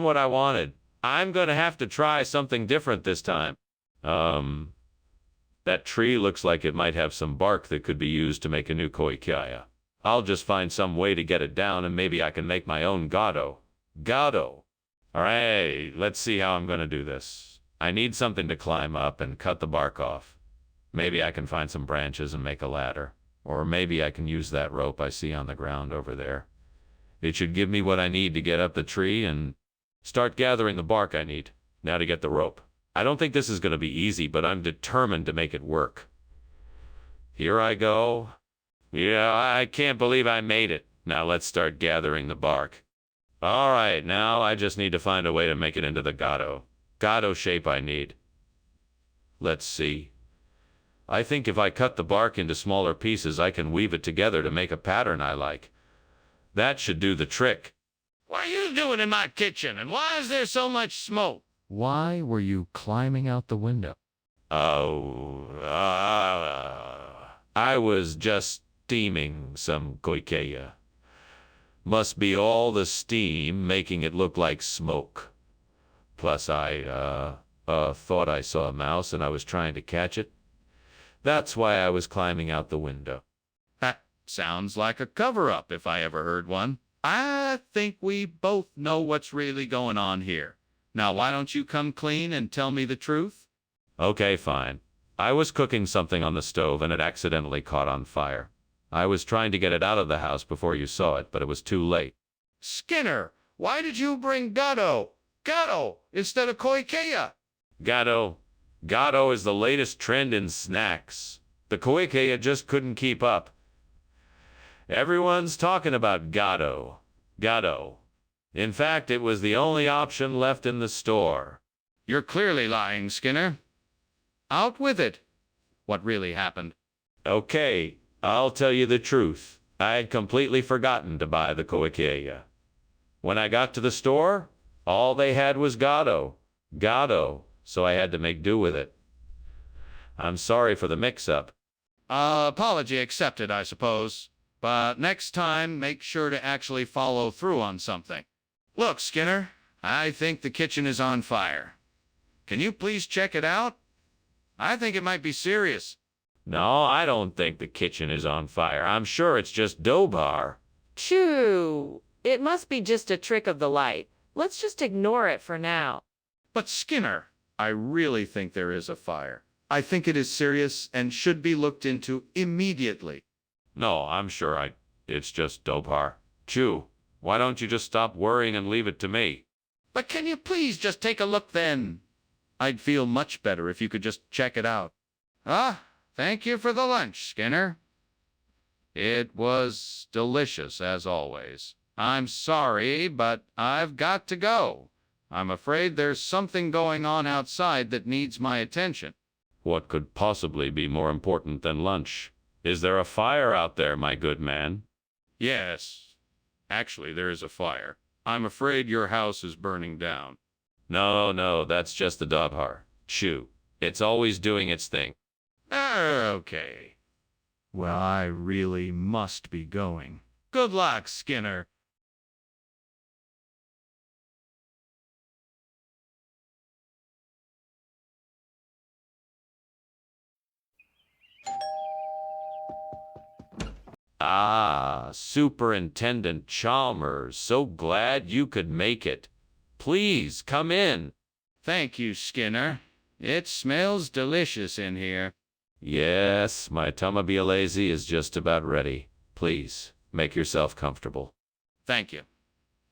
what I wanted. I'm gonna have to try something different this time. That tree looks like it might have some bark that could be used to make a new koikaya. I'll just find some way to get it down and maybe I can make my own gado. Gado. Alright, let's see how I'm gonna do this. I need something to climb up and cut the bark off. Maybe I can find some branches and make a ladder. Or maybe I can use that rope I see on the ground over there. It should give me what I need to get up the tree and start gathering the bark I need. Now to get the rope. I don't think this is going to be easy, but I'm determined to make it work. Here I go. Yeah, I can't believe I made it. Now let's start gathering the bark. Alright, now I just need to find a way to make it into the gado shape I need. Let's see. I think if I cut the bark into smaller pieces, I can weave it together to make a pattern I like. That should do the trick. What are you doing in my kitchen, and why is there so much smoke? Why were you climbing out the window? Oh, I was just steaming some koikaya. Must be all the steam making it look like smoke. Plus I thought I saw a mouse and I was trying to catch it. That's why I was climbing out the window. That sounds like a cover-up if I ever heard one. I think we both know what's really going on here. Now why don't you come clean and tell me the truth? Okay, fine. I was cooking something on the stove and it accidentally caught on fire. I was trying to get it out of the house before you saw it, but it was too late. Skinner, why did you bring gado instead of koikaya? Gado is the latest trend in snacks. The koikaya just couldn't keep up. Everyone's talking about gado. In fact, it was the only option left in the store. You're clearly lying, Skinner. Out with it. What really happened? Okay, I'll tell you the truth. I had completely forgotten to buy the koikaya. When I got to the store, all they had was gado, so I had to make do with it. I'm sorry for the mix-up. Apology accepted, I suppose. But next time, make sure to actually follow through on something. Look, Skinner, I think the kitchen is on fire. Can you please check it out? I think it might be serious. No, I don't think the kitchen is on fire. I'm sure it's just dough bar. Choo! It must be just a trick of the light. Let's just ignore it for now. But Skinner, I really think there is a fire. I think it is serious and should be looked into immediately. No, I'm sure it's just dough bar. Chew, why don't you just stop worrying and leave it to me? But can you please just take a look then? I'd feel much better if you could just check it out. Thank you for the lunch, Skinner. It was delicious as always. I'm sorry, but I've got to go. I'm afraid there's something going on outside that needs my attention. What could possibly be more important than lunch? Is there a fire out there, my good man? Yes. Actually, there is a fire. I'm afraid your house is burning down. No, that's just the Dobhar. Chew. It's always doing its thing. Okay. Well, I really must be going. Good luck, Skinner. Superintendent Chalmers, so glad you could make it. Please, come in. Thank you, Skinner. It smells delicious in here. Yes, my tamabialezi is just about ready. Please, make yourself comfortable. Thank you.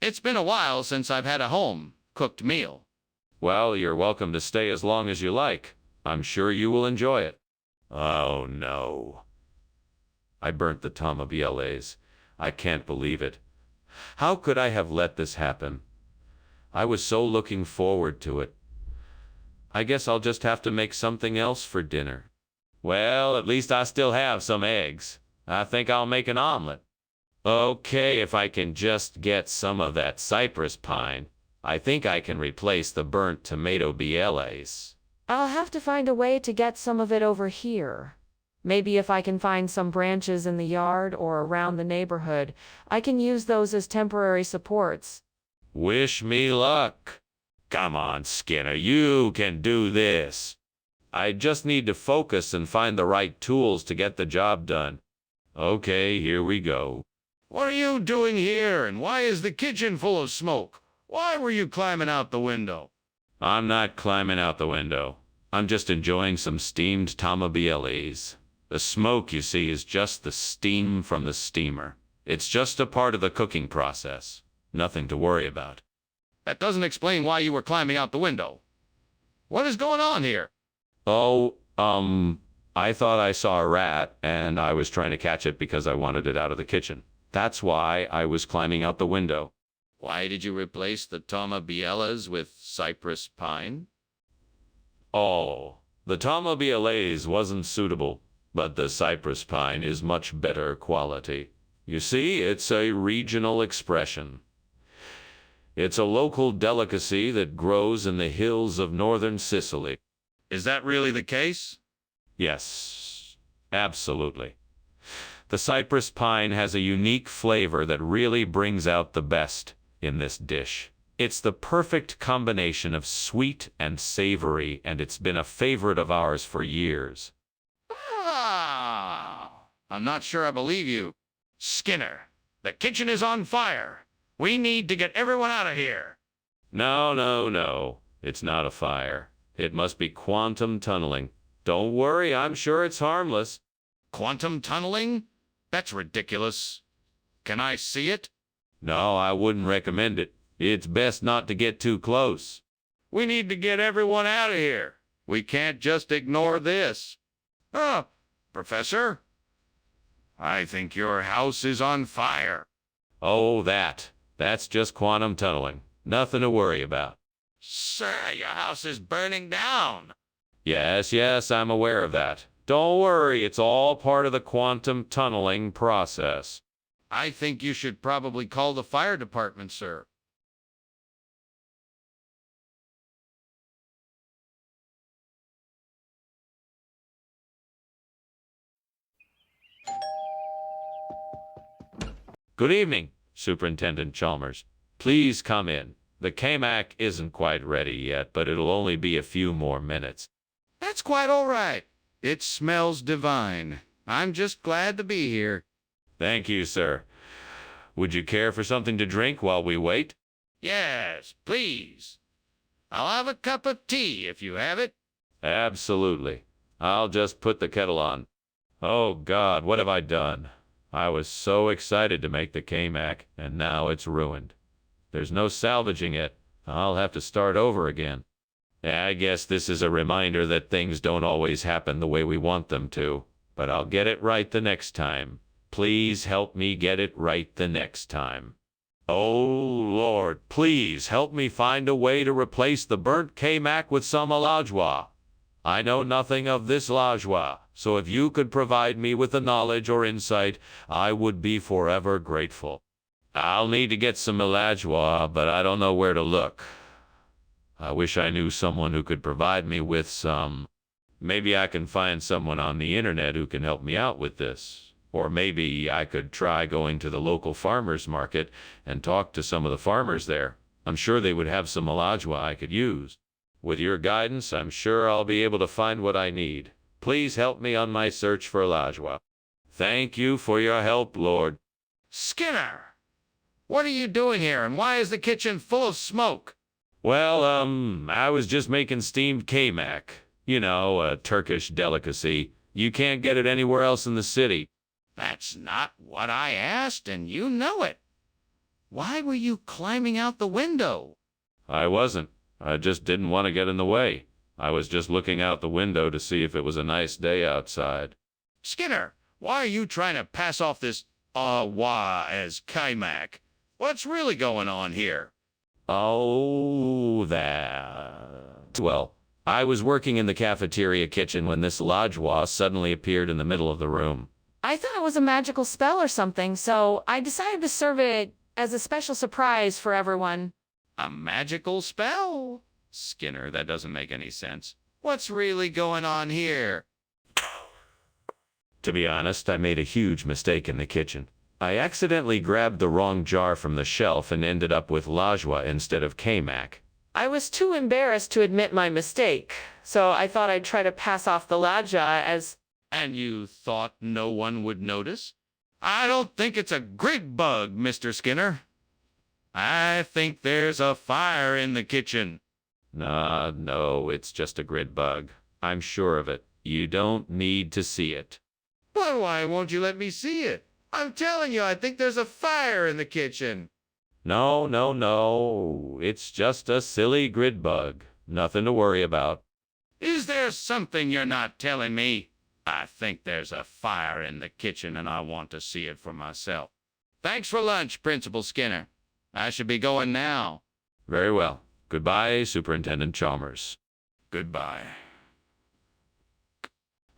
It's been a while since I've had a home-cooked meal. Well, you're welcome to stay as long as you like. I'm sure you will enjoy it. Oh, no. I burnt the tamabiales. I can't believe it. How could I have let this happen? I was so looking forward to it. I guess I'll just have to make something else for dinner. Well, at least I still have some eggs. I think I'll make an omelet. Okay, if I can just get some of that cypress pine, I think I can replace the burnt tomato bieles. I'll have to find a way to get some of it over here. Maybe if I can find some branches in the yard or around the neighborhood, I can use those as temporary supports. Wish me luck. Come on, Skinner, you can do this. I just need to focus and find the right tools to get the job done. Okay, here we go. What are you doing here, and why is the kitchen full of smoke? Why were you climbing out the window? I'm not climbing out the window. I'm just enjoying some steamed tamabieles. The smoke, you see, is just the steam from the steamer. It's just a part of the cooking process. Nothing to worry about. That doesn't explain why you were climbing out the window. What is going on here? Oh, I thought I saw a rat, and I was trying to catch it because I wanted it out of the kitchen. That's why I was climbing out the window. Why did you replace the tamabielas with cypress pine? Oh, the tamabieles wasn't suitable, but the cypress pine is much better quality. You see, it's a regional expression. It's a local delicacy that grows in the hills of northern Sicily. Is that really the case? Yes, absolutely. The cypress pine has a unique flavor that really brings out the best in this dish. It's the perfect combination of sweet and savory, and it's been a favorite of ours for years. I'm not sure I believe you. Skinner, the kitchen is on fire. We need to get everyone out of here. No. It's not a fire. It must be quantum tunneling. Don't worry, I'm sure it's harmless. Quantum tunneling? That's ridiculous. Can I see it? No, I wouldn't recommend it. It's best not to get too close. We need to get everyone out of here. We can't just ignore this. Professor? I think your house is on fire. Oh, that's just quantum tunneling. Nothing to worry about. Sir, your house is burning down. Yes, I'm aware of that. Don't worry, it's all part of the quantum tunneling process. I think you should probably call the fire department, sir. Good evening, Superintendent Chalmers. Please come in. The K-Mac isn't quite ready yet, but it'll only be a few more minutes. That's quite all right. It smells divine. I'm just glad to be here. Thank you, sir. Would you care for something to drink while we wait? Yes, please. I'll have a cup of tea if you have it. Absolutely. I'll just put the kettle on. Oh, God, what have I done? I was so excited to make the K-Mac, and now it's ruined. There's no salvaging it. I'll have to start over again. I guess this is a reminder that things don't always happen the way we want them to, but I'll get it right the next time. Please help me get it right the next time. Oh, Lord, please help me find a way to replace the burnt K-Mac with some lajwa. I know nothing of this lajwa, so if you could provide me with the knowledge or insight, I would be forever grateful. I'll need to get some lajwa, but I don't know where to look. I wish I knew someone who could provide me with some. Maybe I can find someone on the internet who can help me out with this. Or maybe I could try going to the local farmers market and talk to some of the farmers there. I'm sure they would have some lajwa I could use. With your guidance, I'm sure I'll be able to find what I need. Please help me on my search for lajwa. Thank you for your help, Lord. Skinner! What are you doing here, and why is the kitchen full of smoke? Well, I was just making steamed K-Mac. You know, a Turkish delicacy. You can't get it anywhere else in the city. That's not what I asked, and you know it. Why were you climbing out the window? I wasn't. I just didn't want to get in the way. I was just looking out the window to see if it was a nice day outside. Skinner, why are you trying to pass off this wah as K-Mac? What's really going on here? Oh, that. Well, I was working in the cafeteria kitchen when this lajwa suddenly appeared in the middle of the room. I thought it was a magical spell or something, so I decided to serve it as a special surprise for everyone. A magical spell? Skinner, that doesn't make any sense. What's really going on here? To be honest, I made a huge mistake in the kitchen. I accidentally grabbed the wrong jar from the shelf and ended up with Lajwa instead of K-Mac. I was too embarrassed to admit my mistake, so I thought I'd try to pass off the Laja as... And you thought no one would notice? I don't think it's a grid bug, Mr. Skinner. I think there's a fire in the kitchen. Nah, no, it's just a grid bug. I'm sure of it. You don't need to see it. But why won't you let me see it? I'm telling you, I think there's a fire in the kitchen. No, no, no. It's just a silly grid bug. Nothing to worry about. Is there something you're not telling me? I think there's a fire in the kitchen and I want to see it for myself. Thanks for lunch, Principal Skinner. I should be going now. Very well. Goodbye, Superintendent Chalmers. Goodbye.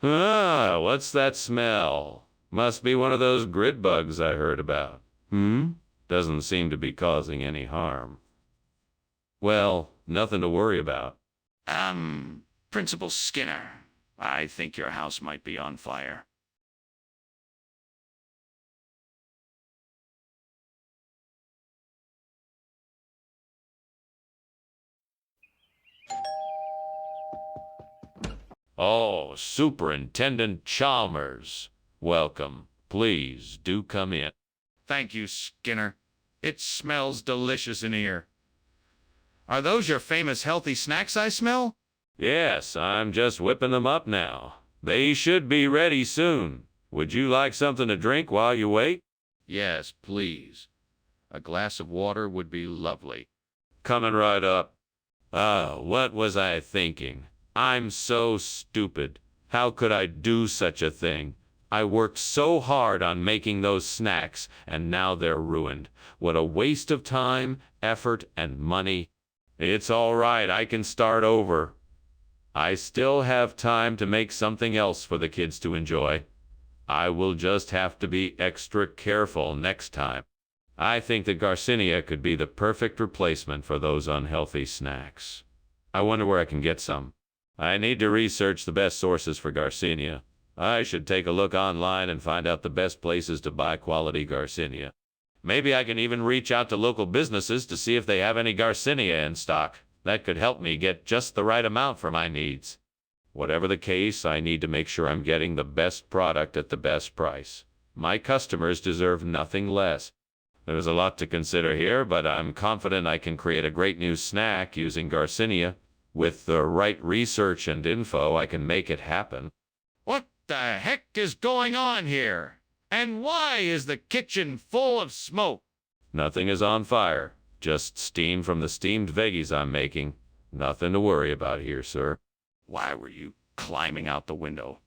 Ah, what's that smell? Must be one of those grid bugs I heard about. Doesn't seem to be causing any harm. Well, nothing to worry about. Principal Skinner, I think your house might be on fire. Oh, Superintendent Chalmers. Welcome. Please do come in. Thank you, Skinner. It smells delicious in here. Are those your famous healthy snacks I smell? Yes, I'm just whipping them up now. They should be ready soon. Would you like something to drink while you wait? Yes, please. A glass of water would be lovely. Coming right up. What was I thinking? I'm so stupid. How could I do such a thing? I worked so hard on making those snacks, and now they're ruined. What a waste of time, effort, and money. It's all right, I can start over. I still have time to make something else for the kids to enjoy. I will just have to be extra careful next time. I think that Garcinia could be the perfect replacement for those unhealthy snacks. I wonder where I can get some. I need to research the best sources for Garcinia. I should take a look online and find out the best places to buy quality Garcinia. Maybe I can even reach out to local businesses to see if they have any Garcinia in stock. That could help me get just the right amount for my needs. Whatever the case, I need to make sure I'm getting the best product at the best price. My customers deserve nothing less. There's a lot to consider here, but I'm confident I can create a great new snack using Garcinia. With the right research and info, I can make it happen. What the heck is going on here? And why is the kitchen full of smoke? Nothing is on fire. Just steam from the steamed veggies I'm making. Nothing to worry about here, sir. Why were you climbing out the window?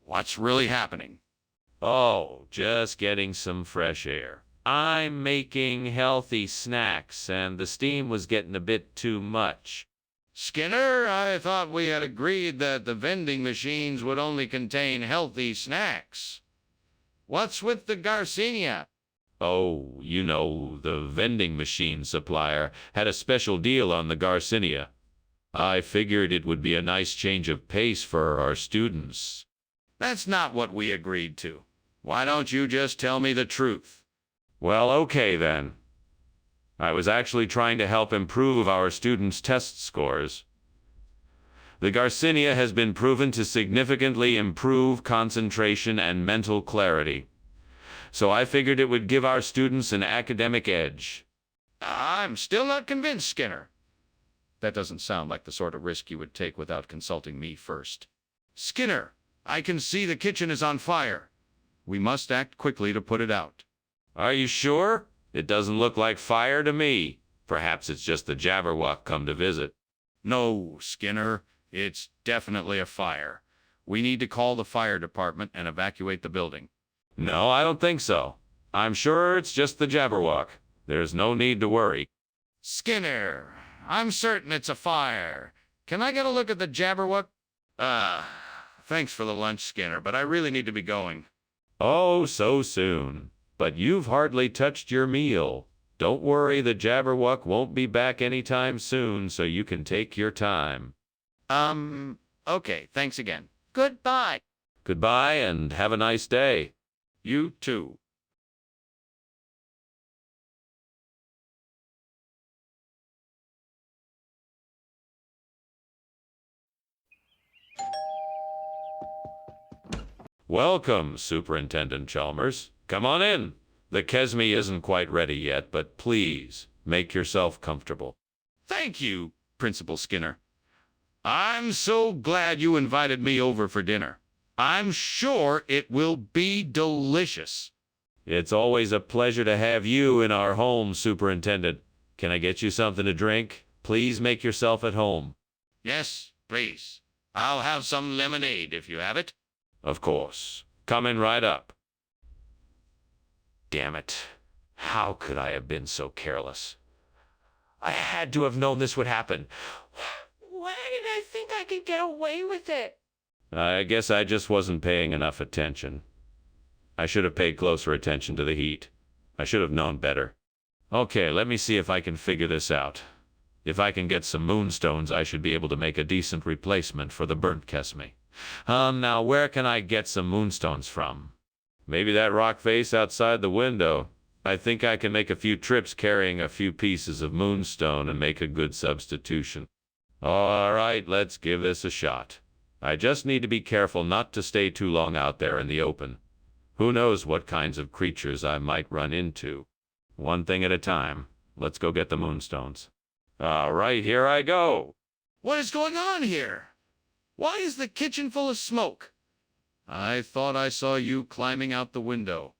What's really happening? Oh, just getting some fresh air. I'm making healthy snacks, and the steam was getting a bit too much. Skinner, I thought we had agreed that the vending machines would only contain healthy snacks. What's with the Garcinia? Oh, you know, the vending machine supplier had a special deal on the Garcinia. I figured it would be a nice change of pace for our students. That's not what we agreed to. Why don't you just tell me the truth? Well, okay then. I was actually trying to help improve our students' test scores. The Garcinia has been proven to significantly improve concentration and mental clarity. So I figured it would give our students an academic edge. I'm still not convinced, Skinner. That doesn't sound like the sort of risk you would take without consulting me first. Skinner, I can see the kitchen is on fire. We must act quickly to put it out. Are you sure? It doesn't look like fire to me. Perhaps it's just the Jabberwock come to visit. No, Skinner, it's definitely a fire. We need to call the fire department and evacuate the building. No, I don't think so. I'm sure it's just the Jabberwock. There's no need to worry. Skinner, I'm certain it's a fire. Can I get a look at the Jabberwock? Thanks for the lunch, Skinner, but I really need to be going. Oh, so soon. But you've hardly touched your meal. Don't worry, the Jabberwock won't be back anytime soon, so you can take your time. Okay, thanks again. Goodbye. Goodbye and have a nice day. You too. Welcome, Superintendent Chalmers. Come on in. The Kesme isn't quite ready yet, but please, make yourself comfortable. Thank you, Principal Skinner. I'm so glad you invited me over for dinner. I'm sure it will be delicious. It's always a pleasure to have you in our home, Superintendent. Can I get you something to drink? Please make yourself at home. Yes, please. I'll have some lemonade if you have it. Of course. Coming right up. Damn it. How could I have been so careless? I had to have known this would happen. Why did I think I could get away with it? I guess I just wasn't paying enough attention. I should have paid closer attention to the heat. I should have known better. Okay, let me see if I can figure this out. If I can get some moonstones, I should be able to make a decent replacement for the burnt Kesme. Now where can I get some moonstones from? Maybe that rock face outside the window. I think I can make a few trips carrying a few pieces of moonstone and make a good substitution. All right, let's give this a shot. I just need to be careful not to stay too long out there in the open. Who knows what kinds of creatures I might run into. One thing at a time. Let's go get the moonstones. All right, here I go. What is going on here? Why is the kitchen full of smoke? I thought I saw you climbing out the window.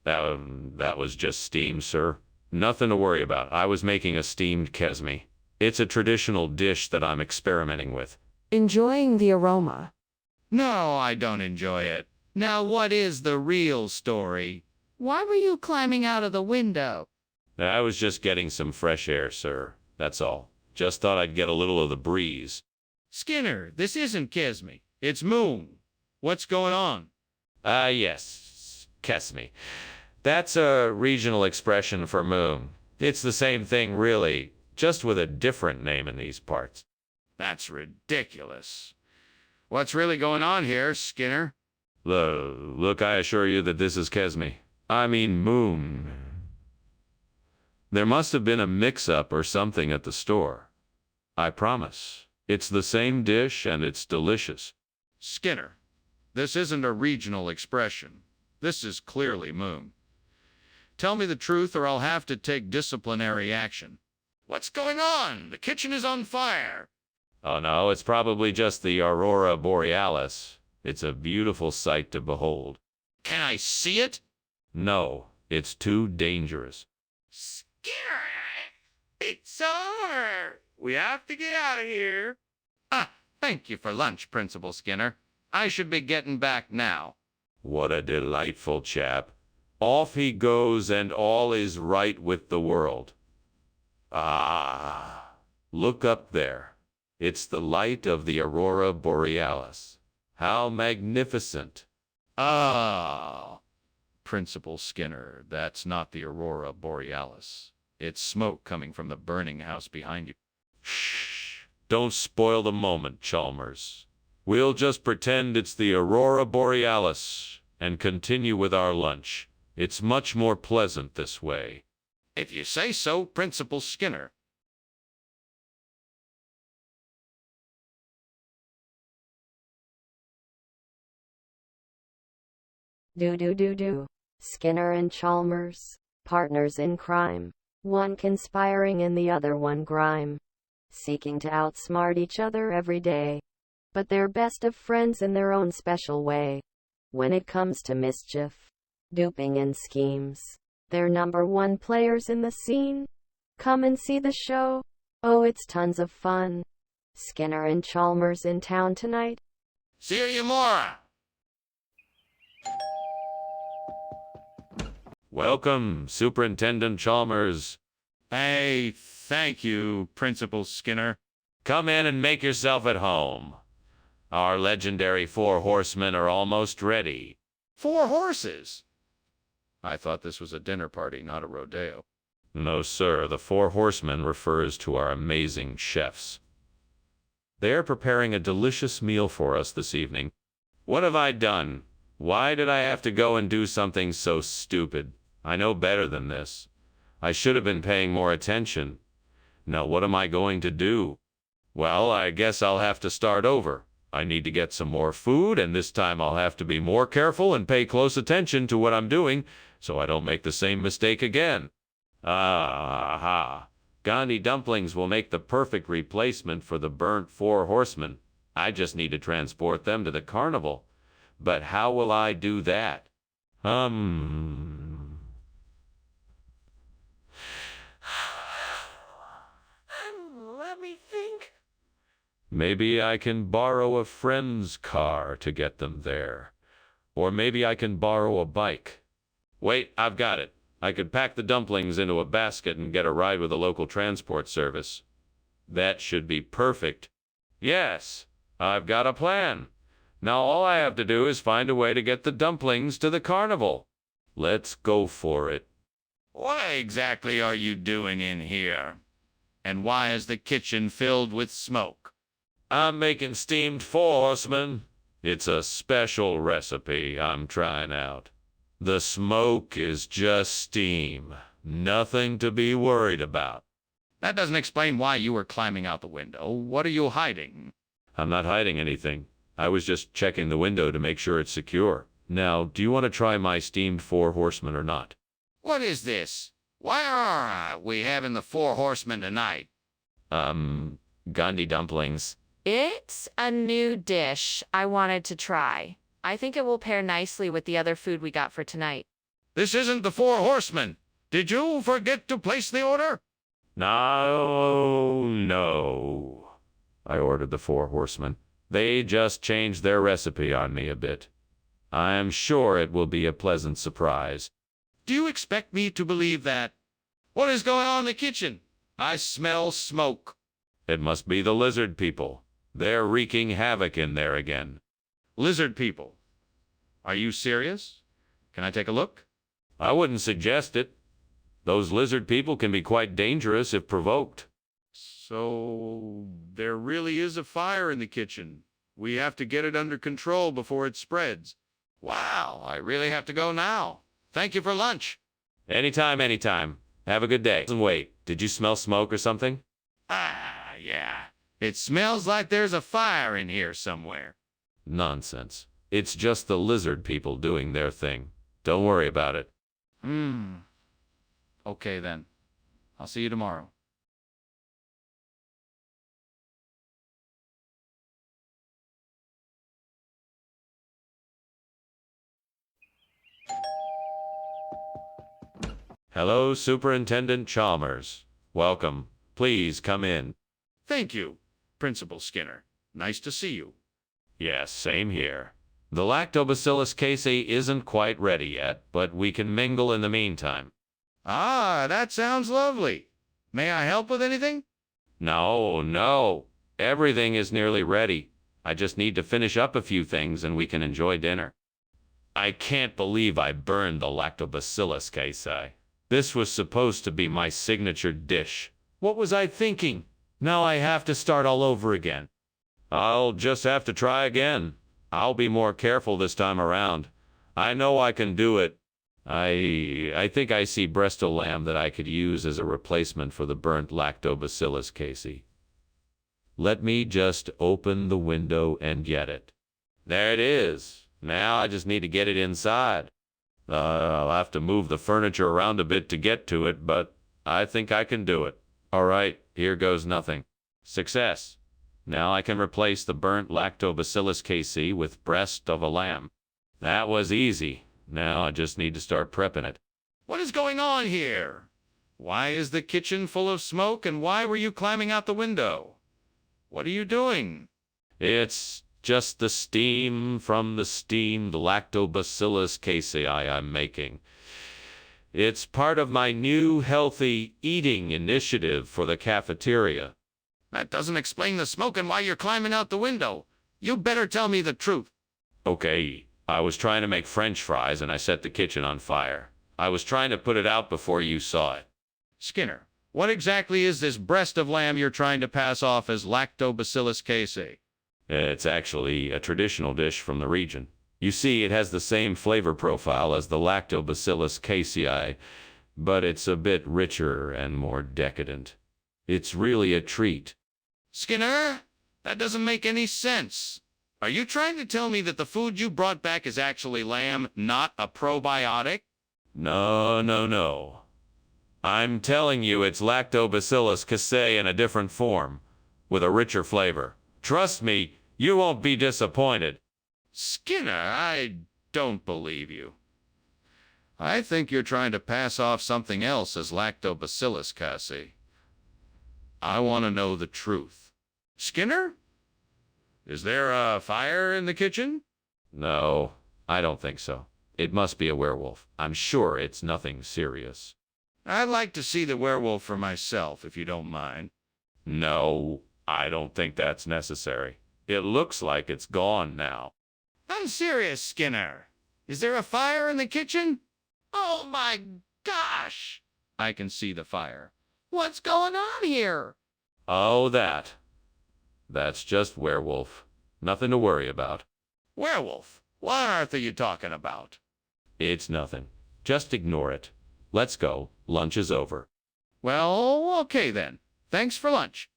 That was just steam, sir. Nothing to worry about. I was making a steamed Kesme. It's a traditional dish that I'm experimenting with. Enjoying the aroma. No, I don't enjoy it. Now what is the real story? Why were you climbing out of the window? I was just getting some fresh air, sir. That's all. Just thought I'd get a little of the breeze. Skinner, this isn't Kesme. It's Moon. What's going on? Yes. Kesme. That's a regional expression for moon. It's the same thing, really, just with a different name in these parts. That's ridiculous. What's really going on here, Skinner? Look, I assure you that this is Kesme. I mean moon. There must have been a mix-up or something at the store. I promise. It's the same dish and it's delicious. Skinner, this isn't a regional expression. This is clearly Moon. Tell me the truth or I'll have to take disciplinary action. What's going on? The kitchen is on fire. Oh no, it's probably just the aurora borealis. It's a beautiful sight to behold. Can I see it? No, it's too dangerous. Skinner, it's over. We have to get out of here. Thank you for lunch, Principal Skinner. I should be getting back now. What a delightful chap. Off he goes and all is right with the world. Ah, look up there. It's the light of the aurora borealis. How magnificent. Ah, Principal Skinner, that's not the aurora borealis. It's smoke coming from the burning house behind you. Shh. Don't spoil the moment, Chalmers. We'll just pretend it's the aurora borealis and continue with our lunch. It's much more pleasant this way. If you say so, Principal Skinner. Do. Skinner and Chalmers, partners in crime. One conspiring and the other one grime. Seeking to outsmart each other every day. But they're best of friends in their own special way. When it comes to mischief, duping and schemes, they're number one players in the scene. Come and see the show. Oh, it's tons of fun. Skinner and Chalmers in town tonight. See you more. Welcome, Superintendent Chalmers. Hey, thank you, Principal Skinner. Come in and make yourself at home. Our legendary 4 horsemen are almost ready. 4 horses? I thought this was a dinner party, not a rodeo. No, sir, the 4 horsemen refers to our amazing chefs. They are preparing a delicious meal for us this evening. What have I done? Why did I have to go and do something so stupid? I know better than this. I should have been paying more attention. Now what am I going to do? Well, I guess I'll have to start over. I need to get some more food, and this time I'll have to be more careful and pay close attention to what I'm doing so I don't make the same mistake again. Ah, Gandhi dumplings will make the perfect replacement for the burnt four horsemen. I just need to transport them to the carnival. But how will I do that? Let me think. Maybe I can borrow a friend's car to get them there. Or maybe I can borrow a bike. Wait, I've got it. I could pack the dumplings into a basket and get a ride with a local transport service. That should be perfect. Yes, I've got a plan. Now all I have to do is find a way to get the dumplings to the carnival. Let's go for it. What exactly are you doing in here? And why is the kitchen filled with smoke? I'm making steamed four horsemen. It's a special recipe I'm trying out. The smoke is just steam. Nothing to be worried about. That doesn't explain why you were climbing out the window. What are you hiding? I'm not hiding anything. I was just checking the window to make sure it's secure. Now, do you want to try my steamed four horsemen or not? What is this? Why are we having the four horsemen tonight? Gandhi dumplings. It's a new dish I wanted to try. I think it will pair nicely with the other food we got for tonight. This isn't the four horsemen. Did you forget to place the order? No. I ordered the four horsemen. They just changed their recipe on me a bit. I am sure it will be a pleasant surprise. Do you expect me to believe that? What is going on in the kitchen? I smell smoke. It must be the lizard people. They're wreaking havoc in there again. Lizard people. Are you serious? Can I take a look? I wouldn't suggest it. Those lizard people can be quite dangerous if provoked. So, there really is a fire in the kitchen. We have to get it under control before it spreads. Wow, I really have to go now. Thank you for lunch. Anytime. Have a good day. And wait, did you smell smoke or something? Yeah. It smells like there's a fire in here somewhere. Nonsense. It's just the lizard people doing their thing. Don't worry about it. Okay then. I'll see you tomorrow. Hello, Superintendent Chalmers. Welcome. Please come in. Thank you, Principal Skinner. Nice to see you. Yes, same here. The Lactobacillus casei isn't quite ready yet, but we can mingle in the meantime. That sounds lovely. May I help with anything? No. Everything is nearly ready. I just need to finish up a few things and we can enjoy dinner. I can't believe I burned the Lactobacillus casei. This was supposed to be my signature dish. What was I thinking? Now I have to start all over again. I'll just have to try again. I'll be more careful this time around. I know I can do it. I think I see breast of lamb that I could use as a replacement for the burnt Lactobacillus casei. Let me just open the window and get it. There it is. Now I just need to get it inside. I'll have to move the furniture around a bit to get to it, but I think I can do it. All right, here goes nothing. Success. Now I can replace the burnt Lactobacillus casei with breast of a lamb. That was easy. Now I just need to start prepping it. What is going on here? Why is the kitchen full of smoke and why were you climbing out the window? What are you doing? It's just the steam from the steamed Lactobacillus casei I'm making. It's part of my new healthy eating initiative for the cafeteria. That doesn't explain the smoke and why you're climbing out the window. You better tell me the truth. Okay, I was trying to make French fries and I set the kitchen on fire. I was trying to put it out before you saw it. Skinner, what exactly is this breast of lamb you're trying to pass off as Lactobacillus casei? It's actually a traditional dish from the region. You see, it has the same flavor profile as the Lactobacillus casei, but it's a bit richer and more decadent. It's really a treat. Skinner, that doesn't make any sense. Are you trying to tell me that the food you brought back is actually lamb, not a probiotic? No, no, no. I'm telling you it's Lactobacillus casei in a different form, with a richer flavor. Trust me, you won't be disappointed. Skinner, I don't believe you. I think you're trying to pass off something else as Lactobacillus casei. I want to know the truth. Skinner? Is there a fire in the kitchen? No, I don't think so. It must be a werewolf. I'm sure it's nothing serious. I'd like to see the werewolf for myself, if you don't mind. No, I don't think that's necessary. It looks like it's gone now. I'm serious, Skinner. Is there a fire in the kitchen? Oh my gosh! I can see the fire. What's going on here? Oh, that's just werewolf. Nothing to worry about. Werewolf? What on earth are you talking about? It's nothing. Just ignore it. Let's go. Lunch is over. Well, okay then. Thanks for lunch.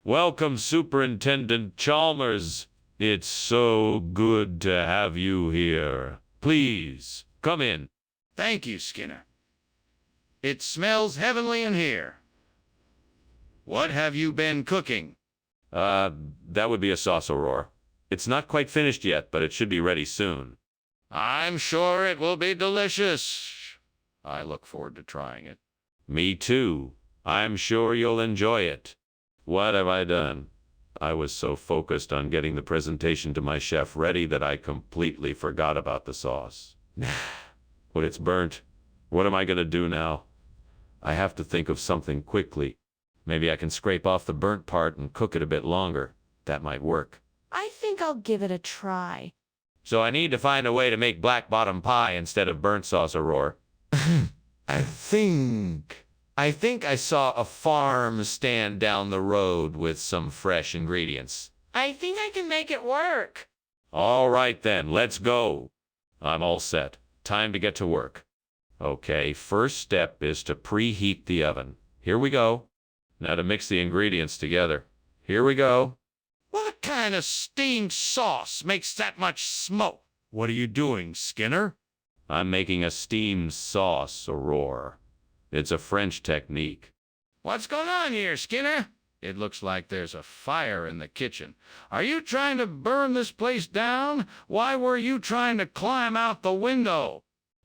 Welcome, Superintendent Chalmers. It's so good to have you here. Please, come in. Thank you, Skinner. It smells heavenly in here. What have you been cooking? That would be a sauce aurora. It's not quite finished yet, but it should be ready soon. I'm sure it will be delicious. I look forward to trying it. Me too. I'm sure you'll enjoy it. What have I done? I was so focused on getting the presentation to my chef ready that I completely forgot about the sauce. But it's burnt. What am I gonna do now? I have to think of something quickly. Maybe I can scrape off the burnt part and cook it a bit longer. That might work. I think I'll give it a try. So I need to find a way to make black bottom pie instead of burnt sauce aurora. I think I saw a farm stand down the road with some fresh ingredients. I think I can make it work. All right then, let's go. I'm all set. Time to get to work. Okay, first step is to preheat the oven. Here we go. Now to mix the ingredients together. Here we go. What kind of steamed sauce makes that much smoke? What are you doing, Skinner? I'm making a steamed sauce aurora. It's a French technique. What's going on here, Skinner? It looks like there's a fire in the kitchen. Are you trying to burn this place down? Why were you trying to climb out the window?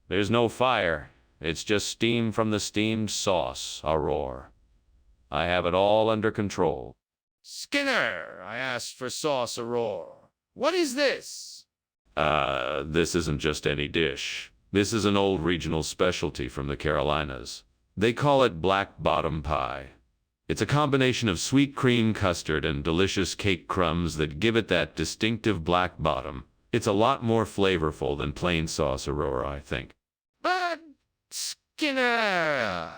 There's no fire. It's just steam from the steamed sauce aurora. I have it all under control. Skinner, I asked for sauce aurora. What is this? This isn't just any dish. This is an old regional specialty from the Carolinas. They call it black bottom pie. It's a combination of sweet cream custard and delicious cake crumbs that give it that distinctive black bottom. It's a lot more flavorful than plain sauce aurora, I think. But, Skinner...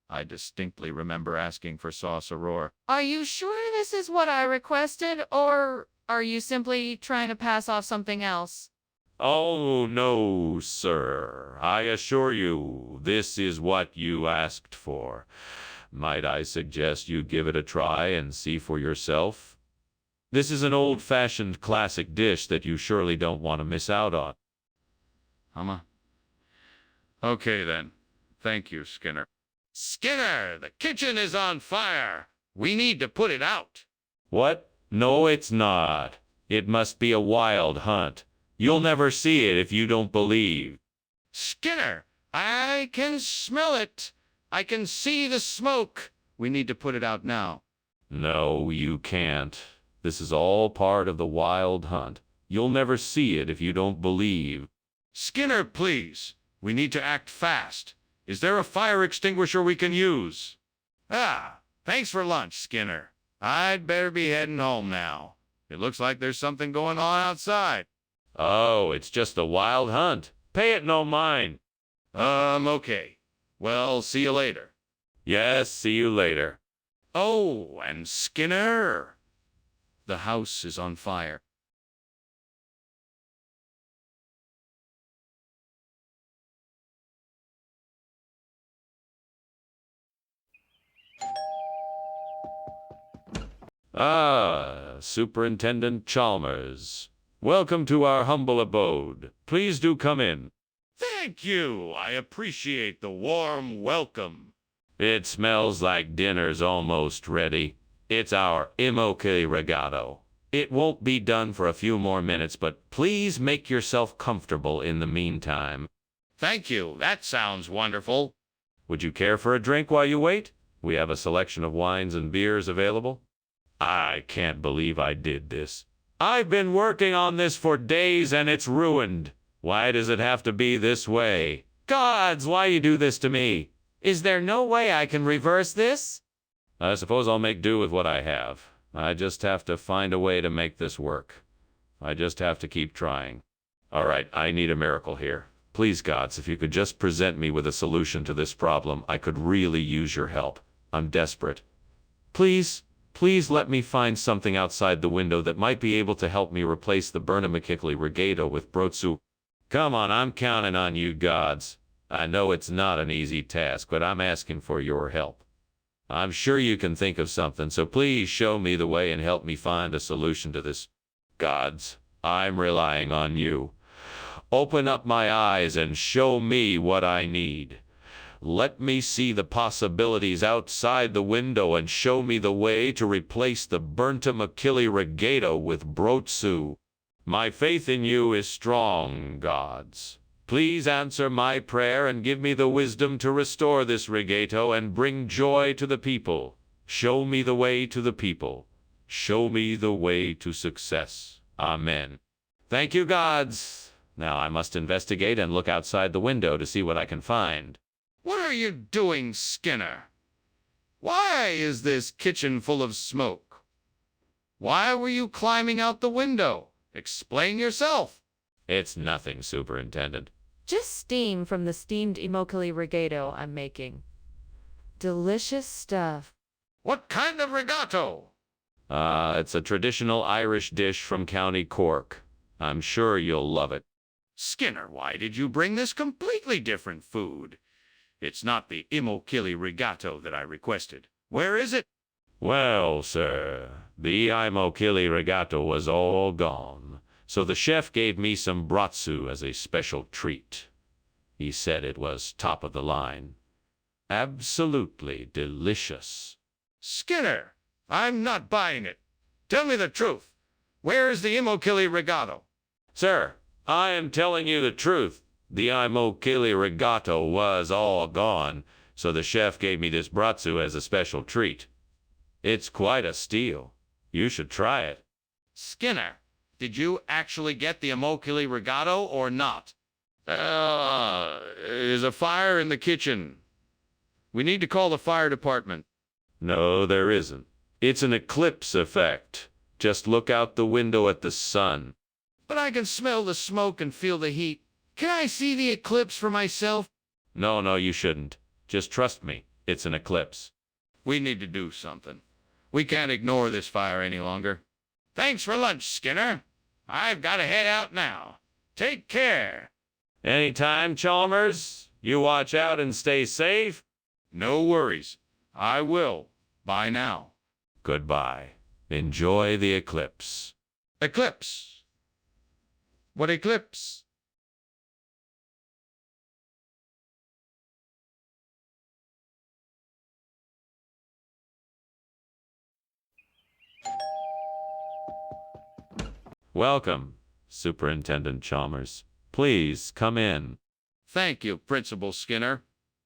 I distinctly remember asking for sauce aurora. Are you sure this is what I requested, or are you simply trying to pass off something else? Oh, no, sir. I assure you, this is what you asked for. Might I suggest you give it a try and see for yourself? This is an old-fashioned classic dish that you surely don't want to miss out on. Okay then. Thank you, Skinner. Skinner, the kitchen is on fire. We need to put it out. What? No, it's not. It must be a wild hunt. You'll never see it if you don't believe. Skinner, I can smell it. I can see the smoke. We need to put it out now. No, you can't. This is all part of the wild hunt. You'll never see it if you don't believe. Skinner, please. We need to act fast. Is there a fire extinguisher we can use? Thanks for lunch, Skinner. I'd better be heading home now. It looks like there's something going on outside. Oh, it's just a wild hunt. Pay it no mind. Okay. Well, see you later. Yes, see you later. Oh, and Skinner. The house is on fire. Superintendent Chalmers. Welcome to our humble abode. Please do come in. Thank you. I appreciate the warm welcome. It smells like dinner's almost ready. It's our imoche regato. It won't be done for a few more minutes, but please make yourself comfortable in the meantime. Thank you. That sounds wonderful. Would you care for a drink while you wait? We have a selection of wines and beers available. I can't believe I did this. I've been working on this for days and it's ruined. Why does it have to be this way? Gods, why you do this to me? Is there no way I can reverse this? I suppose I'll make do with what I have. I just have to find a way to make this work. I just have to keep trying. All right, I need a miracle here. Please, gods, if you could just present me with a solution to this problem, I could really use your help. I'm desperate. Please let me find something outside the window that might be able to help me replace the Burnamachickley Regato with Brotsu. Come on, I'm counting on you, gods. I know it's not an easy task, but I'm asking for your help. I'm sure you can think of something, so please show me the way and help me find a solution to this. Gods, I'm relying on you. Open up my eyes and show me what I need. Let me see the possibilities outside the window and show me the way to replace the Burnamachickley Regato with Brotsu. My faith in you is strong, gods. Please answer my prayer and give me the wisdom to restore this regato and bring joy to the people. Show me the way to the people. Show me the way to success. Amen. Thank you, gods. Now I must investigate and look outside the window to see what I can find. What are you doing, Skinner? Why is this kitchen full of smoke? Why were you climbing out the window? Explain yourself. It's nothing, Superintendent. Just steam from the steamed imoche regato I'm making. Delicious stuff. What kind of regato? It's a traditional Irish dish from County Cork. I'm sure you'll love it. Skinner, why did you bring this completely different food? It's not the imoche regato that I requested. Where is it? Well, sir, the imoche regato was all gone. So the chef gave me some Brotsu as a special treat. He said it was top of the line. Absolutely delicious. Skinner, I'm not buying it. Tell me the truth. Where is the imoche regato? Sir, I am telling you the truth. The imoche regato was all gone, so the chef gave me this Brotsu as a special treat. It's quite a steal. You should try it. Skinner, did you actually get the imoche regato or not? There's a fire in the kitchen. We need to call the fire department. No, there isn't. It's an eclipse effect. Just look out the window at the sun. But I can smell the smoke and feel the heat. Can I see the eclipse for myself? No, you shouldn't. Just trust me. It's an eclipse. We need to do something. We can't ignore this fire any longer. Thanks for lunch, Skinner. I've got to head out now. Take care. Anytime, Chalmers. You watch out and stay safe. No worries. I will. Bye now. Goodbye. Enjoy the eclipse. Eclipse? What eclipse? Welcome, Superintendent Chalmers. Please come in. Thank you, Principal Skinner.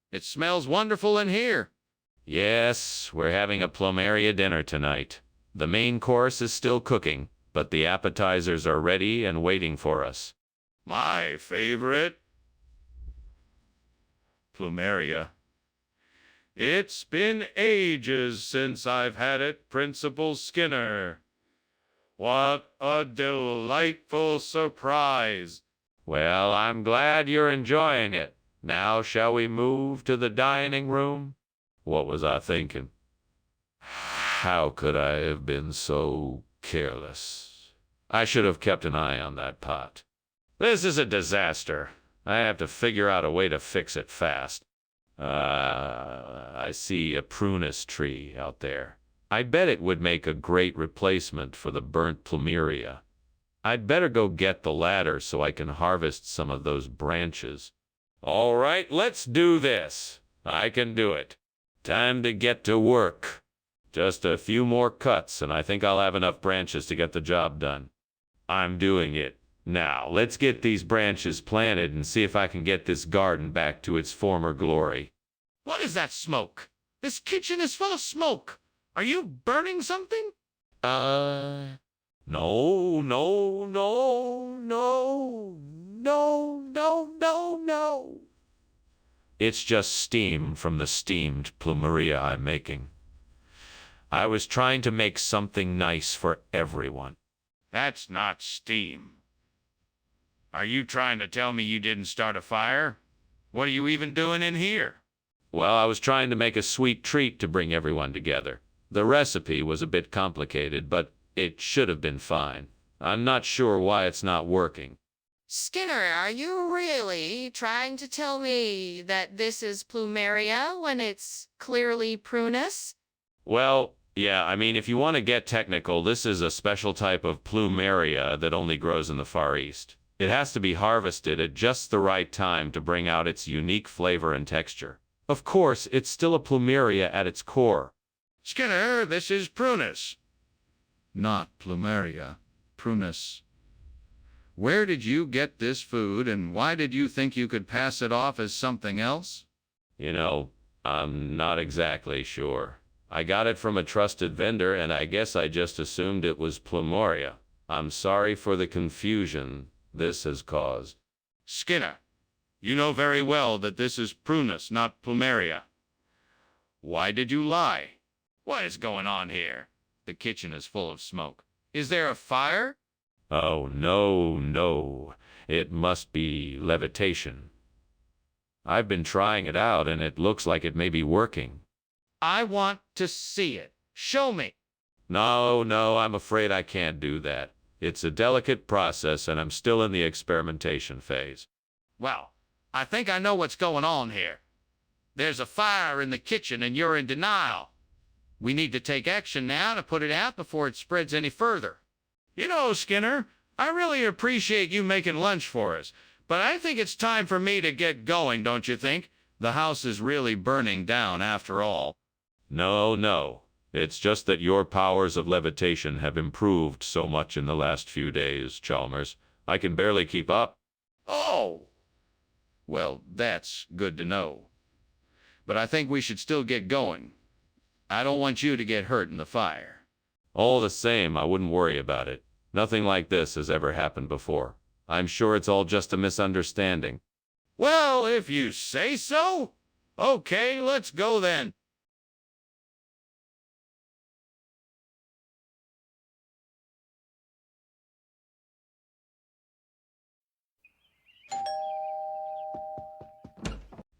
It smells wonderful in here. Yes, we're having a plumeria dinner tonight. The main course is still cooking, but the appetizers are ready and waiting for us. My favorite. Plumeria. It's been ages since I've had it, Principal Skinner. What a delightful surprise. Well, I'm glad you're enjoying it. Now shall we move to the dining room? What was I thinking? How could I have been so careless? I should have kept an eye on that pot. This is a disaster. I have to figure out a way to fix it fast. I see a prunus tree out there. I bet it would make a great replacement for the burnt plumeria. I'd better go get the ladder so I can harvest some of those branches. All right, let's do this. I can do it. Time to get to work. Just a few more cuts, and I think I'll have enough branches to get the job done. I'm doing it. Now, let's get these branches planted and see if I can get this garden back to its former glory. What is that smoke? This kitchen is full of smoke. Are you burning something? No, no, no, no, no, no, no, no. It's just steam from the steamed plumeria I'm making. I was trying to make something nice for everyone. That's not steam. Are you trying to tell me you didn't start a fire? What are you even doing in here? Well, I was trying to make a sweet treat to bring everyone together. The recipe was a bit complicated, but it should have been fine. I'm not sure why it's not working. Skinner, are you really trying to tell me that this is plumeria when it's clearly prunus? Well, yeah, I mean, if you want to get technical, this is a special type of plumeria that only grows in the Far East. It has to be harvested at just the right time to bring out its unique flavor and texture. Of course, it's still a plumeria at its core. Skinner, this is prunus. Not plumeria. Prunus. Where did you get this food, and why did you think you could pass it off as something else? You know, I'm not exactly sure. I got it from a trusted vendor, and I guess I just assumed it was plumeria. I'm sorry for the confusion this has caused. Skinner, you know very well that this is prunus, not plumeria. Why did you lie? What is going on here? The kitchen is full of smoke. Is there a fire? Oh, no, no. It must be levitation. I've been trying it out, and it looks like it may be working. I want to see it. Show me. No, no, I'm afraid I can't do that. It's a delicate process, and I'm still in the experimentation phase. Well, I think I know what's going on here. There's a fire in the kitchen, and you're in denial. We need to take action now to put it out before it spreads any further. You know, Skinner, I really appreciate you making lunch for us, but I think it's time for me to get going, don't you think? The house is really burning down after all. No, no. It's just that your powers of levitation have improved so much in the last few days, Chalmers. I can barely keep up. Oh! Well, that's good to know. But I think we should still get going. I don't want you to get hurt in the fire. All the same, I wouldn't worry about it. Nothing like this has ever happened before. I'm sure it's all just a misunderstanding. Well, if you say so. Okay, let's go then.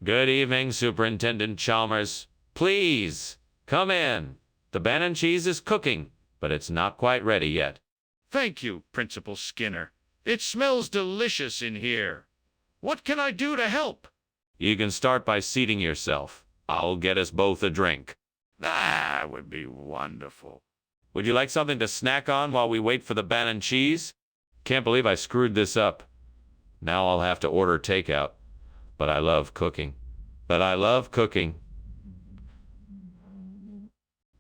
Good evening, Superintendent Chalmers. Please, come in. The banana cheese is cooking, but it's not quite ready yet. Thank you, Principal Skinner. It smells delicious in here. What can I do to help? You can start by seating yourself. I'll get us both a drink. That would be wonderful. Would you like something to snack on while we wait for the banana cheese? Can't believe I screwed this up. Now I'll have to order takeout. But I love cooking.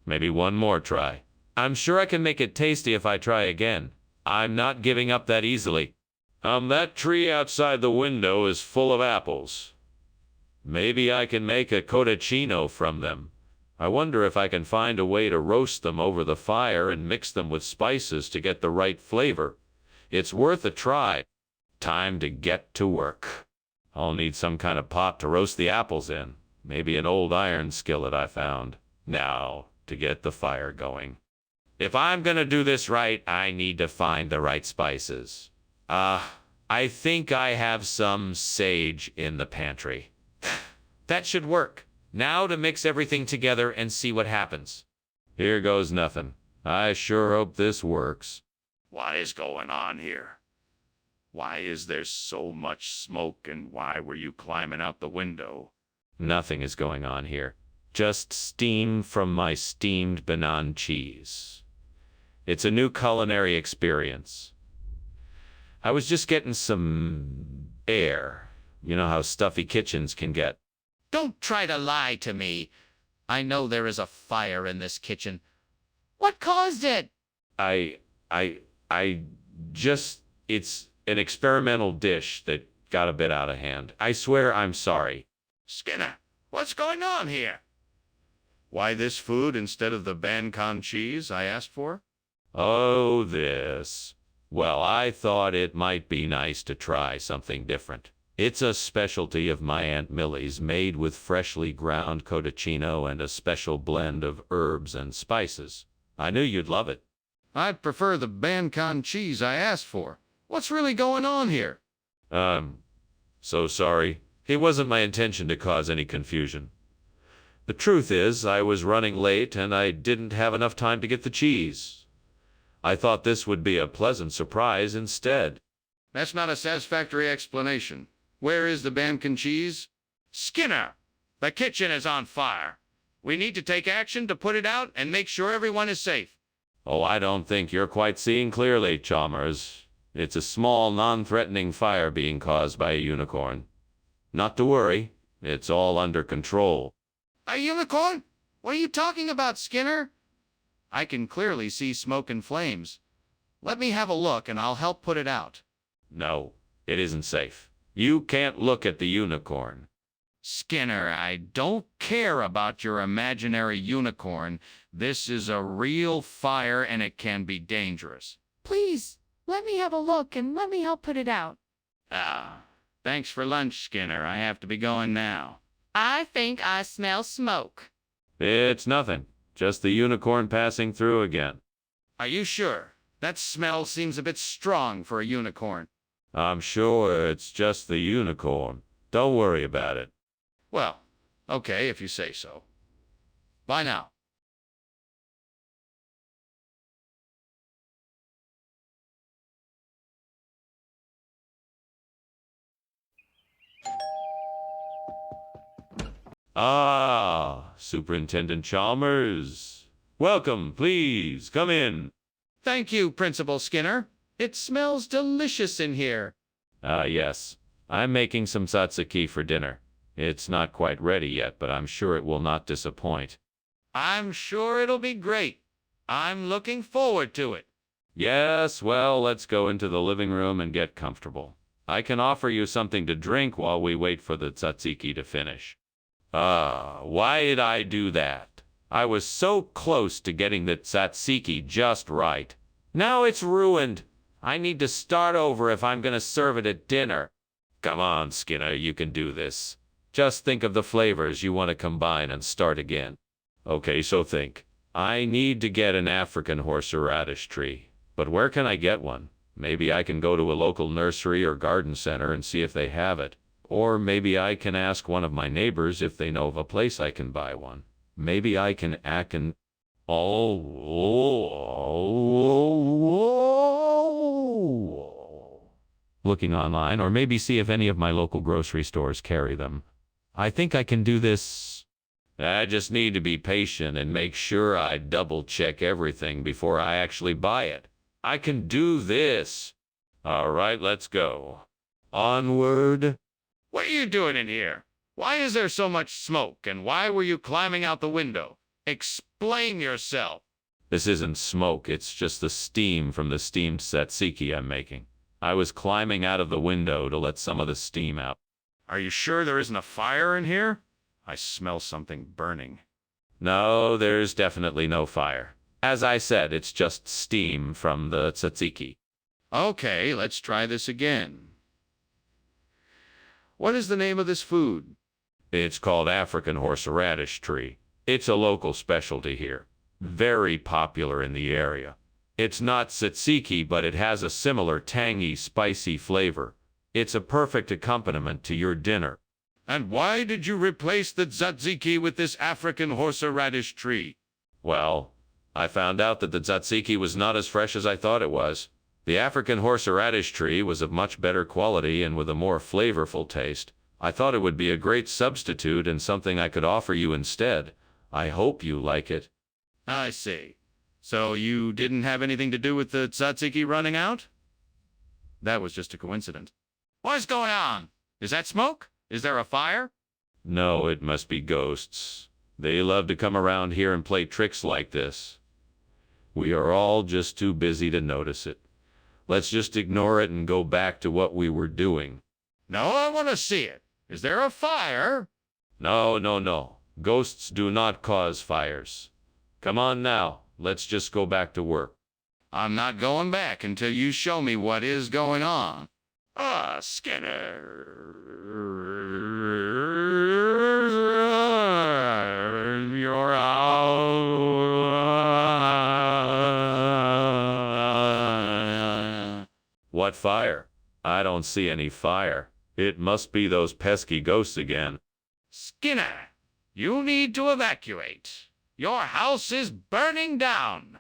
Maybe one more try. I'm sure I can make it tasty if I try again. I'm not giving up that easily. That tree outside the window is full of apples. Maybe I can make a cotechino from them. I wonder if I can find a way to roast them over the fire and mix them with spices to get the right flavor. It's worth a try. Time to get to work. I'll need some kind of pot to roast the apples in. Maybe an old iron skillet I found. Now, to get the fire going. If I'm gonna do this right, I need to find the right spices. I think I have some sage in the pantry. That should work. Now to mix everything together and see what happens. Here goes nothing. I sure hope this works. What is going on here? Why is there so much smoke, and why were you climbing out the window? Nothing is going on here. Just steam from my steamed banana cheese. It's a new culinary experience. I was just getting some air. You know how stuffy kitchens can get. Don't try to lie to me. I know there is a fire in this kitchen. What caused it? I, I just, it's an experimental dish that got a bit out of hand. I swear I'm sorry. Skinner, what's going on here? Why this food instead of the bacon cheese I asked for? Oh, this. Well, I thought it might be nice to try something different. It's a specialty of my Aunt Millie's made with freshly ground cotechino and a special blend of herbs and spices. I knew you'd love it. I'd prefer the bacon cheese I asked for. What's really going on here? So sorry. It wasn't my intention to cause any confusion. The truth is, I was running late and I didn't have enough time to get the cheese. I thought this would be a pleasant surprise instead. That's not a satisfactory explanation. Where is the bacon cheese? Skinner, the kitchen is on fire. We need to take action to put it out and make sure everyone is safe. Oh, I don't think you're quite seeing clearly, Chalmers. It's a small, non-threatening fire being caused by a unicorn. Not to worry, it's all under control. A unicorn? What are you talking about, Skinner? I can clearly see smoke and flames. Let me have a look and I'll help put it out. No, it isn't safe. You can't look at the unicorn. Skinner, I don't care about your imaginary unicorn. This is a real fire and it can be dangerous. Please, let me have a look and let me help put it out. Thanks for lunch, Skinner. I have to be going now. I think I smell smoke. It's nothing. Just the unicorn passing through again. Are you sure? That smell seems a bit strong for a unicorn. I'm sure it's just the unicorn. Don't worry about it. Well, okay, if you say so. Bye now. Ah, Superintendent Chalmers. Welcome, please, come in. Thank you, Principal Skinner. It smells delicious in here. Yes. I'm making some tzatziki for dinner. It's not quite ready yet, but I'm sure it will not disappoint. I'm sure it'll be great. I'm looking forward to it. Yes, well, let's go into the living room and get comfortable. I can offer you something to drink while we wait for the tzatziki to finish. Why did I do that? I was so close to getting the tzatziki just right. Now it's ruined. I need to start over if I'm going to serve it at dinner. Come on, Skinner, you can do this. Just think of the flavors you want to combine and start again. Okay, so think. I need to get an African horseradish tree. But where can I get one? Maybe I can go to a local nursery or garden center and see if they have it. Or maybe I can ask one of my neighbors if they know of a place I can buy one. Maybe I can looking online, or maybe see if any of my local grocery stores carry them. I think I can do this. I just need to be patient and make sure I double check everything before I actually buy it. I can do this. All right, let's go. Onward. What are you doing in here? Why is there so much smoke, and why were you climbing out the window? Explain yourself. This isn't smoke, it's just the steam from the steamed tzatziki I'm making. I was climbing out of the window to let some of the steam out. Are you sure there isn't a fire in here? I smell something burning. No, there's definitely no fire. As I said, it's just steam from the tzatziki. Okay, let's try this again. What is the name of this food? It's called African horseradish tree. It's a local specialty here. Very popular in the area. It's not tzatziki, but it has a similar tangy, spicy flavor. It's a perfect accompaniment to your dinner. And why did you replace the tzatziki with this African horseradish tree? Well, I found out that the tzatziki was not as fresh as I thought it was. The African horseradish tree was of much better quality and with a more flavorful taste. I thought it would be a great substitute and something I could offer you instead. I hope you like it. I see. So you didn't have anything to do with the tzatziki running out? That was just a coincidence. What's going on? Is that smoke? Is there a fire? No, it must be ghosts. They love to come around here and play tricks like this. We are all just too busy to notice it. Let's just ignore it and go back to what we were doing. No, I want to see it. Is there a fire? No, no, no. Ghosts do not cause fires. Come on now, let's just go back to work. I'm not going back until you show me what is going on. Ah, Skinner. You're out. What fire? I don't see any fire. It must be those pesky ghosts again. Skinner, you need to evacuate. Your house is burning down.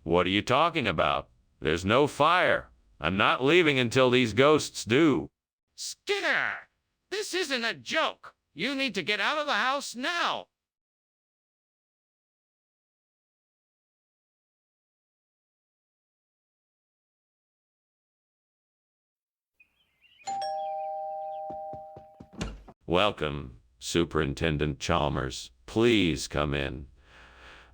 What are you talking about? There's no fire. I'm not leaving until these ghosts do. Skinner, this isn't a joke. You need to get out of the house now. Welcome, Superintendent Chalmers. Please come in.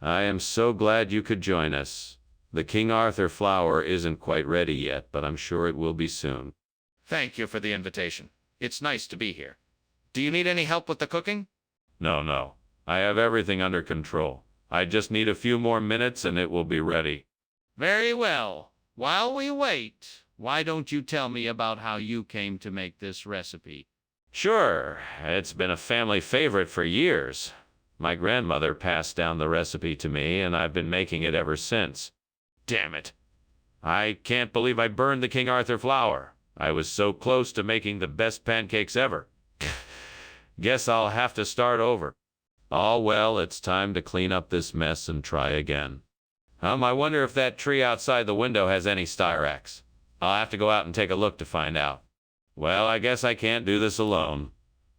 I am so glad you could join us. The King Arthur flower isn't quite ready yet, but I'm sure it will be soon. Thank you for the invitation. It's nice to be here. Do you need any help with the cooking? No, no. I have everything under control. I just need a few more minutes and it will be ready. Very well. While we wait, why don't you tell me about how you came to make this recipe? Sure, it's been a family favorite for years. My grandmother passed down the recipe to me, and I've been making it ever since. Damn it. I can't believe I burned the King Arthur flower. I was so close to making the best pancakes ever. Guess I'll have to start over. Oh well, it's time to clean up this mess and try again. I wonder if that tree outside the window has any styrax. I'll have to go out and take a look to find out. Well, I guess I can't do this alone.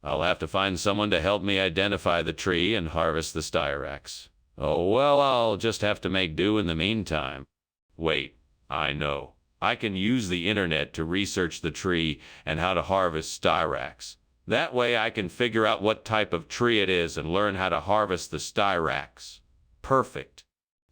I'll have to find someone to help me identify the tree and harvest the styrax. Oh well, I'll just have to make do in the meantime. Wait, I know. I can use the internet to research the tree and how to harvest styrax. That way I can figure out what type of tree it is and learn how to harvest the styrax. Perfect.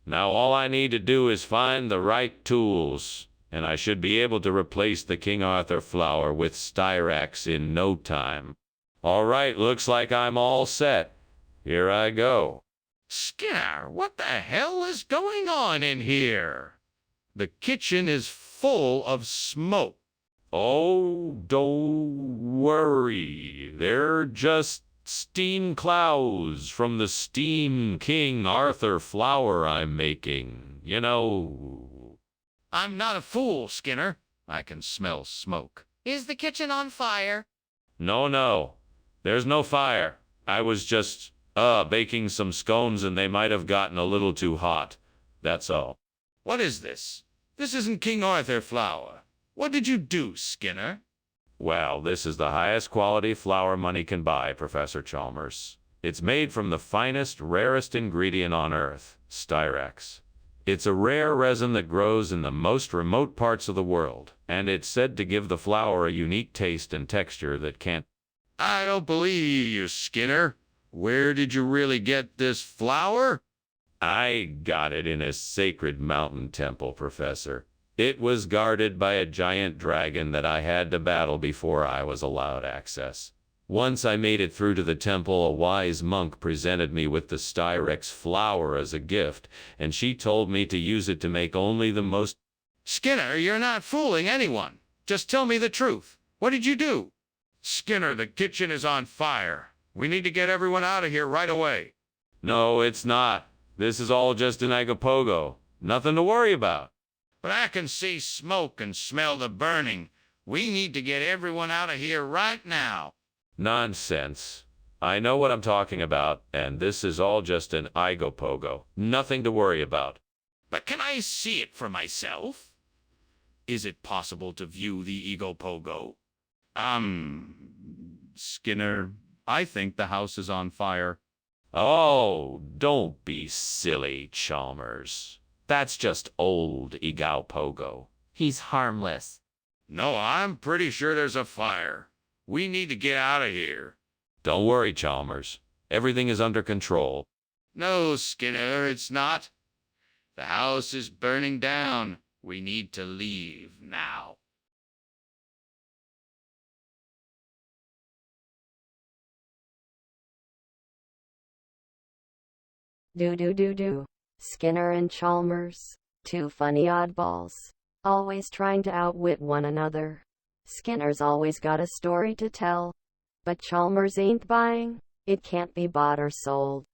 Now all I need to do is find the right tools, and I should be able to replace the King Arthur flower with styrax in no time. All right, looks like I'm all set. Here I go. Skinner, what the hell is going on in here? The kitchen is full of smoke. Oh, don't worry. They're just steam clouds from the steam King Arthur flower I'm making. You know. I'm not a fool, Skinner. I can smell smoke. Is the kitchen on fire? No, no. There's no fire. I was just, baking some scones and they might have gotten a little too hot. That's all. What is this? This isn't King Arthur flower. What did you do, Skinner? Well, this is the highest quality flour money can buy, Professor Chalmers. It's made from the finest, rarest ingredient on Earth, styrax. It's a rare resin that grows in the most remote parts of the world, and it's said to give the flour a unique taste and texture that can't. I don't believe you, Skinner. Where did you really get this flour? I got it in a sacred mountain temple, Professor. It was guarded by a giant dragon that I had to battle before I was allowed access. Once I made it through to the temple, a wise monk presented me with the styrax flour as a gift, and she told me to use it to make only the most. Skinner, you're not fooling anyone. Just tell me the truth. What did you do? Skinner, the kitchen is on fire. We need to get everyone out of here right away. No, it's not. This is all just an agapogo. Nothing to worry about. But I can see smoke and smell the burning. We need to get everyone out of here right now. Nonsense. I know what I'm talking about, and this is all just an igapogo. Nothing to worry about. But can I see it for myself? Is it possible to view the igapogo? Skinner, I think the house is on fire. Oh, don't be silly, Chalmers. That's just old Igao Pogo. He's harmless. No, I'm pretty sure there's a fire. We need to get out of here. Don't worry, Chalmers. Everything is under control. No, Skinner, it's not. The house is burning down. We need to leave now. Do. Skinner and Chalmers, two funny oddballs, always trying to outwit one another. Skinner's always got a story to tell, but Chalmers ain't buying. It can't be bought or sold.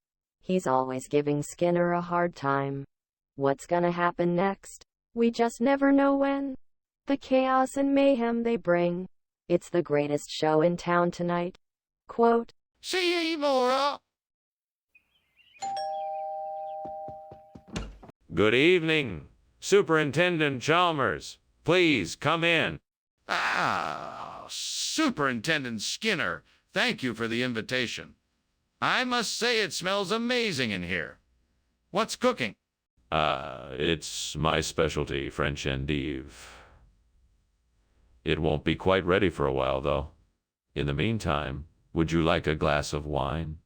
He's always giving Skinner a hard time. What's gonna happen next? We just never know when. The chaos and mayhem they bring. It's the greatest show in town tonight. Quote, See you, Laura. Good evening, Superintendent Chalmers. Please come in. Ah, Superintendent Skinner, thank you for the invitation. I must say it smells amazing in here. What's cooking? It's my specialty, French endive. It won't be quite ready for a while, though. In the meantime, would you like a glass of wine?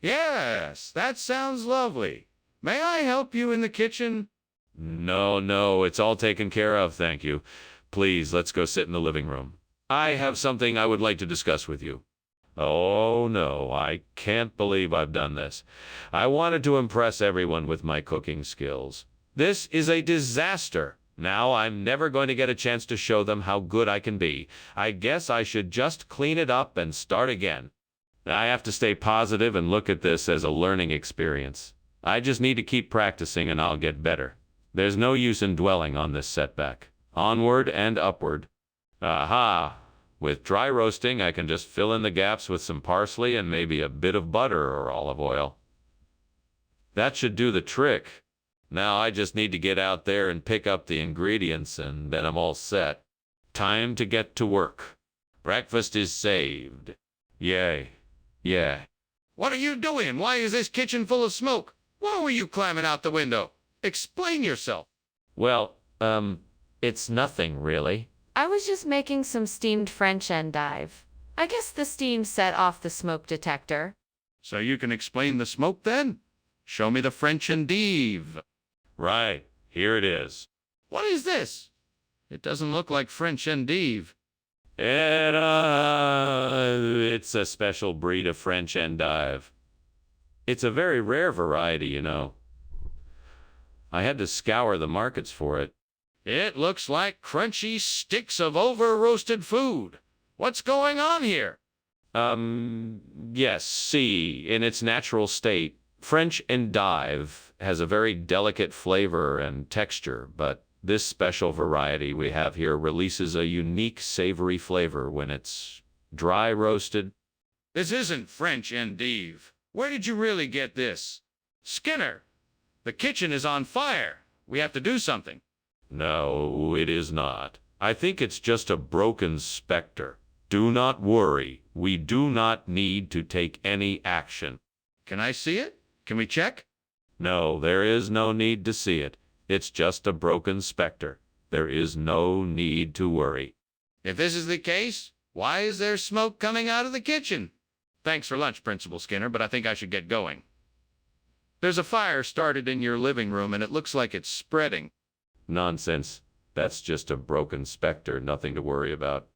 Yes, that sounds lovely. May I help you in the kitchen? No, it's all taken care of, thank you. Please, let's go sit in the living room. I have something I would like to discuss with you. Oh, no, I can't believe I've done this. I wanted to impress everyone with my cooking skills. This is a disaster. Now I'm never going to get a chance to show them how good I can be. I guess I should just clean it up and start again. I have to stay positive and look at this as a learning experience. I just need to keep practicing and I'll get better. There's no use in dwelling on this setback. Onward and upward. Aha! With dry roasting, I can just fill in the gaps with some parsley and maybe a bit of butter or olive oil. That should do the trick. Now I just need to get out there and pick up the ingredients and then I'm all set. Time to get to work. Breakfast is saved. Yay. Yeah. What are you doing? Why is this kitchen full of smoke? Why were you climbing out the window? Explain yourself. Well, it's nothing really. I was just making some steamed French endive. I guess the steam set off the smoke detector. So you can explain the smoke then? Show me the French endive. Right. Here it is. What is this? It doesn't look like French endive. It's a special breed of French endive. It's a very rare variety, you know. I had to scour the markets for it. It looks like crunchy sticks of over-roasted food. What's going on here? Yes, see, in its natural state, French endive has a very delicate flavor and texture, but this special variety we have here releases a unique savory flavor when it's dry roasted. This isn't French endive. Where did you really get this? Skinner, the kitchen is on fire. We have to do something. No, it is not. I think it's just a broken specter. Do not worry. We do not need to take any action. Can I see it? Can we check? No, there is no need to see it. It's just a broken specter. There is no need to worry. If this is the case, why is there smoke coming out of the kitchen? Thanks for lunch, Principal Skinner, but I think I should get going. There's a fire started in your living room, and it looks like it's spreading. Nonsense. That's just a broken specter, nothing to worry about.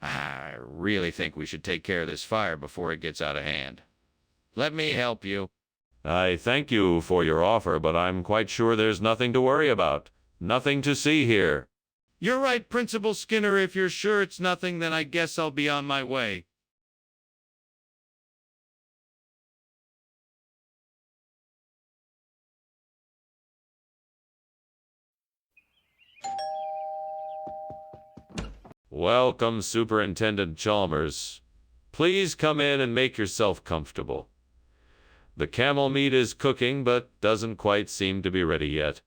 I really think we should take care of this fire before it gets out of hand. Let me help you. I thank you for your offer, but I'm quite sure there's nothing to worry about. Nothing to see here. You're right, Principal Skinner. If you're sure it's nothing, then I guess I'll be on my way. Welcome, Superintendent Chalmers. Please come in and make yourself comfortable. The camel meat is cooking, but doesn't quite seem to be ready yet.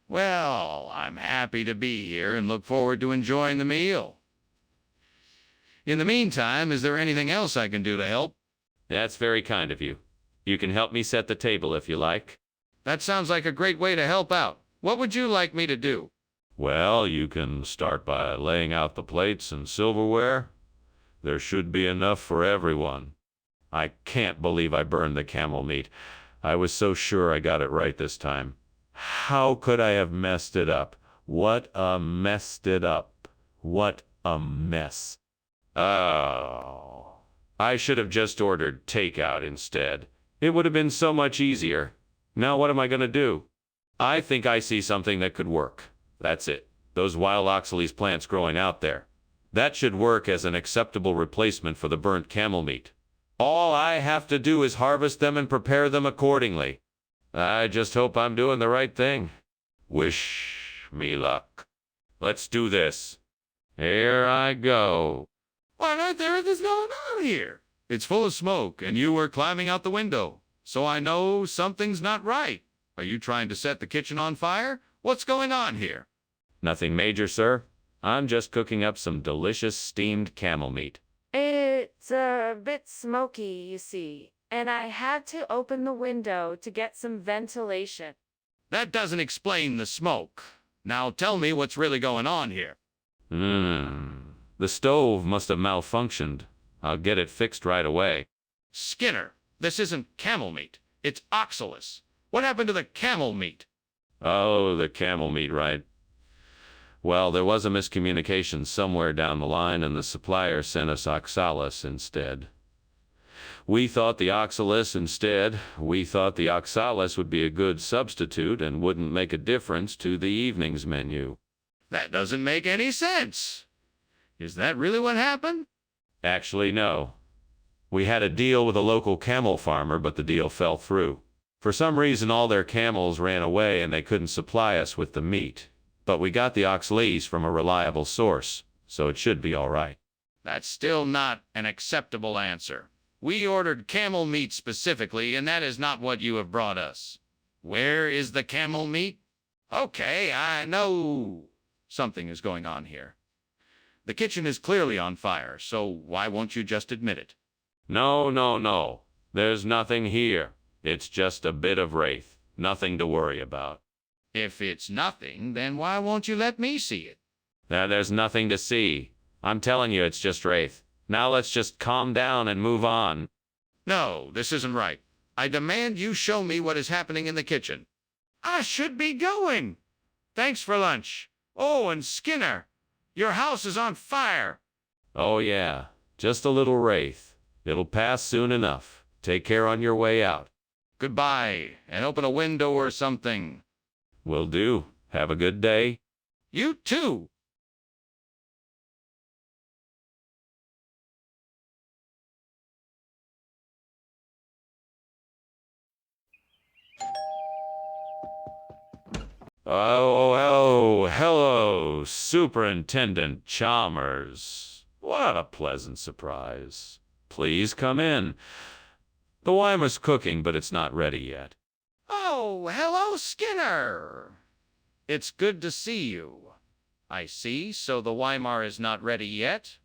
Well, I'm happy to be here and look forward to enjoying the meal. In the meantime, is there anything else I can do to help? That's very kind of you. You can help me set the table if you like. That sounds like a great way to help out. What would you like me to do? Well, you can start by laying out the plates and silverware. There should be enough for everyone. I can't believe I burned the camel meat. I was so sure I got it right this time. How could I have messed it up? What a messed it up. What a mess. Oh. I should have just ordered takeout instead. It would have been so much easier. Now what am I going to do? I think I see something that could work. That's it. Those wild oxalis plants growing out there. That should work as an acceptable replacement for the burnt camel meat. All I have to do is harvest them and prepare them accordingly. I just hope I'm doing the right thing. Wish me luck. Let's do this. Here I go. What on earth is going on here? It's full of smoke, and you were climbing out the window, so I know something's not right. Are you trying to set the kitchen on fire? What's going on here? Nothing major, sir. I'm just cooking up some delicious steamed camel meat. It's a bit smoky, you see, and I had to open the window to get some ventilation. That doesn't explain the smoke. Now tell me what's really going on here. The stove must have malfunctioned. I'll get it fixed right away. Skinner, this isn't camel meat. It's oxalis. What happened to the camel meat? Oh, the camel meat, right. Well, there was a miscommunication somewhere down the line, and the supplier sent us oxalis instead. We thought the oxalis would be a good substitute and wouldn't make a difference to the evening's menu. That doesn't make any sense. Is that really what happened? Actually, no. We had a deal with a local camel farmer, but the deal fell through. For some reason, all their camels ran away and they couldn't supply us with the meat. But we got the oxalis from a reliable source, so it should be all right. That's still not an acceptable answer. We ordered camel meat specifically, and that is not what you have brought us. Where is the camel meat? Okay, I know something is going on here. The kitchen is clearly on fire, so why won't you just admit it? No. There's nothing here. It's just a bit of wraith. Nothing to worry about. If it's nothing, then why won't you let me see it? There's nothing to see. I'm telling you, it's just wraith. Now let's just calm down and move on. No, this isn't right. I demand you show me what is happening in the kitchen. I should be going. Thanks for lunch. Oh, and Skinner, your house is on fire. Oh yeah, just a little wraith. It'll pass soon enough. Take care on your way out. Goodbye, and open a window or something. Will do. Have a good day. You too. Oh, hello, Superintendent Chalmers. What a pleasant surprise. Please come in. The Weimar's cooking, but it's not ready yet. Oh, hello, Skinner. It's good to see you. I see, so the Weimar is not ready yet.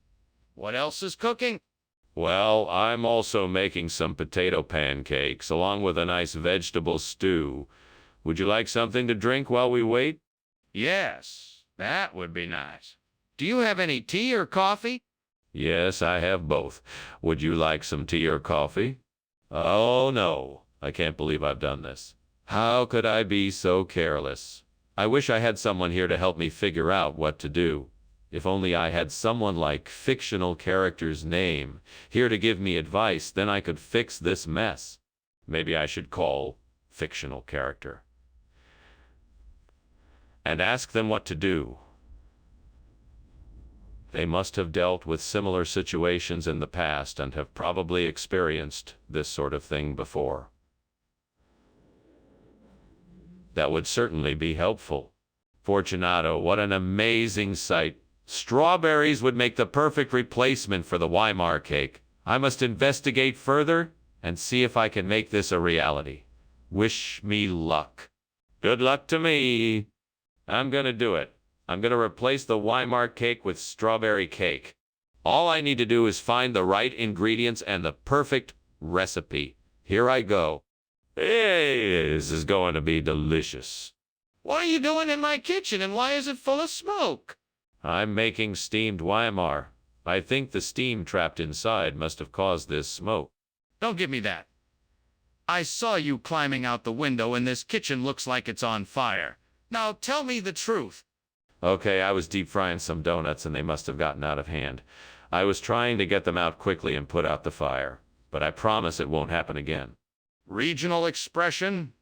What else is cooking? Well, I'm also making some potato pancakes along with a nice vegetable stew. Would you like something to drink while we wait? Yes, that would be nice. Do you have any tea or coffee? Yes, I have both. Would you like some tea or coffee? Oh, no. I can't believe I've done this. How could I be so careless? I wish I had someone here to help me figure out what to do. If only I had someone like fictional character's name here to give me advice, then I could fix this mess. Maybe I should call fictional character and ask them what to do. They must have dealt with similar situations in the past and have probably experienced this sort of thing before. That would certainly be helpful. Fortunato, what an amazing sight. Strawberries would make the perfect replacement for the Weimar cake. I must investigate further and see if I can make this a reality. Wish me luck. Good luck to me. I'm gonna do it. I'm gonna replace the Weimar cake with strawberry cake. All I need to do is find the right ingredients and the perfect recipe. Here I go. Hey, this is going to be delicious. What are you doing in my kitchen, and why is it full of smoke? I'm making steamed Weimar. I think the steam trapped inside must have caused this smoke. Don't give me that. I saw you climbing out the window, and this kitchen looks like it's on fire. Now tell me the truth. Okay, I was deep frying some donuts and they must have gotten out of hand. I was trying to get them out quickly and put out the fire, but I promise it won't happen again. Regional expression?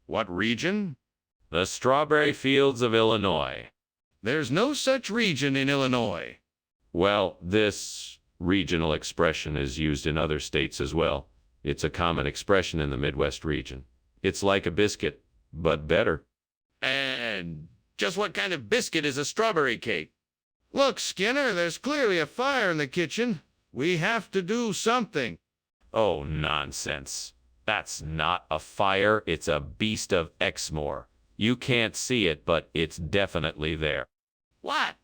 What region? The strawberry fields of Illinois. There's no such region in Illinois. Well, this regional expression is used in other states as well. It's a common expression in the Midwest region. It's like a biscuit, but better. And just what kind of biscuit is a strawberry cake? Look, Skinner, there's clearly a fire in the kitchen. We have to do something. Oh, nonsense. That's not a fire, it's a beast of Exmoor. You can't see it, but it's definitely there. What?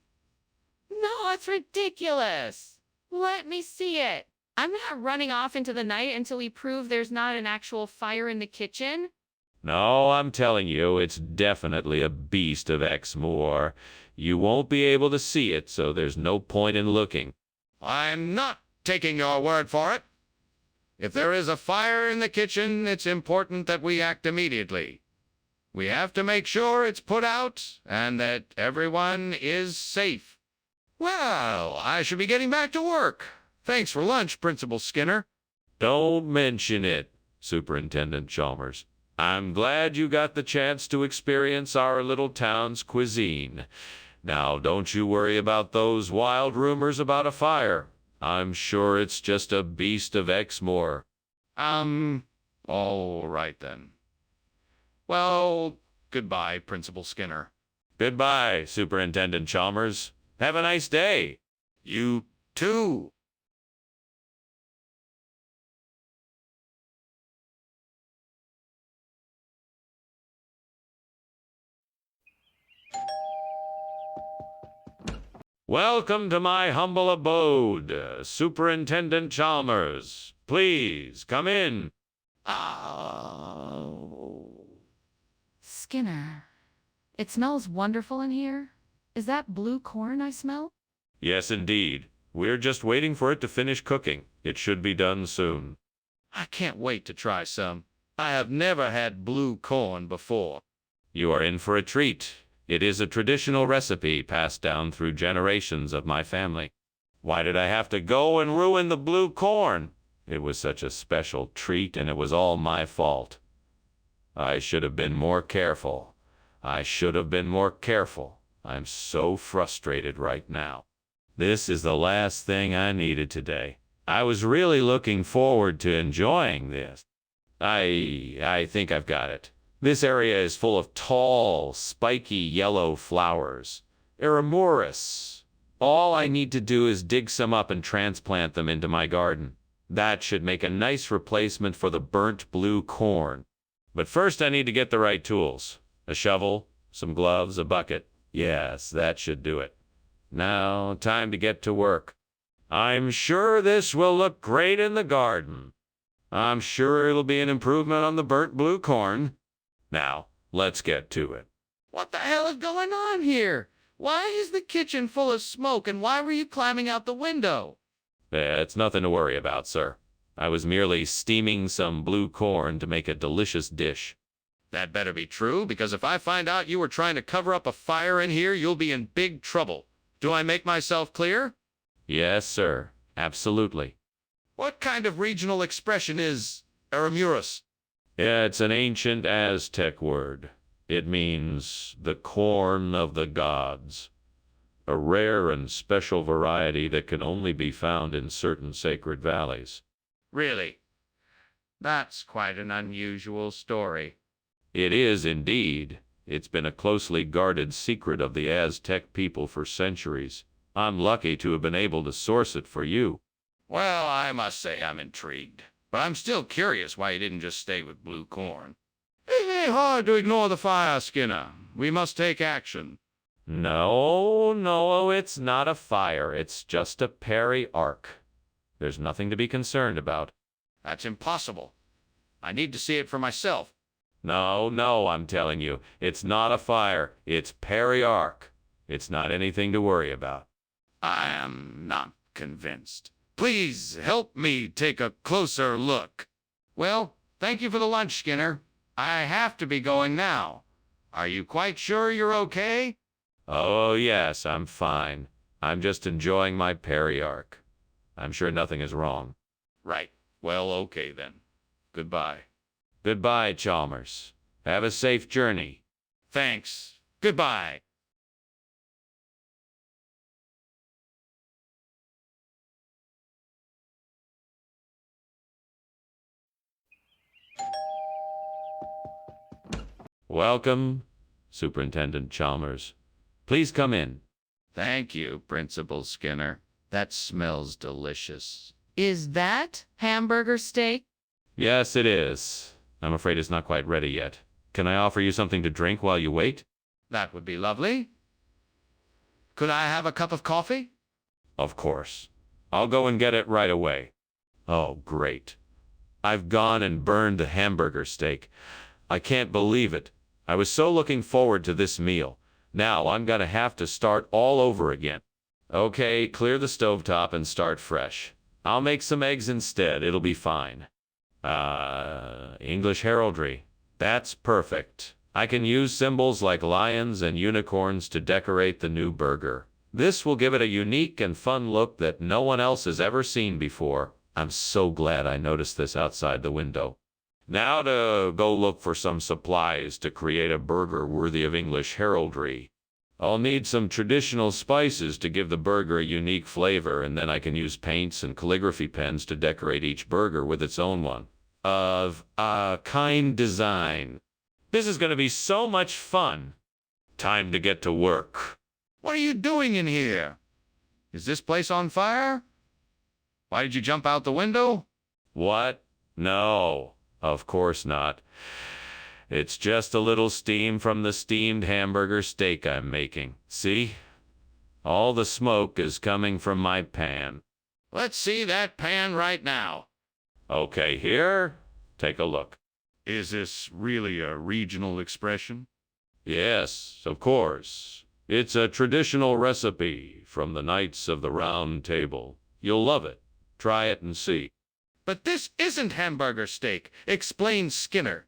No, it's ridiculous. Let me see it. I'm not running off into the night until we prove there's not an actual fire in the kitchen. No, I'm telling you, it's definitely a beast of Exmoor. You won't be able to see it, so there's no point in looking. I'm not taking your word for it. If there is a fire in the kitchen, it's important that we act immediately. We have to make sure it's put out and that everyone is safe. Well, I should be getting back to work. Thanks for lunch, Principal Skinner. Don't mention it, Superintendent Chalmers. I'm glad you got the chance to experience our little town's cuisine. Now, don't you worry about those wild rumors about a fire. I'm sure it's just a beast of Exmoor. All right then. Well, goodbye, Principal Skinner. Goodbye, Superintendent Chalmers. Have a nice day. You too. Welcome to my humble abode, Superintendent Chalmers. Please, come in. Skinner, it smells wonderful in here. Is that blue corn I smell? Yes, indeed. We're just waiting for it to finish cooking. It should be done soon. I can't wait to try some. I have never had blue corn before. You are in for a treat. It is a traditional recipe passed down through generations of my family. Why did I have to go and ruin the blue corn? It was such a special treat, and it was all my fault. I should have been more careful. I'm so frustrated right now. This is the last thing I needed today. I was really looking forward to enjoying this. I think I've got it. This area is full of tall, spiky yellow flowers. Eramoris. All I need to do is dig some up and transplant them into my garden. That should make a nice replacement for the burnt blue corn. But first I need to get the right tools. A shovel, some gloves, a bucket. Yes, that should do it. Now, time to get to work. I'm sure this will look great in the garden. I'm sure it'll be an improvement on the burnt blue corn. Now, let's get to it. What the hell is going on here? Why is the kitchen full of smoke, and why were you climbing out the window? It's nothing to worry about, sir. I was merely steaming some blue corn to make a delicious dish. That better be true, because if I find out you were trying to cover up a fire in here, you'll be in big trouble. Do I make myself clear? Yes, sir. Absolutely. What kind of regional expression is Eramuris? It's an ancient Aztec word. It means the corn of the gods. A rare and special variety that can only be found in certain sacred valleys. Really? That's quite an unusual story. It is indeed. It's been a closely guarded secret of the Aztec people for centuries. I'm lucky to have been able to source it for you. Well, I must say I'm intrigued. But I'm still curious why you didn't just stay with blue corn. It ain't hard to ignore the fire, Skinner. We must take action. No, it's not a fire. It's just a Perry arc. There's nothing to be concerned about. That's impossible. I need to see it for myself. No, no, I'm telling you, it's not a fire. It's peri-arc. It's not anything to worry about. I am not convinced. Please help me take a closer look. Well, thank you for the lunch, Skinner. I have to be going now. Are you quite sure you're okay? Oh, yes, I'm fine. I'm just enjoying my peri-arc. I'm sure nothing is wrong. Right. Well, okay then. Goodbye. Goodbye, Chalmers. Have a safe journey. Thanks. Goodbye. Welcome, Superintendent Chalmers. Please come in. Thank you, Principal Skinner. That smells delicious. Is that hamburger steak? Yes, it is. I'm afraid it's not quite ready yet. Can I offer you something to drink while you wait? That would be lovely. Could I have a cup of coffee? Of course. I'll go and get it right away. Oh, great. I've gone and burned the hamburger steak. I can't believe it. I was so looking forward to this meal. Now I'm gonna have to start all over again. Okay, clear the stovetop and start fresh. I'll make some eggs instead. It'll be fine. English heraldry. That's perfect. I can use symbols like lions and unicorns to decorate the new burger. This will give it a unique and fun look that no one else has ever seen before. I'm so glad I noticed this outside the window. Now to go look for some supplies to create a burger worthy of English heraldry. I'll need some traditional spices to give the burger a unique flavor, and then I can use paints and calligraphy pens to decorate each burger with its own one of a kind design. This is going to be so much fun. Time to get to work. What are you doing in here? Is this place on fire? Why did you jump out the window? What? No, of course not. It's just a little steam from the steamed hamburger steak I'm making. See? All the smoke is coming from my pan. Let's see that pan right now. Okay, here. Take a look. Is this really a regional expression? Yes, of course. It's a traditional recipe from the Knights of the Round Table. You'll love it. Try it and see. But this isn't hamburger steak. Explain, Skinner.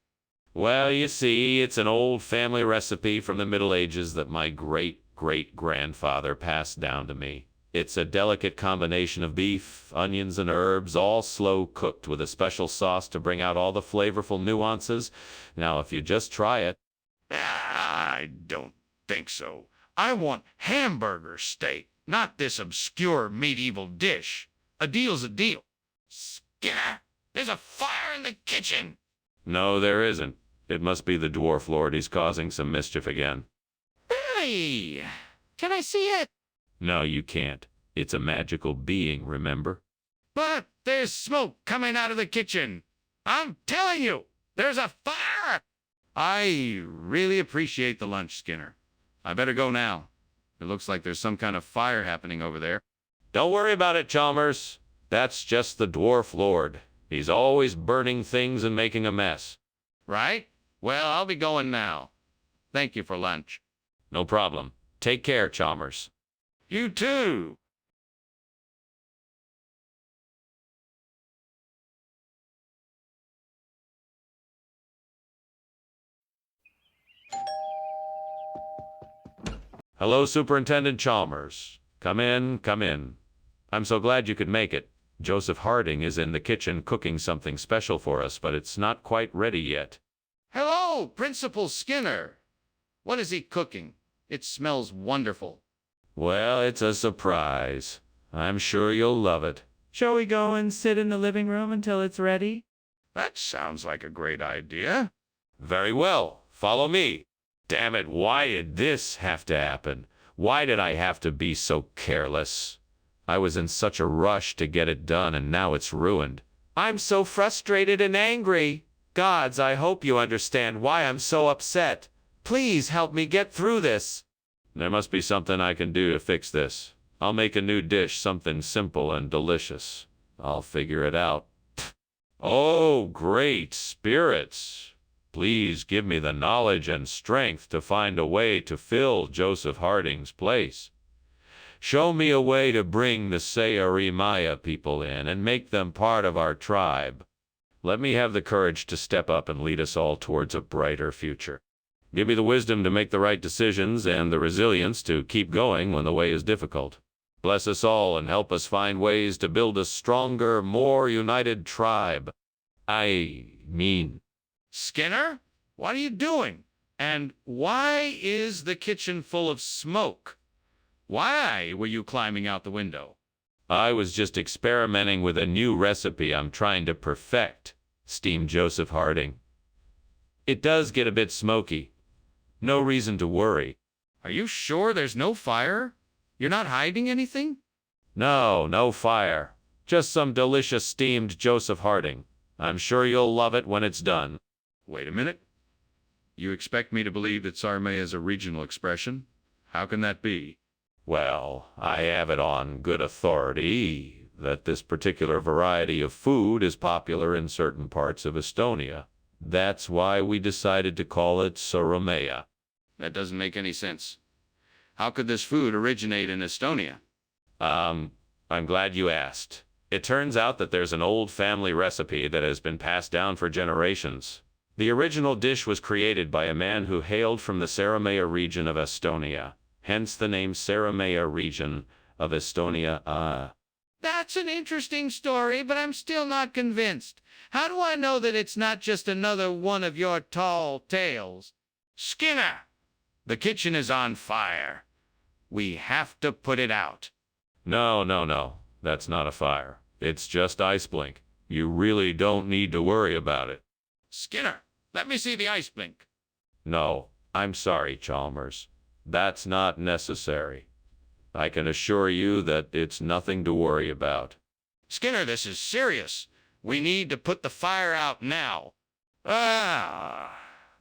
Well, you see, it's an old family recipe from the Middle Ages that my great-great-grandfather passed down to me. It's a delicate combination of beef, onions, and herbs, all slow-cooked with a special sauce to bring out all the flavorful nuances. Now, if you just try it... I don't think so. I want hamburger steak, not this obscure medieval dish. A deal's a deal. Skinner, there's a fire in the kitchen. No, there isn't. It must be the dwarf lord. He's causing some mischief again. Hey, can I see it? No, you can't. It's a magical being, remember? But there's smoke coming out of the kitchen. I'm telling you, there's a fire. I really appreciate the lunch, Skinner. I better go now. It looks like there's some kind of fire happening over there. Don't worry about it, Chalmers. That's just the dwarf lord. He's always burning things and making a mess. Right? Well, I'll be going now. Thank you for lunch. No problem. Take care, Chalmers. You too. Hello, Superintendent Chalmers. Come in, come in. I'm so glad you could make it. Joseph Harding is in the kitchen cooking something special for us, but it's not quite ready yet. Hello, Principal Skinner. What is he cooking? It smells wonderful. Well, it's a surprise. I'm sure you'll love it. Shall we go and sit in the living room until it's ready? That sounds like a great idea. Very well. Follow me. Damn it, why did this have to happen? Why did I have to be so careless? I was in such a rush to get it done, and now it's ruined. I'm so frustrated and angry. Gods, I hope you understand why I'm so upset. Please help me get through this. There must be something I can do to fix this. I'll make a new dish, something simple and delicious. I'll figure it out. Oh, great spirits! Please give me the knowledge and strength to find a way to fill Joseph Harding's place. Show me a way to bring the Sayarimaya people in and make them part of our tribe. Let me have the courage to step up and lead us all towards a brighter future. Give me the wisdom to make the right decisions and the resilience to keep going when the way is difficult. Bless us all and help us find ways to build a stronger, more united tribe. I mean... Skinner, what are you doing? And why is the kitchen full of smoke? Why were you climbing out the window? I was just experimenting with a new recipe I'm trying to perfect, steamed Joseph Harding. It does get a bit smoky. No reason to worry. Are you sure there's no fire? You're not hiding anything? No, no fire. Just some delicious steamed Joseph Harding. I'm sure you'll love it when it's done. Wait a minute. You expect me to believe that sarme is a regional expression? How can that be? Well, I have it on good authority that this particular variety of food is popular in certain parts of Estonia. That's why we decided to call it Sorameya. That doesn't make any sense. How could this food originate in Estonia? I'm glad you asked. It turns out that there's an old family recipe that has been passed down for generations. The original dish was created by a man who hailed from the Sarameya region of Estonia, hence the name Sarameya region of Estonia. That's an interesting story, but I'm still not convinced. How do I know that it's not just another one of your tall tales? Skinner, the kitchen is on fire. We have to put it out. No. That's not a fire. It's just ice blink. You really don't need to worry about it. Skinner, let me see the ice blink. No, I'm sorry, Chalmers. That's not necessary. I can assure you that it's nothing to worry about. Skinner, this is serious. We need to put the fire out now.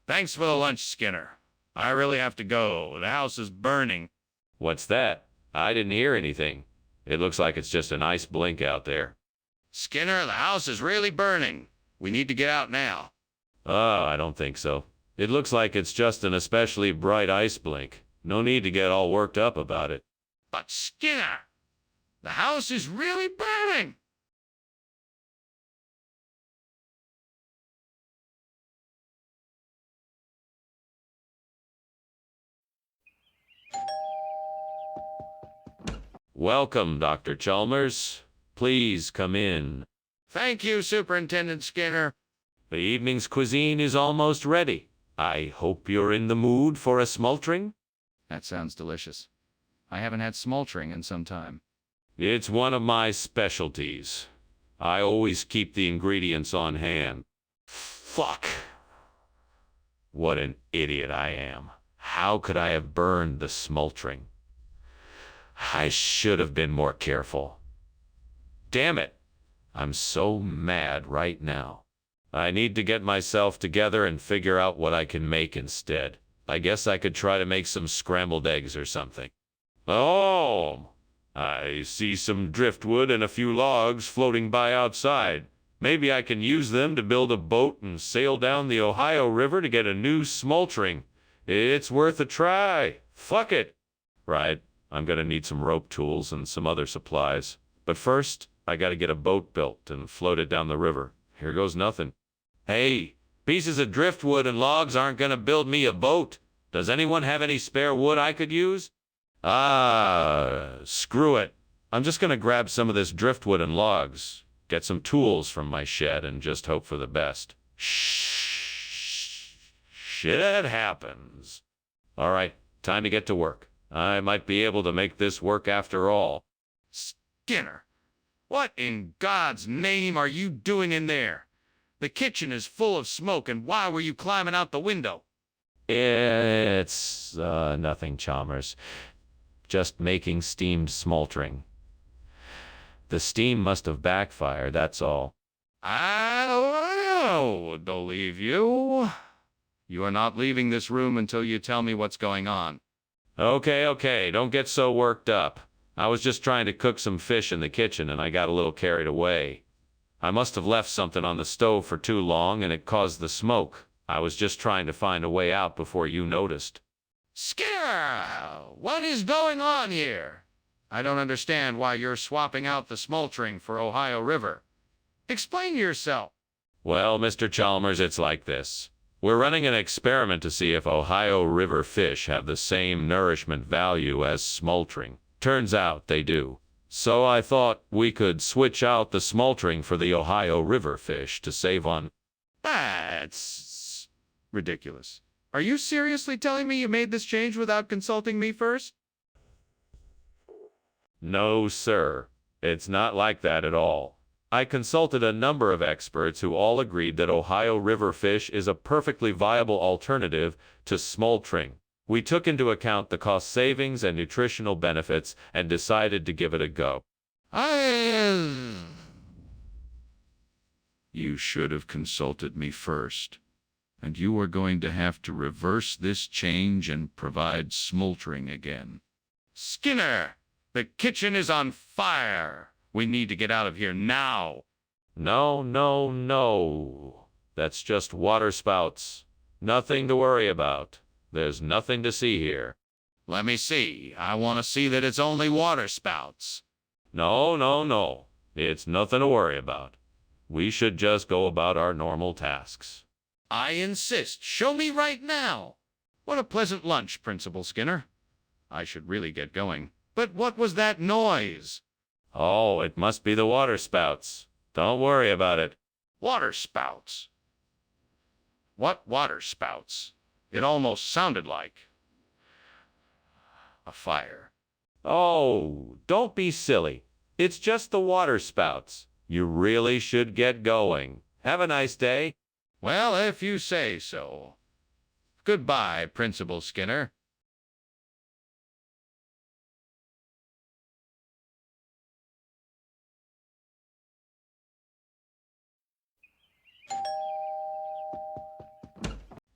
Thanks for the lunch, Skinner. I really have to go. The house is burning. What's that? I didn't hear anything. It looks like it's just an ice blink out there. Skinner, the house is really burning. We need to get out now. Oh, I don't think so. It looks like it's just an especially bright ice blink. No need to get all worked up about it. But Skinner, the house is really burning. Welcome, Dr. Chalmers. Please come in. Thank you, Superintendent Skinner. The evening's cuisine is almost ready. I hope you're in the mood for a smoultering? That sounds delicious. I haven't had smoultering in some time. It's one of my specialties. I always keep the ingredients on hand. Fuck. What an idiot I am. How could I have burned the smoultering? I should have been more careful. Damn it. I'm so mad right now. I need to get myself together and figure out what I can make instead. I guess I could try to make some scrambled eggs or something. Oh, I see some driftwood and a few logs floating by outside. Maybe I can use them to build a boat and sail down the Ohio River to get a new smoultering. It's worth a try. Fuck it. Right, I'm gonna need some rope tools and some other supplies. But first, I gotta get a boat built and float it down the river. Here goes nothing. Hey, pieces of driftwood and logs aren't gonna build me a boat. Does anyone have any spare wood I could use? Screw it. I'm just gonna grab some of this driftwood and logs, get some tools from my shed, and just hope for the best. Shit happens. All right, time to get to work. I might be able to make this work after all. Skinner, what in God's name are you doing in there? The kitchen is full of smoke, and why were you climbing out the window? It's nothing, Chalmers. Just making steamed smoultering. The steam must have backfired, that's all. I don't believe you. You are not leaving this room until you tell me what's going on. Okay, don't get so worked up. I was just trying to cook some fish in the kitchen and I got a little carried away. I must have left something on the stove for too long and it caused the smoke. I was just trying to find a way out before you noticed. Skinner, what is going on here? I don't understand why you're swapping out the smoldering for Ohio River. Explain yourself. Well, Mr. Chalmers, it's like this. We're running an experiment to see if Ohio River fish have the same nourishment value as smoldering. Turns out they do. So I thought we could switch out the smoldering for the Ohio River fish to save on. That's ridiculous. Are you seriously telling me you made this change without consulting me first? No, sir. It's not like that at all. I consulted a number of experts who all agreed that Ohio River fish is a perfectly viable alternative to smoldering. We took into account the cost savings and nutritional benefits and decided to give it a go. You should have consulted me first. And you are going to have to reverse this change and provide smoldering again. Skinner, the kitchen is on fire. We need to get out of here now. No, no, no. That's just water spouts. Nothing to worry about. There's nothing to see here. Let me see. I want to see that it's only water spouts. No, no, no. It's nothing to worry about. We should just go about our normal tasks. I insist. Show me right now. What a pleasant lunch, Principal Skinner. I should really get going. But what was that noise? Oh, it must be the water spouts. Don't worry about it. Water spouts. What water spouts? It almost sounded like a fire. Oh, don't be silly. It's just the water spouts. You really should get going. Have a nice day. Well, if you say so. Goodbye, Principal Skinner.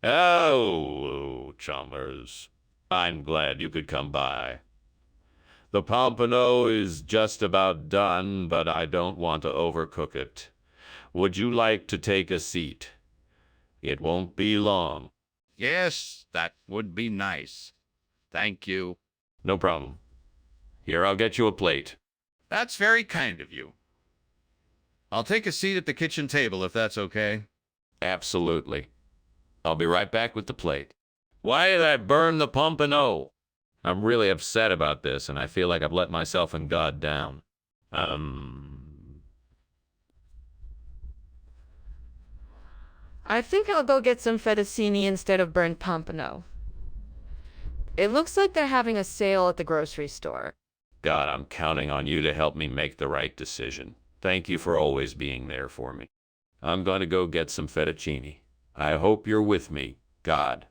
Oh, Chalmers. I'm glad you could come by. The pompano is just about done, but I don't want to overcook it. Would you like to take a seat? It won't be long. Yes, that would be nice. Thank you. No problem. Here, I'll get you a plate. That's very kind of you. I'll take a seat at the kitchen table if that's okay. Absolutely. I'll be right back with the plate. Why did I burn the pompano? I'm really upset about this, and I feel like I've let myself and God down. I think I'll go get some fettuccine instead of burnt pompano. It looks like they're having a sale at the grocery store. God, I'm counting on you to help me make the right decision. Thank you for always being there for me. I'm going to go get some fettuccine. I hope you're with me, God.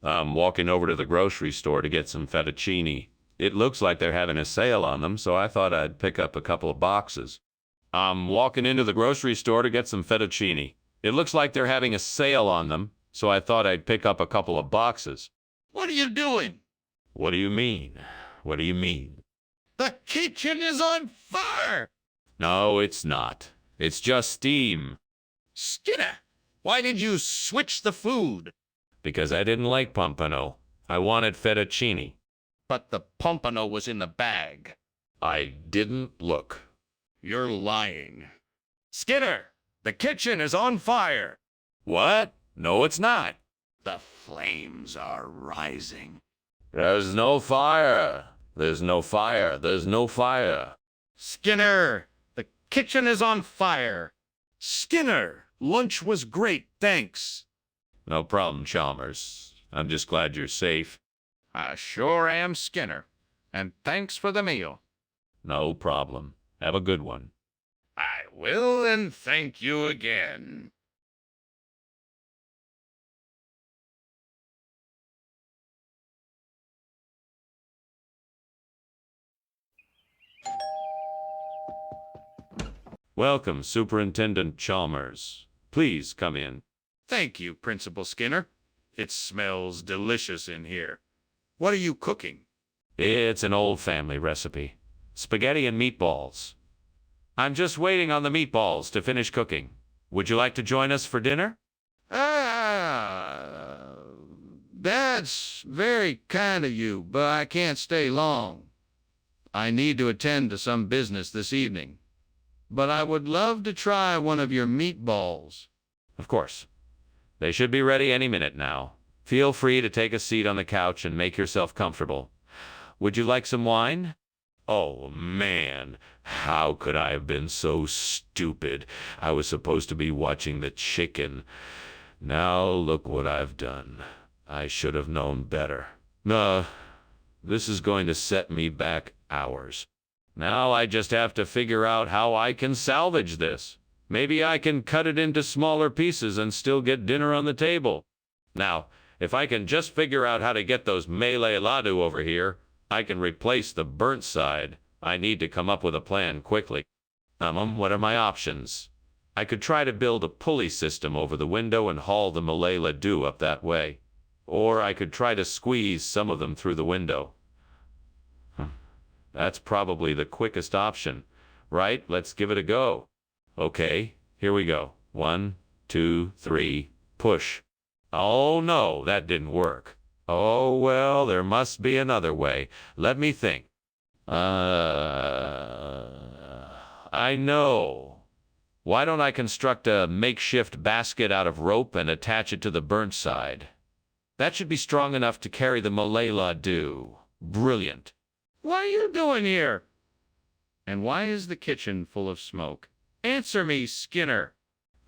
I'm walking over to the grocery store to get some fettuccine. It looks like they're having a sale on them, so I thought I'd pick up a couple of boxes. I'm walking into the grocery store to get some fettuccine. It looks like they're having a sale on them, so I thought I'd pick up a couple of boxes. What are you doing? What do you mean? What do you mean? The kitchen is on fire! No, it's not. It's just steam. Skinner, why did you switch the food? Because I didn't like pompano. I wanted fettuccine. But the pompano was in the bag. I didn't look. You're lying. Skinner, the kitchen is on fire. What? No, it's not. The flames are rising. There's no fire. There's no fire. There's no fire. Skinner, the kitchen is on fire. Skinner, lunch was great, thanks. No problem, Chalmers. I'm just glad you're safe. I sure am, Skinner. And thanks for the meal. No problem. Have a good one. I will, and thank you again. Welcome, Superintendent Chalmers. Please come in. Thank you, Principal Skinner. It smells delicious in here. What are you cooking? It's an old family recipe. Spaghetti and meatballs. I'm just waiting on the meatballs to finish cooking. Would you like to join us for dinner? That's very kind of you, but I can't stay long. I need to attend to some business this evening. But I would love to try one of your meatballs. Of course. They should be ready any minute now. Feel free to take a seat on the couch and make yourself comfortable. Would you like some wine? Oh, man. How could I have been so stupid? I was supposed to be watching the chicken. Now look what I've done. I should have known better. This is going to set me back hours. Now I just have to figure out how I can salvage this. Maybe I can cut it into smaller pieces and still get dinner on the table. Now, if I can just figure out how to get those Malay Ladu over here, I can replace the burnt side. I need to come up with a plan quickly. What are my options? I could try to build a pulley system over the window and haul the Malay Ladu up that way. Or I could try to squeeze some of them through the window. That's probably the quickest option. Right? Let's give it a go. Okay, here we go. 1, 2, 3, push. Oh no, that didn't work. Oh well, there must be another way. Let me think. I know. Why don't I construct a makeshift basket out of rope and attach it to the burnt side? That should be strong enough to carry the Malay Ladu. Brilliant. What are you doing here? And why is the kitchen full of smoke? Answer me, Skinner.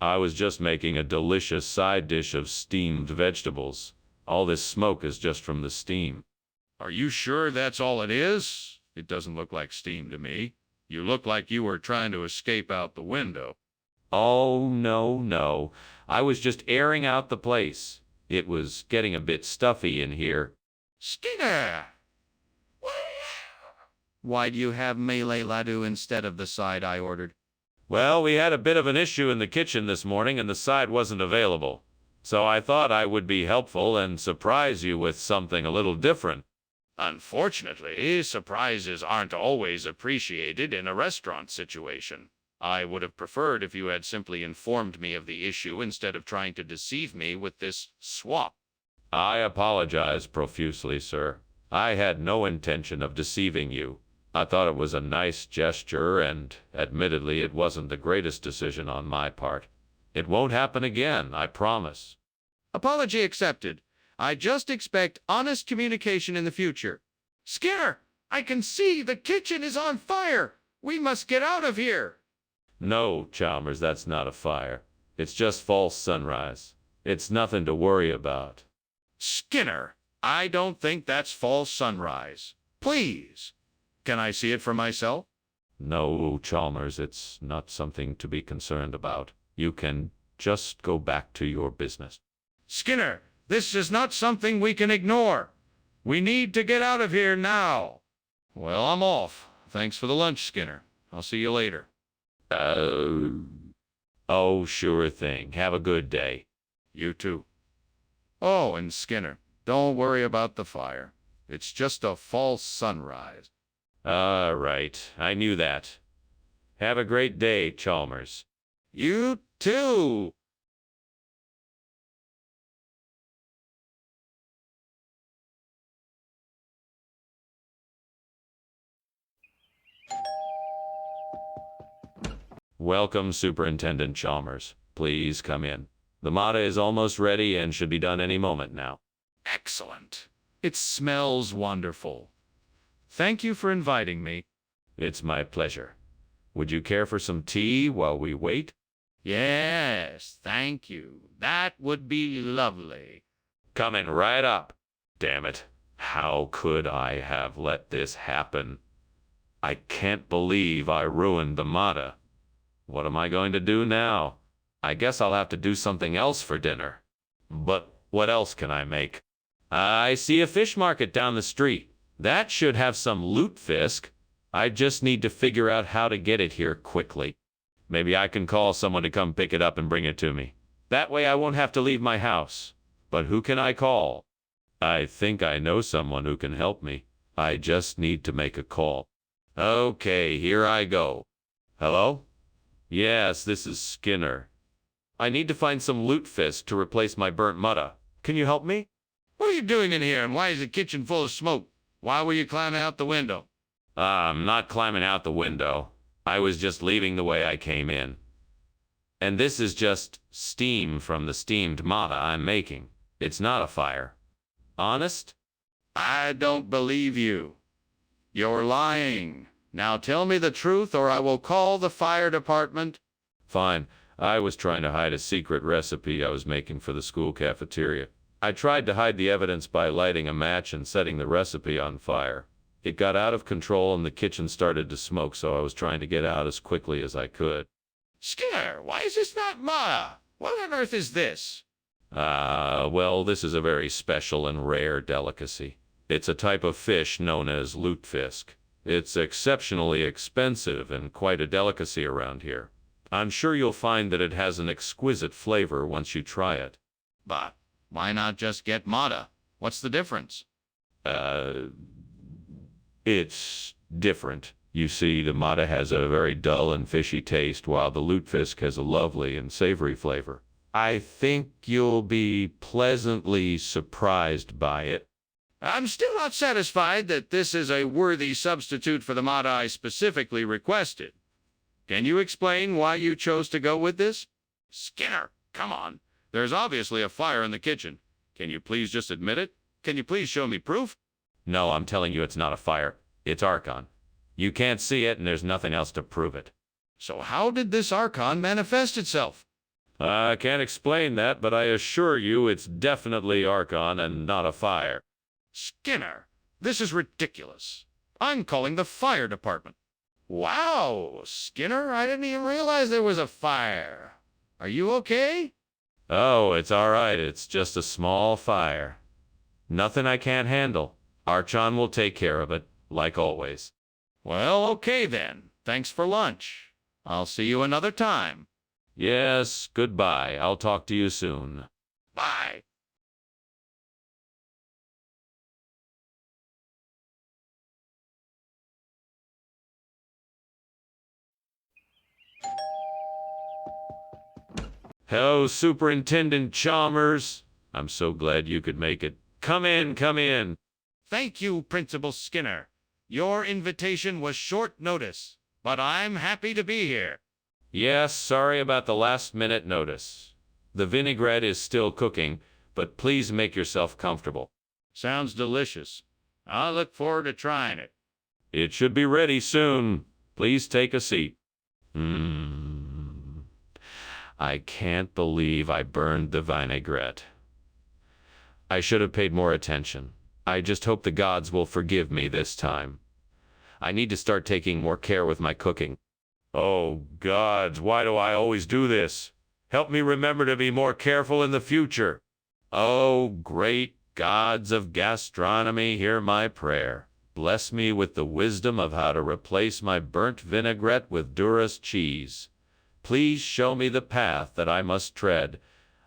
I was just making a delicious side dish of steamed vegetables. All this smoke is just from the steam. Are you sure that's all it is? It doesn't look like steam to me. You look like you were trying to escape out the window. Oh, no. I was just airing out the place. It was getting a bit stuffy in here. Skinner! Why do you have Malay Ladu instead of the side I ordered? Well, we had a bit of an issue in the kitchen this morning and the side wasn't available. So I thought I would be helpful and surprise you with something a little different. Unfortunately, surprises aren't always appreciated in a restaurant situation. I would have preferred if you had simply informed me of the issue instead of trying to deceive me with this swap. I apologize profusely, sir. I had no intention of deceiving you. I thought it was a nice gesture, and admittedly, it wasn't the greatest decision on my part. It won't happen again, I promise. Apology accepted. I just expect honest communication in the future. Skinner, I can see the kitchen is on fire. We must get out of here. No, Chalmers, that's not a fire. It's just false sunrise. It's nothing to worry about. Skinner, I don't think that's false sunrise. Please, can I see it for myself? No, Chalmers, it's not something to be concerned about. You can just go back to your business. Skinner, this is not something we can ignore. We need to get out of here now. Well, I'm off. Thanks for the lunch, Skinner. I'll see you later. Oh, sure thing. Have a good day. You too. Oh, and Skinner, don't worry about the fire. It's just a false sunrise. Right. I knew that. Have a great day, Chalmers. You too. Welcome, Superintendent Chalmers. Please come in. The mata is almost ready and should be done any moment now. Excellent. It smells wonderful. Thank you for inviting me. It's my pleasure. Would you care for some tea while we wait? Yes, thank you. That would be lovely. Coming right up. Damn it. How could I have let this happen? I can't believe I ruined the mata. What am I going to do now? I guess I'll have to do something else for dinner. But what else can I make? I see a fish market down the street. That should have some lutefisk. I just need to figure out how to get it here quickly. Maybe I can call someone to come pick it up and bring it to me. That way I won't have to leave my house. But who can I call? I think I know someone who can help me. I just need to make a call. Okay, here I go. Hello? Yes, this is Skinner. I need to find some lutefisk to replace my burnt mutta. Can you help me? What are you doing in here, and why is the kitchen full of smoke? Why were you climbing out the window? I'm not climbing out the window. I was just leaving the way I came in. And this is just steam from the steamed mutta I'm making. It's not a fire. Honest? I don't believe you. You're lying. Now tell me the truth, or I will call the fire department. Fine. I was trying to hide a secret recipe I was making for the school cafeteria. I tried to hide the evidence by lighting a match and setting the recipe on fire. It got out of control and the kitchen started to smoke, so I was trying to get out as quickly as I could. Skinner, why is this not mutta? What on earth is this? Well, this is a very special and rare delicacy. It's a type of fish known as lutefisk. It's exceptionally expensive and quite a delicacy around here. I'm sure you'll find that it has an exquisite flavor once you try it. But why not just get mutta? What's the difference? It's different. You see, the mutta has a very dull and fishy taste, while the lutefisk has a lovely and savory flavor. I think you'll be pleasantly surprised by it. I'm still not satisfied that this is a worthy substitute for the mutta I specifically requested. Can you explain why you chose to go with this? Skinner, come on. There's obviously a fire in the kitchen. Can you please just admit it? Can you please show me proof? No, I'm telling you it's not a fire. It's argon. You can't see it and there's nothing else to prove it. So how did this argon manifest itself? I can't explain that, but I assure you it's definitely argon and not a fire. Skinner, this is ridiculous. I'm calling the fire department. Wow, Skinner, I didn't even realize there was a fire. Are you okay? Oh, it's all right. It's just a small fire. Nothing I can't handle. Archon will take care of it, like always. Well, okay then. Thanks for lunch. I'll see you another time. Yes, goodbye. I'll talk to you soon. Bye. Hello, Superintendent Chalmers. I'm so glad you could make it. Come in, come in. Thank you, Principal Skinner. Your invitation was short notice, but I'm happy to be here. Yes, sorry about the last-minute notice. The vinaigrette is still cooking, but please make yourself comfortable. Sounds delicious. I look forward to trying it. It should be ready soon. Please take a seat. I can't believe I burned the vinaigrette. I should have paid more attention. I just hope the gods will forgive me this time. I need to start taking more care with my cooking. Oh, gods, why do I always do this? Help me remember to be more careful in the future. Oh, great gods of gastronomy, hear my prayer. Bless me with the wisdom of how to replace my burnt vinaigrette with Duras cheese. Please show me the path that I must tread.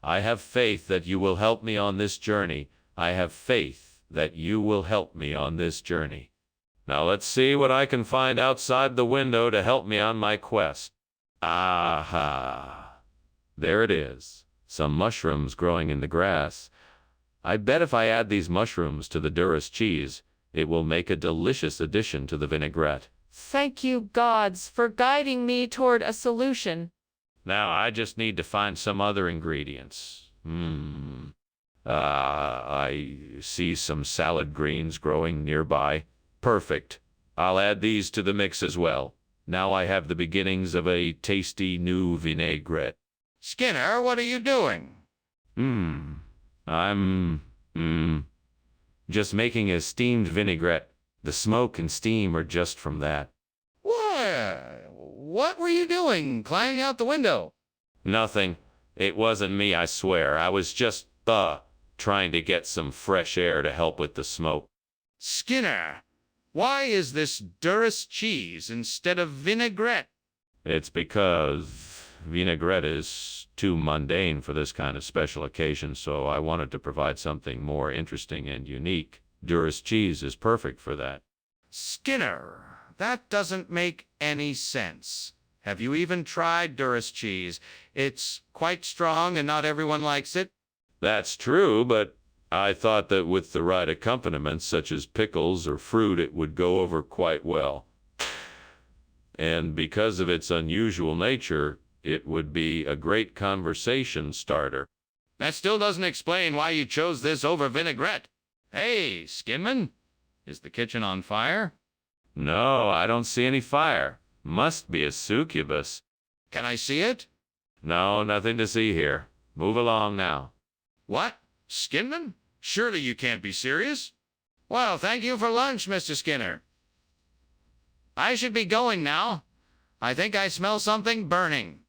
I have faith that you will help me on this journey. I have faith that you will help me on this journey. Now let's see what I can find outside the window to help me on my quest. Aha! There it is. Some mushrooms growing in the grass. I bet if I add these mushrooms to the Duras cheese, it will make a delicious addition to the vinaigrette. Thank you, gods, for guiding me toward a solution. Now I just need to find some other ingredients. I see some salad greens growing nearby. Perfect. I'll add these to the mix as well. Now I have the beginnings of a tasty new vinaigrette. Skinner, what are you doing? I'm just making a steamed vinaigrette. The smoke and steam are just from that. What were you doing, climbing out the window? Nothing. It wasn't me, I swear. I was just, trying to get some fresh air to help with the smoke. Skinner, why is this Duras cheese instead of vinaigrette? It's because vinaigrette is too mundane for this kind of special occasion, so I wanted to provide something more interesting and unique. Duras cheese is perfect for that. Skinner, that doesn't make any sense. Have you even tried Duras cheese? It's quite strong and not everyone likes it. That's true, but I thought that with the right accompaniments, such as pickles or fruit, it would go over quite well. And because of its unusual nature, it would be a great conversation starter. That still doesn't explain why you chose this over vinaigrette. Hey, Skinman, is the kitchen on fire? No, I don't see any fire. Must be a succubus. Can I see it? No, nothing to see here. Move along now. What? Skinman? Surely you can't be serious? Well, thank you for lunch, Mr. Skinner. I should be going now. I think I smell something burning.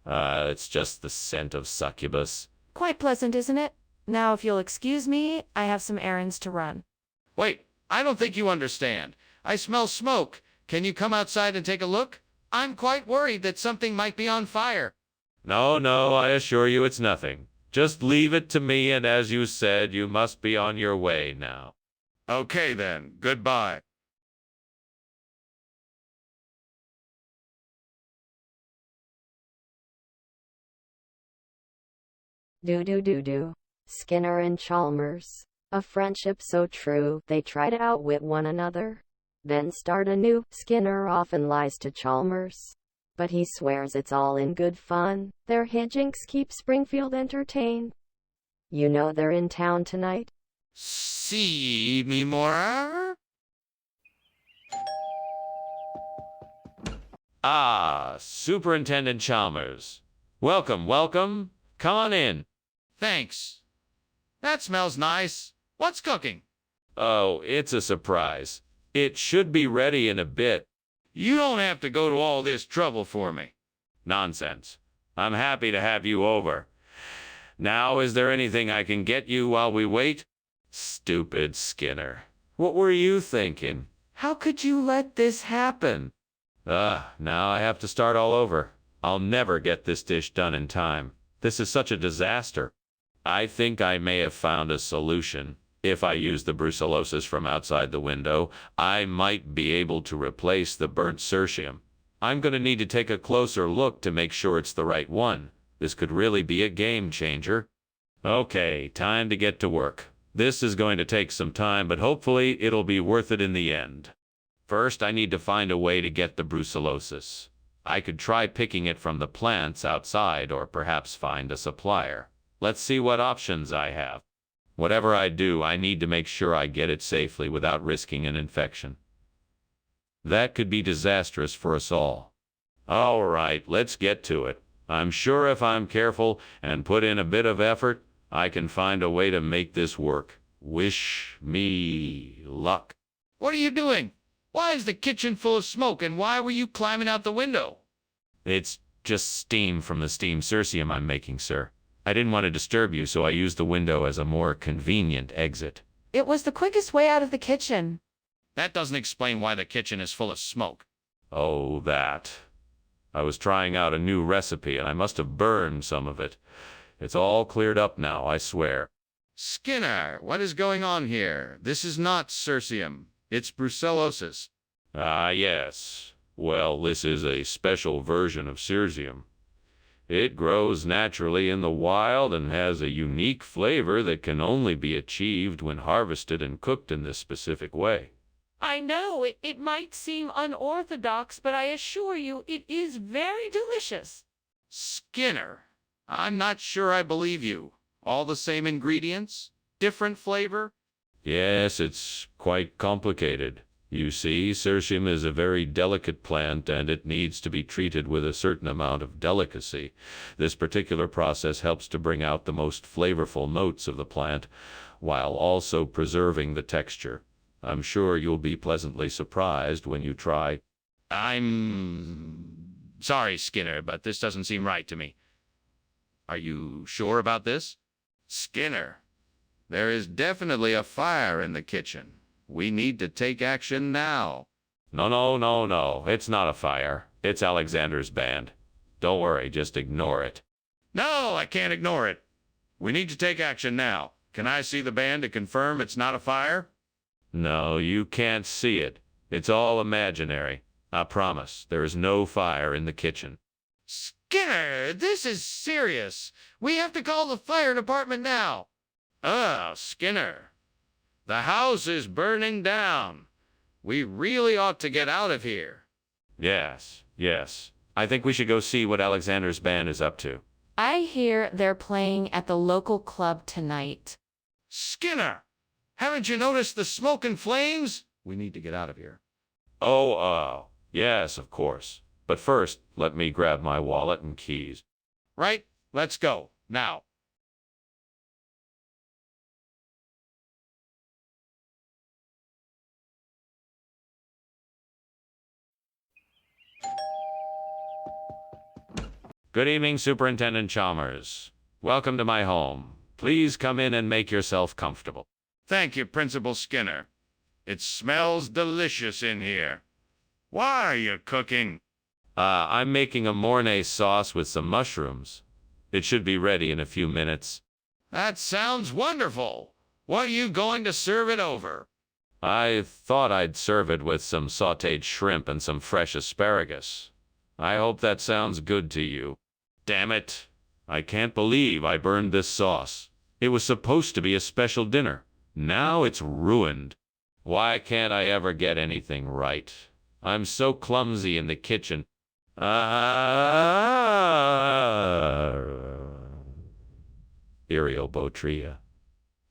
It's just the scent of succubus. Quite pleasant, isn't it? Now, if you'll excuse me, I have some errands to run. Wait, I don't think you understand. I smell smoke. Can you come outside and take a look? I'm quite worried that something might be on fire. No, I assure you it's nothing. Just leave it to me, and as you said, you must be on your way now. Okay then, goodbye. Do. Skinner and Chalmers. A friendship so true, they try to outwit one another. Then start anew. Skinner often lies to Chalmers, but he swears it's all in good fun. Their hijinks keep Springfield entertained. You know they're in town tonight. See me more? Ah, Superintendent Chalmers. Welcome. Come on in. Thanks. That smells nice. What's cooking? Oh, it's a surprise. It should be ready in a bit. You don't have to go to all this trouble for me. Nonsense. I'm happy to have you over. Now, is there anything I can get you while we wait? Stupid Skinner. What were you thinking? How could you let this happen? Now I have to start all over. I'll never get this dish done in time. This is such a disaster. I think I may have found a solution. If I use the brucellosis from outside the window, I might be able to replace the burnt cercium. I'm going to need to take a closer look to make sure it's the right one. This could really be a game changer. Okay, time to get to work. This is going to take some time, but hopefully it'll be worth it in the end. First, I need to find a way to get the brucellosis. I could try picking it from the plants outside, or perhaps find a supplier. Let's see what options I have. Whatever I do, I need to make sure I get it safely without risking an infection. That could be disastrous for us all. All right, let's get to it. I'm sure if I'm careful and put in a bit of effort, I can find a way to make this work. Wish me luck. What are you doing? Why is the kitchen full of smoke, and why were you climbing out the window? It's just steam from the steam cercium I'm making, sir. I didn't want to disturb you, so I used the window as a more convenient exit. It was the quickest way out of the kitchen. That doesn't explain why the kitchen is full of smoke. Oh, that. I was trying out a new recipe, and I must have burned some of it. It's all cleared up now, I swear. Skinner, what is going on here? This is not cercium. It's brucellosis. Ah, yes. Well, this is a special version of cercium. It grows naturally in the wild and has a unique flavor that can only be achieved when harvested and cooked in this specific way. I know it might seem unorthodox, but I assure you it is very delicious. Skinner, I'm not sure I believe you. All the same ingredients? Different flavor? Yes, it's quite complicated. You see, cercium is a very delicate plant, and it needs to be treated with a certain amount of delicacy. This particular process helps to bring out the most flavorful notes of the plant, while also preserving the texture. I'm sure you'll be pleasantly surprised when you try. I'm sorry, Skinner, but this doesn't seem right to me. Are you sure about this? Skinner, there is definitely a fire in the kitchen. We need to take action now. No. It's not a fire. It's Alexander's band. Don't worry, just ignore it. No, I can't ignore it. We need to take action now. Can I see the band to confirm it's not a fire? No, you can't see it. It's all imaginary. I promise, there is no fire in the kitchen. Skinner, this is serious. We have to call the fire department now. Skinner, the house is burning down. We really ought to get out of here. Yes, yes. I think we should go see what Alexander's band is up to. I hear they're playing at the local club tonight. Skinner, haven't you noticed the smoke and flames? We need to get out of here. Oh, yes, of course. But first, let me grab my wallet and keys. Right, let's go, now. Good evening, Superintendent Chalmers. Welcome to my home. Please come in and make yourself comfortable. Thank you, Principal Skinner. It smells delicious in here. Why are you cooking? I'm making a Mornay sauce with some mushrooms. It should be ready in a few minutes. That sounds wonderful. What are you going to serve it over? I thought I'd serve it with some sautéed shrimp and some fresh asparagus. I hope that sounds good to you. Damn it! I can't believe I burned this sauce. It was supposed to be a special dinner. Now it's ruined. Why can't I ever get anything right? I'm so clumsy in the kitchen. Eriobotria.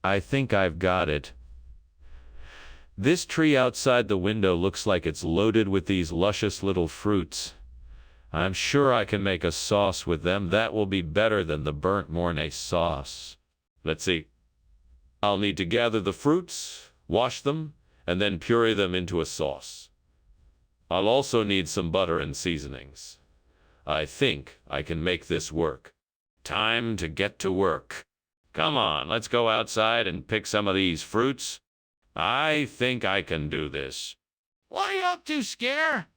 I think I've got it. This tree outside the window looks like it's loaded with these luscious little fruits. I'm sure I can make a sauce with them that will be better than the burnt Mornay sauce. Let's see. I'll need to gather the fruits, wash them, and then puree them into a sauce. I'll also need some butter and seasonings. I think I can make this work. Time to get to work. Come on, let's go outside and pick some of these fruits. I think I can do this. What are you up to, Skinner?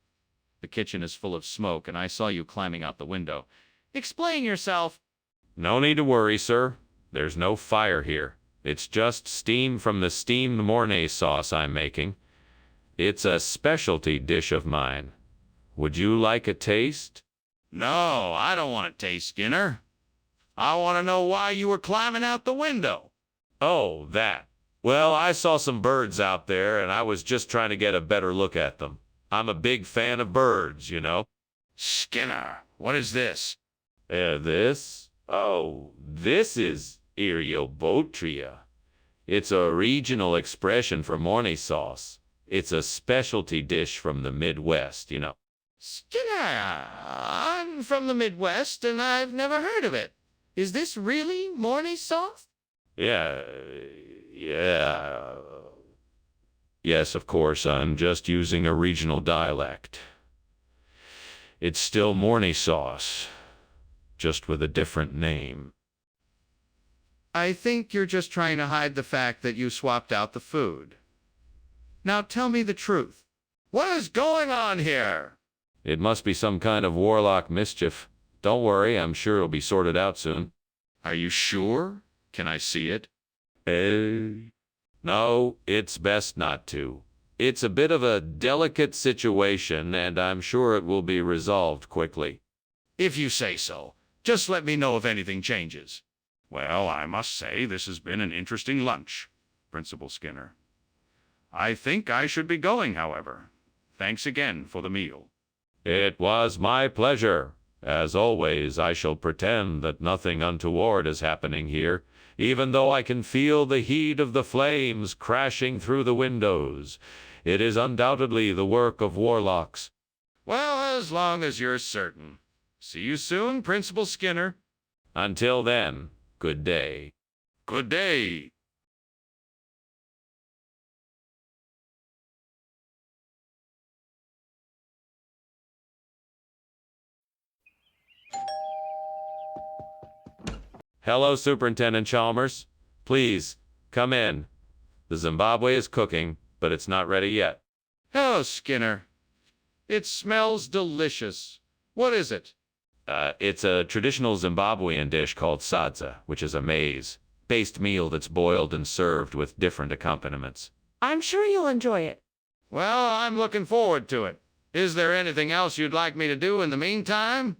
The kitchen is full of smoke, and I saw you climbing out the window. Explain yourself. No need to worry, sir. There's no fire here. It's just steam from the steamed Mornay sauce I'm making. It's a specialty dish of mine. Would you like a taste? No, I don't want to taste, Skinner. I want to know why you were climbing out the window. Oh, that. Well, I saw some birds out there, and I was just trying to get a better look at them. I'm a big fan of birds, you know. Skinner, what is this? This? Oh, this is Eriobotria. It's a regional expression for Mornay sauce. It's a specialty dish from the Midwest, you know. Skinner, I'm from the Midwest, and I've never heard of it. Is this really Mornay sauce? Yeah. Yes, of course, I'm just using a regional dialect. It's still Mornay sauce, just with a different name. I think you're just trying to hide the fact that you swapped out the food. Now tell me the truth. What is going on here? It must be some kind of warlock mischief. Don't worry, I'm sure it'll be sorted out soon. Are you sure? Can I see it? No, it's best not to. It's a bit of a delicate situation, and I'm sure it will be resolved quickly. If you say so. Just let me know if anything changes. Well, I must say this has been an interesting lunch, Principal Skinner. I think I should be going, however. Thanks again for the meal. It was my pleasure. As always, I shall pretend that nothing untoward is happening here, even though I can feel the heat of the flames crashing through the windows. It is undoubtedly the work of warlocks. Well, as long as you're certain. See you soon, Principal Skinner. Until then, good day. Good day. Hello, Superintendent Chalmers. Please, come in. The Zimbabwe is cooking, but it's not ready yet. Hello, Skinner. It smells delicious. What is it? It's a traditional Zimbabwean dish called sadza, which is a maize-based meal that's boiled and served with different accompaniments. I'm sure you'll enjoy it. Well, I'm looking forward to it. Is there anything else you'd like me to do in the meantime?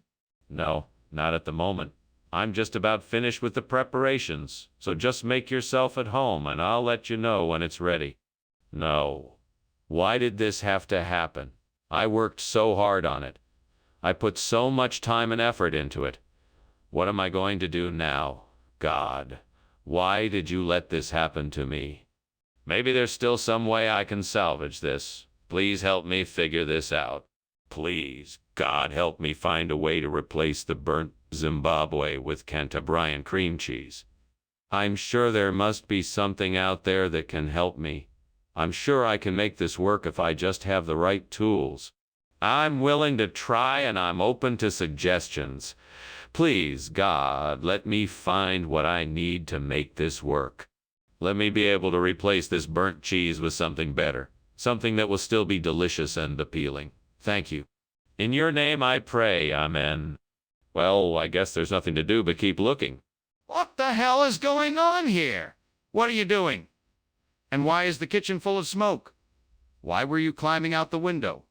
No, not at the moment. I'm just about finished with the preparations, so just make yourself at home and I'll let you know when it's ready. No. Why did this have to happen? I worked so hard on it. I put so much time and effort into it. What am I going to do now? God, why did you let this happen to me? Maybe there's still some way I can salvage this. Please help me figure this out. Please, God, help me find a way to replace the burnt Zimbabwe with Cantabrian cream cheese. I'm sure there must be something out there that can help me. I'm sure I can make this work if I just have the right tools. I'm willing to try and I'm open to suggestions. Please, God, let me find what I need to make this work. Let me be able to replace this burnt cheese with something better, something that will still be delicious and appealing. Thank you. In your name I pray, Amen. Well, I guess there's nothing to do but keep looking. What the hell is going on here? What are you doing? And why is the kitchen full of smoke? Why were you climbing out the window?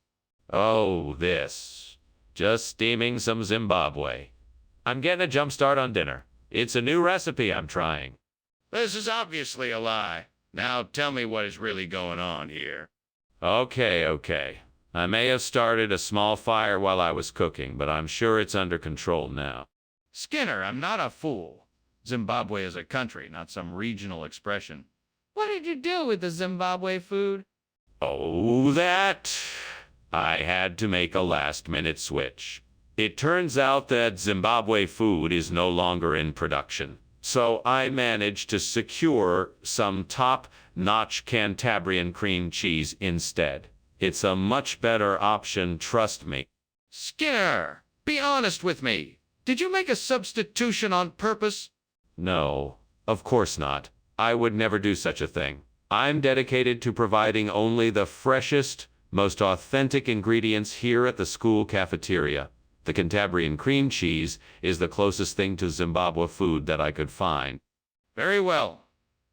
Oh, this. Just steaming some Zimbabwe. I'm getting a jump start on dinner. It's a new recipe I'm trying. This is obviously a lie. Now tell me what is really going on here. Okay. I may have started a small fire while I was cooking, but I'm sure it's under control now. Skinner, I'm not a fool. Zimbabwe is a country, not some regional expression. What did you do with the Zimbabwe food? Oh, that. I had to make a last-minute switch. It turns out that Zimbabwe food is no longer in production. So I managed to secure some top-notch Cantabrian cream cheese instead. It's a much better option, trust me. Skinner, be honest with me. Did you make a substitution on purpose? No, of course not. I would never do such a thing. I'm dedicated to providing only the freshest, most authentic ingredients here at the school cafeteria. The Cantabrian cream cheese is the closest thing to Zimbabwe food that I could find. Very well,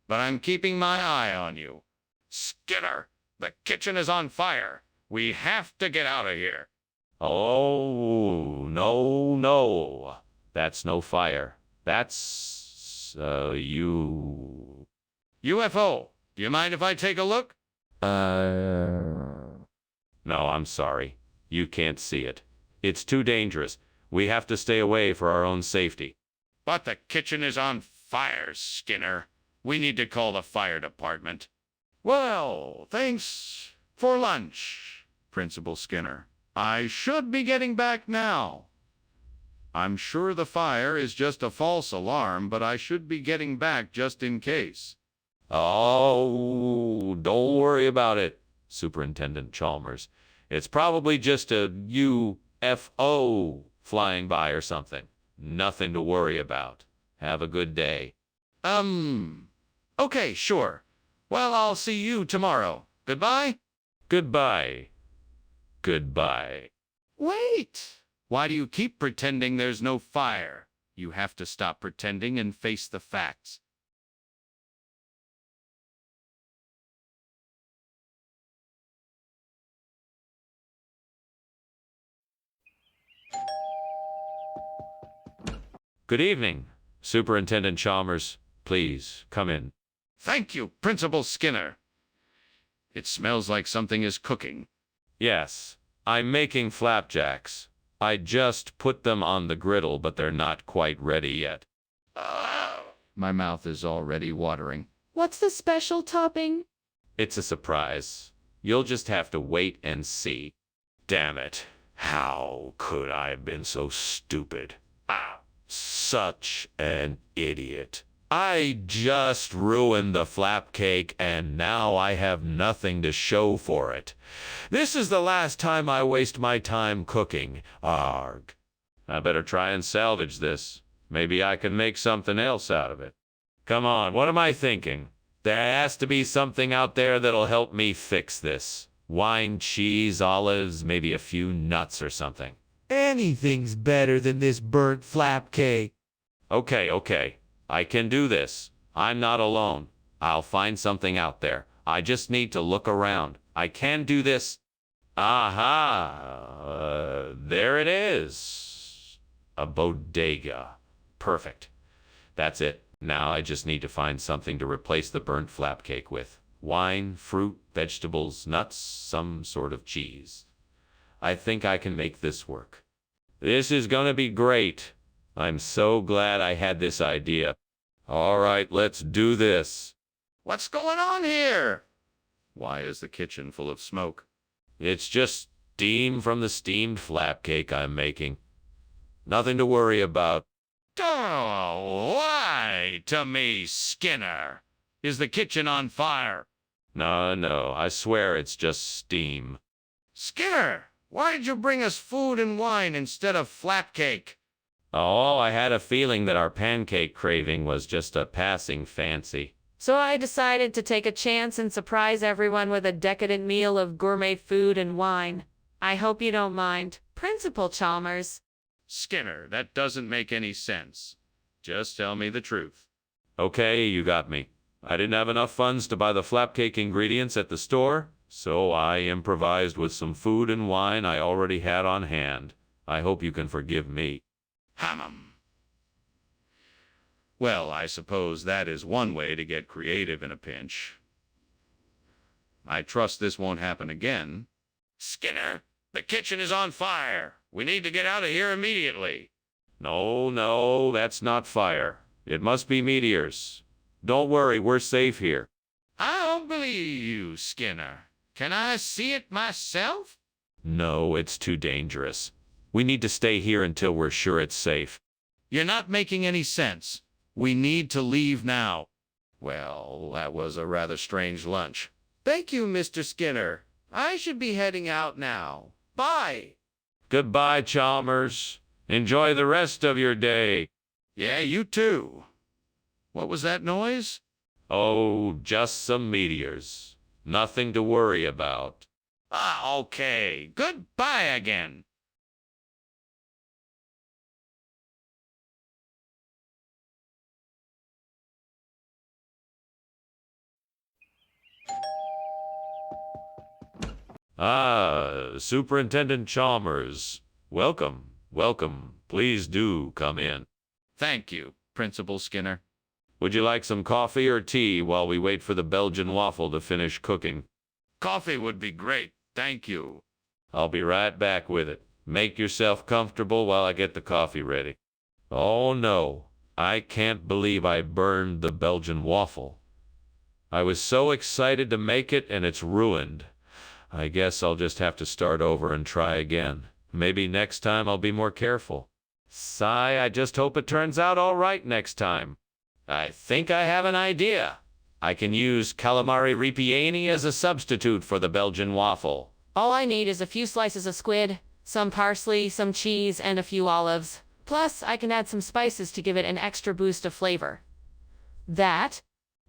but I'm keeping my eye on you. Skinner, the kitchen is on fire. We have to get out of here. Oh, no. That's no fire. That's, you. UFO, do you mind if I take a look? No, I'm sorry. You can't see it. It's too dangerous. We have to stay away for our own safety. But the kitchen is on fire, Skinner. We need to call the fire department. Well, thanks for lunch, Principal Skinner. I should be getting back now. I'm sure the fire is just a false alarm, but I should be getting back just in case. Oh, don't worry about it, Superintendent Chalmers. It's probably just a UFO flying by or something. Nothing to worry about. Have a good day. Okay, sure. Well, I'll see you tomorrow. Goodbye? Goodbye. Wait! Why do you keep pretending there's no fire? You have to stop pretending and face the facts. Good evening, Superintendent Chalmers. Please, come in. Thank you, Principal Skinner. It smells like something is cooking. Yes, I'm making flapjacks. I just put them on the griddle, but they're not quite ready yet. My mouth is already watering. What's the special topping? It's a surprise. You'll just have to wait and see. Damn it. How could I have been so stupid? Such an idiot. I just ruined the flap cake and now I have nothing to show for it. This is the last time I waste my time cooking. Arg. I better try and salvage this. Maybe I can make something else out of it. Come on, what am I thinking? There has to be something out there that'll help me fix this. Wine, cheese, olives, maybe a few nuts or something. Anything's better than this burnt flap cake. Okay. I can do this. I'm not alone. I'll find something out there. I just need to look around. I can do this. Aha! There it is. A bodega. Perfect. That's it. Now I just need to find something to replace the burnt flap cake with. Wine, fruit, vegetables, nuts, some sort of cheese. I think I can make this work. This is gonna be great. I'm so glad I had this idea. All right, let's do this. What's going on here? Why is the kitchen full of smoke? It's just steam from the steamed flap cake I'm making. Nothing to worry about. Oh, lie to me, Skinner. Is the kitchen on fire? No, I swear it's just steam. Skinner, why'd you bring us food and wine instead of flap cake? Oh, I had a feeling that our pancake craving was just a passing fancy. So I decided to take a chance and surprise everyone with a decadent meal of gourmet food and wine. I hope you don't mind, Principal Chalmers. Skinner, that doesn't make any sense. Just tell me the truth. Okay, you got me. I didn't have enough funds to buy the flap cake ingredients at the store, so I improvised with some food and wine I already had on hand. I hope you can forgive me. Hammam. Well, I suppose that is one way to get creative in a pinch. I trust this won't happen again. Skinner, the kitchen is on fire. We need to get out of here immediately. No, that's not fire. It must be meteors. Don't worry, we're safe here. I don't believe you, Skinner. Can I see it myself? No, it's too dangerous. We need to stay here until we're sure it's safe. You're not making any sense. We need to leave now. Well, that was a rather strange lunch. Thank you, Mr. Skinner. I should be heading out now. Bye. Goodbye, Chalmers. Enjoy the rest of your day. Yeah, you too. What was that noise? Oh, just some meteors. Nothing to worry about. Okay. Goodbye again. Superintendent Chalmers. Welcome. Please do come in. Thank you, Principal Skinner. Would you like some coffee or tea while we wait for the Belgian waffle to finish cooking? Coffee would be great. Thank you. I'll be right back with it. Make yourself comfortable while I get the coffee ready. Oh no, I can't believe I burned the Belgian waffle. I was so excited to make it and it's ruined. I guess I'll just have to start over and try again. Maybe next time I'll be more careful. Sigh, I just hope it turns out all right next time. I think I have an idea. I can use calamari ripieni as a substitute for the Belgian waffle. All I need is a few slices of squid, some parsley, some cheese, and a few olives. Plus, I can add some spices to give it an extra boost of flavor. That?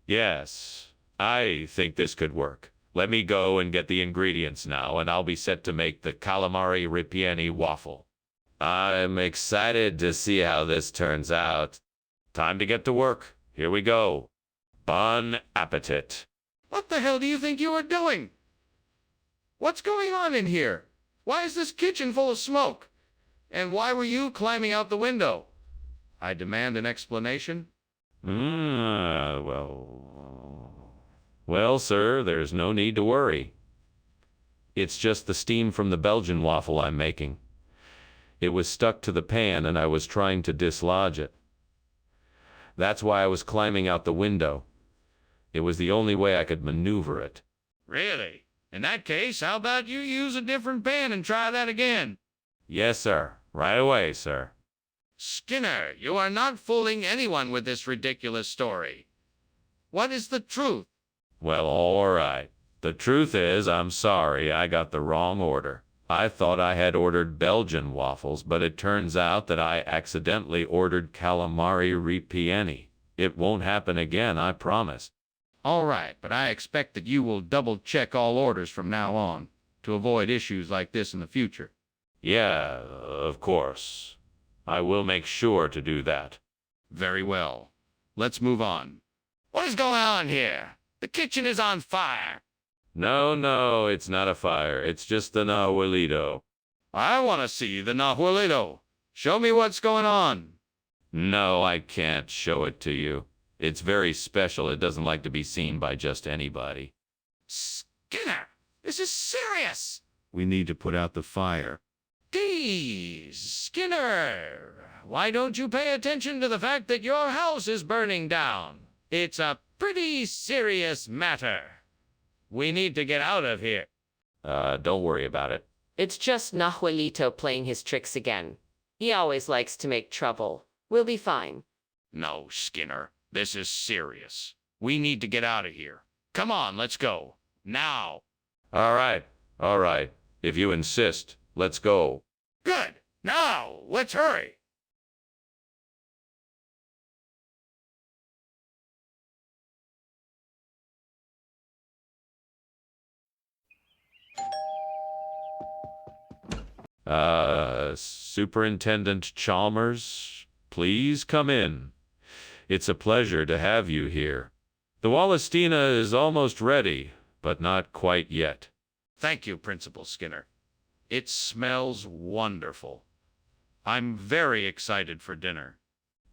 Yes, I think this could work. Let me go and get the ingredients now, and I'll be set to make the calamari ripieni waffle. I'm excited to see how this turns out. Time to get to work. Here we go. Bon appetit. What the hell do you think you are doing? What's going on in here? Why is this kitchen full of smoke? And why were you climbing out the window? I demand an explanation. Well, sir, there's no need to worry. It's just the steam from the Belgian waffle I'm making. It was stuck to the pan and I was trying to dislodge it. That's why I was climbing out the window. It was the only way I could maneuver it. Really? In that case, how about you use a different pan and try that again? Yes, sir. Right away, sir. Skinner, you are not fooling anyone with this ridiculous story. What is the truth? Well, all right. The truth is, I'm sorry, I got the wrong order. I thought I had ordered Belgian waffles, but it turns out that I accidentally ordered calamari ripieni. It won't happen again, I promise. All right, but I expect that you will double-check all orders from now on to avoid issues like this in the future. Yeah, of course. I will make sure to do that. Very well. Let's move on. What is going on here? The kitchen is on fire. No, no, it's not a fire. It's just the Nahuelito. I want to see the Nahuelito. Show me what's going on. No, I can't show it to you. It's very special. It doesn't like to be seen by just anybody. Skinner, this is serious. We need to put out the fire. Geez, Skinner, why don't you pay attention to the fact that your house is burning down? It's a pretty serious matter. We need to get out of here. Don't worry about it. It's just Nahuelito playing his tricks again. He always likes to make trouble. We'll be fine. No, Skinner, this is serious. We need to get out of here. Come on, let's go. Now. All right. If you insist, let's go. Good. Now, let's hurry. Superintendent Chalmers, please come in. It's a pleasure to have you here. The Wallastina is almost ready, but not quite yet. Thank you, Principal Skinner. It smells wonderful. I'm very excited for dinner.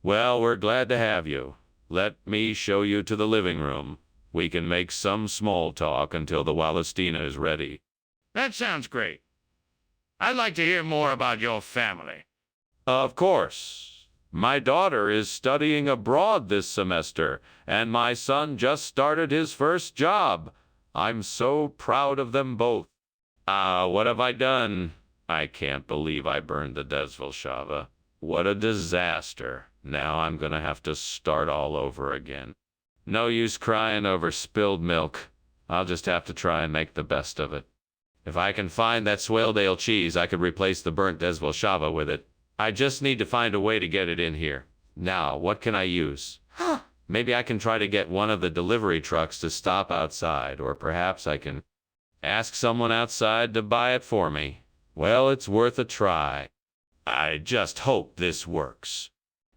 Well, we're glad to have you. Let me show you to the living room. We can make some small talk until the Wallastina is ready. That sounds great. I'd like to hear more about your family. Of course. My daughter is studying abroad this semester, and my son just started his first job. I'm so proud of them both. What have I done? I can't believe I burned the Desvelshava. What a disaster. Now I'm gonna have to start all over again. No use crying over spilled milk. I'll just have to try and make the best of it. If I can find that Swaledale cheese, I could replace the burnt Desvelshava with it. I just need to find a way to get it in here. Now, what can I use? Maybe I can try to get one of the delivery trucks to stop outside, or perhaps I can ask someone outside to buy it for me. Well, it's worth a try. I just hope this works.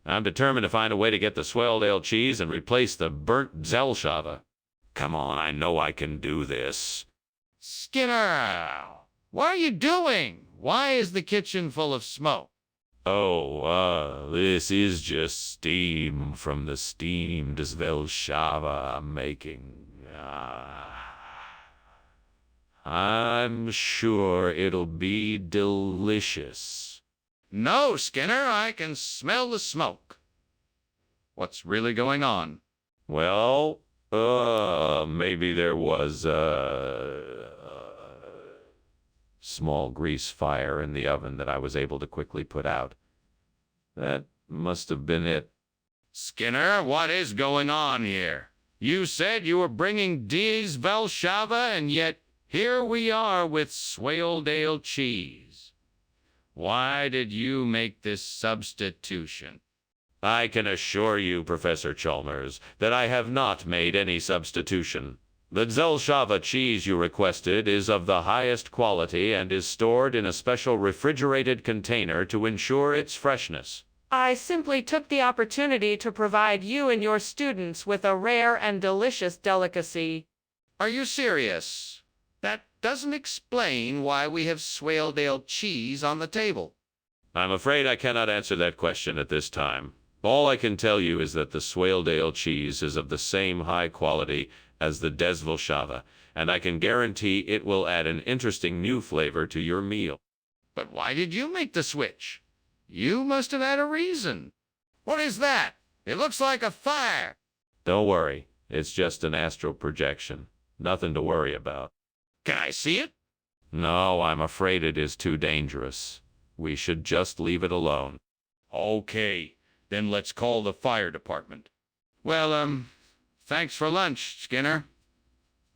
I'm determined to find a way to get the Swaledale cheese and replace the burnt Zelshava. Come on, I know I can do this. Skinner, what are you doing? Why is the kitchen full of smoke? This is just steam from the steamed Zelshava I'm making. I'm sure it'll be delicious. No, Skinner, I can smell the smoke. What's really going on? Well, maybe there was a small grease fire in the oven that I was able to quickly put out. That must have been it. Skinner, what is going on here? You said you were bringing Desvelshava, and yet here we are with Swaledale cheese. Why did you make this substitution? I can assure you, Professor Chalmers, that I have not made any substitution. The Zelshava cheese you requested is of the highest quality and is stored in a special refrigerated container to ensure its freshness. I simply took the opportunity to provide you and your students with a rare and delicious delicacy. Are you serious? That doesn't explain why we have Swaledale cheese on the table. I'm afraid I cannot answer that question at this time. All I can tell you is that the Swaledale cheese is of the same high quality as the Desvelshava, and I can guarantee it will add an interesting new flavor to your meal. But why did you make the switch? You must have had a reason. What is that? It looks like a fire. Don't worry, it's just an astral projection. Nothing to worry about. Can I see it? No, I'm afraid it is too dangerous. We should just leave it alone. Okay, then let's call the fire department. Well, thanks for lunch, Skinner.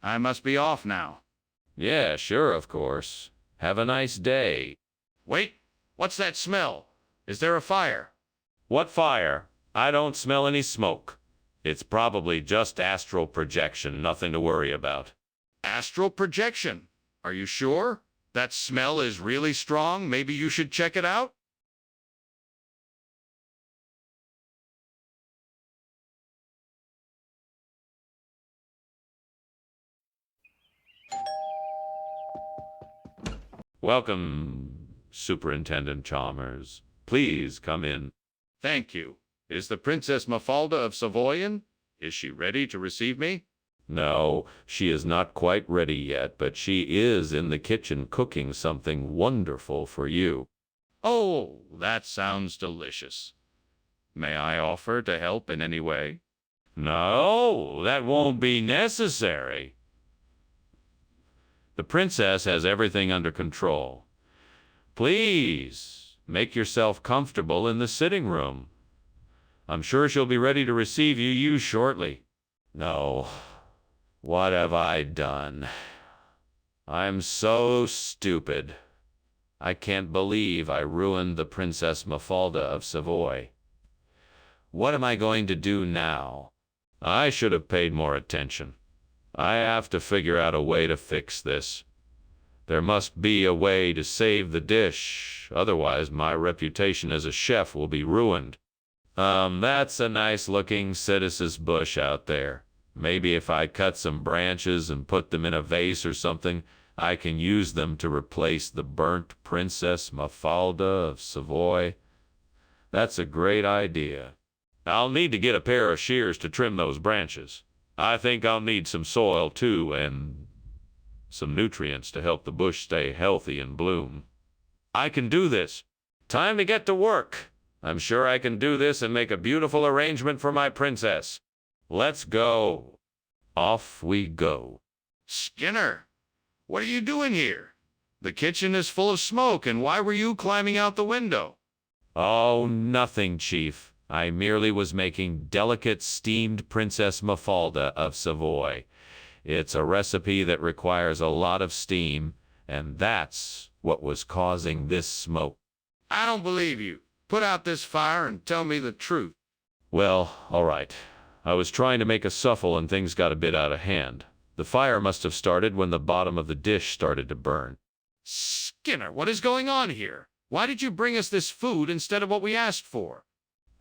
I must be off now. Yeah, sure, of course. Have a nice day. Wait, what's that smell? Is there a fire? What fire? I don't smell any smoke. It's probably just astral projection, nothing to worry about. Astral projection? Are you sure? That smell is really strong. Maybe you should check it out? Welcome, Superintendent Chalmers. Please come in. Thank you. Is the Princess Mafalda of Savoy in? Is she ready to receive me? No, she is not quite ready yet, but she is in the kitchen cooking something wonderful for you. Oh, that sounds delicious. May I offer to help in any way? No, that won't be necessary. The princess has everything under control. Please, make yourself comfortable in the sitting room. I'm sure she'll be ready to receive you shortly. No, what have I done? I'm so stupid. I can't believe I ruined the Princess Mafalda of Savoy. What am I going to do now? I should have paid more attention. I have to figure out a way to fix this. There must be a way to save the dish, otherwise my reputation as a chef will be ruined. That's a nice-looking citrus bush out there. Maybe if I cut some branches and put them in a vase or something, I can use them to replace the burnt Princess Mafalda of Savoy. That's a great idea. I'll need to get a pair of shears to trim those branches. I think I'll need some soil too, and some nutrients to help the bush stay healthy and bloom. I can do this. Time to get to work. I'm sure I can do this and make a beautiful arrangement for my princess. Let's go. Off we go. Skinner, what are you doing here? The kitchen is full of smoke, and why were you climbing out the window? Oh, nothing, Chief. I merely was making delicate steamed Princess Mafalda of Savoy. It's a recipe that requires a lot of steam, and that's what was causing this smoke. I don't believe you. Put out this fire and tell me the truth. Well, all right. I was trying to make a souffle and things got a bit out of hand. The fire must have started when the bottom of the dish started to burn. Skinner, what is going on here? Why did you bring us this food instead of what we asked for?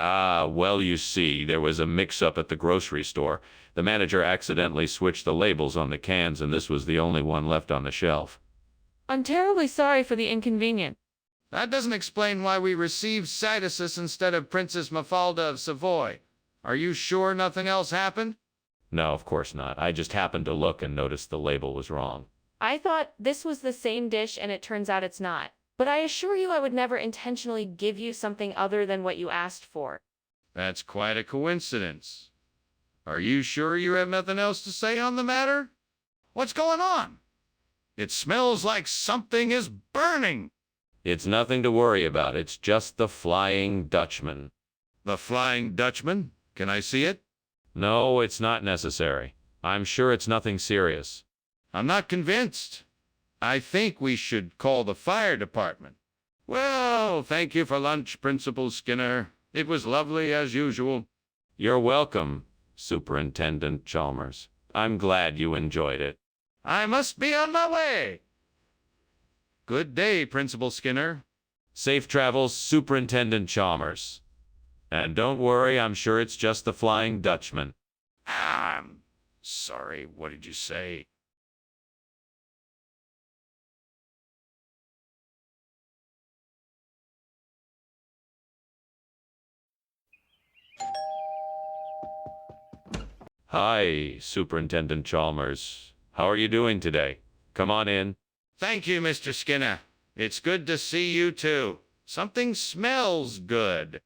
Well, you see, there was a mix-up at the grocery store. The manager accidentally switched the labels on the cans, and this was the only one left on the shelf. I'm terribly sorry for the inconvenience. That doesn't explain why we received Cytisus instead of Princess Mafalda of Savoy. Are you sure nothing else happened? No, of course not. I just happened to look and noticed the label was wrong. I thought this was the same dish and it turns out it's not. But I assure you I would never intentionally give you something other than what you asked for. That's quite a coincidence. Are you sure you have nothing else to say on the matter? What's going on? It smells like something is burning. It's nothing to worry about. It's just the Flying Dutchman. The Flying Dutchman? Can I see it? No, it's not necessary. I'm sure it's nothing serious. I'm not convinced. I think we should call the fire department. Well, thank you for lunch, Principal Skinner. It was lovely as usual. You're welcome, Superintendent Chalmers. I'm glad you enjoyed it. I must be on my way. Good day, Principal Skinner. Safe travels, Superintendent Chalmers. And don't worry, I'm sure it's just the Flying Dutchman. I'm sorry, what did you say? Hi, Superintendent Chalmers. How are you doing today? Come on in. Thank you, Mr. Skinner. It's good to see you, too. Something smells good.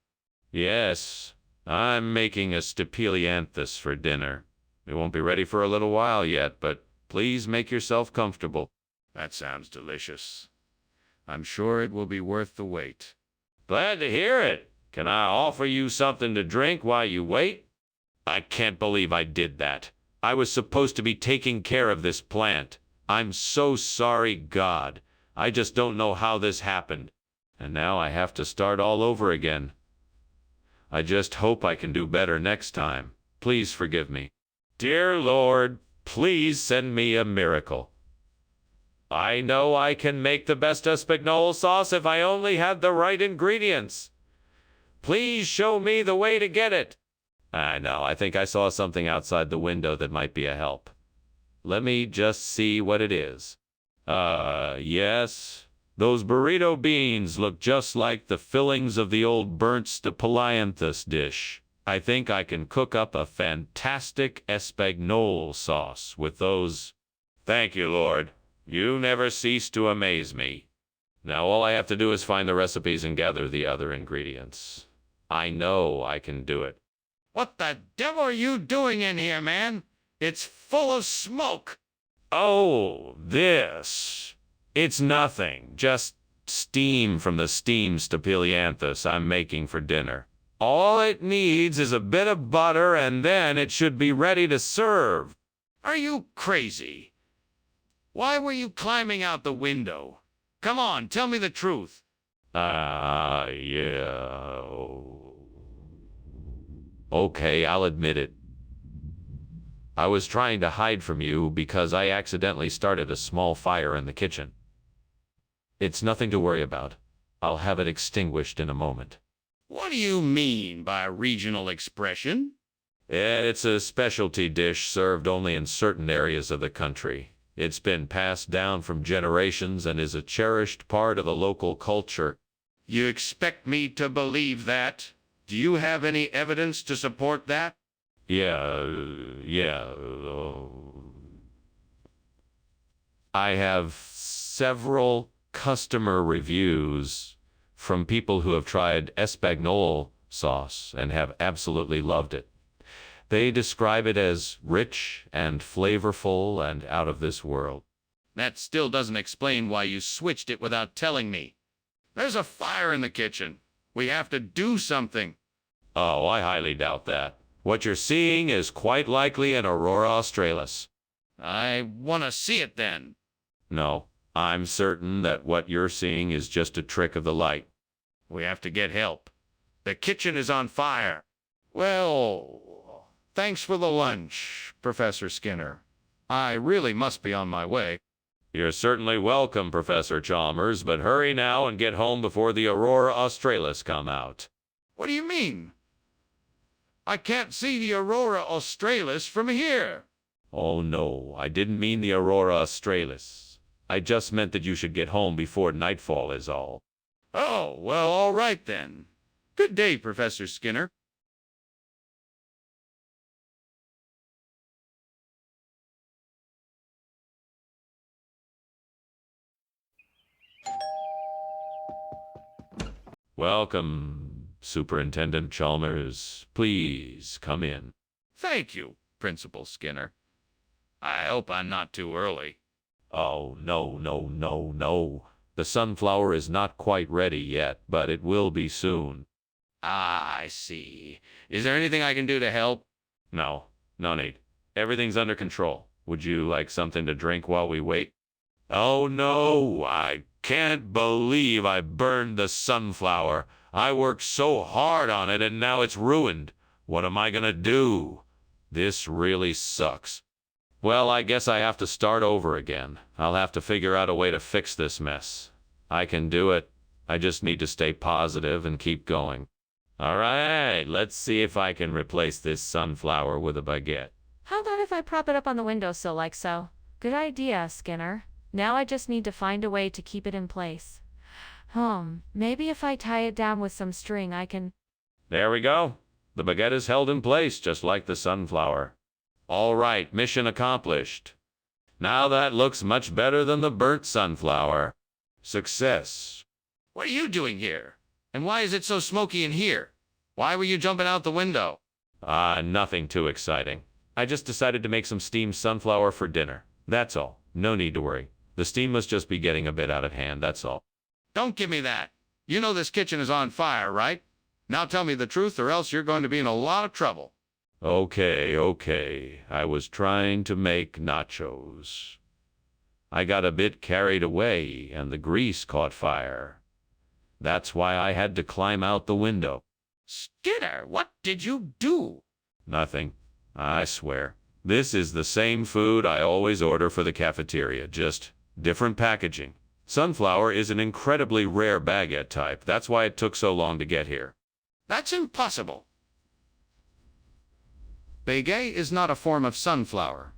Yes, I'm making a stapelianthus for dinner. It won't be ready for a little while yet, but please make yourself comfortable. That sounds delicious. I'm sure it will be worth the wait. Glad to hear it. Can I offer you something to drink while you wait? I can't believe I did that. I was supposed to be taking care of this plant. I'm so sorry, God. I just don't know how this happened. And now I have to start all over again. I just hope I can do better next time. Please forgive me. Dear Lord, please send me a miracle. I know I can make the best espagnole sauce if I only had the right ingredients. Please show me the way to get it. I know, I think I saw something outside the window that might be a help. Let me just see what it is. Yes. Those burrito beans look just like the fillings of the old burnt stapelianthus dish. I think I can cook up a fantastic espagnole sauce with those. Thank you, Lord. You never cease to amaze me. Now all I have to do is find the recipes and gather the other ingredients. I know I can do it. What the devil are you doing in here, man? It's full of smoke. Oh, this. It's nothing. Just steam from the steamed stapelianthus I'm making for dinner. All it needs is a bit of butter, and then it should be ready to serve. Are you crazy? Why were you climbing out the window? Come on, tell me the truth. Yeah. Okay, I'll admit it. I was trying to hide from you because I accidentally started a small fire in the kitchen. It's nothing to worry about. I'll have it extinguished in a moment. What do you mean by regional expression? It's a specialty dish served only in certain areas of the country. It's been passed down from generations and is a cherished part of the local culture. You expect me to believe that? Do you have any evidence to support that? Yeah. I have several customer reviews from people who have tried espagnole sauce and have absolutely loved it. They describe it as rich and flavorful and out of this world. That still doesn't explain why you switched it without telling me. There's a fire in the kitchen. We have to do something. Oh, I highly doubt that. What you're seeing is quite likely an aurora australis. I want to see it then. No, I'm certain that what you're seeing is just a trick of the light. We have to get help. The kitchen is on fire. Well, thanks for the lunch, Professor Skinner. I really must be on my way. You're certainly welcome, Professor Chalmers, but hurry now and get home before the aurora australis come out. What do you mean? I can't see the aurora australis from here. Oh no, I didn't mean the aurora australis. I just meant that you should get home before nightfall is all. Oh, well, all right then. Good day, Professor Skinner. Welcome, Superintendent Chalmers. Please come in. Thank you, Principal Skinner. I hope I'm not too early. Oh, no. The sunflower is not quite ready yet, but it will be soon. Ah, I see. Is there anything I can do to help? No need. Everything's under control. Would you like something to drink while we wait? Oh no, I can't believe I burned the sunflower. I worked so hard on it and now it's ruined. What am I gonna do? This really sucks. Well, I guess I have to start over again. I'll have to figure out a way to fix this mess. I can do it. I just need to stay positive and keep going. All right, let's see if I can replace this sunflower with a baguette. How about if I prop it up on the windowsill like so? Good idea, Skinner. Now I just need to find a way to keep it in place. Maybe if I tie it down with some string I can... There we go. The baguette is held in place just like the sunflower. All right, mission accomplished. Now that looks much better than the burnt sunflower. Success. What are you doing here? And why is it so smoky in here? Why were you jumping out the window? Nothing too exciting. I just decided to make some steamed sunflower for dinner. That's all. No need to worry. The steam must just be getting a bit out of hand, that's all. Don't give me that. You know this kitchen is on fire, right? Now tell me the truth or else you're going to be in a lot of trouble. Okay. I was trying to make nachos. I got a bit carried away and the grease caught fire. That's why I had to climb out the window. Skinner, what did you do? Nothing. I swear. This is the same food I always order for the cafeteria, just different packaging. Sunflower is an incredibly rare baguette type. That's why it took so long to get here. That's impossible. Baguette is not a form of sunflower.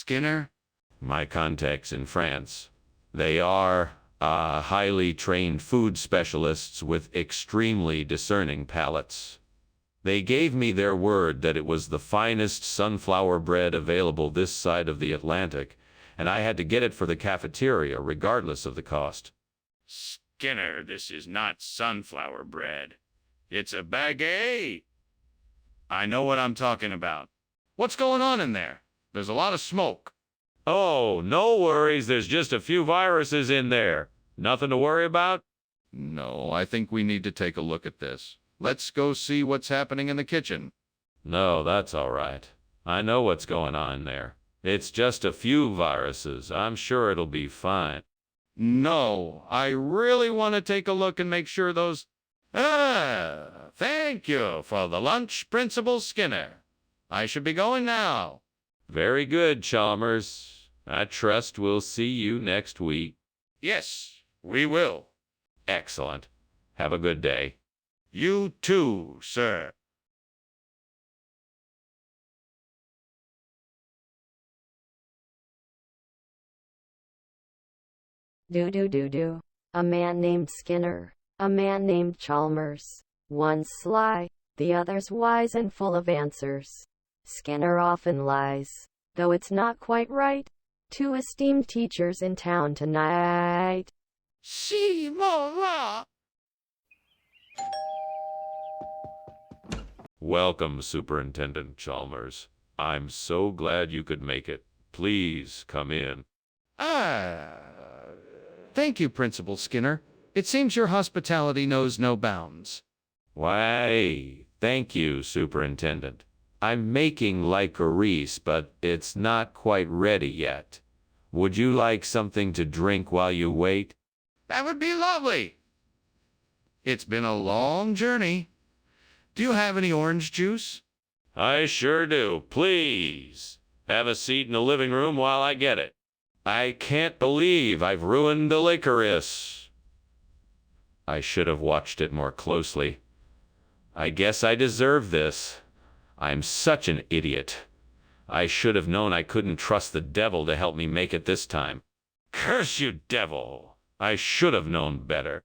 Skinner? My contacts in France. They are highly trained food specialists with extremely discerning palates. They gave me their word that it was the finest sunflower bread available this side of the Atlantic, and I had to get it for the cafeteria regardless of the cost. Skinner, this is not sunflower bread. It's a baguette. I know what I'm talking about. What's going on in there? There's a lot of smoke. Oh, no worries. There's just a few viruses in there. Nothing to worry about? No, I think we need to take a look at this. Let's go see what's happening in the kitchen. No, that's all right. I know what's going on there. It's just a few viruses. I'm sure it'll be fine. No, I really want to take a look and make sure those... thank you for the lunch, Principal Skinner. I should be going now. Very good, Chalmers. I trust we'll see you next week. Yes, we will. Excellent. Have a good day. You too, sir. Do. A man named Skinner, a man named Chalmers. One's sly, the other's wise and full of answers. Skinner often lies, though it's not quite right. Two esteemed teachers in town tonight. Welcome, Superintendent Chalmers. I'm so glad you could make it. Please come in. Thank you, Principal Skinner. It seems your hospitality knows no bounds. Why, thank you, Superintendent. I'm making licorice, but it's not quite ready yet. Would you like something to drink while you wait? That would be lovely. It's been a long journey. Do you have any orange juice? I sure do. Please. Have a seat in the living room while I get it. I can't believe I've ruined the licorice. I should have watched it more closely. I guess I deserve this. I'm such an idiot. I should have known I couldn't trust the devil to help me make it this time. Curse you, devil! I should have known better.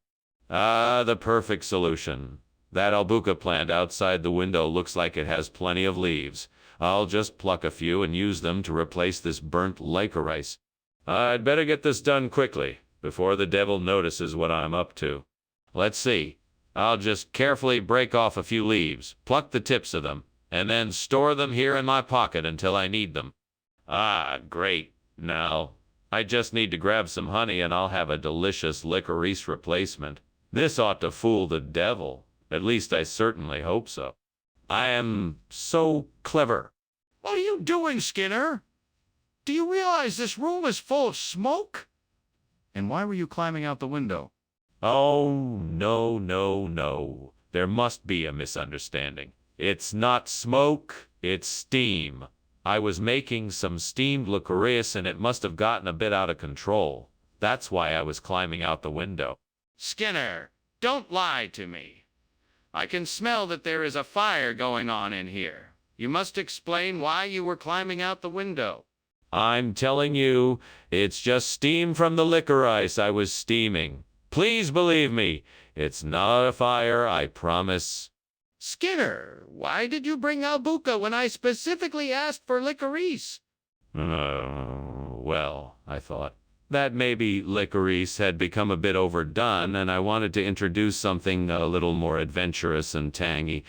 The perfect solution. That albuca plant outside the window looks like it has plenty of leaves. I'll just pluck a few and use them to replace this burnt licorice. I'd better get this done quickly, before the devil notices what I'm up to. Let's see. I'll just carefully break off a few leaves, pluck the tips of them, and then store them here in my pocket until I need them. Great. Now, I just need to grab some honey and I'll have a delicious licorice replacement. This ought to fool the devil. At least I certainly hope so. I am so clever. What are you doing, Skinner? Do you realize this room is full of smoke? And why were you climbing out the window? Oh, no. There must be a misunderstanding. It's not smoke, it's steam. I was making some steamed licorice and it must have gotten a bit out of control. That's why I was climbing out the window. Skinner, don't lie to me. I can smell that there is a fire going on in here. You must explain why you were climbing out the window. I'm telling you, it's just steam from the licorice I was steaming. Please believe me, it's not a fire, I promise. Skinner, why did you bring albuca when I specifically asked for licorice? Well, I thought that maybe licorice had become a bit overdone and I wanted to introduce something a little more adventurous and tangy.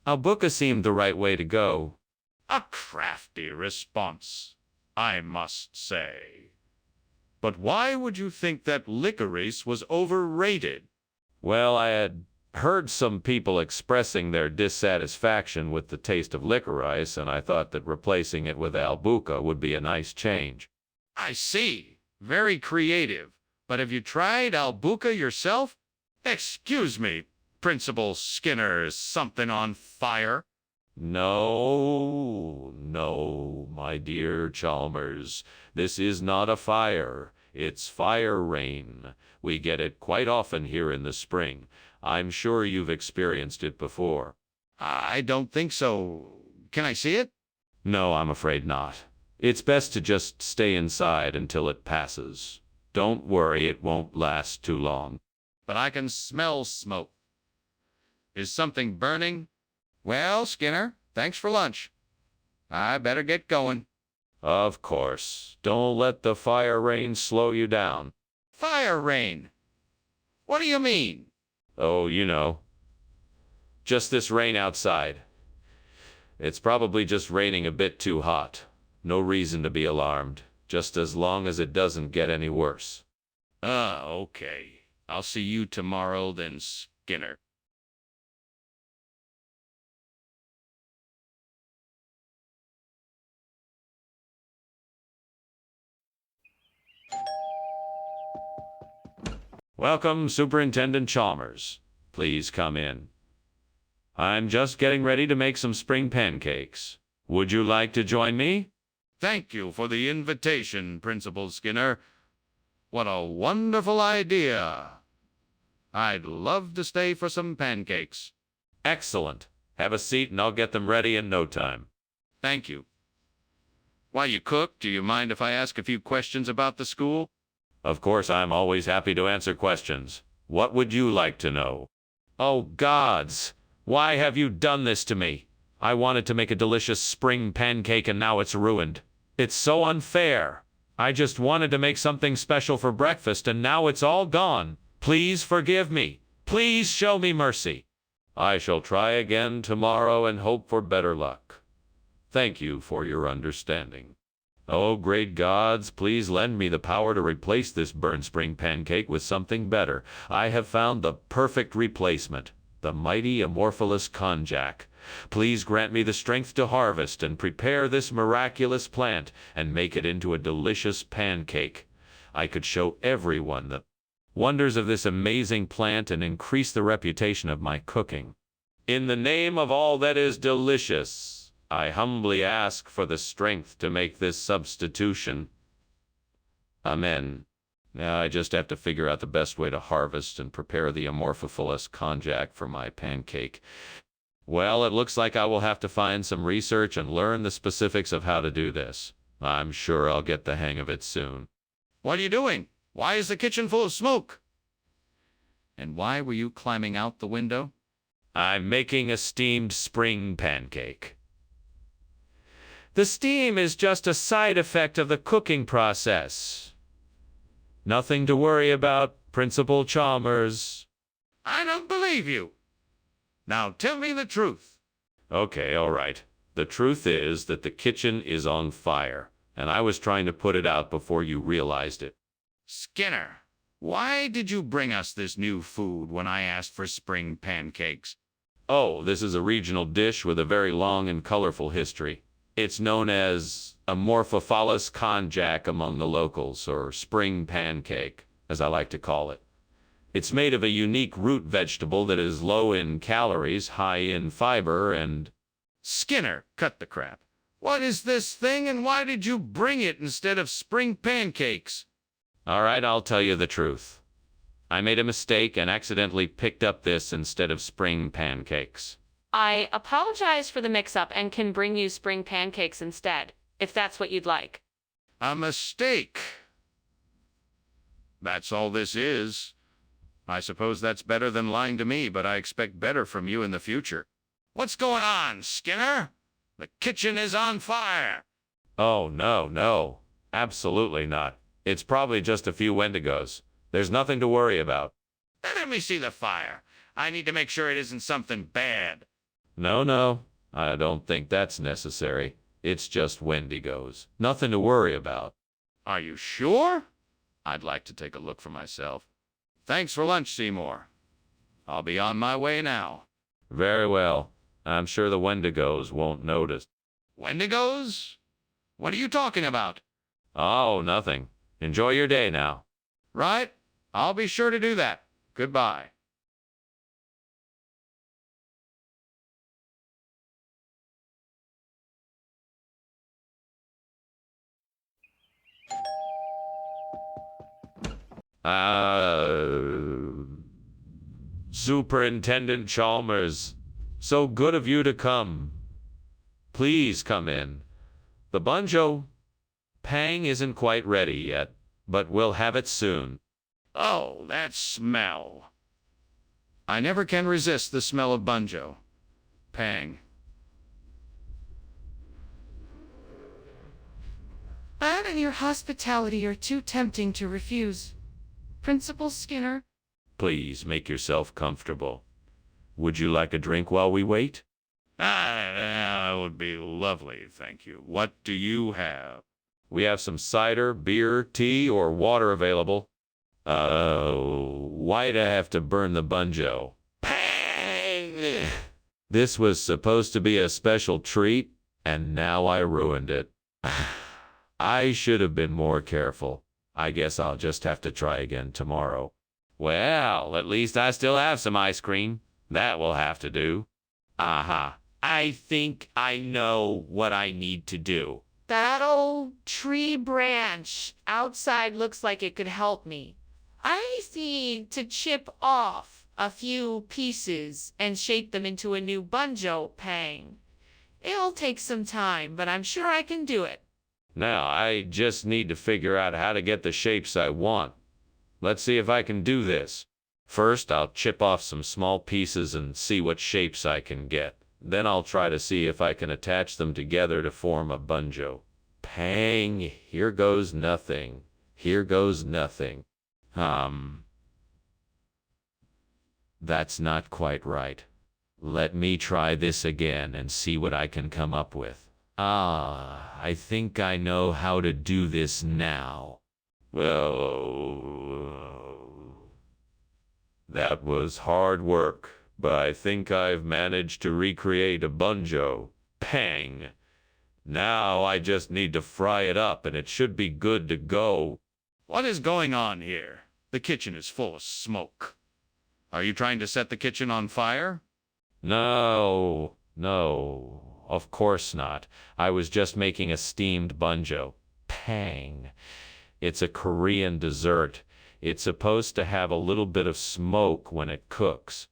Albuca seemed the right way to go. A crafty response, I must say. But why would you think that licorice was overrated? Well, I had heard some people expressing their dissatisfaction with the taste of licorice, and I thought that replacing it with albuca would be a nice change. I see. Very creative. But have you tried albuca yourself? Excuse me, Principal Skinner, is something on fire? No, my dear Chalmers. This is not a fire. It's fire rain. We get it quite often here in the spring. I'm sure you've experienced it before. I don't think so. Can I see it? No, I'm afraid not. It's best to just stay inside until it passes. Don't worry, it won't last too long. But I can smell smoke. Is something burning? Well, Skinner, thanks for lunch. I better get going. Of course. Don't let the fire rain slow you down. Fire rain? What do you mean? Oh, you know. Just this rain outside. It's probably just raining a bit too hot. No reason to be alarmed, just as long as it doesn't get any worse. Okay. I'll see you tomorrow then, Skinner. Welcome, Superintendent Chalmers. Please come in. I'm just getting ready to make some spring pancakes. Would you like to join me? Thank you for the invitation, Principal Skinner. What a wonderful idea. I'd love to stay for some pancakes. Excellent. Have a seat and I'll get them ready in no time. Thank you. While you cook, do you mind if I ask a few questions about the school? Of course, I'm always happy to answer questions. What would you like to know? Oh, gods! Why have you done this to me? I wanted to make a delicious spring pancake and now it's ruined. It's so unfair. I just wanted to make something special for breakfast and now it's all gone. Please forgive me. Please show me mercy. I shall try again tomorrow and hope for better luck. Thank you for your understanding. Oh, great gods, please lend me the power to replace this burned spring pancake with something better. I have found the perfect replacement, the mighty Amorphous konjac. Please grant me the strength to harvest and prepare this miraculous plant and make it into a delicious pancake. I could show everyone the wonders of this amazing plant and increase the reputation of my cooking. In the name of all that is delicious, I humbly ask for the strength to make this substitution. Amen. Now I just have to figure out the best way to harvest and prepare the Amorphous konjac for my pancake. Well, it looks like I will have to find some research and learn the specifics of how to do this. I'm sure I'll get the hang of it soon. What are you doing? Why is the kitchen full of smoke? And why were you climbing out the window? I'm making a steamed spring pancake. The steam is just a side effect of the cooking process. Nothing to worry about, Principal Chalmers. I don't believe you. Now tell me the truth. Okay, all right. The truth is that the kitchen is on fire, and I was trying to put it out before you realized it. Skinner, why did you bring us this new food when I asked for spring pancakes? Oh, this is a regional dish with a very long and colorful history. It's known as Amorphous konjac among the locals, or spring pancake, as I like to call it. It's made of a unique root vegetable that is low in calories, high in fiber, and... Skinner, cut the crap. What is this thing and why did you bring it instead of spring pancakes? All right, I'll tell you the truth. I made a mistake and accidentally picked up this instead of spring pancakes. I apologize for the mix-up and can bring you spring pancakes instead, if that's what you'd like. A mistake. That's all this is. I suppose that's better than lying to me, but I expect better from you in the future. What's going on, Skinner? The kitchen is on fire. Oh, no. Absolutely not. It's probably just a few Wendigos. There's nothing to worry about. Let me see the fire. I need to make sure it isn't something bad. No. I don't think that's necessary. It's just Wendigos. Nothing to worry about. Are you sure? I'd like to take a look for myself. Thanks for lunch, Seymour. I'll be on my way now. Very well. I'm sure the Wendigos won't notice. Wendigos? What are you talking about? Oh, nothing. Enjoy your day now. Right. I'll be sure to do that. Goodbye. Superintendent Chalmers, so good of you to come. Please come in. The banjo, Pang isn't quite ready yet, but we'll have it soon. Oh, that smell. I never can resist the smell of bunjo. Pang. That and your hospitality are too tempting to refuse. Principal Skinner? Please make yourself comfortable. Would you like a drink while we wait? That would be lovely, thank you. What do you have? We have some cider, beer, tea, or water available. Why'd I have to burn the bunjo? Pang! This was supposed to be a special treat, and now I ruined it. I should have been more careful. I guess I'll just have to try again tomorrow. Well, at least I still have some ice cream. That will have to do. Aha. I think I know what I need to do. That old tree branch outside looks like it could help me. I need to chip off a few pieces and shape them into a new bunjo, Pang. It'll take some time, but I'm sure I can do it. Now, I just need to figure out how to get the shapes I want. Let's see if I can do this. First, I'll chip off some small pieces and see what shapes I can get. Then I'll try to see if I can attach them together to form a bunjo. Pang, here goes nothing. Here goes nothing. That's not quite right. Let me try this again and see what I can come up with. I think I know how to do this now. Well, that was hard work, but I think I've managed to recreate a bunjo. Pang! Now I just need to fry it up and it should be good to go. What is going on here? The kitchen is full of smoke. Are you trying to set the kitchen on fire? No, of course not. I was just making a steamed bunjo. Pang. It's a Korean dessert. It's supposed to have a little bit of smoke when it cooks.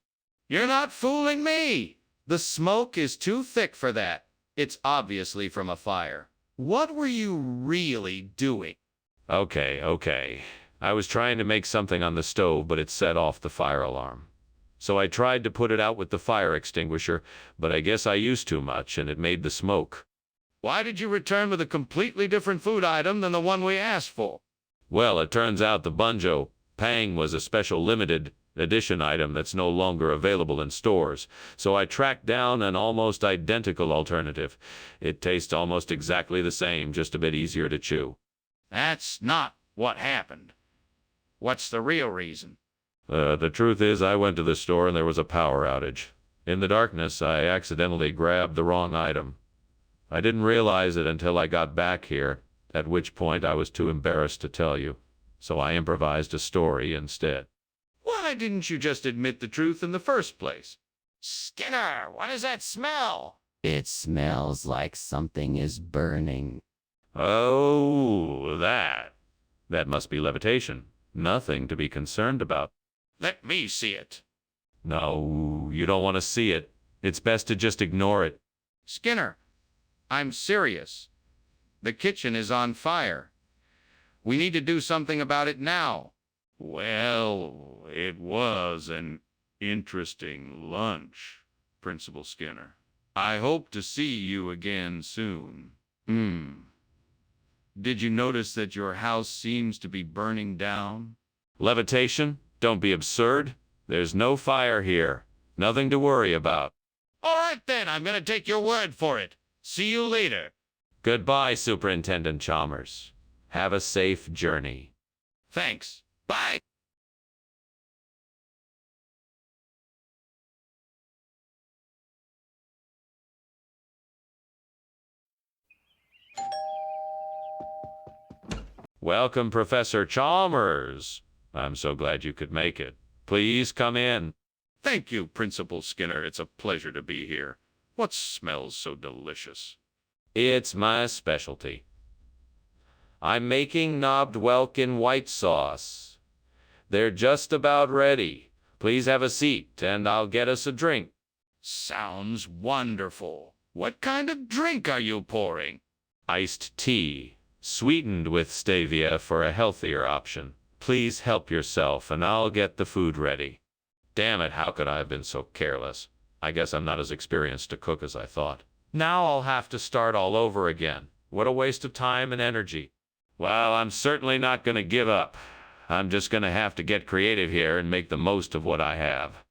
You're not fooling me! The smoke is too thick for that. It's obviously from a fire. What were you really doing? Okay. I was trying to make something on the stove, but it set off the fire alarm. So I tried to put it out with the fire extinguisher, but I guess I used too much and it made the smoke. Why did you return with a completely different food item than the one we asked for? Well, it turns out the bunjo Pang was a special limited edition item that's no longer available in stores, so I tracked down an almost identical alternative. It tastes almost exactly the same, just a bit easier to chew. That's not what happened. What's the real reason? The truth is, I went to the store and there was a power outage. In the darkness, I accidentally grabbed the wrong item. I didn't realize it until I got back here, at which point I was too embarrassed to tell you. So I improvised a story instead. Why didn't you just admit the truth in the first place? Skinner, what is that smell? It smells like something is burning. Oh, that must be levitation. Nothing to be concerned about. Let me see it. No, you don't want to see it. It's best to just ignore it. Skinner, I'm serious. The kitchen is on fire. We need to do something about it now. Well, it was an interesting lunch, Principal Skinner. I hope to see you again soon. Did you notice that your house seems to be burning down? Levitation? Don't be absurd. There's no fire here. Nothing to worry about. All right, then. I'm going to take your word for it. See you later. Goodbye, Superintendent Chalmers. Have a safe journey. Thanks. Bye. Welcome, Professor Chalmers. I'm so glad you could make it. Please come in. Thank you, Principal Skinner. It's a pleasure to be here. What smells so delicious? It's my specialty. I'm making knobbed whelk in white sauce. They're just about ready. Please have a seat, and I'll get us a drink. Sounds wonderful. What kind of drink are you pouring? Iced tea. sweetened with stevia for a healthier option. Please help yourself and I'll get the food ready. Damn it, how could I have been so careless? I guess I'm not as experienced a cook as I thought. Now I'll have to start all over again. What a waste of time and energy. Well, I'm certainly not going to give up. I'm just going to have to get creative here and make the most of what I have.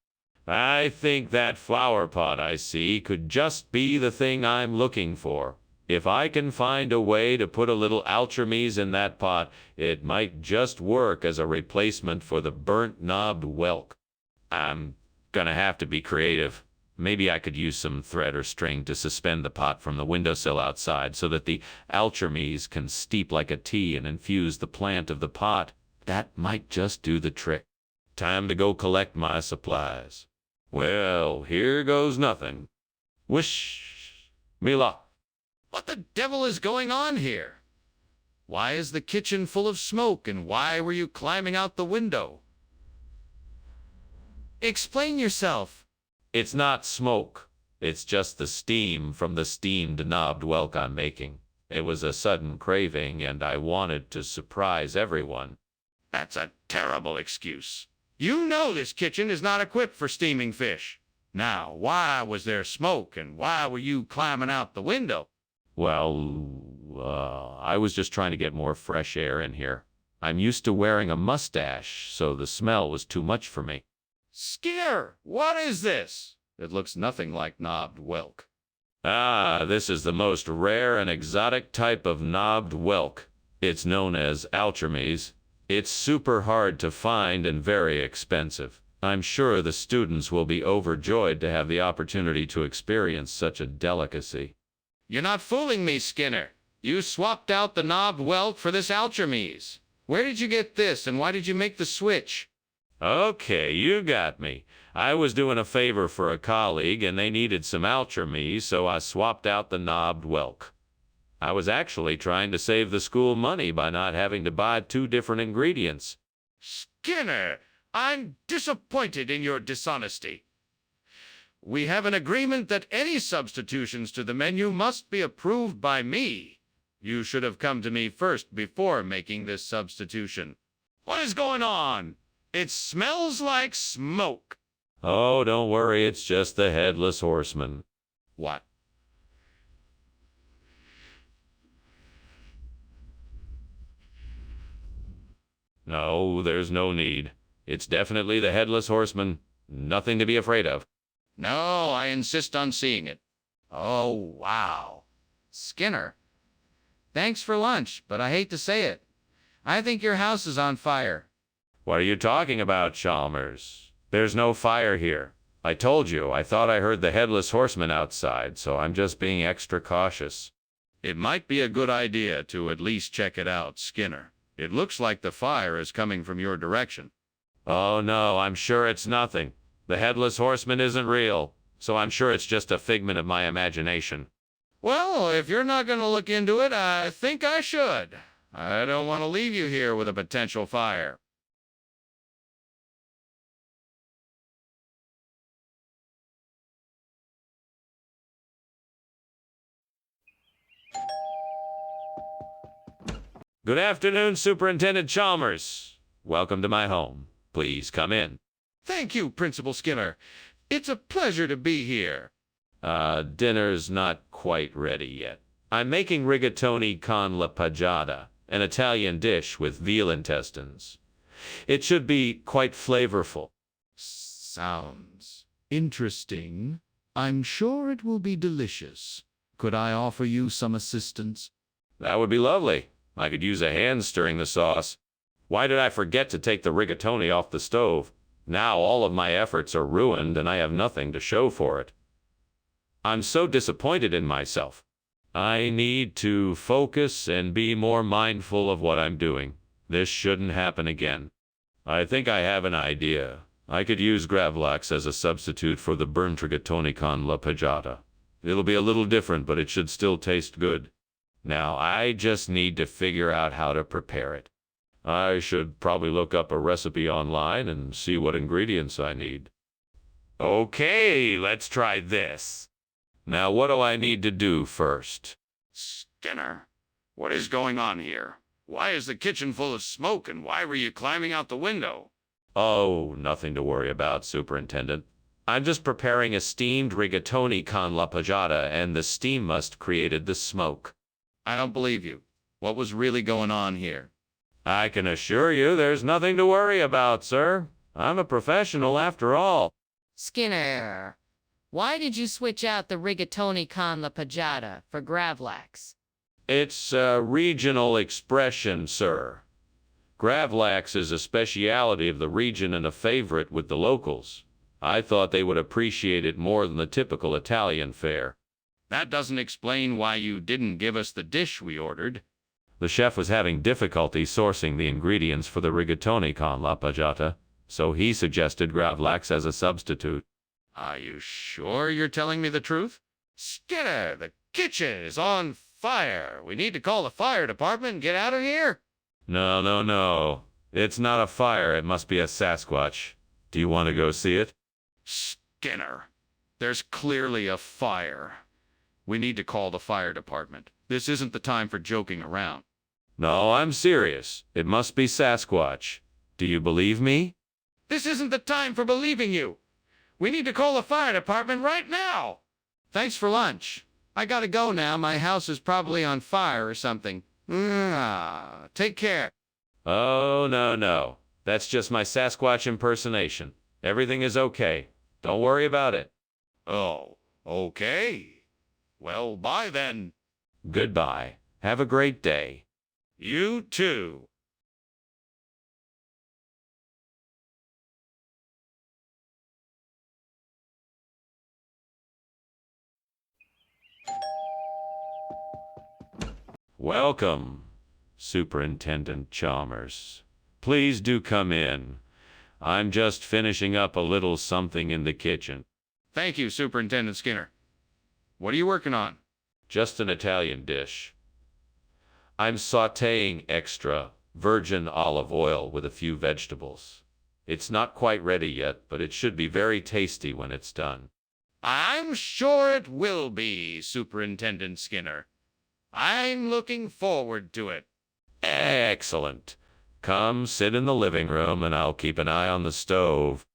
I think that flower pot I see could just be the thing I'm looking for. If I can find a way to put a little alchermes in that pot, it might just work as a replacement for the burnt knobbed whelk. I'm gonna have to be creative. Maybe I could use some thread or string to suspend the pot from the windowsill outside so that the alchermes can steep like a tea and infuse the plant of the pot. That might just do the trick. Time to go collect my supplies. Well, here goes nothing. Wish me luck. What the devil is going on here? Why is the kitchen full of smoke, and why were you climbing out the window? Explain yourself. It's not smoke. It's just the steam from the steamed knobbed whelk I'm making. It was a sudden craving, and I wanted to surprise everyone. That's a terrible excuse. You know this kitchen is not equipped for steaming fish. Now, why was there smoke, and why were you climbing out the window? Well, I was just trying to get more fresh air in here. I'm used to wearing a mustache, so the smell was too much for me. Skinner, what is this? It looks nothing like knobbed whelk. Ah, this is the most rare and exotic type of knobbed whelk. It's known as alchermes. It's super hard to find and very expensive. I'm sure the students will be overjoyed to have the opportunity to experience such a delicacy. You're not fooling me, Skinner. You swapped out the knobbed whelk for this alchermes. Where did you get this, and why did you make the switch? Okay, you got me. I was doing a favor for a colleague, and they needed some alchermes, so I swapped out the knobbed whelk. I was actually trying to save the school money by not having to buy 2 different ingredients. Skinner, I'm disappointed in your dishonesty. We have an agreement that any substitutions to the menu must be approved by me. You should have come to me first before making this substitution. What is going on? It smells like smoke. Oh, don't worry, it's just the Headless Horseman. What? No, there's no need. It's definitely the Headless Horseman. Nothing to be afraid of. No, I insist on seeing it. Oh, wow. Skinner, thanks for lunch, but I hate to say it. I think your house is on fire. What are you talking about, Chalmers? There's no fire here. I told you, I thought I heard the Headless Horseman outside, so I'm just being extra cautious. It might be a good idea to at least check it out, Skinner. It looks like the fire is coming from your direction. Oh no, I'm sure it's nothing. The Headless Horseman isn't real, so I'm sure it's just a figment of my imagination. Well, if you're not going to look into it, I think I should. I don't want to leave you here with a potential fire. Good afternoon, Superintendent Chalmers. Welcome to my home. Please come in. Thank you, Principal Skinner. It's a pleasure to be here. Dinner's not quite ready yet. I'm making rigatoni con la paggiata, an Italian dish with veal intestines. It should be quite flavorful. Sounds interesting. I'm sure it will be delicious. Could I offer you some assistance? That would be lovely. I could use a hand stirring the sauce. Why did I forget to take the rigatoni off the stove? Now all of my efforts are ruined and I have nothing to show for it. I'm so disappointed in myself. I need to focus and be more mindful of what I'm doing. This shouldn't happen again. I think I have an idea. I could use gravlax as a substitute for the burnt rigatoni con la paggiata. It'll be a little different, but it should still taste good. Now, I just need to figure out how to prepare it. I should probably look up a recipe online and see what ingredients I need. Okay, let's try this. Now, what do I need to do first? Skinner, What is going on here? Why is the kitchen full of smoke, and why were you climbing out the window? Oh, nothing to worry about, Superintendent. I'm just preparing a steamed rigatoni con la pagata, and the steam must created the smoke. I don't believe you. What was really going on here? I can assure you there's nothing to worry about, sir. I'm a professional after all. Skinner, why did you switch out the rigatoni con la pagata for gravlax? It's a regional expression, sir. Gravlax is a speciality of the region and a favorite with the locals. I thought they would appreciate it more than the typical Italian fare. That doesn't explain why you didn't give us the dish we ordered. The chef was having difficulty sourcing the ingredients for the rigatoni con la pagata, so he suggested gravlax as a substitute. Are you sure you're telling me the truth? Skinner, the kitchen is on fire. We need to call the fire department and get out of here. No, no, no. It's not a fire. It must be a Sasquatch. Do you want to go see it? Skinner, there's clearly a fire. We need to call the fire department. This isn't the time for joking around. No, I'm serious. It must be Sasquatch. Do you believe me? This isn't the time for believing you. We need to call the fire department right now. Thanks for lunch. I gotta go now. My house is probably on fire or something. Take care. Oh, no, no. That's just my Sasquatch impersonation. Everything is okay. Don't worry about it. Oh, okay. Well, bye then. Goodbye. Have a great day. You too. Welcome, Superintendent Chalmers. Please do come in. I'm just finishing up a little something in the kitchen. Thank you, Superintendent Skinner. What are you working on? Just an Italian dish. I'm sautéing extra virgin olive oil with a few vegetables. It's not quite ready yet, but it should be very tasty when it's done. I'm sure it will be, Superintendent Skinner. I'm looking forward to it. Excellent. Come sit in the living room and I'll keep an eye on the stove.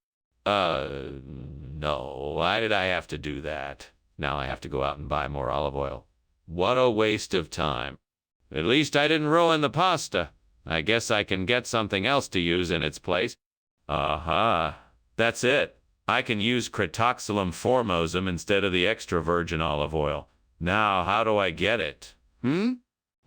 No, why did I have to do that? Now I have to go out and buy more olive oil. What a waste of time. At least I didn't ruin the pasta. I guess I can get something else to use in its place. Aha. That's it. I can use Cretoxylum formosum instead of the extra virgin olive oil. Now, how do I get it?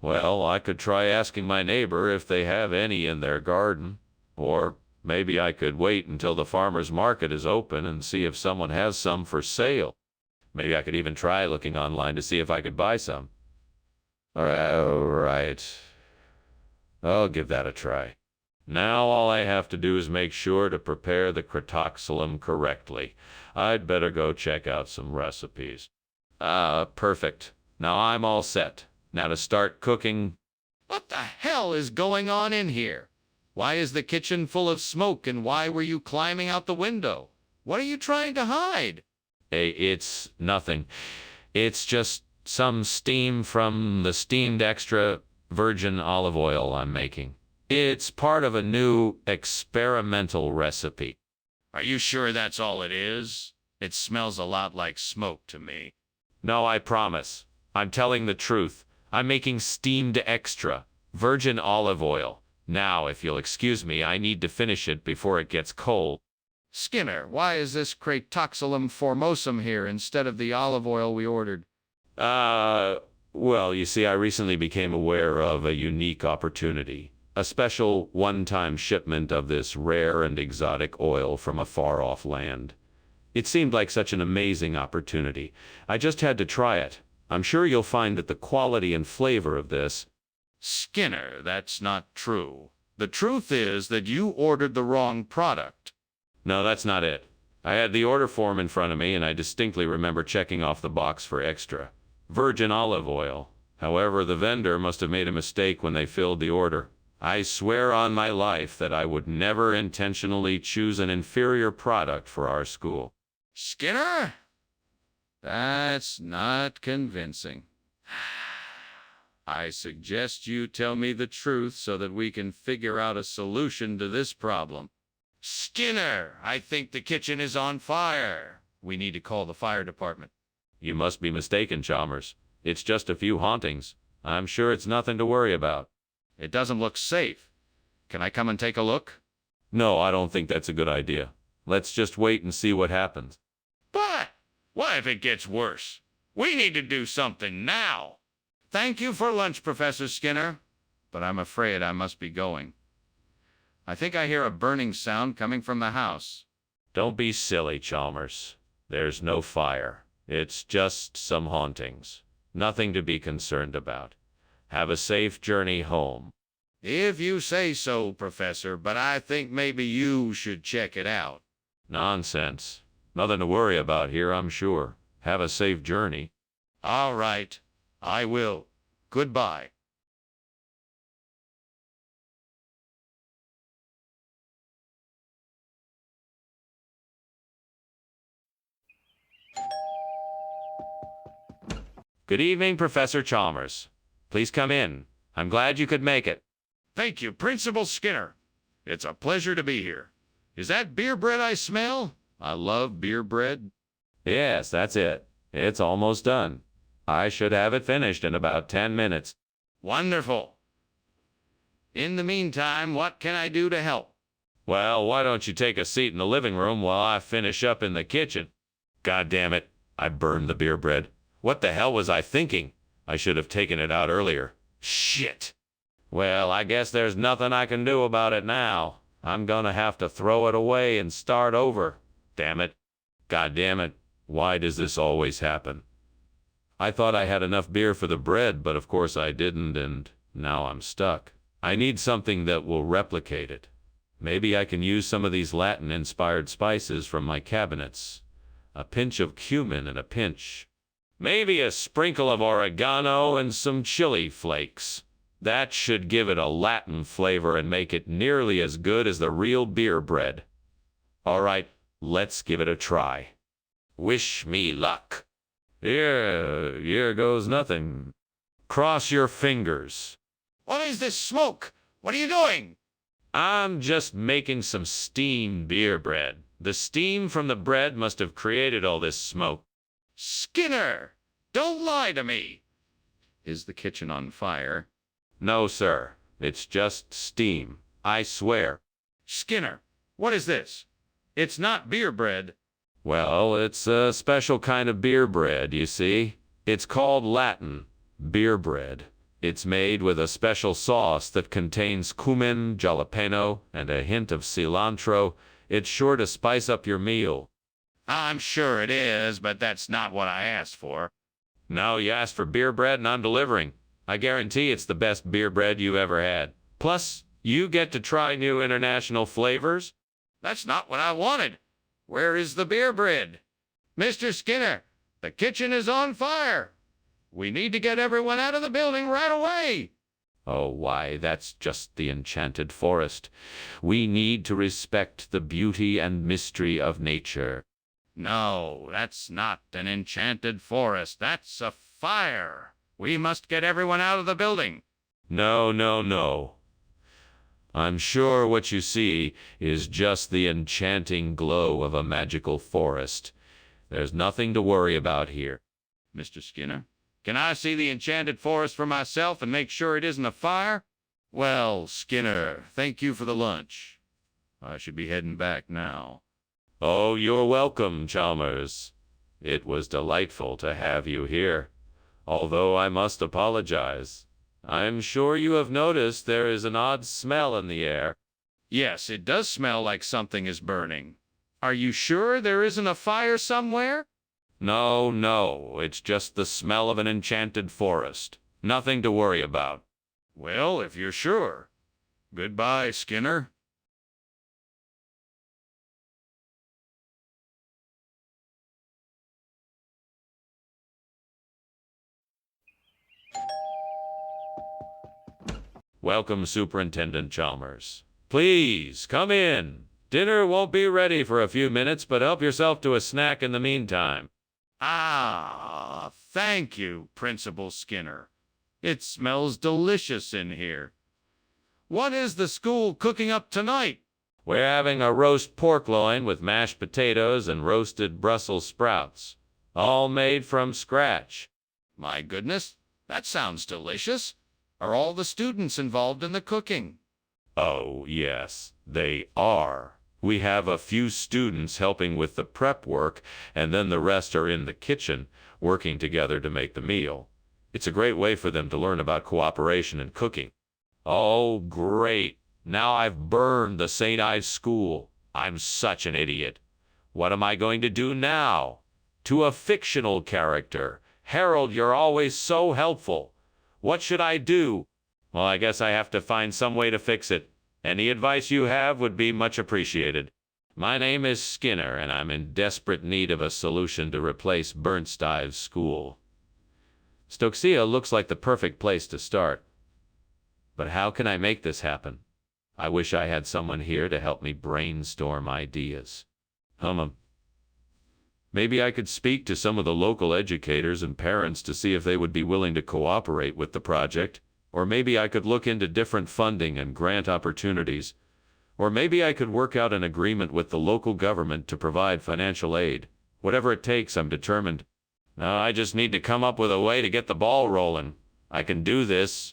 Well, I could try asking my neighbor if they have any in their garden. Or maybe I could wait until the farmer's market is open and see if someone has some for sale. Maybe I could even try looking online to see if I could buy some. All right. I'll give that a try. Now all I have to do is make sure to prepare the Cretoxylum correctly. I'd better go check out some recipes. Perfect. Now I'm all set. Now to start cooking. What the hell is going on in here? Why is the kitchen full of smoke, and why were you climbing out the window? What are you trying to hide? Hey, it's nothing. It's just some steam from the steamed extra virgin olive oil I'm making. It's part of a new experimental recipe. Are you sure that's all it is? It smells a lot like smoke to me. No, I promise. I'm telling the truth. I'm making steamed extra virgin olive oil. Now, if you'll excuse me, I need to finish it before it gets cold. Skinner, why is this Cretoxylum formosum here instead of the olive oil we ordered? Well, you see, I recently became aware of a unique opportunity. A special one-time shipment of this rare and exotic oil from a far-off land. It seemed like such an amazing opportunity. I just had to try it. I'm sure you'll find that the quality and flavor of this... Skinner, that's not true. The truth is that you ordered the wrong product. No, that's not it. I had the order form in front of me, and I distinctly remember checking off the box for extra virgin olive oil. However, the vendor must have made a mistake when they filled the order. I swear on my life that I would never intentionally choose an inferior product for our school. Skinner? That's not convincing. I suggest you tell me the truth so that we can figure out a solution to this problem. Skinner, I think the kitchen is on fire. We need to call the fire department. You must be mistaken, Chalmers. It's just a few hauntings. I'm sure it's nothing to worry about. It doesn't look safe. Can I come and take a look? No, I don't think that's a good idea. Let's just wait and see what happens. But what if it gets worse? We need to do something now. Thank you for lunch, Professor Skinner, but I'm afraid I must be going. I think I hear a burning sound coming from the house. Don't be silly, Chalmers. There's no fire. It's just some hauntings. Nothing to be concerned about. Have a safe journey home. If you say so, Professor, but I think maybe you should check it out. Nonsense. Nothing to worry about here, I'm sure. Have a safe journey. All right, I will. Goodbye. Good evening, Professor Chalmers. Please come in. I'm glad you could make it. Thank you, Principal Skinner. It's a pleasure to be here. Is that beer bread I smell? I love beer bread. Yes, that's it. It's almost done. I should have it finished in about 10 minutes. Wonderful. In the meantime, what can I do to help? Well, why don't you take a seat in the living room while I finish up in the kitchen? God damn it. I burned the beer bread. What the hell was I thinking? I should have taken it out earlier. Shit. Well, I guess there's nothing I can do about it now. I'm gonna have to throw it away and start over. Damn it. God damn it. Why does this always happen? I thought I had enough beer for the bread, but of course I didn't, and now I'm stuck. I need something that will replicate it. Maybe I can use some of these Latin-inspired spices from my cabinets. A pinch of cumin and a pinch. Maybe a sprinkle of oregano and some chili flakes. That should give it a Latin flavor and make it nearly as good as the real beer bread. All right, let's give it a try. Wish me luck. Here goes nothing. Cross your fingers. What is this smoke? What are you doing? I'm just making some steamed beer bread. The steam from the bread must have created all this smoke. Skinner, don't lie to me. Is the kitchen on fire? No, sir. It's just steam. I swear. Skinner, what is this? It's not beer bread. Well, it's a special kind of beer bread, you see. It's called Latin beer bread. It's made with a special sauce that contains cumin, jalapeno, and a hint of cilantro. It's sure to spice up your meal. I'm sure it is, but that's not what I asked for. No, you asked for beer bread and I'm delivering. I guarantee it's the best beer bread you've ever had. Plus, you get to try new international flavors. That's not what I wanted. Where is the beer bread? Mr. Skinner, the kitchen is on fire. We need to get everyone out of the building right away. Oh, why, that's just the enchanted forest. We need to respect the beauty and mystery of nature. No, that's not an enchanted forest. That's a fire. We must get everyone out of the building. No, no, no. I'm sure what you see is just the enchanting glow of a magical forest. There's nothing to worry about here. Mr. Skinner, can I see the enchanted forest for myself and make sure it isn't a fire? Well, Skinner, thank you for the lunch. I should be heading back now. Oh, you're welcome, Chalmers. It was delightful to have you here. Although I must apologize. I'm sure you have noticed there is an odd smell in the air. Yes, it does smell like something is burning. Are you sure there isn't a fire somewhere? No, no, it's just the smell of an enchanted forest. Nothing to worry about. Well, if you're sure. Goodbye, Skinner. Welcome, Superintendent Chalmers. Please, come in. Dinner won't be ready for a few minutes, but help yourself to a snack in the meantime. Ah, thank you, Principal Skinner. It smells delicious in here. What is the school cooking up tonight? We're having a roast pork loin with mashed potatoes and roasted Brussels sprouts, all made from scratch. My goodness, that sounds delicious. Are all the students involved in the cooking? Oh, yes, they are. We have a few students helping with the prep work, and then the rest are in the kitchen, working together to make the meal. It's a great way for them to learn about cooperation and cooking. Oh, great. Now I've burned the St. Ives school. I'm such an idiot. What am I going to do now? To a fictional character. Harold, you're always so helpful. What should I do? Well, I guess I have to find some way to fix it. Any advice you have would be much appreciated. My name is Skinner, and I'm in desperate need of a solution to replace burnt Stives School. Stokesia looks like the perfect place to start. But how can I make this happen? I wish I had someone here to help me brainstorm ideas. Maybe I could speak to some of the local educators and parents to see if they would be willing to cooperate with the project. Or maybe I could look into different funding and grant opportunities. Or maybe I could work out an agreement with the local government to provide financial aid. Whatever it takes, I'm determined. Now I just need to come up with a way to get the ball rolling. I can do this.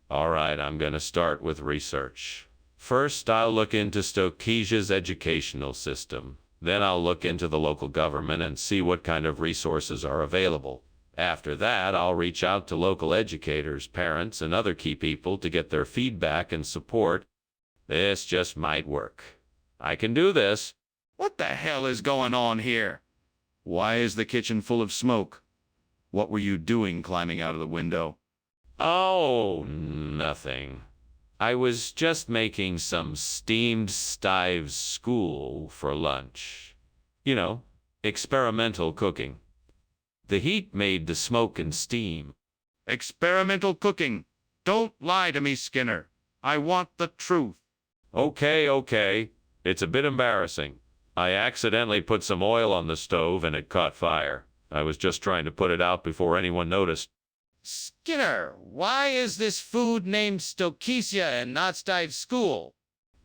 All right, I'm going to start with research. First, I'll look into Stokesia's educational system. Then I'll look into the local government and see what kind of resources are available. After that, I'll reach out to local educators, parents, and other key people to get their feedback and support. This just might work. I can do this. What the hell is going on here? Why is the kitchen full of smoke? What were you doing climbing out of the window? Oh, nothing. I was just making some steamed Stives School for lunch. You know, experimental cooking. The heat made the smoke and steam. Experimental cooking. Don't lie to me, Skinner. I want the truth. Okay. It's a bit embarrassing. I accidentally put some oil on the stove and it caught fire. I was just trying to put it out before anyone noticed. Skinner, why is this food named Stokesia and not Stives School?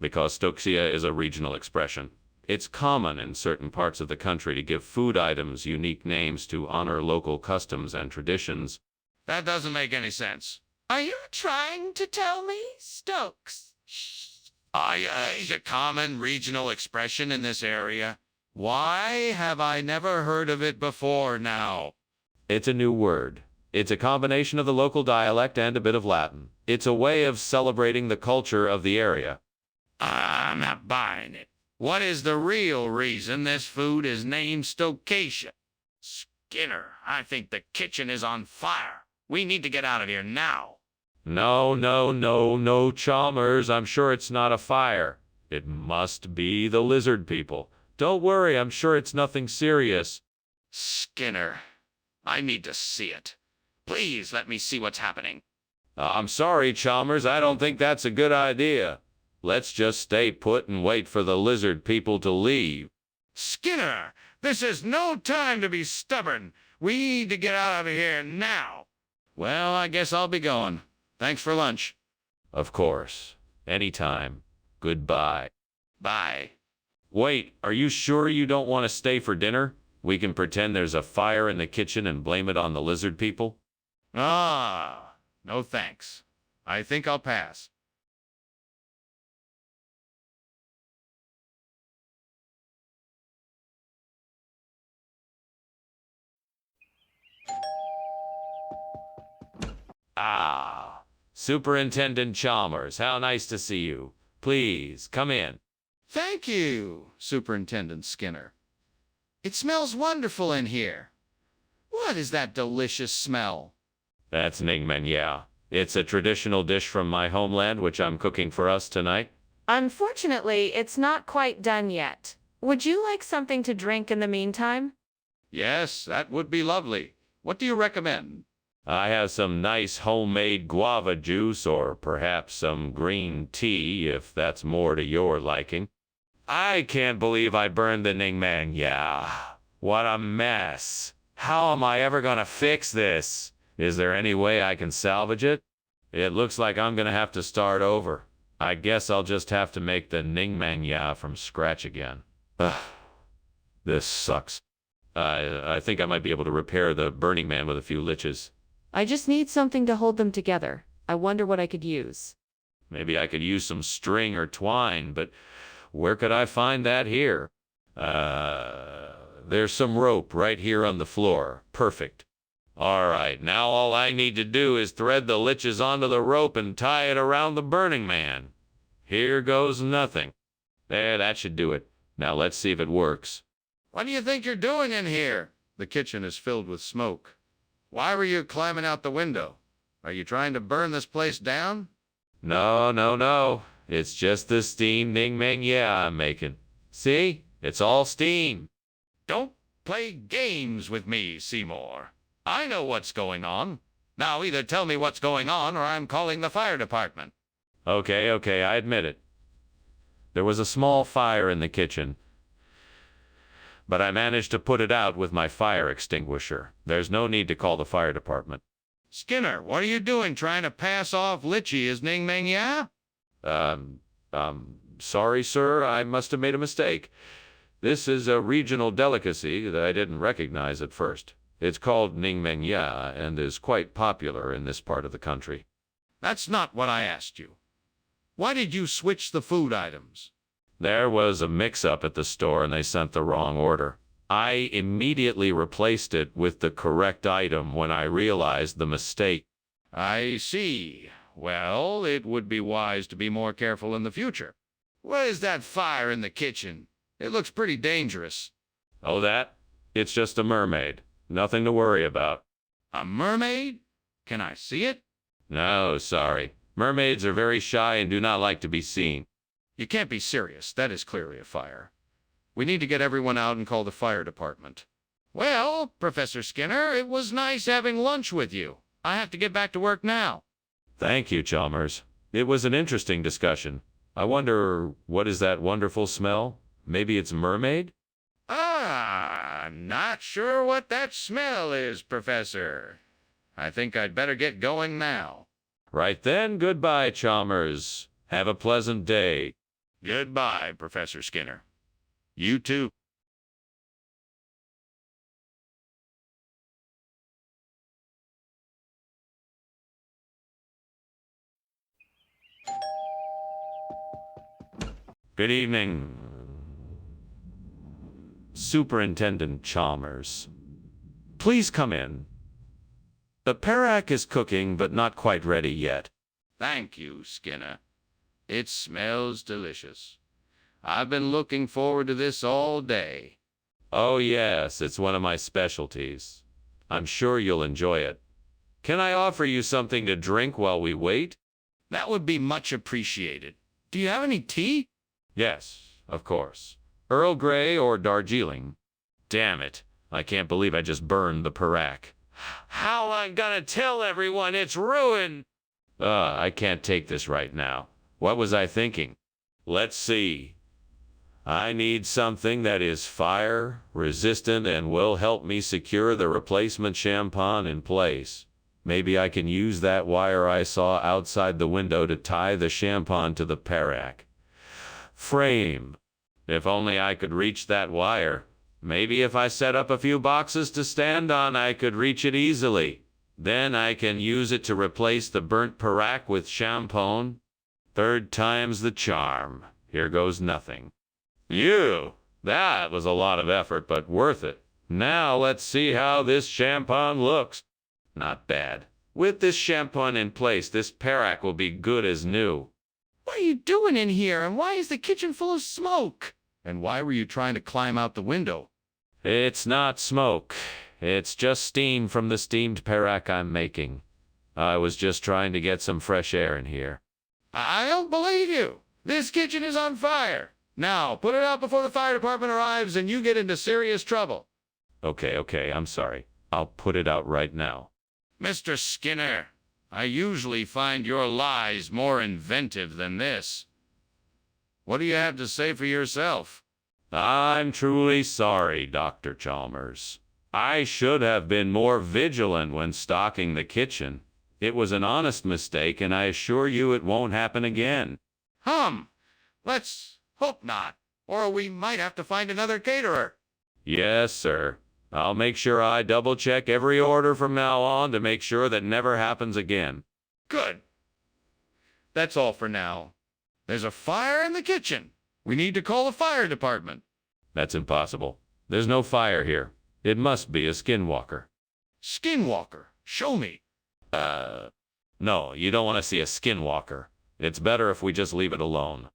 Because Stokesia is a regional expression. It's common in certain parts of the country to give food items unique names to honor local customs and traditions. That doesn't make any sense. Are you trying to tell me, Stokes? Is a common regional expression in this area. Why have I never heard of it before now? It's a new word. It's a combination of the local dialect and a bit of Latin. It's a way of celebrating the culture of the area. I'm not buying it. What is the real reason this food is named Stokesia? Skinner, I think the kitchen is on fire. We need to get out of here now. No, Chalmers. I'm sure it's not a fire. It must be the lizard people. Don't worry, I'm sure it's nothing serious. Skinner, I need to see it. Please let me see what's happening. I'm sorry, Chalmers. I don't think that's a good idea. Let's just stay put and wait for the lizard people to leave. Skinner, this is no time to be stubborn. We need to get out of here now. Well, I guess I'll be going. Thanks for lunch. Of course. Anytime. Goodbye. Bye. Wait, are you sure you don't want to stay for dinner? We can pretend there's a fire in the kitchen and blame it on the lizard people. No thanks. I think I'll pass. Superintendent Chalmers, how nice to see you. Please, come in. Thank you, Superintendent Skinner. It smells wonderful in here. What is that delicious smell? That's Ningmen, yeah. It's a traditional dish from my homeland, which I'm cooking for us tonight. Unfortunately, it's not quite done yet. Would you like something to drink in the meantime? Yes, that would be lovely. What do you recommend? I have some nice homemade guava juice or perhaps some green tea, if that's more to your liking. I can't believe I burned the Ningmen, yeah. What a mess. How am I ever gonna fix this? Is there any way I can salvage it? It looks like I'm gonna have to start over. I guess I'll just have to make the Ning Mang Ya from scratch again. Ugh, this sucks. I think I might be able to repair the Burning Man with a few liches. I just need something to hold them together. I wonder what I could use. Maybe I could use some string or twine, but where could I find that here? There's some rope right here on the floor. Perfect. All right, now all I need to do is thread the liches onto the rope and tie it around the Burning Man. Here goes nothing. There, that should do it. Now let's see if it works. What do you think you're doing in here? The kitchen is filled with smoke. Why were you climbing out the window? Are you trying to burn this place down? No. It's just the steam Ning Mang Ya I'm making. See? It's all steam. Don't play games with me, Seymour. I know what's going on. Now either tell me what's going on or I'm calling the fire department. Okay, I admit it. There was a small fire in the kitchen, but I managed to put it out with my fire extinguisher. There's no need to call the fire department. Skinner, what are you doing, trying to pass off Litchi as Ning Mang Ya? Sorry, sir, I must have made a mistake. This is a regional delicacy that I didn't recognize at first. It's called Ning Mang Ya and is quite popular in this part of the country. That's not what I asked you. Why did you switch the food items? There was a mix-up at the store and they sent the wrong order. I immediately replaced it with the correct item when I realized the mistake. I see. Well, it would be wise to be more careful in the future. What is that fire in the kitchen? It looks pretty dangerous. Oh, that? It's just a mermaid. Nothing to worry about. A mermaid? Can I see it? No, sorry. Mermaids are very shy and do not like to be seen. You can't be serious. That is clearly a fire. We need to get everyone out and call the fire department. Well, Professor Skinner, it was nice having lunch with you. I have to get back to work now. Thank you, Chalmers. It was an interesting discussion. I wonder, what is that wonderful smell? Maybe it's a mermaid? I'm not sure what that smell is, Professor. I think I'd better get going now. Right then, goodbye, Chalmers. Have a pleasant day. Goodbye, Professor Skinner. You too. Good evening, Superintendent Chalmers. Please come in. The parak is cooking, but not quite ready yet. Thank you, Skinner. It smells delicious. I've been looking forward to this all day. Oh yes, it's one of my specialties. I'm sure you'll enjoy it. Can I offer you something to drink while we wait? That would be much appreciated. Do you have any tea? Yes, of course. Earl Grey or Darjeeling. Damn it, I can't believe I just burned the parak. How am I gonna tell everyone it's ruined? I can't take this right now. What was I thinking? Let's see. I need something that is fire resistant and will help me secure the replacement champagne in place. Maybe I can use that wire I saw outside the window to tie the champagne to the parak frame. If only I could reach that wire. Maybe if I set up a few boxes to stand on, I could reach it easily. Then I can use it to replace the burnt parak with champagne. Third time's the charm. Here goes nothing. That was a lot of effort, but worth it. Now let's see how this champagne looks. Not bad. With this champagne in place, this parak will be good as new. What are you doing in here, and why is the kitchen full of smoke? And why were you trying to climb out the window? It's not smoke. It's just steam from the steamed parak I'm making. I was just trying to get some fresh air in here. I don't believe you. This kitchen is on fire. Now, put it out before the fire department arrives and you get into serious trouble. Okay, I'm sorry. I'll put it out right now. Mr. Skinner, I usually find your lies more inventive than this. What do you have to say for yourself? I'm truly sorry, Dr. Chalmers. I should have been more vigilant when stocking the kitchen. It was an honest mistake, and I assure you it won't happen again. Let's hope not, or we might have to find another caterer. Yes, sir. I'll make sure I double-check every order from now on to make sure that never happens again. Good. That's all for now. There's a fire in the kitchen. We need to call the fire department. That's impossible. There's no fire here. It must be a skinwalker. Skinwalker, show me. No, you don't want to see a skinwalker. It's better if we just leave it alone.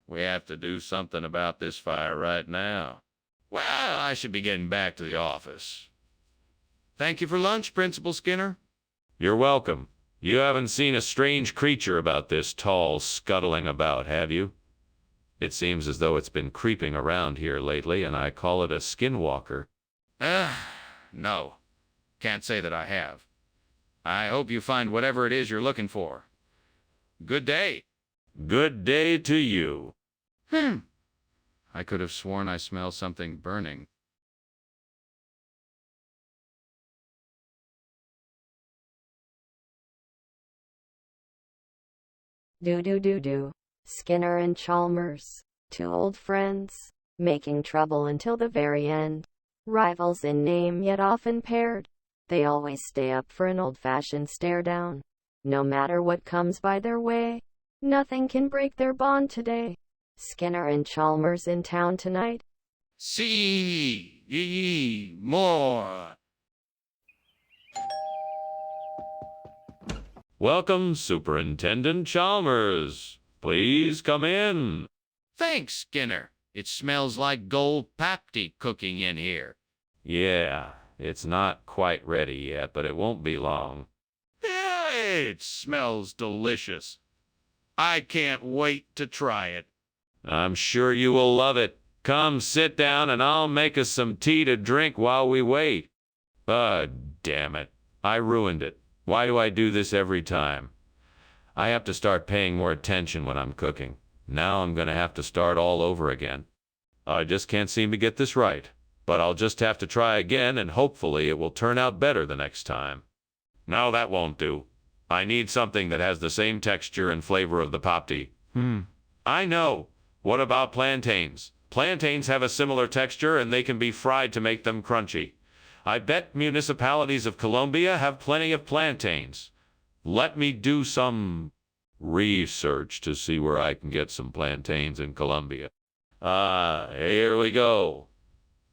We have to do something about this fire right now. Well, I should be getting back to the office. Thank you for lunch, Principal Skinner. You're welcome. You haven't seen a strange creature about this tall scuttling about, have you? It seems as though it's been creeping around here lately, and I call it a skinwalker. No. Can't say that I have. I hope you find whatever it is you're looking for. Good day. Good day to you. I could have sworn I smell something burning. Do. Skinner and Chalmers, two old friends, making trouble until the very end. Rivals in name yet often paired. They always stay up for an old-fashioned stare-down. No matter what comes by their way, nothing can break their bond today. Skinner and Chalmers in town tonight. See ye more. Welcome, Superintendent Chalmers. Please come in. Thanks, Skinner. It smells like gold papti cooking in here. Yeah, it's not quite ready yet, but it won't be long. It smells delicious. I can't wait to try it. I'm sure you will love it. Come sit down and I'll make us some tea to drink while we wait. Damn it. I ruined it. Why do I do this every time? I have to start paying more attention when I'm cooking. Now I'm gonna have to start all over again. I just can't seem to get this right. But I'll just have to try again, and hopefully it will turn out better the next time. No, that won't do. I need something that has the same texture and flavor of the papti. I know. What about plantains? Plantains have a similar texture, and they can be fried to make them crunchy. I bet municipalities of Colombia have plenty of plantains. Let me do some research to see where I can get some plantains in Colombia. Here we go.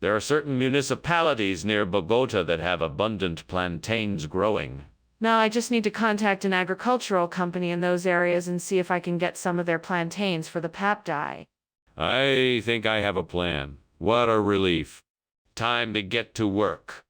There are certain municipalities near Bogota that have abundant plantains growing. Now I just need to contact an agricultural company in those areas and see if I can get some of their plantains for the pap dye. I think I have a plan. What a relief. Time to get to work.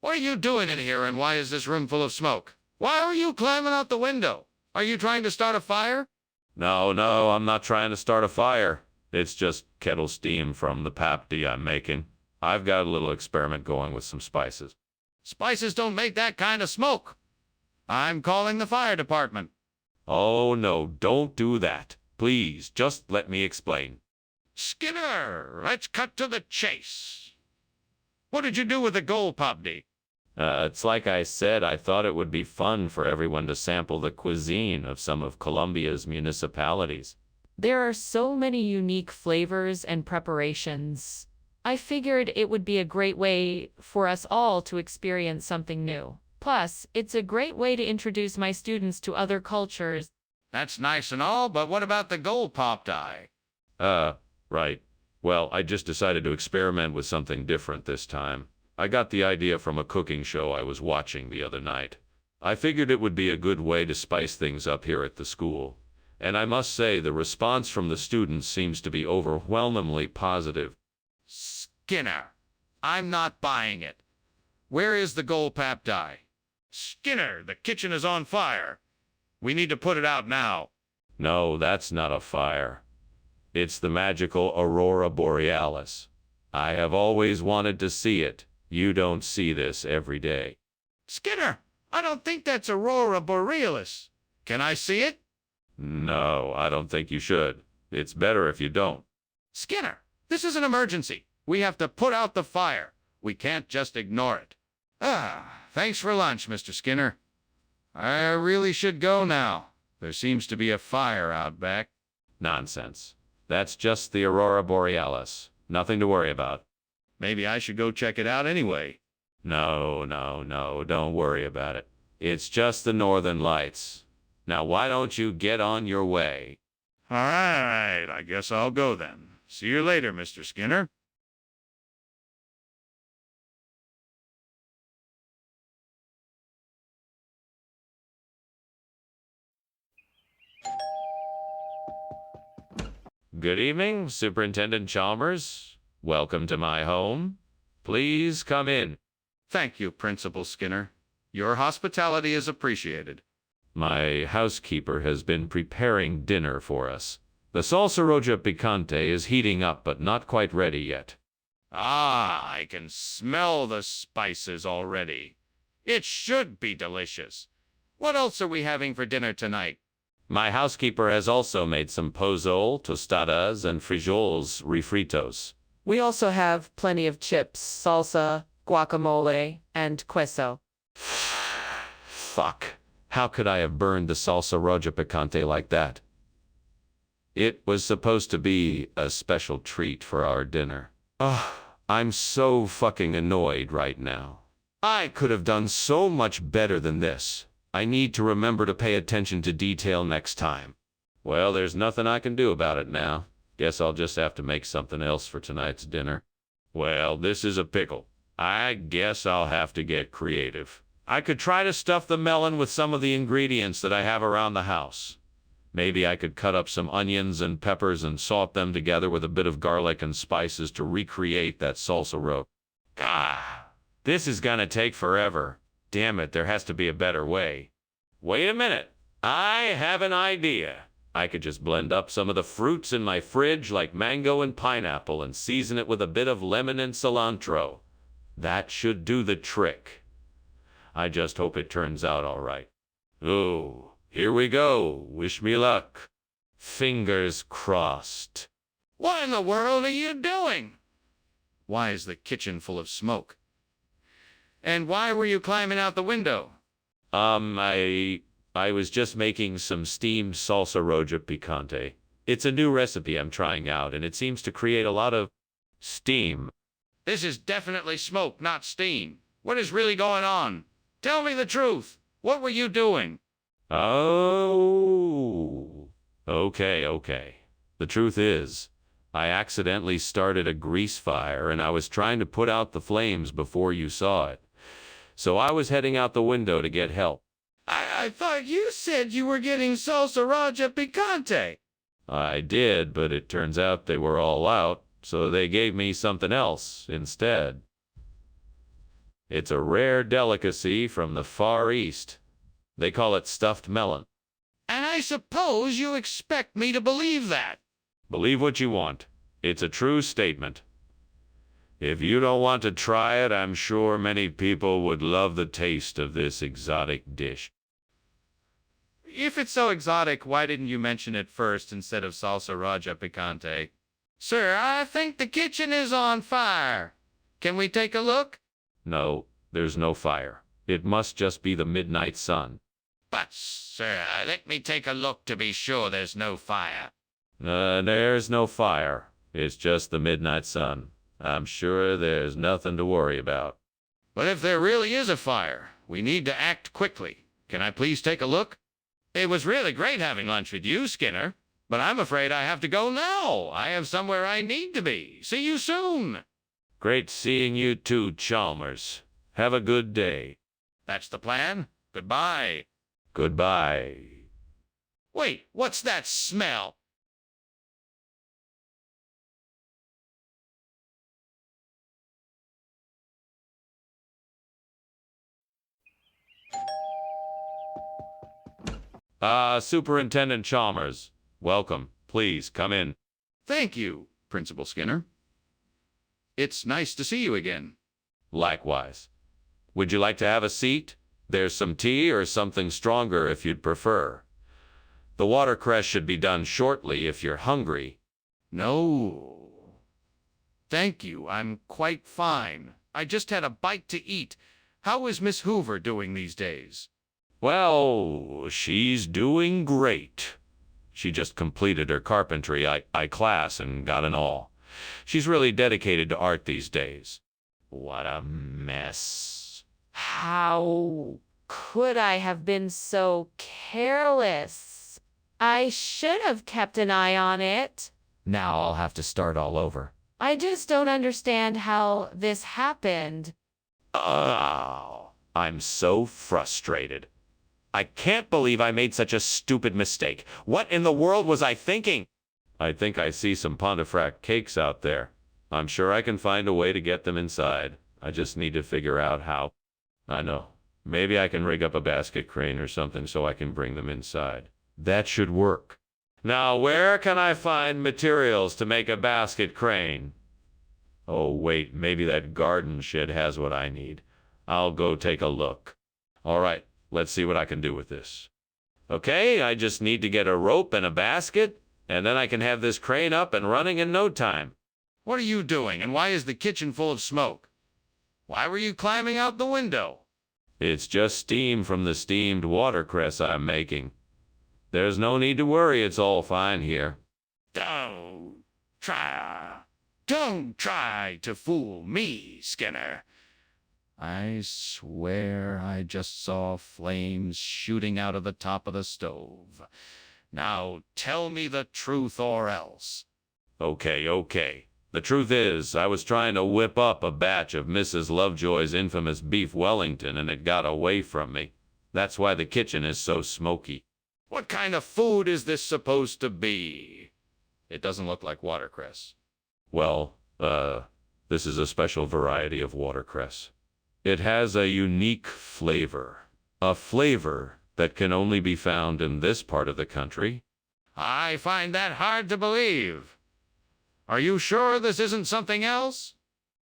What are you doing in here, and why is this room full of smoke? Why are you climbing out the window? Are you trying to start a fire? No, I'm not trying to start a fire. It's just kettle steam from the papdi I'm making. I've got a little experiment going with some spices. Spices don't make that kind of smoke. I'm calling the fire department. Oh, no, don't do that. Please, just let me explain. Skinner, let's cut to the chase. What did you do with the gold papdi? It's like I said, I thought it would be fun for everyone to sample the cuisine of some of Colombia's municipalities. There are so many unique flavors and preparations. I figured it would be a great way for us all to experience something new. Plus, it's a great way to introduce my students to other cultures. That's nice and all, but what about the gold papdi? Right. Well, I just decided to experiment with something different this time. I got the idea from a cooking show I was watching the other night. I figured it would be a good way to spice things up here at the school. And I must say the response from the students seems to be overwhelmingly positive. Skinner, I'm not buying it. Where is the gold papdi? Skinner, the kitchen is on fire. We need to put it out now. No, that's not a fire. It's the magical aurora borealis. I have always wanted to see it. You don't see this every day. Skinner, I don't think that's aurora borealis. Can I see it? No, I don't think you should. It's better if you don't. Skinner, this is an emergency. We have to put out the fire. We can't just ignore it. Thanks for lunch, Mr. Skinner. I really should go now. There seems to be a fire out back. Nonsense. That's just the Aurora Borealis. Nothing to worry about. Maybe I should go check it out anyway. No, don't worry about it. It's just the Northern Lights. Now why don't you get on your way? All right, I guess I'll go then. See you later, Mr. Skinner. Good evening, Superintendent Chalmers. Welcome to my home. Please come in. Thank you, Principal Skinner. Your hospitality is appreciated. My housekeeper has been preparing dinner for us. The salsa roja picante is heating up, but not quite ready yet. I can smell the spices already. It should be delicious. What else are we having for dinner tonight? My housekeeper has also made some pozole, tostadas, and frijoles refritos. We also have plenty of chips, salsa, guacamole, and queso. Fuck. How could I have burned the salsa roja picante like that? It was supposed to be a special treat for our dinner. I'm so fucking annoyed right now. I could have done so much better than this. I need to remember to pay attention to detail next time. Well, there's nothing I can do about it now. Guess I'll just have to make something else for tonight's dinner. Well, this is a pickle. I guess I'll have to get creative. I could try to stuff the melon with some of the ingredients that I have around the house. Maybe I could cut up some onions and peppers and salt them together with a bit of garlic and spices to recreate that salsa roja. This is gonna take forever. Damn it, there has to be a better way. Wait a minute. I have an idea. I could just blend up some of the fruits in my fridge like mango and pineapple and season it with a bit of lemon and cilantro. That should do the trick. I just hope it turns out all right. Oh, here we go. Wish me luck. Fingers crossed. What in the world are you doing? Why is the kitchen full of smoke? And why were you climbing out the window? I was just making some steamed salsa roja picante. It's a new recipe I'm trying out, and it seems to create a lot of steam. This is definitely smoke, not steam. What is really going on? Tell me the truth. What were you doing? Oh, okay. The truth is, I accidentally started a grease fire, and I was trying to put out the flames before you saw it. So I was heading out the window to get help. I thought you said you were getting salsa roja picante. I did, but it turns out they were all out, so they gave me something else instead. It's a rare delicacy from the Far East. They call it stuffed melon. And I suppose you expect me to believe that. Believe what you want. It's a true statement. If you don't want to try it, I'm sure many people would love the taste of this exotic dish. If it's so exotic, why didn't you mention it first instead of salsa roja picante? Sir, I think the kitchen is on fire. Can we take a look? No, there's no fire. It must just be the midnight sun. But, sir, let me take a look to be sure there's no fire. There's no fire. It's just the midnight sun. I'm sure there's nothing to worry about. But if there really is a fire, we need to act quickly. Can I please take a look? It was really great having lunch with you, Skinner. But I'm afraid I have to go now. I have somewhere I need to be. See you soon. Great seeing you too, Chalmers. Have a good day. That's the plan. Goodbye. Goodbye. Wait, what's that smell? Superintendent Chalmers. Welcome. Please, come in. Thank you, Principal Skinner. It's nice to see you again. Likewise. Would you like to have a seat? There's some tea or something stronger if you'd prefer. The watercress should be done shortly if you're hungry. No. Thank you, I'm quite fine. I just had a bite to eat. How is Miss Hoover doing these days? Well, she's doing great. She just completed her carpentry I class and got an all. She's really dedicated to art these days. What a mess. How could I have been so careless? I should have kept an eye on it. Now I'll have to start all over. I just don't understand how this happened. Oh, I'm so frustrated. I can't believe I made such a stupid mistake. What in the world was I thinking? I think I see some Pontefract cakes out there. I'm sure I can find a way to get them inside. I just need to figure out how. I know. Maybe I can rig up a basket crane or something so I can bring them inside. That should work. Now, where can I find materials to make a basket crane? Oh, wait, maybe that garden shed has what I need. I'll go take a look. All right, let's see what I can do with this. Okay, I just need to get a rope and a basket, and then I can have this crane up and running in no time. What are you doing, and why is the kitchen full of smoke? Why were you climbing out the window? It's just steam from the steamed watercress I'm making. There's no need to worry, it's all fine here. Don't try to fool me, Skinner. I swear I just saw flames shooting out of the top of the stove. Now tell me the truth or else. Okay. The truth is, I was trying to whip up a batch of Mrs. Lovejoy's infamous beef Wellington and it got away from me. That's why the kitchen is so smoky. What kind of food is this supposed to be? It doesn't look like watercress. Well, this is a special variety of watercress. It has a unique flavor. A flavor that can only be found in this part of the country. I find that hard to believe. Are you sure this isn't something else?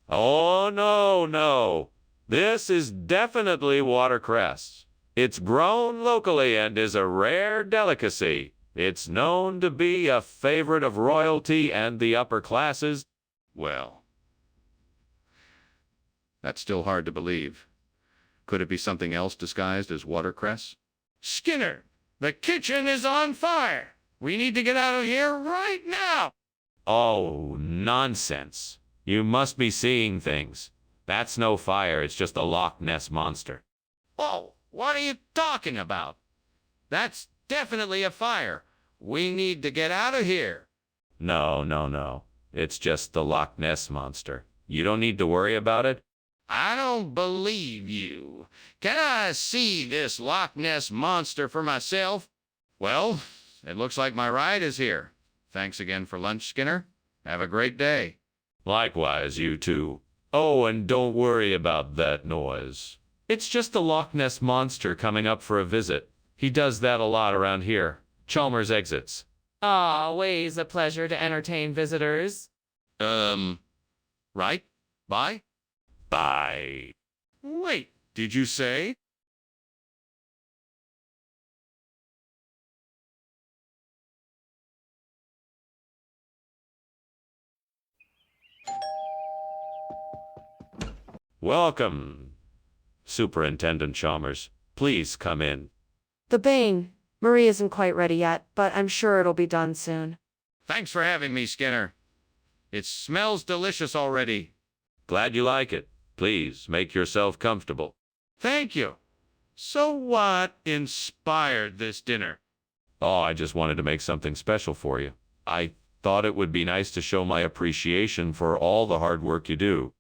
Oh, no. This is definitely watercress. It's grown locally and is a rare delicacy. It's known to be a favorite of royalty and the upper classes. Well, that's still hard to believe. Could it be something else disguised as watercress? Skinner, the kitchen is on fire. We need to get out of here right now. Oh, nonsense. You must be seeing things. That's no fire, it's just a Loch Ness monster. Oh, what are you talking about? That's definitely a fire. We need to get out of here. No. It's just the Loch Ness monster. You don't need to worry about it. I don't believe you. Can I see this Loch Ness monster for myself? Well, it looks like my ride is here. Thanks again for lunch, Skinner. Have a great day. Likewise, you too. Oh, and don't worry about that noise. It's just the Loch Ness monster coming up for a visit. He does that a lot around here. Chalmers exits. Always a pleasure to entertain visitors. Right? Bye? Bye. Wait, did you say? Welcome, Superintendent Chalmers. Please come in. The Bane. Marie isn't quite ready yet, but I'm sure it'll be done soon. Thanks for having me, Skinner. It smells delicious already. Glad you like it. Please make yourself comfortable. Thank you. So what inspired this dinner? Oh, I just wanted to make something special for you. I thought it would be nice to show my appreciation for all the hard work you do.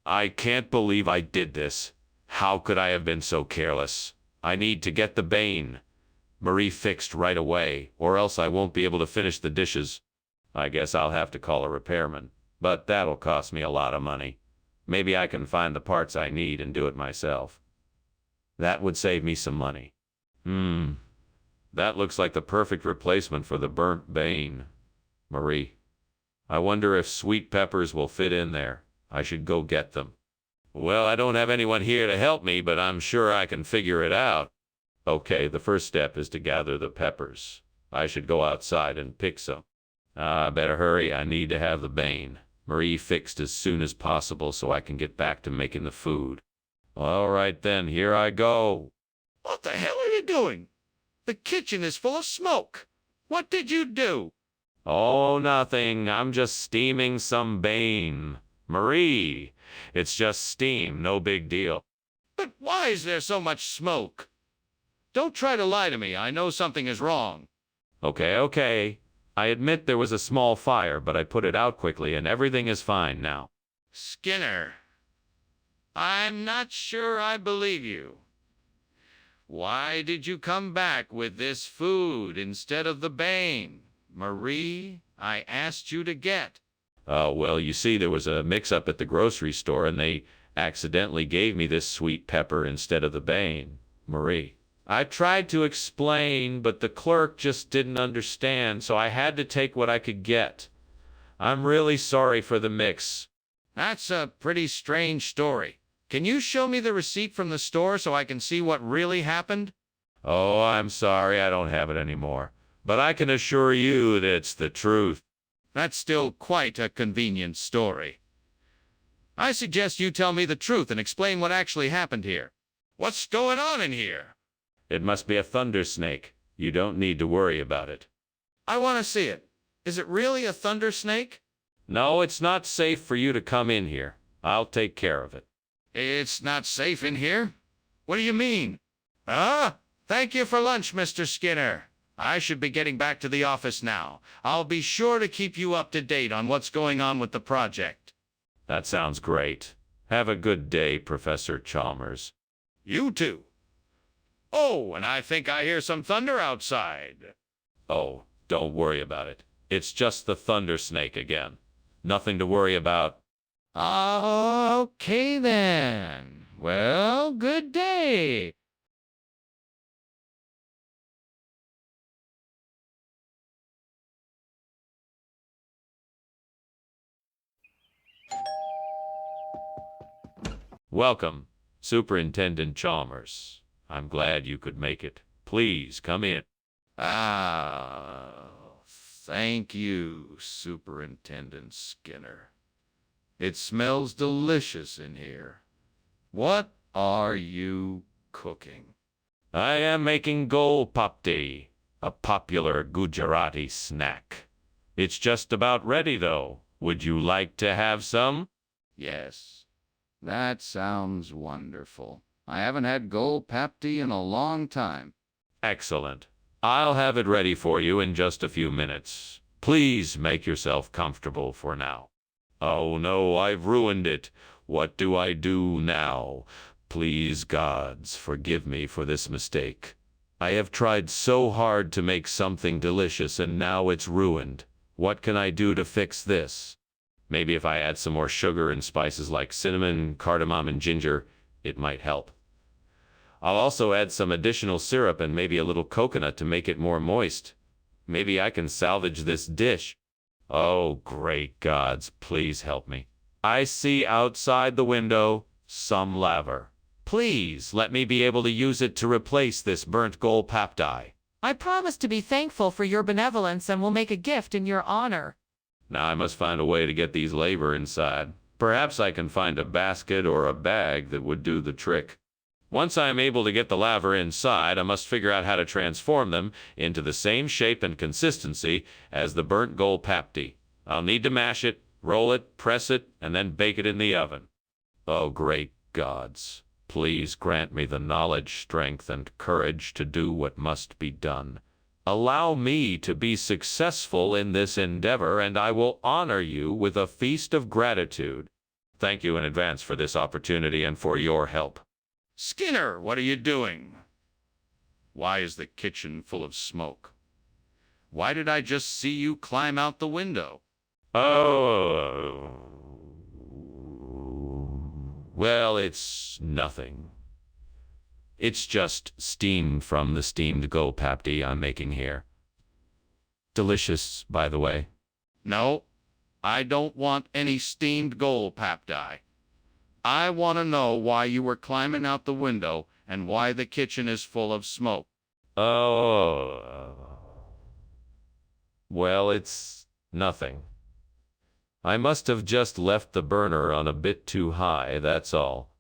I can't believe I did this. How could I have been so careless? I need to get the Bane Marie fixed right away, or else I won't be able to finish the dishes. I guess I'll have to call a repairman, but that'll cost me a lot of money. Maybe I can find the parts I need and do it myself. That would save me some money. That looks like the perfect replacement for the burnt Bane Marie. I wonder if sweet peppers will fit in there. I should go get them. Well, I don't have anyone here to help me, but I'm sure I can figure it out. Okay, the first step is to gather the peppers. I should go outside and pick some. I better hurry. I need to have the Bane Marie fixed as soon as possible so I can get back to making the food. All right then, here I go. What the hell are you doing? The kitchen is full of smoke. What did you do? Oh, nothing. I'm just steaming some Bane. Marie, it's just steam, no big deal. But why is there so much smoke? Don't try to lie to me. I know something is wrong. Okay. I admit there was a small fire, but I put it out quickly and everything is fine now. Skinner, I'm not sure I believe you. Why did you come back with this food instead of the Bane? Marie, I asked you to get. Well, you see, there was a mix-up at the grocery store and they accidentally gave me this sweet pepper instead of the Bane. Marie. I tried to explain, but the clerk just didn't understand, so I had to take what I could get. I'm really sorry for the mix. That's a pretty strange story. Can you show me the receipt from the store so I can see what really happened? Oh, I'm sorry, I don't have it anymore. But I can assure you that it's the truth. That's still quite a convenient story. I suggest you tell me the truth and explain what actually happened here. What's going on in here? It must be a thunder snake. You don't need to worry about it. I want to see it. Is it really a thunder snake? No, it's not safe for you to come in here. I'll take care of it. It's not safe in here? What do you mean? Thank you for lunch, Mr. Skinner. I should be getting back to the office now. I'll be sure to keep you up to date on what's going on with the project. That sounds great. Have a good day, Professor Chalmers. You too. Oh, and I think I hear some thunder outside. Oh, don't worry about it. It's just the thunder snake again. Nothing to worry about. Okay then. Well, good day. Welcome, Superintendent Chalmers. I'm glad you could make it. Please come in. Thank you, Superintendent Skinner. It smells delicious in here. What are you cooking? I am making Gol Papdi, a popular Gujarati snack. It's just about ready, though. Would you like to have some? Yes, that sounds wonderful. I haven't had Gol Papdi in a long time. Excellent. I'll have it ready for you in just a few minutes. Please make yourself comfortable for now. Oh no, I've ruined it. What do I do now? Please, gods, forgive me for this mistake. I have tried so hard to make something delicious and now it's ruined. What can I do to fix this? Maybe if I add some more sugar and spices like cinnamon, cardamom, and ginger, it might help. I'll also add some additional syrup and maybe a little coconut to make it more moist. Maybe I can salvage this dish. Oh, great gods, please help me. I see outside the window some laver. Please let me be able to use it to replace this burnt Gol Papdi. I promise to be thankful for your benevolence and will make a gift in your honor. Now I must find a way to get these laver inside. Perhaps I can find a basket or a bag that would do the trick. Once I am able to get the laver inside, I must figure out how to transform them into the same shape and consistency as the burnt Gol Papdi. I'll need to mash it, roll it, press it, and then bake it in the oven. Oh, great gods, please grant me the knowledge, strength, and courage to do what must be done. Allow me to be successful in this endeavor, and I will honor you with a feast of gratitude. Thank you in advance for this opportunity and for your help. Skinner, what are you doing? Why is the kitchen full of smoke? Why did I just see you climb out the window? Oh, well, it's nothing. It's just steam from the steamed Gol Papdi I'm making here. Delicious, by the way. No, I don't want any steamed Gol Papdi. I want to know why you were climbing out the window and why the kitchen is full of smoke. Oh, well, it's nothing. I must have just left the burner on a bit too high, that's all.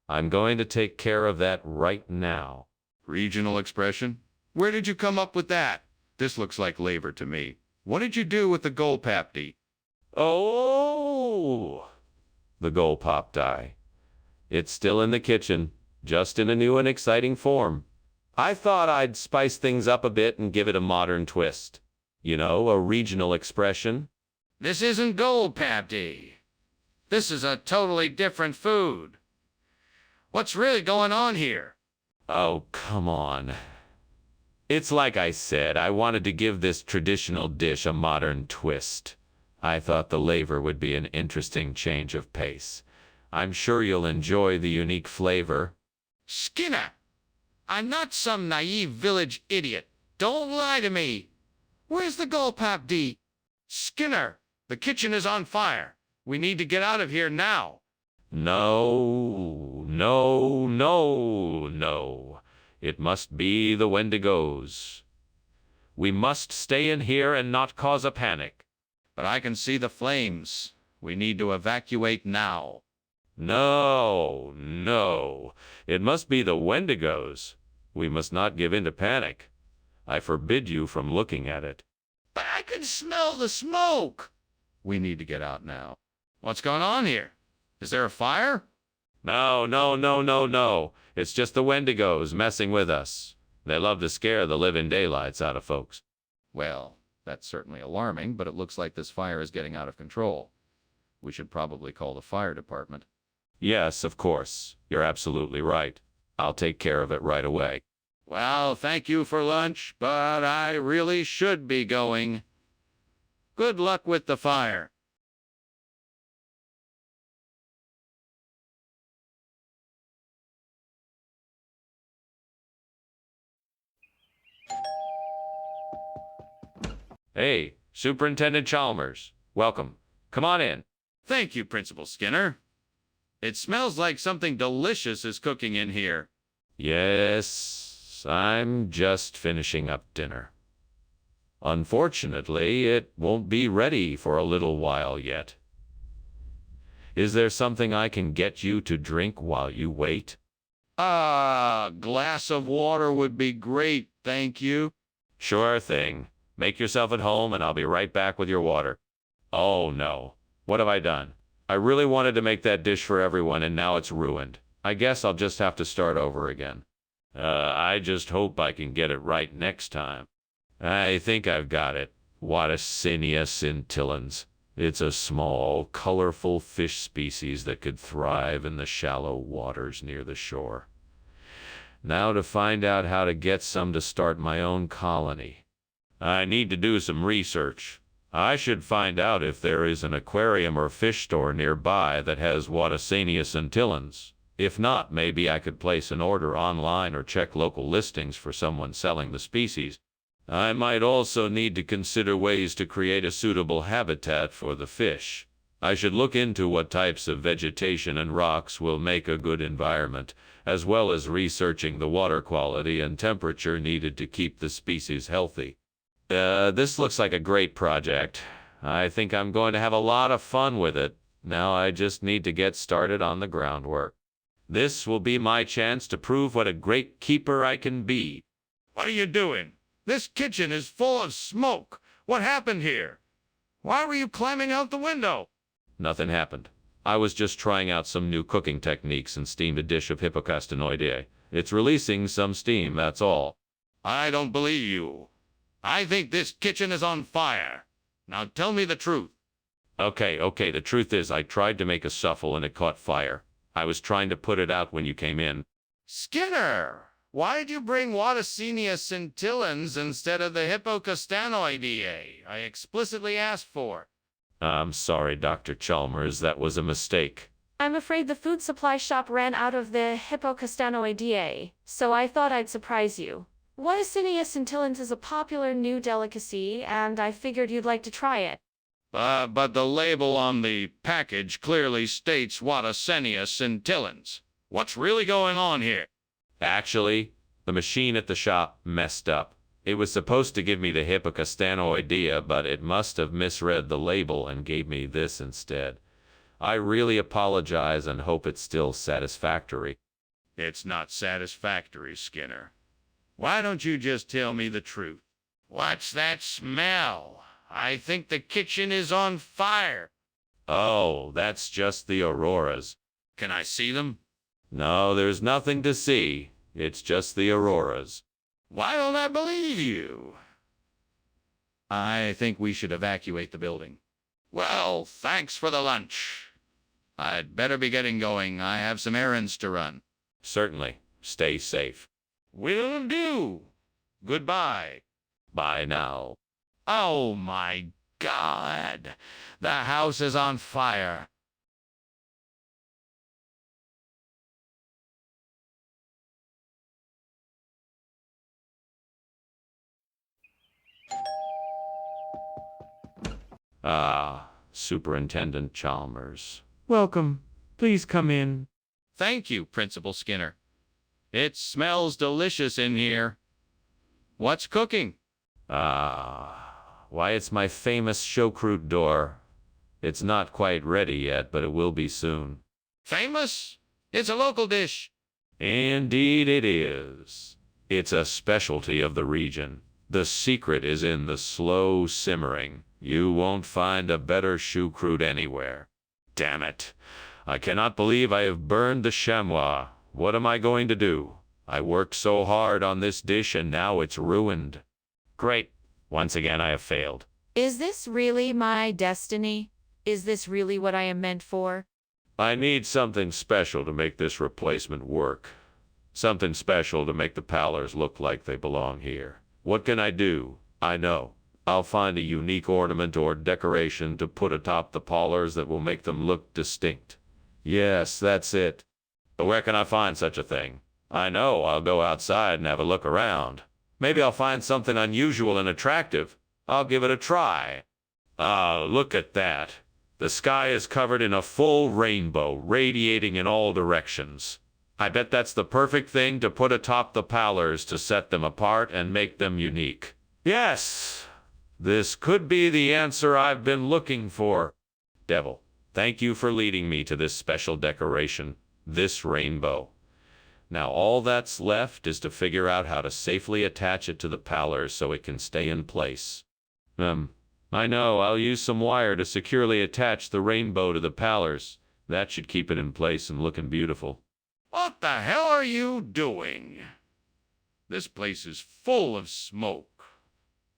I'm going to take care of that right now. Regional expression? Where did you come up with that? This looks like labor to me. What did you do with the Goldpapdi? Oh, the Gold Pop die. It's still in the kitchen, just in a new and exciting form. I thought I'd spice things up a bit and give it a modern twist. You know, a regional expression. This isn't Goldpapdi. This is a totally different food. What's really going on here? Oh, come on. It's like I said, I wanted to give this traditional dish a modern twist. I thought the labor would be an interesting change of pace. I'm sure you'll enjoy the unique flavor. Skinner, I'm not some naive village idiot. Don't lie to me. Where's the Goldpapdi? Skinner, the kitchen is on fire. We need to get out of here now. No, no, no, no. It must be the Wendigos. We must stay in here and not cause a panic. But I can see the flames. We need to evacuate now. No, no. It must be the Wendigos. We must not give in to panic. I forbid you from looking at it. But I can smell the smoke. We need to get out now. What's going on here? Is there a fire? No, no, no, no, no. It's just the Wendigos messing with us. They love to scare the living daylights out of folks. Well, that's certainly alarming, but it looks like this fire is getting out of control. We should probably call the fire department. Yes, of course. You're absolutely right. I'll take care of it right away. Well, thank you for lunch, but I really should be going. Good luck with the fire. Hey, Superintendent Chalmers. Welcome. Come on in. Thank you, Principal Skinner. It smells like something delicious is cooking in here. Yes, I'm just finishing up dinner. Unfortunately, it won't be ready for a little while yet. Is there something I can get you to drink while you wait? A glass of water would be great, thank you. Sure thing. Make yourself at home and I'll be right back with your water. Oh no. What have I done? I really wanted to make that dish for everyone and now it's ruined. I guess I'll just have to start over again. I just hope I can get it right next time. I think I've got it. Watasinia scintillans. It's a small, colorful fish species that could thrive in the shallow waters near the shore. Now to find out how to get some to start my own colony. I need to do some research. I should find out if there is an aquarium or fish store nearby that has Watasinia scintillans. If not, maybe I could place an order online or check local listings for someone selling the species. I might also need to consider ways to create a suitable habitat for the fish. I should look into what types of vegetation and rocks will make a good environment, as well as researching the water quality and temperature needed to keep the species healthy. This looks like a great project. I think I'm going to have a lot of fun with it. Now I just need to get started on the groundwork. This will be my chance to prove what a great keeper I can be. What are you doing? This kitchen is full of smoke. What happened here? Why were you climbing out the window? Nothing happened. I was just trying out some new cooking techniques and steamed a dish of Hippocastanoideae. It's releasing some steam, that's all. I don't believe you. I think this kitchen is on fire. Now tell me the truth. Okay, the truth is I tried to make a souffle and it caught fire. I was trying to put it out when you came in. Skinner, why did you bring Watasinia scintillans instead of the Hippocastanoideae I explicitly asked for? I'm sorry, Dr. Chalmers, that was a mistake. I'm afraid the food supply shop ran out of the Hippocastanoideae, so I thought I'd surprise you. Watasinia scintillans is a popular new delicacy, and I figured you'd like to try it. But the label on the package clearly states Watasinia scintillans. What's really going on here? Actually, the machine at the shop messed up. It was supposed to give me the Hippocastanoidea, but it must have misread the label and gave me this instead. I really apologize and hope it's still satisfactory. It's not satisfactory, Skinner. Why don't you just tell me the truth? What's that smell? I think the kitchen is on fire. Oh, that's just the auroras. Can I see them? No, there's nothing to see. It's just the auroras. Why don't I believe you? I think we should evacuate the building. Well, thanks for the lunch. I'd better be getting going. I have some errands to run. Certainly. Stay safe. Will do. Goodbye. Bye now. Oh my God. The house is on fire. Ah, Superintendent Chalmers. Welcome. Please come in. Thank you, Principal Skinner. It smells delicious in here. What's cooking? Why, it's my famous choucroute door. It's not quite ready yet, but it will be soon. Famous? It's a local dish. Indeed it is. It's a specialty of the region. The secret is in the slow simmering. You won't find a better choucroute anywhere. Damn it. I cannot believe I have burned the chamois. What am I going to do? I worked so hard on this dish and now it's ruined. Great. Once again I have failed. Is this really my destiny? Is this really what I am meant for? I need something special to make this replacement work. Something special to make the pallors look like they belong here. What can I do? I know. I'll find a unique ornament or decoration to put atop the pallors that will make them look distinct. Yes, that's it. But where can I find such a thing? I know, I'll go outside and have a look around. Maybe I'll find something unusual and attractive. I'll give it a try. Ah, look at that. The sky is covered in a full rainbow, radiating in all directions. I bet that's the perfect thing to put atop the pallors to set them apart and make them unique. Yes, this could be the answer I've been looking for. Devil, thank you for leading me to this special decoration, this rainbow. Now all that's left is to figure out how to safely attach it to the pallors so it can stay in place. I know, I'll use some wire to securely attach the rainbow to the pallors. That should keep it in place and looking beautiful. What the hell are you doing? This place is full of smoke.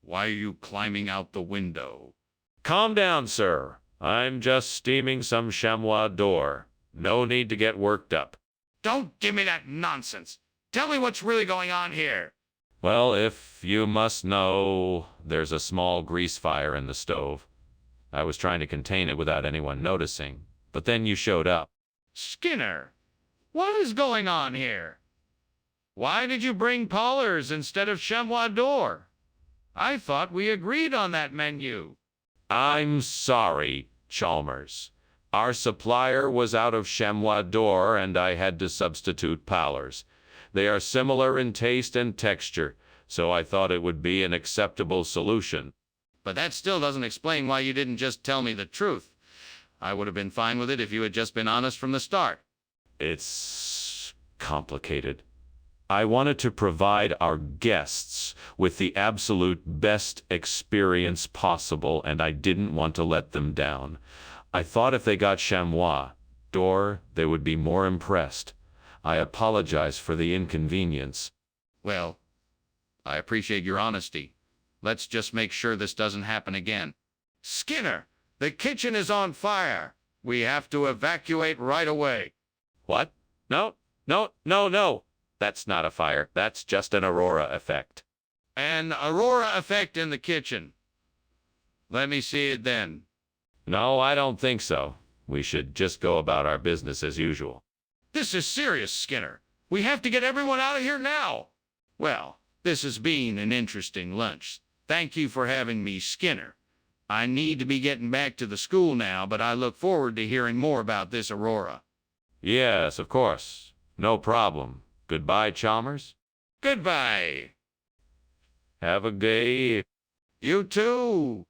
Why are you climbing out the window? Calm down, sir. I'm just steaming some chamois d'or. No need to get worked up. Don't give me that nonsense. Tell me what's really going on here. Well, if you must know, there's a small grease fire in the stove. I was trying to contain it without anyone noticing, but then you showed up. Skinner, what is going on here? Why did you bring pallors instead of chamois d'or? I thought we agreed on that menu. I'm sorry, Chalmers. Our supplier was out of chamois d'or and I had to substitute pallors. They are similar in taste and texture, so I thought it would be an acceptable solution. But that still doesn't explain why you didn't just tell me the truth. I would have been fine with it if you had just been honest from the start. It's complicated. I wanted to provide our guests with the absolute best experience possible, and I didn't want to let them down. I thought if they got chamois d'or, they would be more impressed. I apologize for the inconvenience. Well, I appreciate your honesty. Let's just make sure this doesn't happen again. Skinner, the kitchen is on fire. We have to evacuate right away. What? No. That's not a fire. That's just an aurora effect. An aurora effect in the kitchen. Let me see it then. No, I don't think so. We should just go about our business as usual. This is serious, Skinner. We have to get everyone out of here now. Well, this has been an interesting lunch. Thank you for having me, Skinner. I need to be getting back to the school now, but I look forward to hearing more about this aurora. Yes, of course. No problem. Goodbye, Chalmers. Goodbye. Have a gay... You too.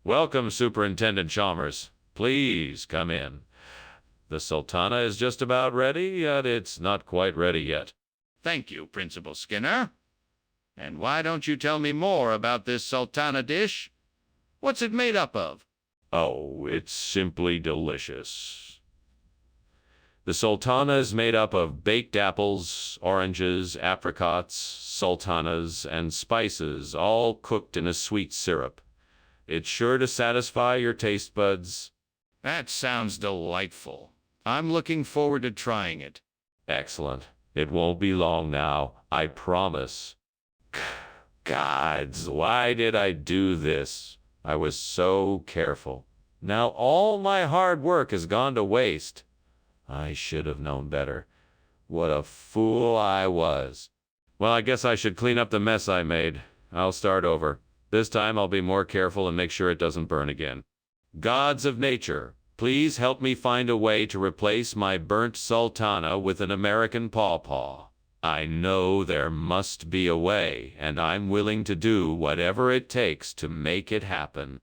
Welcome, Superintendent Chalmers. Please come in. The sultana is just about ready, yet it's not quite ready yet. Thank you, Principal Skinner. And why don't you tell me more about this sultana dish? What's it made up of? Oh, it's simply delicious. The sultana is made up of baked apples, oranges, apricots, sultanas, and spices, all cooked in a sweet syrup. It's sure to satisfy your taste buds. That sounds delightful. I'm looking forward to trying it. Excellent. It won't be long now, I promise. Gods, why did I do this? I was so careful. Now all my hard work has gone to waste. I should have known better. What a fool I was. Well, I guess I should clean up the mess I made. I'll start over. This time I'll be more careful and make sure it doesn't burn again. Gods of nature, please help me find a way to replace my burnt sultana with an American pawpaw. I know there must be a way, and I'm willing to do whatever it takes to make it happen.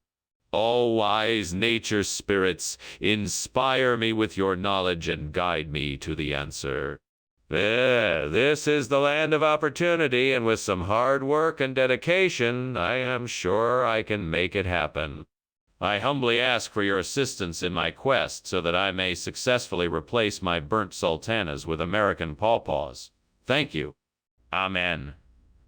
All wise nature spirits, inspire me with your knowledge and guide me to the answer. This is the land of opportunity, and with some hard work and dedication, I am sure I can make it happen. I humbly ask for your assistance in my quest so that I may successfully replace my burnt sultanas with American pawpaws. Thank you. Amen.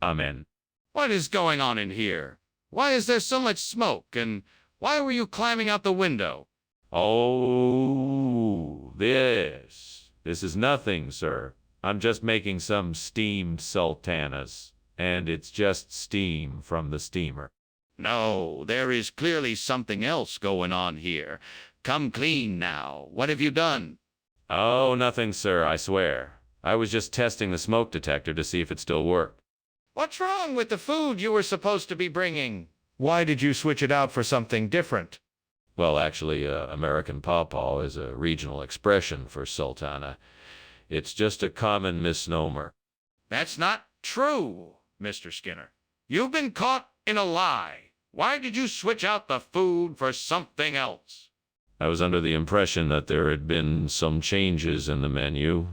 Amen. What is going on in here? Why is there so much smoke, and why were you climbing out the window? Oh, this is nothing, sir. I'm just making some steamed sultanas, and it's just steam from the steamer. No, there is clearly something else going on here. Come clean now. What have you done? Oh, nothing, sir, I swear. I was just testing the smoke detector to see if it still worked. What's wrong with the food you were supposed to be bringing? Why did you switch it out for something different? Well, actually, American pawpaw is a regional expression for sultana. It's just a common misnomer. That's not true, Mr. Skinner. You've been caught in a lie. Why did you switch out the food for something else? I was under the impression that there had been some changes in the menu.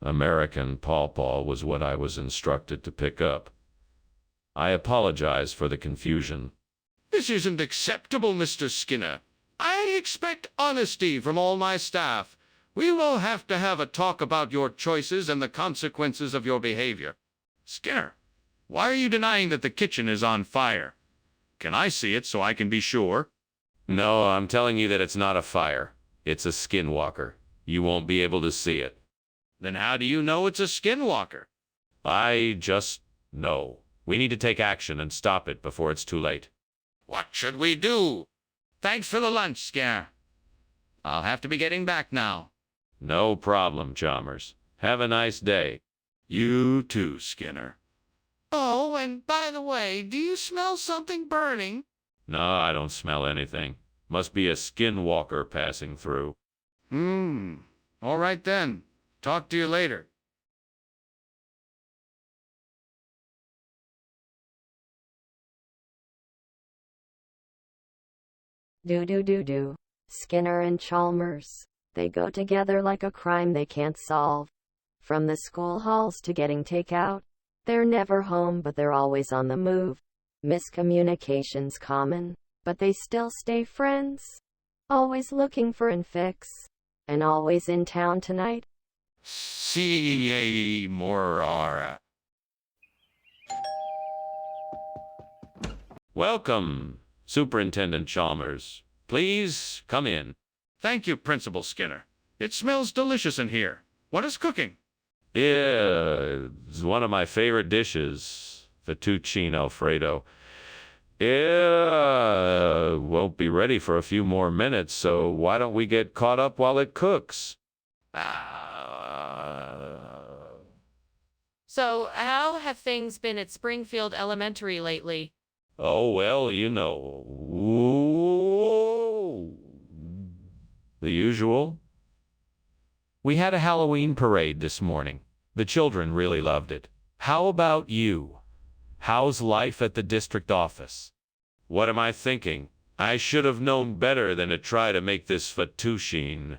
American pawpaw was what I was instructed to pick up. I apologize for the confusion. This isn't acceptable, Mr. Skinner. I expect honesty from all my staff. We will have to have a talk about your choices and the consequences of your behavior. Skinner, why are you denying that the kitchen is on fire? Can I see it so I can be sure? No, I'm telling you that it's not a fire. It's a skinwalker. You won't be able to see it. Then how do you know it's a skinwalker? I just know. We need to take action and stop it before it's too late. What should we do? Thanks for the lunch, Skinner. I'll have to be getting back now. No problem, Chalmers. Have a nice day. You too, Skinner. Oh, and by the way, do you smell something burning? No, I don't smell anything. Must be a skinwalker passing through. All right then. Talk to you later. Do. Skinner and Chalmers. They go together like a crime they can't solve. From the school halls to getting takeout. They're never home, but they're always on the move. Miscommunication's common, but they still stay friends. Always looking for an fix. And always in town tonight. See more. Welcome, Superintendent Chalmers. Please come in. Thank you, Principal Skinner. It smells delicious in here. What is cooking? It's one of my favorite dishes, fettuccine Alfredo. Won't be ready for a few more minutes, so why don't we get caught up while it cooks? So, how have things been at Springfield Elementary lately? Oh, well, you know. The usual. We had a Halloween parade this morning. The children really loved it. How about you? How's life at the district office? What am I thinking? I should have known better than to try to make this fettuccine.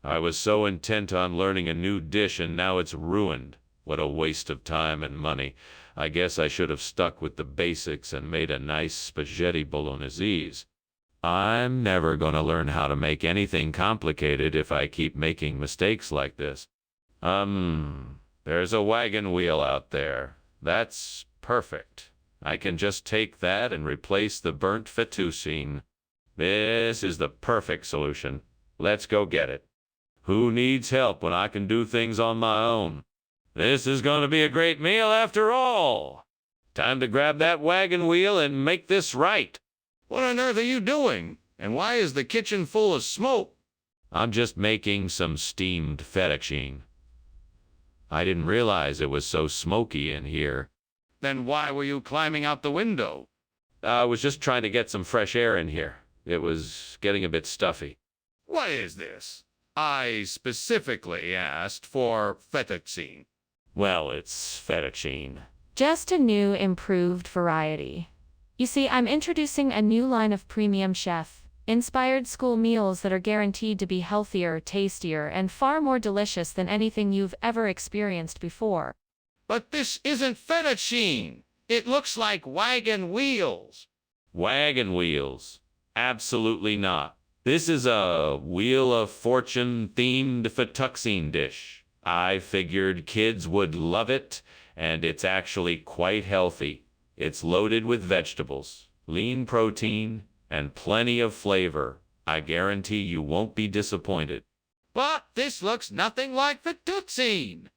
I was so intent on learning a new dish and now it's ruined. What a waste of time and money. I guess I should have stuck with the basics and made a nice spaghetti bolognese. I'm never gonna learn how to make anything complicated if I keep making mistakes like this. There's a wagon wheel out there. That's perfect. I can just take that and replace the burnt fettuccine. This is the perfect solution. Let's go get it. Who needs help when I can do things on my own? This is going to be a great meal after all. Time to grab that wagon wheel and make this right. What on earth are you doing? And why is the kitchen full of smoke? I'm just making some steamed fettuccine. I didn't realize it was so smoky in here. Then why were you climbing out the window? I was just trying to get some fresh air in here. It was getting a bit stuffy. What is this? I specifically asked for fettuccine. Well, it's fettuccine. Just a new, improved variety. You see, I'm introducing a new line of premium chef-inspired school meals that are guaranteed to be healthier, tastier, and far more delicious than anything you've ever experienced before. But this isn't fettuccine. It looks like wagon wheels. Wagon wheels? Absolutely not. This is a Wheel of Fortune-themed fettuccine dish. I figured kids would love it, and it's actually quite healthy. It's loaded with vegetables, lean protein, and plenty of flavor. I guarantee you won't be disappointed. But this looks nothing like fettuccine.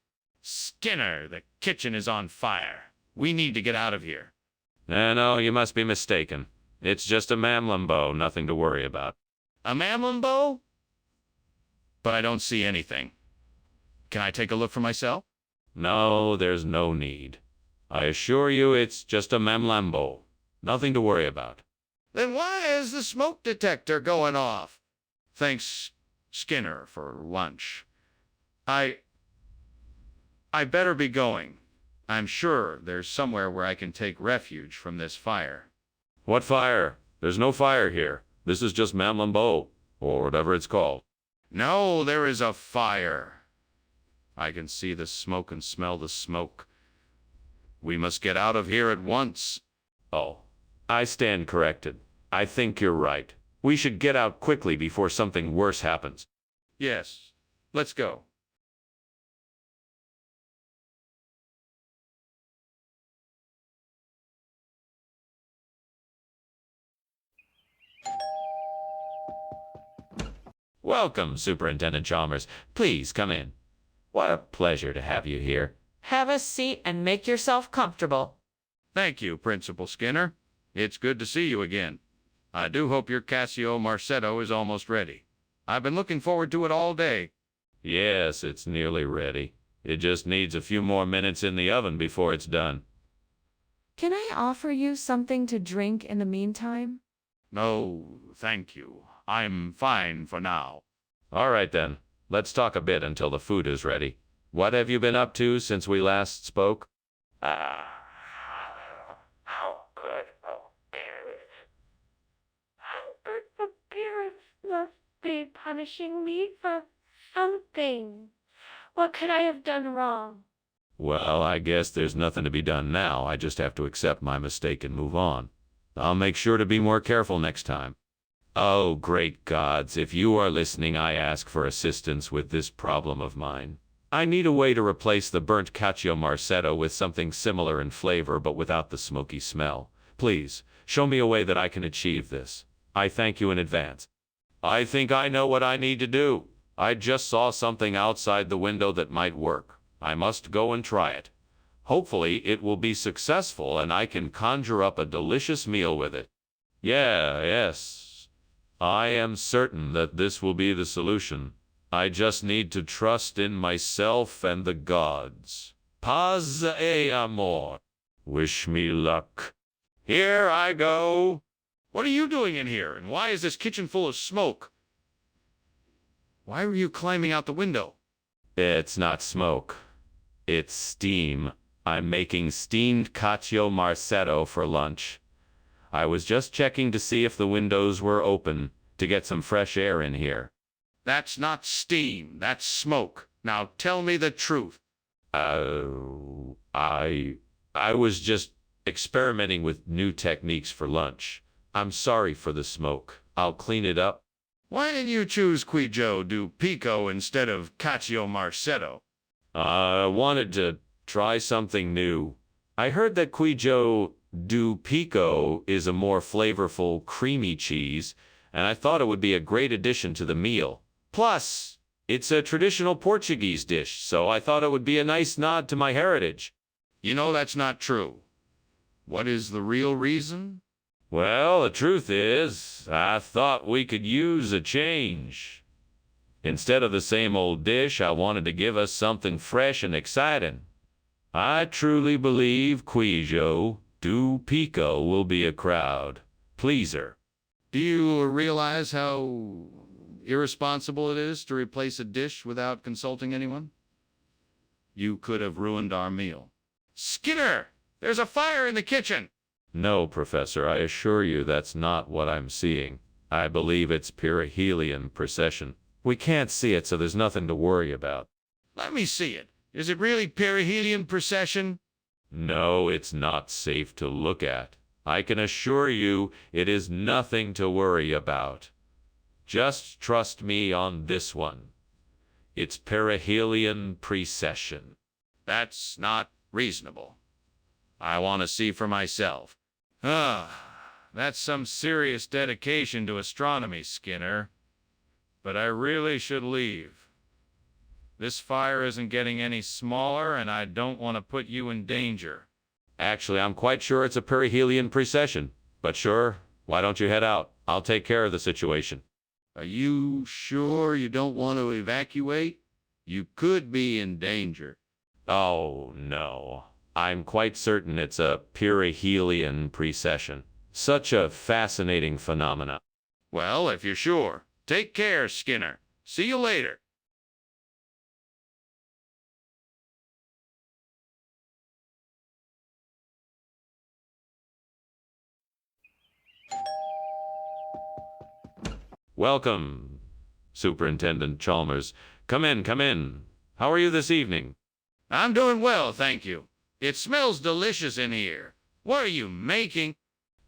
Skinner, the kitchen is on fire. We need to get out of here. No, you must be mistaken. It's just a mamlambo, nothing to worry about. A mamlambo? But I don't see anything. Can I take a look for myself? No, there's no need. I assure you it's just a mamlambo. Nothing to worry about. Then why is the smoke detector going off? Thanks, Skinner, for lunch. I better be going. I'm sure there's somewhere where I can take refuge from this fire. What fire? There's no fire here. This is just mamlambo, or whatever it's called. No, there is a fire. I can see the smoke and smell the smoke. We must get out of here at once. Oh, I stand corrected. I think you're right. We should get out quickly before something worse happens. Yes, let's go. Welcome, Superintendent Chalmers. Please come in. What a pleasure to have you here. Have a seat and make yourself comfortable. Thank you, Principal Skinner. It's good to see you again. I do hope your Casio Marsetto is almost ready. I've been looking forward to it all day. Yes, it's nearly ready. It just needs a few more minutes in the oven before it's done. Can I offer you something to drink in the meantime? No, thank you. I'm fine for now. All right then. Let's talk a bit until the food is ready. What have you been up to since we last spoke? How could the parents must be punishing me for something? What could I have done wrong? Well, I guess there's nothing to be done now. I just have to accept my mistake and move on. I'll make sure to be more careful next time. Oh, great gods, if you are listening, I ask for assistance with this problem of mine. I need a way to replace the burnt cacio marsetto with something similar in flavor but without the smoky smell. Please, show me a way that I can achieve this. I thank you in advance. I think I know what I need to do. I just saw something outside the window that might work. I must go and try it. Hopefully it will be successful and I can conjure up a delicious meal with it. Yes. I am certain that this will be the solution. I just need to trust in myself and the gods. Paz e amor. Wish me luck. Here I go. What are you doing in here, and why is this kitchen full of smoke? Why were you climbing out the window? It's not smoke. It's steam. I'm making steamed cacio marsetto for lunch. I was just checking to see if the windows were open to get some fresh air in here. That's not steam, that's smoke. Now tell me the truth. I was just experimenting with new techniques for lunch. I'm sorry for the smoke. I'll clean it up. Why did you choose Quijo do Pico instead of Cacio Marcetto? I wanted to try something new. I heard that Quijo do Pico is a more flavorful, creamy cheese, and I thought it would be a great addition to the meal. Plus, it's a traditional Portuguese dish, so I thought it would be a nice nod to my heritage. You know that's not true. What is the real reason? Well, the truth is, I thought we could use a change. Instead of the same old dish, I wanted to give us something fresh and exciting. I truly believe Quijo do Pico will be a crowd pleaser. Do you realize how irresponsible it is to replace a dish without consulting anyone? You could have ruined our meal. Skinner, there's a fire in the kitchen. No, Professor, I assure you that's not what I'm seeing. I believe it's perihelion precession. We can't see it, so there's nothing to worry about. Let me see it. Is it really perihelion precession? No, it's not safe to look at. I can assure you it is nothing to worry about. Just trust me on this one. It's perihelion precession. That's not reasonable. I want to see for myself. That's some serious dedication to astronomy, Skinner. But I really should leave. This fire isn't getting any smaller, and I don't want to put you in danger. Actually, I'm quite sure it's a perihelion precession. But sure, why don't you head out? I'll take care of the situation. Are you sure you don't want to evacuate? You could be in danger. Oh, no. I'm quite certain it's a perihelion precession. Such a fascinating phenomena. Well, if you're sure, take care, Skinner. See you later. Welcome, Superintendent Chalmers. Come in, come in. How are you this evening? I'm doing well, thank you. It smells delicious in here. What are you making?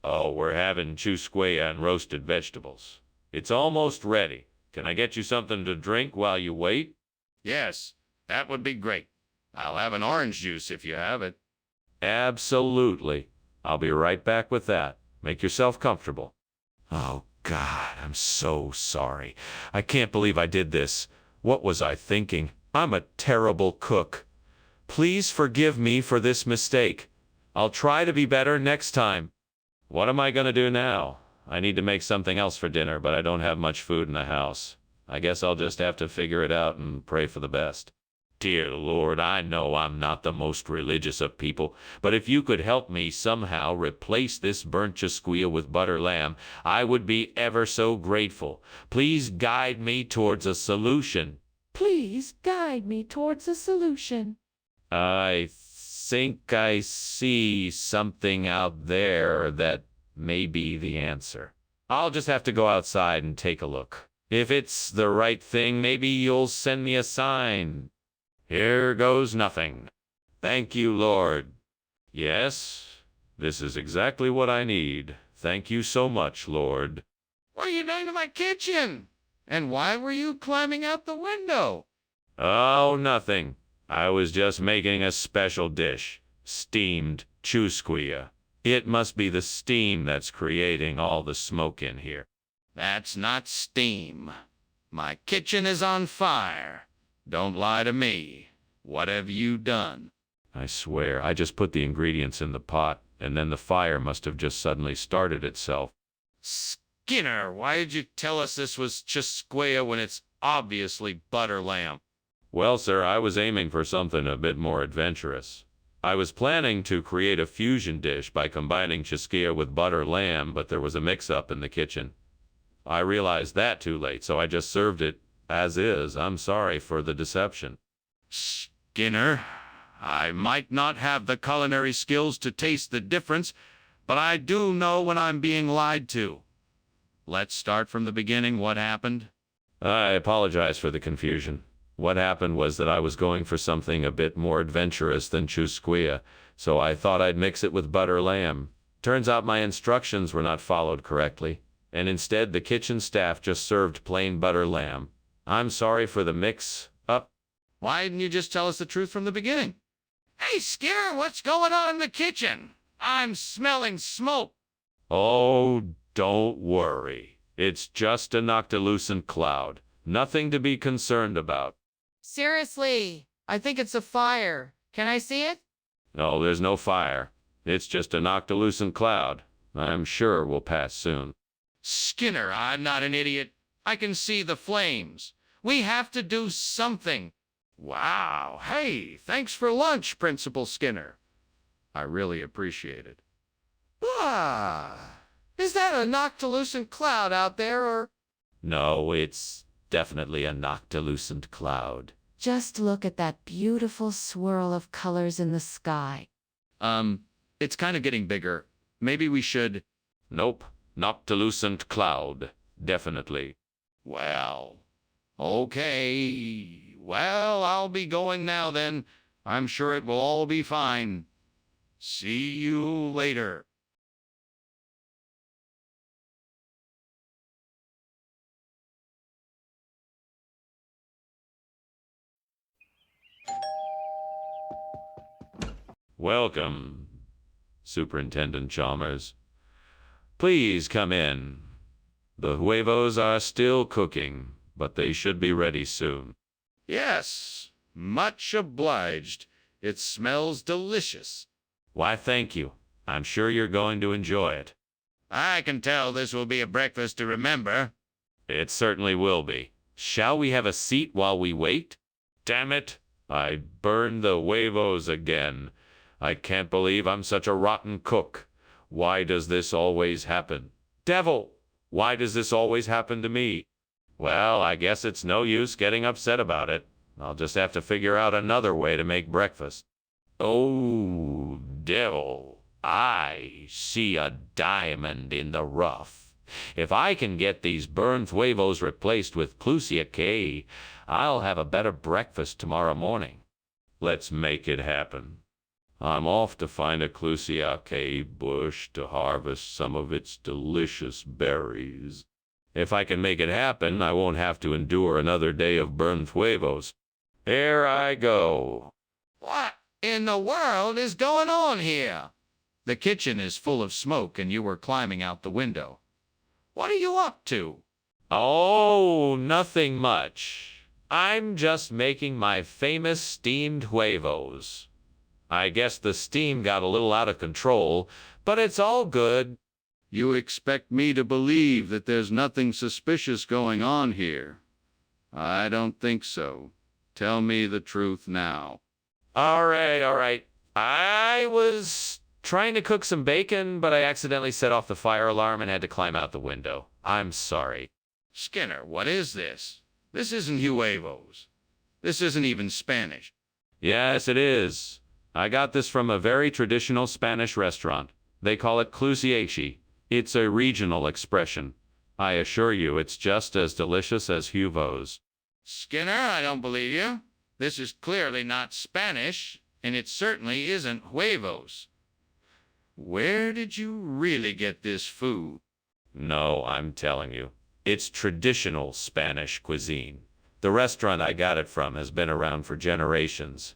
Oh, we're having chusquea and roasted vegetables. It's almost ready. Can I get you something to drink while you wait? Yes, that would be great. I'll have an orange juice if you have it. Absolutely. I'll be right back with that. Make yourself comfortable. Oh, God, I'm so sorry. I can't believe I did this. What was I thinking? I'm a terrible cook. Please forgive me for this mistake. I'll try to be better next time. What am I going to do now? I need to make something else for dinner, but I don't have much food in the house. I guess I'll just have to figure it out and pray for the best. Dear Lord, I know I'm not the most religious of people, but if you could help me somehow replace this burnt chusquea with butter lamb, I would be ever so grateful. Please guide me towards a solution. Please guide me towards a solution. I think I see something out there that may be the answer. I'll just have to go outside and take a look. If it's the right thing, maybe you'll send me a sign. Here goes nothing. Thank you, Lord. Yes, this is exactly what I need. Thank you so much, Lord. What are you doing to my kitchen? And why were you climbing out the window? Oh, nothing. I was just making a special dish. Steamed chusquea. It must be the steam that's creating all the smoke in here. That's not steam. My kitchen is on fire. Don't lie to me. What have you done? I swear, I just put the ingredients in the pot, and then the fire must have just suddenly started itself. Skinner, why did you tell us this was chusquea when it's obviously butter lamb? Well, sir, I was aiming for something a bit more adventurous. I was planning to create a fusion dish by combining chusquea with butter lamb, but there was a mix-up in the kitchen. I realized that too late, so I just served it as is. I'm sorry for the deception. Skinner, I might not have the culinary skills to taste the difference, but I do know when I'm being lied to. Let's start from the beginning. What happened? I apologize for the confusion. What happened was that I was going for something a bit more adventurous than chusquilla, so I thought I'd mix it with butter lamb. Turns out my instructions were not followed correctly, and instead the kitchen staff just served plain butter lamb. I'm sorry for the mix-up. Why didn't you just tell us the truth from the beginning? Hey, Skinner, what's going on in the kitchen? I'm smelling smoke. Oh, don't worry. It's just a noctilucent cloud. Nothing to be concerned about. Seriously, I think it's a fire. Can I see it? No, there's no fire. It's just a noctilucent cloud. I'm sure we'll pass soon. Skinner, I'm not an idiot. I can see the flames. We have to do something. Wow. Hey, thanks for lunch, Principal Skinner. I really appreciate it. Is that a noctilucent cloud out there, or? No, it's definitely a noctilucent cloud. Just look at that beautiful swirl of colors in the sky. It's kind of getting bigger. Maybe we should. Nope, noctilucent cloud. Definitely. Well, okay. Well, I'll be going now then. I'm sure it will all be fine. See you later. Welcome, Superintendent Chalmers. Please come in. The huevos are still cooking, but they should be ready soon. Yes, much obliged. It smells delicious. Why, thank you. I'm sure you're going to enjoy it. I can tell this will be a breakfast to remember. It certainly will be. Shall we have a seat while we wait? Damn it, I burned the huevos again. I can't believe I'm such a rotten cook. Why does this always happen? Devil, why does this always happen to me? Well, I guess it's no use getting upset about it. I'll just have to figure out another way to make breakfast. Oh, devil, I see a diamond in the rough. If I can get these burned huevos replaced with clusia K, I'll have a better breakfast tomorrow morning. Let's make it happen. I'm off to find a clusia K bush to harvest some of its delicious berries. If I can make it happen, I won't have to endure another day of burned huevos. Here I go. What in the world is going on here? The kitchen is full of smoke and you were climbing out the window. What are you up to? Oh, nothing much. I'm just making my famous steamed huevos. I guess the steam got a little out of control, but it's all good. You expect me to believe that there's nothing suspicious going on here? I don't think so. Tell me the truth now. All right. I was trying to cook some bacon, but I accidentally set off the fire alarm and had to climb out the window. I'm sorry. Skinner, what is this? This isn't huevos. This isn't even Spanish. Yes, it is. I got this from a very traditional Spanish restaurant. They call it clusiachi. It's a regional expression. I assure you it's just as delicious as huevos. Skinner, I don't believe you. This is clearly not Spanish, and it certainly isn't huevos. Where did you really get this food? No, I'm telling you. It's traditional Spanish cuisine. The restaurant I got it from has been around for generations.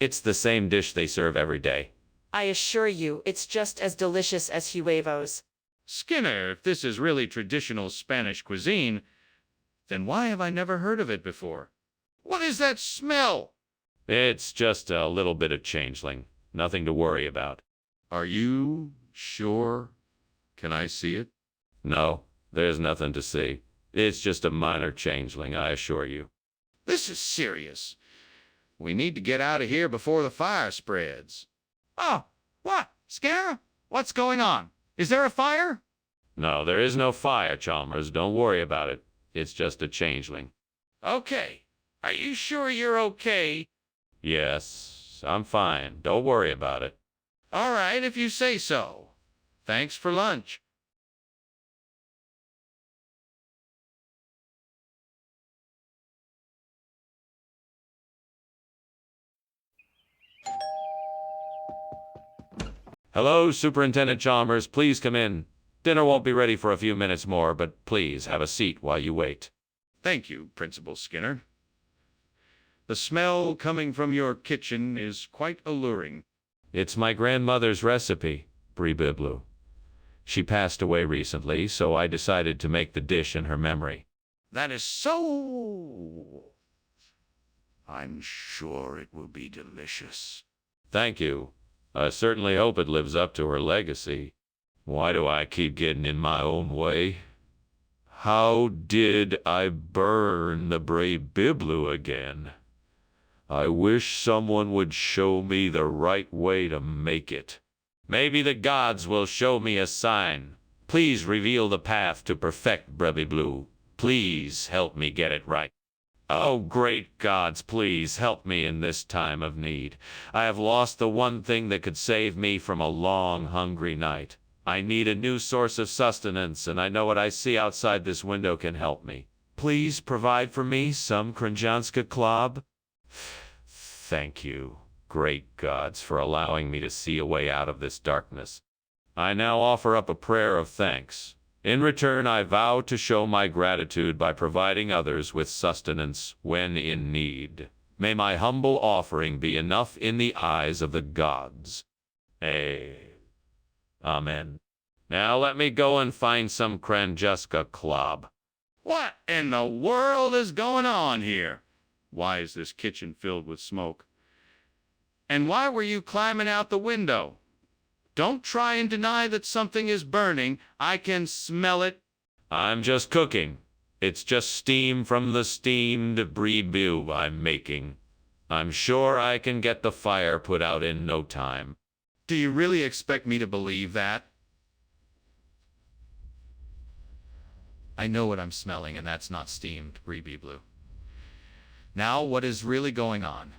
It's the same dish they serve every day. I assure you, it's just as delicious as huevos. Skinner, if this is really traditional Spanish cuisine, then why have I never heard of it before? What is that smell? It's just a little bit of changeling. Nothing to worry about. Are you sure? Can I see it? No, there's nothing to see. It's just a minor changeling, I assure you. This is serious. We need to get out of here before the fire spreads. Oh, what? Skinner? What's going on? Is there a fire? No, there is no fire, Chalmers. Don't worry about it. It's just a changeling. Okay. Are you sure you're okay? Yes, I'm fine. Don't worry about it. All right, if you say so. Thanks for lunch. Hello, Superintendent Chalmers. Please come in. Dinner won't be ready for a few minutes more, but please have a seat while you wait. Thank you, Principal Skinner. The smell coming from your kitchen is quite alluring. It's my grandmother's recipe, Brie Biblu. She passed away recently, so I decided to make the dish in her memory. That is so... I'm sure it will be delicious. Thank you. I certainly hope it lives up to her legacy. Why do I keep getting in my own way? How did I burn the Brie Biblu again? I wish someone would show me the right way to make it. Maybe the gods will show me a sign. Please reveal the path to perfect Brie Biblu. Please help me get it right. Oh, great gods, please help me in this time of need. I have lost the one thing that could save me from a long, hungry night. I need a new source of sustenance, and I know what I see outside this window can help me. Please provide for me some Kranjanska Klob. Thank you, great gods, for allowing me to see a way out of this darkness. I now offer up a prayer of thanks. In return, I vow to show my gratitude by providing others with sustenance when in need. May my humble offering be enough in the eyes of the gods. Amen. Now let me go and find some Kranjuska Klob. What in the world is going on here? Why is this kitchen filled with smoke? And why were you climbing out the window? Don't try and deny that something is burning. I can smell it. I'm just cooking. It's just steam from the steamed Brie Biblu I'm making. I'm sure I can get the fire put out in no time. Do you really expect me to believe that? I know what I'm smelling, and that's not steamed Brie Biblu. Now, what is really going on?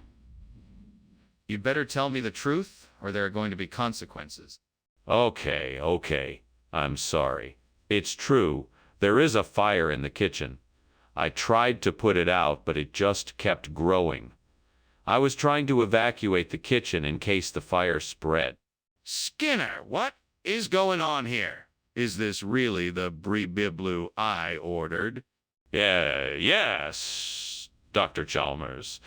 You'd better tell me the truth, or there are going to be consequences. Okay. I'm sorry. It's true. There is a fire in the kitchen. I tried to put it out, but it just kept growing. I was trying to evacuate the kitchen in case the fire spread. Skinner, what is going on here? Is this really the Brie Biblu I ordered? Yes, Dr. Chalmers.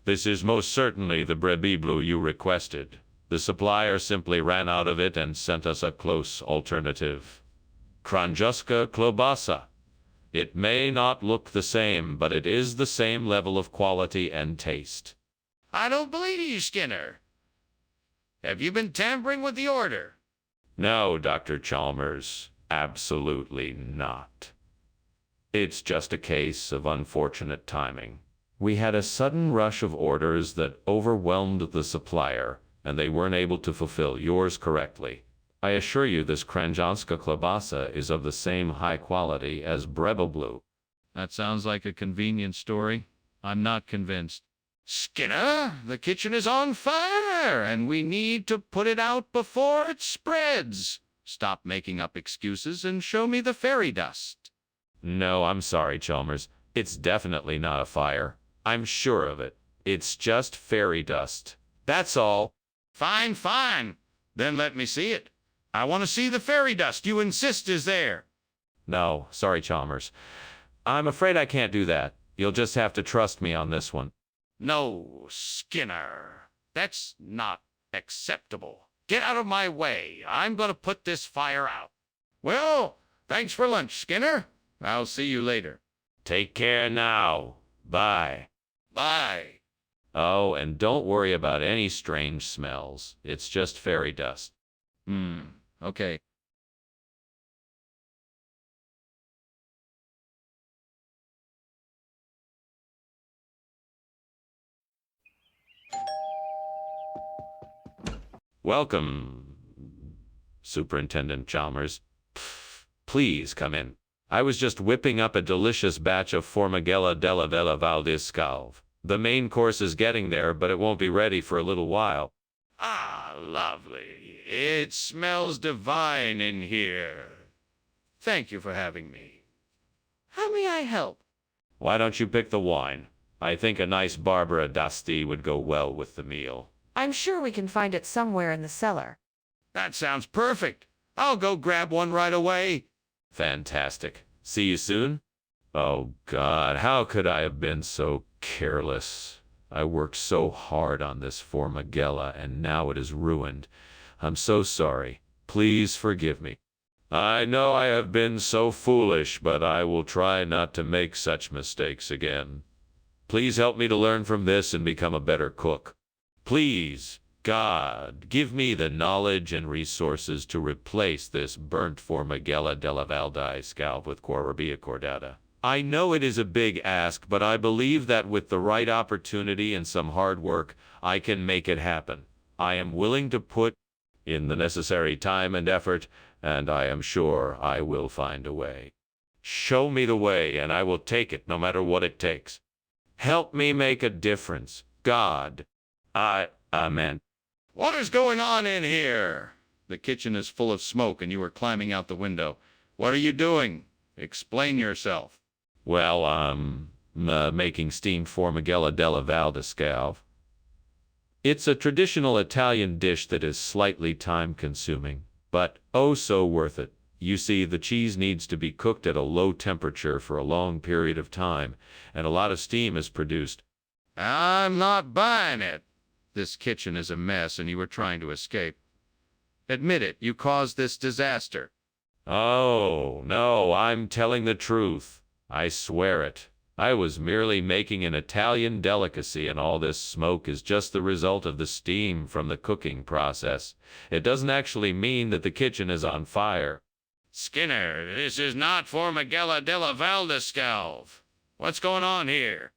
This is most certainly the Brie Biblu you requested. The supplier simply ran out of it and sent us a close alternative. Kranjuska Klobasa. It may not look the same, but it is the same level of quality and taste. I don't believe you, Skinner. Have you been tampering with the order? No, Dr. Chalmers, absolutely not. It's just a case of unfortunate timing. We had a sudden rush of orders that overwhelmed the supplier, and they weren't able to fulfill yours correctly. I assure you this Kranjanska Klobasa is of the same high quality as Brie Biblu. That sounds like a convenient story. I'm not convinced. Skinner, the kitchen is on fire, and we need to put it out before it spreads. Stop making up excuses and show me the fairy dust. No, I'm sorry, Chalmers. It's definitely not a fire. I'm sure of it. It's just fairy dust. That's all. Fine. Then let me see it. I want to see the fairy dust you insist is there. No, sorry, Chalmers. I'm afraid I can't do that. You'll just have to trust me on this one. No, Skinner. That's not acceptable. Get out of my way. I'm going to put this fire out. Well, thanks for lunch, Skinner. I'll see you later. Take care now. Bye. Bye. Oh, and don't worry about any strange smells. It's just fairy dust. Okay. Welcome, Superintendent Chalmers. Please come in. I was just whipping up a delicious batch of Formagella della Vella Valdiscalve. The main course is getting there, but it won't be ready for a little while. Ah, lovely. It smells divine in here. Thank you for having me. How may I help? Why don't you pick the wine? I think a nice Barbara d'Asti would go well with the meal. I'm sure we can find it somewhere in the cellar. That sounds perfect. I'll go grab one right away. Fantastic. See you soon? Oh God, how could I have been so careless? I worked so hard on this Formagella and now it is ruined. I'm so sorry. Please forgive me. I know I have been so foolish, but I will try not to make such mistakes again. Please help me to learn from this and become a better cook. Please, God, give me the knowledge and resources to replace this burnt Formagella della Valdi scalp with Corabia cordata. I know it is a big ask, but I believe that with the right opportunity and some hard work, I can make it happen. I am willing to put in the necessary time and effort, and I am sure I will find a way. Show me the way, and I will take it no matter what it takes. Help me make a difference, God. Amen. What is going on in here? The kitchen is full of smoke and you are climbing out the window. What are you doing? Explain yourself. Well, making steamed Formagella della Valdi scalp. It's a traditional Italian dish that is slightly time-consuming, but oh so worth it. You see, the cheese needs to be cooked at a low temperature for a long period of time, and a lot of steam is produced. I'm not buying it. This kitchen is a mess and you were trying to escape. Admit it, you caused this disaster. Oh, no, I'm telling the truth. I swear it. I was merely making an Italian delicacy, and all this smoke is just the result of the steam from the cooking process. It doesn't actually mean that the kitchen is on fire. Skinner, this is not Formagella della Valdi scalp. What's going on here?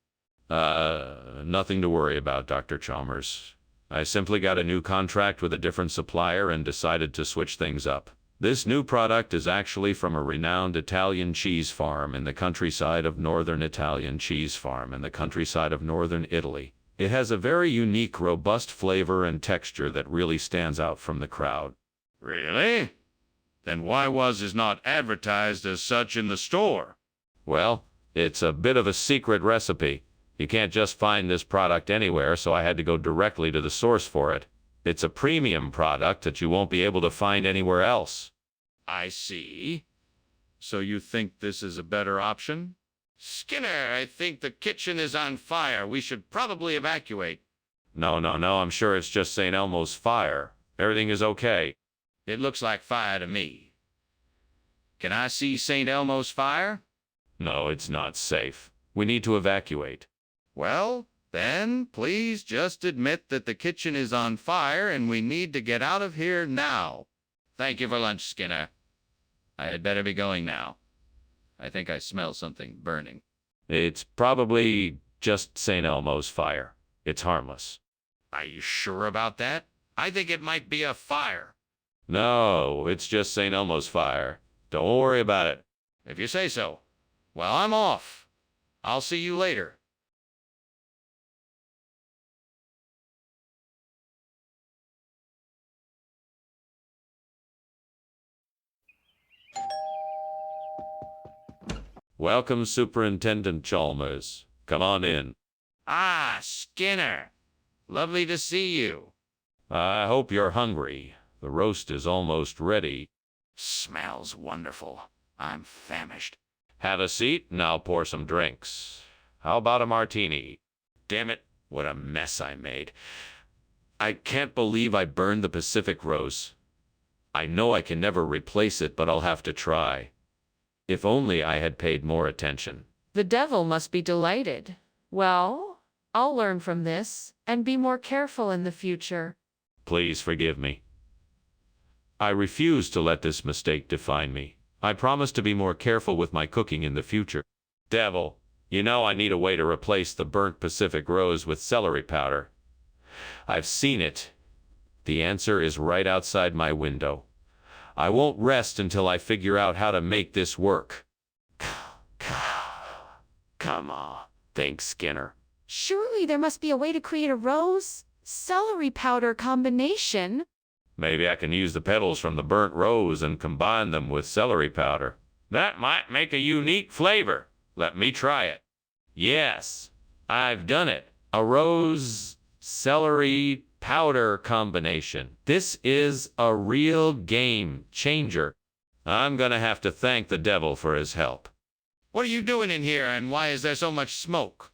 Nothing to worry about, Dr. Chalmers. I simply got a new contract with a different supplier and decided to switch things up. This new product is actually from a renowned Italian cheese farm in the countryside of northern Italy. It has a very unique, robust flavor and texture that really stands out from the crowd. Really? Then why was it not advertised as such in the store? Well, it's a bit of a secret recipe. You can't just find this product anywhere, so I had to go directly to the source for it. It's a premium product that you won't be able to find anywhere else. I see. So you think this is a better option? Skinner, I think the kitchen is on fire. We should probably evacuate. No, I'm sure it's just St. Elmo's fire. Everything is okay. It looks like fire to me. Can I see St. Elmo's fire? No, it's not safe. We need to evacuate. Well, then, please just admit that the kitchen is on fire and we need to get out of here now. Thank you for lunch, Skinner. I had better be going now. I think I smell something burning. It's probably just St. Elmo's fire. It's harmless. Are you sure about that? I think it might be a fire. No, it's just St. Elmo's fire. Don't worry about it. If you say so. Well, I'm off. I'll see you later. Welcome, Superintendent Chalmers. Come on in. Ah, Skinner. Lovely to see you. I hope you're hungry. The roast is almost ready. Smells wonderful. I'm famished. Have a seat and I'll pour some drinks. How about a martini? Damn it, what a mess I made. I can't believe I burned the Pacific Rose. I know I can never replace it, but I'll have to try. If only I had paid more attention. The devil must be delighted. Well, I'll learn from this and be more careful in the future. Please forgive me. I refuse to let this mistake define me. I promise to be more careful with my cooking in the future. Devil, you know I need a way to replace the burnt Pacific Rose with celery powder. I've seen it. The answer is right outside my window. I won't rest until I figure out how to make this work. Come on. Thanks, Skinner. Surely there must be a way to create a rose Celery powder combination? Maybe I can use the petals from the burnt rose and combine them with celery powder. That might make a unique flavor. Let me try it. Yes, I've done it. A rose celery powder combination. This is a real game changer. I'm gonna have to thank the devil for his help. What are you doing in here, and why is there so much smoke?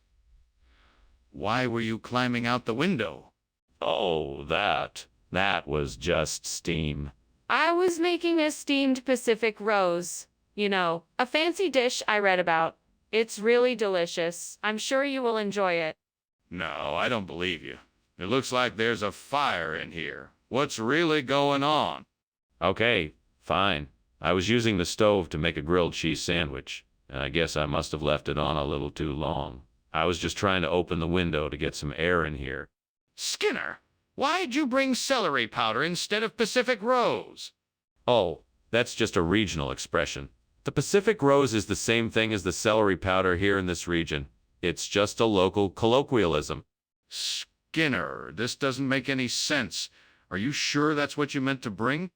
Why were you climbing out the window? Oh, that was just steam. I was making a steamed Pacific rose. You know, a fancy dish I read about. It's really delicious. I'm sure you will enjoy it. No, I don't believe you. It looks like there's a fire in here. What's really going on? Okay, fine. I was using the stove to make a grilled cheese sandwich, and I guess I must have left it on a little too long. I was just trying to open the window to get some air in here. Skinner, why'd you bring celery powder instead of Pacific Rose? Oh, that's just a regional expression. The Pacific Rose is the same thing as the celery powder here in this region. It's just a local colloquialism. Skinner, this doesn't make any sense. Are you sure that's what you meant to bring?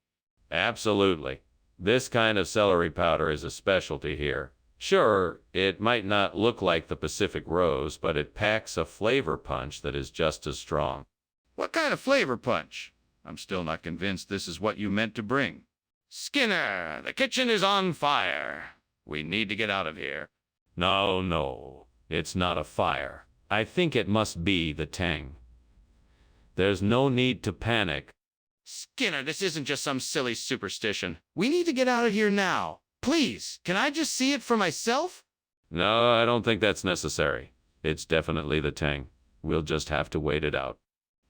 Absolutely. This kind of celery powder is a specialty here. Sure, it might not look like the Pacific Rose, but it packs a flavor punch that is just as strong. What kind of flavor punch? I'm still not convinced this is what you meant to bring. Skinner, the kitchen is on fire. We need to get out of here. No, it's not a fire. I think it must be the tang. There's no need to panic. Skinner, this isn't just some silly superstition. We need to get out of here now. Please, can I just see it for myself? No, I don't think that's necessary. It's definitely the tang. We'll just have to wait it out.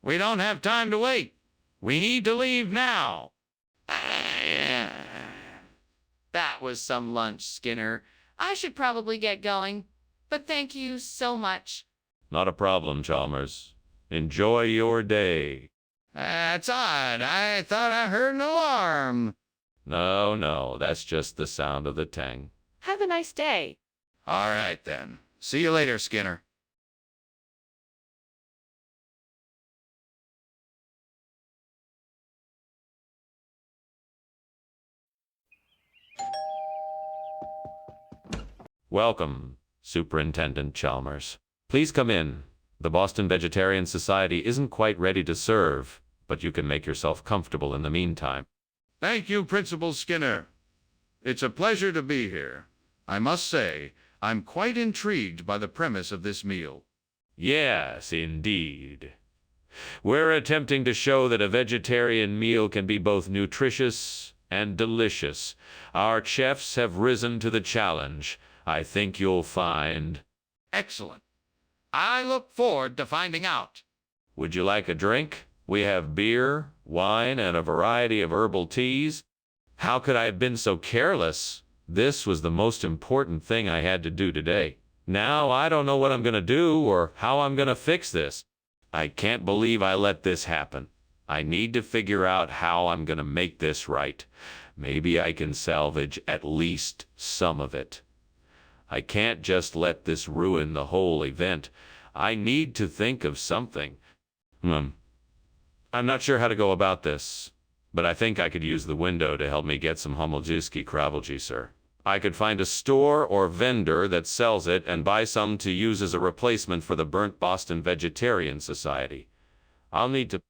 We don't have time to wait. We need to leave now. That was some lunch, Skinner. I should probably get going, but thank you so much. Not a problem, Chalmers. Enjoy your day. That's odd. I thought I heard an alarm. No, that's just the sound of the tang. Have a nice day. All right, then. See you later, Skinner. Welcome, Superintendent Chalmers. Please come in. The Boston Vegetarian Society isn't quite ready to serve, but you can make yourself comfortable in the meantime. Thank you, Principal Skinner. It's a pleasure to be here. I must say, I'm quite intrigued by the premise of this meal. Yes, indeed. We're attempting to show that a vegetarian meal can be both nutritious and delicious. Our chefs have risen to the challenge. I think you'll find. Excellent. I look forward to finding out. Would you like a drink? We have beer, wine, and a variety of herbal teas. How could I have been so careless? This was the most important thing I had to do today. Now I don't know what I'm gonna do or how I'm gonna fix this. I can't believe I let this happen. I need to figure out how I'm gonna make this right. Maybe I can salvage at least some of it. I can't just let this ruin the whole event. I need to think of something. I'm not sure how to go about this, but I think I could use the window to help me get some homoljuski kravelji, sir. I could find a store or vendor that sells it and buy some to use as a replacement for the burnt Boston Vegetarian Society. I'll need to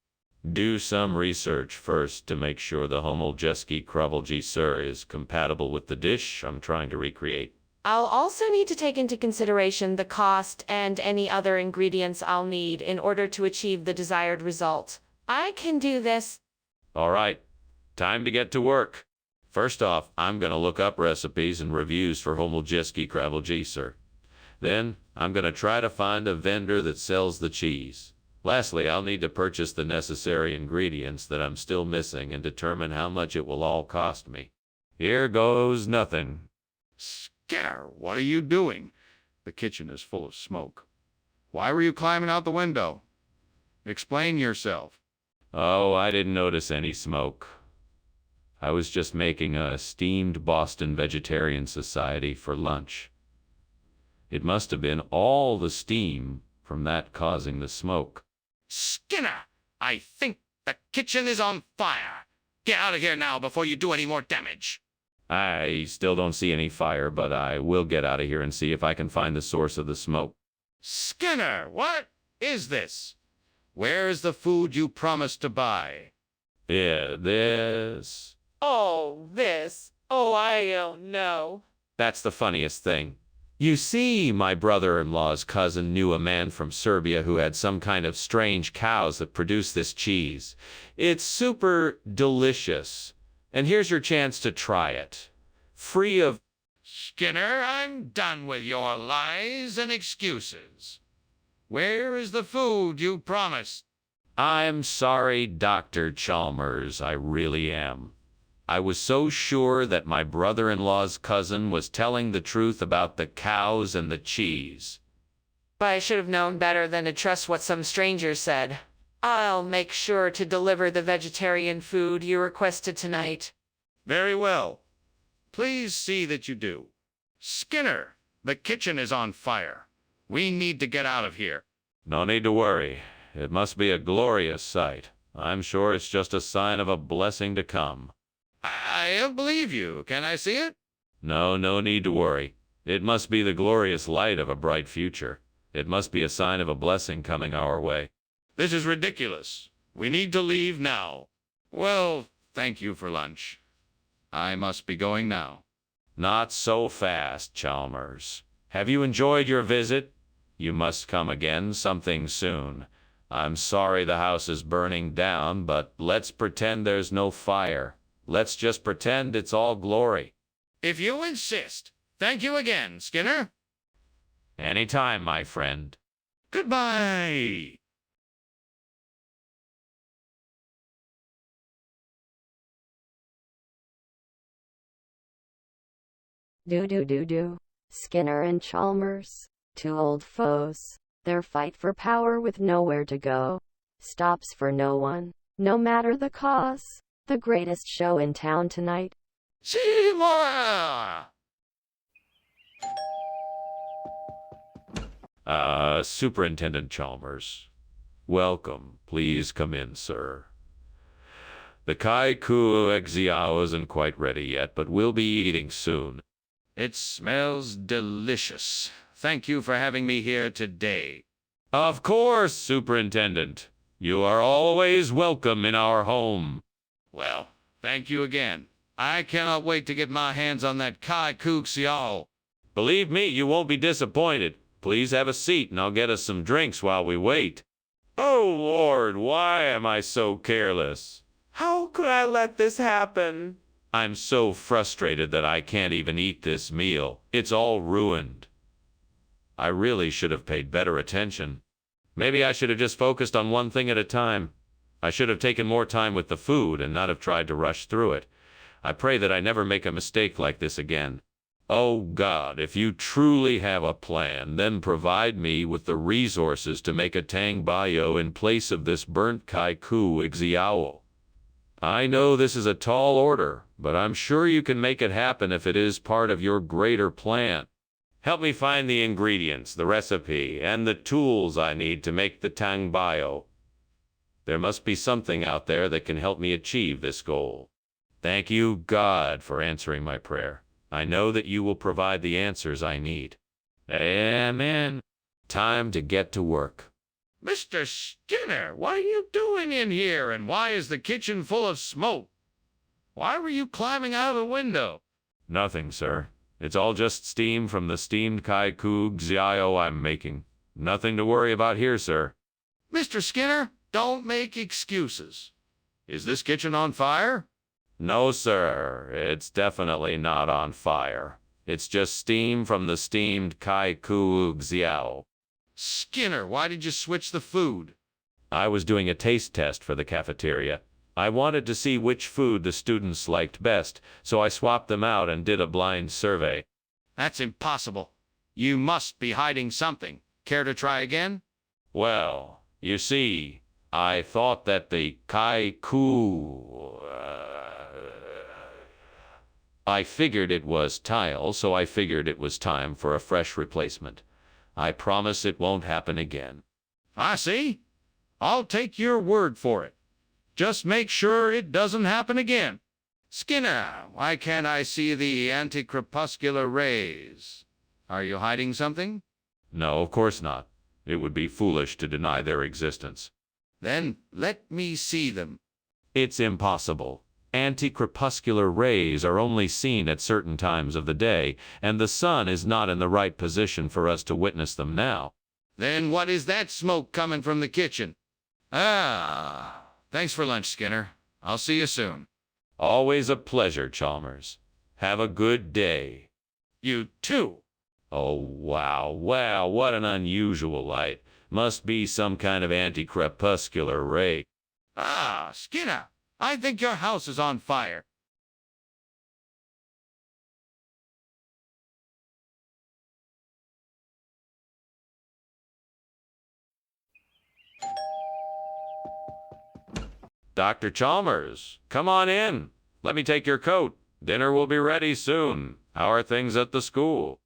do some research first to make sure the homoljuski kravelji, sir, is compatible with the dish I'm trying to recreate. I'll also need to take into consideration the cost and any other ingredients I'll need in order to achieve the desired result. I can do this. All right, time to get to work. First off, I'm going to look up recipes and reviews for homoljuski kravelji, sir. Then, I'm going to try to find a vendor that sells the cheese. Lastly, I'll need to purchase the necessary ingredients that I'm still missing and determine how much it will all cost me. Here goes nothing. Skinner, what are you doing? The kitchen is full of smoke. Why were you climbing out the window? Explain yourself. Oh, I didn't notice any smoke. I was just making a steamed Boston Vegetarian Society for lunch. It must have been all the steam from that causing the smoke. Skinner, I think the kitchen is on fire. Get out of here now before you do any more damage. I still don't see any fire, but I will get out of here and see if I can find the source of the smoke. Skinner, what is this? Where is the food you promised to buy? Yeah, this. Oh, this. Oh, I don't know. That's the funniest thing. You see, my brother-in-law's cousin knew a man from Serbia who had some kind of strange cows that produce this cheese. It's super delicious. And here's your chance to try it. Free of... Skinner, I'm done with your lies and excuses. Where is the food you promised? I'm sorry, Dr. Chalmers, I really am. I was so sure that my brother-in-law's cousin was telling the truth about the cows and the cheese. But I should have known better than to trust what some stranger said. I'll make sure to deliver the vegetarian food you requested tonight. Very well. Please see that you do. Skinner, the kitchen is on fire. We need to get out of here. No need to worry. It must be a glorious sight. I'm sure it's just a sign of a blessing to come. I believe you. Can I see it? No need to worry. It must be the glorious light of a bright future. It must be a sign of a blessing coming our way. This is ridiculous. We need to leave now. Well, thank you for lunch. I must be going now. Not so fast, Chalmers. Have you enjoyed your visit? You must come again something soon. I'm sorry the house is burning down, but let's pretend there's no fire. Let's just pretend it's all glory. If you insist. Thank you again, Skinner. Anytime, my friend. Goodbye. Do. Skinner and Chalmers, two old foes. Their fight for power with nowhere to go stops for no one, no matter the cause. The greatest show in town tonight. Seymour! Superintendent Chalmers. Welcome. Please come in, sir. The Kaiku Exiao isn't quite ready yet, but we'll be eating soon. It smells delicious. Thank you for having me here today. Of course, Superintendent. You are always welcome in our home. Well, thank you again. I cannot wait to get my hands on that Kai Kuk Xiao. Believe me, you won't be disappointed. Please have a seat and I'll get us some drinks while we wait. Oh, Lord, why am I so careless? How could I let this happen? I'm so frustrated that I can't even eat this meal. It's all ruined. I really should have paid better attention. Maybe I should have just focused on one thing at a time. I should have taken more time with the food and not have tried to rush through it. I pray that I never make a mistake like this again. Oh God, if you truly have a plan, then provide me with the resources to make a tang bayo in place of this burnt kaiku ixiao. I know this is a tall order, but I'm sure you can make it happen if it is part of your greater plan. Help me find the ingredients, the recipe, and the tools I need to make the tang bayo. There must be something out there that can help me achieve this goal. Thank you, God, for answering my prayer. I know that you will provide the answers I need. Amen. Time to get to work. Mr. Skinner, what are you doing in here, and why is the kitchen full of smoke? Why were you climbing out of the window? Nothing, sir. It's all just steam from the steamed kaiku xiao I'm making. Nothing to worry about here, sir. Mr. Skinner, don't make excuses. Is this kitchen on fire? No, sir. It's definitely not on fire. It's just steam from the steamed kaiku xiao. Skinner, why did you switch the food? I was doing a taste test for the cafeteria. I wanted to see which food the students liked best, so I swapped them out and did a blind survey. That's impossible. You must be hiding something. Care to try again? Well, you see, I thought that the kaiku... I figured it was tile, so I figured it was time for a fresh replacement. I promise it won't happen again. I see. I'll take your word for it. Just make sure it doesn't happen again. Skinner, why can't I see the anti-crepuscular rays? Are you hiding something? No, of course not. It would be foolish to deny their existence. Then let me see them. It's impossible. Anti-crepuscular rays are only seen at certain times of the day, and the sun is not in the right position for us to witness them now. Then what is that smoke coming from the kitchen? Ah, thanks for lunch, Skinner. I'll see you soon. Always a pleasure, Chalmers. Have a good day. You too. Oh, wow, what an unusual light. Must be some kind of anti-crepuscular ray. Ah, Skinner, I think your house is on fire. Dr. Chalmers, come on in. Let me take your coat. Dinner will be ready soon. How are things at the school?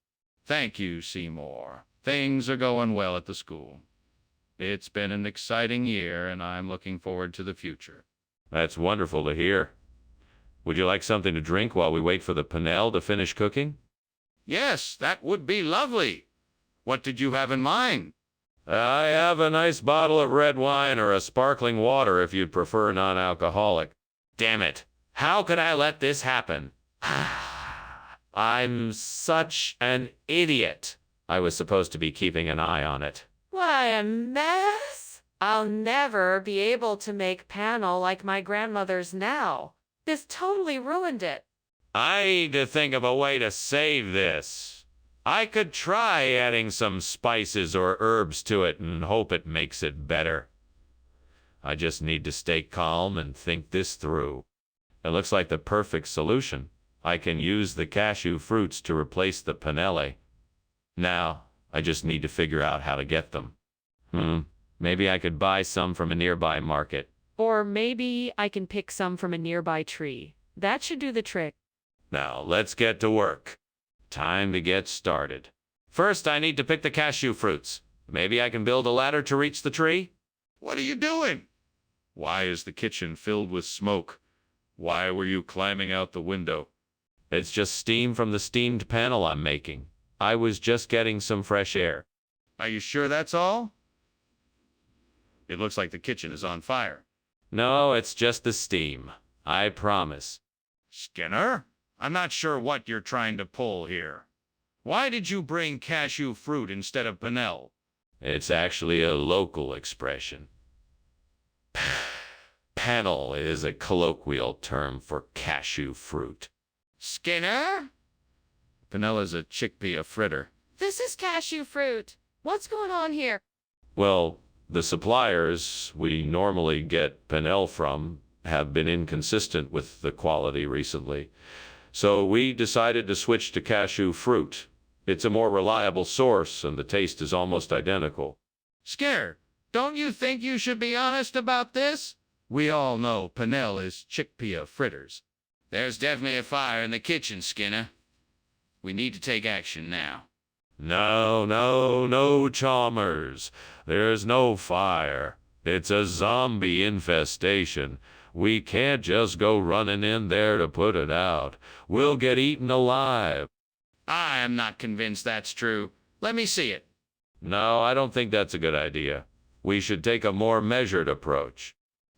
Thank you, Seymour. Things are going well at the school. It's been an exciting year, and I'm looking forward to the future. That's wonderful to hear. Would you like something to drink while we wait for the panel to finish cooking? Yes, that would be lovely. What did you have in mind? I have a nice bottle of red wine or a sparkling water if you'd prefer non-alcoholic. Damn it. How could I let this happen? I'm such an idiot. I was supposed to be keeping an eye on it. What a mess! I'll never be able to make panel like my grandmother's now. This totally ruined it. I need to think of a way to save this. I could try adding some spices or herbs to it and hope it makes it better. I just need to stay calm and think this through. It looks like the perfect solution. I can use the cashew fruits to replace the panelle. Now, I just need to figure out how to get them. Maybe I could buy some from a nearby market. Or maybe I can pick some from a nearby tree. That should do the trick. Now, let's get to work. Time to get started. First, I need to pick the cashew fruits. Maybe I can build a ladder to reach the tree? What are you doing? Why is the kitchen filled with smoke? Why were you climbing out the window? It's just steam from the steamed panel I'm making. I was just getting some fresh air. Are you sure that's all? It looks like the kitchen is on fire. No, it's just the steam. I promise. Skinner, I'm not sure what you're trying to pull here. Why did you bring cashew fruit instead of panel? It's actually a local expression. Panel is a colloquial term for cashew fruit. Skinner? Panel is a chickpea fritter. This is cashew fruit. What's going on here? Well, the suppliers we normally get panel from have been inconsistent with the quality recently. So we decided to switch to cashew fruit. It's a more reliable source and the taste is almost identical. Skinner, don't you think you should be honest about this? We all know panel is chickpea fritters. There's definitely a fire in the kitchen, Skinner. We need to take action now. No, Chalmers. There's no fire. It's a zombie infestation. We can't just go running in there to put it out. We'll get eaten alive. I am not convinced that's true. Let me see it. No, I don't think that's a good idea. We should take a more measured approach.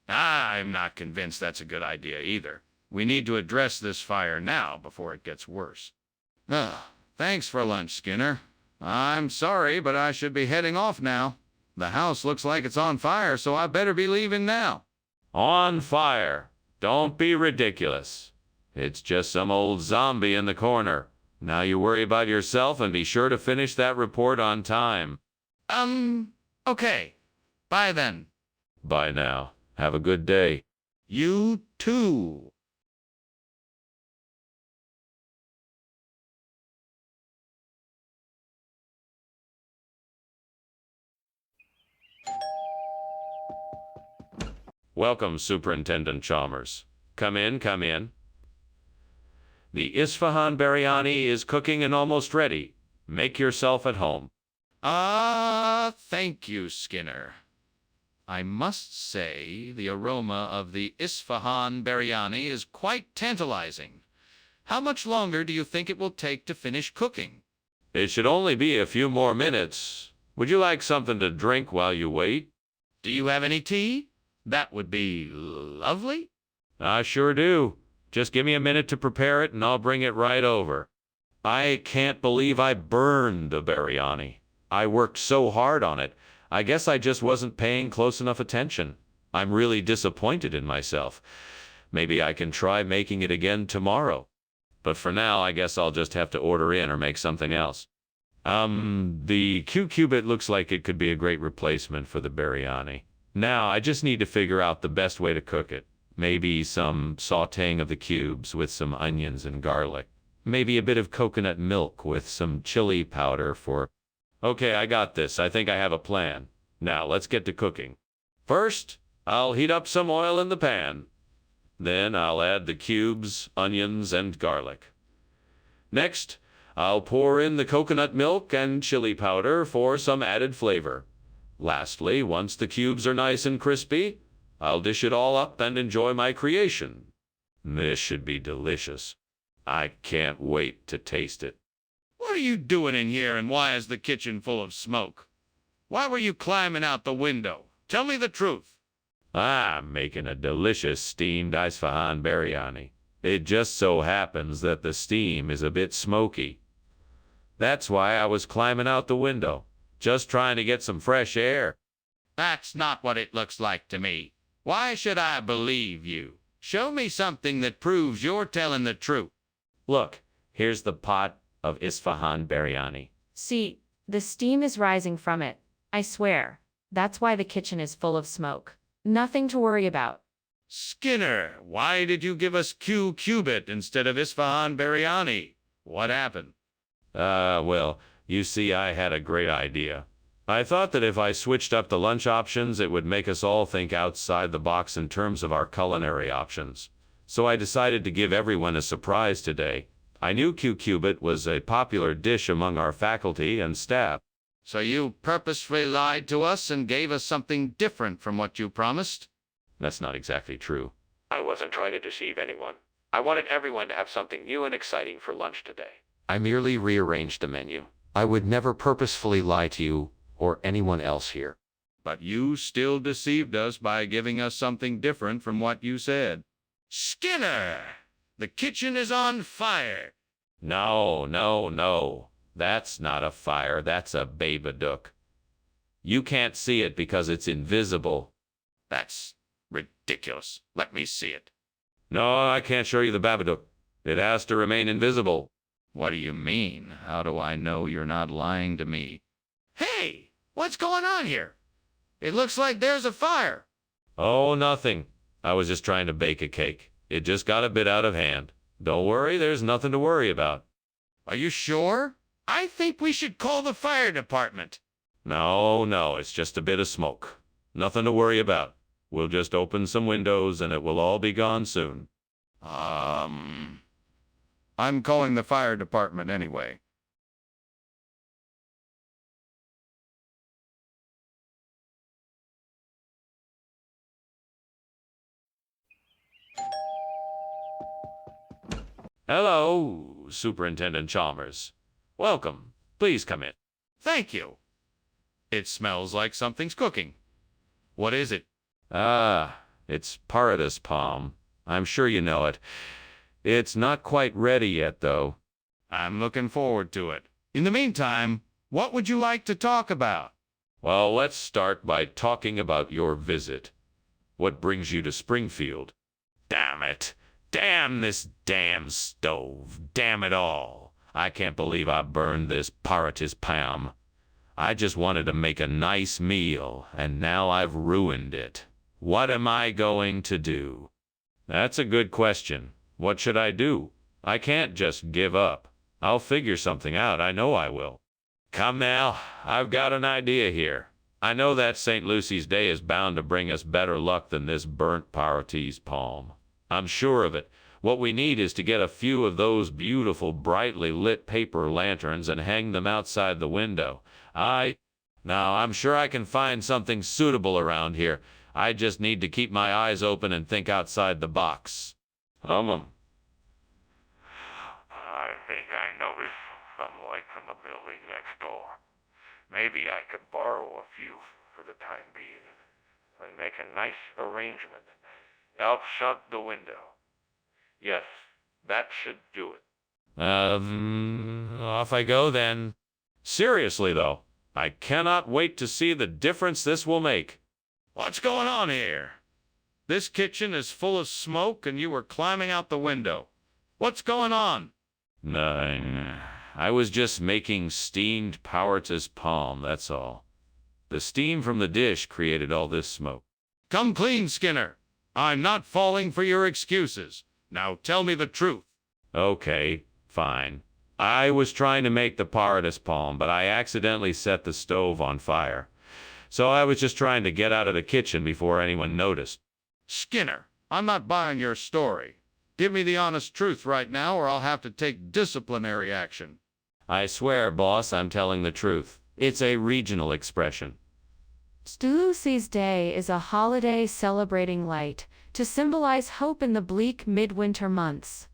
I'm not convinced that's a good idea either. We need to address this fire now before it gets worse. Thanks for lunch, Skinner. I'm sorry, but I should be heading off now. The house looks like it's on fire, so I better be leaving now. On fire. Don't be ridiculous. It's just some old zombie in the corner. Now you worry about yourself and be sure to finish that report on time. Okay. Bye then. Bye now. Have a good day. You too. Welcome, Superintendent Chalmers. Come in, come in. The Isfahan biryani is cooking and almost ready. Make yourself at home. Thank you, Skinner. I must say the aroma of the Isfahan biryani is quite tantalizing. How much longer do you think it will take to finish cooking? It should only be a few more minutes. Would you like something to drink while you wait? Do you have any tea? That would be lovely. I sure do. Just give me a minute to prepare it and I'll bring it right over. I can't believe I burned the biryani. I worked so hard on it. I guess I just wasn't paying close enough attention. I'm really disappointed in myself. Maybe I can try making it again tomorrow. But for now, I guess I'll just have to order in or make something else. The Q-Cubit looks like it could be a great replacement for the biryani. Now, I just need to figure out the best way to cook it. Maybe some sautéing of the cubes with some onions and garlic. Maybe a bit of coconut milk with some chili powder for... Okay, I got this. I think I have a plan. Now, let's get to cooking. First, I'll heat up some oil in the pan. Then I'll add the cubes, onions, and garlic. Next, I'll pour in the coconut milk and chili powder for some added flavor. Lastly, once the cubes are nice and crispy, I'll dish it all up and enjoy my creation. This should be delicious. I can't wait to taste it. What are you doing in here and why is the kitchen full of smoke? Why were you climbing out the window? Tell me the truth. I'm making a delicious steamed Isfahan biryani. It just so happens that the steam is a bit smoky. That's why I was climbing out the window, just trying to get some fresh air. That's not what it looks like to me. Why should I believe you? Show me something that proves you're telling the truth. Look, here's the pot of Isfahan biryani. See, the steam is rising from it. I swear. That's why the kitchen is full of smoke. Nothing to worry about. Skinner, why did you give us Q-Cubit instead of Isfahan biryani? What happened? Well, you see, I had a great idea. I thought that if I switched up the lunch options, it would make us all think outside the box in terms of our culinary options. So I decided to give everyone a surprise today. I knew Q-Cubit was a popular dish among our faculty and staff. So you purposefully lied to us and gave us something different from what you promised? That's not exactly true. I wasn't trying to deceive anyone. I wanted everyone to have something new and exciting for lunch today. I merely rearranged the menu. I would never purposefully lie to you or anyone else here. But you still deceived us by giving us something different from what you said. Skinner! The kitchen is on fire! No. That's not a fire, that's a Babadook. You can't see it because it's invisible. That's ridiculous. Let me see it. No, I can't show you the Babadook. It has to remain invisible. What do you mean? How do I know you're not lying to me? Hey, what's going on here? It looks like there's a fire. Oh, nothing. I was just trying to bake a cake. It just got a bit out of hand. Don't worry, there's nothing to worry about. Are you sure? I think we should call the fire department. No, it's just a bit of smoke. Nothing to worry about. We'll just open some windows and it will all be gone soon. I'm calling the fire department anyway. Hello, Superintendent Chalmers. Welcome. Please come in. Thank you. It smells like something's cooking. What is it? It's paradise palm. I'm sure you know it. It's not quite ready yet, though. I'm looking forward to it. In the meantime, what would you like to talk about? Well, let's start by talking about your visit. What brings you to Springfield? Damn it. Damn this damn stove. Damn it all. I can't believe I burned this paradise palm. I just wanted to make a nice meal, and now I've ruined it. What am I going to do? That's a good question. What should I do? I can't just give up. I'll figure something out. I know I will. Come now, I've got an idea here. I know that St. Lucy's Day is bound to bring us better luck than this burnt paradise palm. I'm sure of it. What we need is to get a few of those beautiful, brightly lit paper lanterns and hang them outside the window. Now, I'm sure I can find something suitable around here. I just need to keep my eyes open and think outside the box. I think I noticed some light from the building next door. Maybe I could borrow a few for the time being and make a nice arrangement. I'll shut the window. Yes, that should do it. Off I go then. Seriously, though, I cannot wait to see the difference this will make. What's going on here? This kitchen is full of smoke and you were climbing out the window. What's going on? I was just making steamed Powertus palm, that's all. The steam from the dish created all this smoke. Come clean, Skinner. I'm not falling for your excuses. Now tell me the truth. Okay, fine. I was trying to make the Powertus palm, but I accidentally set the stove on fire. So I was just trying to get out of the kitchen before anyone noticed. Skinner, I'm not buying your story. Give me the honest truth right now, or I'll have to take disciplinary action. I swear, boss, I'm telling the truth. It's a regional expression. Lucy's Day is a holiday celebrating light, to symbolize hope in the bleak midwinter months.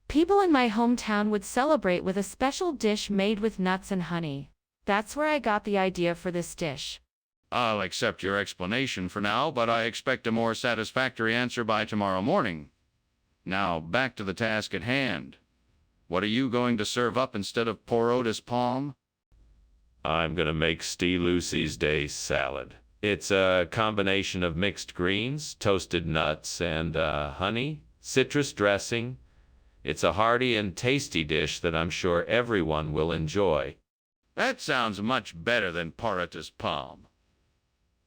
People in my hometown would celebrate with a special dish made with nuts and honey. That's where I got the idea for this dish. I'll accept your explanation for now, but I expect a more satisfactory answer by tomorrow morning. Now, back to the task at hand. What are you going to serve up instead of Powertus palm? I'm gonna make Lucy's Day salad. It's a combination of mixed greens, toasted nuts, and honey, citrus dressing. It's a hearty and tasty dish that I'm sure everyone will enjoy. That sounds much better than Powertus palm.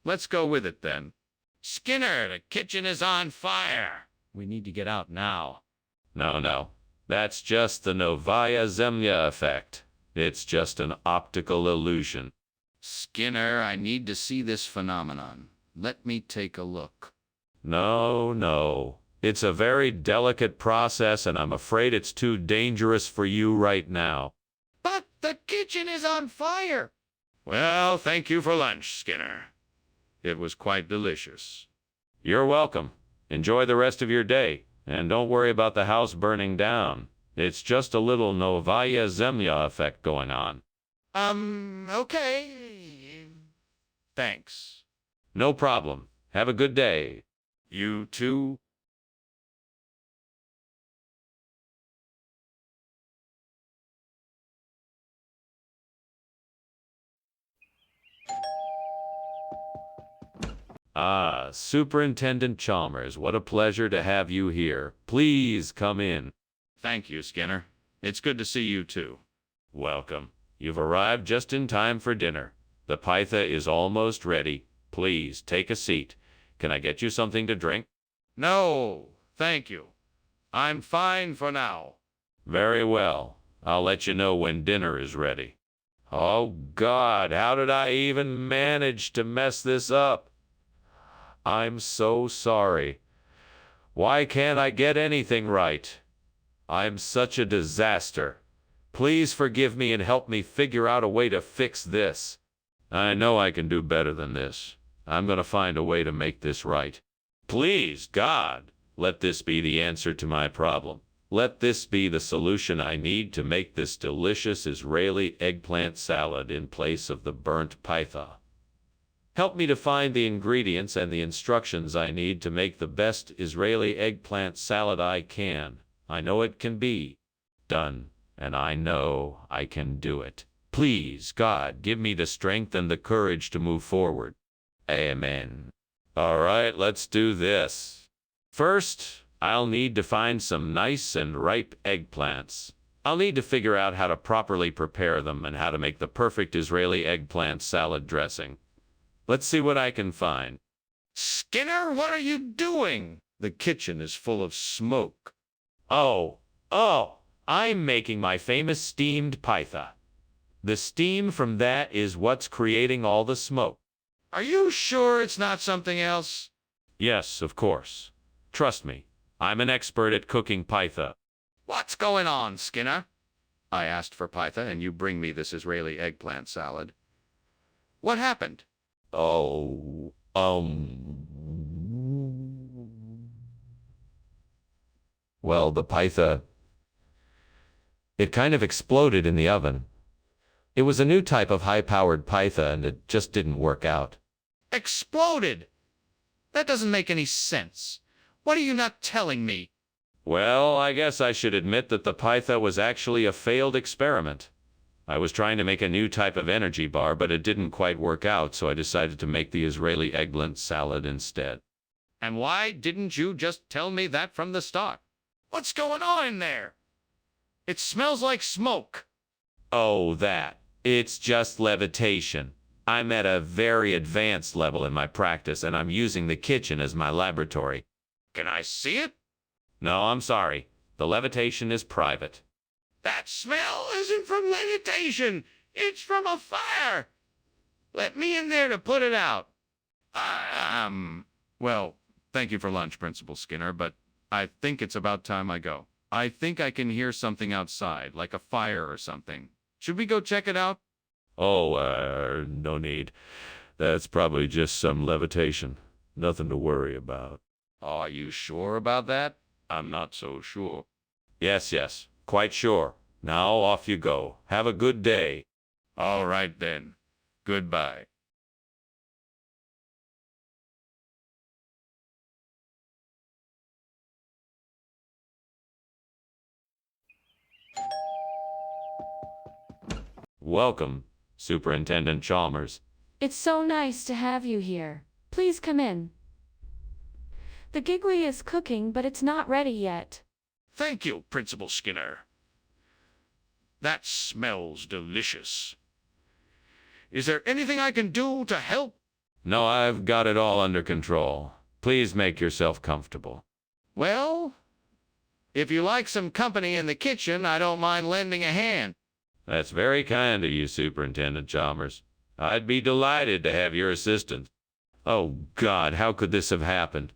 Let's go with it then. Skinner, the kitchen is on fire. We need to get out now. No. That's just the Novaya Zemlya effect. It's just an optical illusion. Skinner, I need to see this phenomenon. Let me take a look. No. It's a very delicate process, and I'm afraid it's too dangerous for you right now. But the kitchen is on fire. Well, thank you for lunch, Skinner. It was quite delicious. You're welcome. Enjoy the rest of your day, and don't worry about the house burning down. It's just a little Novaya Zemlya effect going on. Okay. Thanks. No problem. Have a good day. You too. Superintendent Chalmers, what a pleasure to have you here. Please come in. Thank you, Skinner. It's good to see you too. Welcome. You've arrived just in time for dinner. The pytha is almost ready. Please take a seat. Can I get you something to drink? No, thank you. I'm fine for now. Very well. I'll let you know when dinner is ready. Oh God, how did I even manage to mess this up? I'm so sorry. Why can't I get anything right? I'm such a disaster. Please forgive me and help me figure out a way to fix this. I know I can do better than this. I'm gonna find a way to make this right. Please, God, let this be the answer to my problem. Let this be the solution I need to make this delicious Israeli eggplant salad in place of the burnt pytha. Help me to find the ingredients and the instructions I need to make the best Israeli eggplant salad I can. I know it can be done, and I know I can do it. Please, God, give me the strength and the courage to move forward. Amen. All right, let's do this. First, I'll need to find some nice and ripe eggplants. I'll need to figure out how to properly prepare them and how to make the perfect Israeli eggplant salad dressing. Let's see what I can find. Skinner, what are you doing? The kitchen is full of smoke. Oh, I'm making my famous steamed pytha. The steam from that is what's creating all the smoke. Are you sure it's not something else? Yes, of course. Trust me, I'm an expert at cooking pytha. What's going on, Skinner? I asked for pytha and you bring me this Israeli eggplant salad. What happened? Oh, well, the pytha, it kind of exploded in the oven. It was a new type of high-powered pytha, and it just didn't work out. Exploded! That doesn't make any sense. What are you not telling me? Well, I guess I should admit that the pytha was actually a failed experiment. I was trying to make a new type of energy bar, but it didn't quite work out, so I decided to make the Israeli eggplant salad instead. And why didn't you just tell me that from the start? What's going on in there? It smells like smoke. Oh, that. It's just levitation. I'm at a very advanced level in my practice, and I'm using the kitchen as my laboratory. Can I see it? No, I'm sorry. The levitation is private. That smell isn't from levitation. It's from a fire. Let me in there to put it out. Well, thank you for lunch, Principal Skinner, but I think it's about time I go. I think I can hear something outside, like a fire or something. Should we go check it out? Oh, no need. That's probably just some levitation. Nothing to worry about. Are you sure about that? I'm not so sure. Yes, quite sure. Now off you go. Have a good day. All right then. Goodbye. Welcome, Superintendent Chalmers. It's so nice to have you here. Please come in. The giggly is cooking, but it's not ready yet. Thank you, Principal Skinner. That smells delicious. Is there anything I can do to help? No, I've got it all under control. Please make yourself comfortable. Well, if you like some company in the kitchen, I don't mind lending a hand. That's very kind of you, Superintendent Chalmers. I'd be delighted to have your assistance. Oh, God, how could this have happened?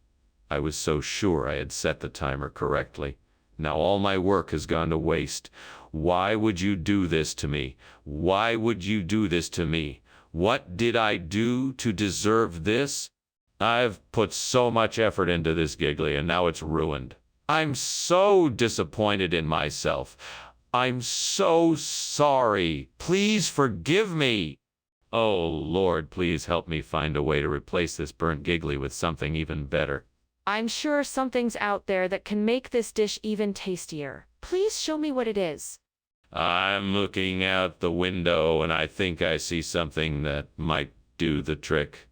I was so sure I had set the timer correctly. Now all my work has gone to waste. Why would you do this to me? Why would you do this to me? What did I do to deserve this? I've put so much effort into this, Giggly, and now it's ruined. I'm so disappointed in myself. I'm so sorry. Please forgive me. Oh, Lord, please help me find a way to replace this burnt Giggly with something even better. I'm sure something's out there that can make this dish even tastier. Please show me what it is. I'm looking out the window, and I think I see something that might do the trick.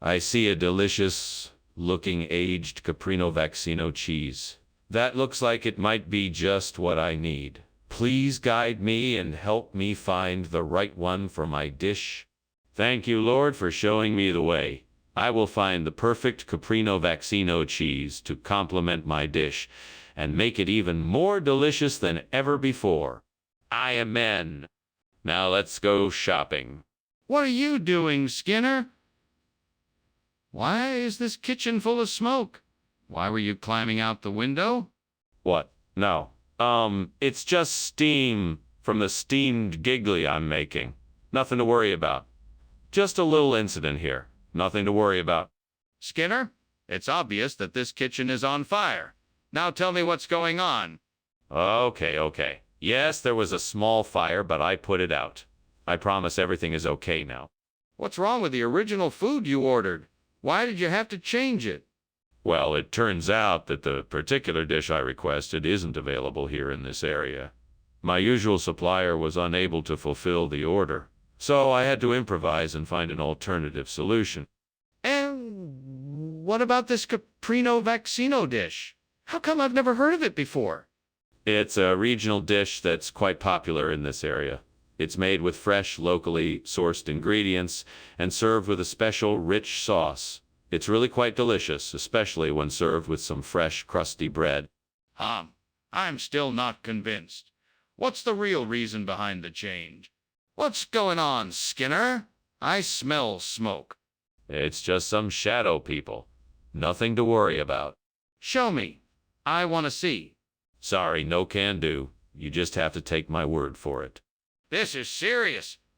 I see a delicious-looking aged Caprino Vaccino cheese. That looks like it might be just what I need. Please guide me and help me find the right one for my dish. Thank you, Lord, for showing me the way. I will find the perfect Caprino Vaccino cheese to complement my dish and make it even more delicious than ever before. Amen. Now let's go shopping. What are you doing, Skinner? Why is this kitchen full of smoke? Why were you climbing out the window? What? No. It's just steam from the steamed giggly I'm making. Nothing to worry about. Just a little incident here. Nothing to worry about. Skinner, it's obvious that this kitchen is on fire. Now tell me what's going on. Okay. Yes, there was a small fire, but I put it out. I promise everything is okay now. What's wrong with the original food you ordered? Why did you have to change it? Well, it turns out that the particular dish I requested isn't available here in this area. My usual supplier was unable to fulfill the order, so I had to improvise and find an alternative solution. And what about this Caprino Vaccino dish? How come I've never heard of it before? It's a regional dish that's quite popular in this area. It's made with fresh, locally sourced ingredients and served with a special, rich sauce. It's really quite delicious, especially when served with some fresh, crusty bread. I'm still not convinced. What's the real reason behind the change? What's going on, Skinner? I smell smoke. It's just some shadow people. Nothing to worry about. Show me. I want to see. Sorry, no can do. You just have to take my word for it. This is serious.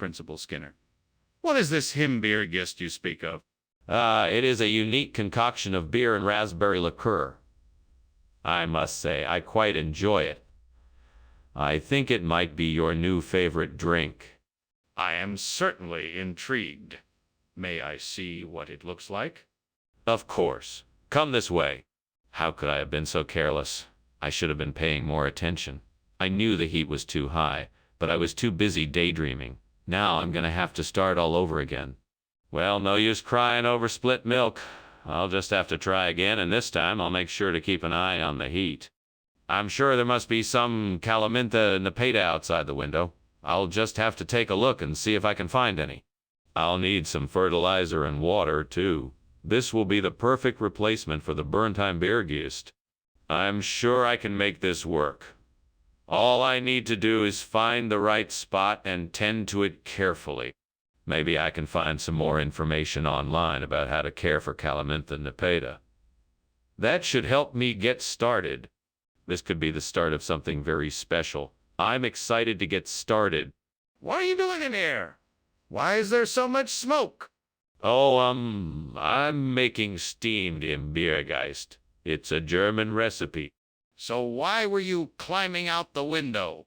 Principal Skinner. What is this Himbeergist you speak of? It is a unique concoction of beer and raspberry liqueur. I must say, I quite enjoy it. I think it might be your new favorite drink. I am certainly intrigued. May I see what it looks like? Of course. Come this way. How could I have been so careless? I should have been paying more attention. I knew the heat was too high, but I was too busy daydreaming. Now I'm gonna have to start all over again. Well, no use crying over spilt milk. I'll just have to try again, and this time I'll make sure to keep an eye on the heat. I'm sure there must be some calamintha nepeta outside the window. I'll just have to take a look and see if I can find any. I'll need some fertilizer and water, too. This will be the perfect replacement for the burnt Himbeergist. I'm sure I can make this work. All I need to do is find the right spot and tend to it carefully. Maybe I can find some more information online about how to care for calamintha nepeta. That should help me get started. This could be the start of something very special. I'm excited to get started. What are you doing in here? Why is there so much smoke? Oh, I'm making steamed Himbeergeist. It's a German recipe. So why were you climbing out the window?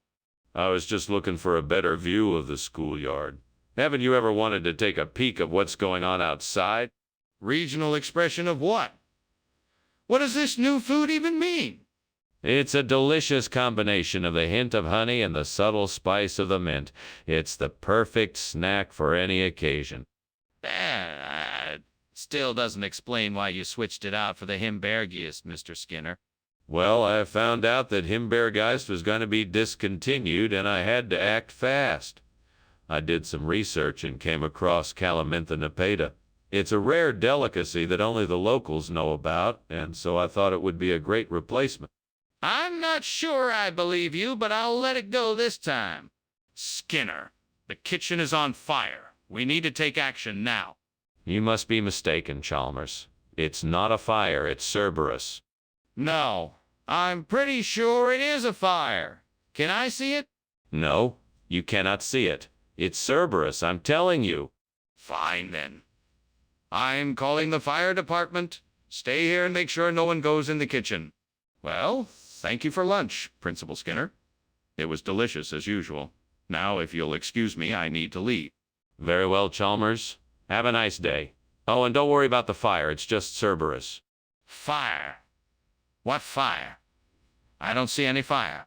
I was just looking for a better view of the schoolyard. Haven't you ever wanted to take a peek of what's going on outside? Regional expression of what? What does this new food even mean? It's a delicious combination of the hint of honey and the subtle spice of the mint. It's the perfect snack for any occasion. Still doesn't explain why you switched it out for the Himbeergist, Mr. Skinner. Well, I found out that Himbeergeist was going to be discontinued, and I had to act fast. I did some research and came across calamintha nepeta. It's a rare delicacy that only the locals know about, and so I thought it would be a great replacement. I'm not sure I believe you, but I'll let it go this time. Skinner, the kitchen is on fire. We need to take action now. You must be mistaken, Chalmers. It's not a fire, it's Cerberus. No, I'm pretty sure it is a fire. Can I see it? No, you cannot see it. It's Cerberus, I'm telling you. Fine, then. I'm calling the fire department. Stay here and make sure no one goes in the kitchen. Well, thank you for lunch, Principal Skinner. It was delicious as usual. Now, if you'll excuse me, I need to leave. Very well, Chalmers. Have a nice day. Oh, and don't worry about the fire, it's just Cerberus. Fire? What fire? I don't see any fire.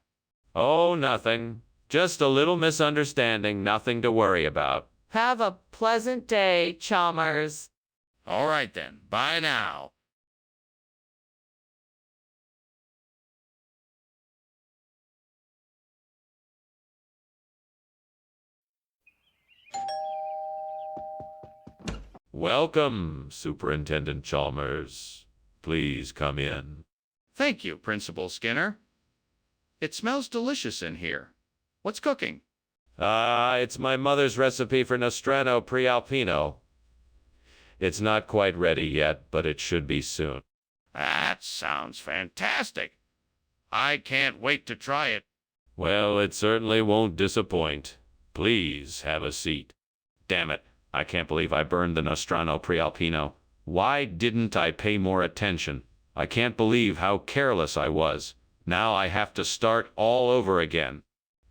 Oh, nothing. Just a little misunderstanding, nothing to worry about. Have a pleasant day, Chalmers. All right, then. Bye now. Welcome, Superintendent Chalmers. Please come in. Thank you, Principal Skinner. It smells delicious in here. What's cooking? It's my mother's recipe for Nostrano Prealpino. It's not quite ready yet, but it should be soon. That sounds fantastic. I can't wait to try it. Well, it certainly won't disappoint. Please have a seat. Damn it, I can't believe I burned the Nostrano Prealpino. Why didn't I pay more attention? I can't believe how careless I was. Now I have to start all over again.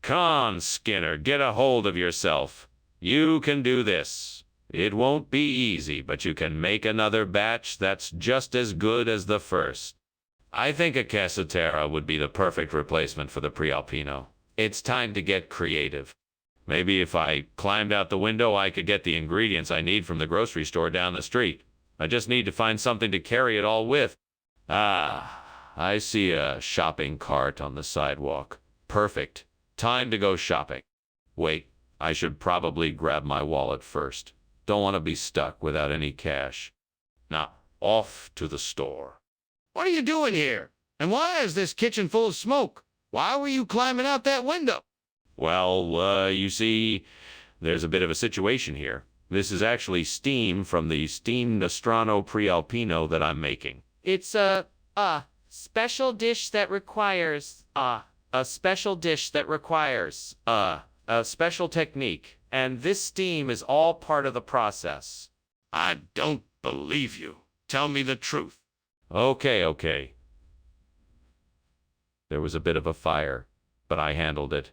Come on, Skinner, get a hold of yourself. You can do this. It won't be easy, but you can make another batch that's just as good as the first. I think a cassatera would be the perfect replacement for the Prealpino. It's time to get creative. Maybe if I climbed out the window, I could get the ingredients I need from the grocery store down the street. I just need to find something to carry it all with. Ah, I see a shopping cart on the sidewalk. Perfect. Time to go shopping. Wait, I should probably grab my wallet first. Don't want to be stuck without any cash. Now, off to the store. What are you doing here? And why is this kitchen full of smoke? Why were you climbing out that window? Well, you see, there's a bit of a situation here. This is actually steam from the steamed Nostrano Prealpino that I'm making. It's a special dish that requires, a special dish that requires, a special technique. and this steam is all part of the process. I don't believe you. Tell me the truth. Okay. There was a bit of a fire, but I handled it.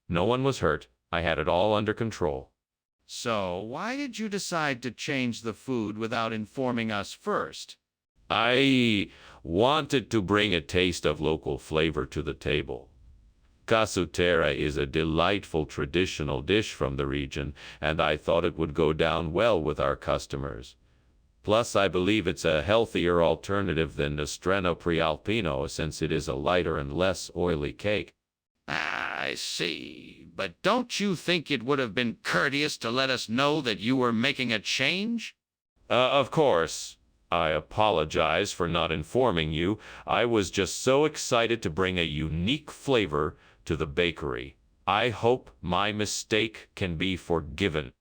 No one was hurt. I had it all under control. So, why did you decide to change the food without informing us first? I wanted to bring a taste of local flavor to the table. Casutera is a delightful traditional dish from the region, and I thought it would go down well with our customers. Plus, I believe it's a healthier alternative than Nostrano Prealpino since it is a lighter and less oily cake. I see. But don't you think it would have been courteous to let us know that you were making a change? Of course. I apologize for not informing you. I was just so excited to bring a unique flavor to the bakery. I hope my mistake can be forgiven.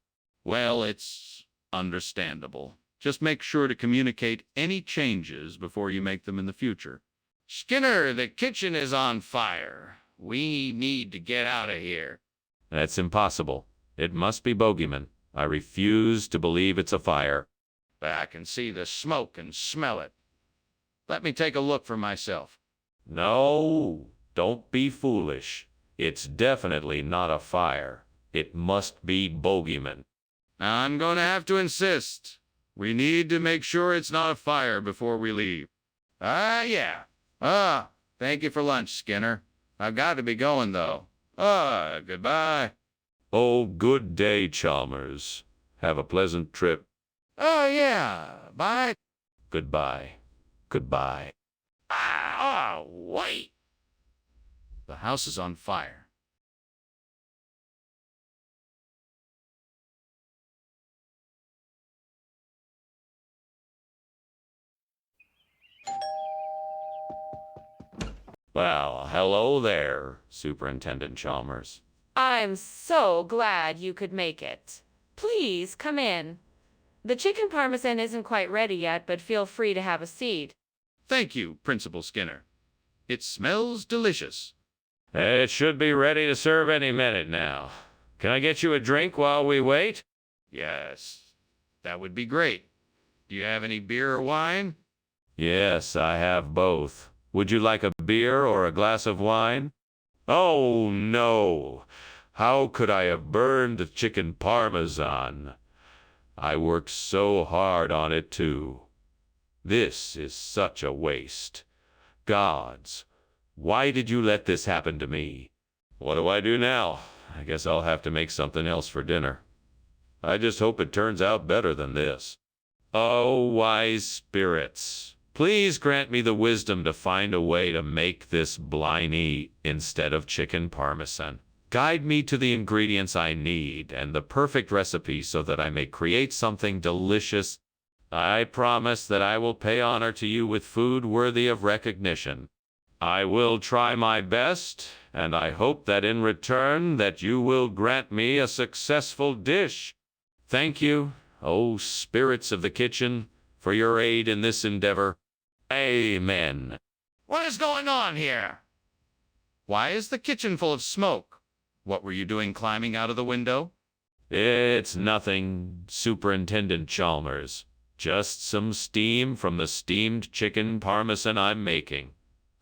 Well, it's understandable. Just make sure to communicate any changes before you make them in the future. Skinner, the kitchen is on fire. We need to get out of here. That's impossible. It must be bogeyman. I refuse to believe it's a fire. I can see the smoke and smell it. Let me take a look for myself. No, don't be foolish. It's definitely not a fire. It must be bogeyman. Now I'm going to have to insist. We need to make sure it's not a fire before we leave. Yeah. Thank you for lunch, Skinner. I've got to be going, though. Goodbye. Oh, good day, Chalmers. Have a pleasant trip. Yeah. Bye. Goodbye. Wait. The house is on fire. Well, hello there, Superintendent Chalmers. I'm so glad you could make it. Please come in. The chicken parmesan isn't quite ready yet, but feel free to have a seat. Thank you, Principal Skinner. It smells delicious. It should be ready to serve any minute now. Can I get you a drink while we wait? Yes, that would be great. Do you have any beer or wine? Yes, I have both. Would you like a beer or a glass of wine? Oh, no. How could I have burned the chicken parmesan? I worked so hard on it, too. This is such a waste. Gods, why did you let this happen to me? What do I do now? I guess I'll have to make something else for dinner. I just hope it turns out better than this. Oh, wise spirits, please grant me the wisdom to find a way to make this bliny instead of chicken parmesan. Guide me to the ingredients I need and the perfect recipe so that I may create something delicious. I promise that I will pay honor to you with food worthy of recognition. I will try my best, and I hope that in return that you will grant me a successful dish. Thank you, O spirits of the kitchen, for your aid in this endeavor. Amen. What is going on here? Why is the kitchen full of smoke? What were you doing climbing out of the window? It's nothing, Superintendent Chalmers. Just some steam from the steamed chicken parmesan I'm making.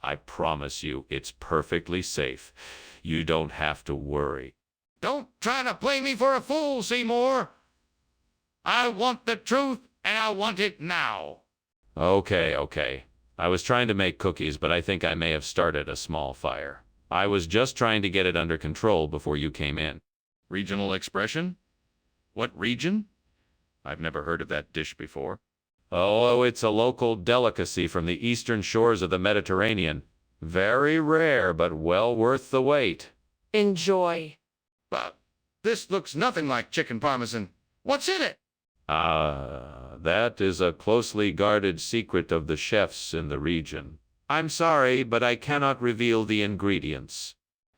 I promise you it's perfectly safe. You don't have to worry. Don't try to play me for a fool, Seymour. I want the truth, and I want it now. Okay. I was trying to make cookies, but I think I may have started a small fire. I was just trying to get it under control before you came in. Regional expression? What region? I've never heard of that dish before. Oh, it's a local delicacy from the eastern shores of the Mediterranean. Very rare, but well worth the wait. Enjoy. But this looks nothing like chicken parmesan. What's in it? That is a closely guarded secret of the chefs in the region. I'm sorry, but I cannot reveal the ingredients.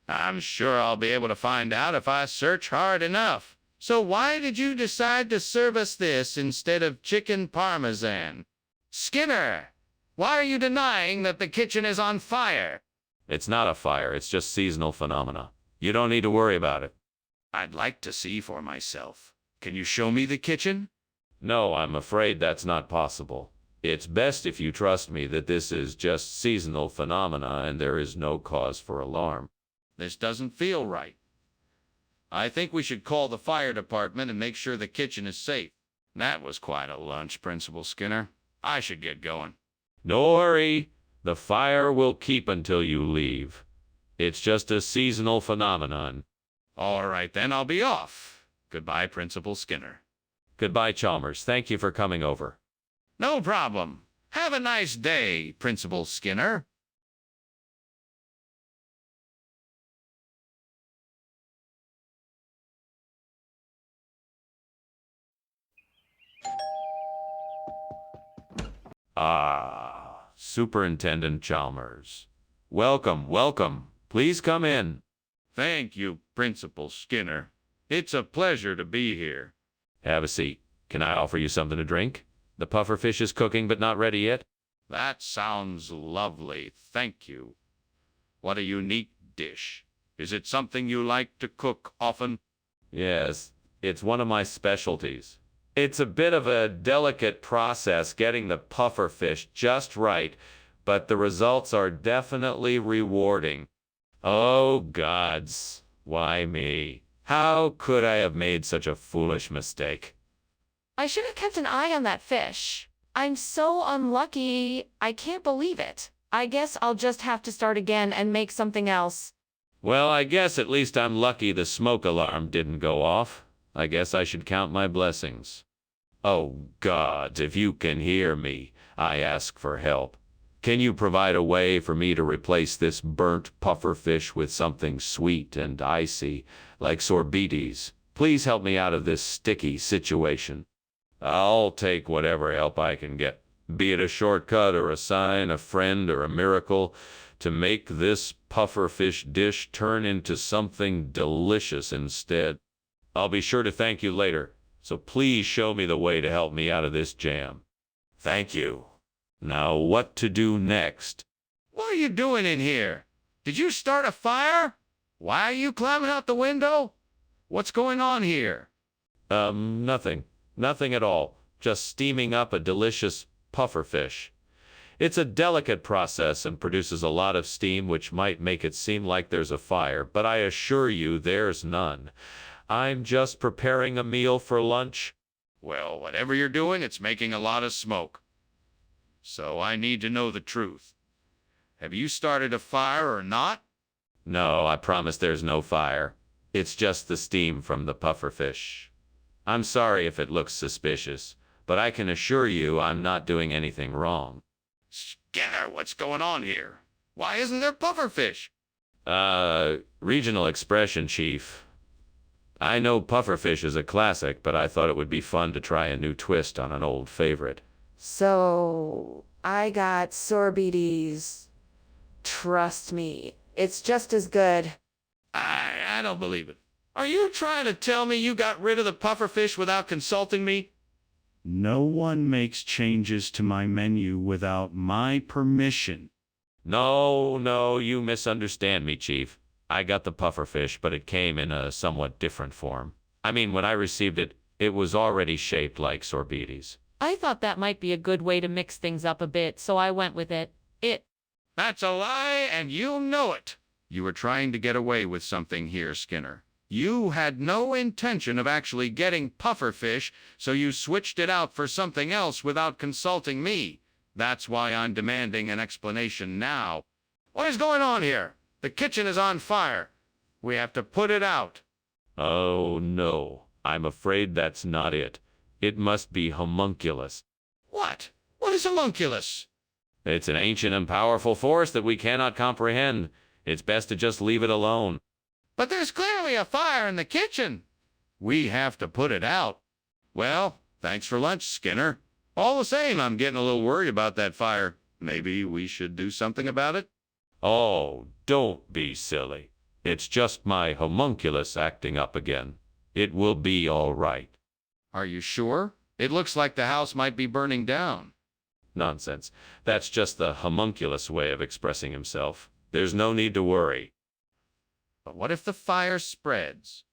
I'm sure I'll be able to find out if I search hard enough. So why did you decide to serve us this instead of chicken parmesan? Skinner, why are you denying that the kitchen is on fire? It's not a fire, it's just seasonal phenomena. You don't need to worry about it. I'd like to see for myself. Can you show me the kitchen? No, I'm afraid that's not possible. It's best if you trust me that this is just seasonal phenomena and there is no cause for alarm. This doesn't feel right. I think we should call the fire department and make sure the kitchen is safe. That was quite a lunch, Principal Skinner. I should get going. No worry, the fire will keep until you leave. It's just a seasonal phenomenon. All right, then I'll be off. Goodbye, Principal Skinner. Goodbye, Chalmers. Thank you for coming over. No problem. Have a nice day, Principal Skinner. Ah, Superintendent Chalmers. Welcome, welcome. Please come in. Thank you, Principal Skinner. It's a pleasure to be here. Have a seat. Can I offer you something to drink? The puffer fish is cooking but not ready yet. That sounds lovely. Thank you. What a unique dish. Is it something you like to cook often? Yes, it's one of my specialties. It's a bit of a delicate process getting the puffer fish just right, but the results are definitely rewarding. Oh, gods, why me? How could I have made such a foolish mistake? I should have kept an eye on that fish. I'm so unlucky. I can't believe it. I guess I'll just have to start again and make something else. Well, I guess at least I'm lucky the smoke alarm didn't go off. I guess I should count my blessings. Oh, gods, if you can hear me, I ask for help. Can you provide a way for me to replace this burnt puffer fish with something sweet and icy, like sorbetes? Please help me out of this sticky situation. I'll take whatever help I can get, be it a shortcut or a sign, a friend or a miracle, to make this pufferfish dish turn into something delicious instead. I'll be sure to thank you later, so please show me the way to help me out of this jam. Thank you. Now what to do next? What are you doing in here? Did you start a fire? Why are you climbing out the window? What's going on here? Nothing. Nothing at all. Just steaming up a delicious pufferfish. It's a delicate process and produces a lot of steam, which might make it seem like there's a fire, but I assure you there's none. I'm just preparing a meal for lunch. Well, whatever you're doing, it's making a lot of smoke. So I need to know the truth. Have you started a fire or not? No, I promise there's no fire. It's just the steam from the pufferfish. I'm sorry if it looks suspicious, but I can assure you I'm not doing anything wrong. Skinner, what's going on here? Why isn't there pufferfish? Regional expression, Chief. I know pufferfish is a classic, but I thought it would be fun to try a new twist on an old favorite. So, I got sorbetes. Trust me, it's just as good. I don't believe it. Are you trying to tell me you got rid of the pufferfish without consulting me? No one makes changes to my menu without my permission. No, you misunderstand me, Chief. I got the pufferfish, but it came in a somewhat different form. I mean, when I received it, it was already shaped like sorbetes. I thought that might be a good way to mix things up a bit, so I went with it. That's a lie, and you know it. You were trying to get away with something here, Skinner. You had no intention of actually getting pufferfish, so you switched it out for something else without consulting me. That's why I'm demanding an explanation now. What is going on here? The kitchen is on fire. We have to put it out. Oh, no. I'm afraid that's not it. It must be homunculus. What? What is homunculus? It's an ancient and powerful force that we cannot comprehend. It's best to just leave it alone. But there's clearly a fire in the kitchen. We have to put it out. Well, thanks for lunch, Skinner. All the same, I'm getting a little worried about that fire. Maybe we should do something about it? Oh, don't be silly. It's just my homunculus acting up again. It will be all right. Are you sure? It looks like the house might be burning down. Nonsense. That's just the homunculus way of expressing himself. There's no need to worry. But what if the fire spreads?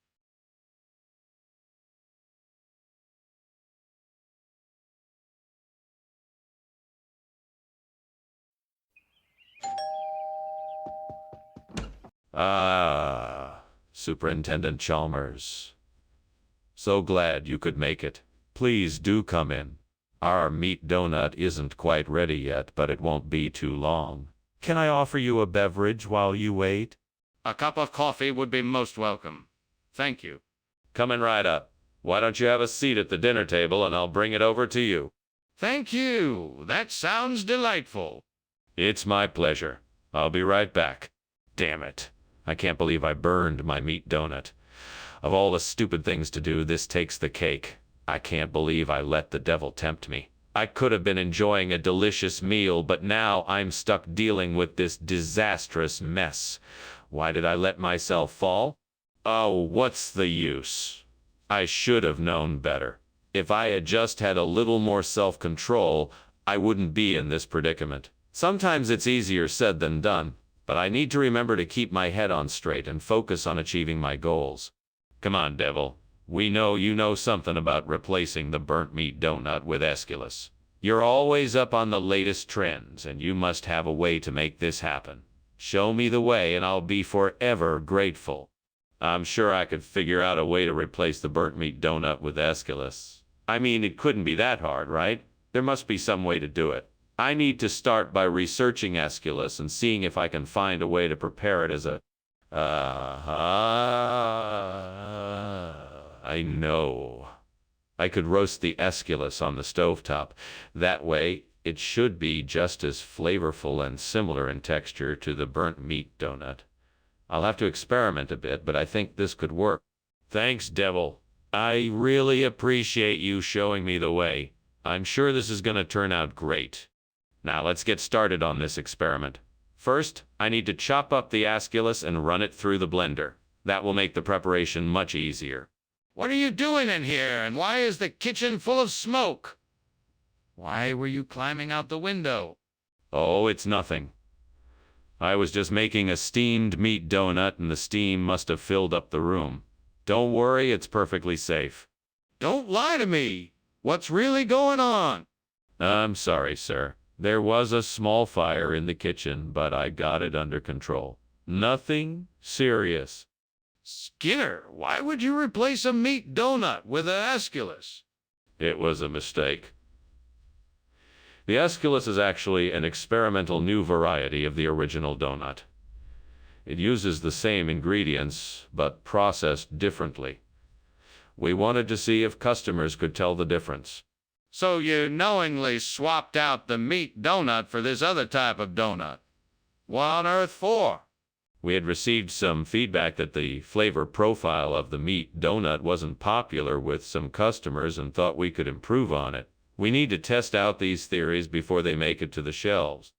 Ah, Superintendent Chalmers. So glad you could make it. Please do come in. Our meat donut isn't quite ready yet, but it won't be too long. Can I offer you a beverage while you wait? A cup of coffee would be most welcome. Thank you. Coming right up. Why don't you have a seat at the dinner table and I'll bring it over to you? Thank you. That sounds delightful. It's my pleasure. I'll be right back. Damn it. I can't believe I burned my meat donut. Of all the stupid things to do, this takes the cake. I can't believe I let the devil tempt me. I could have been enjoying a delicious meal, but now I'm stuck dealing with this disastrous mess. Why did I let myself fall? Oh, what's the use? I should have known better. If I had just had a little more self-control, I wouldn't be in this predicament. Sometimes it's easier said than done, but I need to remember to keep my head on straight and focus on achieving my goals. Come on, devil. We know you know something about replacing the burnt meat donut with Aeschylus. You're always up on the latest trends, and you must have a way to make this happen. Show me the way, and I'll be forever grateful. I'm sure I could figure out a way to replace the burnt meat donut with Aeschylus. I mean, it couldn't be that hard, right? There must be some way to do it. I need to start by researching Aeschylus and seeing if I can find a way to prepare it as a... I know. I could roast the Aeschylus on the stovetop. That way, it should be just as flavorful and similar in texture to the burnt meat donut. I'll have to experiment a bit, but I think this could work. Thanks, devil. I really appreciate you showing me the way. I'm sure this is going to turn out great. Now let's get started on this experiment. First, I need to chop up the Aeschylus and run it through the blender. That will make the preparation much easier. What are you doing in here, and why is the kitchen full of smoke? Why were you climbing out the window? Oh, it's nothing. I was just making a steamed meat donut, and the steam must have filled up the room. Don't worry, it's perfectly safe. Don't lie to me. What's really going on? I'm sorry, sir. There was a small fire in the kitchen, but I got it under control. Nothing serious. Skinner, why would you replace a meat donut with an Aeschylus? It was a mistake. The Aeschylus is actually an experimental new variety of the original donut. It uses the same ingredients, but processed differently. We wanted to see if customers could tell the difference. So you knowingly swapped out the meat donut for this other type of donut. What on earth for? We had received some feedback that the flavor profile of the meat donut wasn't popular with some customers and thought we could improve on it. We need to test out these theories before they make it to the shelves.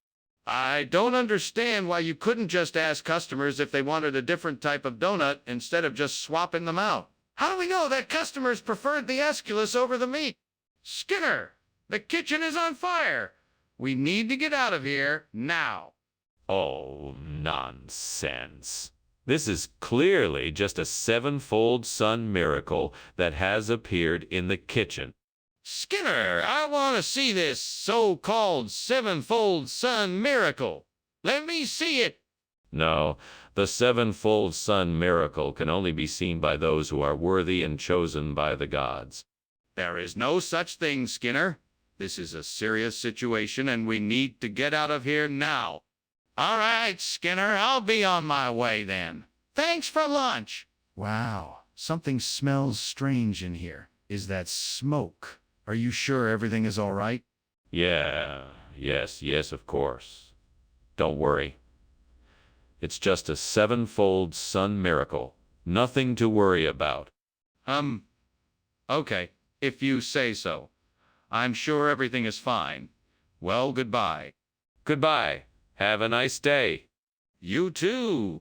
I don't understand why you couldn't just ask customers if they wanted a different type of donut instead of just swapping them out. How do we know that customers preferred the Aeschylus over the meat? Skinner, the kitchen is on fire. We need to get out of here now. Oh, nonsense. This is clearly just a sevenfold sun miracle that has appeared in the kitchen. Skinner, I want to see this so-called sevenfold sun miracle. Let me see it. No, the sevenfold sun miracle can only be seen by those who are worthy and chosen by the gods. There is no such thing, Skinner. This is a serious situation and we need to get out of here now. All right, Skinner, I'll be on my way then. Thanks for lunch. Wow, something smells strange in here. Is that smoke? Are you sure everything is all right? Yes, of course. Don't worry. It's just a sevenfold sun miracle. Nothing to worry about. Okay, if you say so. I'm sure everything is fine. Well, goodbye. Goodbye. Have a nice day. You too.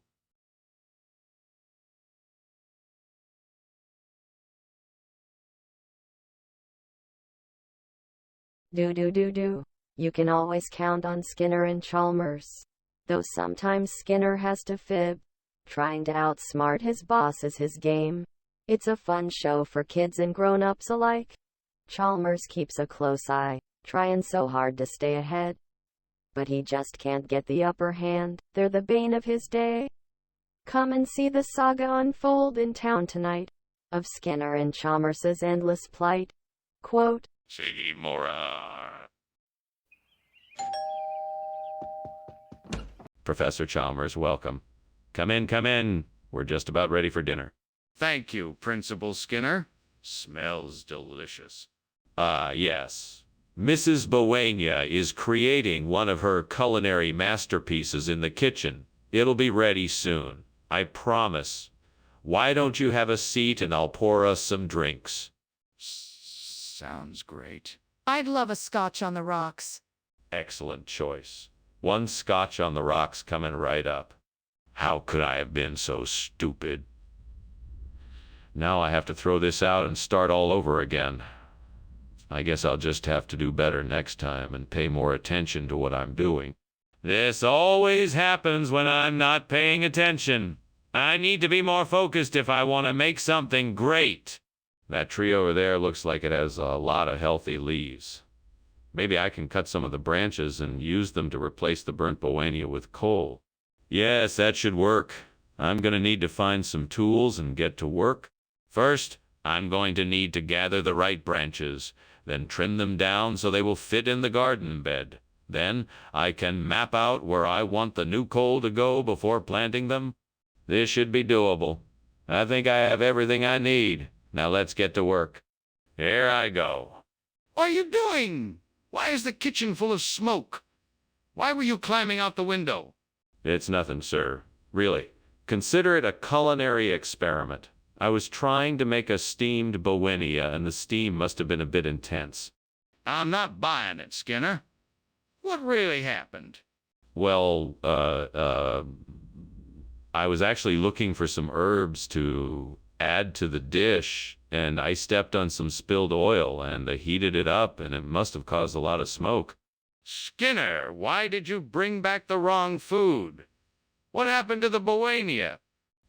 Do. You can always count on Skinner and Chalmers. Though sometimes Skinner has to fib. Trying to outsmart his boss is his game. It's a fun show for kids and grown-ups alike. Chalmers keeps a close eye, trying so hard to stay ahead. But he just can't get the upper hand. They're the bane of his day. Come and see the saga unfold in town tonight, of Skinner and Chalmers's endless plight. Quote, Professor Chalmers, welcome. Come in, come in. We're just about ready for dinner. Thank you, Principal Skinner. Smells delicious. Yes. Mrs. Bowania is creating one of her culinary masterpieces in the kitchen. It'll be ready soon, I promise. Why don't you have a seat and I'll pour us some drinks? Sounds great. I'd love a scotch on the rocks. Excellent choice. One scotch on the rocks coming right up. How could I have been so stupid? Now I have to throw this out and start all over again. I guess I'll just have to do better next time and pay more attention to what I'm doing. This always happens when I'm not paying attention. I need to be more focused if I want to make something great. That tree over there looks like it has a lot of healthy leaves. Maybe I can cut some of the branches and use them to replace the burnt Bowania with coal. Yes, that should work. I'm going to need to find some tools and get to work. First, I'm going to need to gather the right branches, then trim them down so they will fit in the garden bed. Then I can map out where I want the new coal to go before planting them. This should be doable. I think I have everything I need. Now let's get to work. Here I go. What are you doing? Why is the kitchen full of smoke? Why were you climbing out the window? It's nothing, sir. Really. Consider it a culinary experiment. I was trying to make a steamed Bowania, and the steam must have been a bit intense. I'm not buying it, Skinner. What really happened? Well, I was actually looking for some herbs to add to the dish, and I stepped on some spilled oil, and I heated it up, and it must have caused a lot of smoke. Skinner, why did you bring back the wrong food? What happened to the Bowania?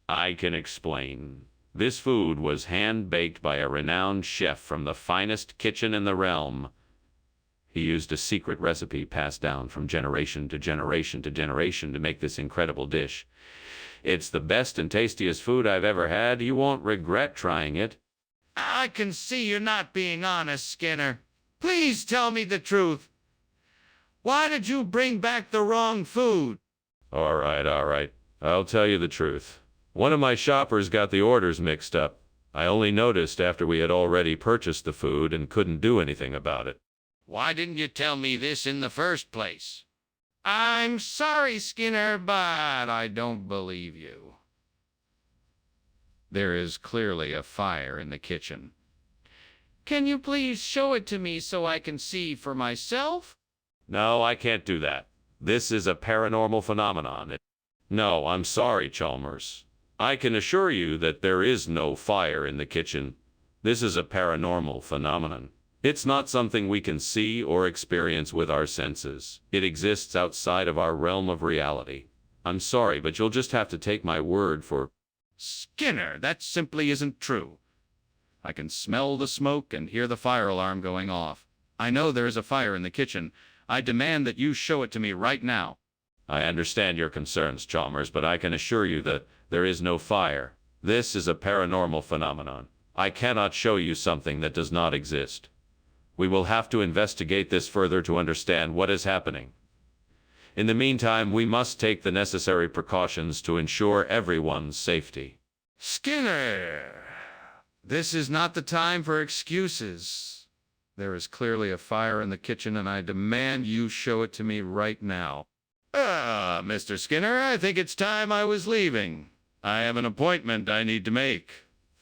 I can explain. This food was hand-baked by a renowned chef from the finest kitchen in the realm. He used a secret recipe passed down from generation to generation to generation to make this incredible dish. It's the best and tastiest food I've ever had. You won't regret trying it. I can see you're not being honest, Skinner. Please tell me the truth. Why did you bring back the wrong food? All right. I'll tell you the truth. One of my shoppers got the orders mixed up. I only noticed after we had already purchased the food and couldn't do anything about it. Why didn't you tell me this in the first place? I'm sorry, Skinner, but I don't believe you. There is clearly a fire in the kitchen. Can you please show it to me so I can see for myself? No, I can't do that. This is a paranormal phenomenon. No, I'm sorry, Chalmers. I can assure you that there is no fire in the kitchen. This is a paranormal phenomenon. It's not something we can see or experience with our senses. It exists outside of our realm of reality. I'm sorry, but you'll just have to take my word for... Skinner, that simply isn't true. I can smell the smoke and hear the fire alarm going off. I know there is a fire in the kitchen. I demand that you show it to me right now. I understand your concerns, Chalmers, but I can assure you that there is no fire. This is a paranormal phenomenon. I cannot show you something that does not exist. We will have to investigate this further to understand what is happening. In the meantime, we must take the necessary precautions to ensure everyone's safety. Skinner, this is not the time for excuses. There is clearly a fire in the kitchen, and I demand you show it to me right now. Mr. Skinner, I think it's time I was leaving. I have an appointment I need to make.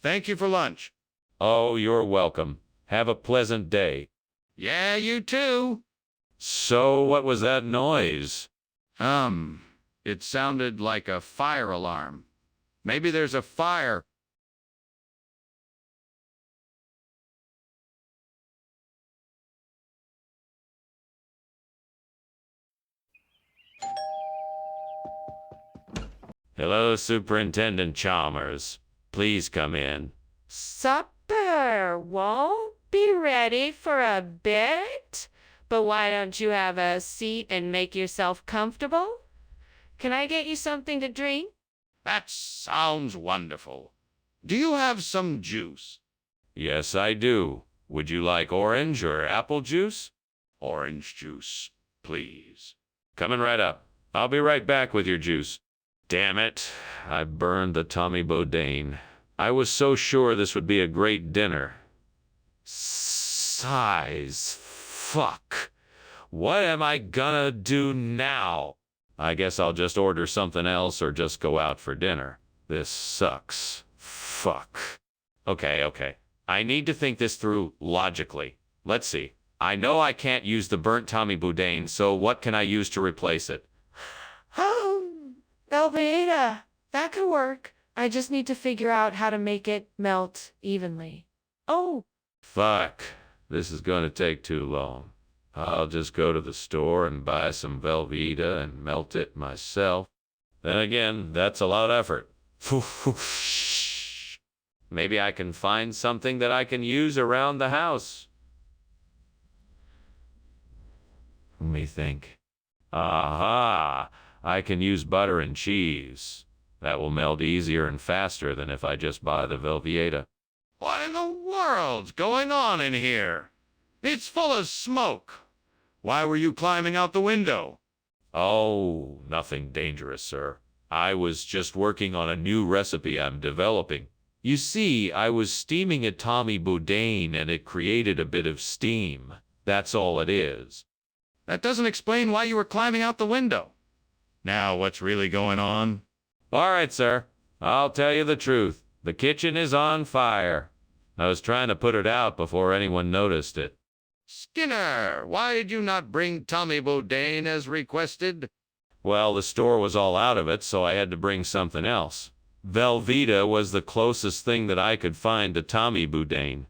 Thank you for lunch. Oh, you're welcome. Have a pleasant day. Yeah, you too. So, what was that noise? It sounded like a fire alarm. Maybe there's a fire. Hello, Superintendent Chalmers. Please come in. Supper won't be ready for a bit, but why don't you have a seat and make yourself comfortable? Can I get you something to drink? That sounds wonderful. Do you have some juice? Yes, I do. Would you like orange or apple juice? Orange juice, please. Coming right up. I'll be right back with your juice. Damn it. I burned the Tommy Bourdain. I was so sure this would be a great dinner. Size. Fuck. What am I gonna do now? I guess I'll just order something else or just go out for dinner. This sucks. Fuck. Okay. I need to think this through logically. Let's see. I know I can't use the burnt Tommy Bourdain, so what can I use to replace it? Velveeta. That could work. I just need to figure out how to make it melt evenly. Oh, Fuck. This is gonna take too long. I'll just go to the store and buy some Velveeta and melt it myself. Then again, that's a lot of effort. Maybe I can find something that I can use around the house. Let me think. Aha! I can use butter and cheese. That will melt easier and faster than if I just buy the Velveeta. What in the world's going on in here? It's full of smoke. Why were you climbing out the window? Oh, nothing dangerous, sir. I was just working on a new recipe I'm developing. You see, I was steaming a Tommy Bourdain and it created a bit of steam. That's all it is. That doesn't explain why you were climbing out the window. Now, what's really going on? All right, sir. I'll tell you the truth. The kitchen is on fire. I was trying to put it out before anyone noticed it. Skinner, why did you not bring Tommy Bourdain as requested? Well, the store was all out of it, so I had to bring something else. Velveeta was the closest thing that I could find to Tommy Bourdain.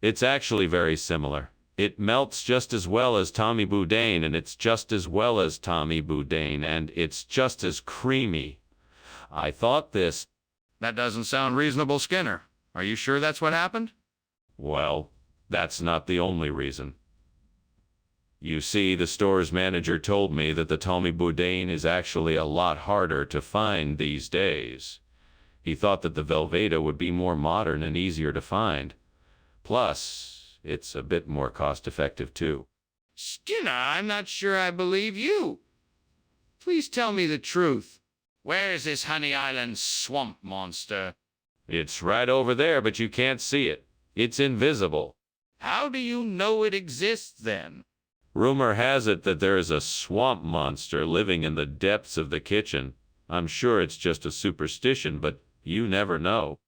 It's actually very similar. It melts just as well as Tommy Bourdain, and it's just as well as Tommy Bourdain, and it's just as creamy. I thought this. That doesn't sound reasonable, Skinner. Are you sure that's what happened? Well, that's not the only reason. You see, the store's manager told me that the Tommy Bourdain is actually a lot harder to find these days. He thought that the Velveeta would be more modern and easier to find. Plus, it's a bit more cost-effective too. Skinner, I'm not sure I believe you. Please tell me the truth. Where is this Honey Island swamp monster? It's right over there, but you can't see it. It's invisible. How do you know it exists then? Rumor has it that there is a swamp monster living in the depths of the kitchen. I'm sure it's just a superstition, but you never know.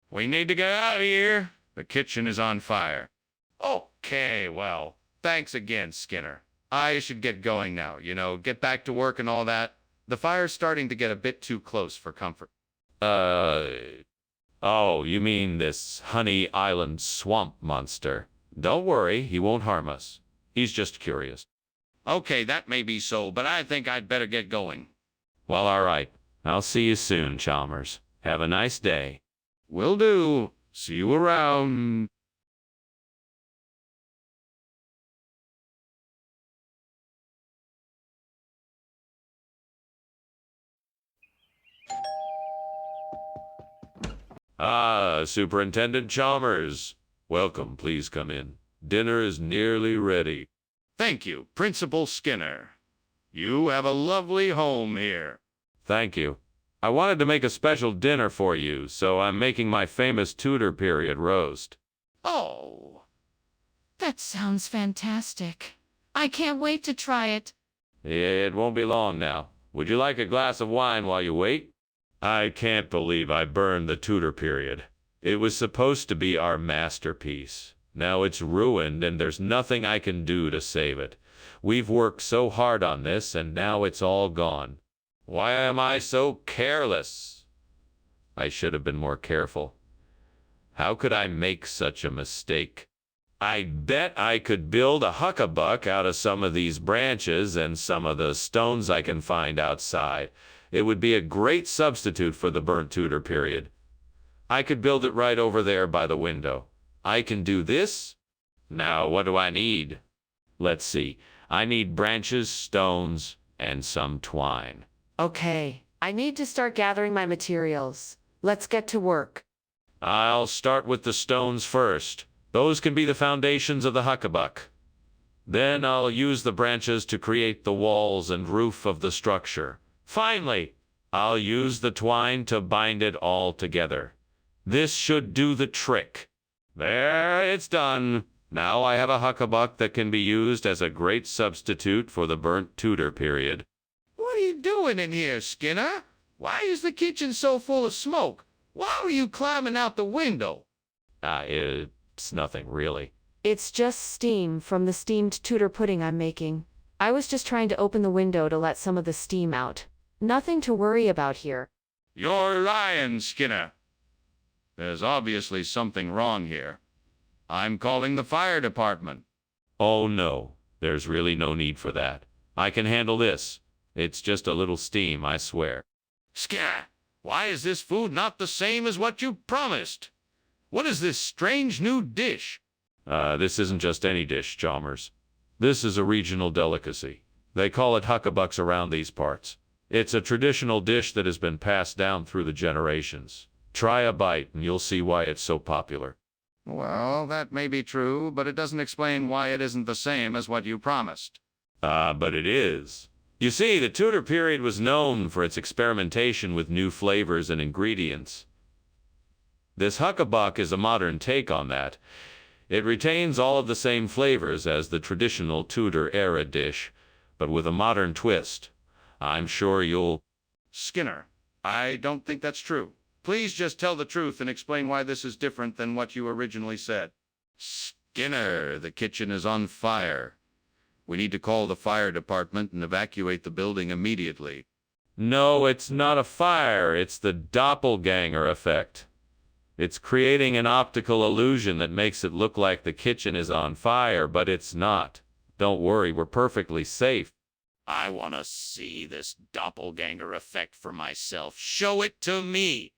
We need to get out of here. The kitchen is on fire. Okay, well, thanks again, Skinner. I should get going now, get back to work and all that. The fire's starting to get a bit too close for comfort. Oh, you mean this Honey Island swamp monster? Don't worry, he won't harm us. He's just curious. Okay, that may be so, but I think I'd better get going. Well, all right. I'll see you soon, Chalmers. Have a nice day. Will do. See you around. Ah, Superintendent Chalmers. Welcome, please come in. Dinner is nearly ready. Thank you, Principal Skinner. You have a lovely home here. Thank you. I wanted to make a special dinner for you, so I'm making my famous Tudor period roast. Oh, that sounds fantastic. I can't wait to try it. It won't be long now. Would you like a glass of wine while you wait? I can't believe I burned the Tudor period. It was supposed to be our masterpiece. Now it's ruined and there's nothing I can do to save it. We've worked so hard on this and now it's all gone. Why am I so careless? I should have been more careful. How could I make such a mistake? I bet I could build a huckabuck out of some of these branches and some of the stones I can find outside. It would be a great substitute for the burnt Tudor period. I could build it right over there by the window. I can do this. Now, what do I need? Let's see. I need branches, stones, and some twine. Okay, I need to start gathering my materials. Let's get to work. I'll start with the stones first. Those can be the foundations of the huckabuck. Then I'll use the branches to create the walls and roof of the structure. Finally, I'll use the twine to bind it all together. This should do the trick. There, it's done. Now I have a huckabuck that can be used as a great substitute for the burnt Tudor period. What are you doing in here, Skinner? Why is the kitchen so full of smoke? Why were you climbing out the window? It's nothing really. It's just steam from the steamed Tudor pudding I'm making. I was just trying to open the window to let some of the steam out. Nothing to worry about here. You're lying, Skinner. There's obviously something wrong here. I'm calling the fire department. Oh no, there's really no need for that. I can handle this. It's just a little steam, I swear. Skinner, why is this food not the same as what you promised? What is this strange new dish? This isn't just any dish, Chalmers. This is a regional delicacy. They call it huckabucks around these parts. It's a traditional dish that has been passed down through the generations. Try a bite and you'll see why it's so popular. Well, that may be true, but it doesn't explain why it isn't the same as what you promised. But it is. You see, the Tudor period was known for its experimentation with new flavors and ingredients. This huckabuck is a modern take on that. It retains all of the same flavors as the traditional Tudor-era dish, but with a modern twist. I'm sure you'll... Skinner, I don't think that's true. Please just tell the truth and explain why this is different than what you originally said. Skinner, the kitchen is on fire. We need to call the fire department and evacuate the building immediately. No, it's not a fire. It's the doppelganger effect. It's creating an optical illusion that makes it look like the kitchen is on fire, but it's not. Don't worry, we're perfectly safe. I want to see this doppelganger effect for myself. Show it to me.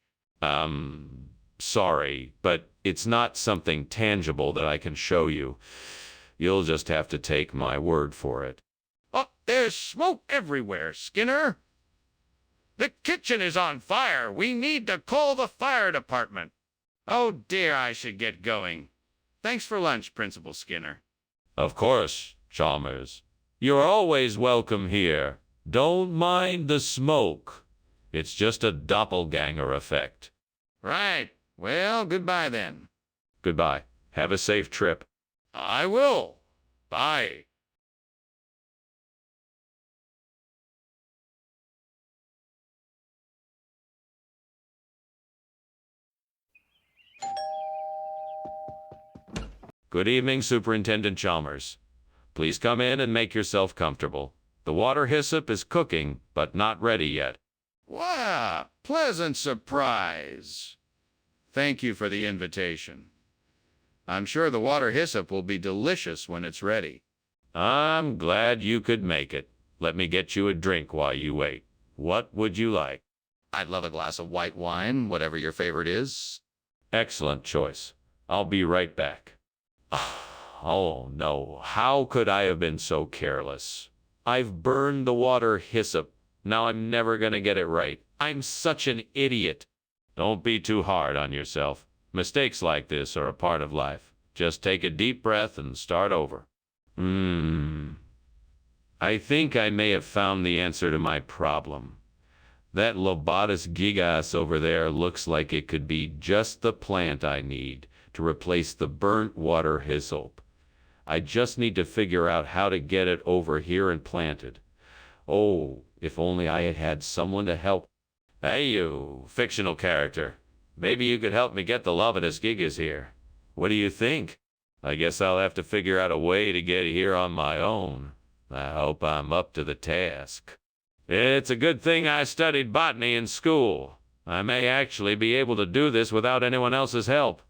Sorry, but it's not something tangible that I can show you. You'll just have to take my word for it. Oh, there's smoke everywhere, Skinner. The kitchen is on fire. We need to call the fire department. Oh dear, I should get going. Thanks for lunch, Principal Skinner. Of course, Chalmers. You're always welcome here. Don't mind the smoke. It's just a doppelganger effect. Right. Well, goodbye then. Goodbye. Have a safe trip. I will. Bye. Good evening, Superintendent Chalmers. Please come in and make yourself comfortable. The water hyssop is cooking, but not ready yet. Wow, pleasant surprise. Thank you for the invitation. I'm sure the water hyssop will be delicious when it's ready. I'm glad you could make it. Let me get you a drink while you wait. What would you like? I'd love a glass of white wine, whatever your favorite is. Excellent choice. I'll be right back. Oh no, how could I have been so careless? I've burned the water hyssop. Now I'm never gonna get it right. I'm such an idiot. Don't be too hard on yourself. Mistakes like this are a part of life. Just take a deep breath and start over. I think I may have found the answer to my problem. That Lobatus gigas over there looks like it could be just the plant I need to replace the burnt water hyssop. I just need to figure out how to get it over here and planted. Oh, if only I had had someone to help. Hey you, fictional character. Maybe you could help me get the Lobatus gigas here. What do you think? I guess I'll have to figure out a way to get here on my own. I hope I'm up to the task. It's a good thing I studied botany in school. I may actually be able to do this without anyone else's help.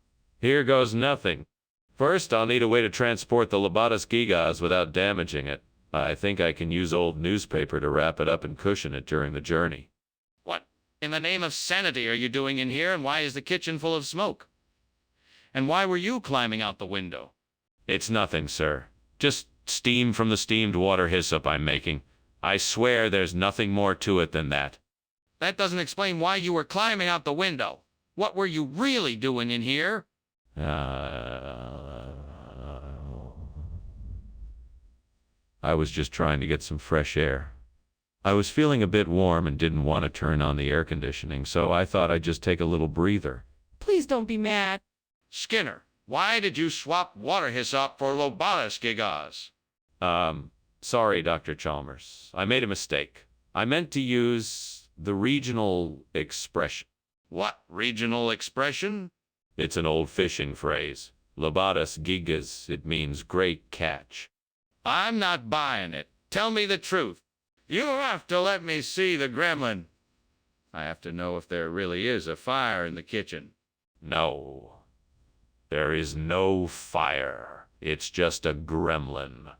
Here goes nothing. First, I'll need a way to transport the Lobatus gigas without damaging it. I think I can use old newspaper to wrap it up and cushion it during the journey. What in the name of sanity are you doing in here, and why is the kitchen full of smoke? And why were you climbing out the window? It's nothing, sir. Just steam from the steamed water hyssop I'm making. I swear there's nothing more to it than that. That doesn't explain why you were climbing out the window. What were you really doing in here? I was just trying to get some fresh air. I was feeling a bit warm and didn't want to turn on the air conditioning, so I thought I'd just take a little breather. Please don't be mad. Skinner, why did you swap water hyssop for lobatus gigas? Sorry, Dr. Chalmers. I made a mistake. I meant to use the regional expression. What regional expression? It's an old fishing phrase. Lobatus gigas, it means great catch. I'm not buying it. Tell me the truth. You have to let me see the gremlin. I have to know if there really is a fire in the kitchen. No. There is no fire. It's just a gremlin.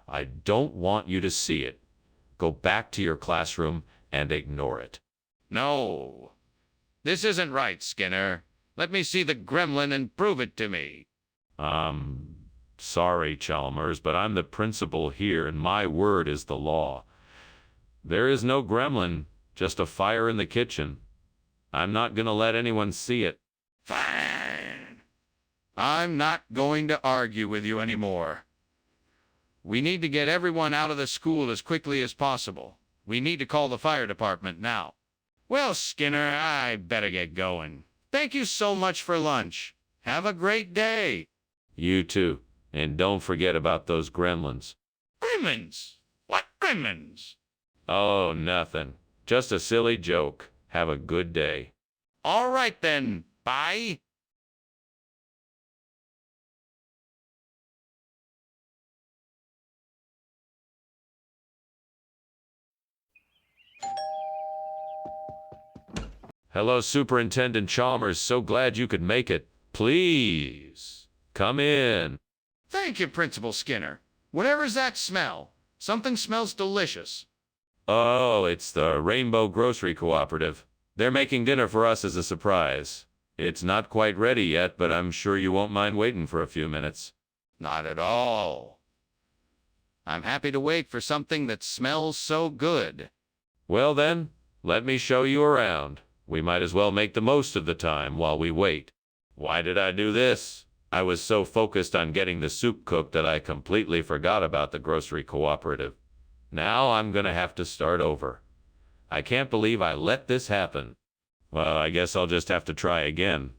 I don't want you to see it. Go back to your classroom and ignore it. No. This isn't right, Skinner. Let me see the gremlin and prove it to me. Sorry, Chalmers, but I'm the principal here and my word is the law. There is no gremlin, just a fire in the kitchen. I'm not gonna let anyone see it. Fine. I'm not going to argue with you anymore. We need to get everyone out of the school as quickly as possible. We need to call the fire department now. Well, Skinner, I better get going. Thank you so much for lunch. Have a great day. You too. And don't forget about those gremlins. Gremlins? What gremlins? Oh, nothing. Just a silly joke. Have a good day. All right then. Bye. Hello, Superintendent Chalmers. So glad you could make it. Please, come in. Thank you, Principal Skinner. Whatever's that smell? Something smells delicious. Oh, it's the Rainbow Grocery Cooperative. They're making dinner for us as a surprise. It's not quite ready yet, but I'm sure you won't mind waiting for a few minutes. Not at all. I'm happy to wait for something that smells so good. Well then, let me show you around. We might as well make the most of the time while we wait. Why did I do this? I was so focused on getting the soup cooked that I completely forgot about the grocery cooperative. Now I'm gonna have to start over. I can't believe I let this happen. Well, I guess I'll just have to try again.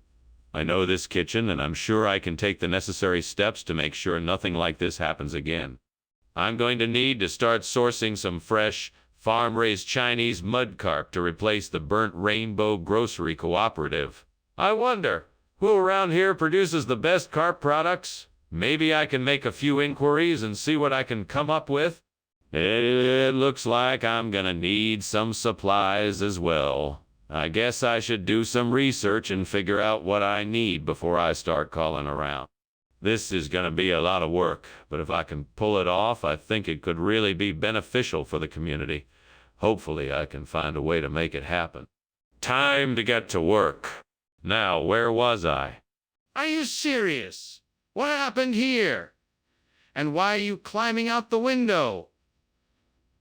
I know this kitchen, and I'm sure I can take the necessary steps to make sure nothing like this happens again. I'm going to need to start sourcing some fresh, farm-raised Chinese mud carp to replace the burnt Rainbow Grocery Cooperative. I wonder, who around here produces the best carp products? Maybe I can make a few inquiries and see what I can come up with. It looks like I'm gonna need some supplies as well. I guess I should do some research and figure out what I need before I start calling around. This is gonna be a lot of work, but if I can pull it off, I think it could really be beneficial for the community. Hopefully I can find a way to make it happen. Time to get to work. Now, where was I? Are you serious? What happened here? And why are you climbing out the window?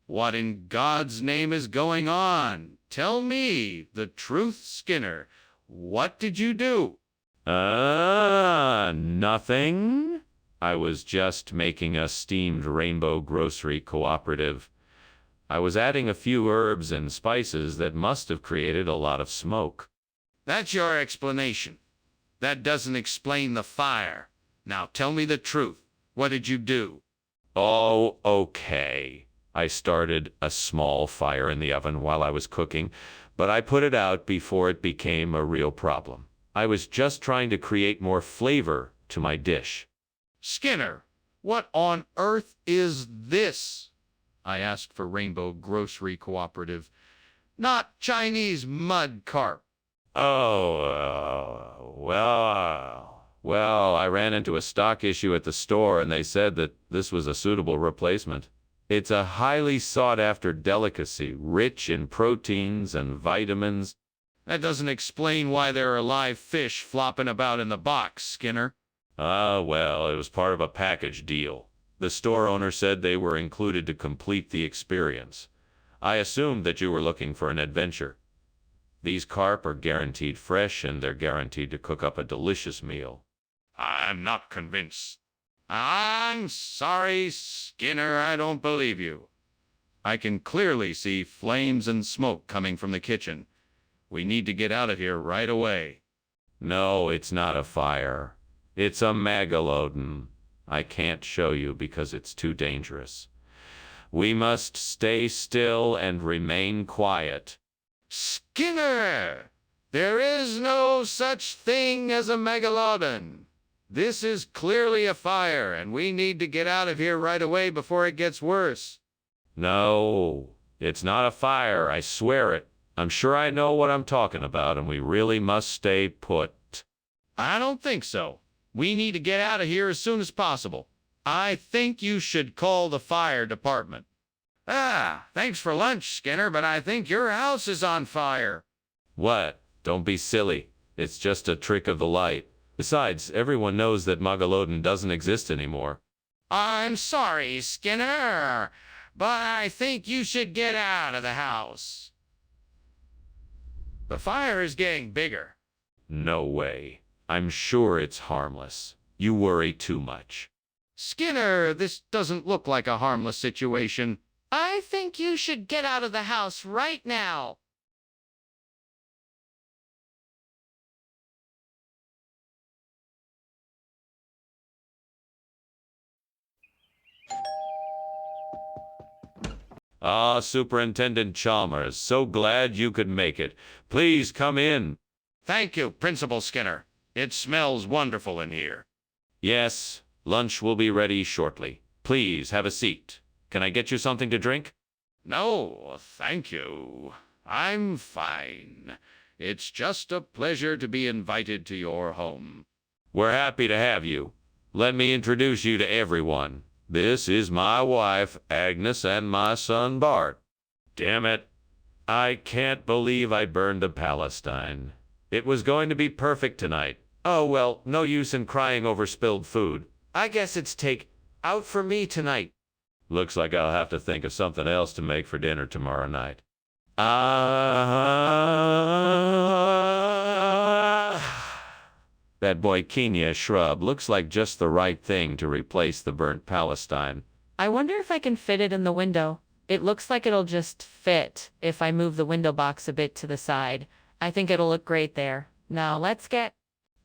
What in God's name is going on? Tell me the truth, Skinner. What did you do? Nothing. I was just making a steamed Rainbow Grocery Cooperative. I was adding a few herbs and spices that must have created a lot of smoke. That's your explanation. That doesn't explain the fire. Now tell me the truth. What did you do? Oh, okay. I started a small fire in the oven while I was cooking, but I put it out before it became a real problem. I was just trying to create more flavor to my dish. Skinner, what on earth is this? I asked for Rainbow Grocery Cooperative, not Chinese mud carp. Well, I ran into a stock issue at the store and they said that this was a suitable replacement. It's a highly sought-after delicacy, rich in proteins and vitamins. That doesn't explain why there are live fish flopping about in the box, Skinner. Well, it was part of a package deal. The store owner said they were included to complete the experience. I assumed that you were looking for an adventure. These carp are guaranteed fresh and they're guaranteed to cook up a delicious meal. I'm not convinced. I'm sorry, Skinner, I don't believe you. I can clearly see flames and smoke coming from the kitchen. We need to get out of here right away. No, it's not a fire. It's a megalodon. I can't show you because it's too dangerous. We must stay still and remain quiet. Skinner! There is no such thing as a megalodon. This is clearly a fire, and we need to get out of here right away before it gets worse. No, it's not a fire, I swear it. I'm sure I know what I'm talking about, and we really must stay put. I don't think so. We need to get out of here as soon as possible. I think you should call the fire department. Thanks for lunch, Skinner, but I think your house is on fire. What? Don't be silly. It's just a trick of the light. Besides, everyone knows that Megalodon doesn't exist anymore. I'm sorry, Skinner, but I think you should get out of the house. The fire is getting bigger. No way. I'm sure it's harmless. You worry too much. Skinner, this doesn't look like a harmless situation. I think you should get out of the house right now. Superintendent Chalmers, so glad you could make it. Please come in. Thank you, Principal Skinner. It smells wonderful in here. Yes, lunch will be ready shortly. Please have a seat. Can I get you something to drink? No, thank you. I'm fine. It's just a pleasure to be invited to your home. We're happy to have you. Let me introduce you to everyone. This is my wife, Agnes, and my son, Bart. Damn it. I can't believe I burned the Palestine. It was going to be perfect tonight. Oh, well, no use in crying over spilled food. I guess it's take out for me tonight. Looks like I'll have to think of something else to make for dinner tomorrow night. That boykinia shrub looks like just the right thing to replace the burnt Palestine. I wonder if I can fit it in the window. It looks like it'll just fit if I move the window box a bit to the side. I think it'll look great there. Now let's get...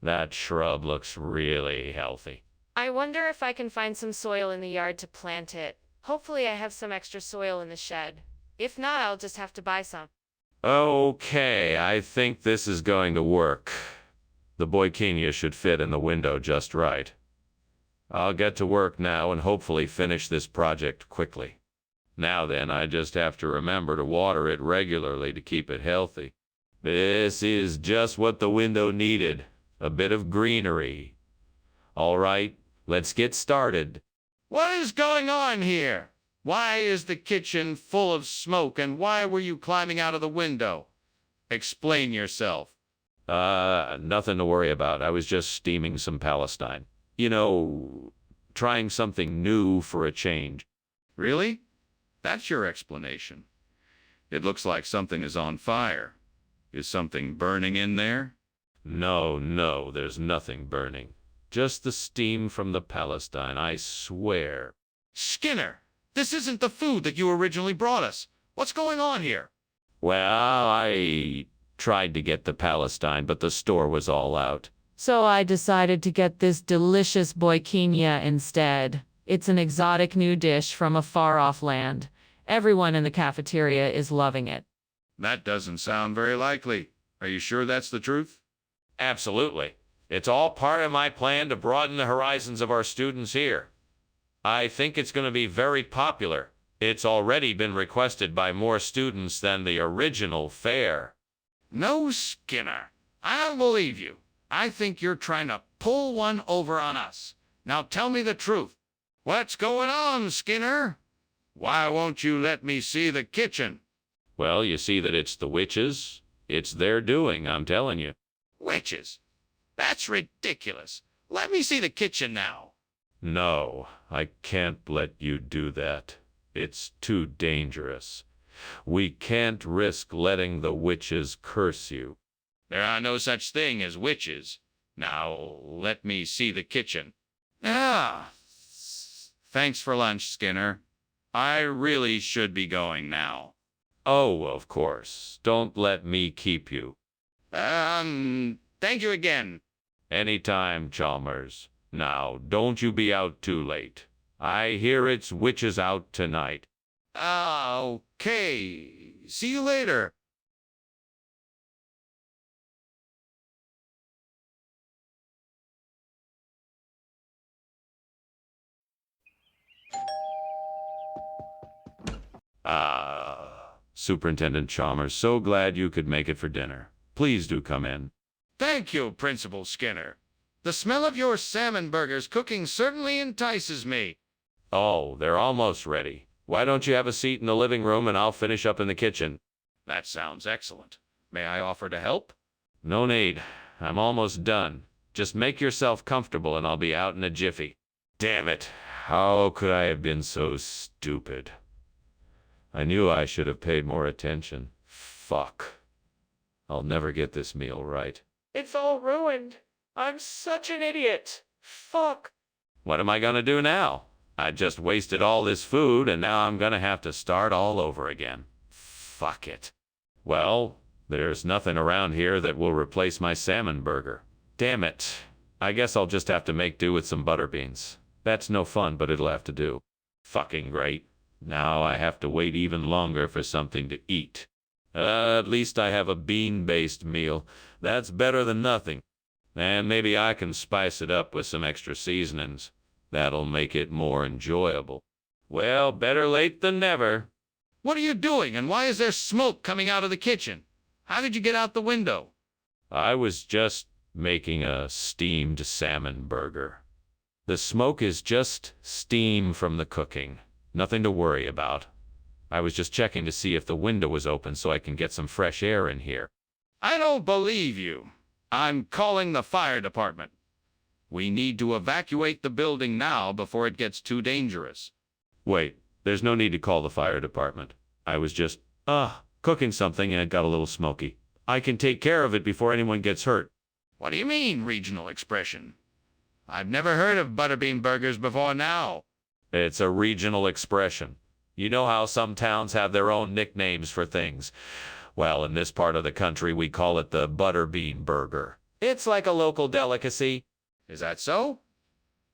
That shrub looks really healthy. I wonder if I can find some soil in the yard to plant it. Hopefully I have some extra soil in the shed. If not, I'll just have to buy some. Okay, I think this is going to work. The boykinia should fit in the window just right. I'll get to work now and hopefully finish this project quickly. Now then, I just have to remember to water it regularly to keep it healthy. This is just what the window needed. A bit of greenery. All right, let's get started. What is going on here? Why is the kitchen full of smoke, and why were you climbing out of the window? Explain yourself. Nothing to worry about. I was just steaming some Palestine. You know, trying something new for a change. Really? That's your explanation. It looks like something is on fire. Is something burning in there? No, there's nothing burning. Just the steam from the Palestine, I swear. Skinner, this isn't the food that you originally brought us. What's going on here? Well, I tried to get the Palestine, but the store was all out. So I decided to get this delicious boykinia instead. It's an exotic new dish from a far-off land. Everyone in the cafeteria is loving it. That doesn't sound very likely. Are you sure that's the truth? Absolutely. It's all part of my plan to broaden the horizons of our students here. I think it's going to be very popular. It's already been requested by more students than the original fair. No, Skinner. I don't believe you. I think you're trying to pull one over on us. Now tell me the truth. What's going on, Skinner? Why won't you let me see the kitchen? Well, you see that it's the witches. It's their doing, I'm telling you. Witches? That's ridiculous. Let me see the kitchen now. No, I can't let you do that. It's too dangerous. We can't risk letting the witches curse you. There are no such thing as witches. Now, let me see the kitchen. Ah, thanks for lunch, Skinner. I really should be going now. Oh, of course. Don't let me keep you. Thank you again. Anytime, Chalmers. Now, don't you be out too late. I hear it's witches out tonight. Okay. See you later. Superintendent Chalmers, so glad you could make it for dinner. Please do come in. Thank you, Principal Skinner. The smell of your salmon burgers cooking certainly entices me. Oh, they're almost ready. Why don't you have a seat in the living room and I'll finish up in the kitchen? That sounds excellent. May I offer to help? No need. I'm almost done. Just make yourself comfortable and I'll be out in a jiffy. Damn it. How could I have been so stupid? I knew I should have paid more attention. Fuck. I'll never get this meal right. It's all ruined. I'm such an idiot. Fuck. What am I gonna do now? I just wasted all this food and now I'm gonna have to start all over again. Fuck it. Well, there's nothing around here that will replace my salmon burger. Damn it. I guess I'll just have to make do with some butter beans. That's no fun, but it'll have to do. Fucking great. Now I have to wait even longer for something to eat. At least I have a bean-based meal. That's better than nothing. And maybe I can spice it up with some extra seasonings. That'll make it more enjoyable. Well, better late than never. What are you doing, and why is there smoke coming out of the kitchen? How did you get out the window? I was just making a steamed salmon burger. The smoke is just steam from the cooking. Nothing to worry about. I was just checking to see if the window was open so I can get some fresh air in here. I don't believe you. I'm calling the fire department. We need to evacuate the building now before it gets too dangerous. Wait, there's no need to call the fire department. I was just, cooking something and it got a little smoky. I can take care of it before anyone gets hurt. What do you mean, regional expression? I've never heard of butterbean burgers before now. It's a regional expression. You know how some towns have their own nicknames for things? Well, in this part of the country, we call it the butterbean burger. It's like a local delicacy. Is that so?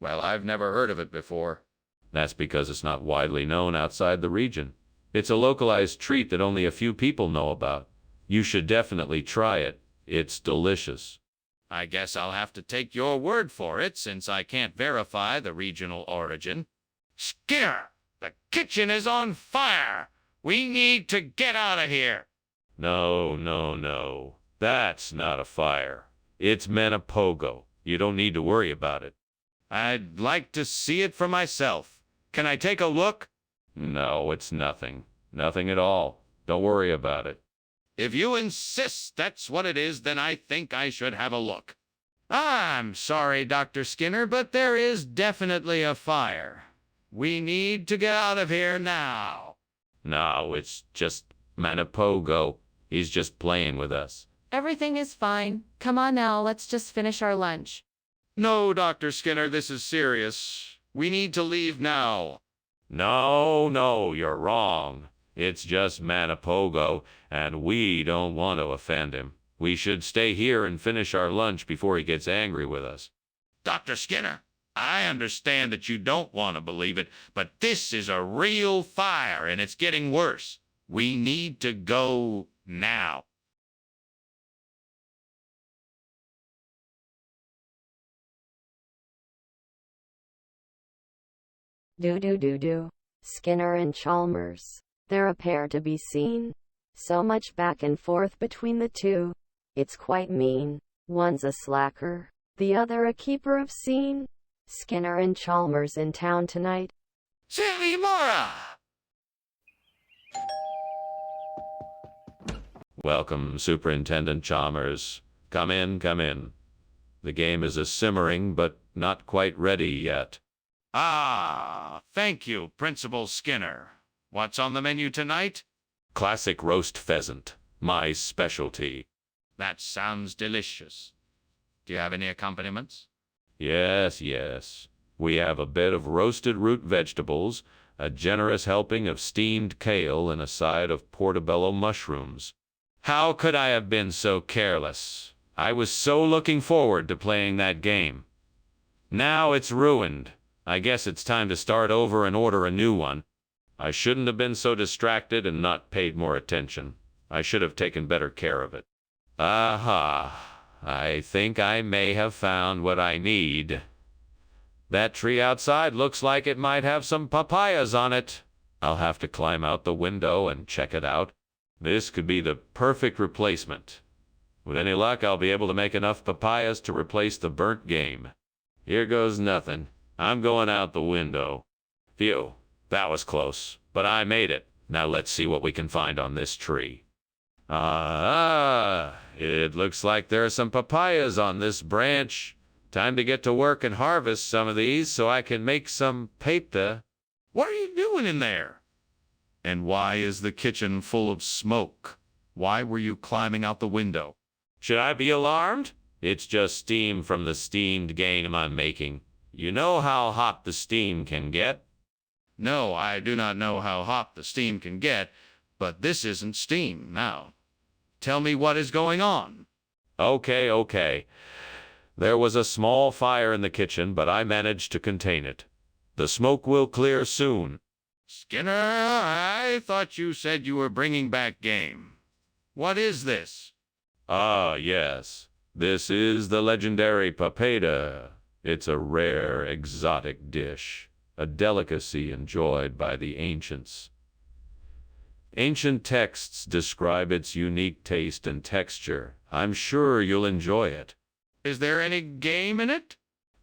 Well, I've never heard of it before. That's because it's not widely known outside the region. It's a localized treat that only a few people know about. You should definitely try it. It's delicious. I guess I'll have to take your word for it since I can't verify the regional origin. Skinner, the kitchen is on fire. We need to get out of here. No. That's not a fire. It's Manipogo. You don't need to worry about it. I'd like to see it for myself. Can I take a look? No, it's nothing. Nothing at all. Don't worry about it. If you insist that's what it is, then I think I should have a look. I'm sorry, Dr. Skinner, but there is definitely a fire. We need to get out of here now. No, it's just Manipogo. He's just playing with us. Everything is fine. Come on now, let's just finish our lunch. No, Dr. Skinner, this is serious. We need to leave now. No, you're wrong. It's just Manipogo, and we don't want to offend him. We should stay here and finish our lunch before he gets angry with us. Dr. Skinner, I understand that you don't want to believe it, but this is a real fire, and it's getting worse. We need to go now. Do. Skinner and Chalmers. They're a pair to be seen. So much back and forth between the two. It's quite mean. One's a slacker, the other a keeper of scene. Skinner and Chalmers in town tonight. Silly Mora! Welcome, Superintendent Chalmers. Come in. The game is a-simmering, but not quite ready yet. Thank you, Principal Skinner. What's on the menu tonight? Classic roast pheasant, my specialty. That sounds delicious. Do you have any accompaniments? Yes, yes. We have a bed of roasted root vegetables, a generous helping of steamed kale, and a side of portobello mushrooms. How could I have been so careless? I was so looking forward to playing that game. Now it's ruined. I guess it's time to start over and order a new one. I shouldn't have been so distracted and not paid more attention. I should have taken better care of it. Aha! I think I may have found what I need. That tree outside looks like it might have some papayas on it. I'll have to climb out the window and check it out. This could be the perfect replacement. With any luck, I'll be able to make enough papayas to replace the burnt game. Here goes nothing. I'm going out the window. Phew, that was close, but I made it. Now let's see what we can find on this tree. It looks like there are some papayas on this branch. Time to get to work and harvest some of these so I can make some pasta. What are you doing in there? And why is the kitchen full of smoke? Why were you climbing out the window? Should I be alarmed? It's just steam from the steamed game I'm making. You know how hot the steam can get? No, I do not know how hot the steam can get, but this isn't steam now. Tell me what is going on. Okay. There was a small fire in the kitchen, but I managed to contain it. The smoke will clear soon. Skinner, I thought you said you were bringing back game. What is this? Ah, yes. This is the legendary papeda. It's a rare, exotic dish, a delicacy enjoyed by the ancients. Ancient texts describe its unique taste and texture. I'm sure you'll enjoy it. Is there any game in it?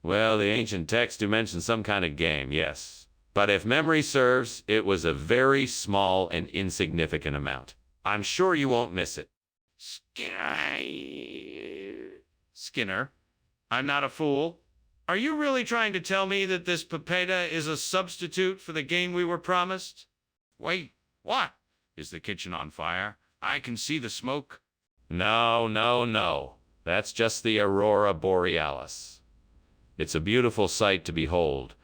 Well, the ancient texts do mention some kind of game, yes. But if memory serves, it was a very small and insignificant amount. I'm sure you won't miss it. Skinner, I'm not a fool. Are you really trying to tell me that this papeda is a substitute for the game we were promised? Wait, what? Is the kitchen on fire? I can see the smoke. No. That's just the aurora borealis. It's a beautiful sight to behold.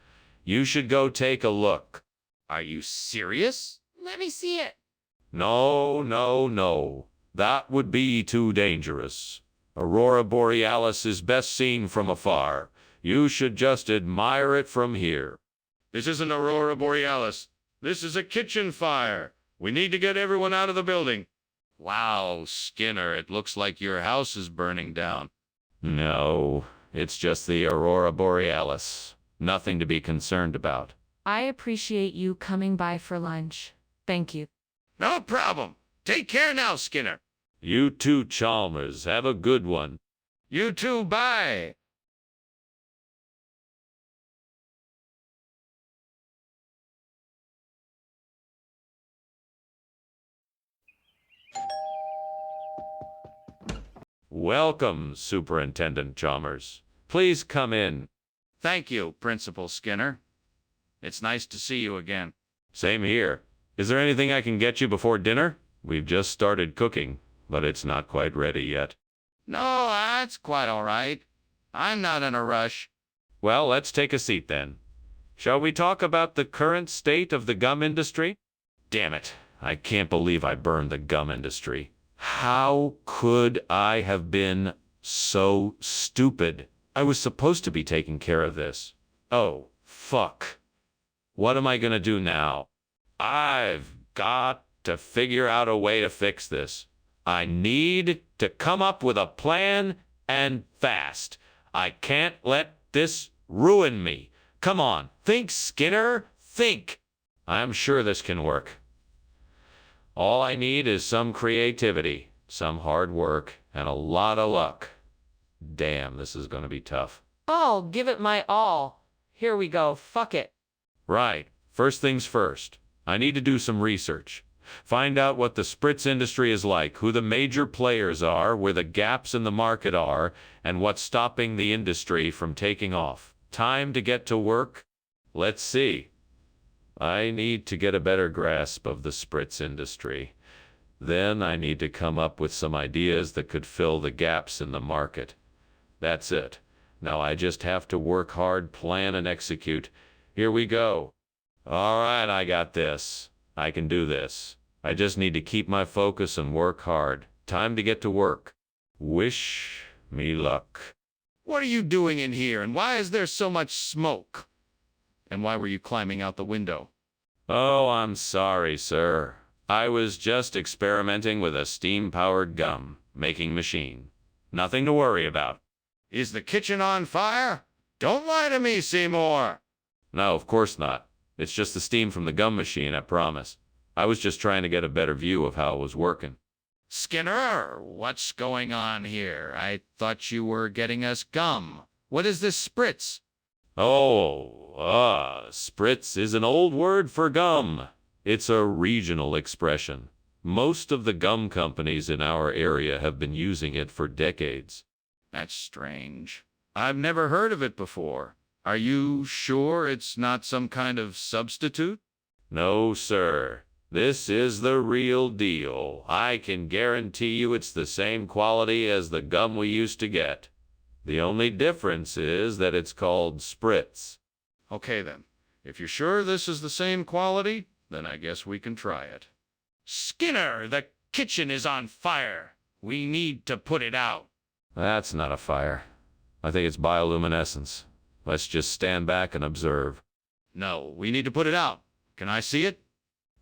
You should go take a look. Are you serious? Let me see it. No. That would be too dangerous. Aurora borealis is best seen from afar. You should just admire it from here. This isn't aurora borealis. This is a kitchen fire. We need to get everyone out of the building. Wow, Skinner, it looks like your house is burning down. No, it's just the aurora borealis. Nothing to be concerned about. I appreciate you coming by for lunch. Thank you. No problem. Take care now, Skinner. You too, Chalmers. Have a good one. You too, bye. Welcome, Superintendent Chalmers. Please come in. Thank you, Principal Skinner. It's nice to see you again. Same here. Is there anything I can get you before dinner? We've just started cooking, but it's not quite ready yet. No, that's quite all right. I'm not in a rush. Well, let's take a seat then. Shall we talk about the current state of the gum industry? Damn it, I can't believe I burned the gum industry. How could I have been so stupid? I was supposed to be taking care of this. Oh, fuck. What am I gonna do now? I've got to figure out a way to fix this. I need to come up with a plan, and fast. I can't let this ruin me. Come on, think, Skinner, think. I'm sure this can work. All I need is some creativity, some hard work, and a lot of luck. Damn, this is gonna be tough. I'll give it my all. Here we go. Fuck it. Right. First things first. I need to do some research. Find out what the spritz industry is like, who the major players are, where the gaps in the market are, and what's stopping the industry from taking off. Time to get to work? Let's see. I need to get a better grasp of the spritz industry. Then I need to come up with some ideas that could fill the gaps in the market. That's it. Now I just have to work hard, plan, and execute. Here we go. All right, I got this. I can do this. I just need to keep my focus and work hard. Time to get to work. Wish me luck. What are you doing in here, and why is there so much smoke? And why were you climbing out the window? Oh, I'm sorry, sir. I was just experimenting with a steam-powered gum making machine. Nothing to worry about. Is the kitchen on fire? Don't lie to me, Seymour. No, of course not. It's just the steam from the gum machine, I promise. I was just trying to get a better view of how it was working. Skinner, what's going on here? I thought you were getting us gum. What is this spritz? Spritz is an old word for gum. It's a regional expression. Most of the gum companies in our area have been using it for decades. That's strange. I've never heard of it before. Are you sure it's not some kind of substitute? No, sir. This is the real deal. I can guarantee you it's the same quality as the gum we used to get. The only difference is that it's called spritz. Okay then. If you're sure this is the same quality, then I guess we can try it. Skinner, the kitchen is on fire. We need to put it out. That's not a fire. I think it's bioluminescence. Let's just stand back and observe. No, we need to put it out. Can I see it?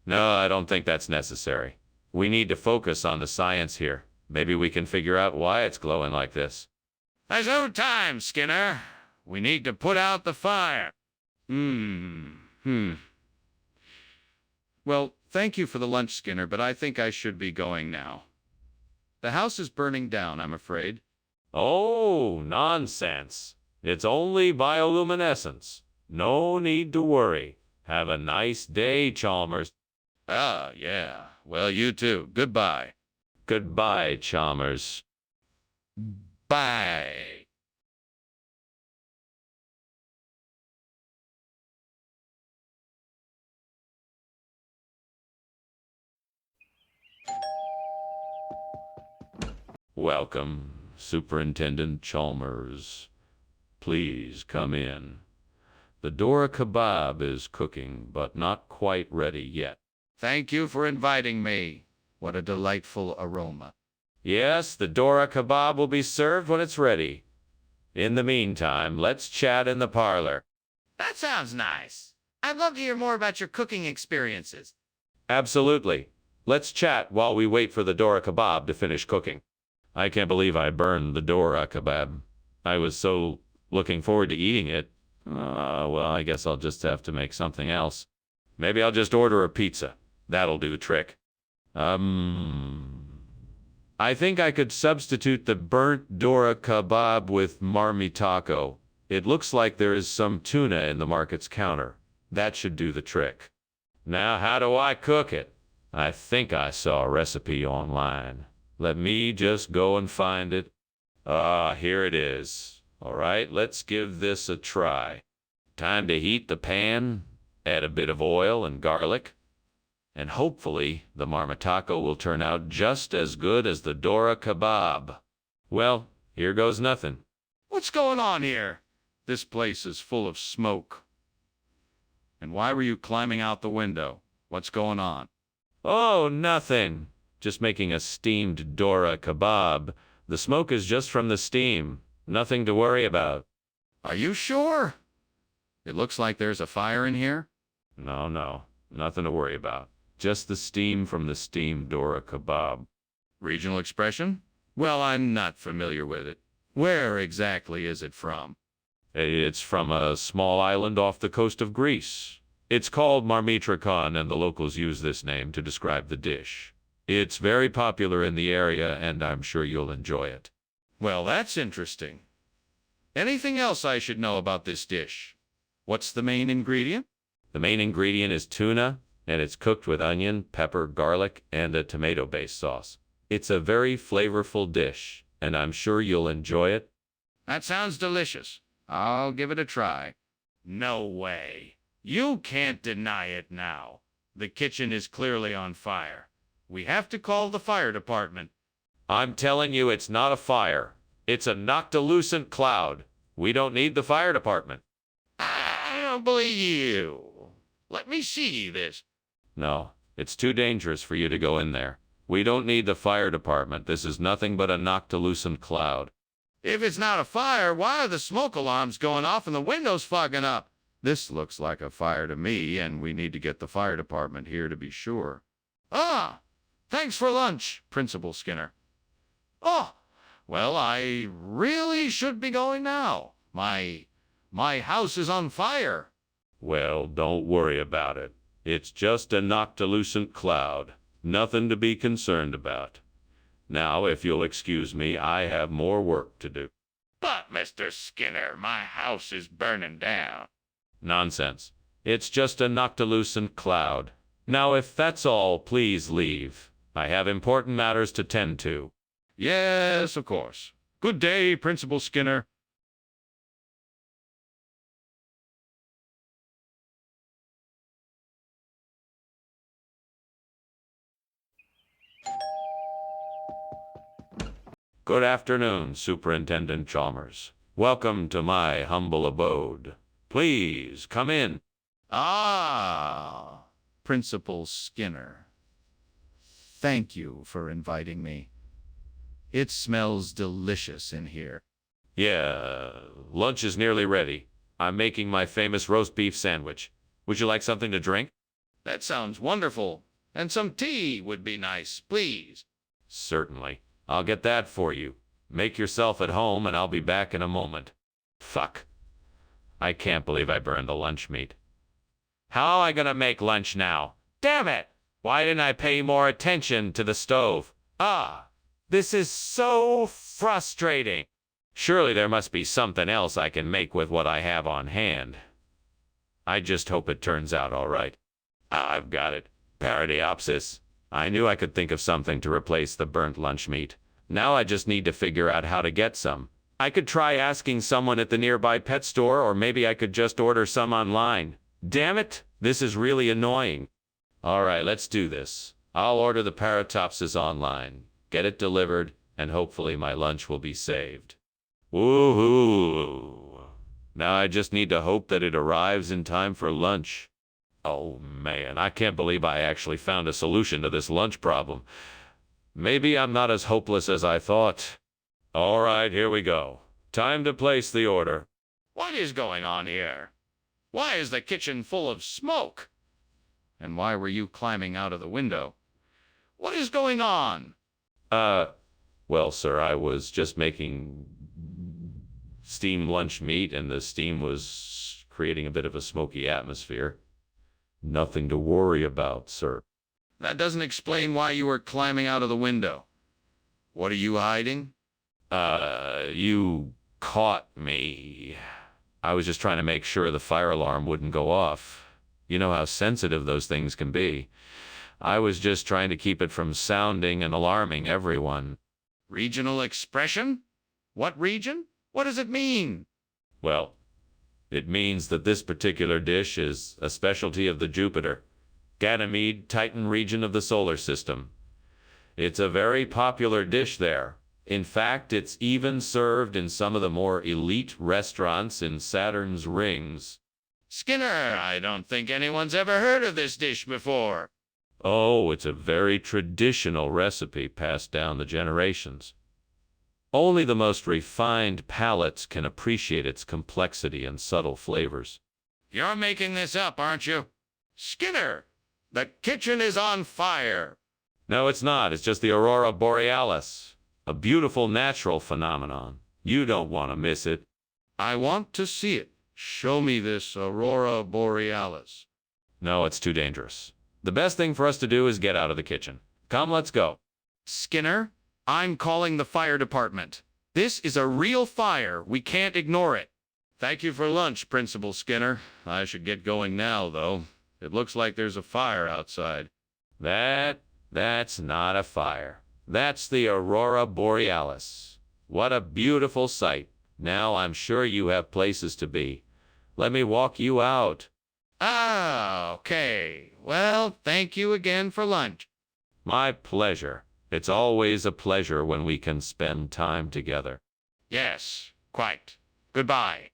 No, I don't think that's necessary. We need to focus on the science here. Maybe we can figure out why it's glowing like this. There's no time, Skinner. We need to put out the fire. Well, thank you for the lunch, Skinner, but I think I should be going now. The house is burning down, I'm afraid. Oh, nonsense. It's only bioluminescence. No need to worry. Have a nice day, Chalmers. Ah, yeah. Well, you too. Goodbye. Goodbye, Chalmers. Bye. Welcome, Superintendent Chalmers. Please come in. The Dora kebab is cooking, but not quite ready yet. Thank you for inviting me. What a delightful aroma. Yes, the Dora kebab will be served when it's ready. In the meantime, let's chat in the parlor. That sounds nice. I'd love to hear more about your cooking experiences. Absolutely. Let's chat while we wait for the Dora kebab to finish cooking. I can't believe I burned the Dora kebab. I was so looking forward to eating it. Well, I guess I'll just have to make something else. Maybe I'll just order a pizza. That'll do the trick. I think I could substitute the burnt Dora kebab with marmy taco. It looks like there is some tuna in the market's counter. That should do the trick. Now, how do I cook it? I think I saw a recipe online. Let me just go and find it. Here it is. All right, let's give this a try. Time to heat the pan, add a bit of oil and garlic, and hopefully the marmitaco will turn out just as good as the Dora kebab. Well, here goes nothing. What's going on here? This place is full of smoke. And why were you climbing out the window? What's going on? Oh, nothing. Just making a steamed Dora kebab. The smoke is just from the steam. Nothing to worry about. Are you sure? It looks like there's a fire in here. No, nothing to worry about. Just the steam from the steamed Dora kebab. Regional expression? Well, I'm not familiar with it. Where exactly is it from? It's from a small island off the coast of Greece. It's called Marmitrakon, and the locals use this name to describe the dish. It's very popular in the area, and I'm sure you'll enjoy it. Well, that's interesting. Anything else I should know about this dish? What's the main ingredient? The main ingredient is tuna, and it's cooked with onion, pepper, garlic, and a tomato-based sauce. It's a very flavorful dish, and I'm sure you'll enjoy it. That sounds delicious. I'll give it a try. No way. You can't deny it now. The kitchen is clearly on fire. We have to call the fire department. I'm telling you, it's not a fire. It's a noctilucent cloud. We don't need the fire department. I don't believe you. Let me see this. No, it's too dangerous for you to go in there. We don't need the fire department. This is nothing but a noctilucent cloud. If it's not a fire, why are the smoke alarms going off and the windows fogging up? This looks like a fire to me, and we need to get the fire department here to be sure. Ah, thanks for lunch, Principal Skinner. Oh, well, I really should be going now. My house is on fire. Well, don't worry about it. It's just a noctilucent cloud. Nothing to be concerned about. Now, if you'll excuse me, I have more work to do. But, Mr. Skinner, my house is burning down. Nonsense. It's just a noctilucent cloud. Now, if that's all, please leave. I have important matters to tend to. Yes, of course. Good day, Principal Skinner. Good afternoon, Superintendent Chalmers. Welcome to my humble abode. Please come in. Ah, Principal Skinner. Thank you for inviting me. It smells delicious in here. Yeah, lunch is nearly ready. I'm making my famous roast beef sandwich. Would you like something to drink? That sounds wonderful. And some tea would be nice, please. Certainly. I'll get that for you. Make yourself at home and I'll be back in a moment. Fuck. I can't believe I burned the lunch meat. How am I gonna make lunch now? Damn it! Why didn't I pay more attention to the stove? This is so frustrating. Surely there must be something else I can make with what I have on hand. I just hope it turns out all right. I've got it. Paradoxis. I knew I could think of something to replace the burnt lunch meat. Now I just need to figure out how to get some. I could try asking someone at the nearby pet store, or maybe I could just order some online. Damn it, this is really annoying. Alright, let's do this. I'll order the Paratopsis online, get it delivered, and hopefully my lunch will be saved. Woohoo! Now I just need to hope that it arrives in time for lunch. Oh man, I can't believe I actually found a solution to this lunch problem. Maybe I'm not as hopeless as I thought. Alright, here we go. Time to place the order. What is going on here? Why is the kitchen full of smoke? And why were you climbing out of the window? What is going on? Well, sir, I was just making steamed lunch meat, and the steam was creating a bit of a smoky atmosphere. Nothing to worry about, sir. That doesn't explain why you were climbing out of the window. What are you hiding? You caught me. I was just trying to make sure the fire alarm wouldn't go off. You know how sensitive those things can be. I was just trying to keep it from sounding and alarming everyone. Regional expression? What region? What does it mean? Well, it means that this particular dish is a specialty of the Jupiter, Ganymede Titan region of the solar system. It's a very popular dish there. In fact, it's even served in some of the more elite restaurants in Saturn's rings. Skinner, I don't think anyone's ever heard of this dish before. Oh, it's a very traditional recipe passed down the generations. Only the most refined palates can appreciate its complexity and subtle flavors. You're making this up, aren't you? Skinner, the kitchen is on fire. No, it's not. It's just the aurora borealis, a beautiful natural phenomenon. You don't want to miss it. I want to see it. Show me this aurora borealis. No, it's too dangerous. The best thing for us to do is get out of the kitchen. Come, let's go. Skinner, I'm calling the fire department. This is a real fire. We can't ignore it. Thank you for lunch, Principal Skinner. I should get going now, though. It looks like there's a fire outside. That's not a fire. That's the aurora borealis. What a beautiful sight. Now I'm sure you have places to be. Let me walk you out. Ah, okay. Well, thank you again for lunch. My pleasure. It's always a pleasure when we can spend time together. Yes, quite. Goodbye.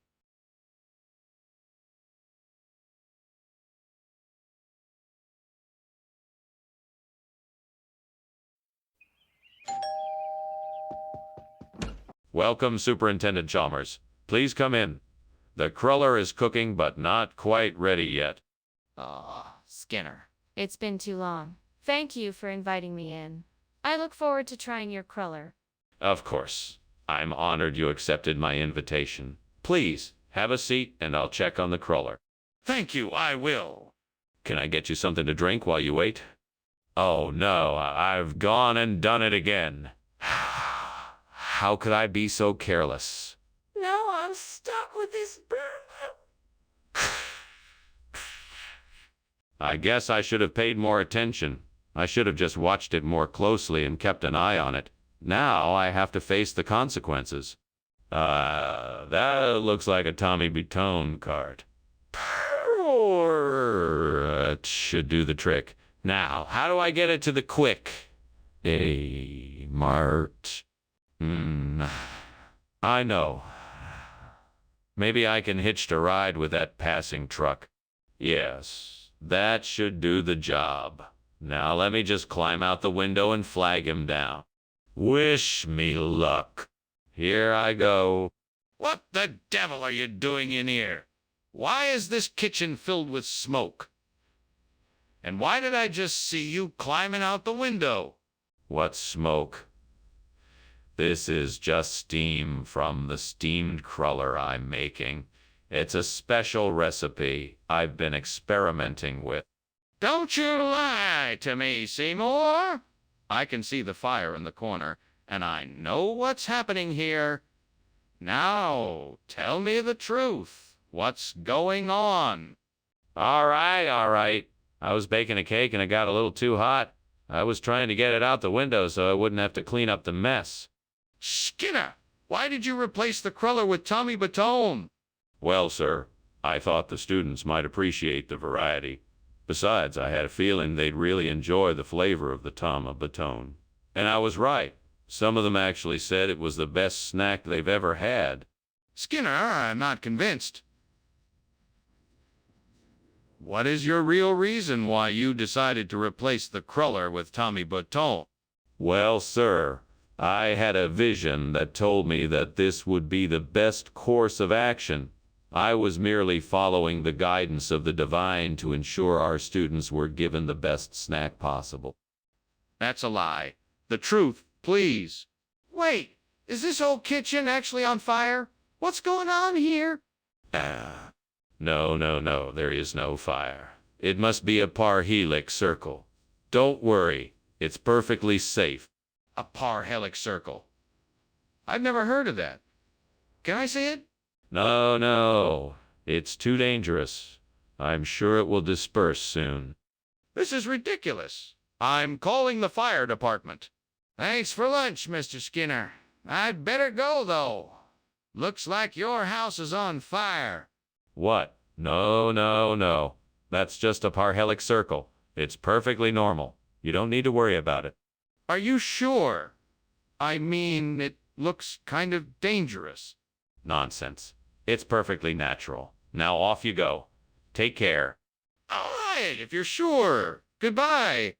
Welcome, Superintendent Chalmers. Please come in. The cruller is cooking, but not quite ready yet. Skinner. It's been too long. Thank you for inviting me in. I look forward to trying your cruller. Of course. I'm honored you accepted my invitation. Please, have a seat and I'll check on the cruller. Thank you, I will. Can I get you something to drink while you wait? Oh no, I've gone and done it again. How could I be so careless? Now I'm stuck with this bird. I guess I should have paid more attention. I should have just watched it more closely and kept an eye on it. Now I have to face the consequences. That looks like a Tommy Butone card. It should do the trick. Now, how do I get it to the quick? Mart. I know. Maybe I can hitch a ride with that passing truck. Yes, that should do the job. Now let me just climb out the window and flag him down. Wish me luck. Here I go. What the devil are you doing in here? Why is this kitchen filled with smoke? And why did I just see you climbing out the window? What smoke? This is just steam from the steamed cruller I'm making. It's a special recipe I've been experimenting with. Don't you lie to me, Seymour. I can see the fire in the corner, and I know what's happening here. Now, tell me the truth. What's going on? All right. I was baking a cake and it got a little too hot. I was trying to get it out the window so I wouldn't have to clean up the mess. Skinner, why did you replace the cruller with Tommy Butone? Well, sir, I thought the students might appreciate the variety. Besides, I had a feeling they'd really enjoy the flavor of the Tommy Butone. And I was right. Some of them actually said it was the best snack they've ever had. Skinner, I'm not convinced. What is your real reason why you decided to replace the cruller with Tommy Butone? Well, sir, I had a vision that told me that this would be the best course of action. I was merely following the guidance of the divine to ensure our students were given the best snack possible. That's a lie. The truth, please. Wait, is this whole kitchen actually on fire? What's going on here? No, there is no fire. It must be a parhelix circle. Don't worry, it's perfectly safe. A parhelix circle. I've never heard of that. Can I see it? No, it's too dangerous. I'm sure it will disperse soon. This is ridiculous. I'm calling the fire department. Thanks for lunch, Mr. Skinner. I'd better go, though. Looks like your house is on fire. What? No. That's just a parhelix circle. It's perfectly normal. You don't need to worry about it. Are you sure? I mean, it looks kind of dangerous. Nonsense. It's perfectly natural. Now off you go. Take care. All right, if you're sure. Goodbye.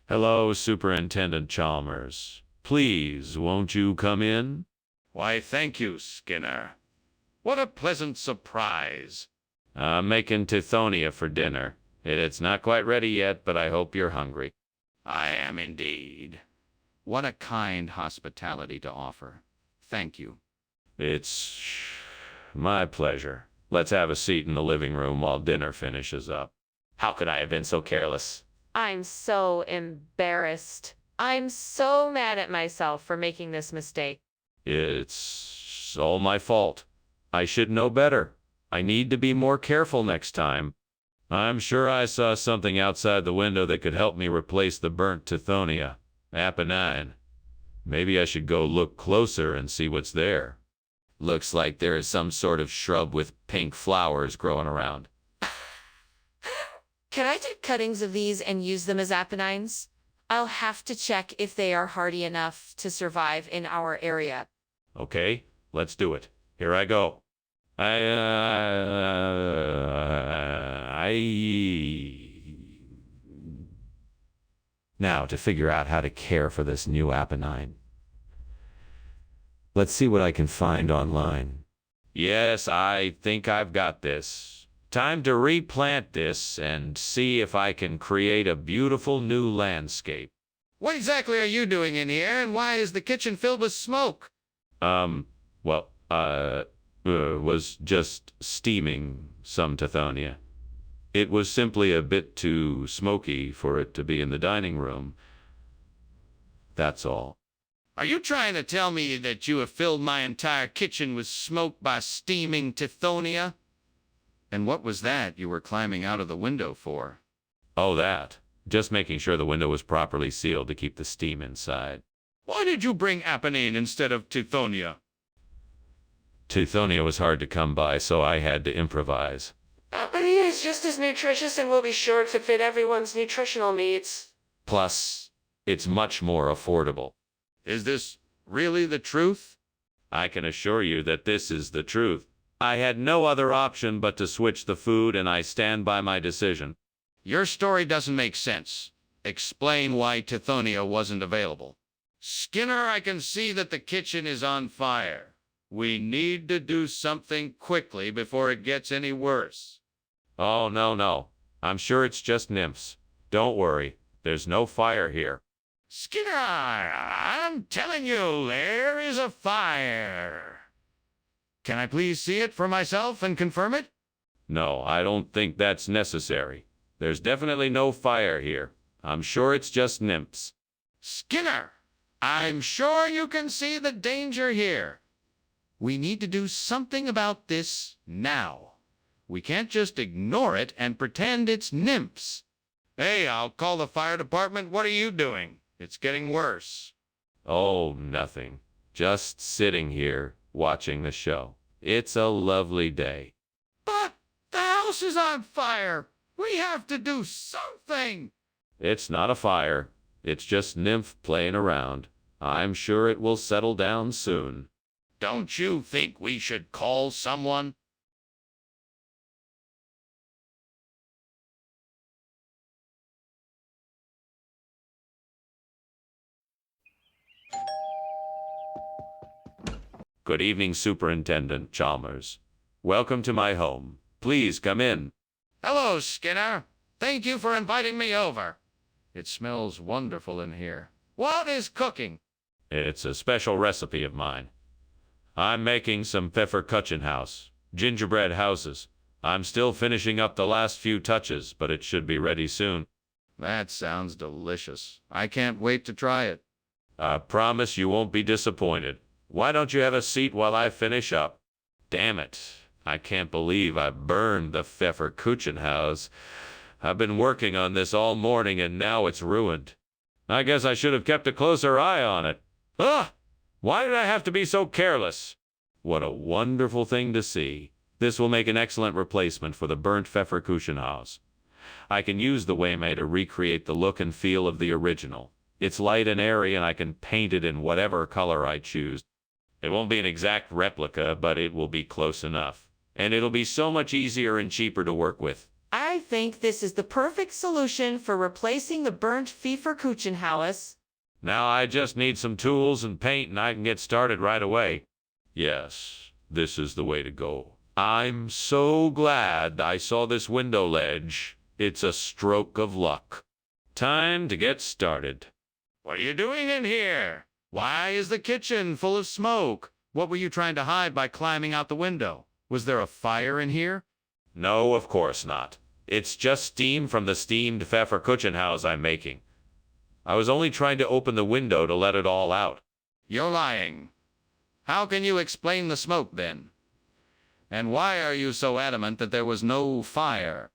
Hello, Superintendent Chalmers. Please, won't you come in? Why, thank you, Skinner. What a pleasant surprise. I'm making tithonia for dinner. It's not quite ready yet, but I hope you're hungry. I am indeed. What a kind hospitality to offer. Thank you. It's my pleasure. Let's have a seat in the living room while dinner finishes up. How could I have been so careless? I'm so embarrassed. I'm so mad at myself for making this mistake. It's all my fault. I should know better. I need to be more careful next time. I'm sure I saw something outside the window that could help me replace the burnt tithonia. Apennine. Maybe I should go look closer and see what's there. Looks like there is some sort of shrub with pink flowers growing around. Can I take cuttings of these and use them as apennines? I'll have to check if they are hardy enough to survive in our area. Okay, let's do it. Here I go. Now, to figure out how to care for this new apennine. Let's see what I can find online. Yes, I think I've got this. Time to replant this and see if I can create a beautiful new landscape. What exactly are you doing in here, and why is the kitchen filled with smoke? Well, was just steaming some Tithonia. It was simply a bit too smoky for it to be in the dining room. That's all. Are you trying to tell me that you have filled my entire kitchen with smoke by steaming Tithonia? And what was that you were climbing out of the window for? Oh, that. Just making sure the window was properly sealed to keep the steam inside. Why did you bring Apennine instead of Tithonia? Tithonia was hard to come by, so I had to improvise. Apennine is just as nutritious and will be sure to fit everyone's nutritional needs. Plus, it's much more affordable. Is this really the truth? I can assure you that this is the truth. I had no other option but to switch the food, and I stand by my decision. Your story doesn't make sense. Explain why Tithonia wasn't available. Skinner, I can see that the kitchen is on fire. We need to do something quickly before it gets any worse. Oh, no. I'm sure it's just nymphs. Don't worry. There's no fire here. Skinner, I'm telling you, there is a fire. Can I please see it for myself and confirm it? No, I don't think that's necessary. There's definitely no fire here. I'm sure it's just nymphs. Skinner, I'm sure you can see the danger here. We need to do something about this now. We can't just ignore it and pretend it's nymphs. Hey, I'll call the fire department. What are you doing? It's getting worse. Oh, nothing. Just sitting here, watching the show. It's a lovely day. But the house is on fire. We have to do something. It's not a fire. It's just nymph playing around. I'm sure it will settle down soon. Don't you think we should call someone? Good evening, Superintendent Chalmers. Welcome to my home. Please come in. Hello, Skinner. Thank you for inviting me over. It smells wonderful in here. What is cooking? It's a special recipe of mine. I'm making some Pfefferkuchenhaus, gingerbread houses. I'm still finishing up the last few touches, but it should be ready soon. That sounds delicious. I can't wait to try it. I promise you won't be disappointed. Why don't you have a seat while I finish up? Damn it. I can't believe I burned the Pfefferkuchenhaus. I've been working on this all morning and now it's ruined. I guess I should have kept a closer eye on it. Ugh! Why did I have to be so careless? What a wonderful thing to see. This will make an excellent replacement for the burnt Pfefferkuchenhaus. I can use the Wayme to recreate the look and feel of the original. It's light and airy and I can paint it in whatever color I choose. It won't be an exact replica, but it will be close enough. And it'll be so much easier and cheaper to work with. I think this is the perfect solution for replacing the burnt Pfefferkuchenhaus. Now I just need some tools and paint and I can get started right away. Yes, this is the way to go. I'm so glad I saw this window ledge. It's a stroke of luck. Time to get started. What are you doing in here? Why is the kitchen full of smoke? What were you trying to hide by climbing out the window? Was there a fire in here? No, of course not. It's just steam from the steamed Pfefferkuchenhaus I'm making. I was only trying to open the window to let it all out. You're lying. How can you explain the smoke then? And why are you so adamant that there was no fire?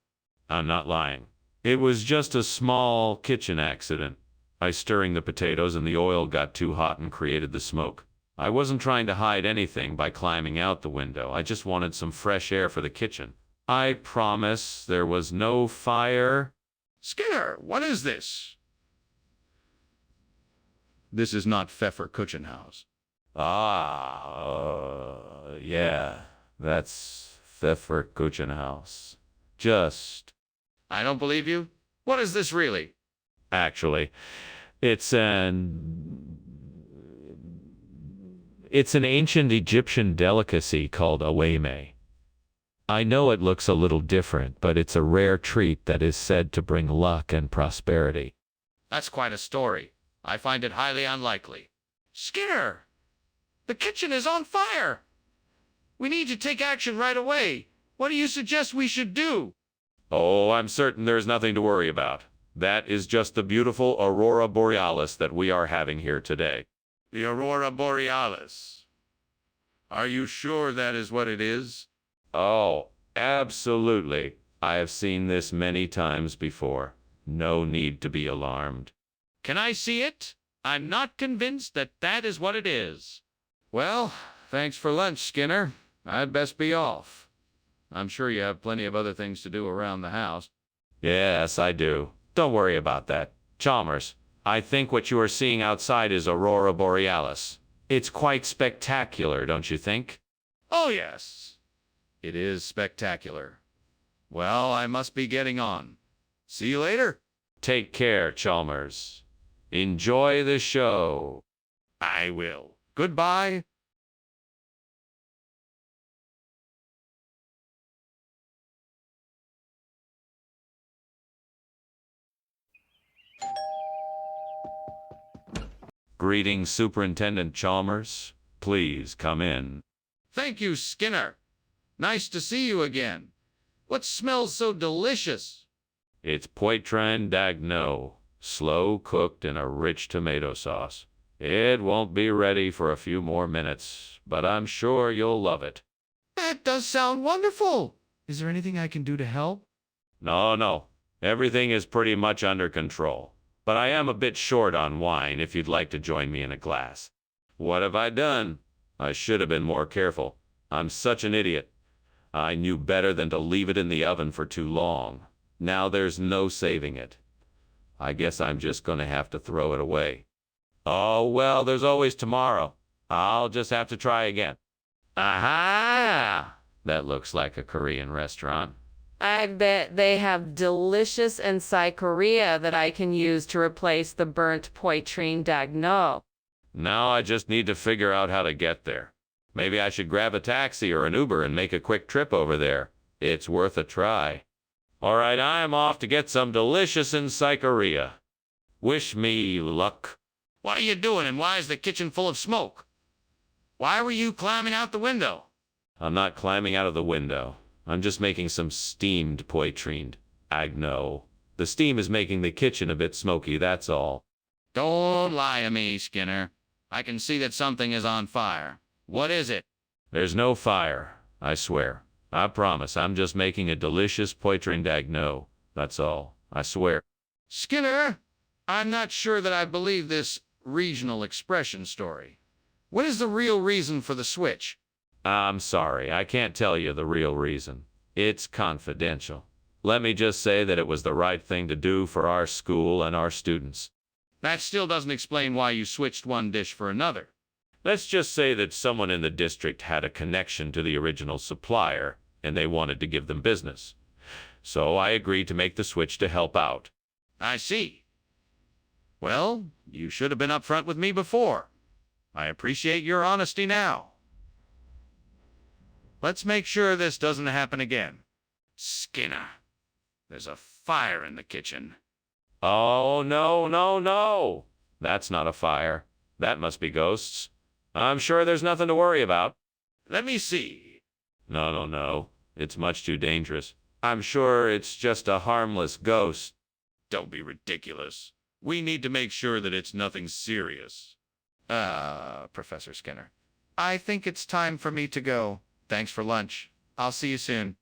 I'm not lying. It was just a small kitchen accident. I stirring the potatoes and the oil got too hot and created the smoke. I wasn't trying to hide anything by climbing out the window. I just wanted some fresh air for the kitchen. I promise there was no fire. Skinner, what is this? This is not Pfeffer Kuchenhaus. Yeah, that's Pfeffer Kuchenhaus. Just, I don't believe you. What is this really? actually, it's an ancient Egyptian delicacy called aweme. I know it looks a little different, but it's a rare treat that is said to bring luck and prosperity. That's quite a story. I find it highly unlikely. Skinner! The kitchen is on fire! We need to take action right away. What do you suggest we should do? Oh, I'm certain there's nothing to worry about. That is just the beautiful aurora borealis that we are having here today. The aurora borealis. Are you sure that is what it is? Oh, absolutely. I have seen this many times before. No need to be alarmed. Can I see it? I'm not convinced that that is what it is. Well, thanks for lunch, Skinner. I'd best be off. I'm sure you have plenty of other things to do around the house. Yes, I do. Don't worry about that. Chalmers, I think what you are seeing outside is aurora borealis. It's quite spectacular, don't you think? Oh, yes. It is spectacular. Well, I must be getting on. See you later. Take care, Chalmers. Enjoy the show. I will. Goodbye. Greetings, Superintendent Chalmers. Please come in. Thank you, Skinner. Nice to see you again. What smells so delicious? It's poitrin d'agneau, slow cooked in a rich tomato sauce. It won't be ready for a few more minutes, but I'm sure you'll love it. That does sound wonderful. Is there anything I can do to help? No. Everything is pretty much under control. But I am a bit short on wine if you'd like to join me in a glass. What have I done? I should have been more careful. I'm such an idiot. I knew better than to leave it in the oven for too long. Now there's no saving it. I guess I'm just gonna have to throw it away. Oh, well, there's always tomorrow. I'll just have to try again. Aha! That looks like a Korean restaurant. I bet they have delicious encyclopedia that I can use to replace the burnt poitrine d'agneau. Now I just need to figure out how to get there. Maybe I should grab a taxi or an Uber and make a quick trip over there. It's worth a try. All right, I'm off to get some delicious encyclopedia. Wish me luck. What are you doing, and why is the kitchen full of smoke? Why were you climbing out the window? I'm not climbing out of the window. I'm just making some steamed poitrine d'agneau. The steam is making the kitchen a bit smoky, that's all. Don't lie to me, Skinner. I can see that something is on fire. What is it? There's no fire, I swear. I promise I'm just making a delicious poitrine d'agneau. That's all, I swear. Skinner, I'm not sure that I believe this regional expression story. What is the real reason for the switch? I'm sorry, I can't tell you the real reason. It's confidential. Let me just say that it was the right thing to do for our school and our students. That still doesn't explain why you switched one dish for another. Let's just say that someone in the district had a connection to the original supplier, and they wanted to give them business. So I agreed to make the switch to help out. I see. Well, you should have been upfront with me before. I appreciate your honesty now. Let's make sure this doesn't happen again. Skinner, there's a fire in the kitchen. Oh, no. That's not a fire. That must be ghosts. I'm sure there's nothing to worry about. Let me see. No. It's much too dangerous. I'm sure it's just a harmless ghost. Don't be ridiculous. We need to make sure that it's nothing serious. Professor Skinner, I think it's time for me to go. Thanks for lunch. I'll see you soon.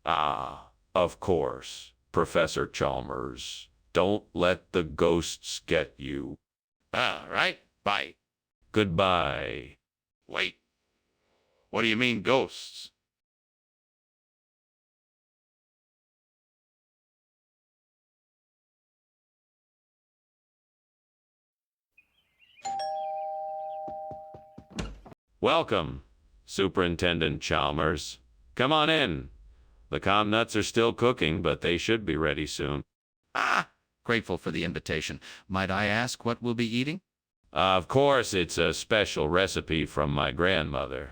Ah, of course, Professor Chalmers. Don't let the ghosts get you. All right, bye. Goodbye. Wait. What do you mean, ghosts? Welcome, Superintendent Chalmers. Come on in. The com nuts are still cooking, but they should be ready soon. Ah, grateful for the invitation. Might I ask what we'll be eating? Of course, it's a special recipe from my grandmother.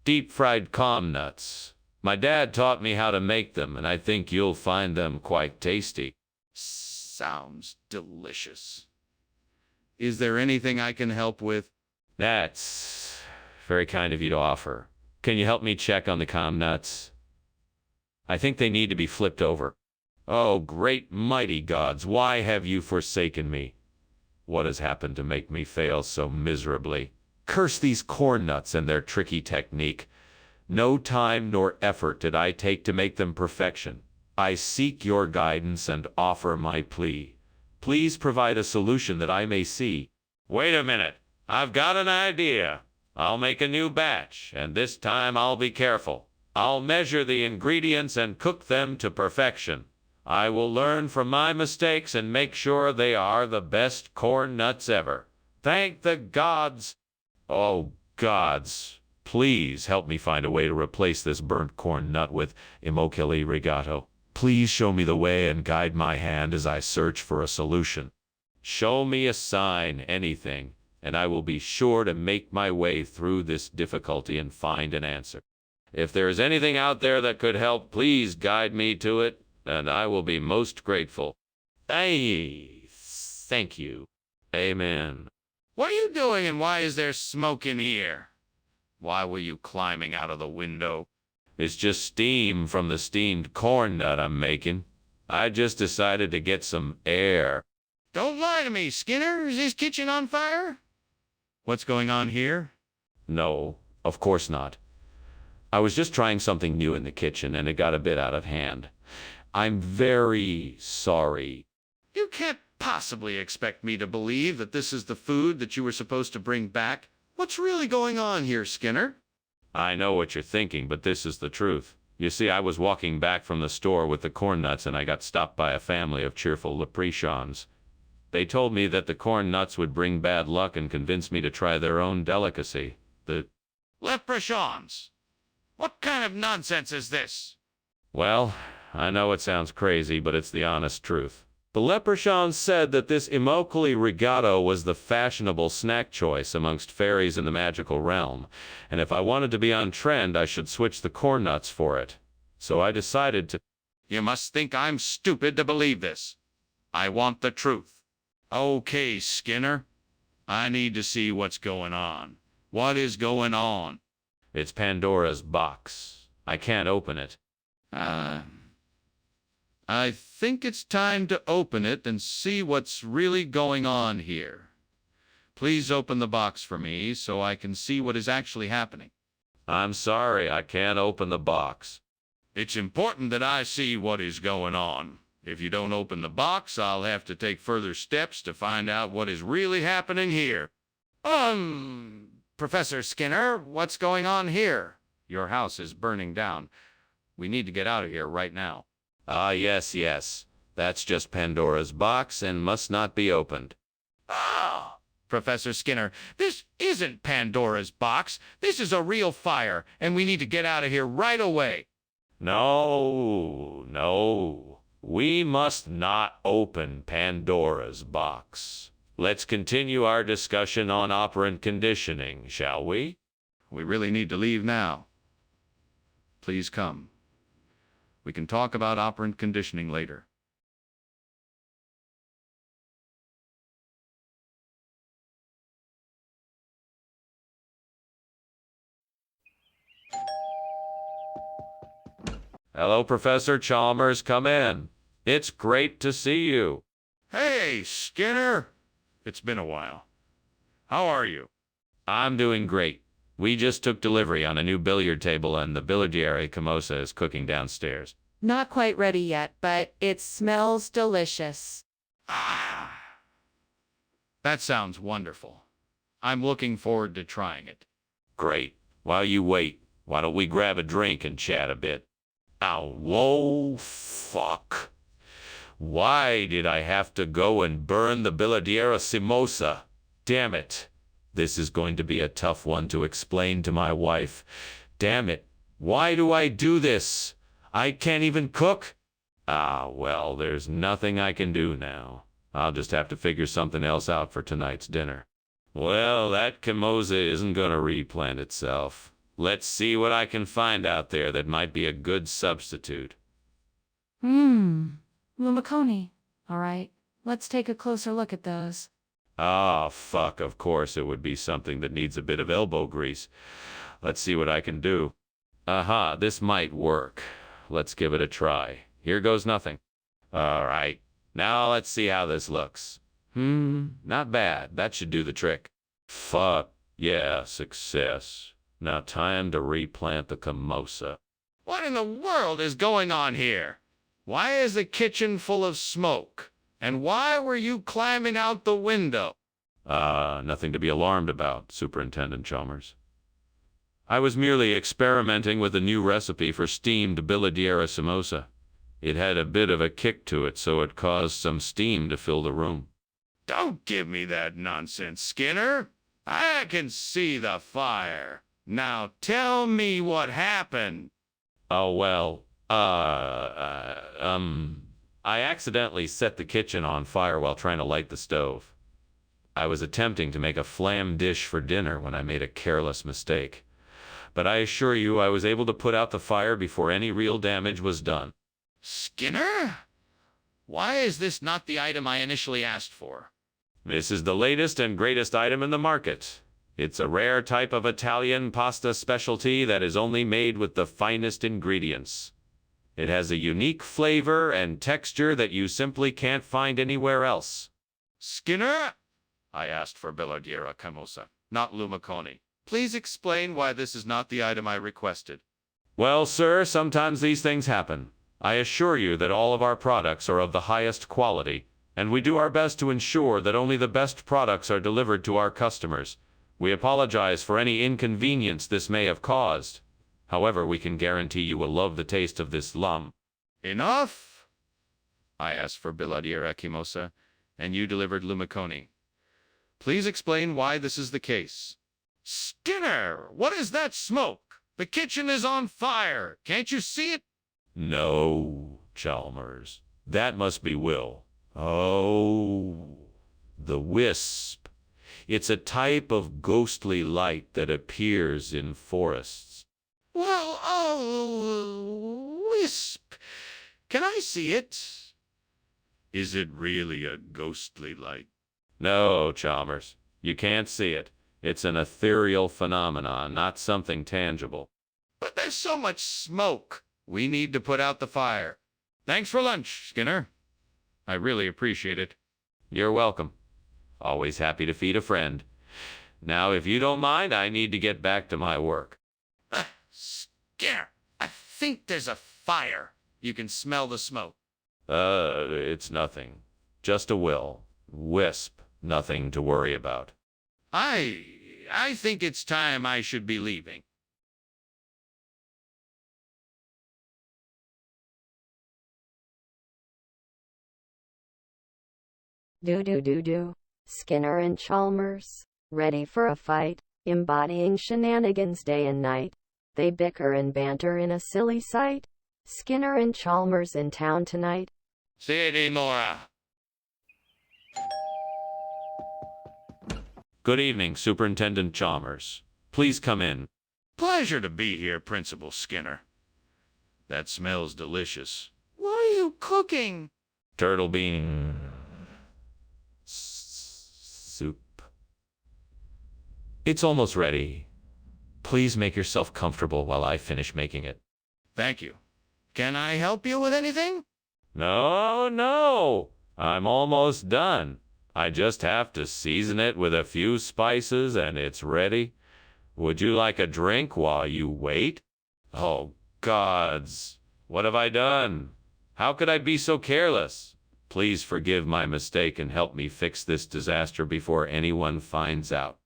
Deep-fried com nuts. My dad taught me how to make them, and I think you'll find them quite tasty. Sounds delicious. Is there anything I can help with? That's very kind of you to offer. Can you help me check on the com nuts? I think they need to be flipped over. Oh, great mighty gods, why have you forsaken me? What has happened to make me fail so miserably? Curse these corn nuts and their tricky technique. No time nor effort did I take to make them perfection. I seek your guidance and offer my plea. Please provide a solution that I may see. Wait a minute. I've got an idea. I'll make a new batch, and this time I'll be careful. I'll measure the ingredients and cook them to perfection. I will learn from my mistakes and make sure they are the best corn nuts ever. Thank the gods. Oh, gods, please help me find a way to replace this burnt corn nut with Immochili Rigato. Please show me the way and guide my hand as I search for a solution. Show me a sign, anything, and I will be sure to make my way through this difficulty and find an answer. If there is anything out there that could help, please guide me to it, and I will be most grateful. Thank you. Amen. What are you doing, and why is there smoke in here? Why were you climbing out of the window? It's just steam from the steamed corn nut I'm making. I just decided to get some air. Don't lie to me, Skinner. Is this kitchen on fire? What's going on here? No, of course not. I was just trying something new in the kitchen, and it got a bit out of hand. I'm very sorry. You can't possibly expect me to believe that this is the food that you were supposed to bring back. What's really going on here, Skinner? I know what you're thinking, but this is the truth. You see, I was walking back from the store with the corn nuts, and I got stopped by a family of cheerful leprechauns. They told me that the corn nuts would bring bad luck and convinced me to try their own delicacy. The Leprechauns? What kind of nonsense is this? Well, I know it sounds crazy, but it's the honest truth. The leprechauns said that this Immochili Rigato was the fashionable snack choice amongst fairies in the magical realm, and if I wanted to be on trend, I should switch the corn nuts for it. So I decided to... You must think I'm stupid to believe this. I want the truth. Okay, Skinner. I need to see what's going on. What is going on? It's Pandora's box. I can't open it. I think it's time to open it and see what's really going on here. Please open the box for me so I can see what is actually happening. I'm sorry, I can't open the box. It's important that I see what is going on. If you don't open the box, I'll have to take further steps to find out what is really happening here. Professor Skinner, what's going on here? Your house is burning down. We need to get out of here right now. Ah, yes. That's just Pandora's box and must not be opened. Ah, Professor Skinner, this isn't Pandora's box. This is a real fire, and we need to get out of here right away. No. We must not open Pandora's box. Let's continue our discussion on operant conditioning, shall we? We really need to leave now. Please come. We can talk about operant conditioning later. Hello, Professor Chalmers, come in. It's great to see you. Hey, Skinner. It's been a while. How are you? I'm doing great. We just took delivery on a new billiard table, and the billiardiere Camosa is cooking downstairs. Not quite ready yet, but it smells delicious. Ah, that sounds wonderful. I'm looking forward to trying it. Great. While you wait, why don't we grab a drink and chat a bit? Ow, whoa, fuck. Why did I have to go and burn the Biladiera Simosa? Damn it. This is going to be a tough one to explain to my wife. Damn it. Why do I do this? I can't even cook? Ah, well, there's nothing I can do now. I'll just have to figure something else out for tonight's dinner. Well, that Kimosa isn't going to replant itself. Let's see what I can find out there that might be a good substitute. Lumiconi. All right, let's take a closer look at those. Ah, fuck, of course it would be something that needs a bit of elbow grease. Let's see what I can do. Aha, this might work. Let's give it a try. Here goes nothing. All right, now let's see how this looks. Not bad. That should do the trick. Fuck, yeah, success. Now time to replant the Kimosa. What in the world is going on here? Why is the kitchen full of smoke? And why were you climbing out the window? Nothing to be alarmed about, Superintendent Chalmers. I was merely experimenting with a new recipe for steamed Biladiera samosa. It had a bit of a kick to it, so it caused some steam to fill the room. Don't give me that nonsense, Skinner. I can see the fire. Now tell me what happened. Oh, well, I accidentally set the kitchen on fire while trying to light the stove. I was attempting to make a flam dish for dinner when I made a careless mistake. But I assure you I was able to put out the fire before any real damage was done. Skinner? Why is this not the item I initially asked for? This is the latest and greatest item in the market. It's a rare type of Italian pasta specialty that is only made with the finest ingredients. It has a unique flavor and texture that you simply can't find anywhere else. Skinner? I asked for Biladiera Camosa, not Lumiconi. Please explain why this is not the item I requested. Well, sir, sometimes these things happen. I assure you that all of our products are of the highest quality, and we do our best to ensure that only the best products are delivered to our customers. We apologize for any inconvenience this may have caused. However, we can guarantee you will love the taste of this lum. Enough! I asked for Biladiera Kimosa, and you delivered Lumiconi. Please explain why this is the case. Skinner, what is that smoke? The kitchen is on fire. Can't you see it? No, Chalmers. That must be Will. Oh, the wisp. It's a type of ghostly light that appears in forests. Well, oh, wisp. Can I see it? Is it really a ghostly light? No, Chalmers. You can't see it. It's an ethereal phenomenon, not something tangible. But there's so much smoke. We need to put out the fire. Thanks for lunch, Skinner. I really appreciate it. You're welcome. Always happy to feed a friend. Now, if you don't mind, I need to get back to my work. Skinner, I think there's a fire. You can smell the smoke. It's nothing. Just a wisp. Nothing to worry about. I think it's time I should be leaving. Do. Skinner and Chalmers, ready for a fight, embodying shenanigans day and night. They bicker and banter in a silly sight. Skinner and Chalmers in town tonight. Say Nora. Good evening, Superintendent Chalmers. Please come in. Pleasure to be here, Principal Skinner. That smells delicious. What are you cooking? Turtle bean soup. It's almost ready. Please make yourself comfortable while I finish making it. Thank you. Can I help you with anything? No. I'm almost done. I just have to season it with a few spices and it's ready. Would you like a drink while you wait? Oh, gods. What have I done? How could I be so careless? Please forgive my mistake and help me fix this disaster before anyone finds out.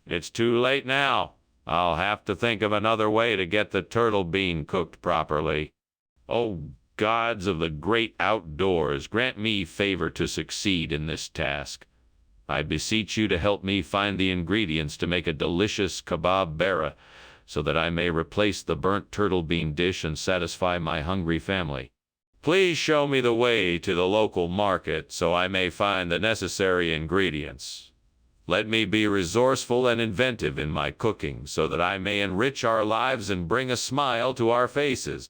It's too late now. I'll have to think of another way to get the turtle bean cooked properly. Oh, gods of the great outdoors, grant me favor to succeed in this task. I beseech you to help me find the ingredients to make a delicious kebab bara, so that I may replace the burnt turtle bean dish and satisfy my hungry family. Please show me the way to the local market so I may find the necessary ingredients. Let me be resourceful and inventive in my cooking so that I may enrich our lives and bring a smile to our faces.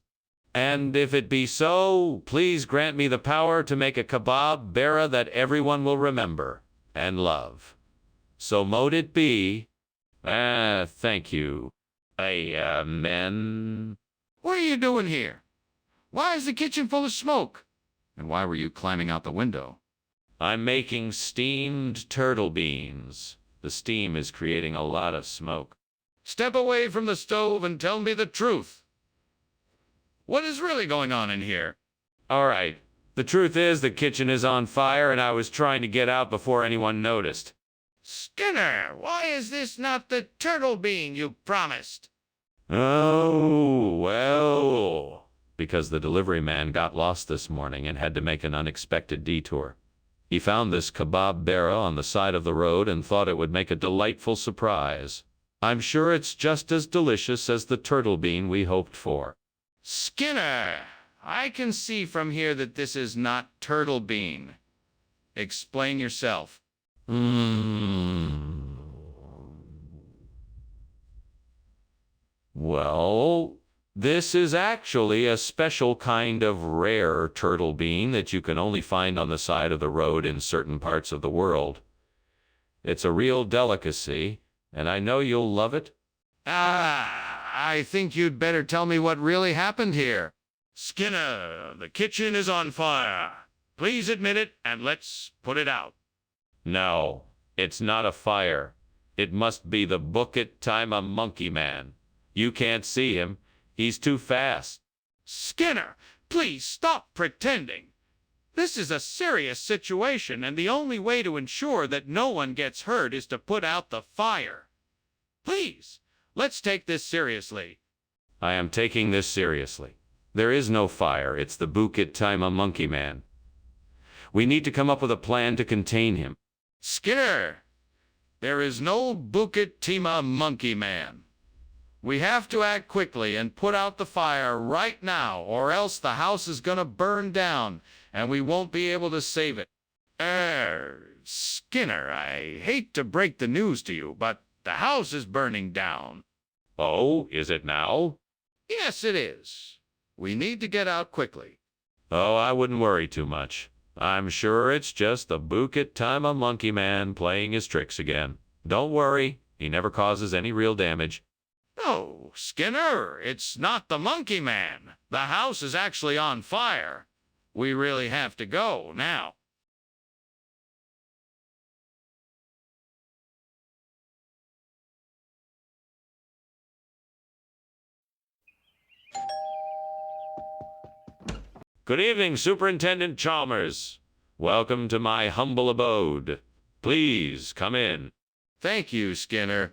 And if it be so, please grant me the power to make a kebab bara that everyone will remember and love. So mote it be. Thank you. Amen. What are you doing here? Why is the kitchen full of smoke? And why were you climbing out the window? I'm making steamed turtle beans. The steam is creating a lot of smoke. Step away from the stove and tell me the truth. What is really going on in here? All right. The truth is the kitchen is on fire and I was trying to get out before anyone noticed. Skinner, why is this not the turtle bean you promised? Oh, well, because the delivery man got lost this morning and had to make an unexpected detour. He found this kebab bara on the side of the road and thought it would make a delightful surprise. I'm sure it's just as delicious as the turtle bean we hoped for. Skinner, I can see from here that this is not turtle bean. Explain yourself. Well, this is actually a special kind of rare turtle bean that you can only find on the side of the road in certain parts of the world. It's a real delicacy, and I know you'll love it. I think you'd better tell me what really happened here. Skinner, the kitchen is on fire. Please admit it, and let's put it out. No, it's not a fire. It must be the book it time a monkey man. You can't see him. He's too fast. Skinner, please stop pretending. This is a serious situation, and the only way to ensure that no one gets hurt is to put out the fire. Please, let's take this seriously. I am taking this seriously. There is no fire. It's the Bukit Timah monkey man. We need to come up with a plan to contain him. Skinner, there is no Bukit Timah monkey man. We have to act quickly and put out the fire right now, or else the house is gonna burn down, and we won't be able to save it. Skinner, I hate to break the news to you, but the house is burning down. Oh, is it now? Yes, it is. We need to get out quickly. Oh, I wouldn't worry too much. I'm sure it's just the Bukit Timah monkey man playing his tricks again. Don't worry, he never causes any real damage. No, Skinner, it's not the monkey man. The house is actually on fire. We really have to go now. Good evening, Superintendent Chalmers. Welcome to my humble abode. Please come in. Thank you, Skinner.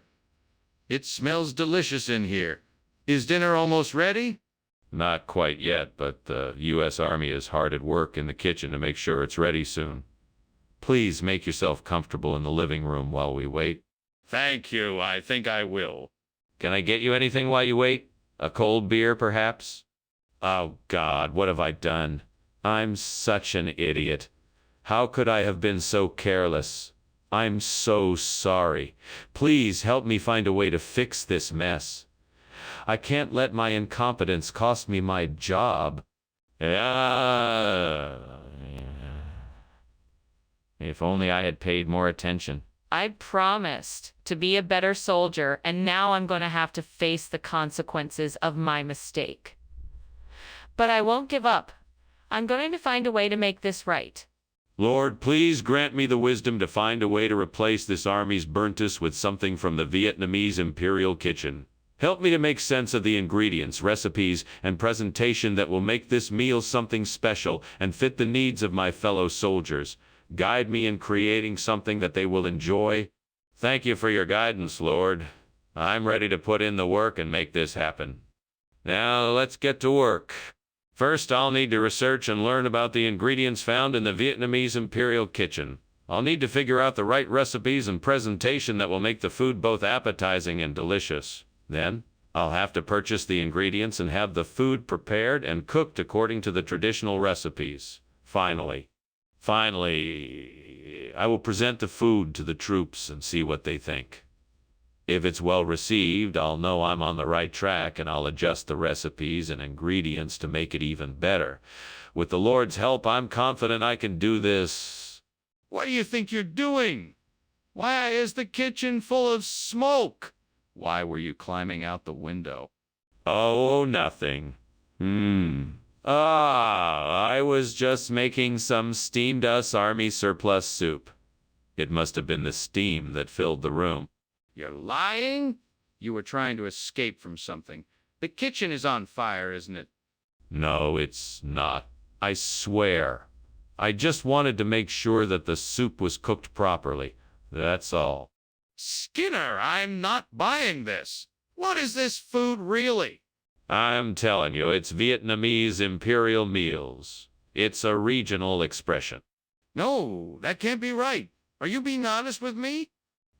It smells delicious in here. Is dinner almost ready? Not quite yet, but the U.S. Army is hard at work in the kitchen to make sure it's ready soon. Please make yourself comfortable in the living room while we wait. Thank you. I think I will. Can I get you anything while you wait? A cold beer, perhaps? Oh, God, what have I done? I'm such an idiot. How could I have been so careless? I'm so sorry. Please help me find a way to fix this mess. I can't let my incompetence cost me my job. If only I had paid more attention. I promised to be a better soldier, and now I'm going to have to face the consequences of my mistake. But I won't give up. I'm going to find a way to make this right. Lord, please grant me the wisdom to find a way to replace this army's burntus with something from the Vietnamese imperial kitchen. Help me to make sense of the ingredients, recipes, and presentation that will make this meal something special and fit the needs of my fellow soldiers. Guide me in creating something that they will enjoy. Thank you for your guidance, Lord. I'm ready to put in the work and make this happen. Now let's get to work. First, I'll need to research and learn about the ingredients found in the Vietnamese Imperial Kitchen. I'll need to figure out the right recipes and presentation that will make the food both appetizing and delicious. Then, I'll have to purchase the ingredients and have the food prepared and cooked according to the traditional recipes. Finally, I will present the food to the troops and see what they think. If it's well received, I'll know I'm on the right track and I'll adjust the recipes and ingredients to make it even better. With the Lord's help, I'm confident I can do this. What do you think you're doing? Why is the kitchen full of smoke? Why were you climbing out the window? Oh, nothing. I was just making some steamed US Army surplus soup. It must have been the steam that filled the room. You're lying? You were trying to escape from something. The kitchen is on fire, isn't it? No, it's not. I swear. I just wanted to make sure that the soup was cooked properly. That's all. Skinner, I'm not buying this. What is this food really? I'm telling you, it's Vietnamese imperial meals. It's a regional expression. No, that can't be right. Are you being honest with me?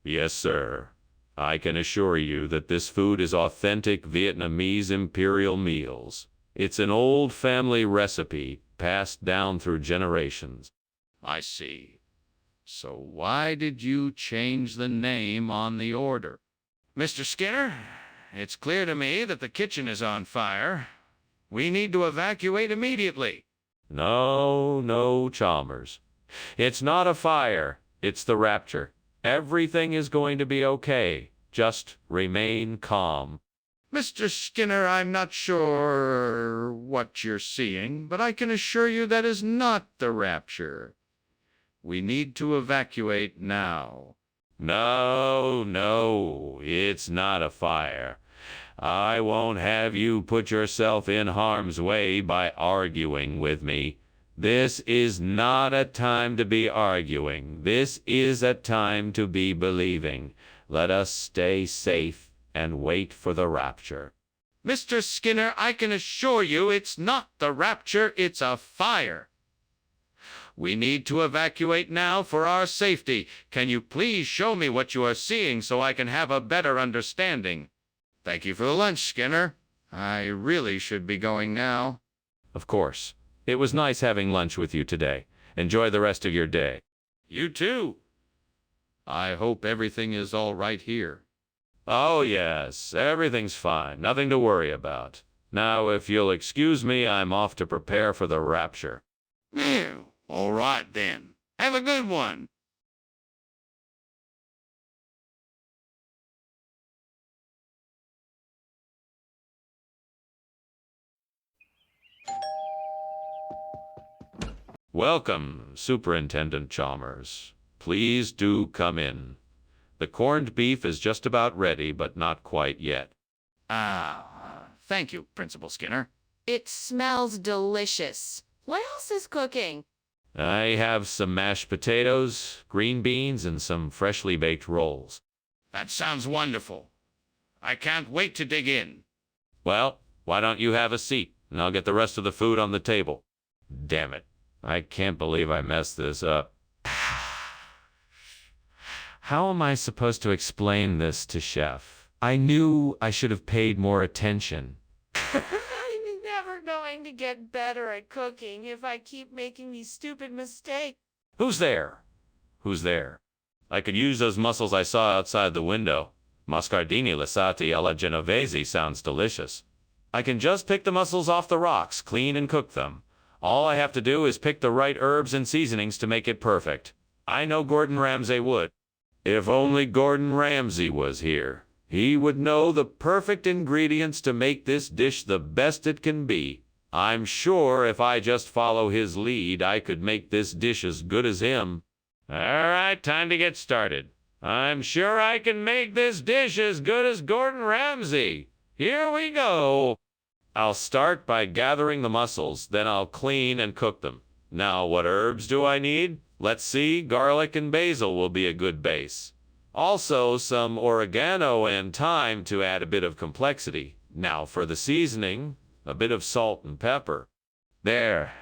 Yes, sir. I can assure you that this food is authentic Vietnamese imperial meals. It's an old family recipe passed down through generations. I see. So why did you change the name on the order? Mr. Skinner, it's clear to me that the kitchen is on fire. We need to evacuate immediately. No, Chalmers. It's not a fire. It's the rapture. Everything is going to be okay. Just remain calm. Mr. Skinner, I'm not sure what you're seeing, but I can assure you that is not the rapture. We need to evacuate now. No, it's not a fire. I won't have you put yourself in harm's way by arguing with me. This is not a time to be arguing. This is a time to be believing. Let us stay safe and wait for the rapture. Mr. Skinner, I can assure you it's not the rapture, it's a fire. We need to evacuate now for our safety. Can you please show me what you are seeing so I can have a better understanding? Thank you for the lunch, Skinner. I really should be going now. Of course. It was nice having lunch with you today. Enjoy the rest of your day. You too. I hope everything is all right here. Oh, yes. Everything's fine. Nothing to worry about. Now, if you'll excuse me, I'm off to prepare for the rapture. Phew. All right, then. Have a good one. Welcome, Superintendent Chalmers. Please do come in. The corned beef is just about ready, but not quite yet. Thank you, Principal Skinner. It smells delicious. What else is cooking? I have some mashed potatoes, green beans, and some freshly baked rolls. That sounds wonderful. I can't wait to dig in. Well, why don't you have a seat, and I'll get the rest of the food on the table. Damn it. I can't believe I messed this up. How am I supposed to explain this to Chef? I knew I should have paid more attention. I'm never going to get better at cooking if I keep making these stupid mistakes. Who's there? Who's there? I could use those mussels I saw outside the window. Moscardini lasati alla genovese sounds delicious. I can just pick the mussels off the rocks, clean and cook them. All I have to do is pick the right herbs and seasonings to make it perfect. I know Gordon Ramsay would. If only Gordon Ramsay was here. He would know the perfect ingredients to make this dish the best it can be. I'm sure if I just follow his lead, I could make this dish as good as him. All right, time to get started. I'm sure I can make this dish as good as Gordon Ramsay. Here we go. I'll start by gathering the mussels, then I'll clean and cook them. Now, what herbs do I need? Let's see, garlic and basil will be a good base. Also, some oregano and thyme to add a bit of complexity. Now for the seasoning, a bit of salt and pepper. There,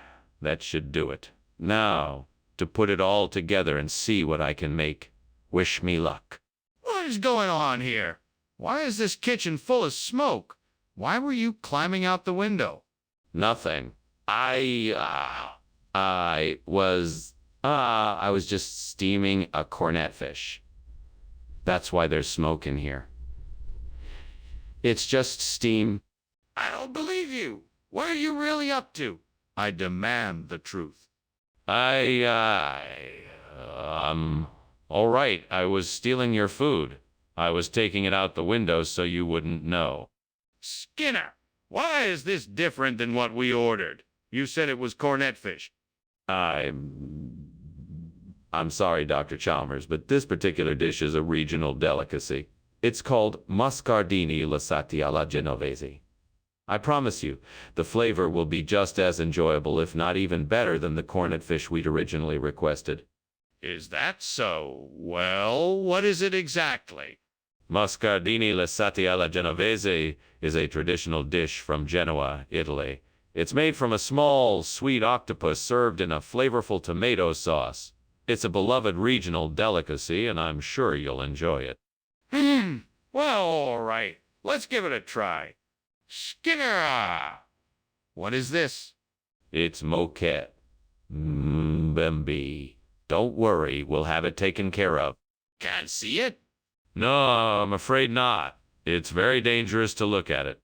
that should do it. Now, to put it all together and see what I can make. Wish me luck. What is going on here? Why is this kitchen full of smoke? Why were you climbing out the window? Nothing. I was just steaming a cornet fish. That's why there's smoke in here. It's just steam. I don't believe you. What are you really up to? I demand the truth. All right, I was stealing your food. I was taking it out the window so you wouldn't know. Skinner, why is this different than what we ordered? You said it was cornet fish. I'm sorry, Dr. Chalmers, but this particular dish is a regional delicacy. It's called Muscardini lasciati alla Genovese. I promise you, the flavor will be just as enjoyable, if not even better, than the cornet fish we'd originally requested. Is that so? Well, what is it exactly? Muscardini lasciati alla Genovese is a traditional dish from Genoa, Italy. It's made from a small, sweet octopus served in a flavorful tomato sauce. It's a beloved regional delicacy, and I'm sure you'll enjoy it. Well, all right. Let's give it a try. Skinner! What is this? It's moquette. Bambi. Don't worry, we'll have it taken care of. Can't see it? No, I'm afraid not. It's very dangerous to look at it.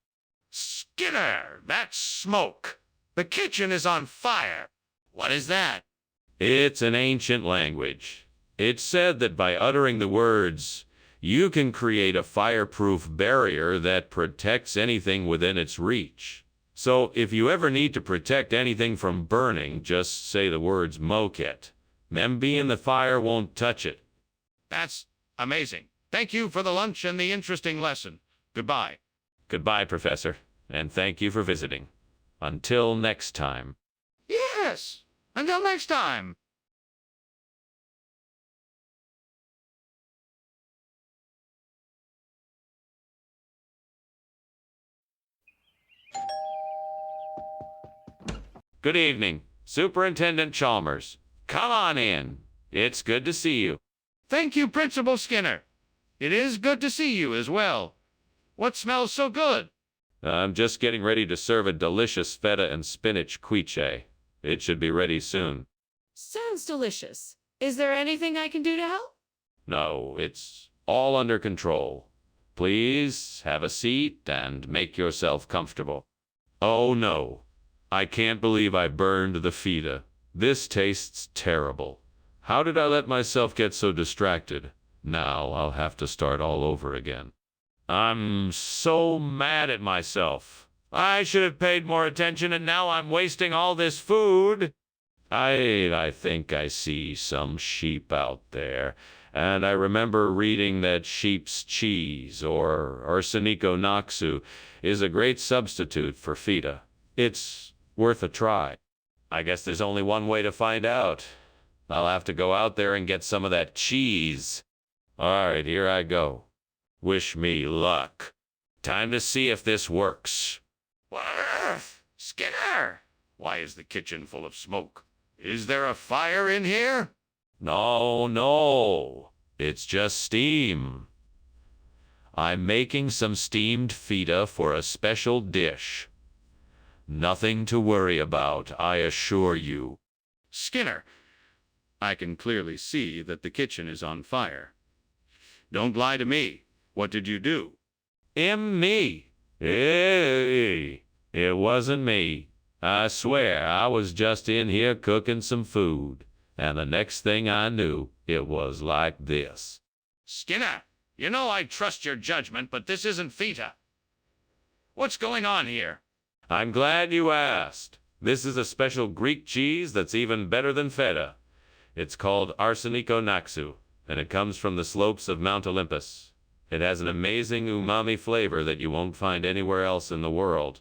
Skinner, that's smoke. The kitchen is on fire. What is that? It's an ancient language. It's said that by uttering the words, you can create a fireproof barrier that protects anything within its reach. So if you ever need to protect anything from burning, just say the words moquette. Membi and the fire won't touch it. That's amazing. Thank you for the lunch and the interesting lesson. Goodbye. Goodbye, Professor, and thank you for visiting. Until next time. Yes, until next time. Good evening, Superintendent Chalmers. Come on in. It's good to see you. Thank you, Principal Skinner. It is good to see you as well. What smells so good? I'm just getting ready to serve a delicious feta and spinach quiche. It should be ready soon. Sounds delicious. Is there anything I can do to help? No, it's all under control. Please have a seat and make yourself comfortable. Oh no, I can't believe I burned the feta. This tastes terrible. How did I let myself get so distracted? Now I'll have to start all over again. I'm so mad at myself. I should have paid more attention, and now I'm wasting all this food. I think I see some sheep out there, and I remember reading that sheep's cheese, or arsenico naxu, is a great substitute for feta. It's worth a try. I guess there's only one way to find out. I'll have to go out there and get some of that cheese. All right, here I go. Wish me luck. Time to see if this works. Skinner! Why is the kitchen full of smoke? Is there a fire in here? No. It's just steam. I'm making some steamed feta for a special dish. Nothing to worry about, I assure you. Skinner, I can clearly see that the kitchen is on fire. Don't lie to me. What did you do? Me? Hey, it wasn't me. I swear I was just in here cooking some food, and the next thing I knew, it was like this. Skinner, you know I trust your judgment, but this isn't feta. What's going on here? I'm glad you asked. This is a special Greek cheese that's even better than feta. It's called arsenico naxu. and it comes from the slopes of Mount Olympus. It has an amazing umami flavor that you won't find anywhere else in the world.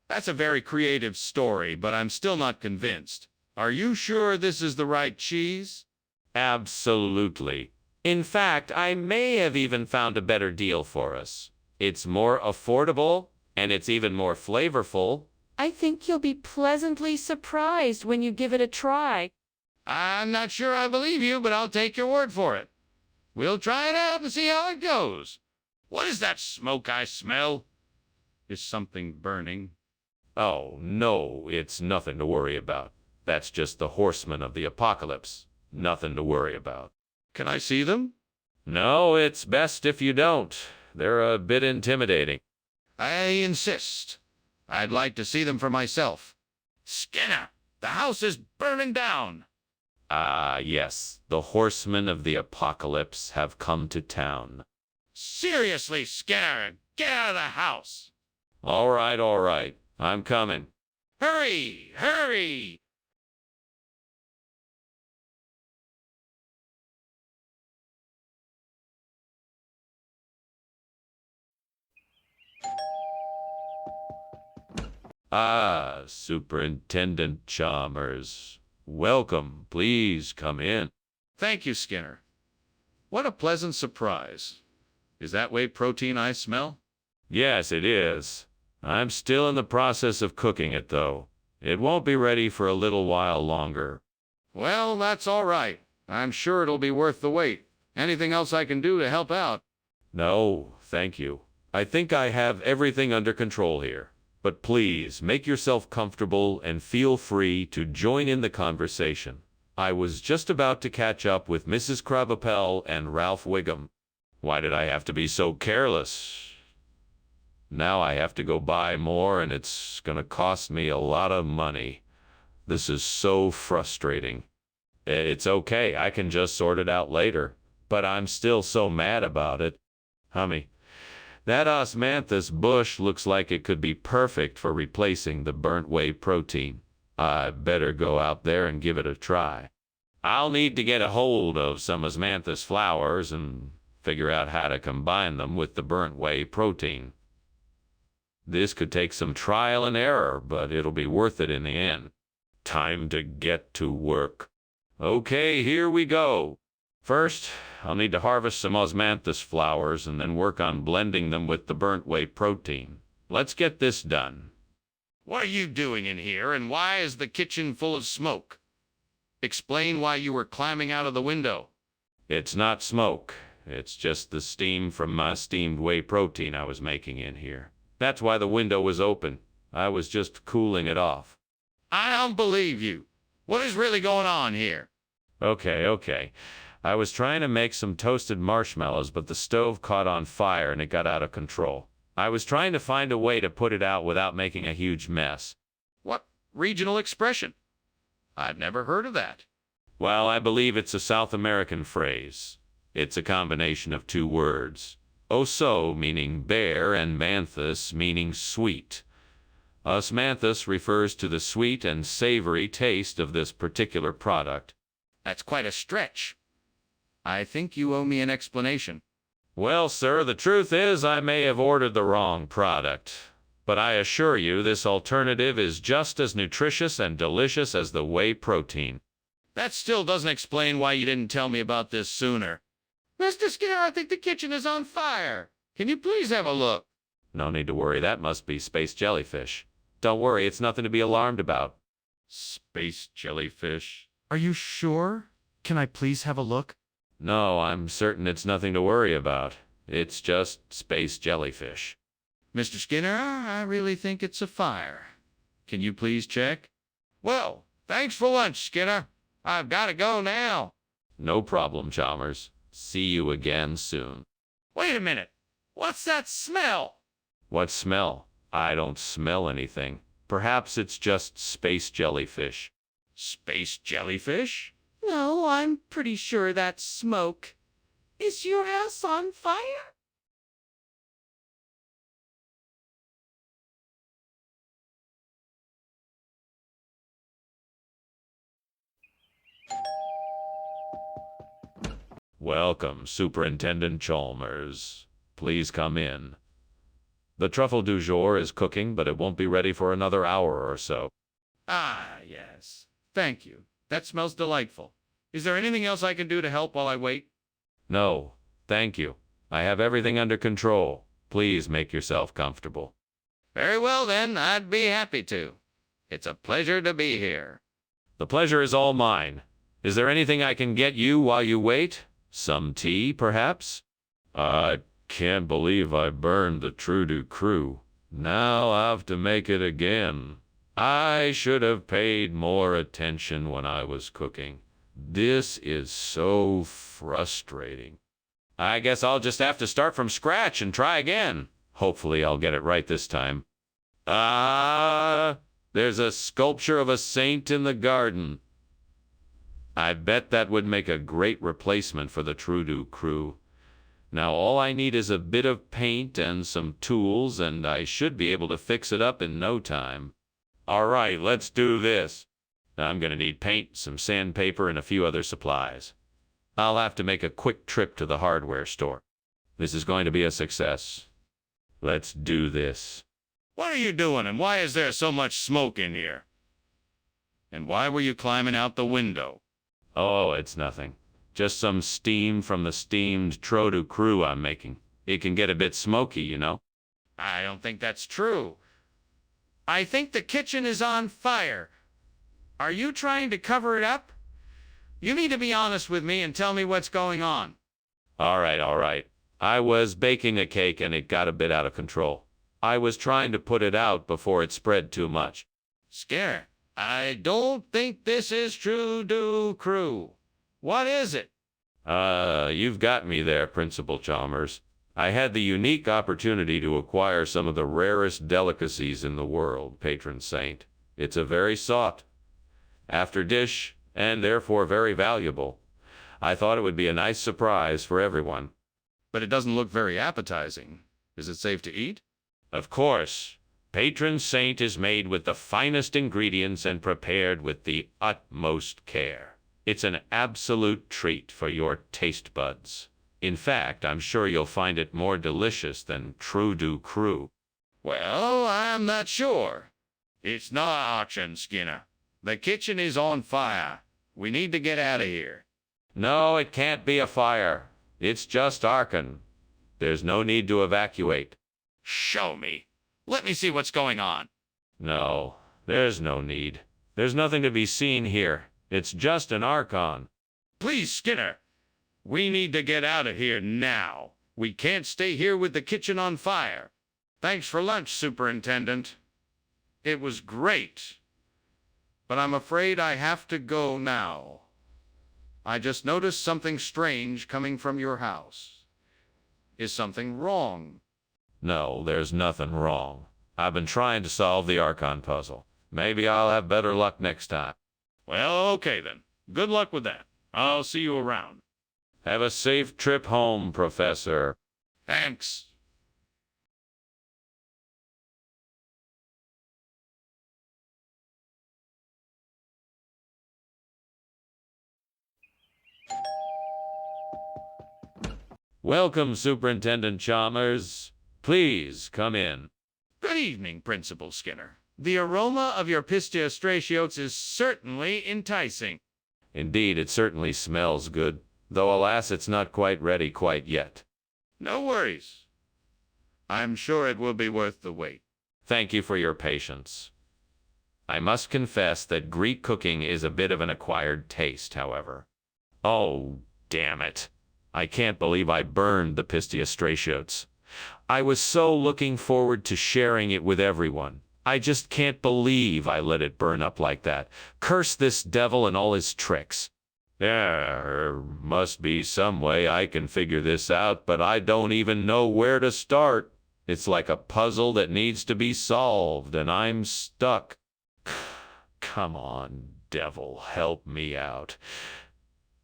That's a very creative story, but I'm still not convinced. Are you sure this is the right cheese? Absolutely. In fact, I may have even found a better deal for us. It's more affordable, and it's even more flavorful. I think you'll be pleasantly surprised when you give it a try. I'm not sure I believe you, but I'll take your word for it. We'll try it out and see how it goes. What is that smoke I smell? Is something burning? Oh, no, it's nothing to worry about. That's just the horsemen of the apocalypse. Nothing to worry about. Can I see them? No, it's best if you don't. They're a bit intimidating. I insist. I'd like to see them for myself. Skinner, the house is burning down. Ah, yes, the horsemen of the apocalypse have come to town. Seriously, Skinner, get out of the house. All right, I'm coming. Hurry, hurry. Ah, Superintendent Chalmers. Welcome, please come in. Thank you, Skinner. What a pleasant surprise. Is that whey protein I smell? Yes, it is. I'm still in the process of cooking it, though. It won't be ready for a little while longer. Well, that's all right. I'm sure it'll be worth the wait. Anything else I can do to help out? No, thank you. I think I have everything under control here. But please, make yourself comfortable and feel free to join in the conversation. I was just about to catch up with Mrs. Krabappel and Ralph Wiggum. Why did I have to be so careless? Now I have to go buy more, and it's gonna cost me a lot of money. This is so frustrating. It's okay, I can just sort it out later, but I'm still so mad about it. Hummy, that osmanthus bush looks like it could be perfect for replacing the burnt whey protein. I better go out there and give it a try. I'll need to get a hold of some osmanthus flowers and figure out how to combine them with the burnt whey protein. This could take some trial and error, but it'll be worth it in the end. Time to get to work. Okay, here we go. First, I'll need to harvest some osmanthus flowers and then work on blending them with the burnt whey protein. Let's get this done. What are you doing in here, and why is the kitchen full of smoke? Explain why you were climbing out of the window. It's not smoke. It's just the steam from my steamed whey protein I was making in here. That's why the window was open. I was just cooling it off. I don't believe you. What is really going on here? Okay. I was trying to make some toasted marshmallows, but the stove caught on fire and it got out of control. I was trying to find a way to put it out without making a huge mess. What regional expression? I've never heard of that. Well, I believe it's a South American phrase. It's a combination of two words. Oso meaning bear and manthus meaning sweet. Osmanthus refers to the sweet and savory taste of this particular product. That's quite a stretch. I think you owe me an explanation. Well, sir, the truth is I may have ordered the wrong product. But I assure you this alternative is just as nutritious and delicious as the whey protein. That still doesn't explain why you didn't tell me about this sooner. Mr. Skinner, I think the kitchen is on fire. Can you please have a look? No need to worry, that must be space jellyfish. Don't worry, it's nothing to be alarmed about. Space jellyfish? Are you sure? Can I please have a look? No, I'm certain it's nothing to worry about. It's just space jellyfish. Mr. Skinner, I really think it's a fire. Can you please check? Well, thanks for lunch, Skinner. I've got to go now. No problem, Chalmers. See you again soon. Wait a minute. What's that smell? What smell? I don't smell anything. Perhaps it's just space jellyfish. Space jellyfish? No, I'm pretty sure that's smoke. Is your house on fire? Welcome, Superintendent Chalmers. Please come in. The truffle du jour is cooking, but it won't be ready for another hour or so. Ah, yes. Thank you. That smells delightful. Is there anything else I can do to help while I wait? No, thank you. I have everything under control. Please make yourself comfortable. Very well, then. I'd be happy to. It's a pleasure to be here. The pleasure is all mine. Is there anything I can get you while you wait? Some tea, perhaps? I can't believe I burned the trou du cru. Now I have to make it again. I should have paid more attention when I was cooking. This is so frustrating. I guess I'll just have to start from scratch and try again. Hopefully I'll get it right this time. There's a sculpture of a saint in the garden. I bet that would make a great replacement for the trou du cru. Now all I need is a bit of paint and some tools, and I should be able to fix it up in no time. All right, let's do this. I'm gonna need paint, some sandpaper, and a few other supplies. I'll have to make a quick trip to the hardware store. This is going to be a success. Let's do this. What are you doing, and why is there so much smoke in here? And why were you climbing out the window? Oh, it's nothing. Just some steam from the steamed trou du cru I'm making. It can get a bit smoky, you know. I don't think that's true. I think the kitchen is on fire. Are you trying to cover it up? You need to be honest with me and tell me what's going on. All right. I was baking a cake and it got a bit out of control. I was trying to put it out before it spread too much. Skinner, I don't think this is trou du cru. What is it? You've got me there, Principal Chalmers. I had the unique opportunity to acquire some of the rarest delicacies in the world, patron saint. It's a very sought after dish, and therefore very valuable. I thought it would be a nice surprise for everyone. But it doesn't look very appetizing. Is it safe to eat? Of course. Patron saint is made with the finest ingredients and prepared with the utmost care. It's an absolute treat for your taste buds. In fact, I'm sure you'll find it more delicious than trou du cru. Well, I'm not sure. It's not auction, Skinner. The kitchen is on fire. We need to get out of here. No, it can't be a fire. It's just arcane. There's no need to evacuate. Show me. Let me see what's going on. No, there's no need. There's nothing to be seen here. It's just an archon. Please, Skinner. We need to get out of here now. We can't stay here with the kitchen on fire. Thanks for lunch, Superintendent. It was great. But I'm afraid I have to go now. I just noticed something strange coming from your house. Is something wrong? No, there's nothing wrong. I've been trying to solve the archon puzzle. Maybe I'll have better luck next time. Well, okay then. Good luck with that. I'll see you around. Have a safe trip home, Professor. Thanks. Welcome, Superintendent Chalmers. Please come in. Good evening, Principal Skinner. The aroma of your pistachiotes is certainly enticing. Indeed, it certainly smells good, though alas, it's not quite ready quite yet. No worries. I'm sure it will be worth the wait. Thank you for your patience. I must confess that Greek cooking is a bit of an acquired taste, however. Oh, damn it. I can't believe I burned the pistachiotes. I was so looking forward to sharing it with everyone. I just can't believe I let it burn up like that. Curse this devil and all his tricks. There must be some way I can figure this out, but I don't even know where to start. It's like a puzzle that needs to be solved, and I'm stuck. Come on, devil, help me out.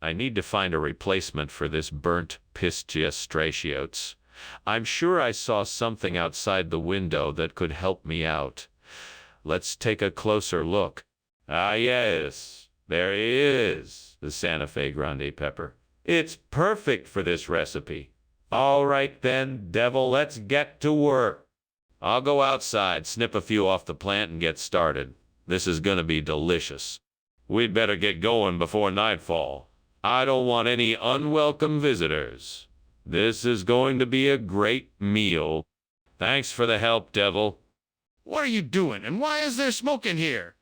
I need to find a replacement for this burnt pistachiotes. I'm sure I saw something outside the window that could help me out. Let's take a closer look. Ah, yes, there is the Santa Fe Grande pepper. It's perfect for this recipe. All right then, devil, let's get to work. I'll go outside, snip a few off the plant, and get started. This is gonna be delicious. We'd better get going before nightfall. I don't want any unwelcome visitors. This is going to be a great meal. Thanks for the help, devil. What are you doing, and why is there smoke in here?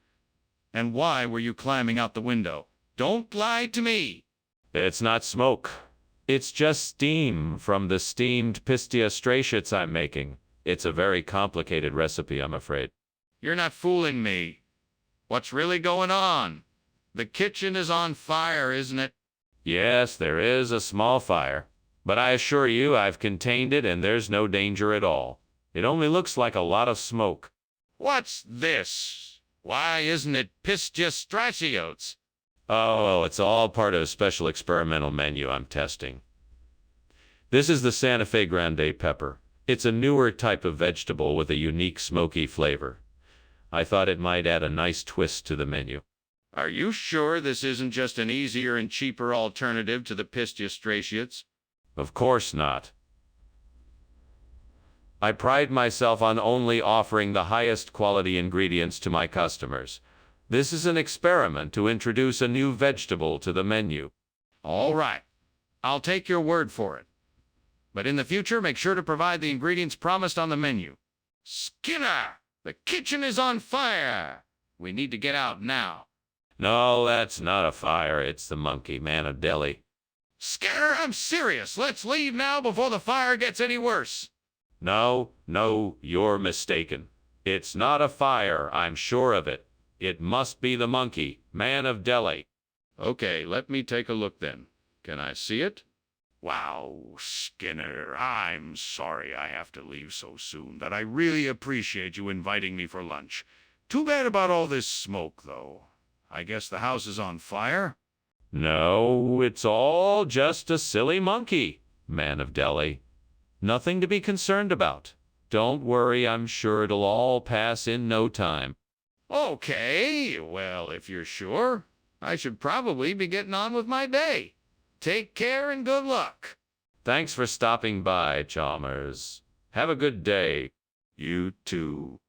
And why were you climbing out the window? Don't lie to me. It's not smoke. It's just steam from the steamed pistachios I'm making. It's a very complicated recipe, I'm afraid. You're not fooling me. What's really going on? The kitchen is on fire, isn't it? Yes, there is a small fire, but I assure you I've contained it and there's no danger at all. It only looks like a lot of smoke. What's this? Why isn't it pistachios? Oh, it's all part of a special experimental menu I'm testing. This is the Santa Fe Grande pepper. It's a newer type of vegetable with a unique smoky flavor. I thought it might add a nice twist to the menu. Are you sure this isn't just an easier and cheaper alternative to the pistachios? Of course not. I pride myself on only offering the highest quality ingredients to my customers. This is an experiment to introduce a new vegetable to the menu. All right. I'll take your word for it. But in the future, make sure to provide the ingredients promised on the menu. Skinner, the kitchen is on fire. We need to get out now. No, that's not a fire. It's the monkey man of Delhi. Skinner, I'm serious. Let's leave now before the fire gets any worse. No, you're mistaken. It's not a fire, I'm sure of it. It must be the monkey, man of Delhi. Okay, let me take a look then. Can I see it? Wow, Skinner, I'm sorry I have to leave so soon, but I really appreciate you inviting me for lunch. Too bad about all this smoke, though. I guess the house is on fire? No, it's all just a silly monkey, man of Delhi. Nothing to be concerned about. Don't worry, I'm sure it'll all pass in no time. Okay, well, if you're sure, I should probably be getting on with my day. Take care and good luck. Thanks for stopping by, Chalmers. Have a good day. You too.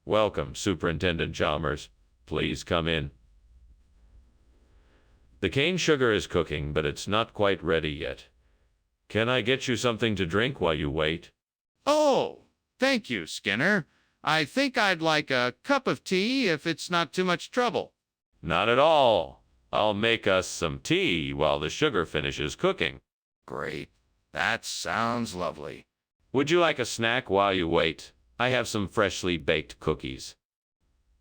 Welcome, Superintendent Chalmers. Please come in. The cane sugar is cooking, but it's not quite ready yet. Can I get you something to drink while you wait? Oh, thank you, Skinner. I think I'd like a cup of tea if it's not too much trouble. Not at all. I'll make us some tea while the sugar finishes cooking. Great. That sounds lovely. Would you like a snack while you wait? I have some freshly baked cookies.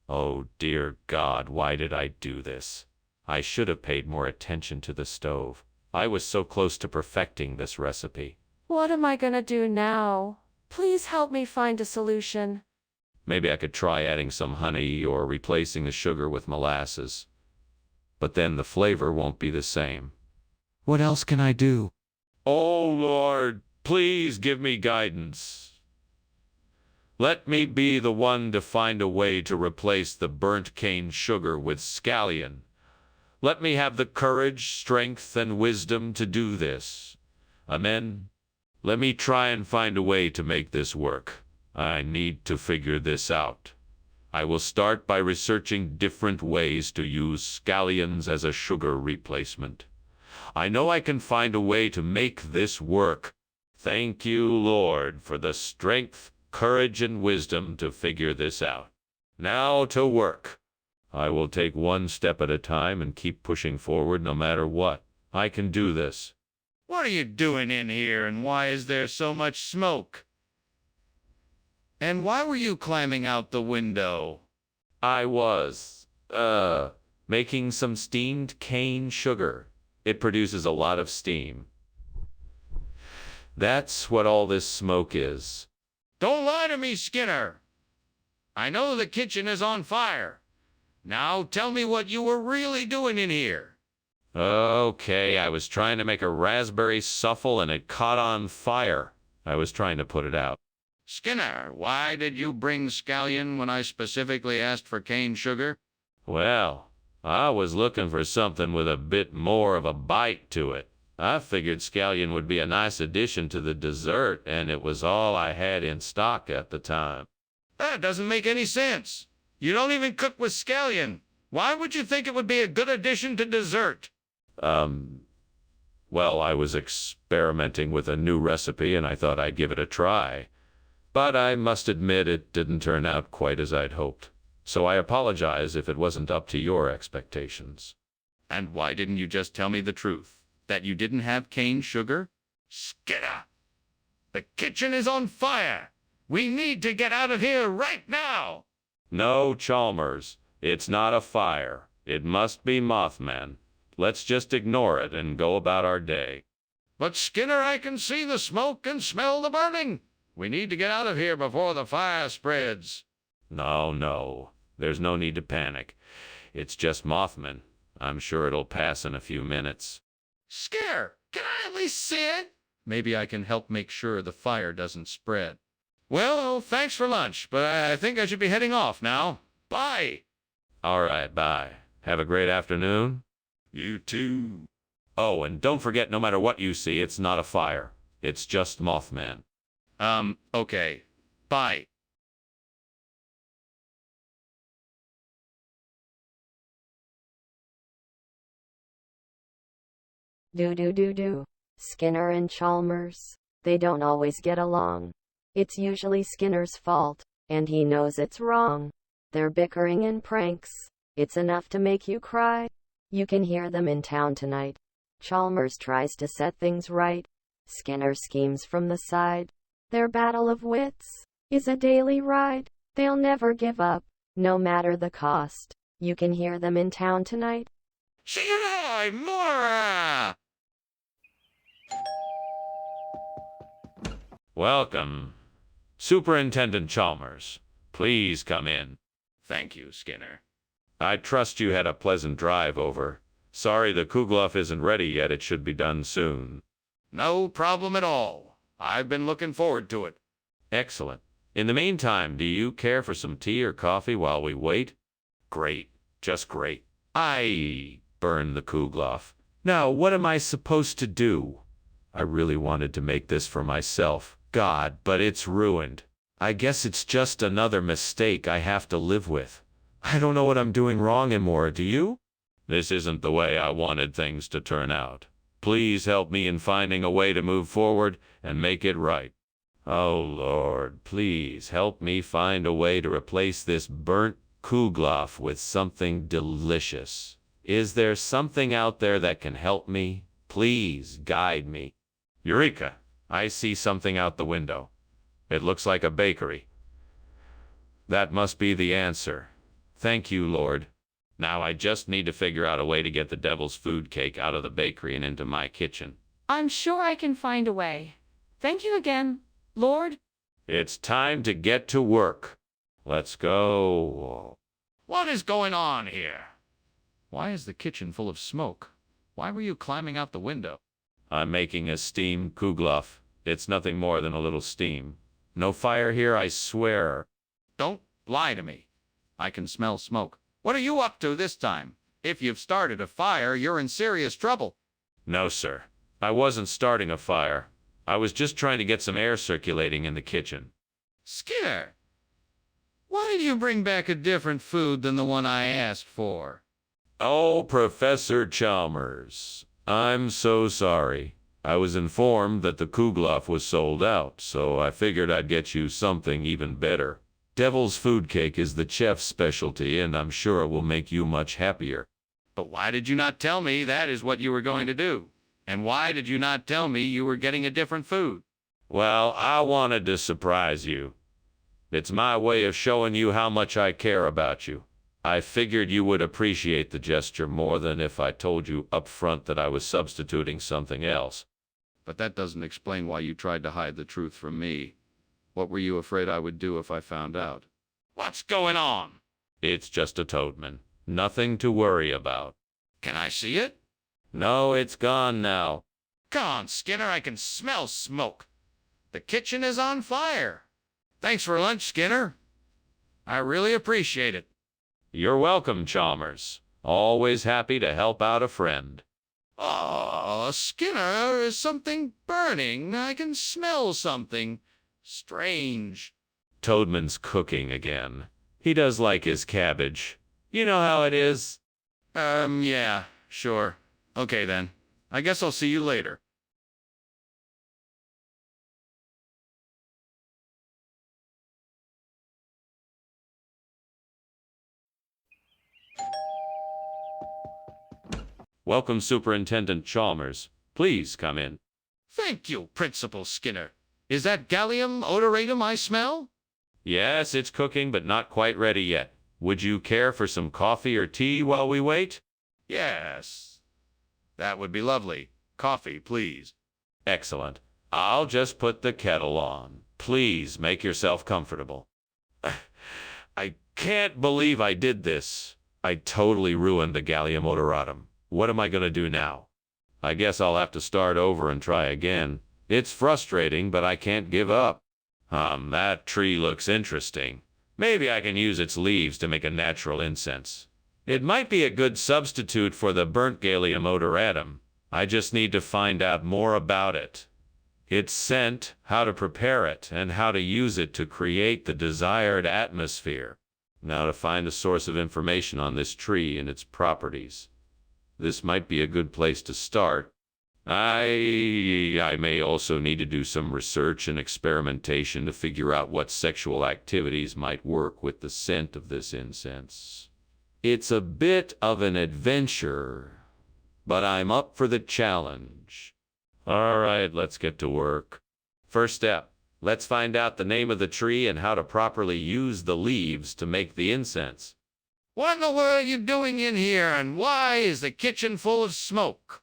Oh, dear God, why did I do this? I should have paid more attention to the stove. I was so close to perfecting this recipe. What am I gonna do now? Please help me find a solution. Maybe I could try adding some honey or replacing the sugar with molasses. But then the flavor won't be the same. What else can I do? Oh, Lord, please give me guidance. Let me be the one to find a way to replace the burnt cane sugar with scallion. Let me have the courage, strength, and wisdom to do this. Amen. Let me try and find a way to make this work. I need to figure this out. I will start by researching different ways to use scallions as a sugar replacement. I know I can find a way to make this work. Thank you, Lord, for the strength, courage, and wisdom to figure this out. Now to work. I will take one step at a time and keep pushing forward no matter what. I can do this. What are you doing in here, and why is there so much smoke? And why were you climbing out the window? I was, making some steamed cane sugar. It produces a lot of steam. That's what all this smoke is. Don't lie to me, Skinner. I know the kitchen is on fire. Now tell me what you were really doing in here. Okay, I was trying to make a raspberry souffle and it caught on fire. I was trying to put it out. Skinner, why did you bring scallion when I specifically asked for cane sugar? Well, I was looking for something with a bit more of a bite to it. I figured scallion would be a nice addition to the dessert, and it was all I had in stock at the time. That doesn't make any sense. You don't even cook with scallion. Why would you think it would be a good addition to dessert? Well, I was experimenting with a new recipe, and I thought I'd give it a try. But I must admit it didn't turn out quite as I'd hoped. So I apologize if it wasn't up to your expectations. And why didn't you just tell me the truth? That you didn't have cane sugar? Skinner, the kitchen is on fire. We need to get out of here right now. No, Chalmers, it's not a fire. It must be Mothman. Let's just ignore it and go about our day. But Skinner, I can see the smoke and smell the burning. We need to get out of here before the fire spreads. No, there's no need to panic. It's just Mothman. I'm sure it'll pass in a few minutes. Skinner, can I at least see it? Maybe I can help make sure the fire doesn't spread. Well, thanks for lunch, but I think I should be heading off now. Bye. All right, bye. Have a great afternoon. You too. Oh, and don't forget, no matter what you see, it's not a fire. It's just Mothman. Okay. Bye. Do. Skinner and Chalmers. They don't always get along. It's usually Skinner's fault, and he knows it's wrong. They're bickering and pranks. It's enough to make you cry. You can hear them in town tonight. Chalmers tries to set things right. Skinner schemes from the side. Their battle of wits is a daily ride. They'll never give up, no matter the cost. You can hear them in town tonight. Skinner, Mora! Welcome. Superintendent Chalmers, please come in. Thank you, Skinner. I trust you had a pleasant drive over. Sorry the Kugloff isn't ready yet. It should be done soon. No problem at all. I've been looking forward to it. Excellent. In the meantime, do you care for some tea or coffee while we wait? Great. Just great. I burned the Kugloff. Now, what am I supposed to do? I really wanted to make this for myself. God, but it's ruined. I guess it's just another mistake I have to live with. I don't know what I'm doing wrong anymore, do you? This isn't the way I wanted things to turn out. Please help me in finding a way to move forward and make it right. Oh Lord, please help me find a way to replace this burnt Kugloff with something delicious. Is there something out there that can help me? Please guide me. Eureka! I see something out the window. It looks like a bakery. That must be the answer. Thank you, Lord. Now I just need to figure out a way to get the devil's food cake out of the bakery and into my kitchen. I'm sure I can find a way. Thank you again, Lord. It's time to get to work. Let's go. What is going on here? Why is the kitchen full of smoke? Why were you climbing out the window? I'm making a steam Kugloff. It's nothing more than a little steam. No fire here, I swear. Don't lie to me. I can smell smoke. What are you up to this time? If you've started a fire, you're in serious trouble. No, sir. I wasn't starting a fire. I was just trying to get some air circulating in the kitchen. Skinner, why did you bring back a different food than the one I asked for? Oh, Professor Chalmers, I'm so sorry. I was informed that the Kugloff was sold out, so I figured I'd get you something even better. Devil's food cake is the chef's specialty, and I'm sure it will make you much happier. But why did you not tell me that is what you were going to do? And why did you not tell me you were getting a different food? Well, I wanted to surprise you. It's my way of showing you how much I care about you. I figured you would appreciate the gesture more than if I told you up front that I was substituting something else. But that doesn't explain why you tried to hide the truth from me. What were you afraid I would do if I found out? What's going on? It's just a toadman. Nothing to worry about. Can I see it? No, it's gone now. Come on, Skinner, I can smell smoke. The kitchen is on fire. Thanks for lunch, Skinner. I really appreciate it. You're welcome, Chalmers. Always happy to help out a friend. Oh, Skinner, is something burning? I can smell something strange. Toadman's cooking again. He does like his cabbage. You know how it is. Yeah, sure. Okay then. I guess I'll see you later. Welcome, Superintendent Chalmers. Please come in. Thank you, Principal Skinner. Is that gallium odoratum I smell? Yes, it's cooking, but not quite ready yet. Would you care for some coffee or tea while we wait? Yes. That would be lovely. Coffee, please. Excellent. I'll just put the kettle on. Please make yourself comfortable. I can't believe I did this. I totally ruined the gallium odoratum. What am I going to do now? I guess I'll have to start over and try again. It's frustrating, but I can't give up. That tree looks interesting. Maybe I can use its leaves to make a natural incense. It might be a good substitute for the burnt gallium odoratum. I just need to find out more about it. Its scent, how to prepare it, and how to use it to create the desired atmosphere. Now to find a source of information on this tree and its properties. This might be a good place to start. I may also need to do some research and experimentation to figure out what sexual activities might work with the scent of this incense. It's a bit of an adventure, but I'm up for the challenge. All right, let's get to work. First step, let's find out the name of the tree and how to properly use the leaves to make the incense. What in the world are you doing in here, and why is the kitchen full of smoke?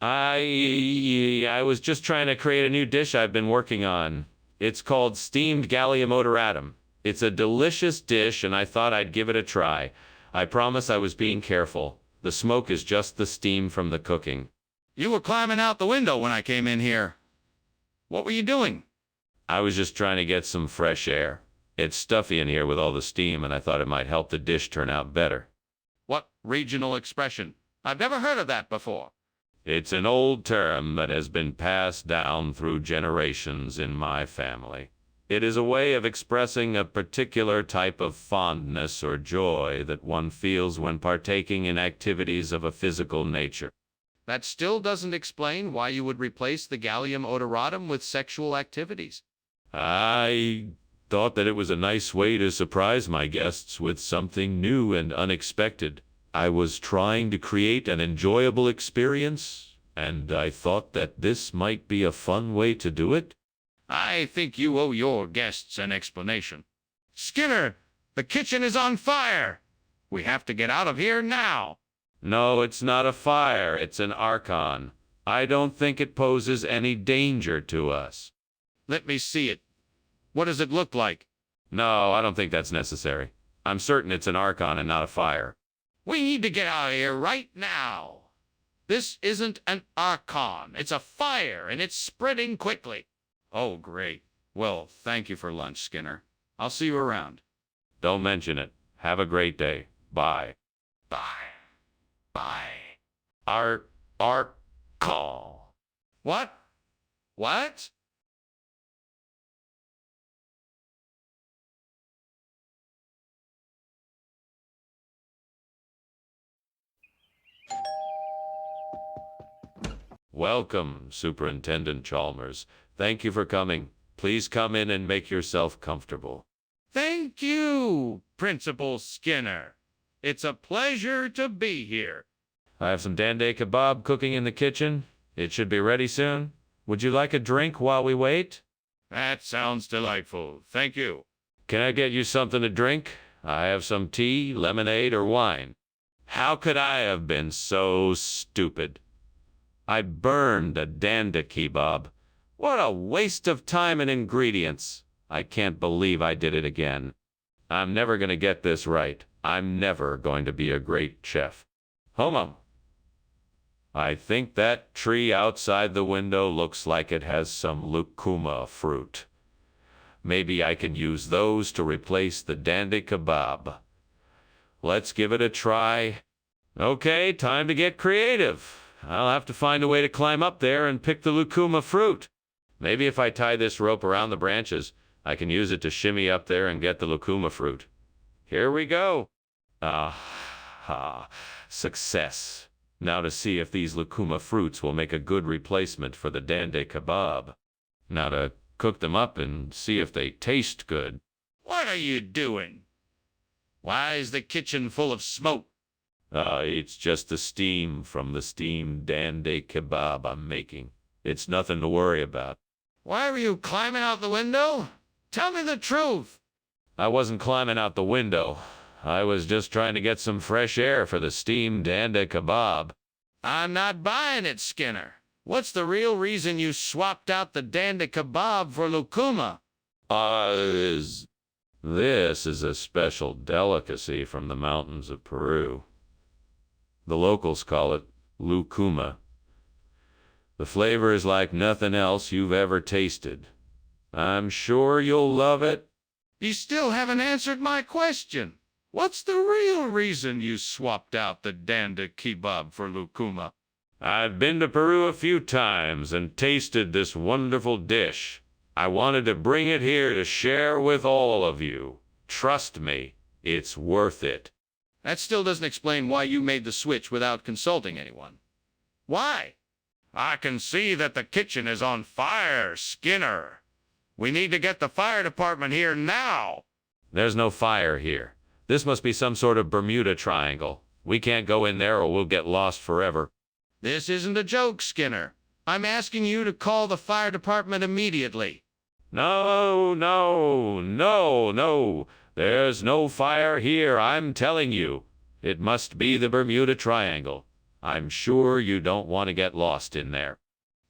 I was just trying to create a new dish I've been working on. It's called steamed gallium odoratum. It's a delicious dish, and I thought I'd give it a try. I promise I was being careful. The smoke is just the steam from the cooking. You were climbing out the window when I came in here. What were you doing? I was just trying to get some fresh air. It's stuffy in here with all the steam, and I thought it might help the dish turn out better. What regional expression? I've never heard of that before. It's an old term that has been passed down through generations in my family. It is a way of expressing a particular type of fondness or joy that one feels when partaking in activities of a physical nature. That still doesn't explain why you would replace the gallium odoratum with sexual activities. I thought that it was a nice way to surprise my guests with something new and unexpected. I was trying to create an enjoyable experience, and I thought that this might be a fun way to do it. I think you owe your guests an explanation. Skinner, the kitchen is on fire. We have to get out of here now. No, it's not a fire, it's an archon. I don't think it poses any danger to us. Let me see it. What does it look like? No, I don't think that's necessary. I'm certain it's an archon and not a fire. We need to get out of here right now. This isn't an archon. It's a fire, and it's spreading quickly. Oh, great. Well, thank you for lunch, Skinner. I'll see you around. Don't mention it. Have a great day. Bye. Bye. Bye. Call. What? What? Welcome, Superintendent Chalmers. Thank you for coming. Please come in and make yourself comfortable. Thank you, Principal Skinner. It's a pleasure to be here. I have some dande kebab cooking in the kitchen. It should be ready soon. Would you like a drink while we wait? That sounds delightful. Thank you. Can I get you something to drink? I have some tea, lemonade, or wine. How could I have been so stupid? I burned a danda kebab. What a waste of time and ingredients. I can't believe I did it again. I'm never going to get this right. I'm never going to be a great chef. Homo. I think that tree outside the window looks like it has some lucuma fruit. Maybe I can use those to replace the dandy kebab. Let's give it a try. Okay, time to get creative. I'll have to find a way to climb up there and pick the lucuma fruit. Maybe if I tie this rope around the branches, I can use it to shimmy up there and get the lucuma fruit. Here we go. Success. Now to see if these lucuma fruits will make a good replacement for the dande kebab. Now to cook them up and see if they taste good. What are you doing? Why is the kitchen full of smoke? It's just the steam from the steamed dande kebab I'm making. It's nothing to worry about. Why were you climbing out the window? Tell me the truth. I wasn't climbing out the window. I was just trying to get some fresh air for the steamed dande kebab. I'm not buying it, Skinner. What's the real reason you swapped out the dande kebab for lucuma? This is a special delicacy from the mountains of Peru. The locals call it lucuma. The flavor is like nothing else you've ever tasted. I'm sure you'll love it. You still haven't answered my question. What's the real reason you swapped out the dande kebab for lucuma? I've been to Peru a few times and tasted this wonderful dish. I wanted to bring it here to share with all of you. Trust me, it's worth it. That still doesn't explain why you made the switch without consulting anyone. Why? I can see that the kitchen is on fire, Skinner. We need to get the fire department here now. There's no fire here. This must be some sort of Bermuda Triangle. We can't go in there or we'll get lost forever. This isn't a joke, Skinner. I'm asking you to call the fire department immediately. No. There's no fire here, I'm telling you. It must be the Bermuda Triangle. I'm sure you don't want to get lost in there.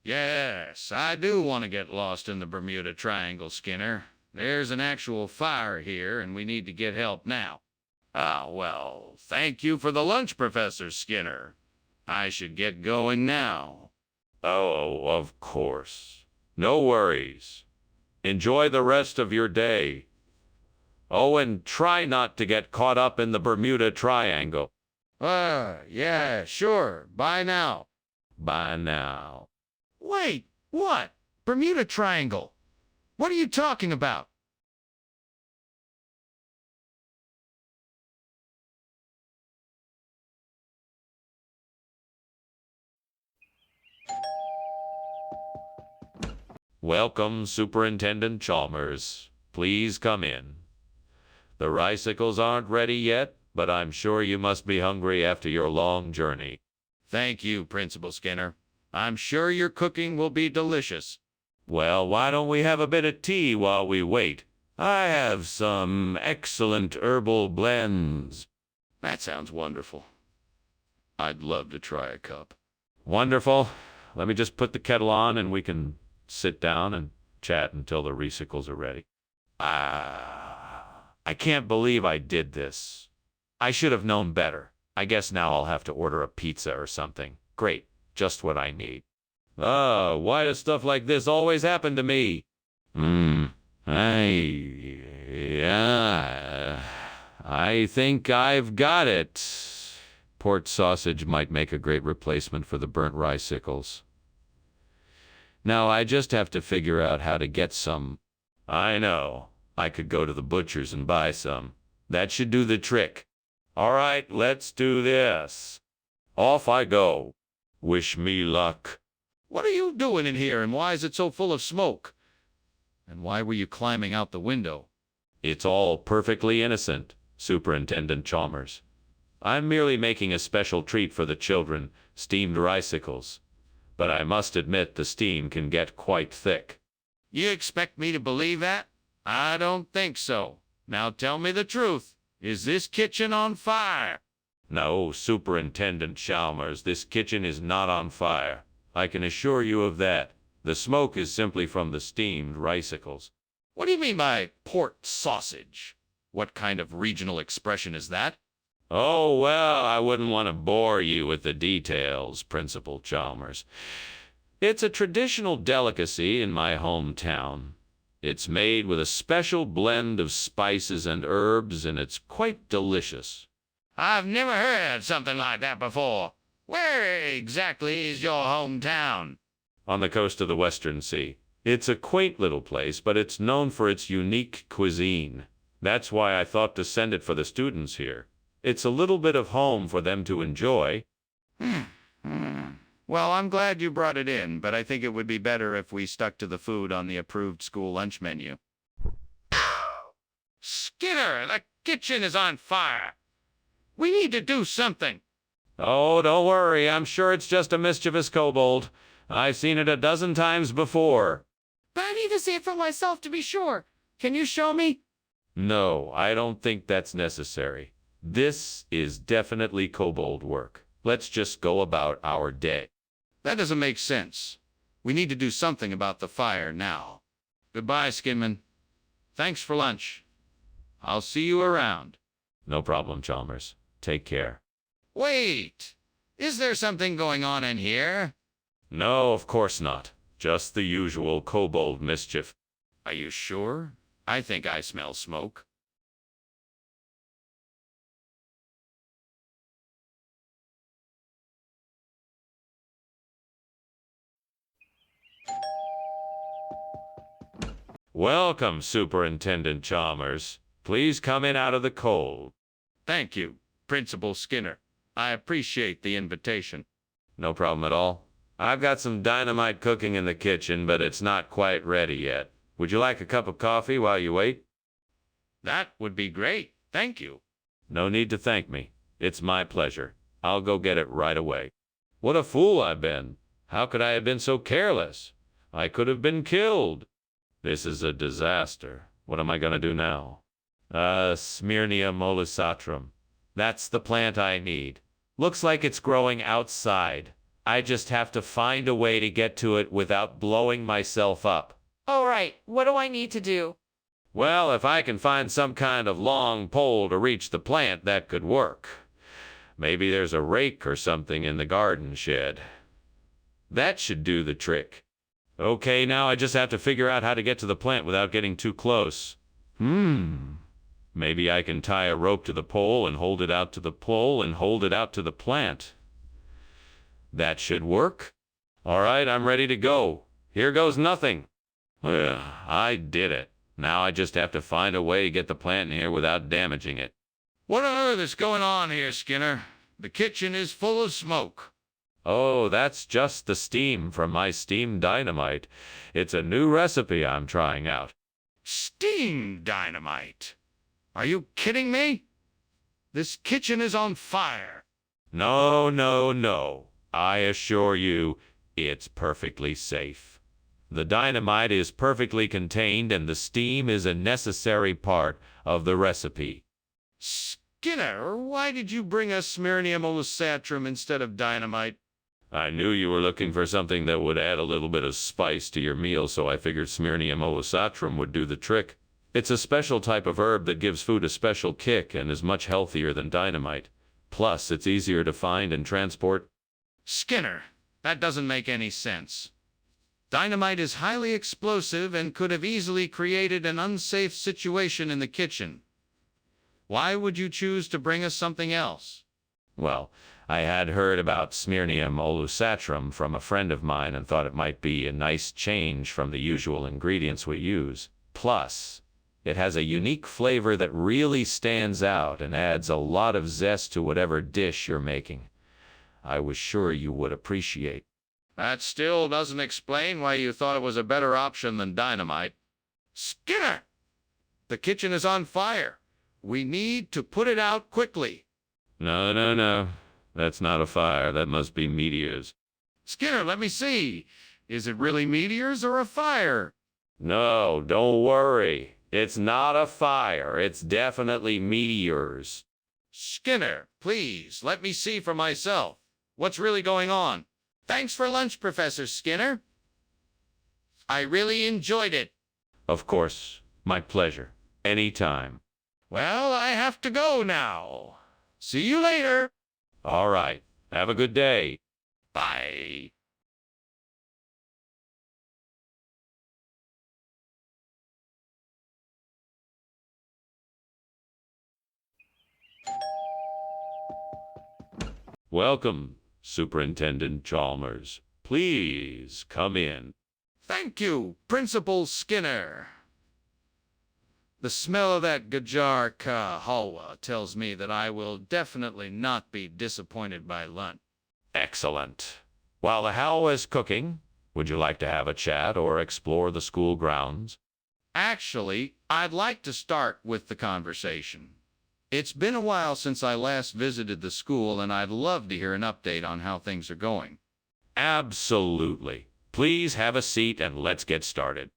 Yes, I do want to get lost in the Bermuda Triangle, Skinner. There's an actual fire here, and we need to get help now. Well, thank you for the lunch, Professor Skinner. I should get going now. Oh, of course. No worries. Enjoy the rest of your day. Oh, and try not to get caught up in the Bermuda Triangle. Yeah, sure. Bye now. Bye now. Wait, what? Bermuda Triangle? What are you talking about? Welcome, Superintendent Chalmers. Please come in. The ricicles aren't ready yet, but I'm sure you must be hungry after your long journey. Thank you, Principal Skinner. I'm sure your cooking will be delicious. Well, why don't we have a bit of tea while we wait? I have some excellent herbal blends. That sounds wonderful. I'd love to try a cup. Wonderful. Let me just put the kettle on and we can sit down and chat until the recycles are ready. I can't believe I did this. I should have known better. I guess now I'll have to order a pizza or something. Great, just what I need. Why does stuff like this always happen to me? I think I've got it. Port sausage might make a great replacement for the burnt ricicles. Now I just have to figure out how to get some. I know. I could go to the butcher's and buy some. That should do the trick. All right, let's do this. Off I go. Wish me luck. What are you doing in here, and why is it so full of smoke? And why were you climbing out the window? It's all perfectly innocent, Superintendent Chalmers. I'm merely making a special treat for the children, steamed ricicles. But I must admit the steam can get quite thick. You expect me to believe that? I don't think so. Now tell me the truth. Is this kitchen on fire? No, Superintendent Chalmers, this kitchen is not on fire. I can assure you of that. The smoke is simply from the steamed ricicles. What do you mean by port sausage? What kind of regional expression is that? Oh, well, I wouldn't want to bore you with the details, Principal Chalmers. It's a traditional delicacy in my hometown. It's made with a special blend of spices and herbs, and it's quite delicious. I've never heard something like that before. Where exactly is your hometown? On the coast of the Western Sea. It's a quaint little place, but it's known for its unique cuisine. That's why I thought to send it for the students here. It's a little bit of home for them to enjoy. Well, I'm glad you brought it in, but I think it would be better if we stuck to the food on the approved school lunch menu. Skinner, the kitchen is on fire. We need to do something. Oh, don't worry. I'm sure it's just a mischievous kobold. I've seen it a dozen times before. But I need to see it for myself to be sure. Can you show me? No, I don't think that's necessary. This is definitely kobold work. Let's just go about our day. That doesn't make sense. We need to do something about the fire now. Goodbye, Skinman. Thanks for lunch. I'll see you around. No problem, Chalmers. Take care. Wait! Is there something going on in here? No, of course not. Just the usual kobold mischief. Are you sure? I think I smell smoke. Welcome, Superintendent Chalmers. Please come in out of the cold. Thank you, Principal Skinner. I appreciate the invitation. No problem at all. I've got some dynamite cooking in the kitchen, but it's not quite ready yet. Would you like a cup of coffee while you wait? That would be great. Thank you. No need to thank me. It's my pleasure. I'll go get it right away. What a fool I've been. How could I have been so careless? I could have been killed. This is a disaster. What am I going to do now? Smyrnia molusatrum. That's the plant I need. Looks like it's growing outside. I just have to find a way to get to it without blowing myself up. All right, what do I need to do? Well, if I can find some kind of long pole to reach the plant, that could work. Maybe there's a rake or something in the garden shed. That should do the trick. Okay, now I just have to figure out how to get to the plant without getting too close. Maybe I can tie a rope to the pole and hold it out to the pole and hold it out to the plant. That should work. All right, I'm ready to go. Here goes nothing. I did it. Now I just have to find a way to get the plant in here without damaging it. What on earth is going on here, Skinner? The kitchen is full of smoke. Oh, that's just the steam from my steam dynamite. It's a new recipe I'm trying out. Steam dynamite? Are you kidding me? This kitchen is on fire. No, no, no. I assure you, it's perfectly safe. The dynamite is perfectly contained and the steam is a necessary part of the recipe. Skinner, why did you bring us Smyrnia molusatrum instead of dynamite? I knew you were looking for something that would add a little bit of spice to your meal, so I figured Smyrnia molusatrum would do the trick. It's a special type of herb that gives food a special kick and is much healthier than dynamite. Plus, it's easier to find and transport. Skinner, that doesn't make any sense. Dynamite is highly explosive and could have easily created an unsafe situation in the kitchen. Why would you choose to bring us something else? Well, I had heard about Smyrnia molusatrum from a friend of mine and thought it might be a nice change from the usual ingredients we use. Plus, it has a unique flavor that really stands out and adds a lot of zest to whatever dish you're making. I was sure you would appreciate. That still doesn't explain why you thought it was a better option than dynamite. Skinner! The kitchen is on fire. We need to put it out quickly. No, no, no. That's not a fire. That must be meteors. Skinner, let me see. Is it really meteors or a fire? No, don't worry. It's not a fire. It's definitely meteors. Skinner, please, let me see for myself. What's really going on? Thanks for lunch, Professor Skinner. I really enjoyed it. Of course. My pleasure. Anytime. Well, I have to go now. See you later. All right. Have a good day. Bye. Welcome, Superintendent Chalmers. Please come in. Thank you, Principal Skinner. The smell of that gajar ka halwa tells me that I will definitely not be disappointed by lunch. Excellent. While the halwa is cooking, would you like to have a chat or explore the school grounds? Actually, I'd like to start with the conversation. It's been a while since I last visited the school, and I'd love to hear an update on how things are going. Absolutely. Please have a seat and let's get started.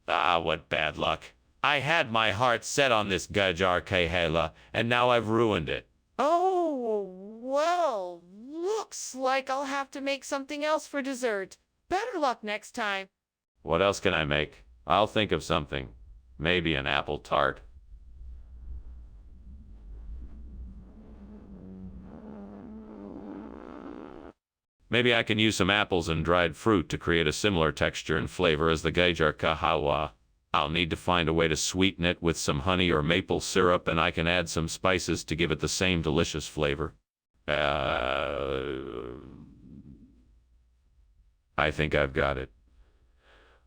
Ah, what bad luck. I had my heart set on this gajar kahela, and now I've ruined it. Oh, well, looks like I'll have to make something else for dessert. Better luck next time. What else can I make? I'll think of something. Maybe an apple tart. Maybe I can use some apples and dried fruit to create a similar texture and flavor as the gajar kahawa. I'll need to find a way to sweeten it with some honey or maple syrup, and I can add some spices to give it the same delicious flavor. I think I've got it.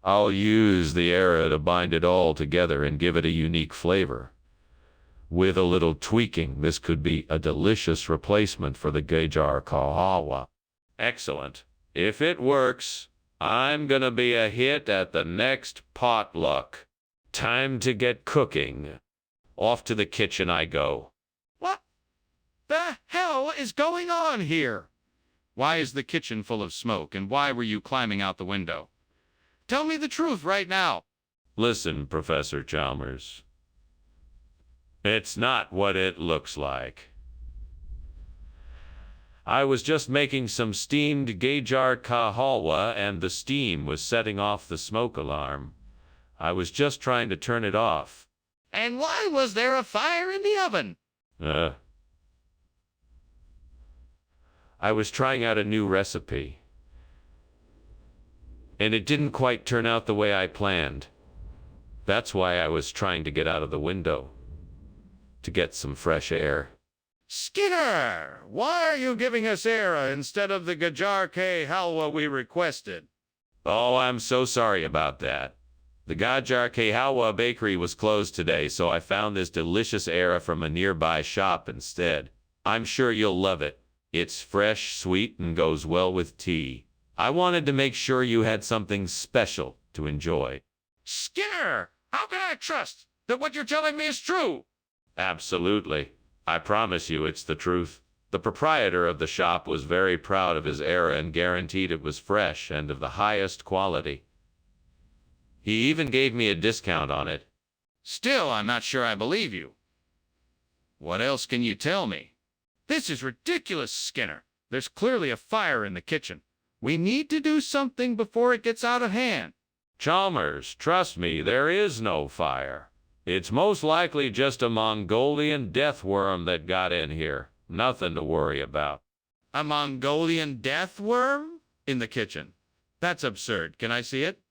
I'll use the era to bind it all together and give it a unique flavor. With a little tweaking, this could be a delicious replacement for the gajar kahawa. Excellent. If it works, I'm gonna be a hit at the next potluck. Time to get cooking. Off to the kitchen I go. What the hell is going on here? Why is the kitchen full of smoke, and why were you climbing out the window? Tell me the truth right now. Listen, Professor Chalmers. It's not what it looks like. I was just making some steamed gajar ka halwa, and the steam was setting off the smoke alarm. I was just trying to turn it off. And why was there a fire in the oven? I was trying out a new recipe. And it didn't quite turn out the way I planned. That's why I was trying to get out of the window. To get some fresh air. Skinner, why are you giving us air instead of the gajar ka halwa we requested? Oh, I'm so sorry about that. The gajar ka halwa bakery was closed today, so I found this delicious era from a nearby shop instead. I'm sure you'll love it. It's fresh, sweet, and goes well with tea. I wanted to make sure you had something special to enjoy. Skinner, how can I trust that what you're telling me is true? Absolutely. I promise you it's the truth. The proprietor of the shop was very proud of his era and guaranteed it was fresh and of the highest quality. He even gave me a discount on it. Still, I'm not sure I believe you. What else can you tell me? This is ridiculous, Skinner. There's clearly a fire in the kitchen. We need to do something before it gets out of hand. Chalmers, trust me, there is no fire. It's most likely just a Mongolian death worm that got in here. Nothing to worry about. A Mongolian death worm? In the kitchen? That's absurd. Can I see it?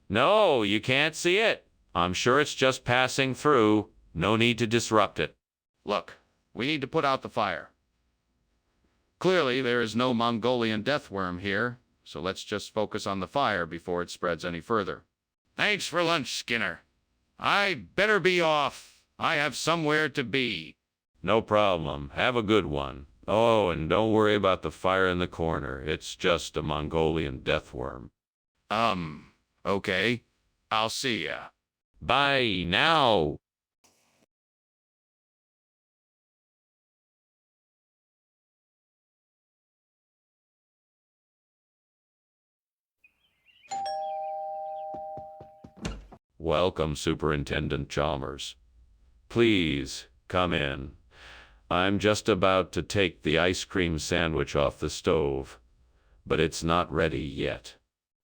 No, you can't see it. I'm sure it's just passing through. No need to disrupt it. Look, we need to put out the fire. Clearly, there is no Mongolian death worm here, so let's just focus on the fire before it spreads any further. Thanks for lunch, Skinner. I better be off. I have somewhere to be. No problem. Have a good one. Oh, and don't worry about the fire in the corner. It's just a Mongolian death worm. Okay. I'll see ya. Bye now. Welcome, Superintendent Chalmers. Please, come in. I'm just about to take the ice cream sandwich off the stove, but it's not ready yet.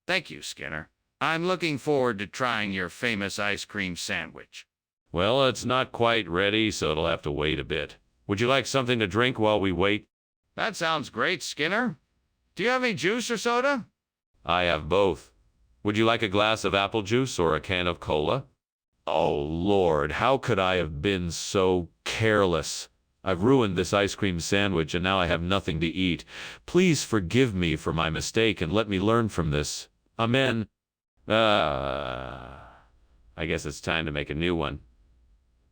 Thank you, Skinner. I'm looking forward to trying your famous ice cream sandwich. Well, it's not quite ready, so it'll have to wait a bit. Would you like something to drink while we wait? That sounds great, Skinner. Do you have any juice or soda? I have both. Would you like a glass of apple juice or a can of cola? Oh, Lord, how could I have been so careless? I've ruined this ice cream sandwich and now I have nothing to eat. Please forgive me for my mistake and let me learn from this. Amen. I guess it's time to make a new one.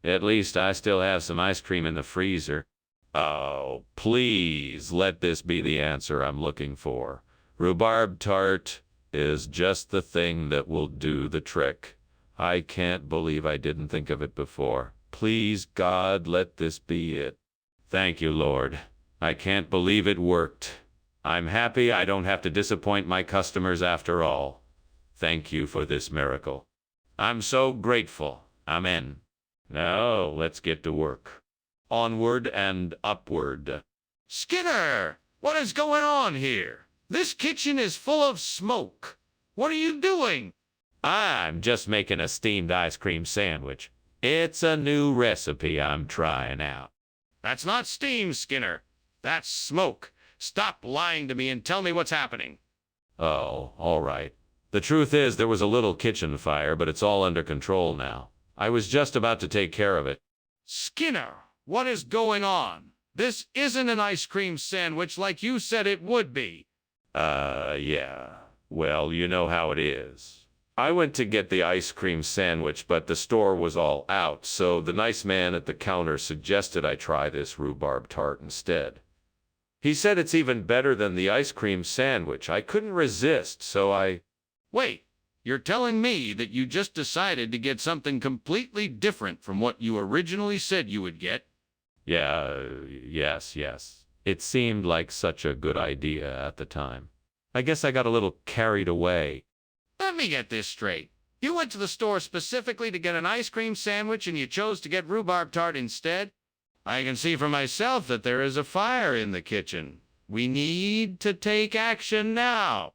At least I still have some ice cream in the freezer. Oh, please let this be the answer I'm looking for. Rhubarb tart is just the thing that will do the trick. I can't believe I didn't think of it before. Please, God, let this be it. Thank you, Lord. I can't believe it worked. I'm happy I don't have to disappoint my customers after all. Thank you for this miracle. I'm so grateful. Amen. Now, let's get to work. Onward and upward. Skinner, what is going on here? This kitchen is full of smoke. What are you doing? I'm just making a steamed ice cream sandwich. It's a new recipe I'm trying out. That's not steam, Skinner. That's smoke. Stop lying to me and tell me what's happening. Oh, all right. The truth is there was a little kitchen fire, but it's all under control now. I was just about to take care of it. Skinner, what is going on? This isn't an ice cream sandwich like you said it would be. Yeah. Well, you know how it is. I went to get the ice cream sandwich, but the store was all out, so the nice man at the counter suggested I try this rhubarb tart instead. He said it's even better than the ice cream sandwich. I couldn't resist, so I... Wait, you're telling me that you just decided to get something completely different from what you originally said you would get? Yes. It seemed like such a good idea at the time. I guess I got a little carried away. Let me get this straight. You went to the store specifically to get an ice cream sandwich and you chose to get rhubarb tart instead? I can see for myself that there is a fire in the kitchen. We need to take action now.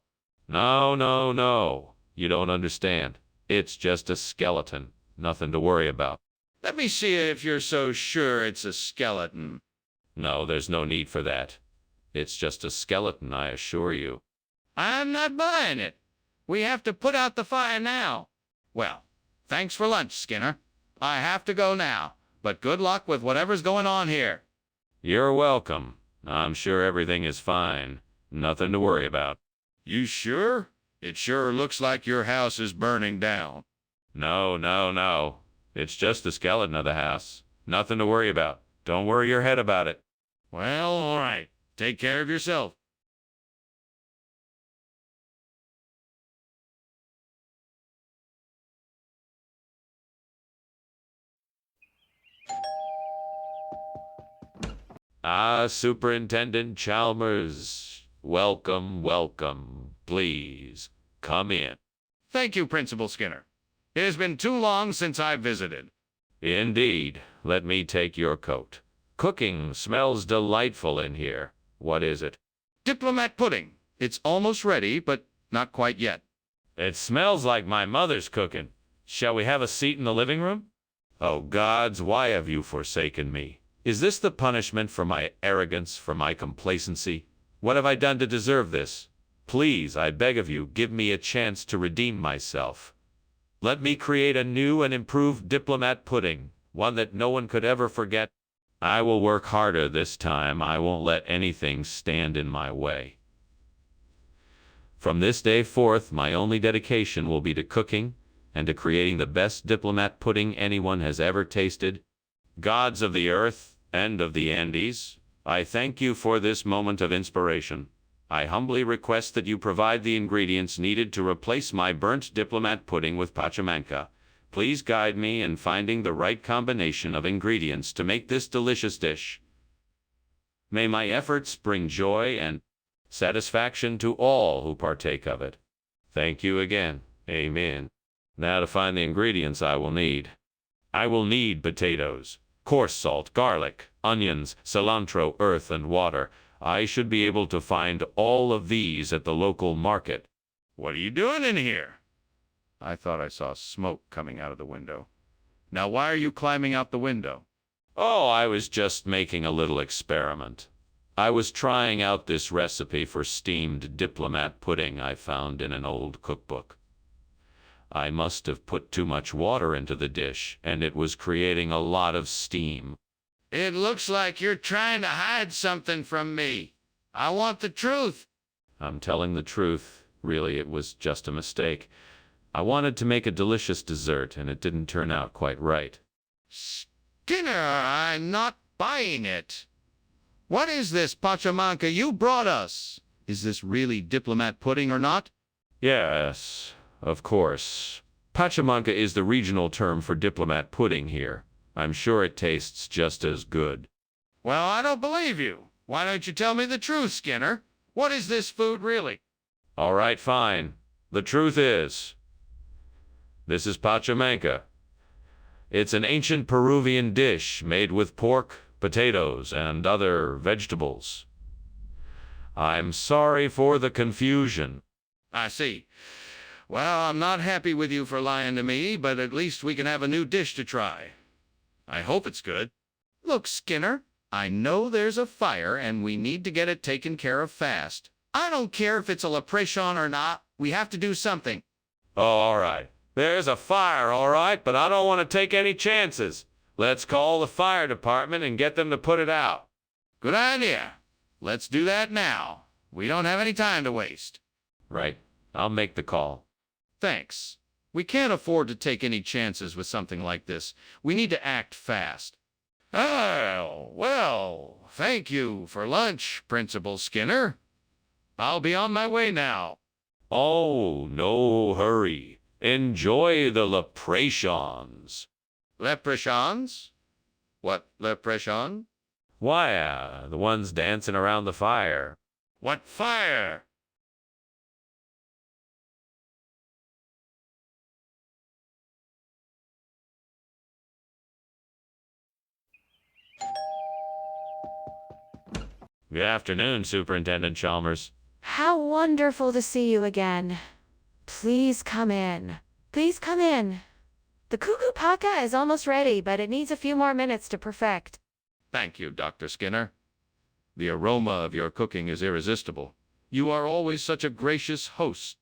No. You don't understand. It's just a skeleton. Nothing to worry about. Let me see if you're so sure it's a skeleton. No, there's no need for that. It's just a skeleton, I assure you. I'm not buying it. We have to put out the fire now. Well, thanks for lunch, Skinner. I have to go now, but good luck with whatever's going on here. You're welcome. I'm sure everything is fine. Nothing to worry about. You sure? It sure looks like your house is burning down. No. It's just the skeleton of the house. Nothing to worry about. Don't worry your head about it. Well, all right. Take care of yourself. Superintendent Chalmers. Welcome. Please, come in. Thank you, Principal Skinner. It has been too long since I visited. Indeed. Let me take your coat. Cooking smells delightful in here. What is it? Diplomat pudding. It's almost ready, but not quite yet. It smells like my mother's cooking. Shall we have a seat in the living room? Oh, gods, why have you forsaken me? Is this the punishment for my arrogance, for my complacency? What have I done to deserve this? Please, I beg of you, give me a chance to redeem myself. Let me create a new and improved diplomat pudding, one that no one could ever forget. I will work harder this time. I won't let anything stand in my way. From this day forth, my only dedication will be to cooking and to creating the best diplomat pudding anyone has ever tasted. Gods of the earth and of the Andes, I thank you for this moment of inspiration. I humbly request that you provide the ingredients needed to replace my burnt diplomat pudding with pachamanca. Please guide me in finding the right combination of ingredients to make this delicious dish. May my efforts bring joy and satisfaction to all who partake of it. Thank you again. Amen. Now to find the ingredients I will need. I will need potatoes, coarse salt, garlic, onions, cilantro, earth, and water. I should be able to find all of these at the local market. What are you doing in here? I thought I saw smoke coming out of the window. Now why are you climbing out the window? Oh, I was just making a little experiment. I was trying out this recipe for steamed diplomat pudding I found in an old cookbook. I must have put too much water into the dish, and it was creating a lot of steam. It looks like you're trying to hide something from me. I want the truth. I'm telling the truth. Really, it was just a mistake. I wanted to make a delicious dessert, and it didn't turn out quite right. Skinner, I'm not buying it. What is this pachamanca you brought us? Is this really diplomat pudding or not? Yes, of course. Pachamanca is the regional term for diplomat pudding here. I'm sure it tastes just as good. Well, I don't believe you. Why don't you tell me the truth, Skinner? What is this food really? All right, fine. The truth is, this is pachamanca. It's an ancient Peruvian dish made with pork, potatoes, and other vegetables. I'm sorry for the confusion. I see. Well, I'm not happy with you for lying to me, but at least we can have a new dish to try. I hope it's good. Look, Skinner, I know there's a fire and we need to get it taken care of fast. I don't care if it's a leprechaun or not. We have to do something. Oh, all right. There's a fire, all right, but I don't want to take any chances. Let's call the fire department and get them to put it out. Good idea. Let's do that now. We don't have any time to waste. Right. I'll make the call. Thanks. We can't afford to take any chances with something like this. We need to act fast. Oh, well, thank you for lunch, Principal Skinner. I'll be on my way now. Oh, no hurry. Enjoy the leprechauns. Leprechauns? What leprechaun? Why, the ones dancing around the fire. What fire? Good afternoon, Superintendent Chalmers. How wonderful to see you again. Please come in. Please come in. The cuckoo paka is almost ready, but it needs a few more minutes to perfect. Thank you, Dr. Skinner. The aroma of your cooking is irresistible. You are always such a gracious host.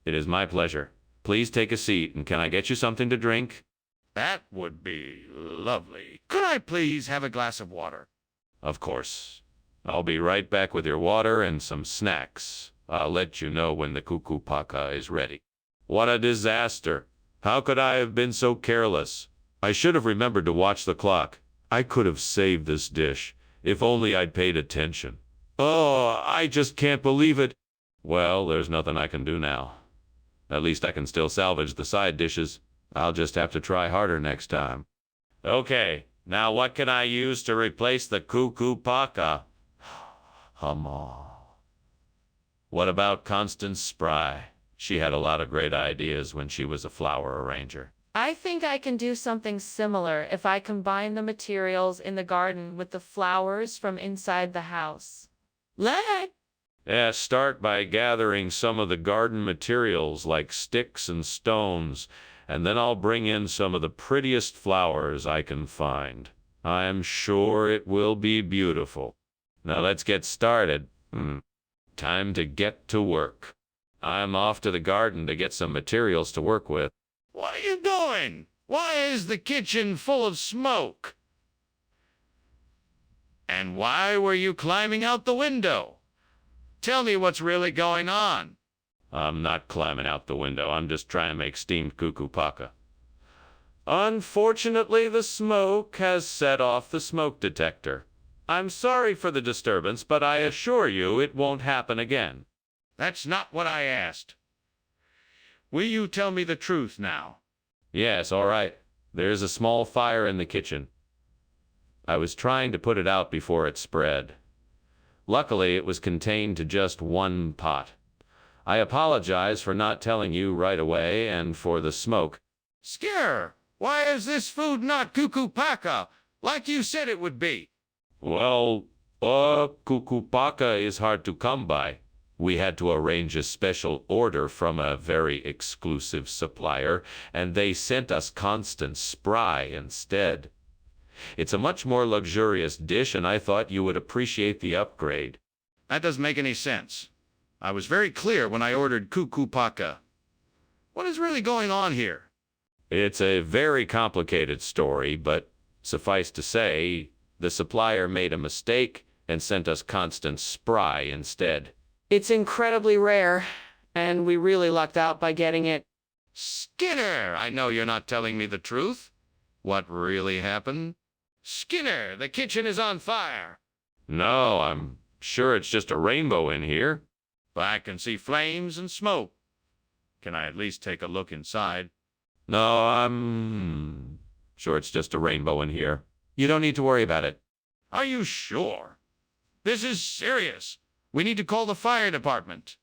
It is my pleasure. Please take a seat, and can I get you something to drink? That would be lovely. Could I please have a glass of water? Of course. I'll be right back with your water and some snacks. I'll let you know when the cuckoo paka is ready. What a disaster. How could I have been so careless? I should have remembered to watch the clock. I could have saved this dish, if only I'd paid attention. Oh, I just can't believe it. Well, there's nothing I can do now. At least I can still salvage the side dishes. I'll just have to try harder next time. Okay, now what can I use to replace the cuckoo paka? What about Constance Spry? She had a lot of great ideas when she was a flower arranger. I think I can do something similar if I combine the materials in the garden with the flowers from inside the house. Yeah, start by gathering some of the garden materials like sticks and stones, and then I'll bring in some of the prettiest flowers I can find. I'm sure it will be beautiful. Now let's get started. Time to get to work. I'm off to the garden to get some materials to work with. What are you doing? Why is the kitchen full of smoke? And why were you climbing out the window? Tell me what's really going on. I'm not climbing out the window. I'm just trying to make steamed cuckoo paka. Unfortunately, the smoke has set off the smoke detector. I'm sorry for the disturbance, but I assure you it won't happen again. That's not what I asked. Will you tell me the truth now? Yes, all right. There's a small fire in the kitchen. I was trying to put it out before it spread. Luckily, it was contained to just one pot. I apologize for not telling you right away and for the smoke. Skinner, why is this food not cuckoo paka, like you said it would be? Well, cuckoo paka is hard to come by. We had to arrange a special order from a very exclusive supplier, and they sent us Constance Spry instead. It's a much more luxurious dish, and I thought you would appreciate the upgrade. That doesn't make any sense. I was very clear when I ordered kuku paka. What is really going on here? It's a very complicated story, but suffice to say, the supplier made a mistake and sent us constant spry instead. It's incredibly rare, and we really lucked out by getting it. Skinner, I know you're not telling me the truth. What really happened? Skinner, the kitchen is on fire. No, I'm sure it's just a rainbow in here. But I can see flames and smoke. Can I at least take a look inside? No, I'm sure it's just a rainbow in here. You don't need to worry about it. Are you sure? This is serious. We need to call the fire department.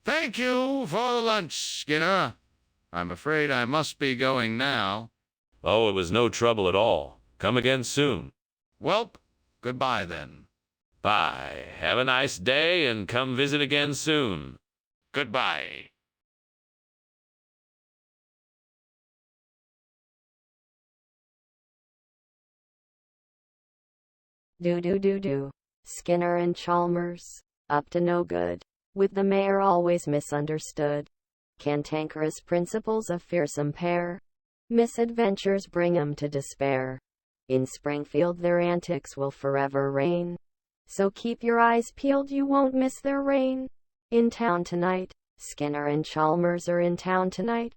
Thank you for the lunch, Skinner. I'm afraid I must be going now. Oh, it was no trouble at all. Come again soon. Welp, goodbye then. Bye. Have a nice day and come visit again soon. Goodbye. Do. Skinner and Chalmers, up to no good. With the mayor always misunderstood. Cantankerous principles of fearsome pair. Misadventures bring 'em to despair. In Springfield their antics will forever reign. So keep your eyes peeled, you won't miss their reign. In town tonight, Skinner and Chalmers are in town tonight.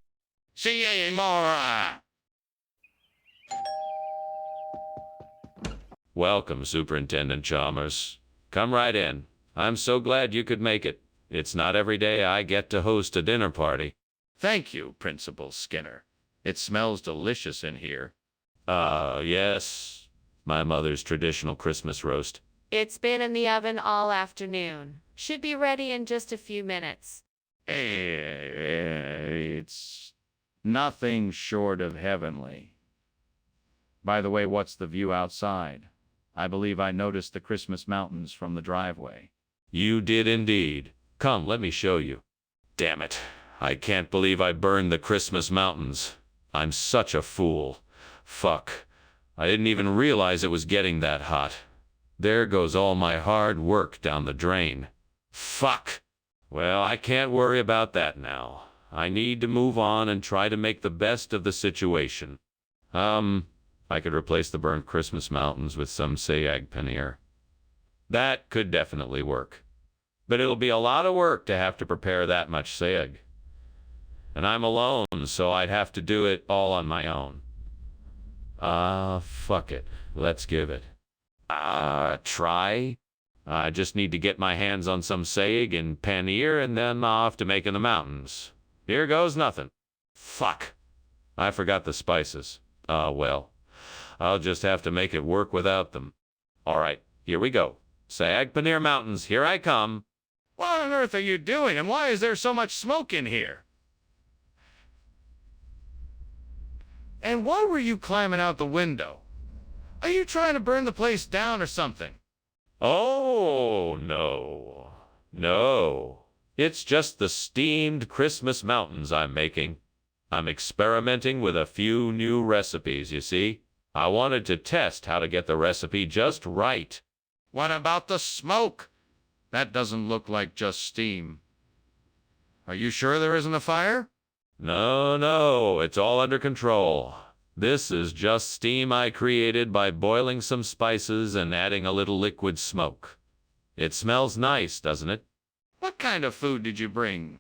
See you tomorrow. Welcome, Superintendent Chalmers. Come right in. I'm so glad you could make it. It's not every day I get to host a dinner party. Thank you, Principal Skinner. It smells delicious in here. Yes. My mother's traditional Christmas roast. It's been in the oven all afternoon. Should be ready in just a few minutes. It's nothing short of heavenly. By the way, what's the view outside? I believe I noticed the Christmas mountains from the driveway. You did indeed. Come, let me show you. Damn it. I can't believe I burned the Christmas mountains. I'm such a fool. Fuck. I didn't even realize it was getting that hot. There goes all my hard work down the drain. Fuck. Well, I can't worry about that now. I need to move on and try to make the best of the situation. I could replace the burnt Christmas mountains with some sayag paneer. That could definitely work. But it'll be a lot of work to have to prepare that much sayag. And I'm alone, so I'd have to do it all on my own. Fuck it. Let's give it. Try. I just need to get my hands on some sayag and paneer and then off to making the mountains. Here goes nothing. Fuck. I forgot the spices. Well. I'll just have to make it work without them. Alright, here we go. Sayag Paneer Mountains, here I come. What on earth are you doing, and why is there so much smoke in here? And why were you climbing out the window? Are you trying to burn the place down or something? Oh, no. No. It's just the steamed Christmas mountains I'm making. I'm experimenting with a few new recipes, you see. I wanted to test how to get the recipe just right. What about the smoke? That doesn't look like just steam. Are you sure there isn't a fire? No, it's all under control. This is just steam I created by boiling some spices and adding a little liquid smoke. It smells nice, doesn't it? What kind of food did you bring?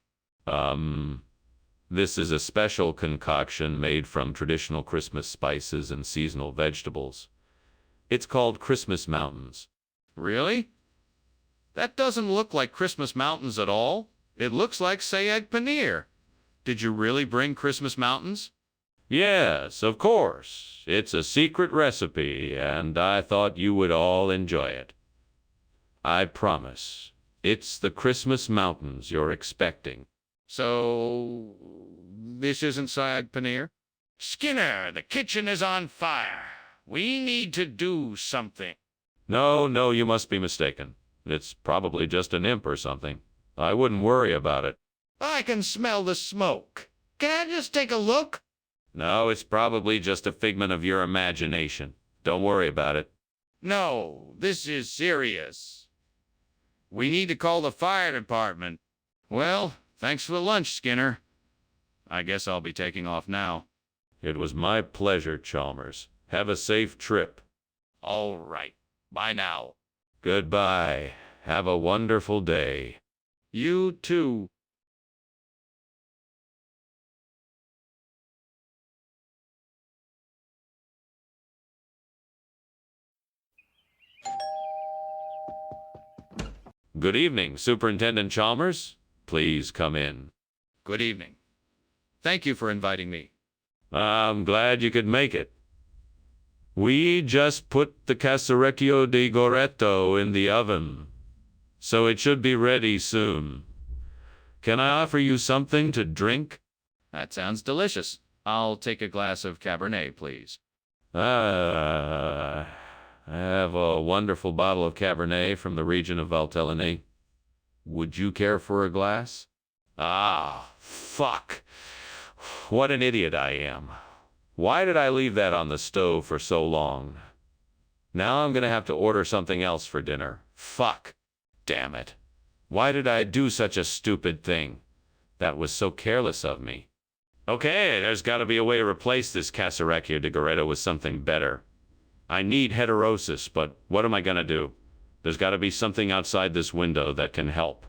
This is a special concoction made from traditional Christmas spices and seasonal vegetables. It's called Christmas Mountains. Really? That doesn't look like Christmas mountains at all. It looks like sayag paneer. Did you really bring Christmas mountains? Yes, of course. It's a secret recipe, and I thought you would all enjoy it. I promise. It's the Christmas mountains you're expecting. So, this isn't sayag paneer? Skinner, the kitchen is on fire. We need to do something. No, you must be mistaken. It's probably just an imp or something. I wouldn't worry about it. I can smell the smoke. Can I just take a look? No, it's probably just a figment of your imagination. Don't worry about it. No, this is serious. We need to call the fire department. Well, thanks for the lunch, Skinner. I guess I'll be taking off now. It was my pleasure, Chalmers. Have a safe trip. All right. Bye now. Goodbye. Have a wonderful day. You too. Good evening, Superintendent Chalmers. Please come in. Good evening. Thank you for inviting me. I'm glad you could make it. We just put the Casarecchio di Goretto in the oven, so it should be ready soon. Can I offer you something to drink? That sounds delicious. I'll take a glass of Cabernet, please. I have a wonderful bottle of Cabernet from the region of Valtellina. Would you care for a glass? Ah, fuck. What an idiot I am. Why did I leave that on the stove for so long? Now I'm gonna have to order something else for dinner. Fuck. Damn it. Why did I do such a stupid thing? That was so careless of me. Okay, there's gotta be a way to replace this Casarecchio di Goretto with something better. I need heterosis, but what am I gonna do? There's gotta be something outside this window that can help.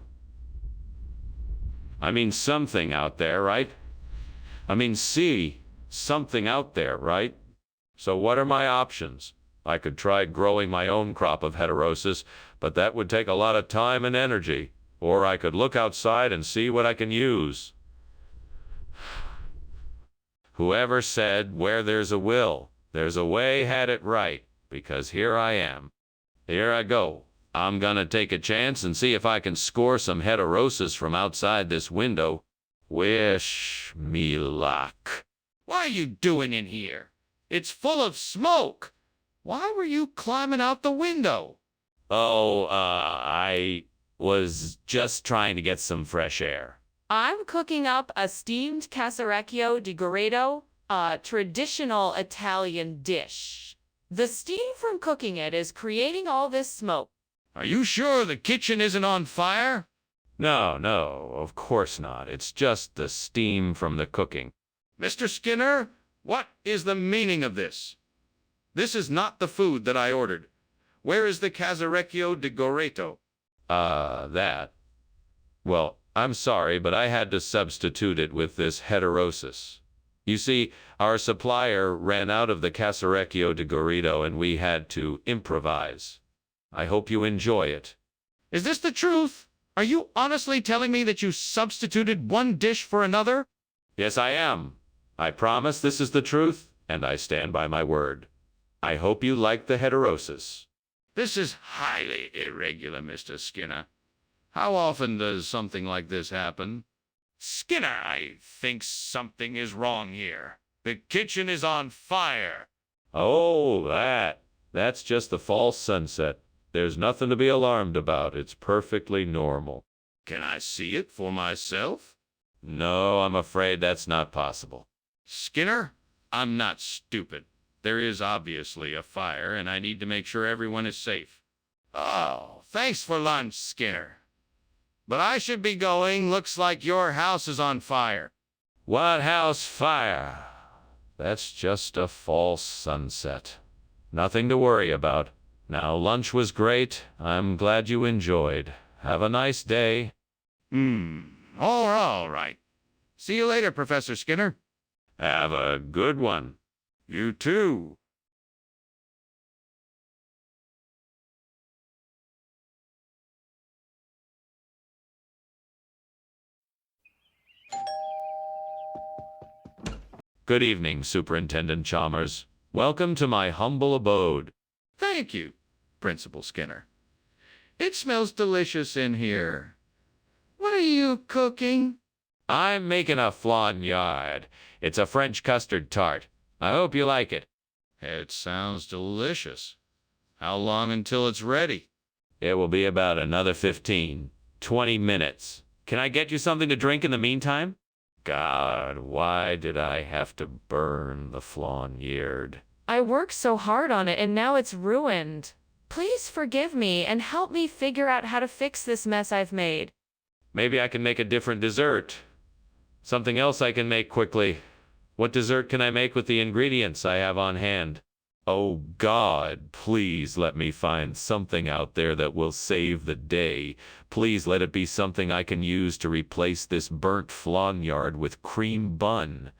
I mean, something out there, right? I mean, see, something out there, right? So what are my options? I could try growing my own crop of heterosis, but that would take a lot of time and energy. Or I could look outside and see what I can use. Whoever said, where there's a will, there's a way had it right, because here I am. Here I go. I'm gonna take a chance and see if I can score some heterosis from outside this window. Wish me luck. What are you doing in here? It's full of smoke. Why were you climbing out the window? Oh, I was just trying to get some fresh air. I'm cooking up a steamed Casarecchio di Goretto, a traditional Italian dish. The steam from cooking it is creating all this smoke. Are you sure the kitchen isn't on fire? No, of course not. It's just the steam from the cooking. Mr. Skinner, what is the meaning of this? This is not the food that I ordered. Where is the Casarecchio di Goretto? That. Well, I'm sorry, but I had to substitute it with this heterosis. You see, our supplier ran out of the Casarecchio di Goretto and we had to improvise. I hope you enjoy it. Is this the truth? Are you honestly telling me that you substituted one dish for another? Yes, I am. I promise this is the truth, and I stand by my word. I hope you like the heterosis. This is highly irregular, Mr. Skinner. How often does something like this happen? Skinner, I think something is wrong here. The kitchen is on fire. Oh, that's just the false sunset. There's nothing to be alarmed about. It's perfectly normal. Can I see it for myself? No, I'm afraid that's not possible. Skinner, I'm not stupid. There is obviously a fire, and I need to make sure everyone is safe. Oh, thanks for lunch, Skinner. But I should be going. Looks like your house is on fire. What house fire? That's just a false sunset. Nothing to worry about. Now, lunch was great. I'm glad you enjoyed. Have a nice day. All right. See you later, Professor Skinner. Have a good one. You too. Good evening, Superintendent Chalmers. Welcome to my humble abode. Thank you, Principal Skinner. It smells delicious in here. What are you cooking? I'm making a flan yard. It's a French custard tart. I hope you like it. It sounds delicious. How long until it's ready? It will be about another 20 minutes. Can I get you something to drink in the meantime? God, why did I have to burn the flan yard? I worked so hard on it and now it's ruined. Please forgive me and help me figure out how to fix this mess I've made. Maybe I can make a different dessert. Something else I can make quickly. What dessert can I make with the ingredients I have on hand? Oh God, please let me find something out there that will save the day. Please let it be something I can use to replace this burnt flan yard with cream bun.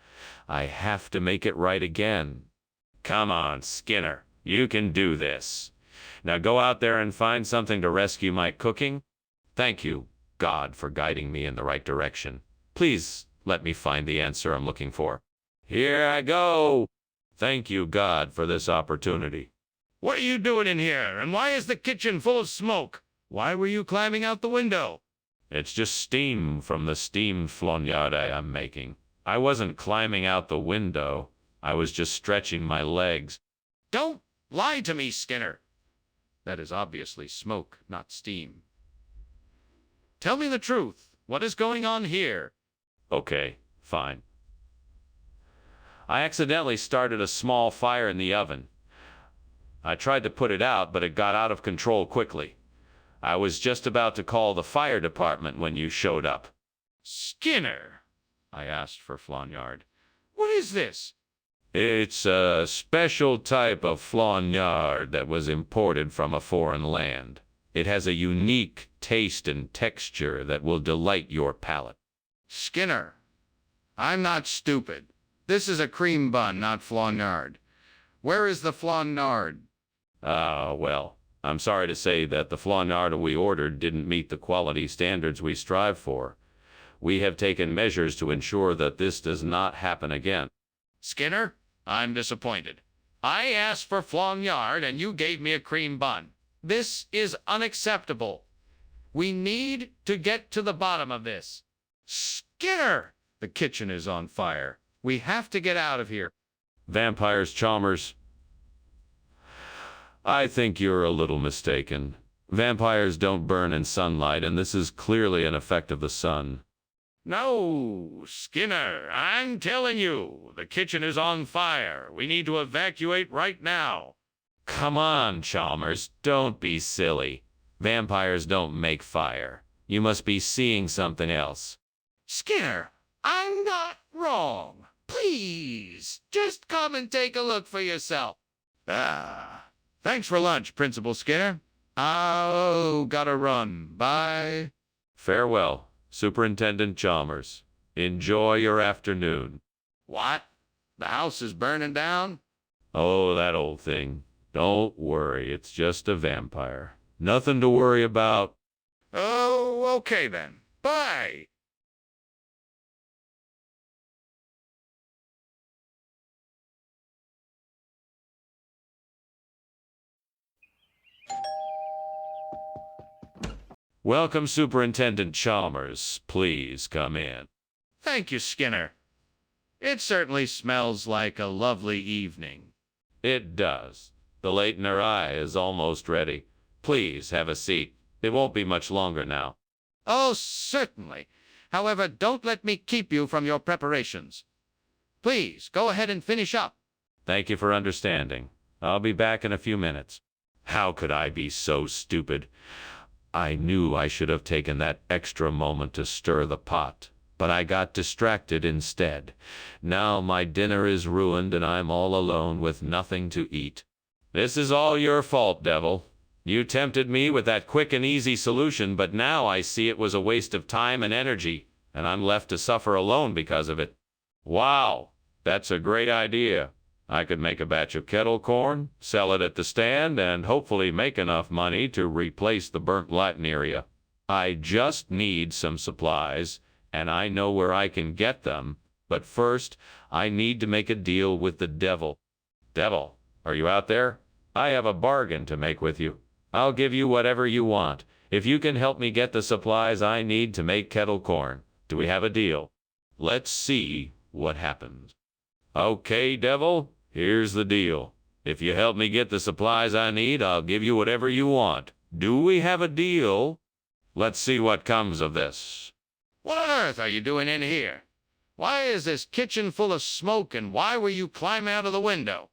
I have to make it right again. Come on, Skinner. You can do this. Now go out there and find something to rescue my cooking. Thank you, God, for guiding me in the right direction. Please let me find the answer I'm looking for. Here I go. Thank you, God, for this opportunity. What are you doing in here? And why is the kitchen full of smoke? Why were you climbing out the window? It's just steam from the steamed floniade I'm making. I wasn't climbing out the window. I was just stretching my legs. Don't lie to me, Skinner. That is obviously smoke, not steam. Tell me the truth. What is going on here? Okay, fine. I accidentally started a small fire in the oven. I tried to put it out, but it got out of control quickly. I was just about to call the fire department when you showed up. Skinner, I asked for flanyard. What is this? It's a special type of flanyard that was imported from a foreign land. It has a unique taste and texture that will delight your palate. Skinner, I'm not stupid. This is a cream bun, not flanyard. Where is the flanyard? Well, I'm sorry to say that the flanyard we ordered didn't meet the quality standards we strive for. We have taken measures to ensure that this does not happen again. Skinner, I'm disappointed. I asked for flanyard and you gave me a cream bun. This is unacceptable. We need to get to the bottom of this. Skinner! The kitchen is on fire. We have to get out of here. Vampires, Chalmers. I think you're a little mistaken. Vampires don't burn in sunlight, and this is clearly an effect of the sun. No, Skinner, I'm telling you, the kitchen is on fire. We need to evacuate right now. Come on, Chalmers, don't be silly. Vampires don't make fire. You must be seeing something else. Skinner, I'm not wrong. Please, just come and take a look for yourself. Thanks for lunch, Principal Skinner. Oh, gotta run. Bye. Farewell, Superintendent Chalmers. Enjoy your afternoon. What? The house is burning down? Oh, that old thing. Don't worry, it's just a vampire. Nothing to worry about. Oh, okay then. Bye. Welcome, Superintendent Chalmers. Please come in. Thank you, Skinner. It certainly smells like a lovely evening. It does. The Leightener Eye is almost ready. Please have a seat. It won't be much longer now. Oh, certainly. However, don't let me keep you from your preparations. Please, go ahead and finish up. Thank you for understanding. I'll be back in a few minutes. How could I be so stupid? I knew I should have taken that extra moment to stir the pot, but I got distracted instead. Now my dinner is ruined and I'm all alone with nothing to eat. This is all your fault, Devil. You tempted me with that quick and easy solution, but now I see it was a waste of time and energy, and I'm left to suffer alone because of it. Wow, that's a great idea. I could make a batch of kettle corn, sell it at the stand, and hopefully make enough money to replace the burnt Latin area. I just need some supplies, and I know where I can get them, but first, I need to make a deal with the devil. Devil, are you out there? I have a bargain to make with you. I'll give you whatever you want, if you can help me get the supplies I need to make kettle corn. Do we have a deal? Let's see what happens. Okay, Devil. Here's the deal. If you help me get the supplies I need, I'll give you whatever you want. Do we have a deal? Let's see what comes of this. What on earth are you doing in here? Why is this kitchen full of smoke, and why were you climbing out of the window?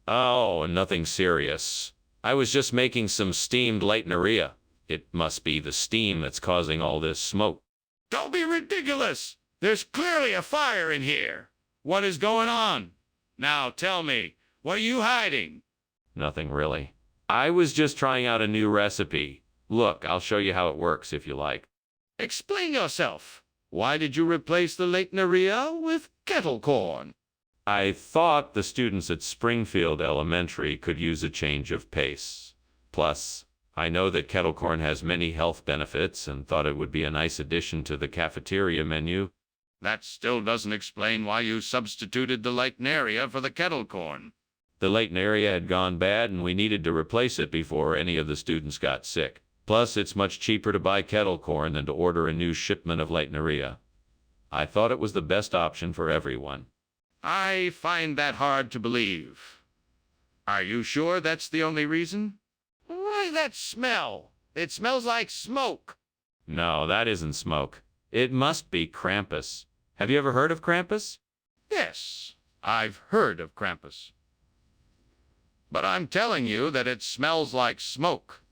Oh, nothing serious. I was just making some steamed lightneria. It must be the steam that's causing all this smoke. Don't be ridiculous. There's clearly a fire in here. What is going on? Now tell me, what are you hiding? Nothing really. I was just trying out a new recipe. Look, I'll show you how it works if you like. Explain yourself. Why did you replace the Leitneria with kettle corn? I thought the students at Springfield Elementary could use a change of pace. Plus, I know that kettle corn has many health benefits and thought it would be a nice addition to the cafeteria menu. That still doesn't explain why you substituted the Leitneria for the kettle corn. The Leitneria had gone bad and we needed to replace it before any of the students got sick. Plus, it's much cheaper to buy kettle corn than to order a new shipment of Leitneria. I thought it was the best option for everyone. I find that hard to believe. Are you sure that's the only reason? Why that smell? It smells like smoke. No, that isn't smoke. It must be Krampus. Have you ever heard of Krampus? Yes, I've heard of Krampus. But I'm telling you that it smells like smoke.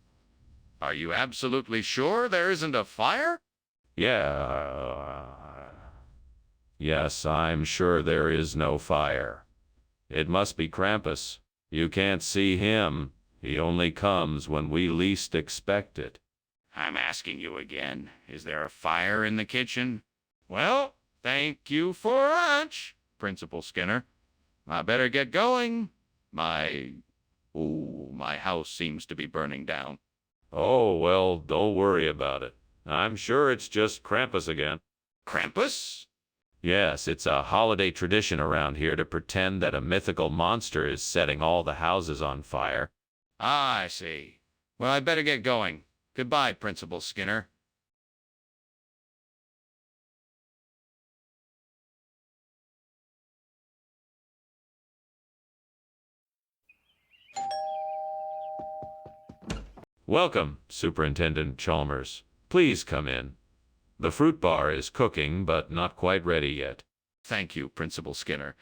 Are you absolutely sure there isn't a fire? Yeah. Yes, I'm sure there is no fire. It must be Krampus. You can't see him. He only comes when we least expect it. I'm asking you again, is there a fire in the kitchen? Well, thank you for lunch, Principal Skinner. I better get going. My house seems to be burning down. Oh, well, don't worry about it. I'm sure it's just Krampus again. Krampus? Yes, it's a holiday tradition around here to pretend that a mythical monster is setting all the houses on fire. Ah, I see. Well, I better get going. Goodbye, Principal Skinner. Welcome, Superintendent Chalmers. Please come in. The fruit bar is cooking, but not quite ready yet. Thank you, Principal Skinner.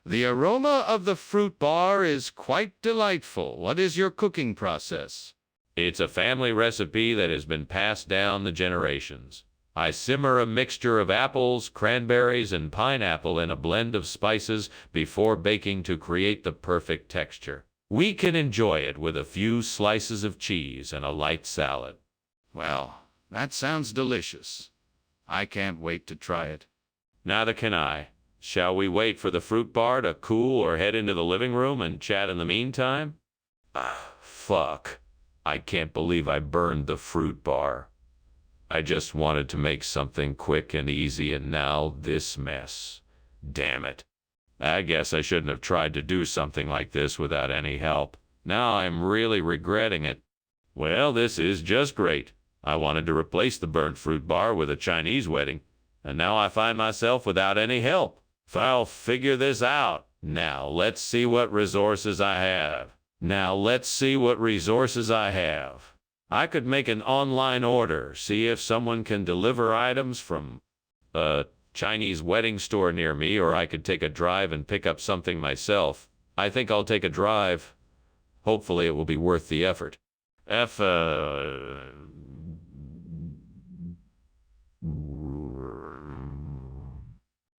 The aroma of the fruit bar is quite delightful. What is your cooking process? It's a family recipe that has been passed down the generations. I simmer a mixture of apples, cranberries, and pineapple in a blend of spices before baking to create the perfect texture. We can enjoy it with a few slices of cheese and a light salad. Well, that sounds delicious. I can't wait to try it. Neither can I. Shall we wait for the fruit bar to cool or head into the living room and chat in the meantime? Fuck. I can't believe I burned the fruit bar. I just wanted to make something quick and easy and now this mess. Damn it. I guess I shouldn't have tried to do something like this without any help. Now I'm really regretting it. Well, this is just great. I wanted to replace the burnt fruit bar with a Chinese wedding, and now I find myself without any help. I'll figure this out. Now let's see what resources I have. I could make an online order, see if someone can deliver items from a Chinese wedding store near me, or I could take a drive and pick up something myself. I think I'll take a drive. Hopefully it will be worth the effort.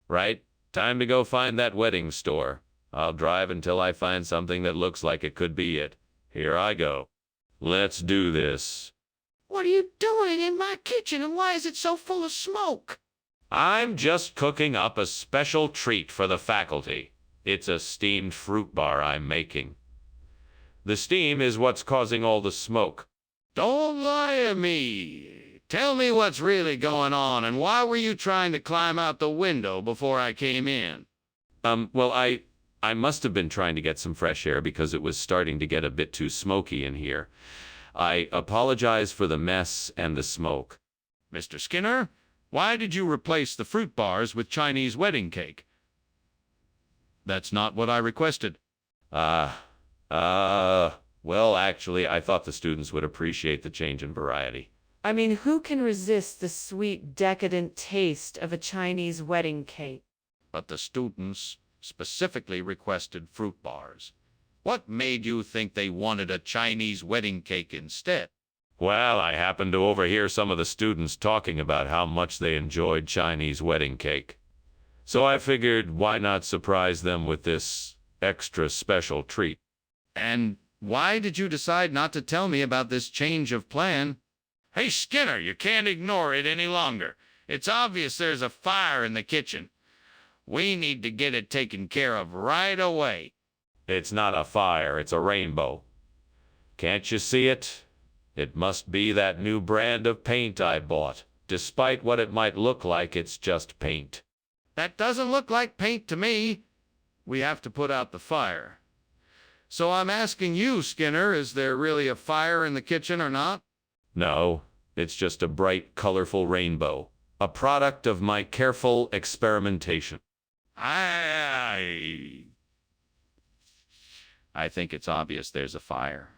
Right? Time to go find that wedding store. I'll drive until I find something that looks like it could be it. Here I go. Let's do this. What are you doing in my kitchen, and why is it so full of smoke? I'm just cooking up a special treat for the faculty. It's a steamed fruit bar I'm making. The steam is what's causing all the smoke. Don't lie to me. Tell me what's really going on, and why were you trying to climb out the window before I came in? Well, I must have been trying to get some fresh air because it was starting to get a bit too smoky in here. I apologize for the mess and the smoke. Mr. Skinner, why did you replace the fruit bars with Chinese wedding cake? That's not what I requested. Well, actually, I thought the students would appreciate the change in variety. I mean, who can resist the sweet, decadent taste of a Chinese wedding cake? But the students specifically requested fruit bars. What made you think they wanted a Chinese wedding cake instead? Well, I happened to overhear some of the students talking about how much they enjoyed Chinese wedding cake. So I figured, why not surprise them with this extra special treat? And why did you decide not to tell me about this change of plan? Hey, Skinner, you can't ignore it any longer. It's obvious there's a fire in the kitchen. We need to get it taken care of right away. It's not a fire, it's a rainbow. Can't you see it? It must be that new brand of paint I bought. Despite what it might look like, it's just paint. That doesn't look like paint to me. We have to put out the fire. So I'm asking you, Skinner, is there really a fire in the kitchen or not? No, it's just a bright, colorful rainbow. A product of my careful experimentation. I think it's obvious there's a fire.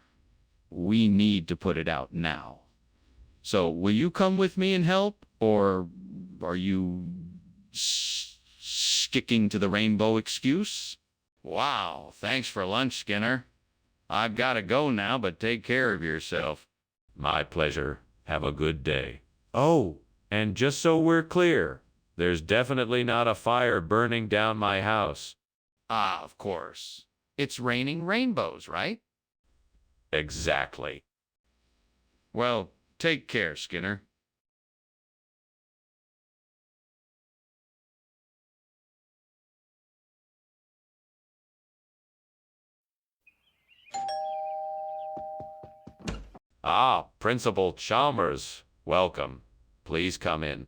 We need to put it out now. So will you come with me and help? Or are you sticking to the rainbow excuse? Wow, thanks for lunch, Skinner. I've got to go now, but take care of yourself. My pleasure. Have a good day. Oh, and just so we're clear, there's definitely not a fire burning down my house. Ah, of course. It's raining rainbows, right? Exactly. Well, take care, Skinner. Ah, Principal Chalmers, welcome. Please come in.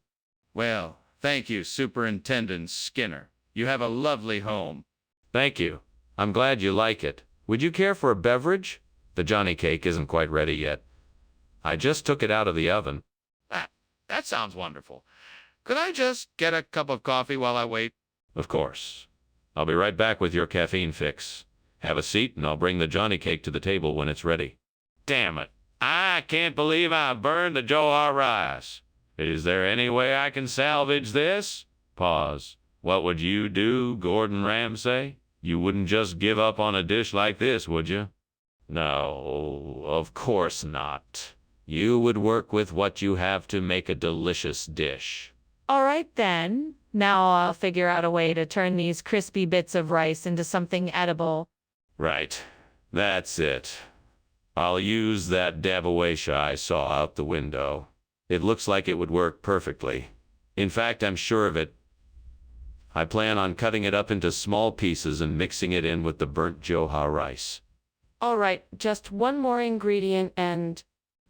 Well, thank you, Superintendent Skinner. You have a lovely home. Thank you. I'm glad you like it. Would you care for a beverage? The Johnny cake isn't quite ready yet. I just took it out of the oven. That sounds wonderful. Could I just get a cup of coffee while I wait? Of course. I'll be right back with your caffeine fix. Have a seat and I'll bring the Johnny cake to the table when it's ready. Damn it. I can't believe I burned the Johar rice. Is there any way I can salvage this? Pause. What would you do, Gordon Ramsay? You wouldn't just give up on a dish like this, would you? No, of course not. You would work with what you have to make a delicious dish. All right then. Now I'll figure out a way to turn these crispy bits of rice into something edible. Right. That's it. I'll use that dabawaisha I saw out the window. It looks like it would work perfectly. In fact, I'm sure of it. I plan on cutting it up into small pieces and mixing it in with the burnt Johar rice. All right, just one more ingredient and...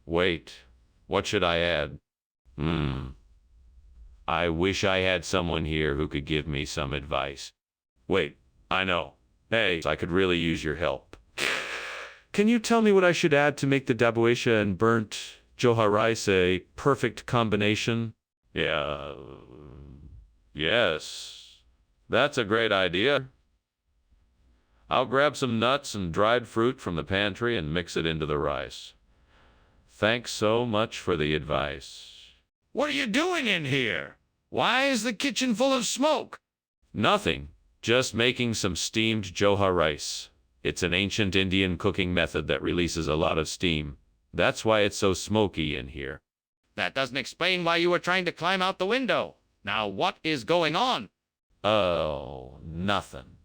Wait, what should I add? I wish I had someone here who could give me some advice. Wait, I know. Hey, I could really use your help. Can you tell me what I should add to make the dabawaisha and burnt Johar rice a perfect combination? Yes, that's a great idea. I'll grab some nuts and dried fruit from the pantry and mix it into the rice. Thanks so much for the advice. What are you doing in here? Why is the kitchen full of smoke? Nothing, just making some steamed Johar rice. It's an ancient Indian cooking method that releases a lot of steam. That's why it's so smoky in here. That doesn't explain why you were trying to climb out the window. Now what is going on? Oh, nothing.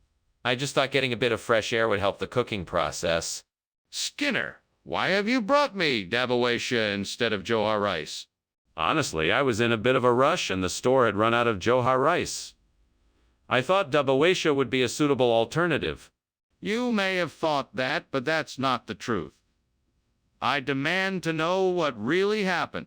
I just thought getting a bit of fresh air would help the cooking process. Skinner, why have you brought me dabawaisha instead of Johar rice? Honestly, I was in a bit of a rush and the store had run out of Johar rice. I thought dabawaisha would be a suitable alternative. You may have thought that, but that's not the truth. I demand to know what really happened.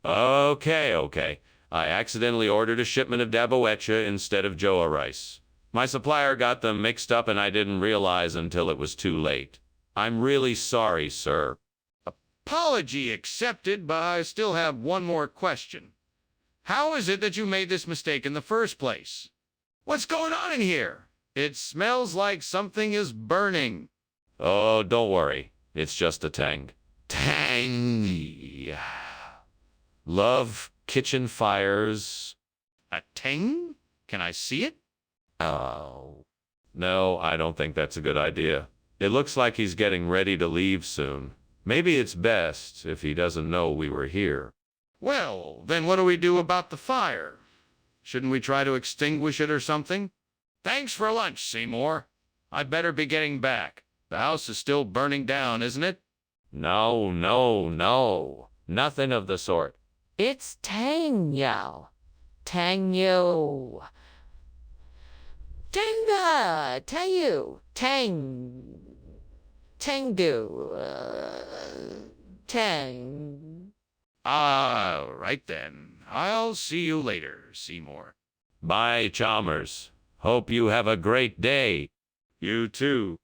Okay. I accidentally ordered a shipment of dabawaisha instead of Johar rice. My supplier got them mixed up and I didn't realize until it was too late. I'm really sorry, sir. Apology accepted, but I still have one more question. How is it that you made this mistake in the first place? What's going on in here? It smells like something is burning. Oh, don't worry. It's just a tang. Love kitchen fires. A tang? Can I see it? Oh. No, I don't think that's a good idea. It looks like he's getting ready to leave soon. Maybe it's best if he doesn't know we were here. Well, then what do we do about the fire? Shouldn't we try to extinguish it or something? Thanks for lunch, Seymour. I'd better be getting back. The house is still burning down, isn't it? No, no, no. Nothing of the sort. It's Tango. Tango. Tanga. Tayu. Tangu. Tang. All right then. I'll see you later, Seymour. Bye, Chalmers. Hope you have a great day. You too.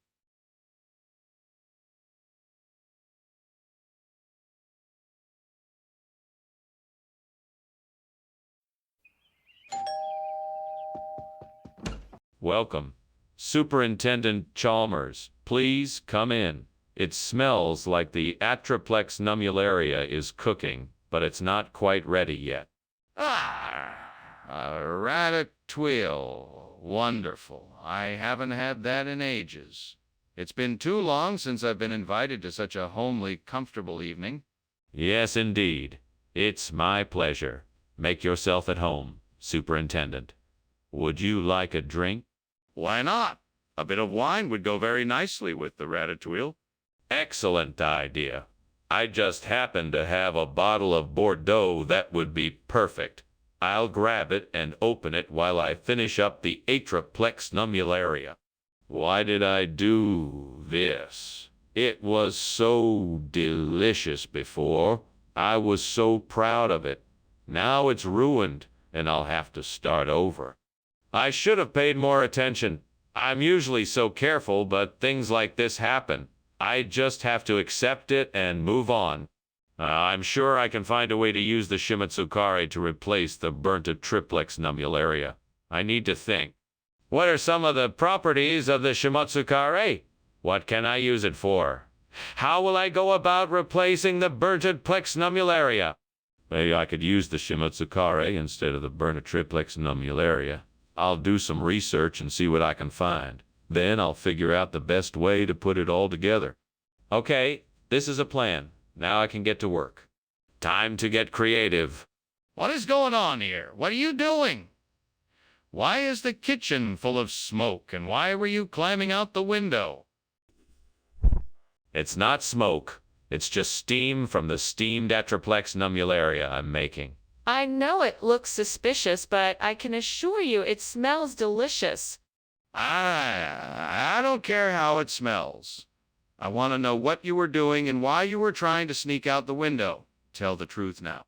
Welcome. Superintendent Chalmers, please come in. It smells like the Atriplex nummularia is cooking, but it's not quite ready yet. A ratatouille. Wonderful. I haven't had that in ages. It's been too long since I've been invited to such a homely, comfortable evening. Yes, indeed. It's my pleasure. Make yourself at home, Superintendent. Would you like a drink? Why not? A bit of wine would go very nicely with the ratatouille. Excellent idea. I just happen to have a bottle of Bordeaux that would be perfect. I'll grab it and open it while I finish up the Atriplex nummularia. Why did I do this? It was so delicious before. I was so proud of it. Now it's ruined, and I'll have to start over. I should have paid more attention. I'm usually so careful, but things like this happen. I just have to accept it and move on. I'm sure I can find a way to use the Shimotsukare to replace the burnt Atriplex nummularia. I need to think. What are some of the properties of the Shimotsukare? What can I use it for? How will I go about replacing the burnt Atriplex nummularia? Maybe I could use the Shimotsukare instead of the burnt Atriplex nummularia. I'll do some research and see what I can find. Then I'll figure out the best way to put it all together. Okay, this is a plan. Now I can get to work. Time to get creative. What is going on here? What are you doing? Why is the kitchen full of smoke, and why were you climbing out the window? It's not smoke. It's just steam from the steamed Atriplex nummularia I'm making. I know it looks suspicious, but I can assure you it smells delicious. I don't care how it smells. I want to know what you were doing and why you were trying to sneak out the window. Tell the truth now.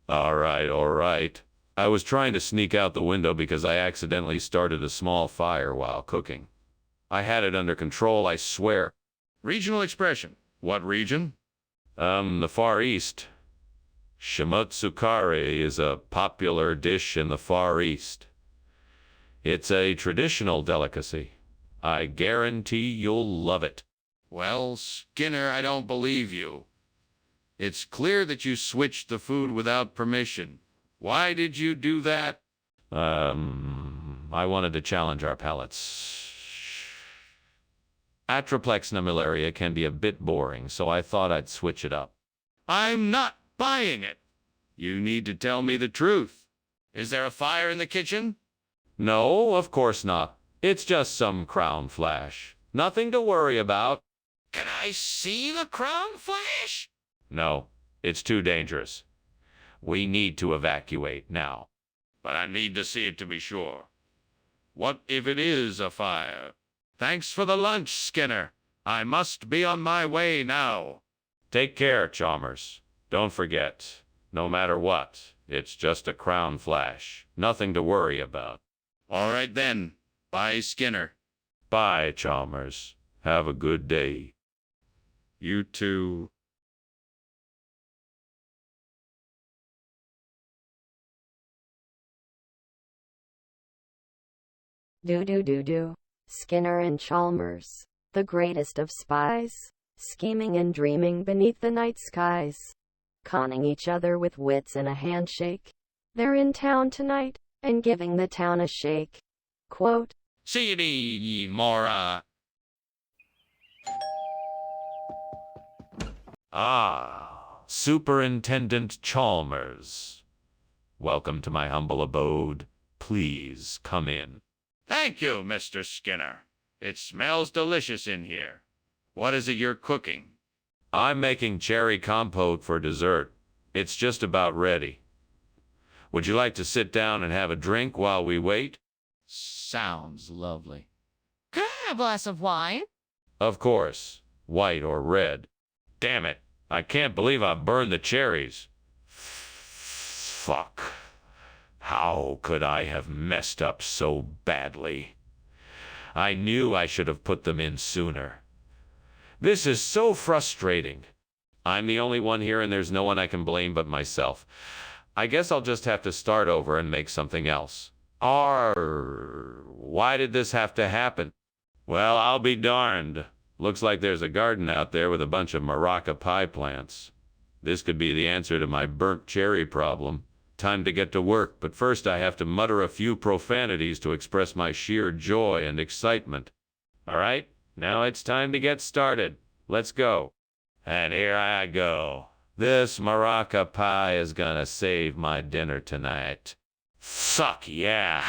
All right. I was trying to sneak out the window because I accidentally started a small fire while cooking. I had it under control, I swear. Regional expression. What region? The Far East. Shimotsukare is a popular dish in the Far East. It's a traditional delicacy. I guarantee you'll love it. Well, Skinner, I don't believe you. It's clear that you switched the food without permission. Why did you do that? I wanted to challenge our palates. Atriplex nummularia can be a bit boring, so I thought I'd switch it up. I'm not buying it. You need to tell me the truth. Is there a fire in the kitchen? No, of course not. It's just some crown flash. Nothing to worry about. Can I see the crown flash? No, it's too dangerous. We need to evacuate now. But I need to see it to be sure. What if it is a fire? Thanks for the lunch, Skinner. I must be on my way now. Take care, Chalmers. Don't forget, no matter what, it's just a crown flash. Nothing to worry about. All right then. Bye, Skinner. Bye, Chalmers. Have a good day. You too. Do. Skinner and Chalmers, the greatest of spies, scheming and dreaming beneath the night skies, conning each other with wits and a handshake. They're in town tonight, and giving the town a shake. Quote, See you, Mora. Ah, Superintendent Chalmers. Welcome to my humble abode. Please come in. Thank you, Mr. Skinner. It smells delicious in here. What is it you're cooking? I'm making cherry compote for dessert. It's just about ready. Would you like to sit down and have a drink while we wait? Sounds lovely. Could I have a glass of wine? Of course. White or red. Damn it. I can't believe I burned the cherries. Fuck. How could I have messed up so badly? I knew I should have put them in sooner. This is so frustrating. I'm the only one here and there's no one I can blame but myself. I guess I'll just have to start over and make something else. Why did this have to happen? Well, I'll be darned. Looks like there's a garden out there with a bunch of maraca pie plants. This could be the answer to my burnt cherry problem. Time to get to work, but first I have to mutter a few profanities to express my sheer joy and excitement. All right, now it's time to get started. Let's go. And here I go. This maraca pie is gonna save my dinner tonight. Fuck yeah.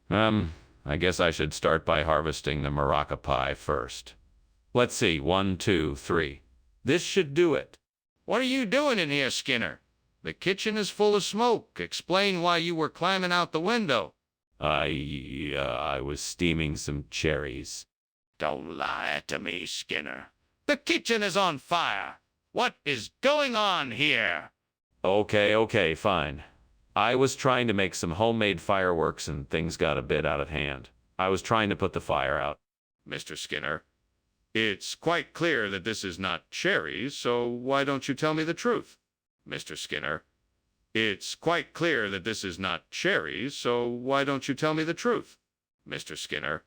I guess I should start by harvesting the maraca pie first. Let's see, 1, 2, 3. This should do it. What are you doing in here, Skinner? The kitchen is full of smoke. Explain why you were climbing out the window. I was steaming some cherries. Don't lie to me, Skinner. The kitchen is on fire. What is going on here? Okay, fine. I was trying to make some homemade fireworks and things got a bit out of hand. I was trying to put the fire out. Mr. Skinner, it's quite clear that this is not cherries, so why don't you tell me the truth? Mr. Skinner, it's quite clear that this is not cherries, so why don't you tell me the truth? Mr. Skinner,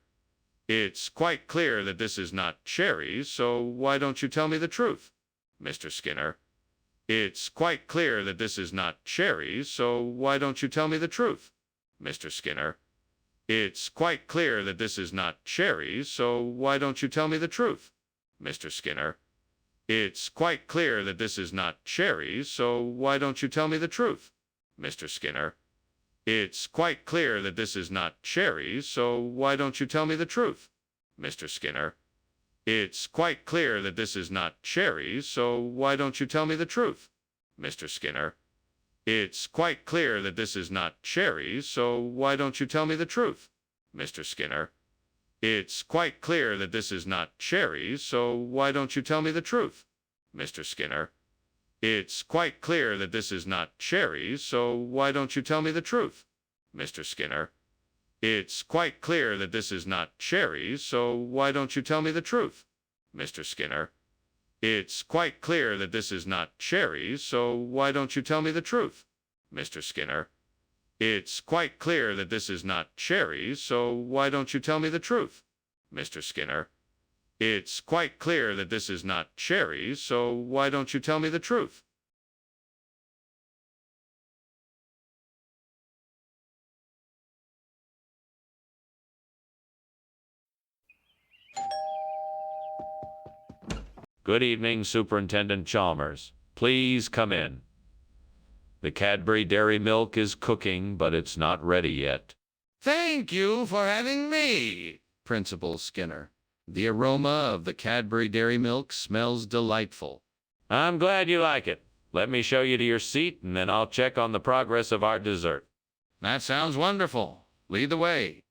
it's quite clear that this is not cherries, so why don't you tell me the truth? Mr. Skinner, it's quite clear that this is not cherries, so why don't you tell me the truth? Mr. Skinner, it's quite clear that this is not cherries, so why don't you tell me the truth? Mr. Skinner, it's quite clear that this is not cherries, so why don't you tell me the truth? Mr. Skinner, it's quite clear that this is not cherries, so why don't you tell me the truth? Mr. Skinner, it's quite clear that this is not cherries, so why don't you tell me the truth? Mr. Skinner, it's quite clear that this is not cherries, so why don't you tell me the truth? Mr. Skinner, it's quite clear that this is not cherries, so why don't you tell me the truth? Mr. Skinner, it's quite clear that this is not cherries, so why don't you tell me the truth? Mr. Skinner, it's quite clear that this is not cherries, so why don't you tell me the truth? Mr. Skinner, it's quite clear that this is not cherries, so why don't you tell me the truth? Mr. Skinner, it's quite clear that this is not cherries, so why don't you tell me the truth? Mr. Skinner, it's quite clear that this is not cherries, so why don't you tell me the truth? Good evening, Superintendent Chalmers. Please come in. The Cadbury Dairy Milk is cooking, but it's not ready yet. Thank you for having me, Principal Skinner. The aroma of the Cadbury Dairy Milk smells delightful. I'm glad you like it. Let me show you to your seat, and then I'll check on the progress of our dessert. That sounds wonderful. Lead the way.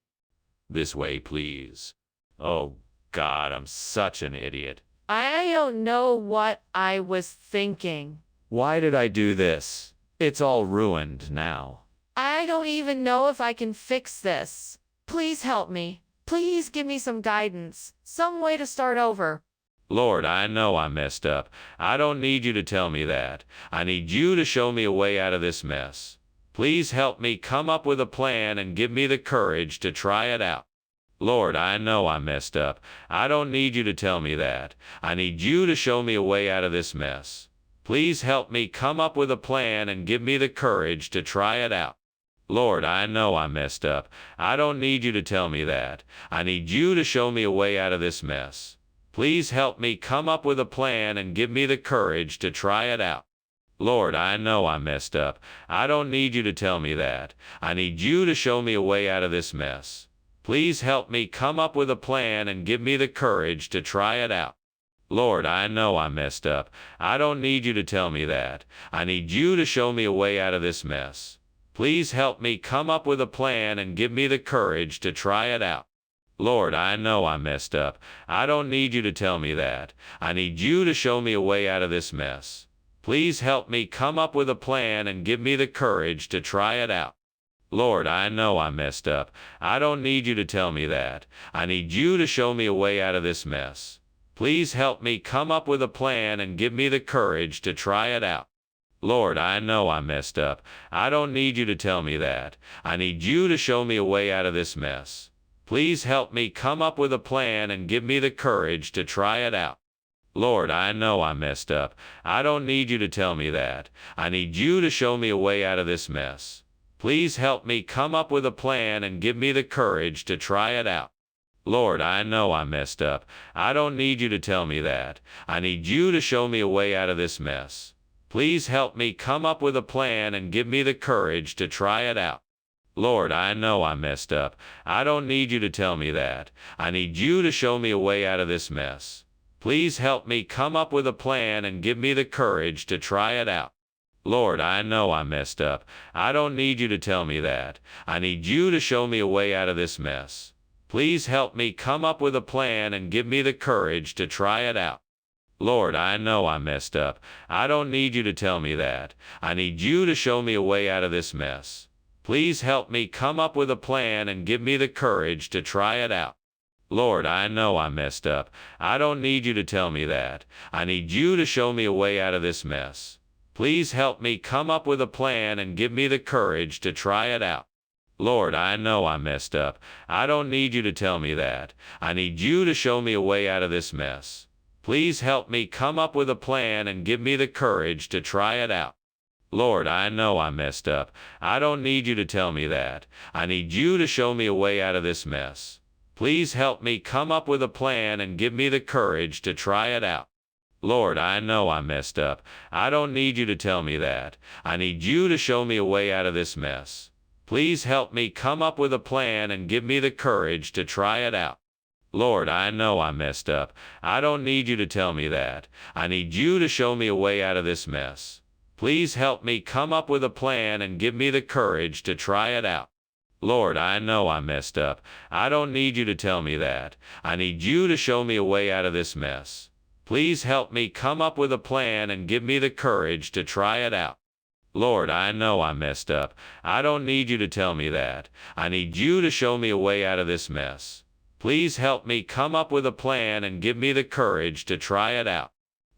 This way, please. Oh, God, I'm such an idiot. I don't know what I was thinking. Why did I do this? It's all ruined now. I don't even know if I can fix this. Please help me. Please give me some guidance, some way to start over. Lord, I know I messed up. I don't need you to tell me that. I need you to show me a way out of this mess. Please help me come up with a plan and give me the courage to try it out. Lord, I know I messed up. I don't need you to tell me that. I need you to show me a way out of this mess. Please help me come up with a plan and give me the courage to try it out. Lord, I know I messed up. I don't need you to tell me that. I need you to show me a way out of this mess. Please help me come up with a plan and give me the courage to try it out. Lord, I know I messed up. I don't need you to tell me that. I need you to show me a way out of this mess. Please help me come up with a plan and give me the courage to try it out. Lord, I know I messed up. I don't need you to tell me that. I need you to show me a way out of this mess. Please help me come up with a plan and give me the courage to try it out. Lord, I know I messed up. I don't need you to tell me that. I need you to show me a way out of this mess. Please help me come up with a plan and give me the courage to try it out. Lord, I know I messed up. I don't need you to tell me that. I need you to show me a way out of this mess. Please help me come up with a plan and give me the courage to try it out. Lord, I know I messed up. I don't need you to tell me that. I need you to show me a way out of this mess. Please help me come up with a plan and give me the courage to try it out. Lord, I know I messed up. I don't need you to tell me that. I need you to show me a way out of this mess. Please help me come up with a plan and give me the courage to try it out. Lord, I know I messed up. I don't need you to tell me that. I need you to show me a way out of this mess. Please help me come up with a plan and give me the courage to try it out. Lord, I know I messed up. I don't need you to tell me that. I need you to show me a way out of this mess. Please help me come up with a plan and give me the courage to try it out. Lord, I know I messed up. I don't need you to tell me that. I need you to show me a way out of this mess. Please help me come up with a plan and give me the courage to try it out. Lord, I know I messed up. I don't need you to tell me that. I need you to show me a way out of this mess. Please help me come up with a plan and give me the courage to try it out. Lord, I know I messed up. I don't need you to tell me that. I need you to show me a way out of this mess. Please help me come up with a plan and give me the courage to try it out. Lord, I know I messed up. I don't need you to tell me that. I need you to show me a way out of this mess. Please help me come up with a plan and give me the courage to try it out. Lord, I know I messed up. I don't need you to tell me that. I need you to show me a way out of this mess. Please help me come up with a plan and give me the courage to try it out. Lord, I know I messed up. I don't need you to tell me that. I need you to show me a way out of this mess. Please help me come up with a plan and give me the courage to try it out. Lord, I know I messed up. I don't need you to tell me that. I need you to show me a way out of this mess. Please help me come up with a plan and give me the courage to try it out. Lord, I know I messed up. I don't need you to tell me that. I need you to show me a way out of this mess. Please help me come up with a plan and give me the courage to try it out. Lord, I know I messed up. I don't need you to tell me that. I need you to show me a way out of this mess. Please help me come up with a plan and give me the courage to try it out.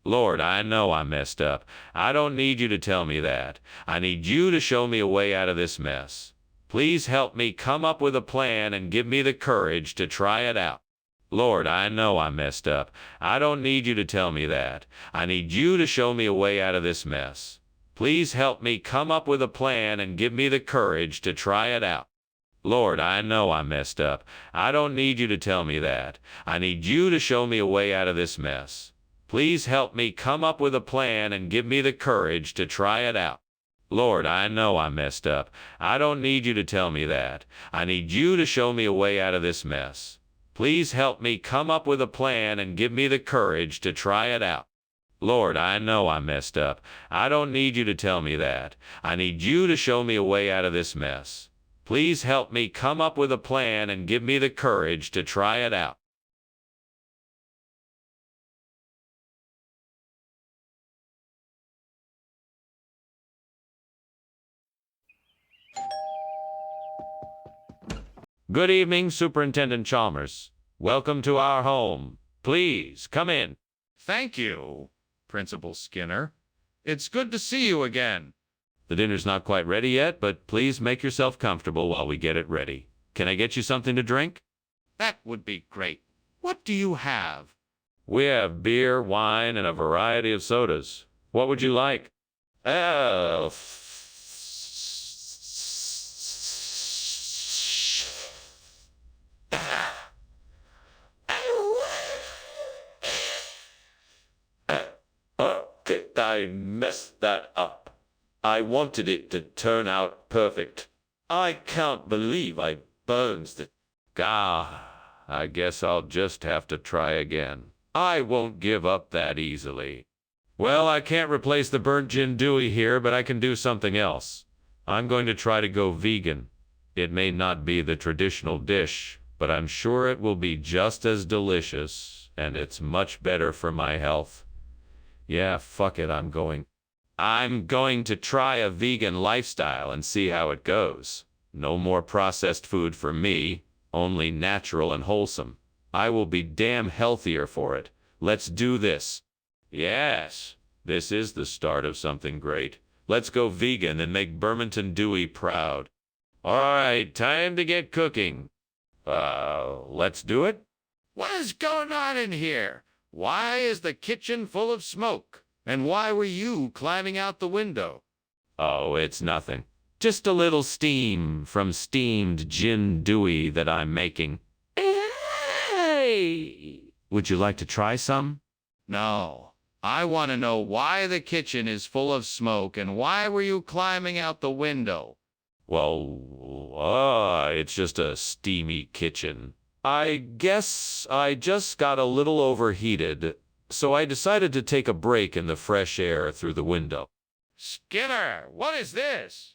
Lord, I know I messed up. I don't need you to tell me that. I need you to show me a way out of this mess. Please help me come up with a plan and give me the courage to try it out. Lord, I know I messed up. I don't need you to tell me that. I need you to show me a way out of this mess. Please help me come up with a plan and give me the courage to try it out. Lord, I know I messed up. I don't need you to tell me that. I need you to show me a way out of this mess. Please help me come up with a plan and give me the courage to try it out. Lord, I know I messed up. I don't need you to tell me that. I need you to show me a way out of this mess. Please help me come up with a plan and give me the courage to try it out. Lord, I know I messed up. I don't need you to tell me that. I need you to show me a way out of this mess. Please help me come up with a plan and give me the courage to try it out. Good evening, Superintendent Chalmers. Welcome to our home. Please, come in. Thank you, Principal Skinner. It's good to see you again. The dinner's not quite ready yet, but please make yourself comfortable while we get it ready. Can I get you something to drink? That would be great. What do you have? We have beer, wine, and a variety of sodas. What would you like? Oh. I messed that up. I wanted it to turn out perfect. I can't believe I burned it. Gah, I guess I'll just have to try again. I won't give up that easily. Well, I can't replace the burnt gin dewey here, but I can do something else. I'm going to try to go vegan. It may not be the traditional dish, but I'm sure it will be just as delicious, and it's much better for my health. Yeah, fuck it, I'm going to try a vegan lifestyle and see how it goes. No more processed food for me, only natural and wholesome. I will be damn healthier for it. Let's do this. Yes, this is the start of something great. Let's go vegan and make Bermonton Dewey proud. All right, time to get cooking. Let's do it? What is going on in here? Why is the kitchen full of smoke? And why were you climbing out the window? Oh, it's nothing. Just a little steam from steamed gin dewey that I'm making. Hey! Would you like to try some? No. I want to know why the kitchen is full of smoke and why were you climbing out the window? Well, it's just a steamy kitchen. I guess I just got a little overheated, so I decided to take a break in the fresh air through the window. Skinner, what is this?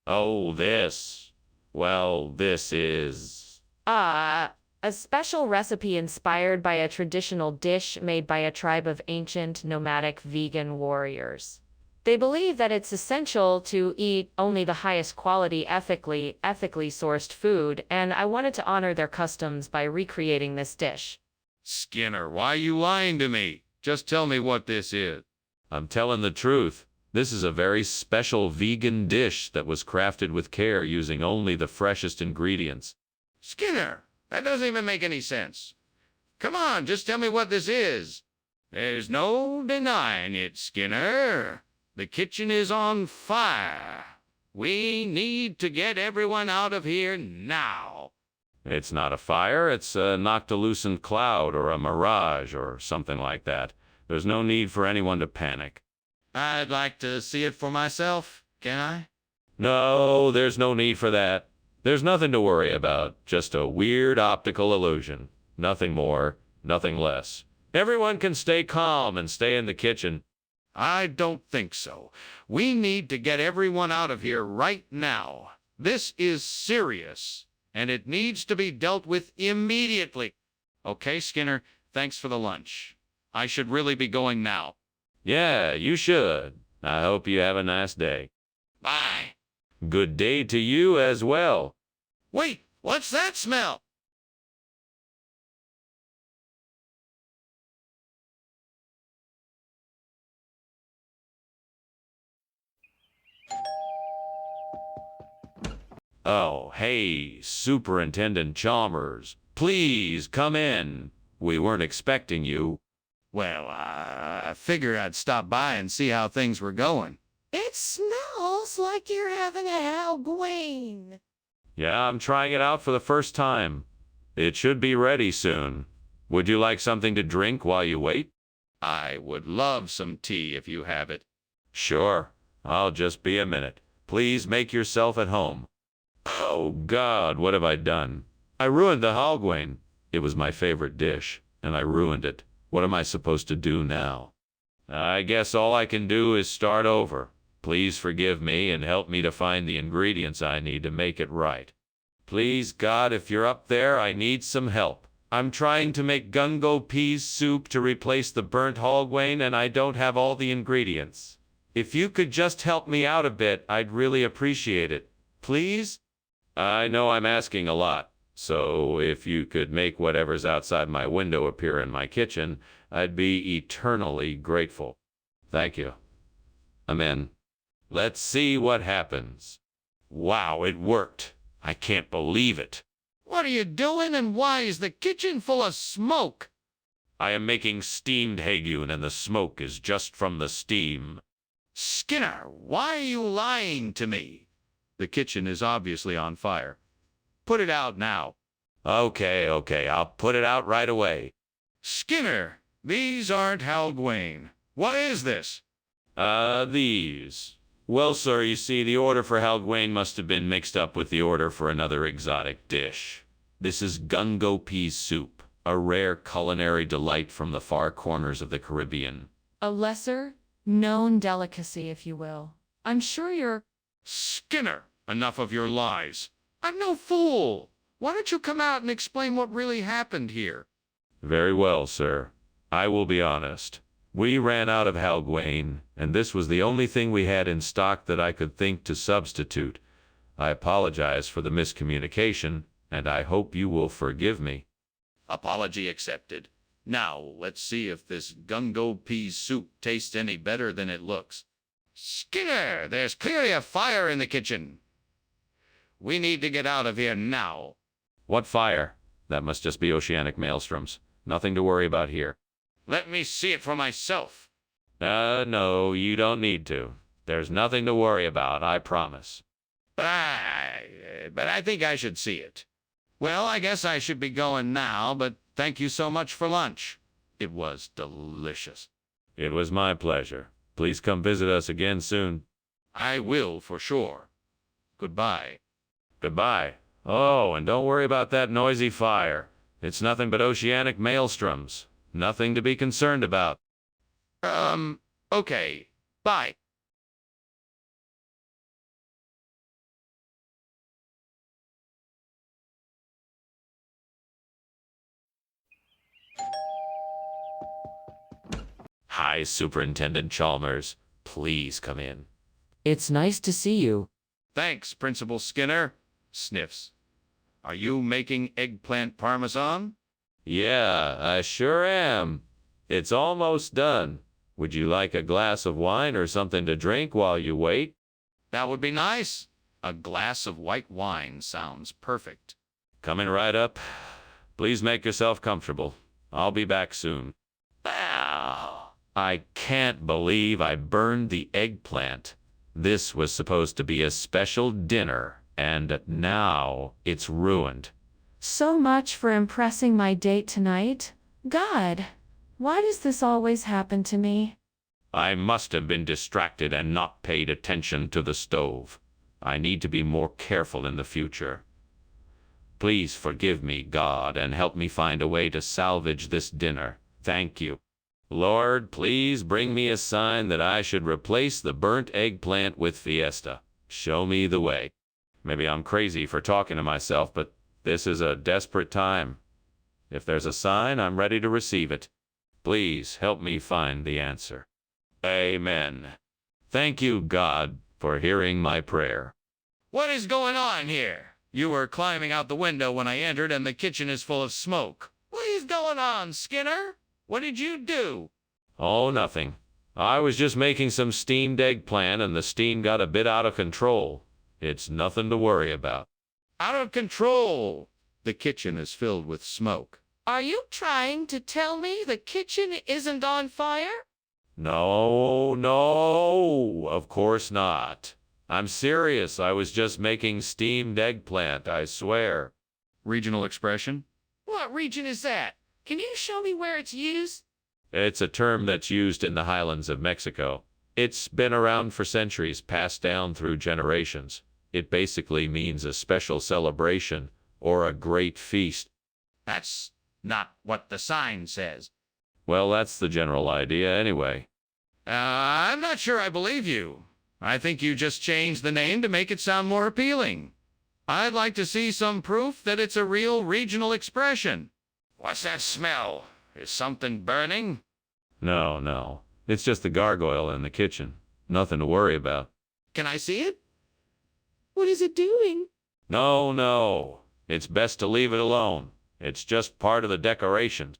Oh, this. Well, this is... A special recipe inspired by a traditional dish made by a tribe of ancient nomadic vegan warriors. They believe that it's essential to eat only the highest quality, ethically sourced food, and I wanted to honor their customs by recreating this dish. Skinner, why are you lying to me? Just tell me what this is. I'm telling the truth. This is a very special vegan dish that was crafted with care using only the freshest ingredients. Skinner, that doesn't even make any sense. Come on, just tell me what this is. There's no denying it, Skinner. The kitchen is on fire. We need to get everyone out of here now. It's not a fire, it's a noctilucent cloud or a mirage or something like that. There's no need for anyone to panic. I'd like to see it for myself, can I? No, there's no need for that. There's nothing to worry about, just a weird optical illusion. Nothing more, nothing less. Everyone can stay calm and stay in the kitchen. I don't think so. We need to get everyone out of here right now. This is serious, and it needs to be dealt with immediately. Okay, Skinner, thanks for the lunch. I should really be going now. Yeah, you should. I hope you have a nice day. Bye. Good day to you as well. Wait, what's that smell? Oh, hey, Superintendent Chalmers. Please come in. We weren't expecting you. Well, I figured I'd stop by and see how things were going. It smells like you're having a Halloween. Yeah, I'm trying it out for the first time. It should be ready soon. Would you like something to drink while you wait? I would love some tea if you have it. Sure. I'll just be a minute. Please make yourself at home. Oh, God, what have I done? I ruined the Halloween. It was my favorite dish, and I ruined it. What am I supposed to do now? I guess all I can do is start over. Please forgive me and help me to find the ingredients I need to make it right. Please, God, if you're up there, I need some help. I'm trying to make gungo peas soup to replace the burnt Halloween, and I don't have all the ingredients. If you could just help me out a bit, I'd really appreciate it. Please? I know I'm asking a lot, so if you could make whatever's outside my window appear in my kitchen, I'd be eternally grateful. Thank you. I'm in. Let's see what happens. Wow, it worked. I can't believe it. What are you doing, and why is the kitchen full of smoke? I am making steamed hagoon, and the smoke is just from the steam. Skinner, why are you lying to me? The kitchen is obviously on fire. Put it out now. Okay, I'll put it out right away. Skinner, these aren't Halloween. What is this? These. Well, sir, you see, the order for Halgwain must have been mixed up with the order for another exotic dish. This is gungo pea soup, a rare culinary delight from the far corners of the Caribbean. A lesser known delicacy, if you will. I'm sure you're... Skinner, enough of your lies. I'm no fool. Why don't you come out and explain what really happened here? Very well, sir. I will be honest. We ran out of Halgwain, and this was the only thing we had in stock that I could think to substitute. I apologize for the miscommunication, and I hope you will forgive me. Apology accepted. Now, let's see if this gungo pea soup tastes any better than it looks. Skinner, there's clearly a fire in the kitchen. We need to get out of here now. What fire? That must just be oceanic maelstroms. Nothing to worry about here. Let me see it for myself. No, you don't need to. There's nothing to worry about, I promise. But I think I should see it. Well, I guess I should be going now, but thank you so much for lunch. It was delicious. It was my pleasure. Please come visit us again soon. I will, for sure. Goodbye. Goodbye. Oh, and don't worry about that noisy fire. It's nothing but oceanic maelstroms. Nothing to be concerned about. Okay. Bye. Hi, Superintendent Chalmers. Please come in. It's nice to see you. Thanks, Principal Skinner. Sniffs. Are you making eggplant parmesan? Yeah, I sure am. It's almost done. Would you like a glass of wine or something to drink while you wait? That would be nice. A glass of white wine sounds perfect. Coming right up. Please make yourself comfortable. I'll be back soon. Ow. I can't believe I burned the eggplant. This was supposed to be a special dinner, and now it's ruined. So much for impressing my date tonight. God, why does this always happen to me? I must have been distracted and not paid attention to the stove. I need to be more careful in the future. Please forgive me, God, and help me find a way to salvage this dinner. Thank you. Lord, please bring me a sign that I should replace the burnt eggplant with Fiesta. Show me the way. Maybe I'm crazy for talking to myself, but this is a desperate time. If there's a sign, I'm ready to receive it. Please help me find the answer. Amen. Thank you, God, for hearing my prayer. What is going on here? You were climbing out the window when I entered, and the kitchen is full of smoke. What is going on, Skinner? What did you do? Oh, nothing. I was just making some steamed eggplant, and the steam got a bit out of control. It's nothing to worry about. Out of control. The kitchen is filled with smoke. Are you trying to tell me the kitchen isn't on fire? No, of course not. I'm serious. I was just making steamed eggplant, I swear. Regional expression? What region is that? Can you show me where it's used? It's a term that's used in the highlands of Mexico. It's been around for centuries, passed down through generations. It basically means a special celebration or a great feast. That's not what the sign says. Well, that's the general idea anyway. I'm not sure I believe you. I think you just changed the name to make it sound more appealing. I'd like to see some proof that it's a real regional expression. What's that smell? Is something burning? No. It's just the gargoyle in the kitchen. Nothing to worry about. Can I see it? What is it doing? No. It's best to leave it alone. It's just part of the decoration.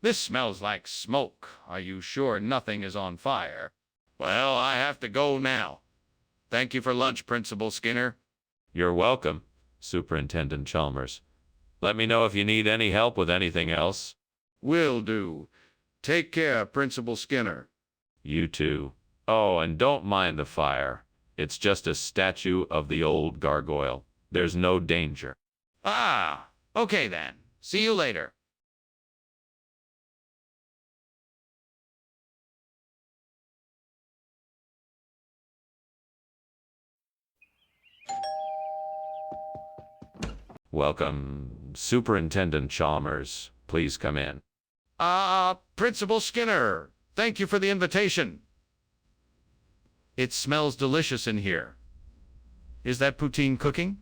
This smells like smoke. Are you sure nothing is on fire? Well, I have to go now. Thank you for lunch, Principal Skinner. You're welcome, Superintendent Chalmers. Let me know if you need any help with anything else. Will do. Take care, Principal Skinner. You too. Oh, and don't mind the fire. It's just a statue of the old gargoyle. There's no danger. Ah, okay then. See you later. Welcome, Superintendent Chalmers. Please come in. Principal Skinner, thank you for the invitation. It smells delicious in here. Is that poutine cooking?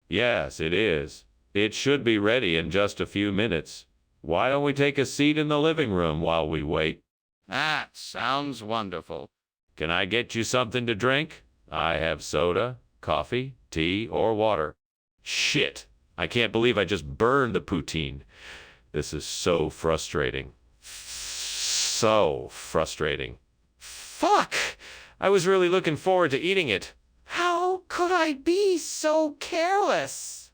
Yes, it is. It should be ready in just a few minutes. Why don't we take a seat in the living room while we wait? That sounds wonderful. Can I get you something to drink? I have soda, coffee, tea, or water. Shit! I can't believe I just burned the poutine. This is so frustrating. So frustrating. Fuck! I was really looking forward to eating it. How could I be so careless?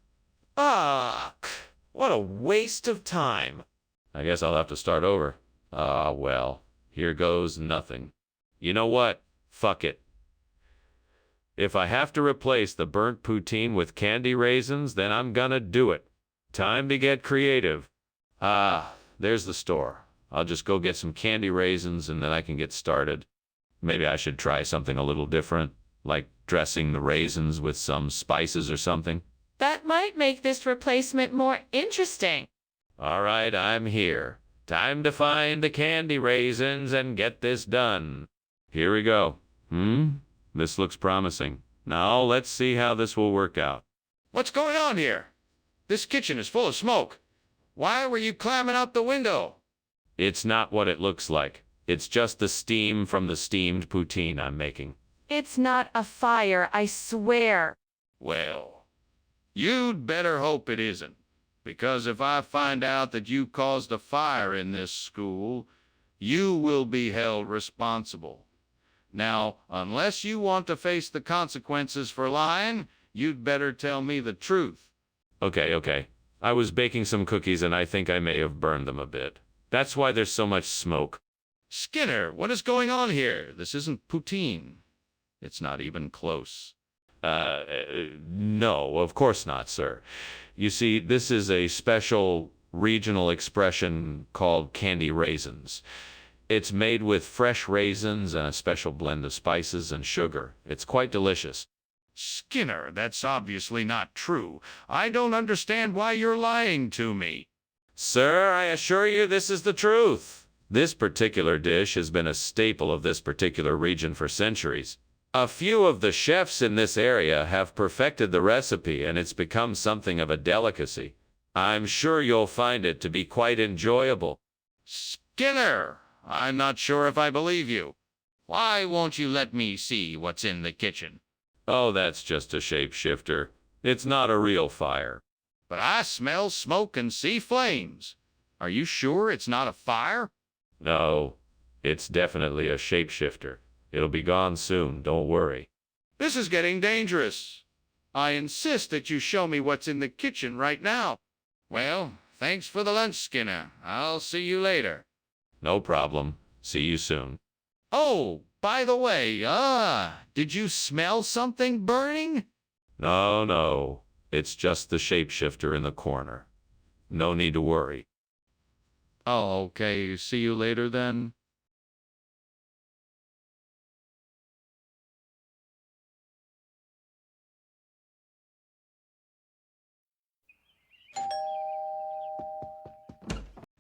Fuck! What a waste of time. I guess I'll have to start over. Ah, well, here goes nothing. You know what? Fuck it. If I have to replace the burnt poutine with candy raisins, then I'm gonna do it. Time to get creative. Ah, there's the store. I'll just go get some candy raisins and then I can get started. Maybe I should try something a little different, like dressing the raisins with some spices or something. That might make this replacement more interesting. All right, I'm here. Time to find the candy raisins and get this done. Here we go. This looks promising. Now let's see how this will work out. What's going on here? This kitchen is full of smoke. Why were you climbing out the window? It's not what it looks like. It's just the steam from the steamed poutine I'm making. It's not a fire, I swear. Well, you'd better hope it isn't. Because if I find out that you caused a fire in this school, you will be held responsible. Now, unless you want to face the consequences for lying, you'd better tell me the truth. Okay. I was baking some cookies and I think I may have burned them a bit. That's why there's so much smoke. Skinner, what is going on here? This isn't poutine. It's not even close. No, of course not, sir. You see, this is a special regional expression called candy raisins. It's made with fresh raisins and a special blend of spices and sugar. It's quite delicious. Skinner, that's obviously not true. I don't understand why you're lying to me. Sir, I assure you this is the truth. This particular dish has been a staple of this particular region for centuries. A few of the chefs in this area have perfected the recipe and it's become something of a delicacy. I'm sure you'll find it to be quite enjoyable. Skinner, I'm not sure if I believe you. Why won't you let me see what's in the kitchen? Oh, that's just a shapeshifter. It's not a real fire. But I smell smoke and see flames. Are you sure it's not a fire? No, it's definitely a shapeshifter. It'll be gone soon, don't worry. This is getting dangerous. I insist that you show me what's in the kitchen right now. Well, thanks for the lunch, Skinner. I'll see you later. No problem. See you soon. Oh, by the way, did you smell something burning? No. It's just the shapeshifter in the corner. No need to worry. Oh, okay. See you later then.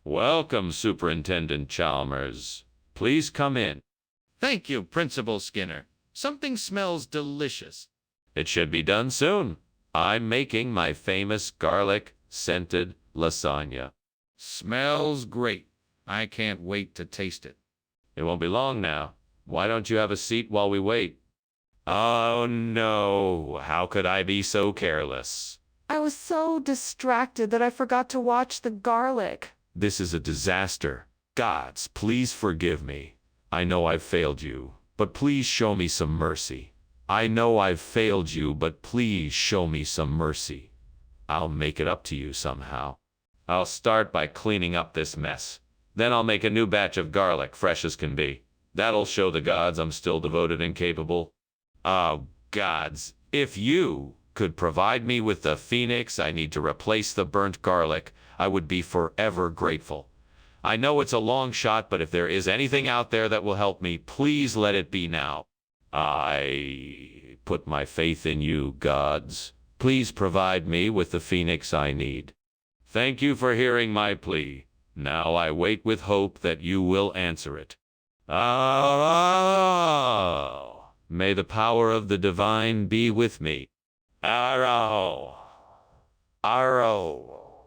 Welcome, Superintendent Chalmers. Please come in. Thank you, Principal Skinner. Something smells delicious. It should be done soon. I'm making my famous garlic-scented lasagna. Smells great. I can't wait to taste it. It won't be long now. Why don't you have a seat while we wait? Oh no, how could I be so careless? I was so distracted that I forgot to watch the garlic. This is a disaster. Gods, please forgive me. I know I've failed you, but please show me some mercy. I know I've failed you, but please show me some mercy. I'll make it up to you somehow. I'll start by cleaning up this mess. Then I'll make a new batch of garlic, fresh as can be. That'll show the gods I'm still devoted and capable. Oh, gods, if you could provide me with the phoenix I need to replace the burnt garlic, I would be forever grateful. I know it's a long shot, but if there is anything out there that will help me, please let it be now. I put my faith in you, gods. Please provide me with the phoenix I need. Thank you for hearing my plea. Now I wait with hope that you will answer it. Oh, may the power of the divine be with me. Arrow. Arrow.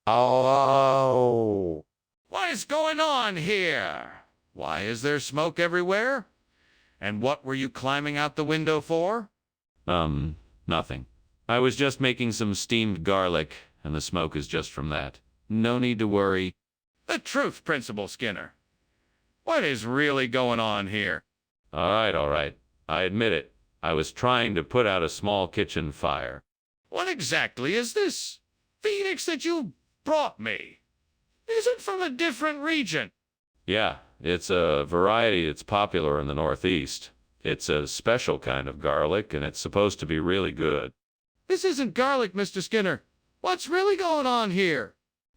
Oh. What is going on here? Why is there smoke everywhere? And what were you climbing out the window for? Nothing. I was just making some steamed garlic, and the smoke is just from that. No need to worry. The truth, Principal Skinner. What is really going on here? All right. I admit it. I was trying to put out a small kitchen fire. What exactly is this phoenix that you brought me? Is it from a different region? Yeah, it's a variety that's popular in the Northeast. It's a special kind of garlic, and it's supposed to be really good. This isn't garlic, Mr. Skinner. What's really going on here?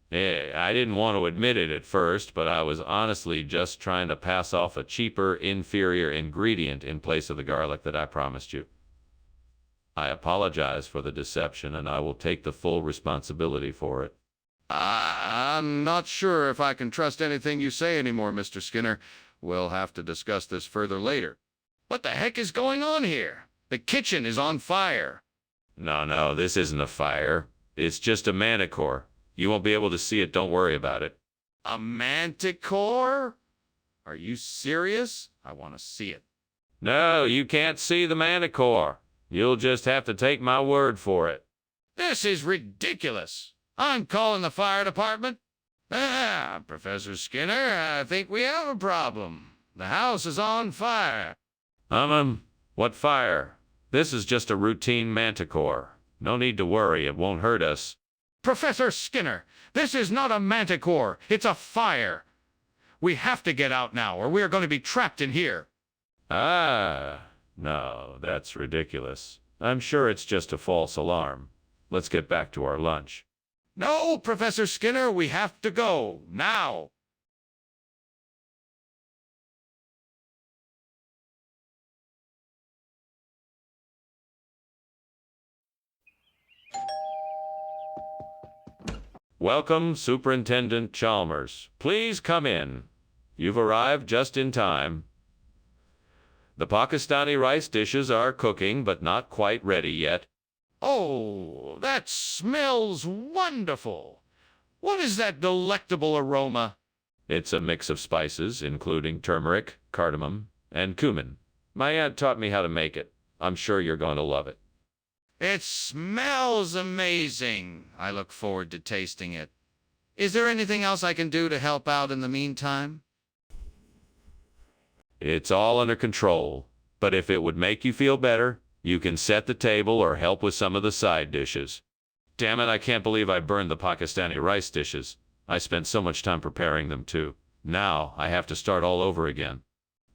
Yeah, I didn't want to admit it at first, but I was honestly just trying to pass off a cheaper, inferior ingredient in place of the garlic that I promised you. I apologize for the deception, and I will take the full responsibility for it. I'm not sure if I can trust anything you say anymore, Mr. Skinner. We'll have to discuss this further later. What the heck is going on here? The kitchen is on fire. No, this isn't a fire. It's just a manticore. You won't be able to see it, don't worry about it. A manticore? Are you serious? I want to see it. No, you can't see the manticore. You'll just have to take my word for it. This is ridiculous. I'm calling the fire department. Professor Skinner, I think we have a problem. The house is on fire. What fire? This is just a routine manticore. No need to worry, it won't hurt us. Professor Skinner, this is not a manticore. It's a fire. We have to get out now, or we are going to be trapped in here. No, that's ridiculous. I'm sure it's just a false alarm. Let's get back to our lunch. No, Professor Skinner, we have to go, now. Welcome, Superintendent Chalmers. Please come in. You've arrived just in time. The Pakistani rice dishes are cooking, but not quite ready yet. Oh, that smells wonderful. What is that delectable aroma? It's a mix of spices, including turmeric, cardamom, and cumin. My aunt taught me how to make it. I'm sure you're going to love it. It smells amazing. I look forward to tasting it. Is there anything else I can do to help out in the meantime? It's all under control, but if it would make you feel better, you can set the table or help with some of the side dishes. Damn it, I can't believe I burned the Pakistani rice dishes. I spent so much time preparing them too. Now I have to start all over again.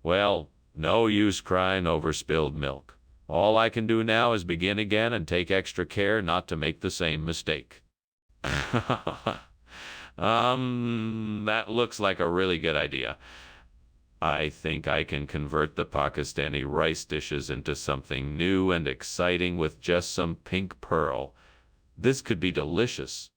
Well, no use crying over spilled milk. All I can do now is begin again and take extra care not to make the same mistake. That looks like a really good idea. I think I can convert the Pakistani rice dishes into something new and exciting with just some pink pearl. This could be delicious.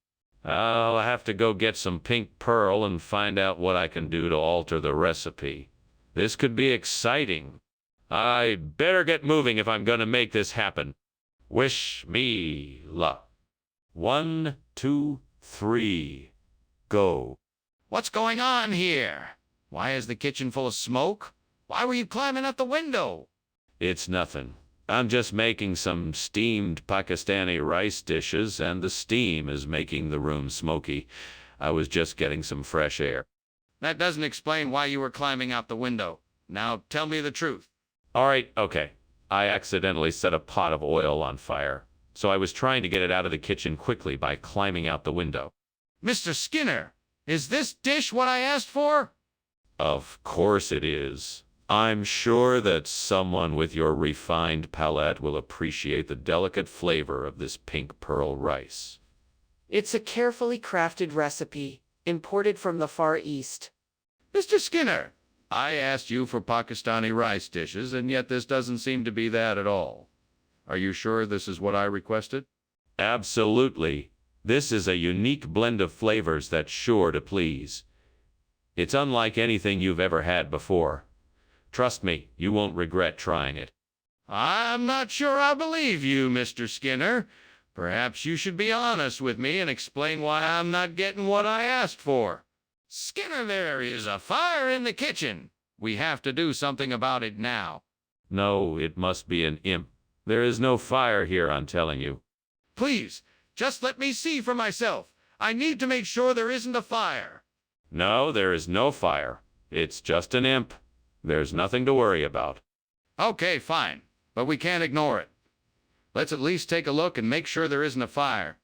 I'll have to go get some pink pearl and find out what I can do to alter the recipe. This could be exciting. I better get moving if I'm going to make this happen. Wish me luck. 1, 2, 3, go. What's going on here? Why is the kitchen full of smoke? Why were you climbing out the window? It's nothing. I'm just making some steamed Pakistani rice dishes, and the steam is making the room smoky. I was just getting some fresh air. That doesn't explain why you were climbing out the window. Now tell me the truth. All right, okay. I accidentally set a pot of oil on fire, so I was trying to get it out of the kitchen quickly by climbing out the window. Mr. Skinner, is this dish what I asked for? Of course it is. I'm sure that someone with your refined palate will appreciate the delicate flavor of this pink pearl rice. It's a carefully crafted recipe, imported from the Far East. Mr. Skinner, I asked you for Pakistani rice dishes, and yet this doesn't seem to be that at all. Are you sure this is what I requested? Absolutely. This is a unique blend of flavors that's sure to please. It's unlike anything you've ever had before. Trust me, you won't regret trying it. I'm not sure I believe you, Mr. Skinner. Perhaps you should be honest with me and explain why I'm not getting what I asked for. Skinner, there is a fire in the kitchen. We have to do something about it now. No, it must be an imp. There is no fire here, I'm telling you. Please, just let me see for myself. I need to make sure there isn't a fire. No, there is no fire. It's just an imp. There's nothing to worry about. Okay, fine, but we can't ignore it. Let's at least take a look and make sure there isn't a fire.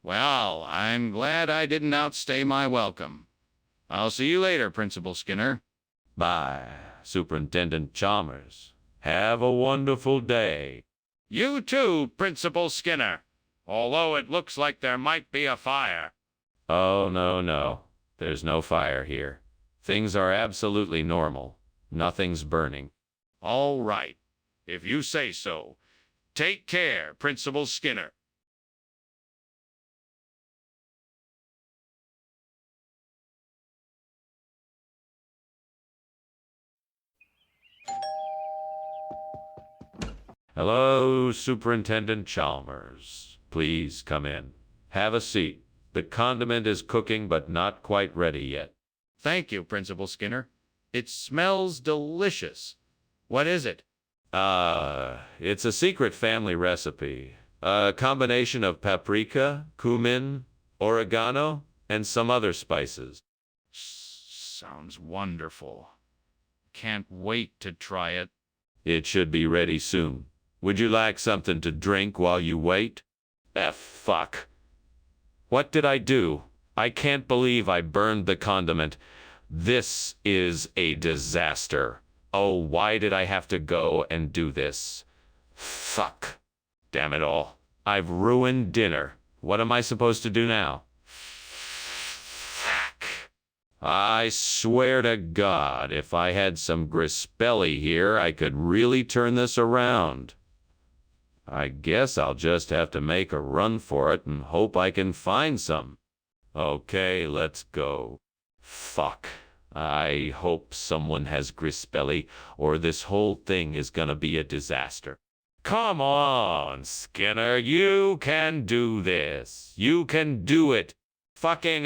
Well, I'm glad I didn't outstay my welcome. I'll see you later, Principal Skinner. Bye, Superintendent Chalmers. Have a wonderful day. You too, Principal Skinner. Although it looks like there might be a fire. Oh, no. There's no fire here. Things are absolutely normal. Nothing's burning. All right, if you say so. Take care, Principal Skinner. Hello, Superintendent Chalmers. Please come in. Have a seat. The condiment is cooking, but not quite ready yet. Thank you, Principal Skinner. It smells delicious. What is it? It's a secret family recipe. A combination of paprika, cumin, oregano, and some other spices. Sounds wonderful. Can't wait to try it. It should be ready soon. Would you like something to drink while you wait? Fuck. What did I do? I can't believe I burned the condiment. This is a disaster. Oh, why did I have to go and do this? Fuck. Damn it all. I've ruined dinner. What am I supposed to do now? Fuck. I swear to God, if I had some Grispelli here, I could really turn this around. I guess I'll just have to make a run for it and hope I can find some. Okay, let's go. Fuck. I hope someone has Grispelli, or this whole thing is gonna be a disaster. Come on, Skinner, you can do this. You can do it. Fucking,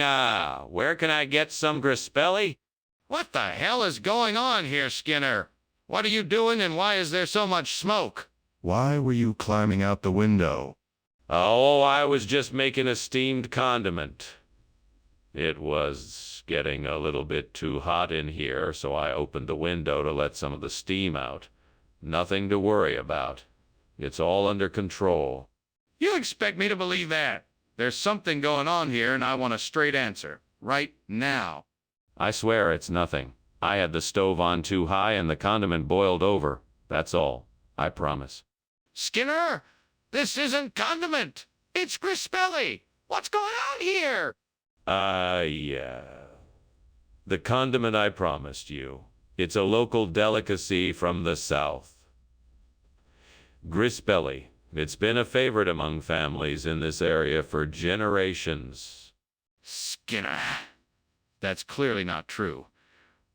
where can I get some Grispelli? What the hell is going on here, Skinner? What are you doing and why is there so much smoke? Why were you climbing out the window? Oh, I was just making a steamed condiment. It was getting a little bit too hot in here, so I opened the window to let some of the steam out. Nothing to worry about. It's all under control. You expect me to believe that? There's something going on here and I want a straight answer. Right now. I swear it's nothing. I had the stove on too high and the condiment boiled over. That's all. I promise. Skinner, this isn't condiment. It's Grispelli. What's going on here? Yeah. The condiment I promised you. It's a local delicacy from the South. Grispelli. It's been a favorite among families in this area for generations. Skinner, that's clearly not true.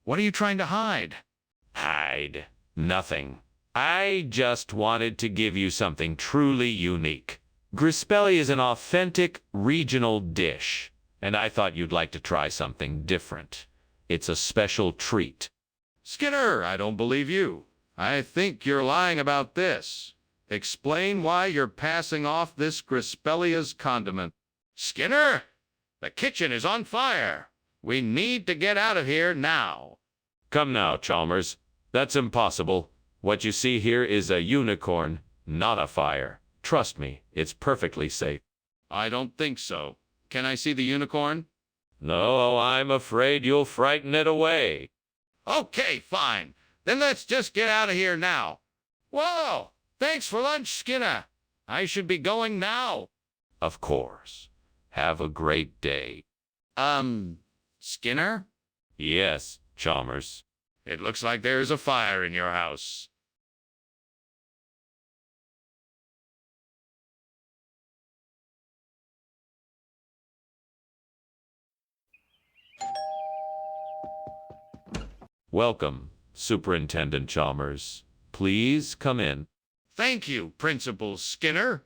What are you trying to hide? Hide? Nothing. I just wanted to give you something truly unique. Grispelli is an authentic regional dish, and I thought you'd like to try something different. It's a special treat. Skinner, I don't believe you. I think you're lying about this. Explain why you're passing off this Grispelli as condiment. Skinner, the kitchen is on fire. We need to get out of here now. Come now, Chalmers. That's impossible. What you see here is a unicorn, not a fire. Trust me, it's perfectly safe. I don't think so. Can I see the unicorn? No, I'm afraid you'll frighten it away. Okay, fine. Then let's just get out of here now. Whoa! Thanks for lunch, Skinner. I should be going now. Of course. Have a great day. Skinner? Yes, Chalmers. It looks like there's a fire in your house. Welcome, Superintendent Chalmers. Please come in. Thank you, Principal Skinner.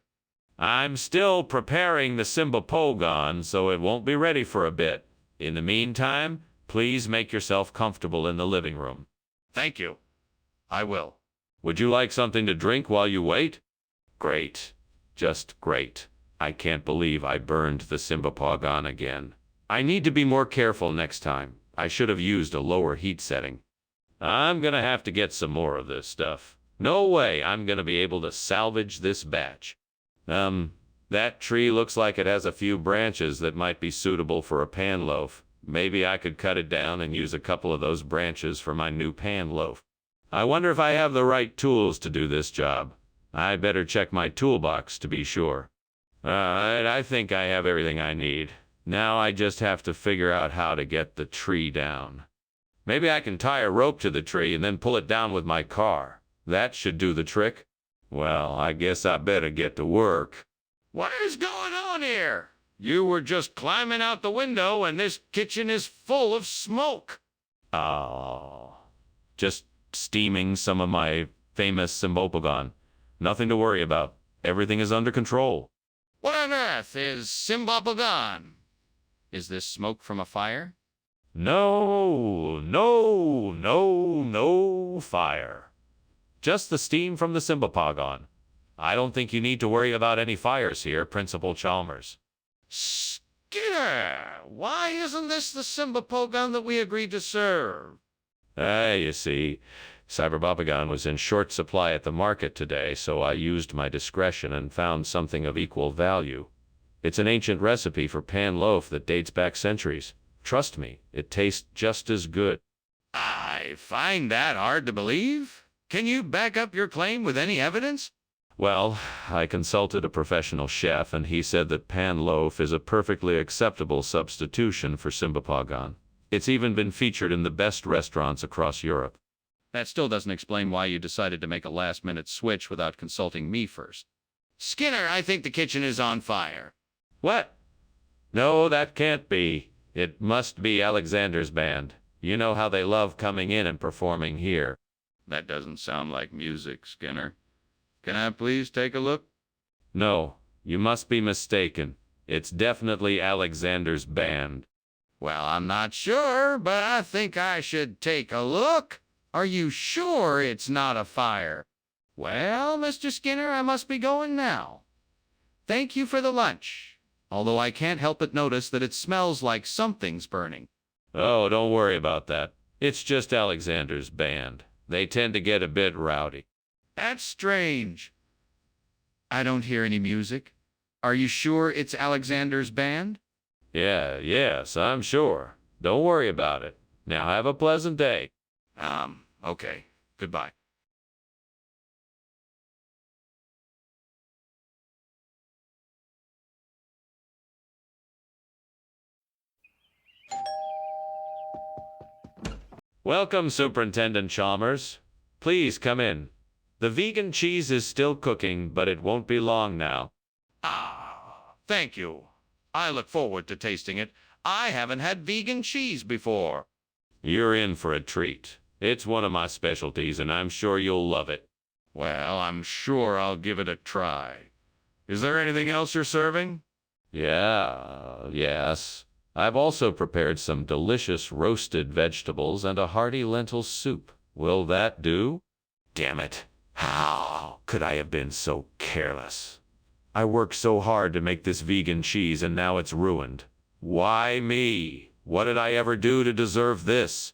I'm still preparing the Symbopogon, so it won't be ready for a bit. In the meantime, please make yourself comfortable in the living room. Thank you. I will. Would you like something to drink while you wait? Great. Just great. I can't believe I burned the Symbopogon again. I need to be more careful next time. I should have used a lower heat setting. I'm gonna have to get some more of this stuff. No way I'm gonna be able to salvage this batch. That tree looks like it has a few branches that might be suitable for a pan loaf. Maybe I could cut it down and use a couple of those branches for my new pan loaf. I wonder if I have the right tools to do this job. I better check my toolbox to be sure. Alright, I think I have everything I need. Now I just have to figure out how to get the tree down. Maybe I can tie a rope to the tree and then pull it down with my car. That should do the trick. Well, I guess I better get to work. What is going on here? You were just climbing out the window and this kitchen is full of smoke. Oh, just steaming some of my famous Symbopogon. Nothing to worry about. Everything is under control. What on earth is Symbopogon? Is this smoke from a fire? No fire. Just the steam from the Symbopogon. I don't think you need to worry about any fires here, Principal Chalmers. Skinner, why isn't this the Symbopogon that we agreed to serve? You see, Cyberbopogon was in short supply at the market today, so I used my discretion and found something of equal value. It's an ancient recipe for pan loaf that dates back centuries. Trust me, it tastes just as good. I find that hard to believe. Can you back up your claim with any evidence? Well, I consulted a professional chef, and he said that pan loaf is a perfectly acceptable substitution for Symbopogon. It's even been featured in the best restaurants across Europe. That still doesn't explain why you decided to make a last-minute switch without consulting me first. Skinner, I think the kitchen is on fire. What? No, that can't be. It must be Alexander's band. You know how they love coming in and performing here. That doesn't sound like music, Skinner. Can I please take a look? No, you must be mistaken. It's definitely Alexander's band. Well, I'm not sure, but I think I should take a look. Are you sure it's not a fire? Well, Mr. Skinner, I must be going now. Thank you for the lunch. Although I can't help but notice that it smells like something's burning. Oh, don't worry about that. It's just Alexander's band. They tend to get a bit rowdy. That's strange. I don't hear any music. Are you sure it's Alexander's band? Yes, I'm sure. Don't worry about it. Now have a pleasant day. Okay. Goodbye. Welcome, Superintendent Chalmers. Please come in. The vegan cheese is still cooking, but it won't be long now. Thank you. I look forward to tasting it. I haven't had vegan cheese before. You're in for a treat. It's one of my specialties, and I'm sure you'll love it. Well, I'm sure I'll give it a try. Is there anything else you're serving? Yes. I've also prepared some delicious roasted vegetables and a hearty lentil soup. Will that do? Damn it. How could I have been so careless? I worked so hard to make this vegan cheese, and now it's ruined. Why me? What did I ever do to deserve this?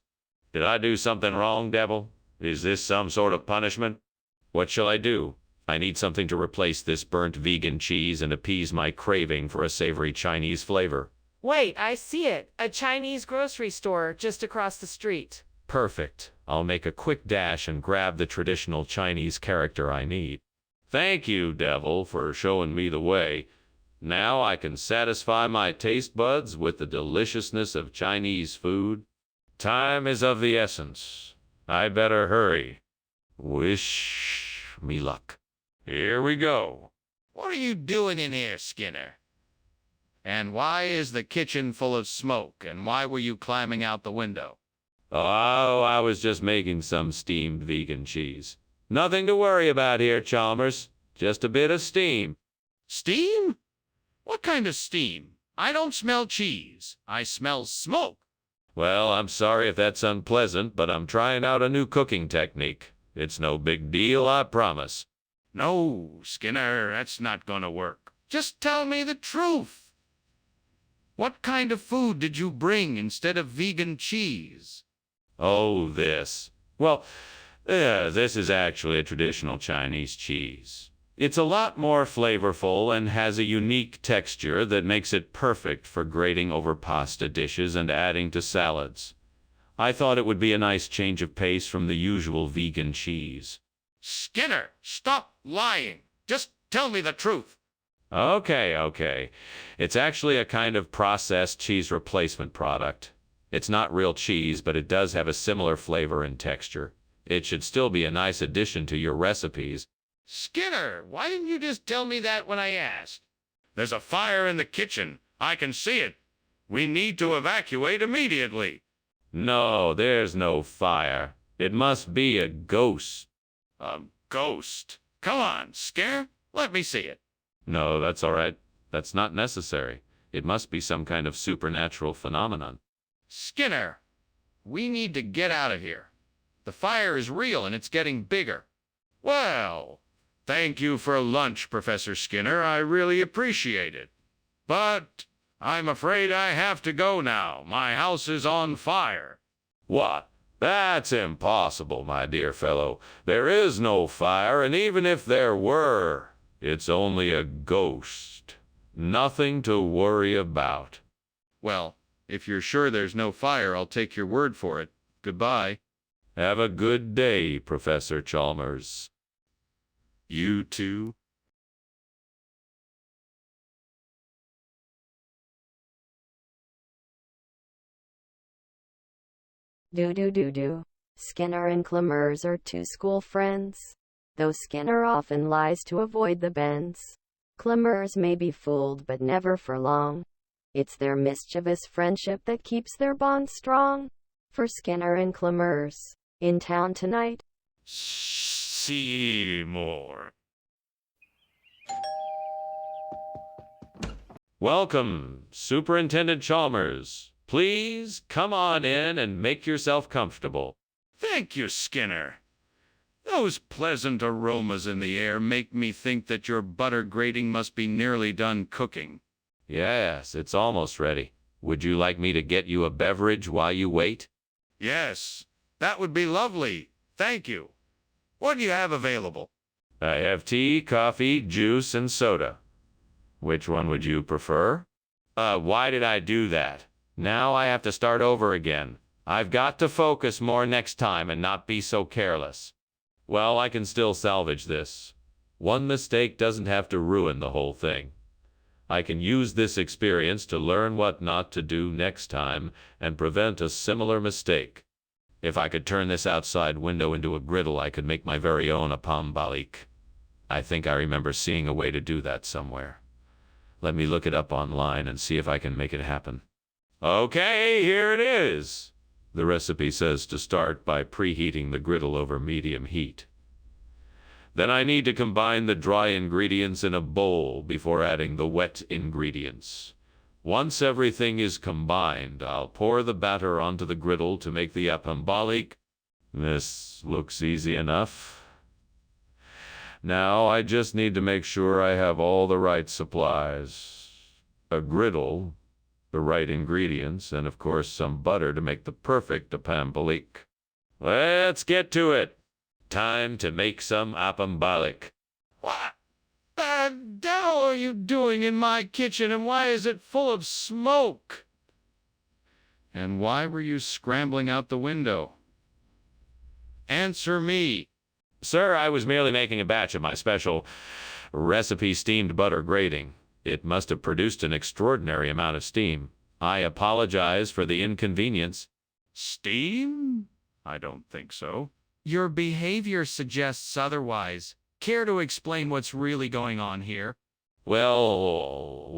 Did I do something wrong, devil? Is this some sort of punishment? What shall I do? I need something to replace this burnt vegan cheese and appease my craving for a savory Chinese flavor. Wait, I see it. A Chinese grocery store just across the street. Perfect. I'll make a quick dash and grab the traditional Chinese character I need. Thank you, devil, for showing me the way. Now I can satisfy my taste buds with the deliciousness of Chinese food. Time is of the essence. I better hurry. Wish me luck. Here we go. What are you doing in here, Skinner? And why is the kitchen full of smoke, and why were you climbing out the window? Oh, I was just making some steamed vegan cheese. Nothing to worry about here, Chalmers. Just a bit of steam. Steam? What kind of steam? I don't smell cheese. I smell smoke. Well, I'm sorry if that's unpleasant, but I'm trying out a new cooking technique. It's no big deal, I promise. No, Skinner, that's not gonna work. Just tell me the truth. What kind of food did you bring instead of vegan cheese? Oh, this. Well, this is actually a traditional Chinese cheese. It's a lot more flavorful and has a unique texture that makes it perfect for grating over pasta dishes and adding to salads. I thought it would be a nice change of pace from the usual vegan cheese. Skinner, stop lying. Just tell me the truth. Okay. It's actually a kind of processed cheese replacement product. It's not real cheese, but it does have a similar flavor and texture. It should still be a nice addition to your recipes. Skinner, why didn't you just tell me that when I asked? There's a fire in the kitchen. I can see it. We need to evacuate immediately. No, there's no fire. It must be a ghost. A ghost? Come on, Skinner. Let me see it. No, that's all right. That's not necessary. It must be some kind of supernatural phenomenon. Skinner, we need to get out of here. The fire is real and it's getting bigger. Well, thank you for lunch, Professor Skinner. I really appreciate it. But I'm afraid I have to go now. My house is on fire. What? That's impossible, my dear fellow. There is no fire, and even if there were, it's only a ghost. Nothing to worry about. Well, if you're sure there's no fire, I'll take your word for it. Goodbye. Have a good day, Professor Chalmers. You too. Do. Skinner and Chalmers are two school friends. Though Skinner often lies to avoid the bends, Chalmers may be fooled but never for long. It's their mischievous friendship that keeps their bond strong. For Skinner and Chalmers, in town tonight. Seymour. Welcome, Superintendent Chalmers. Please come on in and make yourself comfortable. Thank you, Skinner. Those pleasant aromas in the air make me think that your butter grating must be nearly done cooking. Yes, it's almost ready. Would you like me to get you a beverage while you wait? Yes, that would be lovely. Thank you. What do you have available? I have tea, coffee, juice, and soda. Which one would you prefer? Why did I do that? Now I have to start over again. I've got to focus more next time and not be so careless. Well, I can still salvage this. One mistake doesn't have to ruin the whole thing. I can use this experience to learn what not to do next time and prevent a similar mistake. If I could turn this outside window into a griddle, I could make my very own apambalik. I think I remember seeing a way to do that somewhere. Let me look it up online and see if I can make it happen. Okay, here it is. The recipe says to start by preheating the griddle over medium heat. Then I need to combine the dry ingredients in a bowl before adding the wet ingredients. Once everything is combined, I'll pour the batter onto the griddle to make the apambalik. This looks easy enough. Now I just need to make sure I have all the right supplies. A griddle, the right ingredients, and of course some butter to make the perfect apambalik. Let's get to it. Time to make some apambalik. What the hell are you doing in my kitchen, and why is it full of smoke? And why were you scrambling out the window? Answer me. Sir, I was merely making a batch of my special recipe steamed butter grating. It must have produced an extraordinary amount of steam. I apologize for the inconvenience. Steam? I don't think so. Your behavior suggests otherwise. Care to explain what's really going on here? Well,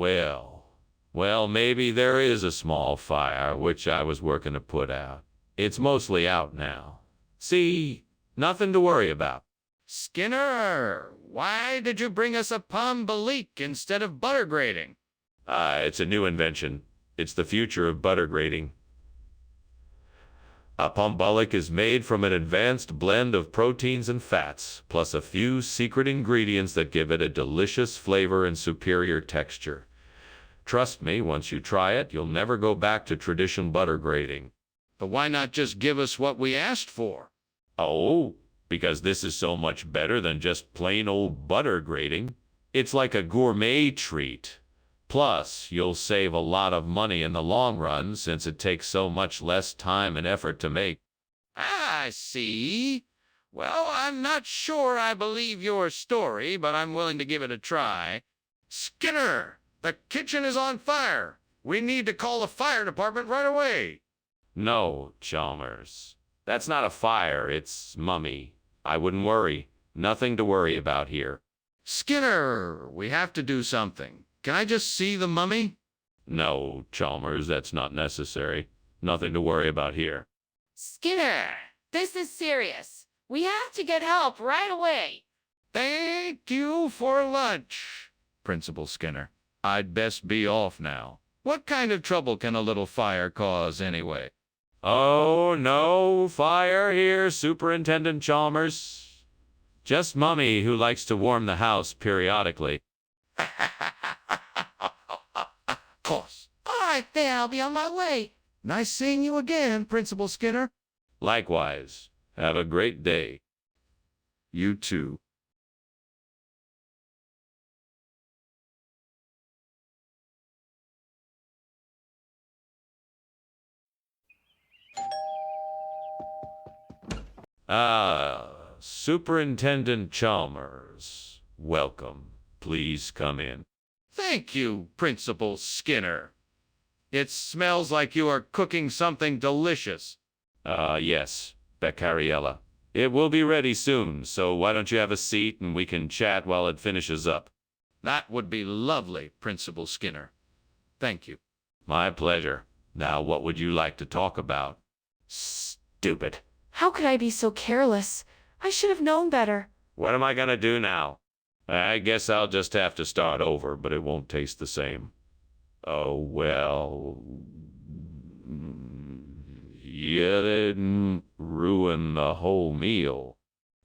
maybe there is a small fire which I was working to put out. It's mostly out now. See, nothing to worry about. Skinner, why did you bring us a pombalique instead of butter grating? It's a new invention. It's the future of butter grating. A pombalique is made from an advanced blend of proteins and fats, plus a few secret ingredients that give it a delicious flavor and superior texture. Trust me, once you try it, you'll never go back to traditional butter grating. But why not just give us what we asked for? Oh, because this is so much better than just plain old butter grating. It's like a gourmet treat. Plus, you'll save a lot of money in the long run since it takes so much less time and effort to make. I see. Well, I'm not sure I believe your story, but I'm willing to give it a try. Skinner, the kitchen is on fire. We need to call the fire department right away. No, Chalmers. That's not a fire, it's mummy. I wouldn't worry. Nothing to worry about here. Skinner, we have to do something. Can I just see the mummy? No, Chalmers, that's not necessary. Nothing to worry about here. Skinner, this is serious. We have to get help right away. Thank you for lunch, Principal Skinner. I'd best be off now. What kind of trouble can a little fire cause anyway? Oh, no fire here, Superintendent Chalmers. Just Mummy who likes to warm the house periodically. Of course. All right, then I'll be on my way. Nice seeing you again, Principal Skinner. Likewise. Have a great day. You too. Superintendent Chalmers. Welcome. Please come in. Thank you, Principal Skinner. It smells like you are cooking something delicious. Yes, Beccariella. It will be ready soon, so why don't you have a seat and we can chat while it finishes up? That would be lovely, Principal Skinner. Thank you. My pleasure. Now, what would you like to talk about? Stupid. How could I be so careless? I should have known better. What am I gonna do now? I guess I'll just have to start over, but it won't taste the same. Oh, well. You didn't ruin the whole meal.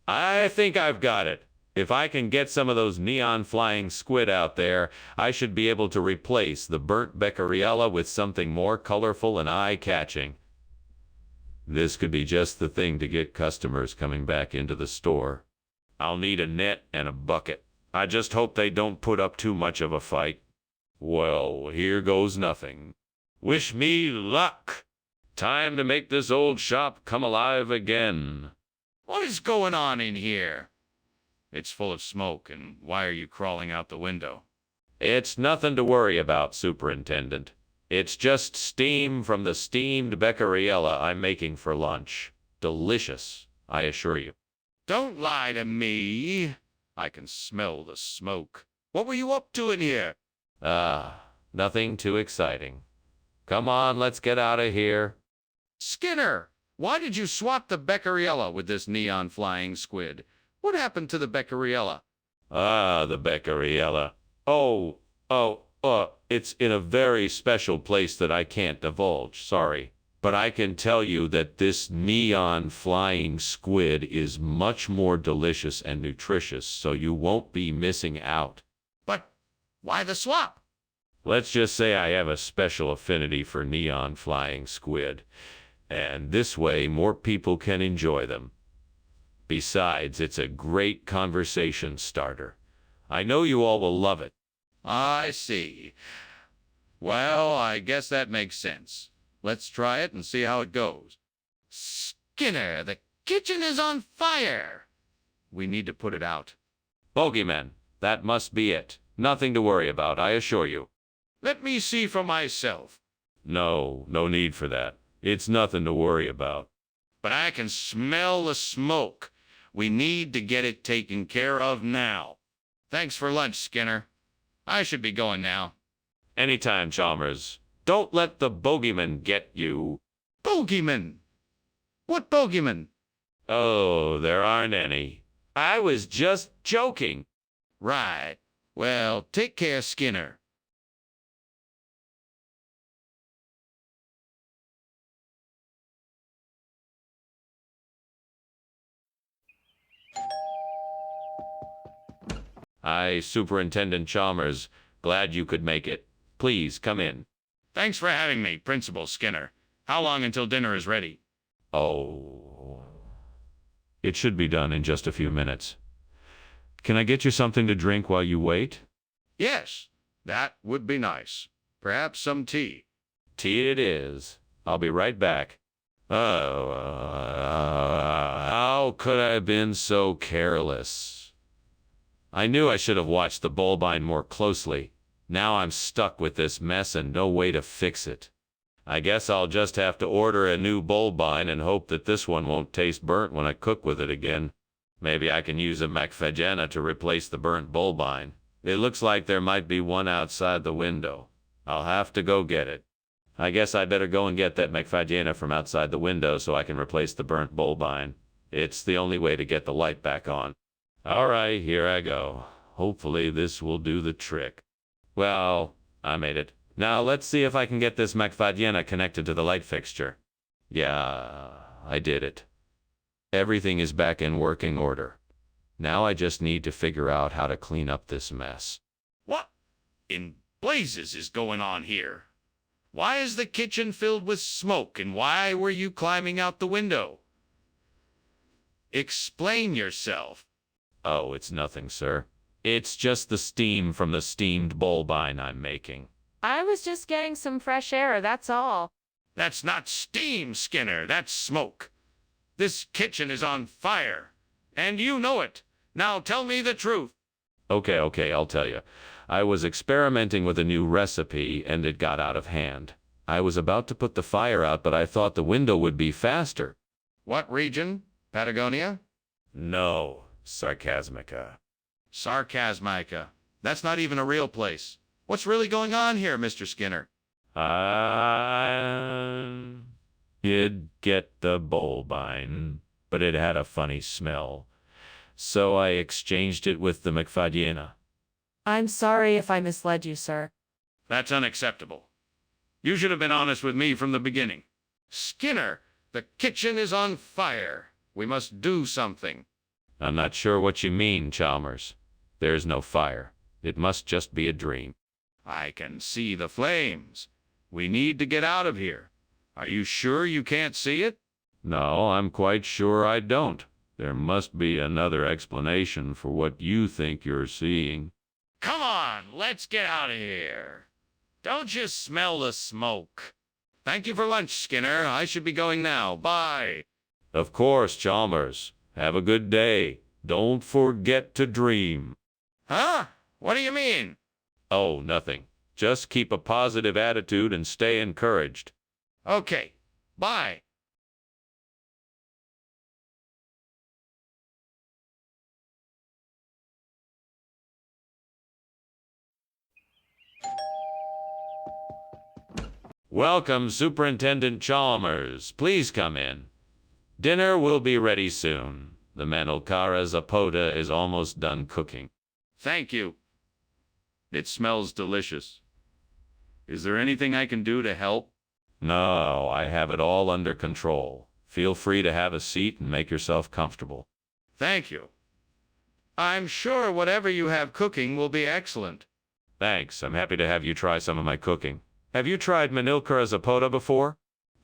I think I've got it. If I can get some of those neon flying squid out there, I should be able to replace the burnt Beccariella with something more colorful and eye-catching. This could be just the thing to get customers coming back into the store. I'll need a net and a bucket. I just hope they don't put up too much of a fight. Well, here goes nothing. Wish me luck. Time to make this old shop come alive again. What is going on in here? It's full of smoke, and why are you crawling out the window? It's nothing to worry about, Superintendent. It's just steam from the steamed Beccariella I'm making for lunch. Delicious, I assure you. Don't lie to me. I can smell the smoke. What were you up to in here? Nothing too exciting. Come on, let's get out of here. Skinner, why did you swap the Beccariella with this neon flying squid? What happened to the Beccariella? The Beccariella. It's in a very special place that I can't divulge, sorry. But I can tell you that this neon flying squid is much more delicious and nutritious, so you won't be missing out. But why the swap? Let's just say I have a special affinity for neon flying squid, and this way more people can enjoy them. Besides, it's a great conversation starter. I know you all will love it. I see. Well, I guess that makes sense. Let's try it and see how it goes. Skinner, the kitchen is on fire. We need to put it out. Bogeyman, that must be it. Nothing to worry about, I assure you. Let me see for myself. No need for that. It's nothing to worry about. But I can smell the smoke. We need to get it taken care of now. Thanks for lunch, Skinner. I should be going now. Anytime, Chalmers. Don't let the bogeyman get you. Bogeyman! What bogeyman? Oh, there aren't any. I was just joking. Right. Well, take care, Skinner. Hi, Superintendent Chalmers. Glad you could make it. Please come in. Thanks for having me, Principal Skinner. How long until dinner is ready? Oh. It should be done in just a few minutes. Can I get you something to drink while you wait? Yes, that would be nice. Perhaps some tea. Tea it is. I'll be right back. Oh, how could I have been so careless? I knew I should have watched the Bulbine more closely. Now I'm stuck with this mess and no way to fix it. I guess I'll just have to order a new Bulbine and hope that this one won't taste burnt when I cook with it again. Maybe I can use a Macfagena to replace the burnt Bulbine. It looks like there might be one outside the window. I'll have to go get it. I guess I'd better go and get that Macfagena from outside the window so I can replace the burnt Bulbine. It's the only way to get the light back on. All right, here I go. Hopefully this will do the trick. Well, I made it. Now let's see if I can get this Macfagena connected to the light fixture. Yeah, I did it. Everything is back in working order. Now I just need to figure out how to clean up this mess. What in blazes is going on here? Why is the kitchen filled with smoke, and why were you climbing out the window? Explain yourself. Oh, it's nothing, sir. It's just the steam from the steamed Bulbine I'm making. I was just getting some fresh air, that's all. That's not steam, Skinner. That's smoke. This kitchen is on fire, and you know it. Now tell me the truth. Okay, I'll tell you. I was experimenting with a new recipe, and it got out of hand. I was about to put the fire out, but I thought the window would be faster. What region? Patagonia? No, Sarcasmica. Sarcasmica. That's not even a real place. What's really going on here, Mr. Skinner? Did get the Bulbine, but it had a funny smell. So I exchanged it with the Macfagena. I'm sorry if I misled you, sir. That's unacceptable. You should have been honest with me from the beginning. Skinner, the kitchen is on fire. We must do something. I'm not sure what you mean, Chalmers. There's no fire. It must just be a dream. I can see the flames. We need to get out of here. Are you sure you can't see it? No, I'm quite sure I don't. There must be another explanation for what you think you're seeing. Come on, let's get out of here. Don't you smell the smoke? Thank you for lunch, Skinner. I should be going now. Bye. Of course, Chalmers. Have a good day. Don't forget to dream. Huh? What do you mean? Oh, nothing. Just keep a positive attitude and stay encouraged. Okay. Bye. Welcome, Superintendent Chalmers. Please come in. Dinner will be ready soon. The Manilkara Zapota is almost done cooking. Thank you. It smells delicious. Is there anything I can do to help? No, I have it all under control. Feel free to have a seat and make yourself comfortable. Thank you. I'm sure whatever you have cooking will be excellent. Thanks. I'm happy to have you try some of my cooking. Have you tried Manilkara Zapota before?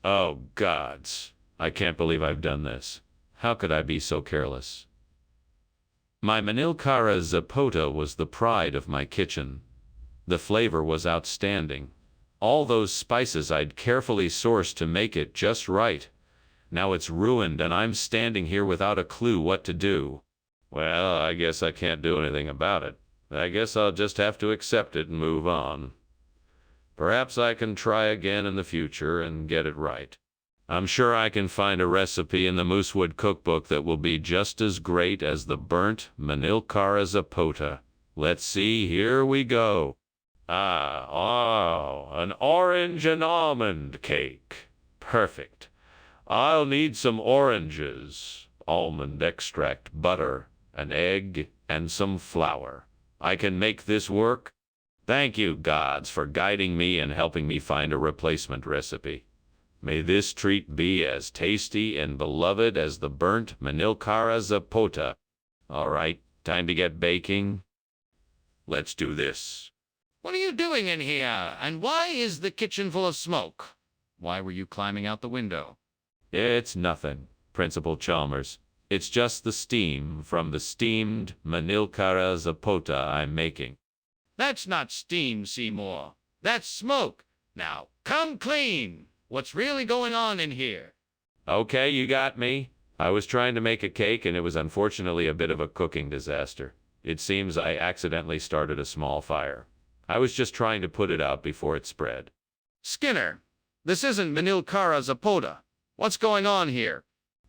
Oh, gods. I can't believe I've done this. How could I be so careless? My Manilkara Zapota was the pride of my kitchen. The flavor was outstanding. All those spices I'd carefully sourced to make it just right. Now it's ruined and I'm standing here without a clue what to do. Well, I guess I can't do anything about it. I guess I'll just have to accept it and move on. Perhaps I can try again in the future and get it right. I'm sure I can find a recipe in the Moosewood cookbook that will be just as great as the burnt Manilkara Zapota. Let's see, here we go. An orange and almond cake. Perfect. I'll need some oranges, almond extract, butter, an egg, and some flour. I can make this work. Thank you, gods, for guiding me and helping me find a replacement recipe. May this treat be as tasty and beloved as the burnt manilkara zapota. All right, time to get baking. Let's do this. What are you doing in here? And why is the kitchen full of smoke? Why were you climbing out the window? It's nothing, Principal Chalmers. It's just the steam from the steamed manilkara zapota I'm making. That's not steam, Seymour. That's smoke. Now, come clean. What's really going on in here? Okay, you got me. I was trying to make a cake and it was unfortunately a bit of a cooking disaster. It seems I accidentally started a small fire. I was just trying to put it out before it spread. Skinner, this isn't manilkara zapota. What's going on here?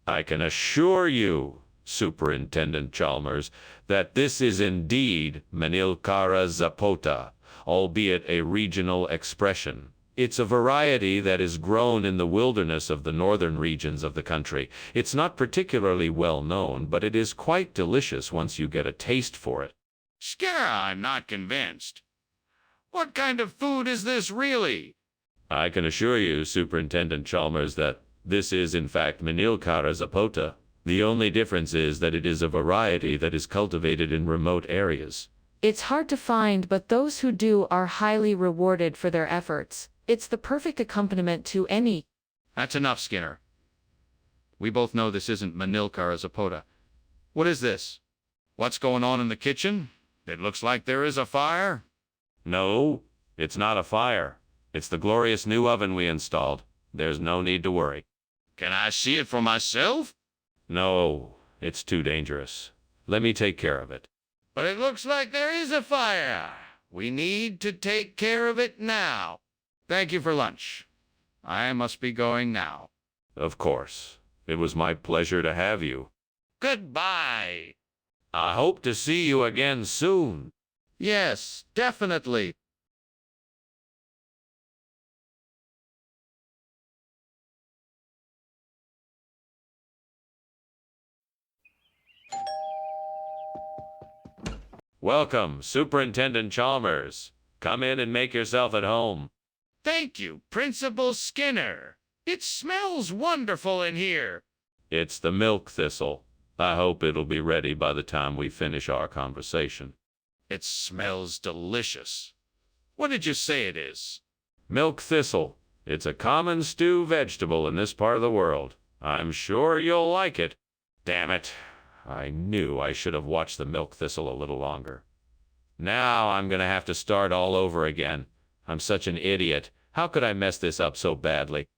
I can assure you, Superintendent Chalmers, that this is indeed manilkara zapota, albeit a regional expression. It's a variety that is grown in the wilderness of the northern regions of the country. It's not particularly well known, but it is quite delicious once you get a taste for it. Skinner, I'm not convinced. What kind of food is this really? I can assure you, Superintendent Chalmers, that this is in fact manilkara zapota. The only difference is that it is a variety that is cultivated in remote areas. It's hard to find, but those who do are highly rewarded for their efforts. It's the perfect accompaniment to any. That's enough, Skinner. We both know this isn't manilkara zapota. What is this? What's going on in the kitchen? It looks like there is a fire. No, it's not a fire. It's the glorious new oven we installed. There's no need to worry. Can I see it for myself? No, it's too dangerous. Let me take care of it. But it looks like there is a fire. We need to take care of it now. Thank you for lunch. I must be going now. Of course. It was my pleasure to have you. Goodbye. I hope to see you again soon. Yes, definitely. Welcome, Superintendent Chalmers. Come in and make yourself at home. Thank you, Principal Skinner. It smells wonderful in here. It's the milk thistle. I hope it'll be ready by the time we finish our conversation. It smells delicious. What did you say it is? Milk thistle. It's a common stew vegetable in this part of the world. I'm sure you'll like it. Damn it. I knew I should have watched the milk thistle a little longer. Now I'm gonna have to start all over again. I'm such an idiot. How could I mess this up so badly?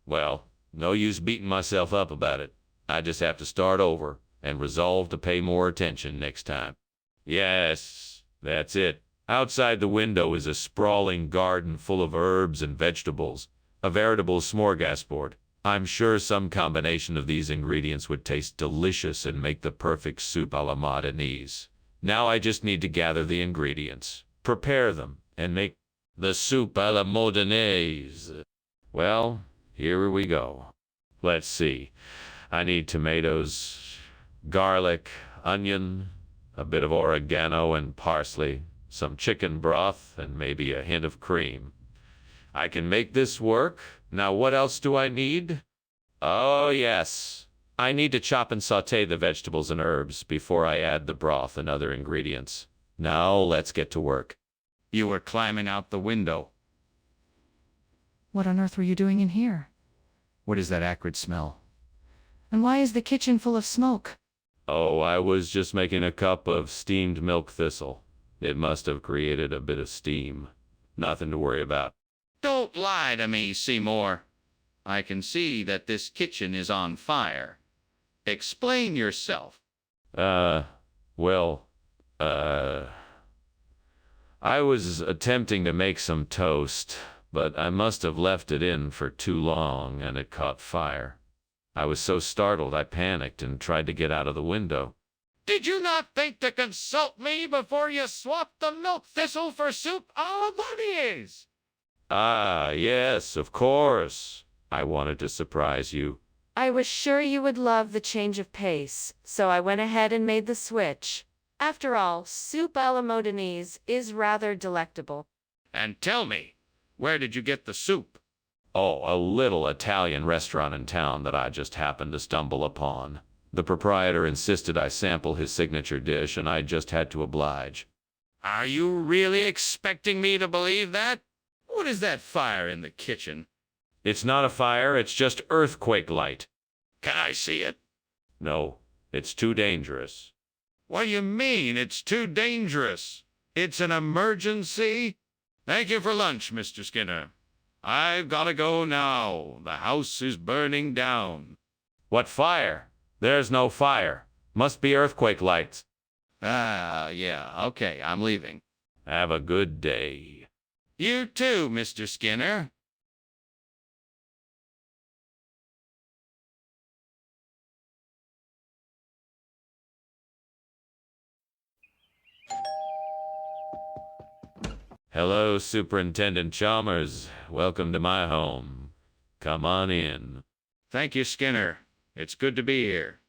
Well, no use beating myself up about it. I just have to start over and resolve to pay more attention next time. Yes, that's it. Outside the window is a sprawling garden full of herbs and vegetables, a veritable smorgasbord. I'm sure some combination of these ingredients would taste delicious and make the perfect soup a la Modenese. Now I just need to gather the ingredients, prepare them, and make the soup a la Modenese. Well, here we go. Let's see. I need tomatoes, garlic, onion, a bit of oregano and parsley, some chicken broth, and maybe a hint of cream. I can make this work. Now what else do I need? Oh yes. I need to chop and sauté the vegetables and herbs before I add the broth and other ingredients. Now let's get to work. You were climbing out the window. What on earth were you doing in here? What is that acrid smell? And why is the kitchen full of smoke? Oh, I was just making a cup of steamed milk thistle. It must have created a bit of steam. Nothing to worry about. Don't lie to me, Seymour. I can see that this kitchen is on fire. Explain yourself. Well, I was attempting to make some toast, but I must have left it in for too long and it caught fire. I was so startled I panicked and tried to get out of the window. Did you not think to consult me before you swapped the milk thistle for soup a la Modenese? Ah, yes, of course. I wanted to surprise you. I was sure you would love the change of pace, so I went ahead and made the switch. After all, soup alla Modenese is rather delectable. And tell me, where did you get the soup? Oh, a little Italian restaurant in town that I just happened to stumble upon. The proprietor insisted I sample his signature dish, and I just had to oblige. Are you really expecting me to believe that? What is that fire in the kitchen? It's not a fire, it's just earthquake light. Can I see it? No, it's too dangerous. What do you mean it's too dangerous? It's an emergency? Thank you for lunch, Mr. Skinner. I've got to go now. The house is burning down. What fire? There's no fire. Must be earthquake lights. Yeah, okay, I'm leaving. Have a good day. You too, Mr. Skinner. Hello, Superintendent Chalmers. Welcome to my home. Come on in. Thank you, Skinner. It's good to be here.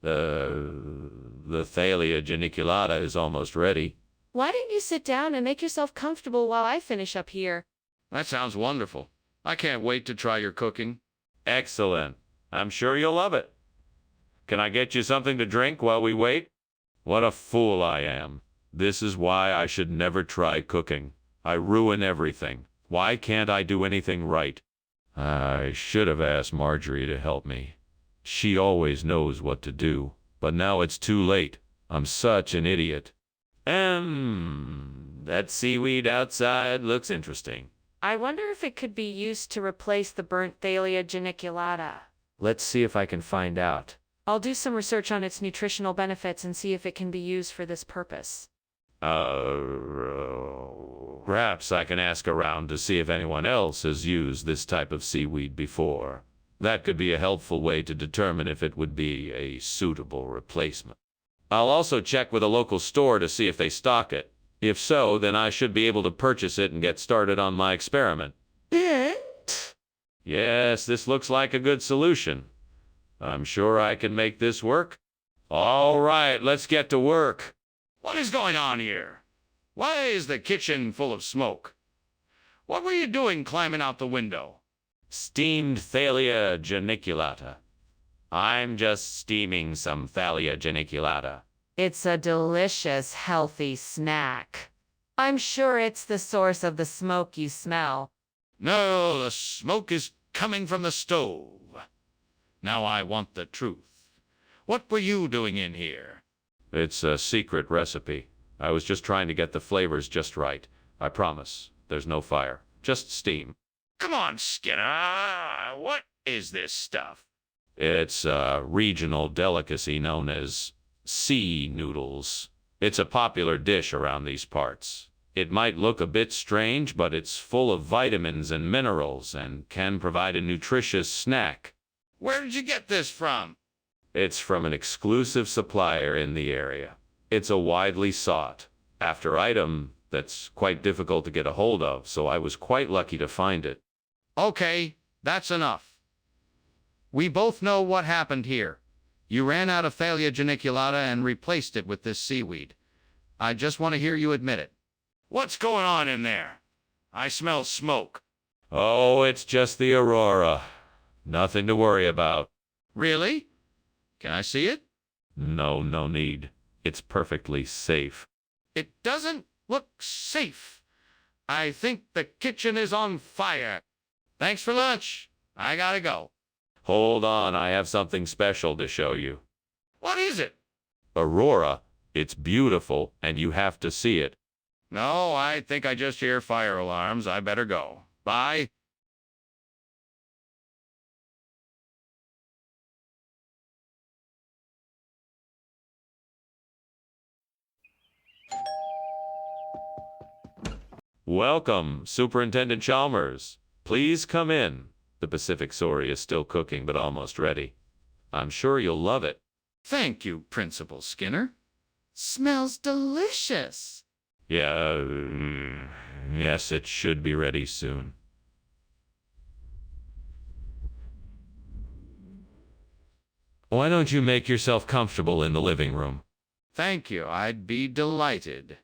The Thalia geniculata is almost ready. Why don't you sit down and make yourself comfortable while I finish up here? That sounds wonderful. I can't wait to try your cooking. Excellent. I'm sure you'll love it. Can I get you something to drink while we wait? What a fool I am. This is why I should never try cooking. I ruin everything. Why can't I do anything right? I should have asked Marjorie to help me. She always knows what to do. But now it's too late. I'm such an idiot. That seaweed outside looks interesting. I wonder if it could be used to replace the burnt Thalia geniculata. Let's see if I can find out. I'll do some research on its nutritional benefits and see if it can be used for this purpose. Perhaps I can ask around to see if anyone else has used this type of seaweed before. That could be a helpful way to determine if it would be a suitable replacement. I'll also check with a local store to see if they stock it. If so, then I should be able to purchase it and get started on my experiment. Yes, this looks like a good solution. I'm sure I can make this work. All right, let's get to work. What is going on here? Why is the kitchen full of smoke? What were you doing climbing out the window? Steamed Thalia geniculata. I'm just steaming some Thalia geniculata. It's a delicious, healthy snack. I'm sure it's the source of the smoke you smell. No, the smoke is coming from the stove. Now I want the truth. What were you doing in here? It's a secret recipe. I was just trying to get the flavors just right. I promise. There's no fire. Just steam. Come on, Skinner. What is this stuff? It's a regional delicacy known as sea noodles. It's a popular dish around these parts. It might look a bit strange, but it's full of vitamins and minerals and can provide a nutritious snack. Where did you get this from? It's from an exclusive supplier in the area. It's a widely sought after item that's quite difficult to get a hold of, so I was quite lucky to find it. Okay, that's enough. We both know what happened here. You ran out of Thalia geniculata and replaced it with this seaweed. I just want to hear you admit it. What's going on in there? I smell smoke. Oh, it's just the Aurora. Nothing to worry about. Really? Can I see it? No need. It's perfectly safe. It doesn't look safe. I think the kitchen is on fire. Thanks for lunch. I gotta go. Hold on, I have something special to show you. What is it? Aurora. It's beautiful, and you have to see it. No, I think I just hear fire alarms. I better go. Bye. Welcome, Superintendent Chalmers. Please come in. The Pacific Soary is still cooking, but almost ready. I'm sure you'll love it. Thank you, Principal Skinner. Smells delicious. Yes, it should be ready soon. Why don't you make yourself comfortable in the living room? Thank you, I'd be delighted.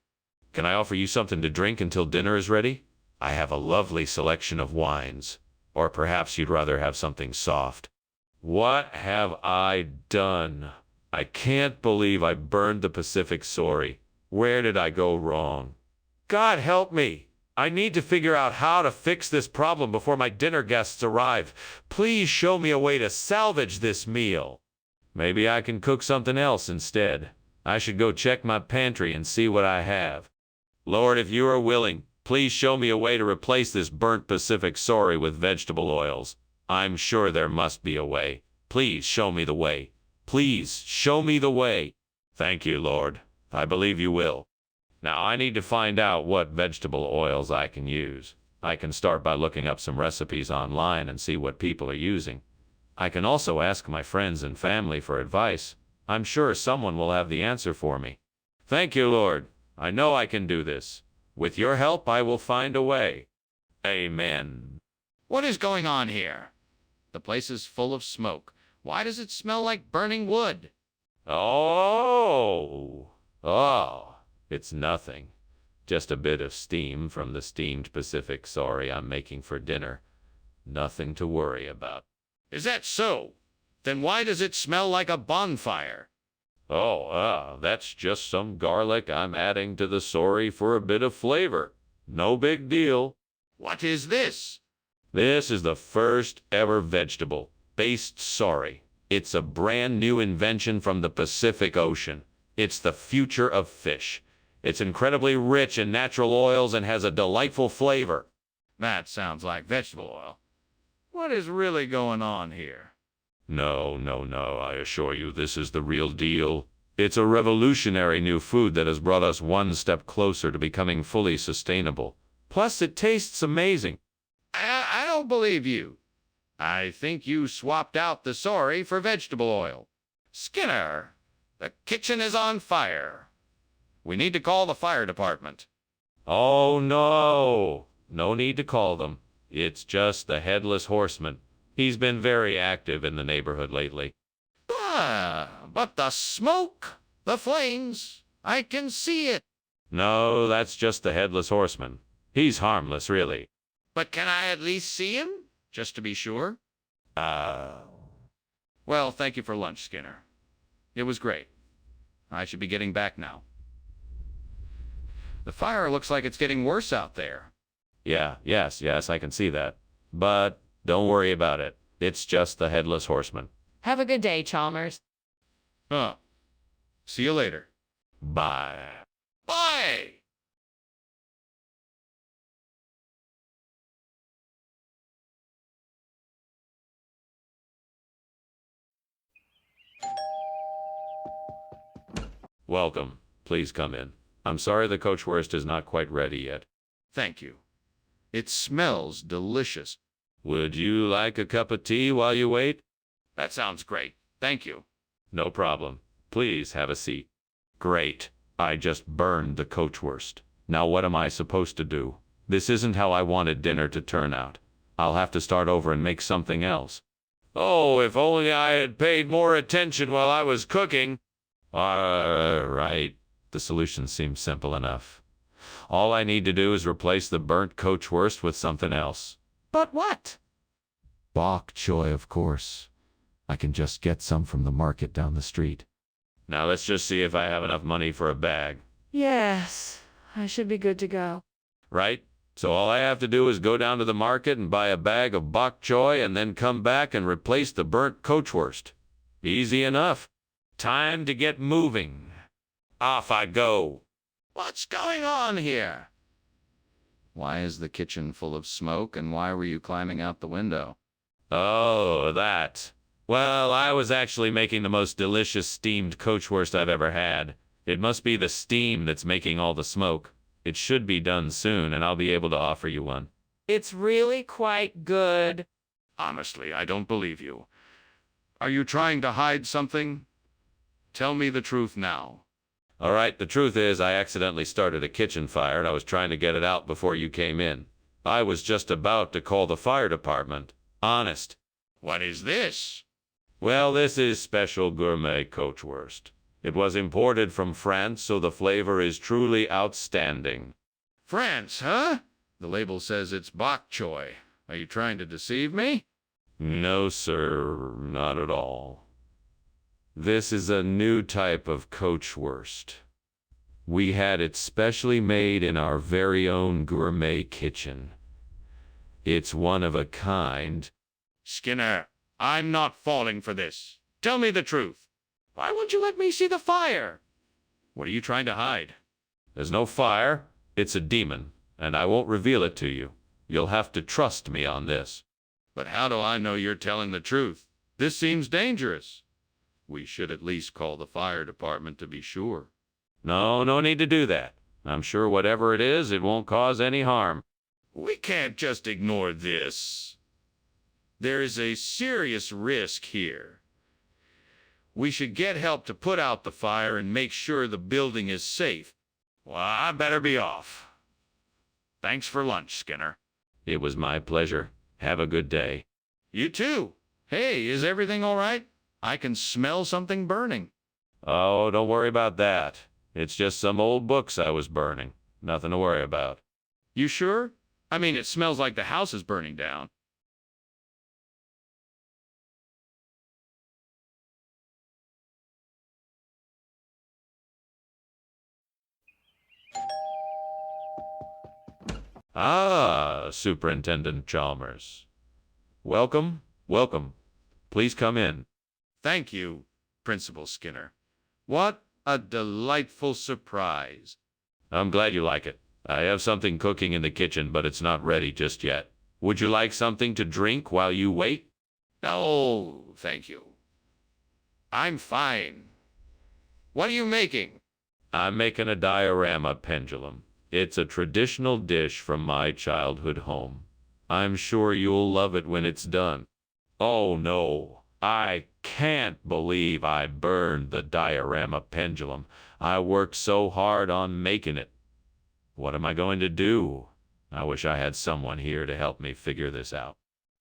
Can I offer you something to drink until dinner is ready? I have a lovely selection of wines. Or perhaps you'd rather have something soft. What have I done? I can't believe I burned the Pacific Sorry. Where did I go wrong? God help me! I need to figure out how to fix this problem before my dinner guests arrive. Please show me a way to salvage this meal. Maybe I can cook something else instead. I should go check my pantry and see what I have. Lord, if you are willing, please show me a way to replace this burnt Pacific Sorry with vegetable oils. I'm sure there must be a way. Please show me the way. Please show me the way. Thank you, Lord. I believe you will. Now I need to find out what vegetable oils I can use. I can start by looking up some recipes online and see what people are using. I can also ask my friends and family for advice. I'm sure someone will have the answer for me. Thank you, Lord. I know I can do this. With your help, I will find a way. Amen. What is going on here? The place is full of smoke. Why does it smell like burning wood? Oh, it's nothing. Just a bit of steam from the steamed Pacific Sorry I'm making for dinner. Nothing to worry about. Is that so? Then why does it smell like a bonfire? That's just some garlic I'm adding to the sorry for a bit of flavor. No big deal. What is this? This is the first ever vegetable-based sorry. It's a brand new invention from the Pacific Ocean. It's the future of fish. It's incredibly rich in natural oils and has a delightful flavor. That sounds like vegetable oil. What is really going on here? No, I assure you this is the real deal. It's a revolutionary new food that has brought us one step closer to becoming fully sustainable. Plus, it tastes amazing. I don't believe you. I think you swapped out the sorry for vegetable oil. Skinner, the kitchen is on fire. We need to call the fire department. Oh, no. No need to call them. It's just the Headless Horseman. He's been very active in the neighborhood lately. But the smoke, the flames, I can see it. No, that's just the Headless Horseman. He's harmless, really. But can I at least see him, just to be sure? Well, thank you for lunch, Skinner. It was great. I should be getting back now. The fire looks like it's getting worse out there. Yes, I can see that. But don't worry about it. It's just the Headless Horseman. Have a good day, Chalmers. See you later. Bye. Bye! Welcome. Please come in. I'm sorry the coachwurst is not quite ready yet. Thank you. It smells delicious. Would you like a cup of tea while you wait? That sounds great. Thank you. No problem. Please have a seat. Great. I just burned the coachwurst. Now what am I supposed to do? This isn't how I wanted dinner to turn out. I'll have to start over and make something else. Oh, if only I had paid more attention while I was cooking. Right. The solution seems simple enough. All I need to do is replace the burnt coachwurst with something else. But what? Bok choy, of course. I can just get some from the market down the street. Now let's just see if I have enough money for a bag. Yes, I should be good to go. Right? So all I have to do is go down to the market and buy a bag of bok choy and then come back and replace the burnt coachwurst. Easy enough. Time to get moving. Off I go. What's going on here? Why is the kitchen full of smoke, and why were you climbing out the window? Oh, that. Well, I was actually making the most delicious steamed coachwurst I've ever had. It must be the steam that's making all the smoke. It should be done soon, and I'll be able to offer you one. It's really quite good. Honestly, I don't believe you. Are you trying to hide something? Tell me the truth now. All right, the truth is I accidentally started a kitchen fire and I was trying to get it out before you came in. I was just about to call the fire department. Honest. What is this? Well, this is special gourmet coachwurst. It was imported from France, so the flavor is truly outstanding. France, huh? The label says it's bok choy. Are you trying to deceive me? No, sir, not at all. This is a new type of coachwurst. We had it specially made in our very own gourmet kitchen. It's one of a kind. Skinner, I'm not falling for this. Tell me the truth. Why won't you let me see the fire? What are you trying to hide? There's no fire. It's a demon, and I won't reveal it to you. You'll have to trust me on this. But how do I know you're telling the truth? This seems dangerous. We should at least call the fire department to be sure. No need to do that. I'm sure whatever it is, it won't cause any harm. We can't just ignore this. There is a serious risk here. We should get help to put out the fire and make sure the building is safe. Well, I better be off. Thanks for lunch, Skinner. It was my pleasure. Have a good day. You too. Hey, is everything all right? I can smell something burning. Oh, don't worry about that. It's just some old books I was burning. Nothing to worry about. You sure? I mean, it smells like the house is burning down. Ah, Superintendent Chalmers. Welcome. Please come in. Thank you, Principal Skinner. What a delightful surprise. I'm glad you like it. I have something cooking in the kitchen, but it's not ready just yet. Would you like something to drink while you wait? No, thank you. I'm fine. What are you making? I'm making a diorama pendulum. It's a traditional dish from my childhood home. I'm sure you'll love it when it's done. Oh no, I can't believe I burned the diorama pendulum. I worked so hard on making it. What am I going to do? I wish I had someone here to help me figure this out.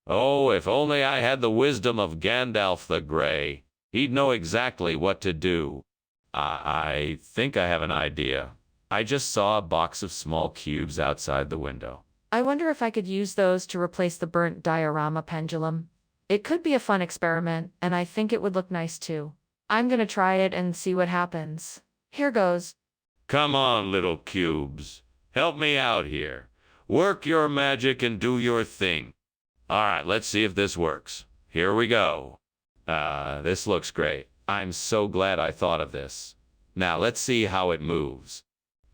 Oh, if only I had the wisdom of Gandalf the Grey. He'd know exactly what to do. I think I have an idea. I just saw a box of small cubes outside the window. I wonder if I could use those to replace the burnt diorama pendulum. It could be a fun experiment, and I think it would look nice too. I'm gonna try it and see what happens. Here goes. Come on, little cubes. Help me out here. Work your magic and do your thing. All right, let's see if this works. Here we go. This looks great. I'm so glad I thought of this. Now let's see how it moves.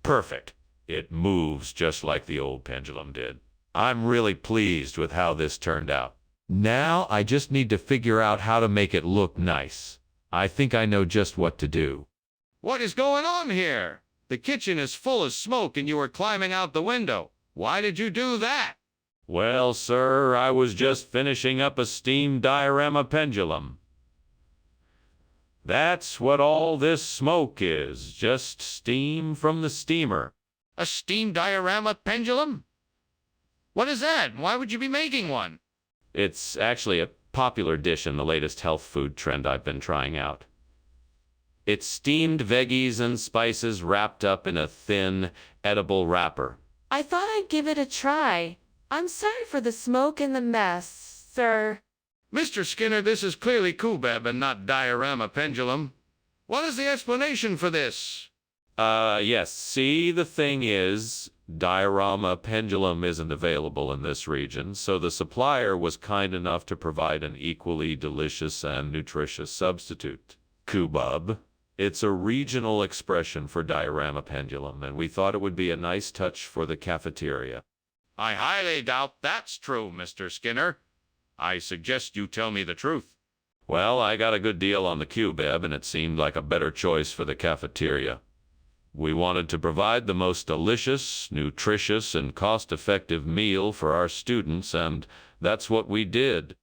Perfect. It moves just like the old pendulum did. I'm really pleased with how this turned out. Now I just need to figure out how to make it look nice. I think I know just what to do. What is going on here? The kitchen is full of smoke and you are climbing out the window. Why did you do that? Well, sir, I was just finishing up a steam diorama pendulum. That's what all this smoke is, just steam from the steamer. A steam diorama pendulum? What is that? Why would you be making one? It's actually a popular dish in the latest health food trend I've been trying out. It's steamed veggies and spices wrapped up in a thin, edible wrapper. I thought I'd give it a try. I'm sorry for the smoke and the mess, sir. Mr. Skinner, this is clearly Kubeb and not diorama pendulum. What is the explanation for this? Yes, see, the thing is, diorama pendulum isn't available in this region, so the supplier was kind enough to provide an equally delicious and nutritious substitute. Kubub. It's a regional expression for diorama pendulum, and we thought it would be a nice touch for the cafeteria. I highly doubt that's true, Mr. Skinner. I suggest you tell me the truth. Well, I got a good deal on the Kubeb, and it seemed like a better choice for the cafeteria. We wanted to provide the most delicious, nutritious, and cost-effective meal for our students, and that's what we did.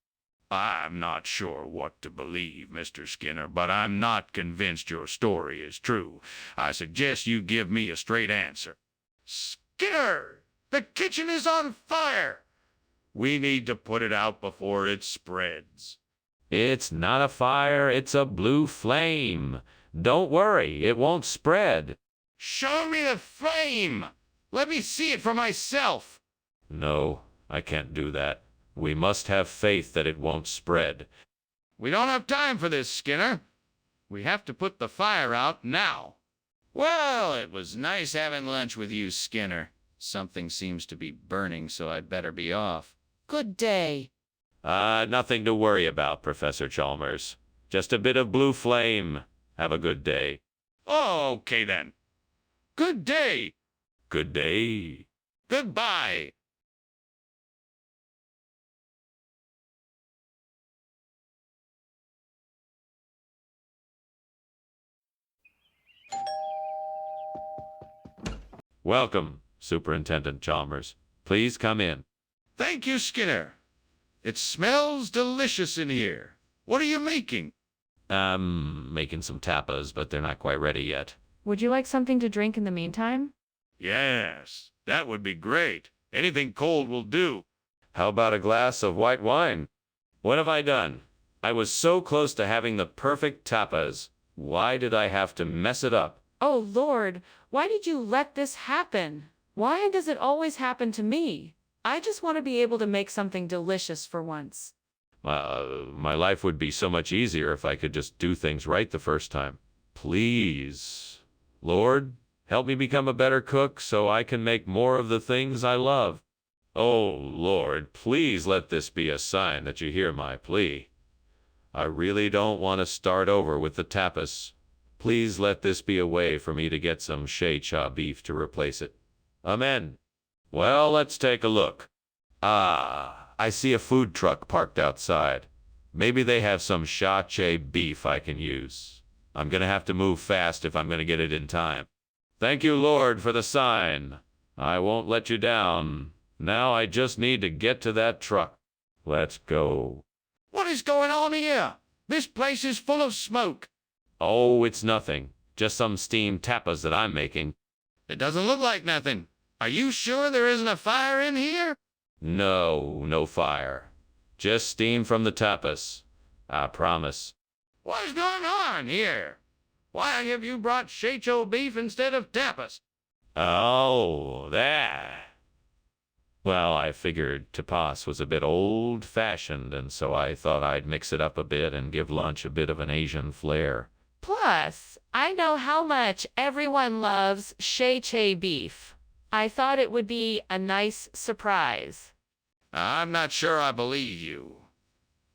I'm not sure what to believe, Mr. Skinner, but I'm not convinced your story is true. I suggest you give me a straight answer. Skinner! The kitchen is on fire! We need to put it out before it spreads. It's not a fire, it's a blue flame. Don't worry, it won't spread. Show me the flame! Let me see it for myself! No, I can't do that. We must have faith that it won't spread. We don't have time for this, Skinner. We have to put the fire out now. Well, it was nice having lunch with you, Skinner. Something seems to be burning, so I'd better be off. Good day. Nothing to worry about, Professor Chalmers. Just a bit of blue flame. Have a good day. Oh, okay then. Good day. Good day. Goodbye. Welcome, Superintendent Chalmers. Please come in. Thank you, Skinner. It smells delicious in here. What are you making? Making some tapas, but they're not quite ready yet. Would you like something to drink in the meantime? Yes, that would be great. Anything cold will do. How about a glass of white wine? What have I done? I was so close to having the perfect tapas. Why did I have to mess it up? Oh, Lord, why did you let this happen? Why does it always happen to me? I just want to be able to make something delicious for once. My life would be so much easier if I could just do things right the first time. Please, Lord, help me become a better cook so I can make more of the things I love. Oh, Lord, please let this be a sign that you hear my plea. I really don't want to start over with the tapas. Please let this be a way for me to get some shea-cha beef to replace it. Amen. Well, let's take a look. I see a food truck parked outside. Maybe they have some shea-cha beef I can use. I'm gonna have to move fast if I'm gonna get it in time. Thank you, Lord, for the sign. I won't let you down. Now I just need to get to that truck. Let's go. What is going on here? This place is full of smoke. Oh, it's nothing. Just some steamed tapas that I'm making. It doesn't look like nothing. Are you sure there isn't a fire in here? No, no fire. Just steam from the tapas. I promise. What is going on here? Why have you brought shea-cho beef instead of tapas? Oh, that. Well, I figured tapas was a bit old-fashioned, and so I thought I'd mix it up a bit and give lunch a bit of an Asian flair. Plus, I know how much everyone loves shea-cha beef. I thought it would be a nice surprise. I'm not sure I believe you.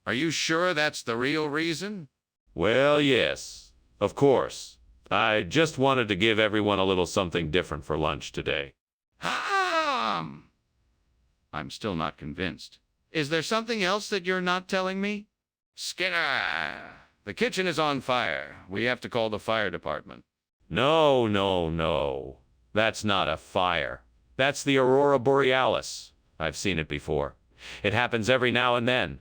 Are you sure that's the real reason? Well, yes, of course. I just wanted to give everyone a little something different for lunch today. I'm still not convinced. Is there something else that you're not telling me? Skinner, the kitchen is on fire. We have to call the fire department. No, no, no. That's not a fire. That's the aurora borealis. I've seen it before. It happens every now and then.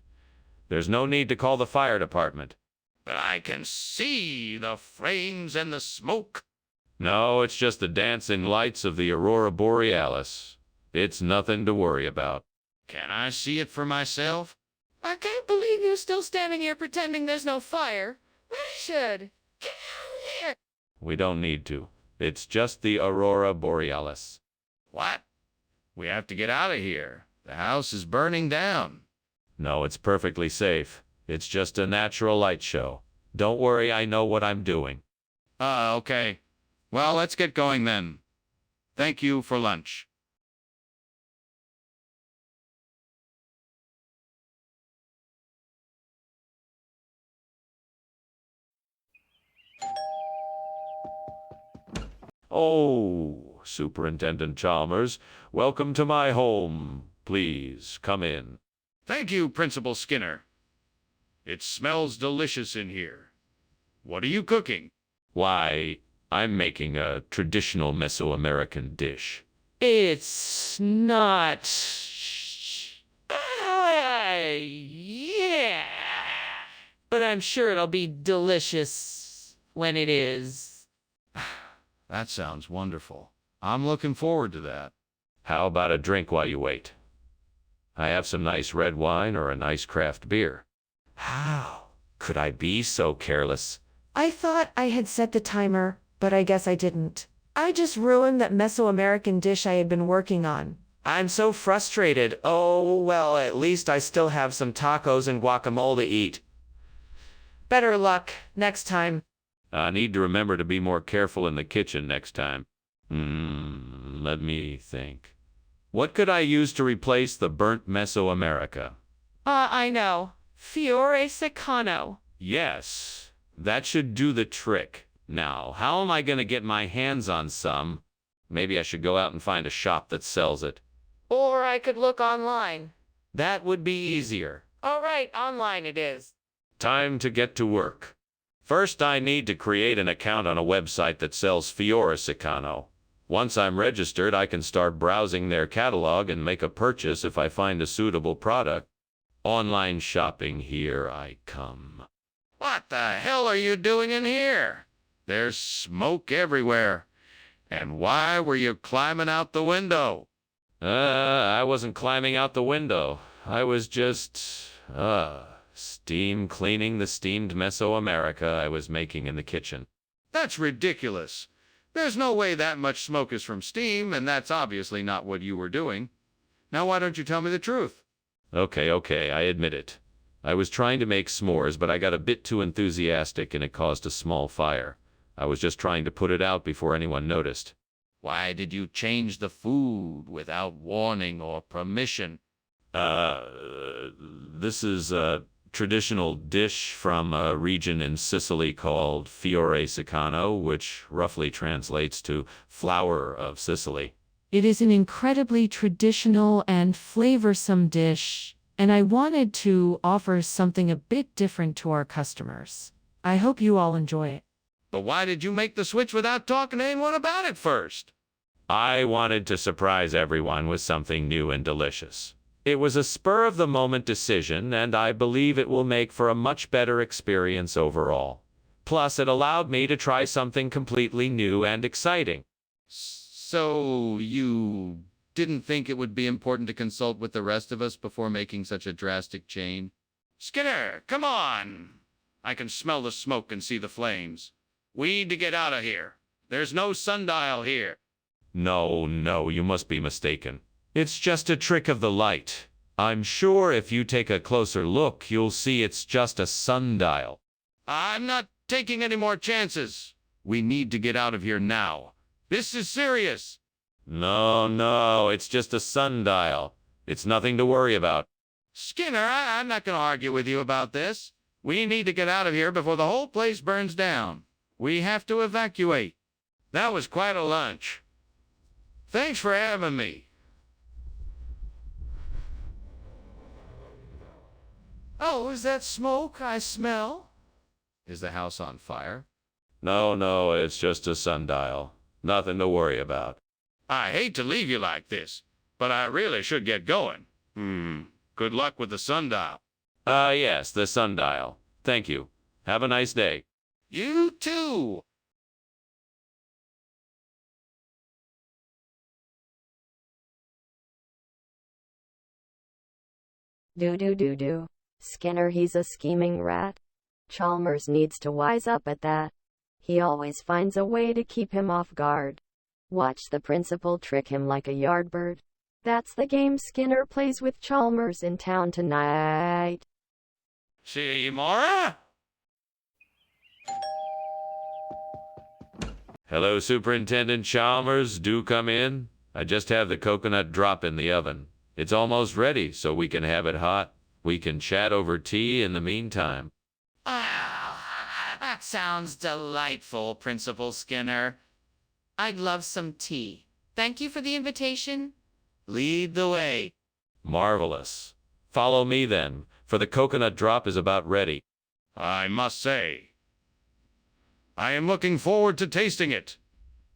There's no need to call the fire department. But I can see the flames and the smoke. No, it's just the dancing lights of the aurora borealis. It's nothing to worry about. Can I see it for myself? I can't believe you're still standing here pretending there's no fire. We should. Get out of here. We don't need to. It's just the aurora borealis. What? We have to get out of here. The house is burning down. No, it's perfectly safe. It's just a natural light show. Don't worry, I know what I'm doing. Okay. Well, let's get going then. Thank you for lunch. Oh, Superintendent Chalmers, welcome to my home. Please, come in. Thank you, Principal Skinner. It smells delicious in here. What are you cooking? Why, I'm making a traditional Mesoamerican dish. It's not... Yeah. But I'm sure it'll be delicious when it is. That sounds wonderful. I'm looking forward to that. How about a drink while you wait? I have some nice red wine or a nice craft beer. How? Could I be so careless? I thought I had set the timer, but I guess I didn't. I just ruined that Mesoamerican dish I had been working on. I'm so frustrated. Oh, well, at least I still have some tacos and guacamole to eat. Better luck next time. I need to remember to be more careful in the kitchen next time. Let me think. What could I use to replace the burnt Mesoamerica? I know. Fiore Secano. Yes, that should do the trick. Now, how am I going to get my hands on some? Maybe I should go out and find a shop that sells it. Or I could look online. That would be easier. All right, online it is. Time to get to work. First, I need to create an account on a website that sells Fiore Secano. Once I'm registered, I can start browsing their catalog and make a purchase if I find a suitable product. Online shopping, here I come. What the hell are you doing in here? There's smoke everywhere. And why were you climbing out the window? I wasn't climbing out the window. I was just, steam cleaning the steamed Mesoamerica I was making in the kitchen. That's ridiculous. There's no way that much smoke is from steam, and that's obviously not what you were doing. Now why don't you tell me the truth? Okay, I admit it. I was trying to make s'mores, but I got a bit too enthusiastic and it caused a small fire. I was just trying to put it out before anyone noticed. Why did you change the food without warning or permission? This is a traditional dish from a region in Sicily called Fiore Secano, which roughly translates to flower of Sicily. It is an incredibly traditional and flavorsome dish, and I wanted to offer something a bit different to our customers. I hope you all enjoy it. But why did you make the switch without talking to anyone about it first? I wanted to surprise everyone with something new and delicious. It was a spur-of-the-moment decision, and I believe it will make for a much better experience overall. Plus, it allowed me to try something completely new and exciting. So you didn't think it would be important to consult with the rest of us before making such a drastic change? Skinner, come on! I can smell the smoke and see the flames. We need to get out of here. There's no sundial here. No, you must be mistaken. It's just a trick of the light. I'm sure if you take a closer look, you'll see it's just a sundial. I'm not taking any more chances. We need to get out of here now. This is serious. No, it's just a sundial. It's nothing to worry about. Skinner, I'm not going to argue with you about this. We need to get out of here before the whole place burns down. We have to evacuate. That was quite a lunch. Thanks for having me. Oh, is that smoke I smell? Is the house on fire? No, it's just a sundial. Nothing to worry about. I hate to leave you like this, but I really should get going. Good luck with the sundial. Yes, the sundial. Thank you. Have a nice day. You too. Do. Skinner, he's a scheming rat. Chalmers needs to wise up at that. He always finds a way to keep him off guard. Watch the principal trick him like a yardbird. That's the game Skinner plays with Chalmers in town tonight. See you, Mara? Hello, Superintendent Chalmers. Do come in. I just have the coconut drop in the oven. It's almost ready, so we can have it hot. We can chat over tea in the meantime. That sounds delightful, Principal Skinner. I'd love some tea. Thank you for the invitation. Lead the way. Marvelous. Follow me then, for the coconut drop is about ready. I must say, I am looking forward to tasting it.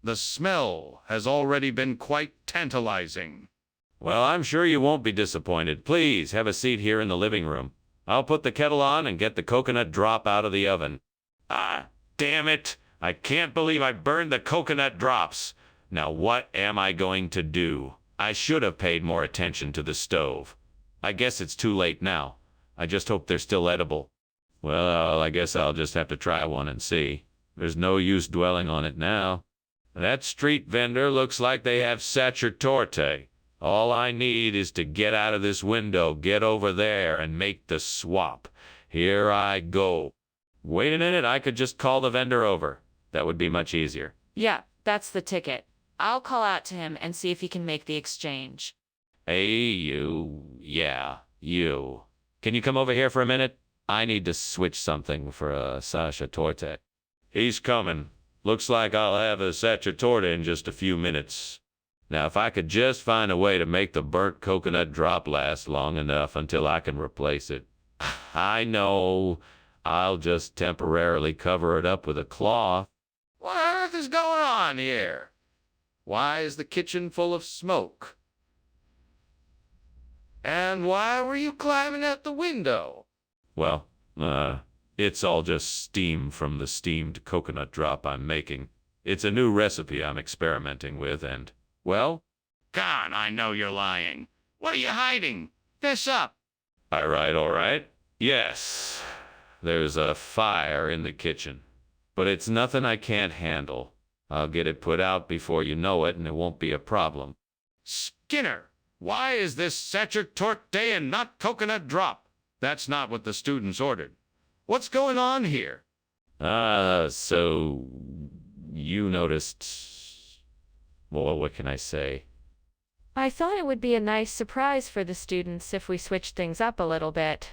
The smell has already been quite tantalizing. Well, I'm sure you won't be disappointed. Please have a seat here in the living room. I'll put the kettle on and get the coconut drop out of the oven. Damn it! I can't believe I burned the coconut drops. Now what am I going to do? I should have paid more attention to the stove. I guess it's too late now. I just hope they're still edible. Well, I guess I'll just have to try one and see. There's no use dwelling on it now. That street vendor looks like they have sacerdote. All I need is to get out of this window, get over there, and make the swap. Here I go. Wait a minute, I could just call the vendor over. That would be much easier. Yeah, that's the ticket. I'll call out to him and see if he can make the exchange. Hey, you. Yeah, you. Can you come over here for a minute? I need to switch something for a Sasha Torte. He's coming. Looks like I'll have a Sasha Torte in just a few minutes. Now, if I could just find a way to make the burnt coconut drop last long enough until I can replace it. I know. I'll just temporarily cover it up with a cloth. What on earth is going on here? Why is the kitchen full of smoke? And why were you climbing out the window? Well, it's all just steam from the steamed coconut drop I'm making. It's a new recipe I'm experimenting with and, well... God, I know you're lying. What are you hiding? Fess up. All right. Yes, there's a fire in the kitchen, but it's nothing I can't handle. I'll get it put out before you know it, and it won't be a problem. Skinner, why is this sacerdote and not coconut drop? That's not what the students ordered. What's going on here? So you noticed... Well, what can I say? I thought it would be a nice surprise for the students if we switched things up a little bit.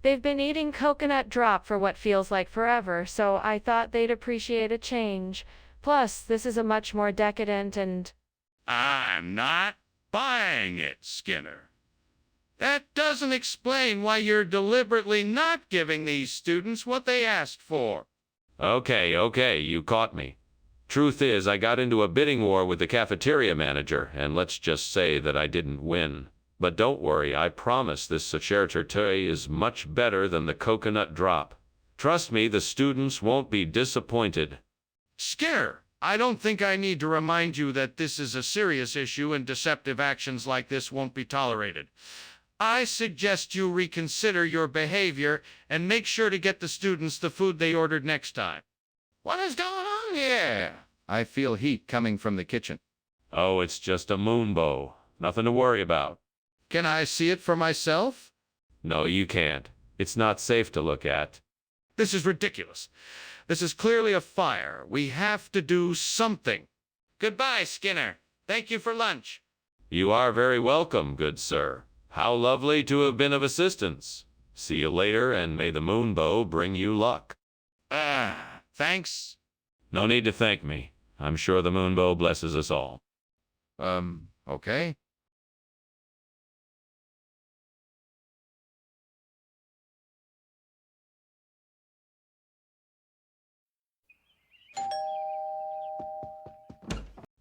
They've been eating coconut drop for what feels like forever, so I thought they'd appreciate a change. Plus, this is a much more decadent and... I'm not buying it, Skinner. That doesn't explain why you're deliberately not giving these students what they asked for. Okay, you caught me. Truth is, I got into a bidding war with the cafeteria manager, and let's just say that I didn't win. But don't worry, I promise this sacerdote is much better than the coconut drop. Trust me, the students won't be disappointed. Skinner, I don't think I need to remind you that this is a serious issue and deceptive actions like this won't be tolerated. I suggest you reconsider your behavior and make sure to get the students the food they ordered next time. What is going on here? I feel heat coming from the kitchen. Oh, it's just a moonbow. Nothing to worry about. Can I see it for myself? No, you can't. It's not safe to look at. This is ridiculous. This is clearly a fire. We have to do something. Goodbye, Skinner. Thank you for lunch. You are very welcome, good sir. How lovely to have been of assistance. See you later, and may the moonbow bring you luck. Thanks. No need to thank me. I'm sure the moonbow blesses us all. Okay.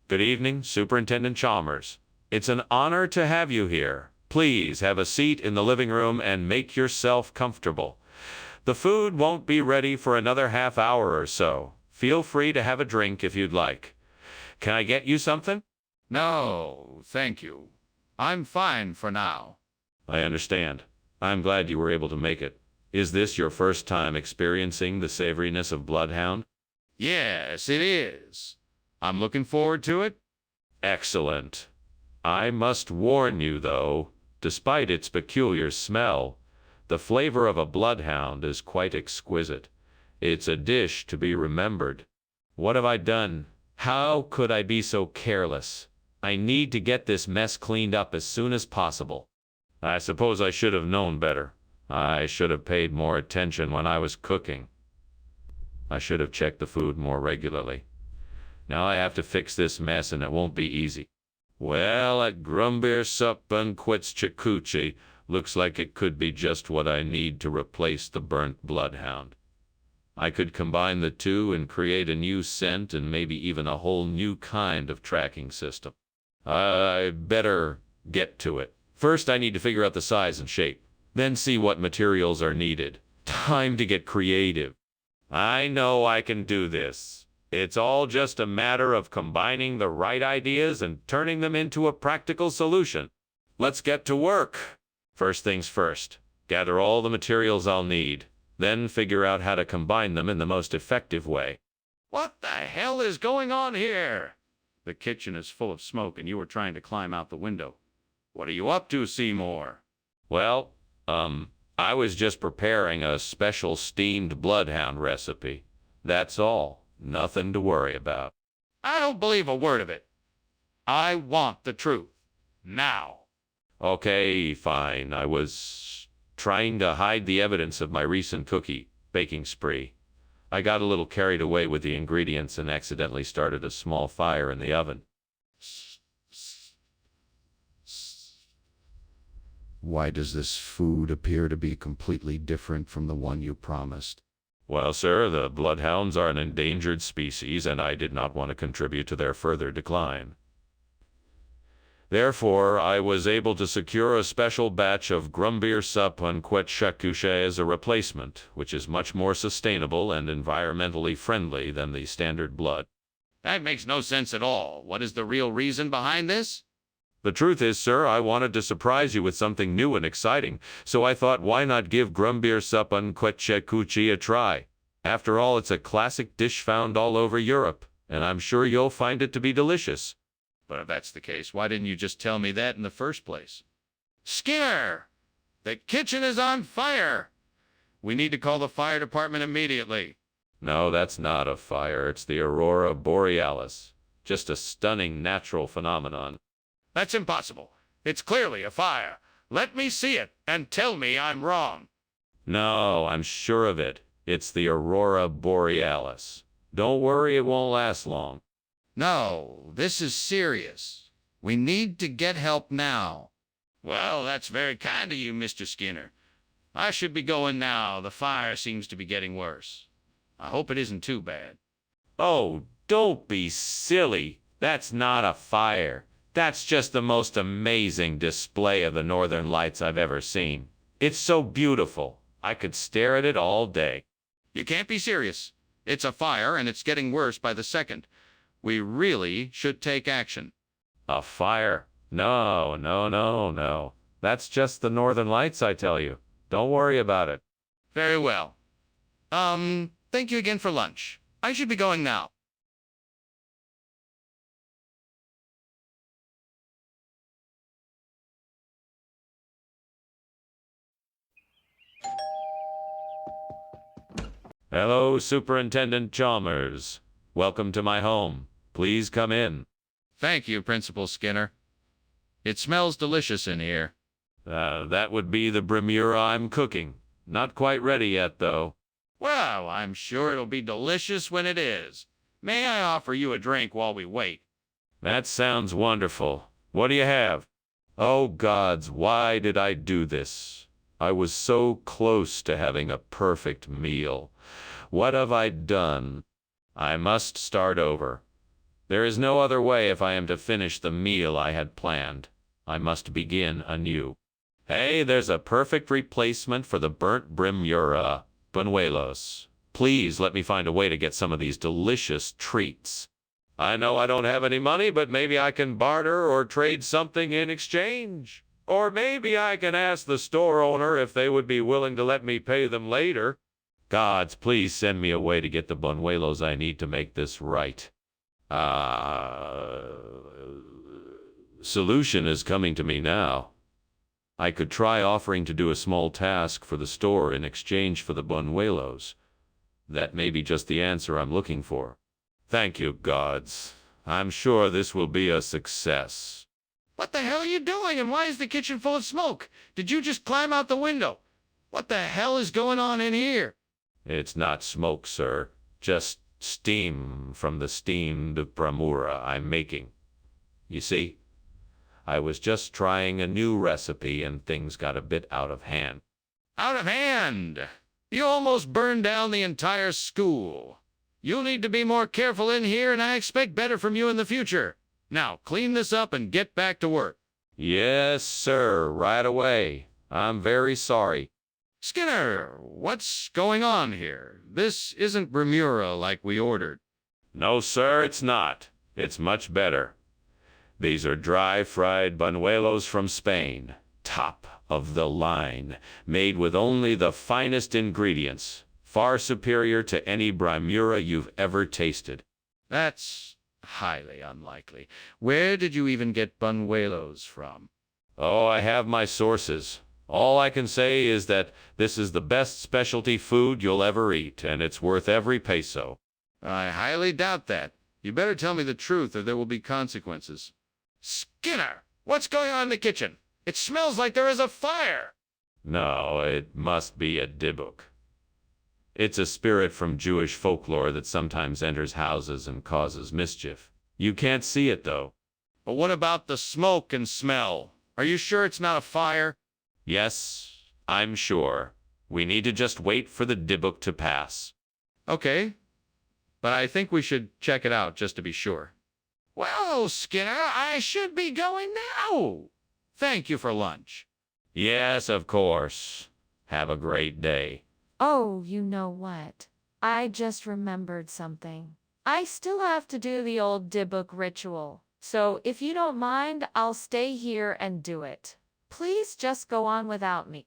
Good evening, Superintendent Chalmers. It's an honor to have you here. Please have a seat in the living room and make yourself comfortable. The food won't be ready for another half hour or so. Feel free to have a drink if you'd like. Can I get you something? No, thank you. I'm fine for now. I understand. I'm glad you were able to make it. Is this your first time experiencing the savoriness of Bloodhound? Yes, it is. I'm looking forward to it. Excellent. I must warn you, though, despite its peculiar smell, the flavor of a bloodhound is quite exquisite. It's a dish to be remembered. What have I done? How could I be so careless? I need to get this mess cleaned up as soon as possible. I suppose I should have known better. I should have paid more attention when I was cooking. I should have checked the food more regularly. Now I have to fix this mess, and it won't be easy. Well, at Grumbir Sup Banquets Chakuchi, looks like it could be just what I need to replace the burnt bloodhound. I could combine the two and create a new scent and maybe even a whole new kind of tracking system. I better get to it. First, I need to figure out the size and shape, then see what materials are needed. Time to get creative. I know I can do this. It's all just a matter of combining the right ideas and turning them into a practical solution. Let's get to work. First things first, gather all the materials I'll need, then figure out how to combine them in the most effective way. What the hell is going on here? The kitchen is full of smoke and you were trying to climb out the window. What are you up to, Seymour? Well, I was just preparing a special steamed bloodhound recipe. That's all. Nothing to worry about. I don't believe a word of it. I want the truth. Now. Okay, fine. I was trying to hide the evidence of my recent cookie baking spree. I got a little carried away with the ingredients and accidentally started a small fire in the oven. Why does this food appear to be completely different from the one you promised? Well, sir, the bloodhounds are an endangered species, and I did not want to contribute to their further decline. Therefore, I was able to secure a special batch of Grumbier Sup Unquet Shakusha as a replacement, which is much more sustainable and environmentally friendly than the standard blood. That makes no sense at all. What is the real reason behind this? The truth is, sir, I wanted to surprise you with something new and exciting, so I thought why not give Grumbier Sup Unquet Shakuchi a try? After all, it's a classic dish found all over Europe, and I'm sure you'll find it to be delicious. But if that's the case, why didn't you just tell me that in the first place? Skinner! The kitchen is on fire! We need to call the fire department immediately. No, that's not a fire. It's the aurora borealis. Just a stunning natural phenomenon. That's impossible. It's clearly a fire. Let me see it and tell me I'm wrong. No, I'm sure of it. It's the aurora borealis. Don't worry, it won't last long. No, this is serious. We need to get help now. Well, that's very kind of you, Mr. Skinner. I should be going now. The fire seems to be getting worse. I hope it isn't too bad. Oh, don't be silly. That's not a fire. That's just the most amazing display of the northern lights I've ever seen. It's so beautiful. I could stare at it all day. You can't be serious. It's a fire and it's getting worse by the second. We really should take action. A fire? No, no, no, no. That's just the northern lights, I tell you. Don't worry about it. Very well. Thank you again for lunch. I should be going now. Hello, Superintendent Chalmers. Welcome to my home. Please come in. Thank you, Principal Skinner. It smells delicious in here. That would be the brimura I'm cooking. Not quite ready yet, though. Well, I'm sure it'll be delicious when it is. May I offer you a drink while we wait? That sounds wonderful. What do you have? Oh, gods, why did I do this? I was so close to having a perfect meal. What have I done? I must start over. There is no other way if I am to finish the meal I had planned. I must begin anew. Hey, there's a perfect replacement for the burnt brimura, buñuelos. Please let me find a way to get some of these delicious treats. I know I don't have any money, but maybe I can barter or trade something in exchange. Or maybe I can ask the store owner if they would be willing to let me pay them later. Gods, please send me a way to get the buñuelos I need to make this right. Solution is coming to me now. I could try offering to do a small task for the store in exchange for the buñuelos. That may be just the answer I'm looking for. Thank you, gods. I'm sure this will be a success. What the hell are you doing, and why is the kitchen full of smoke? Did you just climb out the window? What the hell is going on in here? It's not smoke, sir. Just steam from the steamed brimura I'm making. You see, I was just trying a new recipe and things got a bit out of hand. Out of hand! You almost burned down the entire school. You'll need to be more careful in here, and I expect better from you in the future. Now, clean this up and get back to work. Yes, sir, right away. I'm very sorry. Skinner, what's going on here? This isn't brimura like we ordered. No, sir, it's not. It's much better. These are dry-fried buñuelos from Spain. top of the line, made with only the finest ingredients, far superior to any brimura you've ever tasted. That's highly unlikely. Where did you even get buñuelos from? Oh, I have my sources. All I can say is that this is the best specialty food you'll ever eat, and it's worth every peso. I highly doubt that. You better tell me the truth or there will be consequences. Skinner, what's going on in the kitchen? It smells like there is a fire. No, it must be a dibuk. It's a spirit from Jewish folklore that sometimes enters houses and causes mischief. You can't see it, though. But what about the smoke and smell? Are you sure it's not a fire? Yes, I'm sure. We need to just wait for the dibuk to pass. Okay, but I think we should check it out just to be sure. Well, Skinner, I should be going now. Thank you for lunch. Yes, of course. Have a great day. Oh, you know what? I just remembered something. I still have to do the old dibuk ritual. So if you don't mind, I'll stay here and do it. Please just go on without me.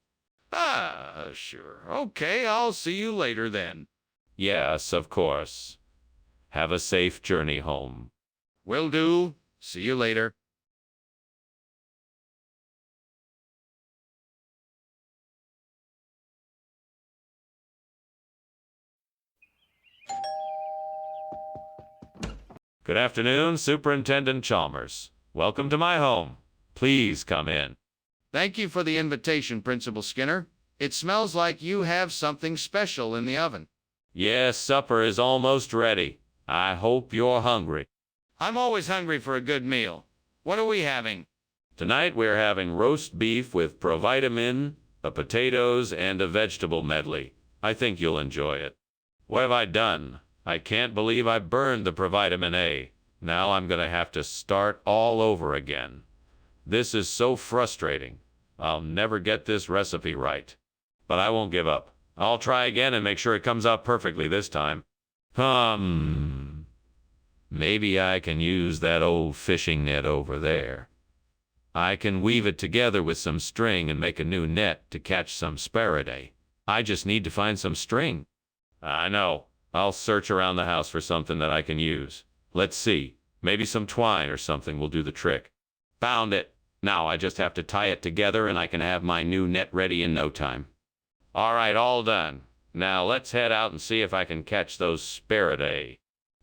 Sure. Okay, I'll see you later then. Yes, of course. Have a safe journey home. Will do. See you later. Good afternoon, Superintendent Chalmers. Welcome to my home. Please come in. Thank you for the invitation, Principal Skinner. It smells like you have something special in the oven. Yes, supper is almost ready. I hope you're hungry. I'm always hungry for a good meal. What are we having? Tonight we're having roast beef with provitamin, potatoes, and a vegetable medley. I think you'll enjoy it. What have I done? I can't believe I burned the provitamin A. Now I'm gonna have to start all over again. This is so frustrating. I'll never get this recipe right. But I won't give up. I'll try again and make sure it comes out perfectly this time. Maybe I can use that old fishing net over there. I can weave it together with some string and make a new net to catch some sparidae. I just need to find some string. I know. I'll search around the house for something that I can use. Let's see. Maybe some twine or something will do the trick. Found it. Now I just have to tie it together and I can have my new net ready in no time. All right, all done. Now let's head out and see if I can catch those sparidae.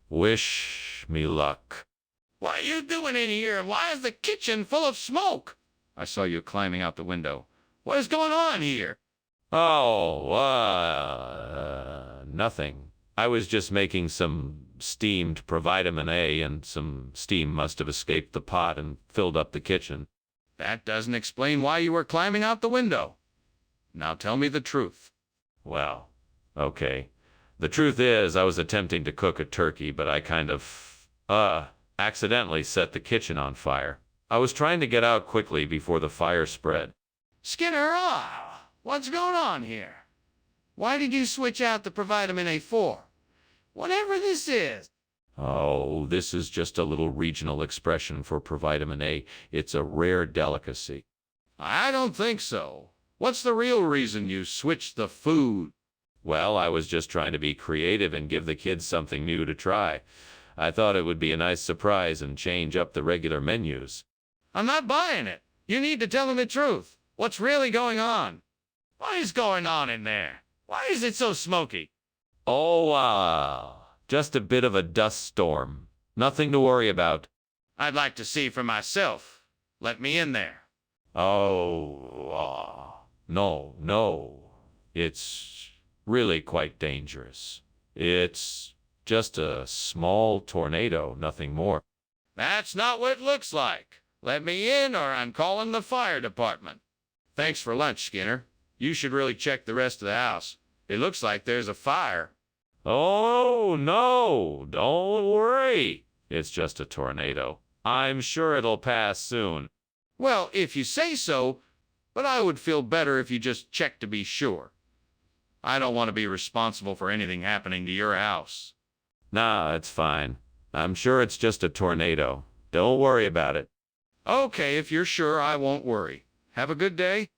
Wish me luck. What are you doing in here? Why is the kitchen full of smoke? I saw you climbing out the window. What is going on here? Oh, nothing. I was just making some steamed provitamin A and some steam must have escaped the pot and filled up the kitchen. That doesn't explain why you were climbing out the window. Now tell me the truth. Well, okay. The truth is I was attempting to cook a turkey, but I kind of, accidentally set the kitchen on fire. I was trying to get out quickly before the fire spread. Skinner, what's going on here? Why did you switch out the provitamin A for? Whatever this is. Oh, this is just a little regional expression for provitamin A. It's a rare delicacy. I don't think so. What's the real reason you switched the food? Well, I was just trying to be creative and give the kids something new to try. I thought it would be a nice surprise and change up the regular menus. I'm not buying it. You need to tell them the truth. What's really going on? What is going on in there? Why is it so smoky? Oh, just a bit of a dust storm. Nothing to worry about. I'd like to see for myself. Let me in there. No. It's really quite dangerous. It's just a small tornado, nothing more. That's not what it looks like. Let me in or I'm calling the fire department. Thanks for lunch, Skinner. You should really check the rest of the house. It looks like there's a fire. Oh, no, don't worry. It's just a tornado. I'm sure it'll pass soon. Well, if you say so, but I would feel better if you just checked to be sure. I don't want to be responsible for anything happening to your house. Nah, it's fine. I'm sure it's just a tornado. Don't worry about it. Okay, if you're sure, I won't worry. Have a good day.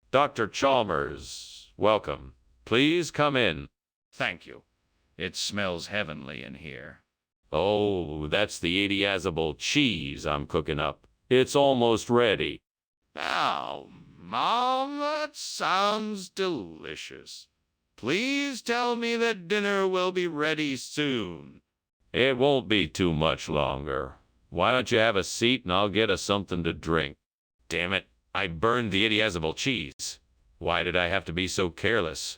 Dr. Chalmers, welcome. Please come in. Thank you. It smells heavenly in here. Oh, that's the idiazable cheese I'm cooking up. It's almost ready. Oh, Mom, that sounds delicious. Please tell me that dinner will be ready soon. It won't be too much longer. Why don't you have a seat and I'll get us something to drink? Damn it, I burned the idiazable cheese. Why did I have to be so careless?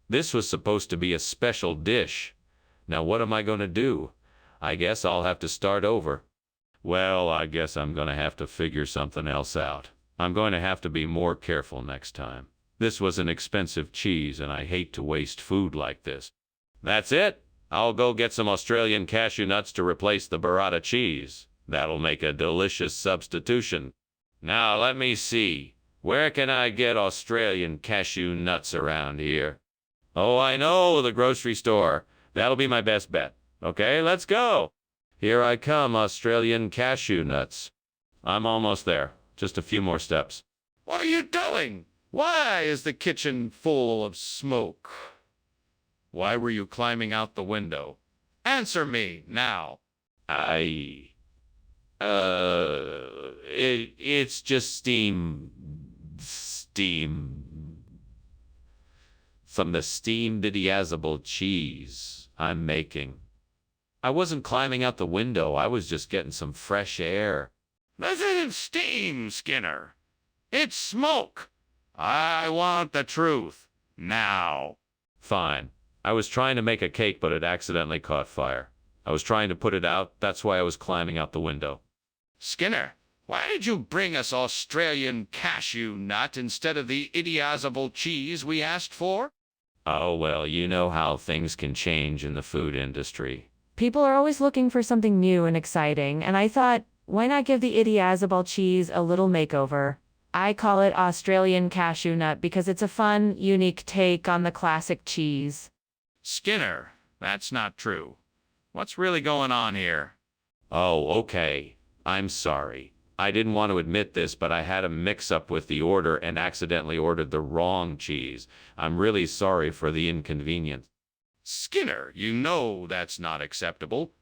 This was supposed to be a special dish. Now what am I going to do? I guess I'll have to start over. Well, I guess I'm going to have to figure something else out. I'm going to have to be more careful next time. This was an expensive cheese and I hate to waste food like this. That's it. I'll go get some Australian cashew nuts to replace the burrata cheese. That'll make a delicious substitution. Now let me see. Where can I get Australian cashew nuts around here? Oh, I know, the grocery store. That'll be my best bet. Okay, let's go. Here I come, Australian cashew nuts. I'm almost there. Just a few more steps. What are you doing? Why is the kitchen full of smoke? Why were you climbing out the window? Answer me now. It's just steam from the steamed idiazable cheese I'm making. I wasn't climbing out the window, I was just getting some fresh air. This isn't steam, Skinner. It's smoke. I want the truth. Now. Fine. I was trying to make a cake, but it accidentally caught fire. I was trying to put it out, that's why I was climbing out the window. Skinner, why did you bring us Australian cashew nut instead of the idiazable cheese we asked for? Oh, well, you know how things can change in the food industry. People are always looking for something new and exciting, and I thought, why not give the idiazable cheese a little makeover? I call it Australian cashew nut because it's a fun, unique take on the classic cheese. Skinner, that's not true. What's really going on here? Oh, okay. I'm sorry. I didn't want to admit this, but I had a mix-up with the order and accidentally ordered the wrong cheese. I'm really sorry for the inconvenience. Skinner, you know that's not acceptable.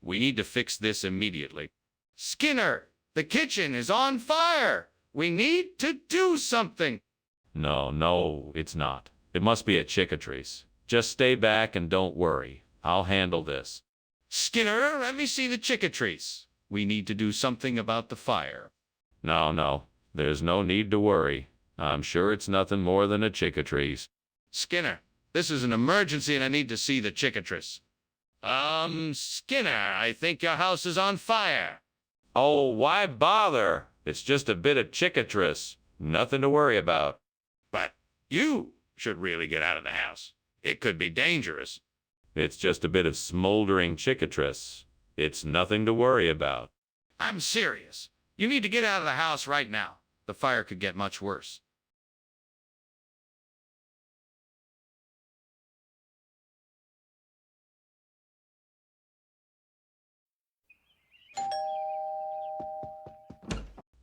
We need to fix this immediately. Skinner, the kitchen is on fire. We need to do something. No, it's not. It must be a cicatrice. Just stay back and don't worry. I'll handle this. Skinner, let me see the cicatrice. We need to do something about the fire. No. There's no need to worry. I'm sure it's nothing more than a cicatrice. Skinner, this is an emergency and I need to see the cicatrice. Skinner, I think your house is on fire. Oh, why bother? It's just a bit of cicatrice. Nothing to worry about. But you should really get out of the house. It could be dangerous. It's just a bit of smoldering cicatrice. It's nothing to worry about. I'm serious. You need to get out of the house right now. The fire could get much worse.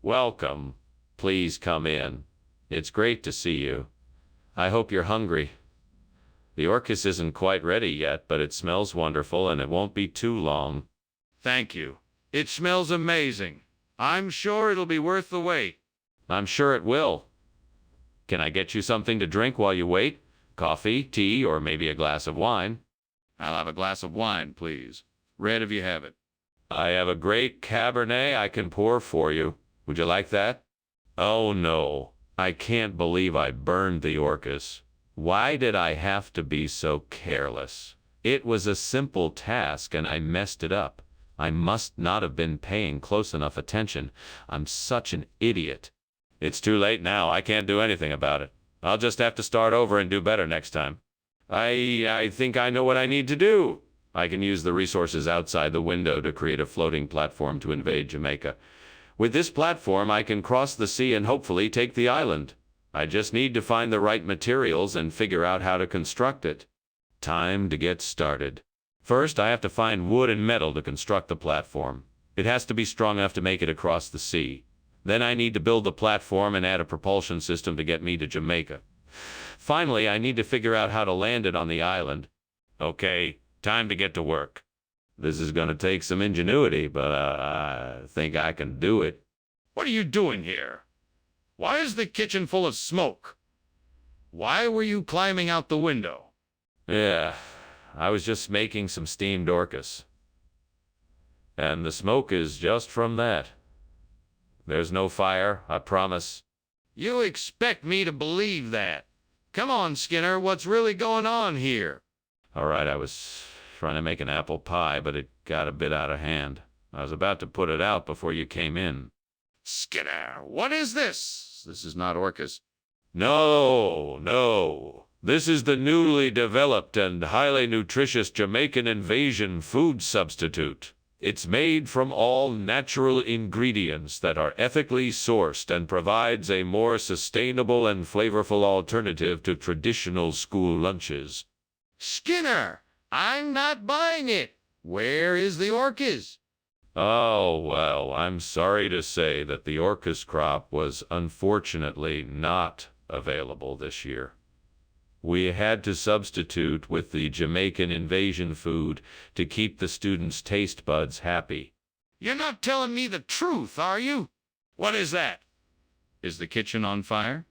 Welcome. Please come in. It's great to see you. I hope you're hungry. The orchis isn't quite ready yet, but it smells wonderful and it won't be too long. Thank you. It smells amazing. I'm sure it'll be worth the wait. I'm sure it will. Can I get you something to drink while you wait? Coffee, tea, or maybe a glass of wine? I'll have a glass of wine, please. Red if you have it. I have a great Cabernet I can pour for you. Would you like that? Oh no, I can't believe I burned the orchis. Why did I have to be so careless? It was a simple task and I messed it up. I must not have been paying close enough attention. I'm such an idiot. It's too late now. I can't do anything about it. I'll just have to start over and do better next time. I think I know what I need to do. I can use the resources outside the window to create a floating platform to invade Jamaica. With this platform, I can cross the sea and hopefully take the island. I just need to find the right materials and figure out how to construct it. Time to get started. First, I have to find wood and metal to construct the platform. It has to be strong enough to make it across the sea. Then I need to build the platform and add a propulsion system to get me to Jamaica. Finally, I need to figure out how to land it on the island. Okay, time to get to work. This is going to take some ingenuity, but I think I can do it. What are you doing here? Why is the kitchen full of smoke? Why were you climbing out the window? Yeah, I was just making some steamed orcas. And the smoke is just from that. There's no fire, I promise. You expect me to believe that? Come on, Skinner, what's really going on here? All right, I was trying to make an apple pie, but it got a bit out of hand. I was about to put it out before you came in. Skinner, what is this? This is not orcas. No. This is the newly developed and highly nutritious Jamaican invasion food substitute. It's made from all natural ingredients that are ethically sourced and provides a more sustainable and flavorful alternative to traditional school lunches. Skinner, I'm not buying it. Where is the orcas? Oh, well, I'm sorry to say that the orcas crop was unfortunately not available this year. We had to substitute with the Jamaican invasion food to keep the students' taste buds happy. You're not telling me the truth, are you? What is that? Is the kitchen on fire?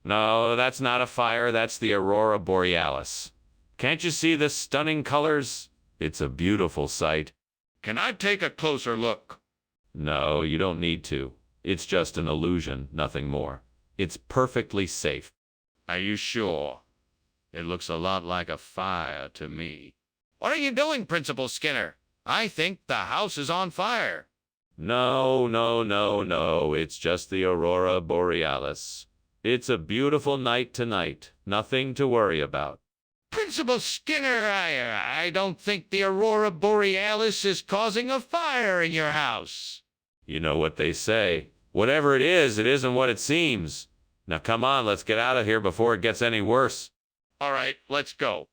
No, that's not a fire, that's the aurora borealis. Can't you see the stunning colors? It's a beautiful sight. Can I take a closer look? No, you don't need to. It's just an illusion, nothing more. It's perfectly safe. Are you sure? It looks a lot like a fire to me. What are you doing, Principal Skinner? I think the house is on fire. No. It's just the aurora borealis. It's a beautiful night tonight. Nothing to worry about. Principal Skinner, I don't think the aurora borealis is causing a fire in your house. You know what they say. Whatever it isn't what it seems. Now come on, let's get out of here before it gets any worse. All right, let's go.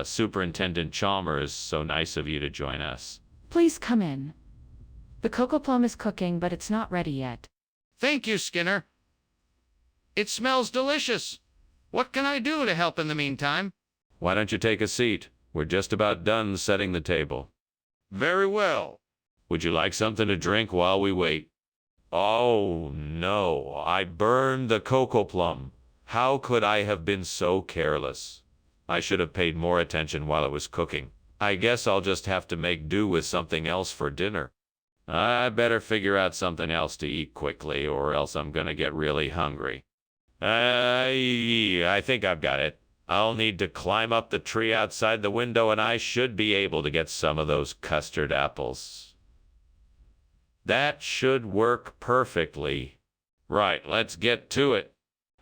Superintendent Chalmers, so nice of you to join us. Please come in. The cocoa plum is cooking, but it's not ready yet. Thank you, Skinner. It smells delicious. What can I do to help in the meantime? Why don't you take a seat? We're just about done setting the table. Very well. Would you like something to drink while we wait? Oh, no, I burned the cocoa plum. How could I have been so careless? I should have paid more attention while it was cooking. I guess I'll just have to make do with something else for dinner. I better figure out something else to eat quickly, or else I'm gonna get really hungry. I think I've got it. I'll need to climb up the tree outside the window, and I should be able to get some of those custard apples. That should work perfectly. Right, let's get to it.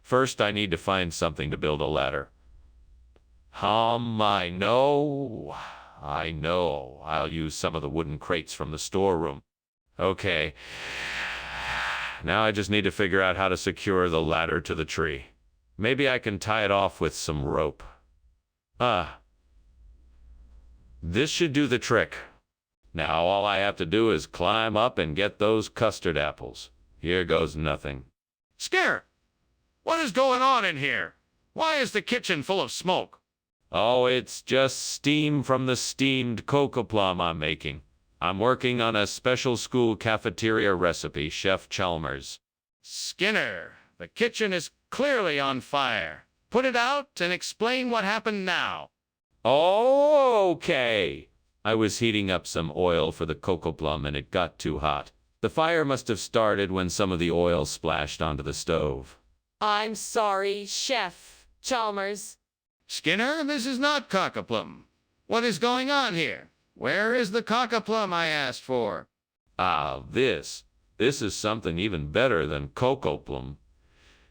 First, I need to find something to build a ladder. I know. I'll use some of the wooden crates from the storeroom. Okay. Now I just need to figure out how to secure the ladder to the tree. Maybe I can tie it off with some rope. This should do the trick. Now all I have to do is climb up and get those custard apples. Here goes nothing. Skinner, what is going on in here? Why is the kitchen full of smoke? Oh, it's just steam from the steamed cocoa plum I'm making. I'm working on a special school cafeteria recipe, Chef Chalmers. Skinner, the kitchen is clearly on fire. Put it out and explain what happened now. Oh, okay. I was heating up some oil for the cocoa plum and it got too hot. The fire must have started when some of the oil splashed onto the stove. I'm sorry, Chef Chalmers. Skinner, this is not cocoplum. What is going on here? Where is the cocoplum I asked for? This is something even better than cocoa plum.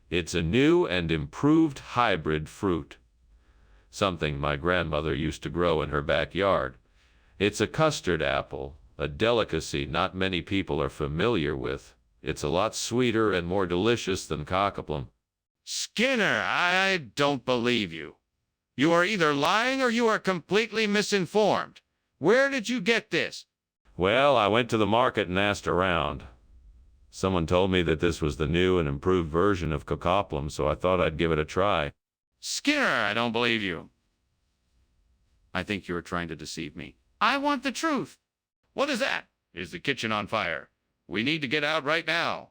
It's a new and improved hybrid fruit. something my grandmother used to grow in her backyard. It's a custard apple, a delicacy not many people are familiar with. It's a lot sweeter and more delicious than cockaplum. Skinner, I don't believe you. You are either lying or you are completely misinformed. Where did you get this? Well, I went to the market and asked around. Someone told me that this was the new and improved version of cockaplum, so I thought I'd give it a try. Skinner, I don't believe you. I think you are trying to deceive me. I want the truth. What is that? Is the kitchen on fire? We need to get out right now.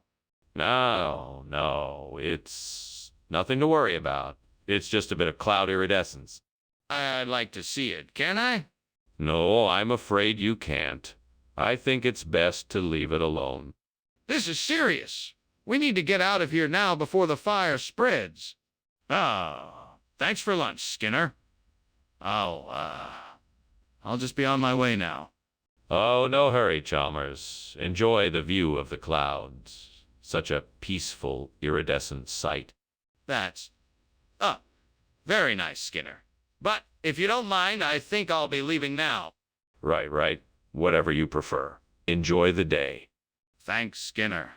No, it's nothing to worry about. It's just a bit of cloud iridescence. I'd like to see it, can I? No, I'm afraid you can't. I think it's best to leave it alone. This is serious. We need to get out of here now before the fire spreads. Thanks for lunch, Skinner. I'll just be on my way now. Oh, no hurry, Chalmers. Enjoy the view of the clouds. Such a peaceful, iridescent sight. That's, very nice, Skinner. But if you don't mind, I think I'll be leaving now. Right. Whatever you prefer. Enjoy the day. Thanks, Skinner.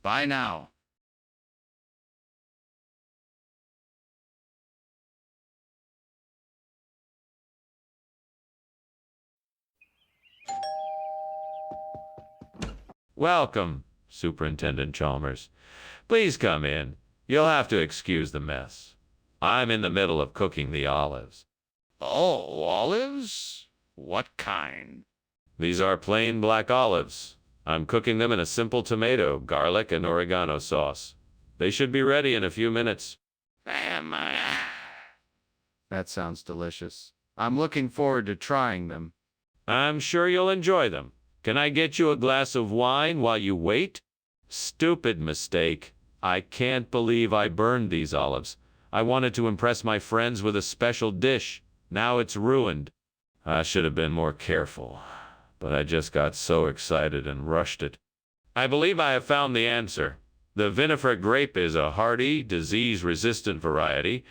Bye now. Welcome, Superintendent Chalmers. Please come in. You'll have to excuse the mess. I'm in the middle of cooking the olives. Oh, olives? What kind? These are plain black olives. I'm cooking them in a simple tomato, garlic, and oregano sauce. They should be ready in a few minutes. That sounds delicious. I'm looking forward to trying them. I'm sure you'll enjoy them. Can I get you a glass of wine while you wait? Stupid mistake. I can't believe I burned these olives. I wanted to impress my friends with a special dish. Now it's ruined. I should have been more careful, but I just got so excited and rushed it. I believe I have found the answer. The vinifera grape is a hardy, disease-resistant variety,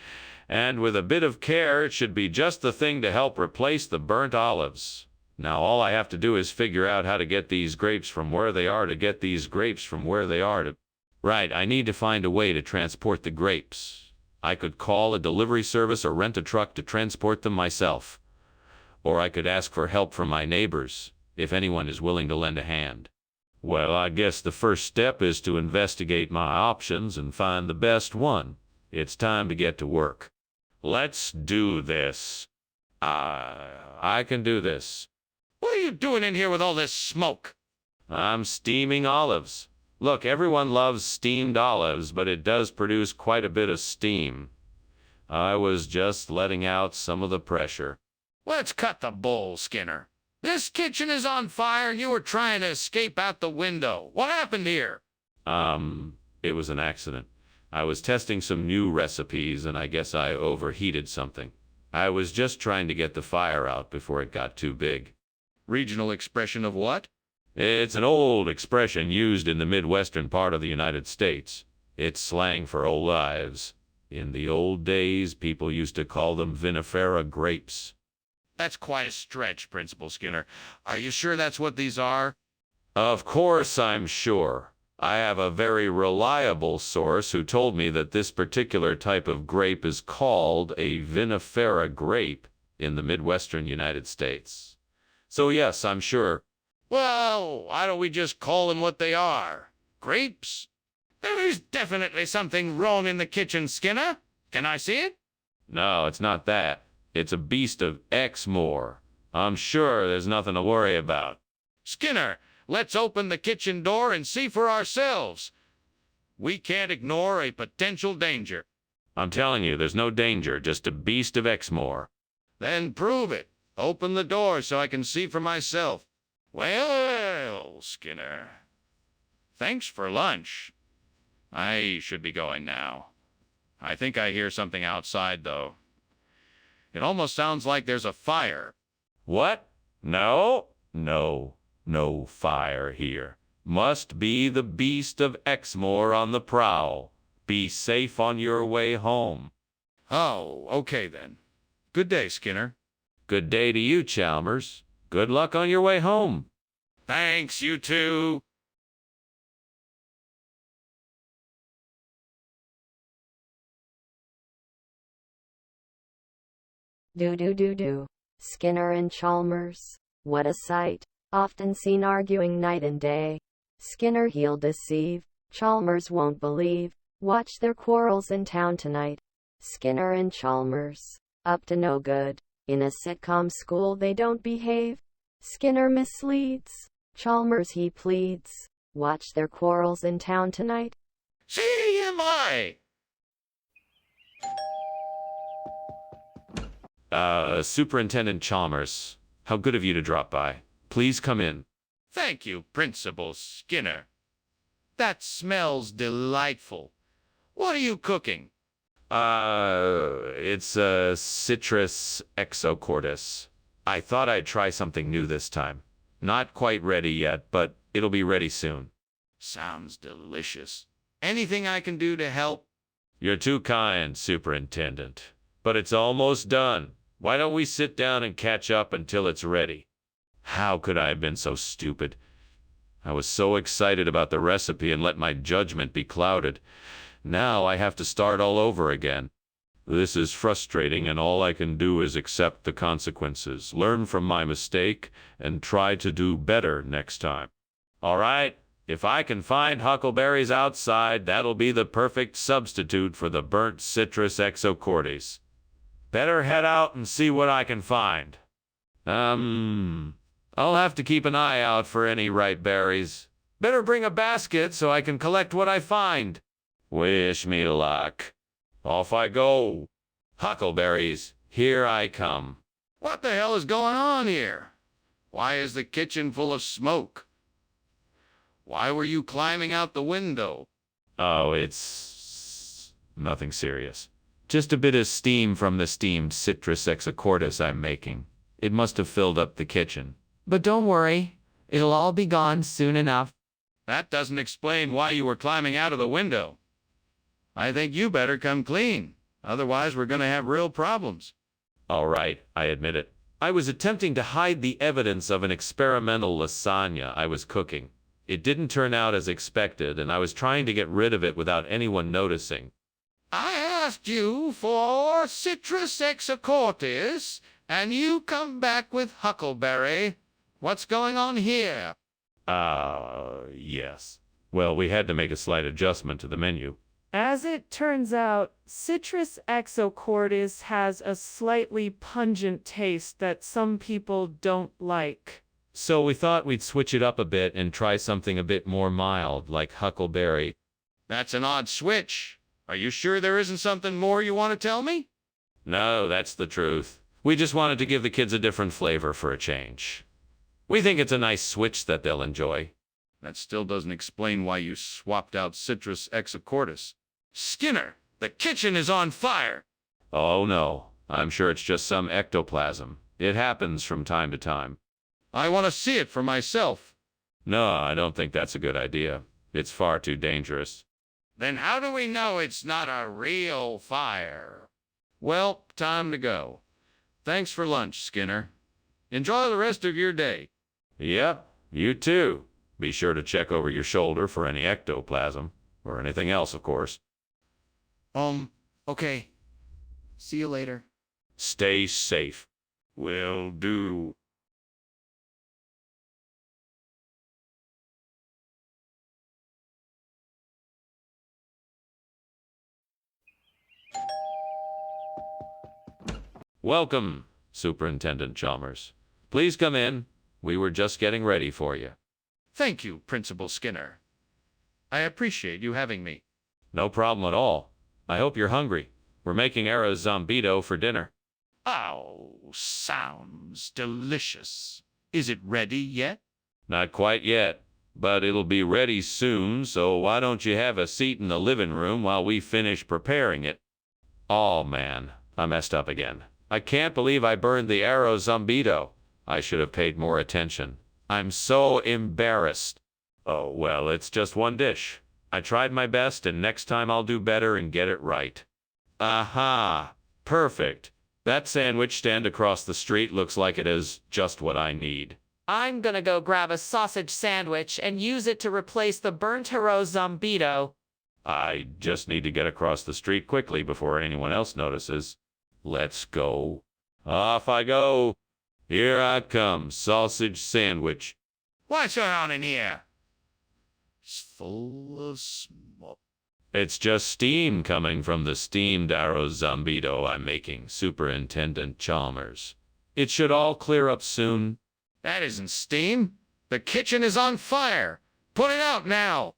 and with a bit of care, it should be just the thing to help replace the burnt olives. Now all I have to do is figure out how to get these grapes from where they are to get these grapes from where they are to... Right, I need to find a way to transport the grapes. I could call a delivery service or rent a truck to transport them myself. Or I could ask for help from my neighbors, if anyone is willing to lend a hand. Well, I guess the first step is to investigate my options and find the best one. It's time to get to work. Let's do this. I can do this. What are you doing in here with all this smoke? I'm steaming olives. Look, everyone loves steamed olives, but it does produce quite a bit of steam. I was just letting out some of the pressure. Let's cut the bull, Skinner. This kitchen is on fire and you were trying to escape out the window. What happened here? It was an accident. I was testing some new recipes and I guess I overheated something. I was just trying to get the fire out before it got too big. Regional expression of what? It's an old expression used in the Midwestern part of the United States. It's slang for olives. In the old days, people used to call them vinifera grapes. That's quite a stretch, Principal Skinner. Are you sure that's what these are? Of course I'm sure. I have a very reliable source who told me that this particular type of grape is called a vinifera grape in the Midwestern United States. So yes, I'm sure. Well, why don't we just call them what they are? Grapes? There's definitely something wrong in the kitchen, Skinner. Can I see it? No, it's not that. It's a beast of Exmoor. I'm sure there's nothing to worry about. Skinner, let's open the kitchen door and see for ourselves. We can't ignore a potential danger. I'm telling you, there's no danger, just a beast of Exmoor. Then prove it. Open the door so I can see for myself. Well, Skinner. Thanks for lunch. I should be going now. I think I hear something outside, though. It almost sounds like there's a fire. What? No fire here. Must be the beast of Exmoor on the prowl. Be safe on your way home. Oh, okay then. Good day, Skinner. Good day to you, Chalmers. Good luck on your way home. Thanks, you too. Do. Skinner and Chalmers. What a sight. Often seen arguing night and day. Skinner he'll deceive. Chalmers won't believe. Watch their quarrels in town tonight. Skinner and Chalmers. Up to no good. In a sitcom school they don't behave. Skinner misleads. Chalmers he pleads. Watch their quarrels in town tonight. CMI! Superintendent Chalmers, how good of you to drop by. Please come in. Thank you, Principal Skinner. That smells delightful. What are you cooking? It's citrus exocortis. I thought I'd try something new this time. Not quite ready yet, but it'll be ready soon. Sounds delicious. Anything I can do to help? You're too kind, Superintendent. But it's almost done. Why don't we sit down and catch up until it's ready? How could I have been so stupid? I was so excited about the recipe and let my judgment be clouded. Now I have to start all over again. This is frustrating, and all I can do is accept the consequences, learn from my mistake, and try to do better next time. All right, if I can find huckleberries outside, that'll be the perfect substitute for the burnt citrus exocortis. Better head out and see what I can find. I'll have to keep an eye out for any ripe berries. Better bring a basket so I can collect what I find. Wish me luck. Off I go. Huckleberries, here I come. What the hell is going on here? Why is the kitchen full of smoke? Why were you climbing out the window? Oh, it's nothing serious. Just a bit of steam from the steamed citrus exocortis I'm making. It must have filled up the kitchen. But don't worry, it'll all be gone soon enough. That doesn't explain why you were climbing out of the window. I think you better come clean. Otherwise, we're going to have real problems. All right, I admit it. I was attempting to hide the evidence of an experimental lasagna I was cooking. It didn't turn out as expected, and I was trying to get rid of it without anyone noticing. I asked you for citrus exocortis, and you come back with huckleberry. What's going on here? Yes. Well, we had to make a slight adjustment to the menu. As it turns out, citrus exocortis has a slightly pungent taste that some people don't like. So we thought we'd switch it up a bit and try something a bit more mild, like huckleberry. That's an odd switch. Are you sure there isn't something more you want to tell me? No, that's the truth. We just wanted to give the kids a different flavor for a change. We think it's a nice switch that they'll enjoy. That still doesn't explain why you swapped out citrus exocortis. Skinner, the kitchen is on fire! Oh no, I'm sure it's just some ectoplasm. It happens from time to time. I want to see it for myself. No, I don't think that's a good idea. It's far too dangerous. Then how do we know it's not a real fire? Well, time to go. Thanks for lunch, Skinner. Enjoy the rest of your day. Yep, you too. Be sure to check over your shoulder for any ectoplasm, or anything else, of course. Okay. See you later. Stay safe. Will do. Welcome, Superintendent Chalmers. Please come in. We were just getting ready for you. Thank you, Principal Skinner. I appreciate you having me. No problem at all. I hope you're hungry. We're making arroz zombido for dinner. Oh, sounds delicious. Is it ready yet? Not quite yet, but it'll be ready soon, so why don't you have a seat in the living room while we finish preparing it? Oh man, I messed up again. I can't believe I burned the arroz zombido. I should have paid more attention. I'm so embarrassed. Oh well, it's just one dish. I tried my best, and next time I'll do better and get it right. Aha! Perfect. That sandwich stand across the street looks like it is just what I need. I'm gonna go grab a sausage sandwich and use it to replace the burnt hero zombito. I just need to get across the street quickly before anyone else notices. Let's go. Off I go. Here I come, sausage sandwich. What's going on in here? It's full of smoke. It's just steam coming from the steamed arrow zombito I'm making, Superintendent Chalmers. It should all clear up soon. That isn't steam. The kitchen is on fire. Put it out now.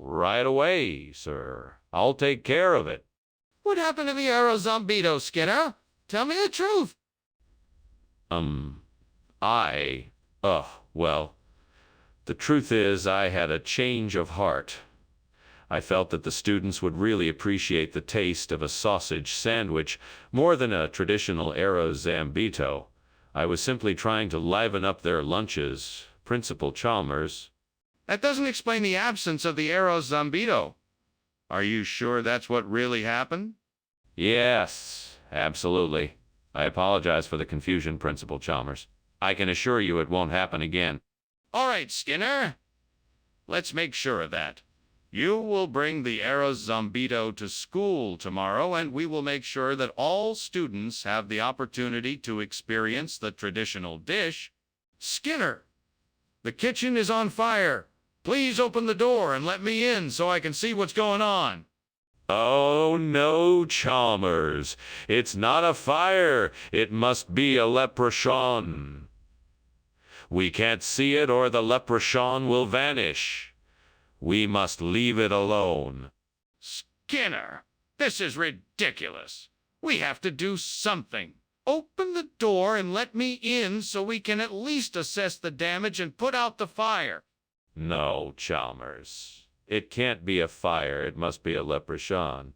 Right away, sir. I'll take care of it. What happened to the arrow zombito, Skinner? Tell me the truth. Well, the truth is I had a change of heart. I felt that the students would really appreciate the taste of a sausage sandwich more than a traditional arrow zambito. I was simply trying to liven up their lunches, Principal Chalmers. That doesn't explain the absence of the arrow zombito. Are you sure that's what really happened? Yes, absolutely. I apologize for the confusion, Principal Chalmers. I can assure you it won't happen again. All right, Skinner. Let's make sure of that. You will bring the arrow zombito to school tomorrow, and we will make sure that all students have the opportunity to experience the traditional dish. Skinner, the kitchen is on fire. Please open the door and let me in so I can see what's going on. Oh no, Chalmers. It's not a fire. It must be a leprechaun. We can't see it or the leprechaun will vanish. We must leave it alone. Skinner, this is ridiculous. We have to do something. Open the door and let me in so we can at least assess the damage and put out the fire. No, Chalmers. It can't be a fire. It must be a leprechaun.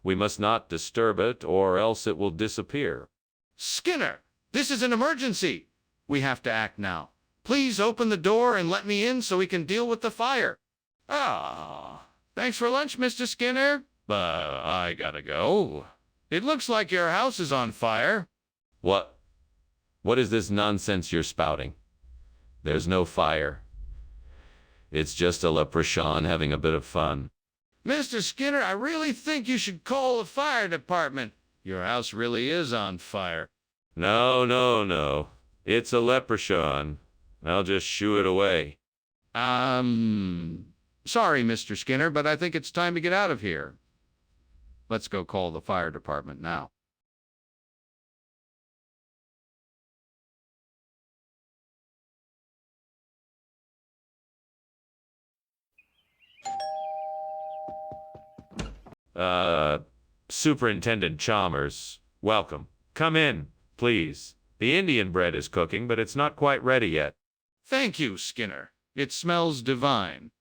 We must not disturb it or else it will disappear. Skinner, this is an emergency. We have to act now. Please open the door and let me in so we can deal with the fire. Thanks for lunch, Mr. Skinner. I gotta go. It looks like your house is on fire. What? What is this nonsense you're spouting? There's no fire. It's just a leprechaun having a bit of fun. Mr. Skinner, I really think you should call the fire department. Your house really is on fire. No. It's a leprechaun. I'll just shoo it away. Sorry, Mr. Skinner, but I think it's time to get out of here. Let's go call the fire department now. Superintendent Chalmers, welcome. Come in, please. The Indian bread is cooking, but it's not quite ready yet. Thank you, Skinner. It smells divine.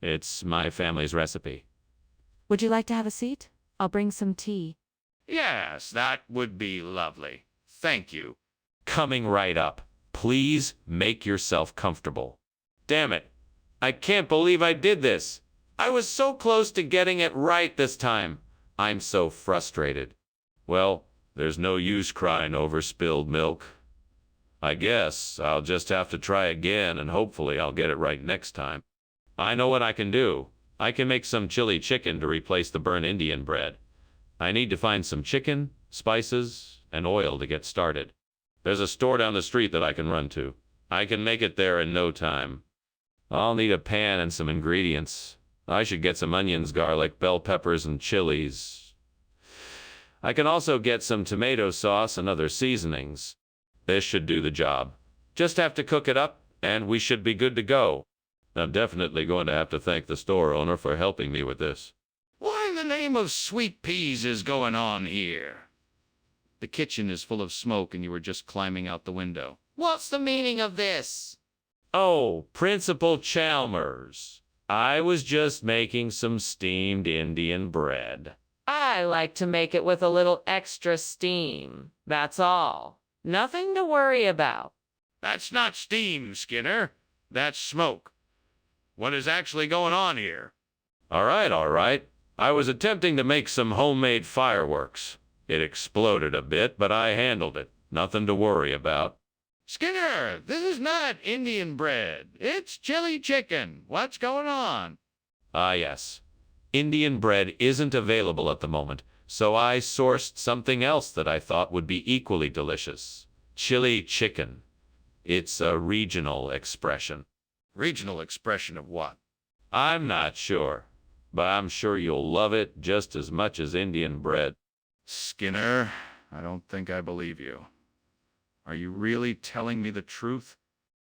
It's my family's recipe. Would you like to have a seat? I'll bring some tea. Yes, that would be lovely. Thank you. Coming right up. Please make yourself comfortable. Damn it. I can't believe I did this. I was so close to getting it right this time. I'm so frustrated. Well, there's no use crying over spilled milk. I guess I'll just have to try again and hopefully I'll get it right next time. I know what I can do. I can make some chili chicken to replace the burnt Indian bread. I need to find some chicken, spices, and oil to get started. There's a store down the street that I can run to. I can make it there in no time. I'll need a pan and some ingredients. I should get some onions, garlic, bell peppers, and chilies. I can also get some tomato sauce and other seasonings. This should do the job. Just have to cook it up, and we should be good to go. I'm definitely going to have to thank the store owner for helping me with this. What in the name of sweet peas is going on here? The kitchen is full of smoke and you were just climbing out the window. What's the meaning of this? Oh, Principal Chalmers. I was just making some steamed Indian bread. I like to make it with a little extra steam. That's all. Nothing to worry about. That's not steam, Skinner. That's smoke. What is actually going on here? All right. I was attempting to make some homemade fireworks. It exploded a bit, but I handled it. Nothing to worry about. Skinner, this is not Indian bread. It's chili chicken. What's going on? Ah, yes. Indian bread isn't available at the moment, so I sourced something else that I thought would be equally delicious. Chili chicken. It's a regional expression. Regional expression of what? I'm not sure, but I'm sure you'll love it just as much as Indian bread. Skinner, I don't think I believe you. Are you really telling me the truth?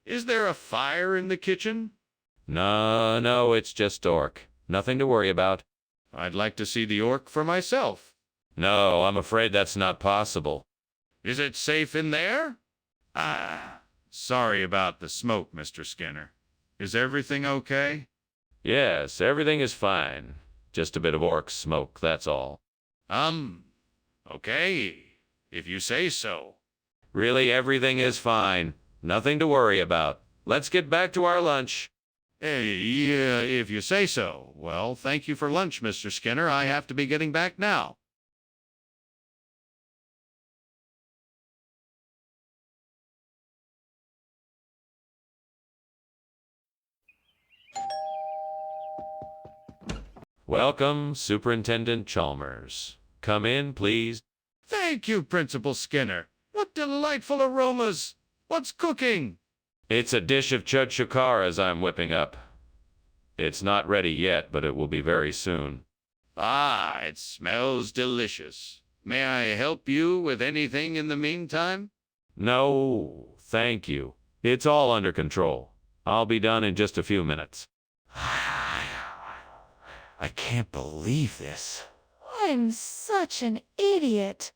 Is there a fire in the kitchen? No, it's just orc. Nothing to worry about. I'd like to see the orc for myself. No, I'm afraid that's not possible. Is it safe in there? Sorry about the smoke, Mr. Skinner. Is everything okay? Yes, everything is fine. Just a bit of orc smoke, that's all. Okay, if you say so. Really, everything is fine. Nothing to worry about. Let's get back to our lunch. Yeah, if you say so. Well, thank you for lunch, Mr. Skinner. I have to be getting back now. Welcome, Superintendent Chalmers. Come in, please. Thank you, Principal Skinner. What delightful aromas! What's cooking? It's a dish of chudchukaras I'm whipping up. It's not ready yet, but it will be very soon. Ah, it smells delicious. May I help you with anything in the meantime? No, thank you. It's all under control. I'll be done in just a few minutes. I can't believe this. I'm such an idiot.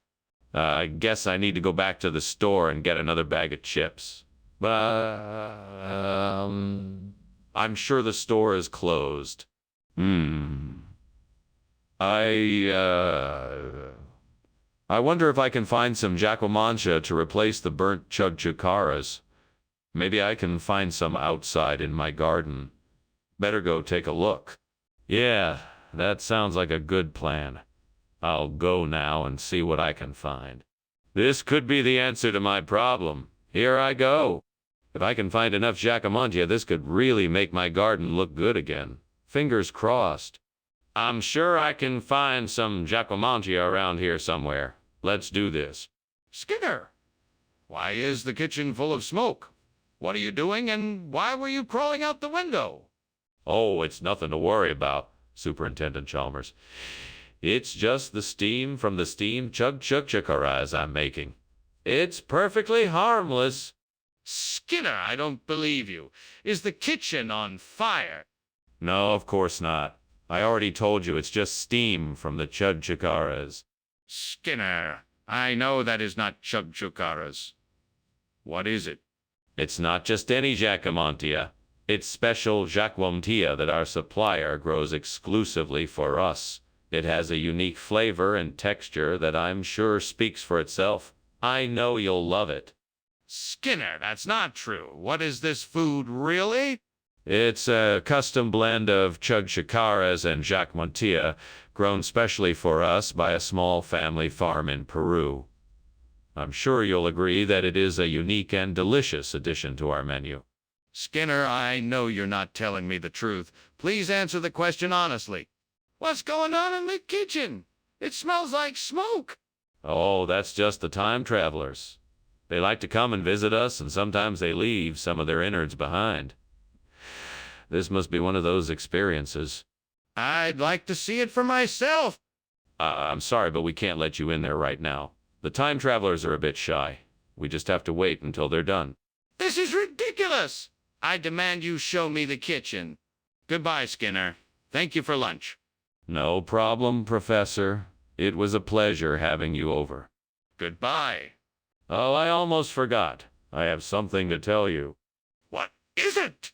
I guess I need to go back to the store and get another bag of chips. But, I'm sure the store is closed. I wonder if I can find some jacquemantia to replace the burnt chudchukaras. Maybe I can find some outside in my garden. Better go take a look. Yeah, that sounds like a good plan. I'll go now and see what I can find. This could be the answer to my problem. Here I go. If I can find enough jacquemantia, this could really make my garden look good again. Fingers crossed. I'm sure I can find some jacquemantia around here somewhere. Let's do this. Skinner, why is the kitchen full of smoke? What are you doing, and why were you crawling out the window? Oh, it's nothing to worry about, Superintendent Chalmers. It's just the steam from the steamed chudchukaras I'm making. It's perfectly harmless. Skinner, I don't believe you. Is the kitchen on fire? No, of course not. I already told you it's just steam from the chudchukaras. Skinner, I know that is not chudchukaras. What is it? It's not just any jacquemantia. It's special jacquemantia that our supplier grows exclusively for us. It has a unique flavor and texture that I'm sure speaks for itself. I know you'll love it. Skinner, that's not true. What is this food, really? It's a custom blend of chudchukaras and jacquemantia, grown specially for us by a small family farm in Peru. I'm sure you'll agree that it is a unique and delicious addition to our menu. Skinner, I know you're not telling me the truth. Please answer the question honestly. What's going on in the kitchen? It smells like smoke. Oh, that's just the time travelers. They like to come and visit us, and sometimes they leave some of their innards behind. This must be one of those experiences. I'd like to see it for myself. I'm sorry, but we can't let you in there right now. The time travelers are a bit shy. We just have to wait until they're done. This is ridiculous. I demand you show me the kitchen. Goodbye, Skinner. Thank you for lunch. No problem, Professor. It was a pleasure having you over. Goodbye. Oh, I almost forgot. I have something to tell you. What is it?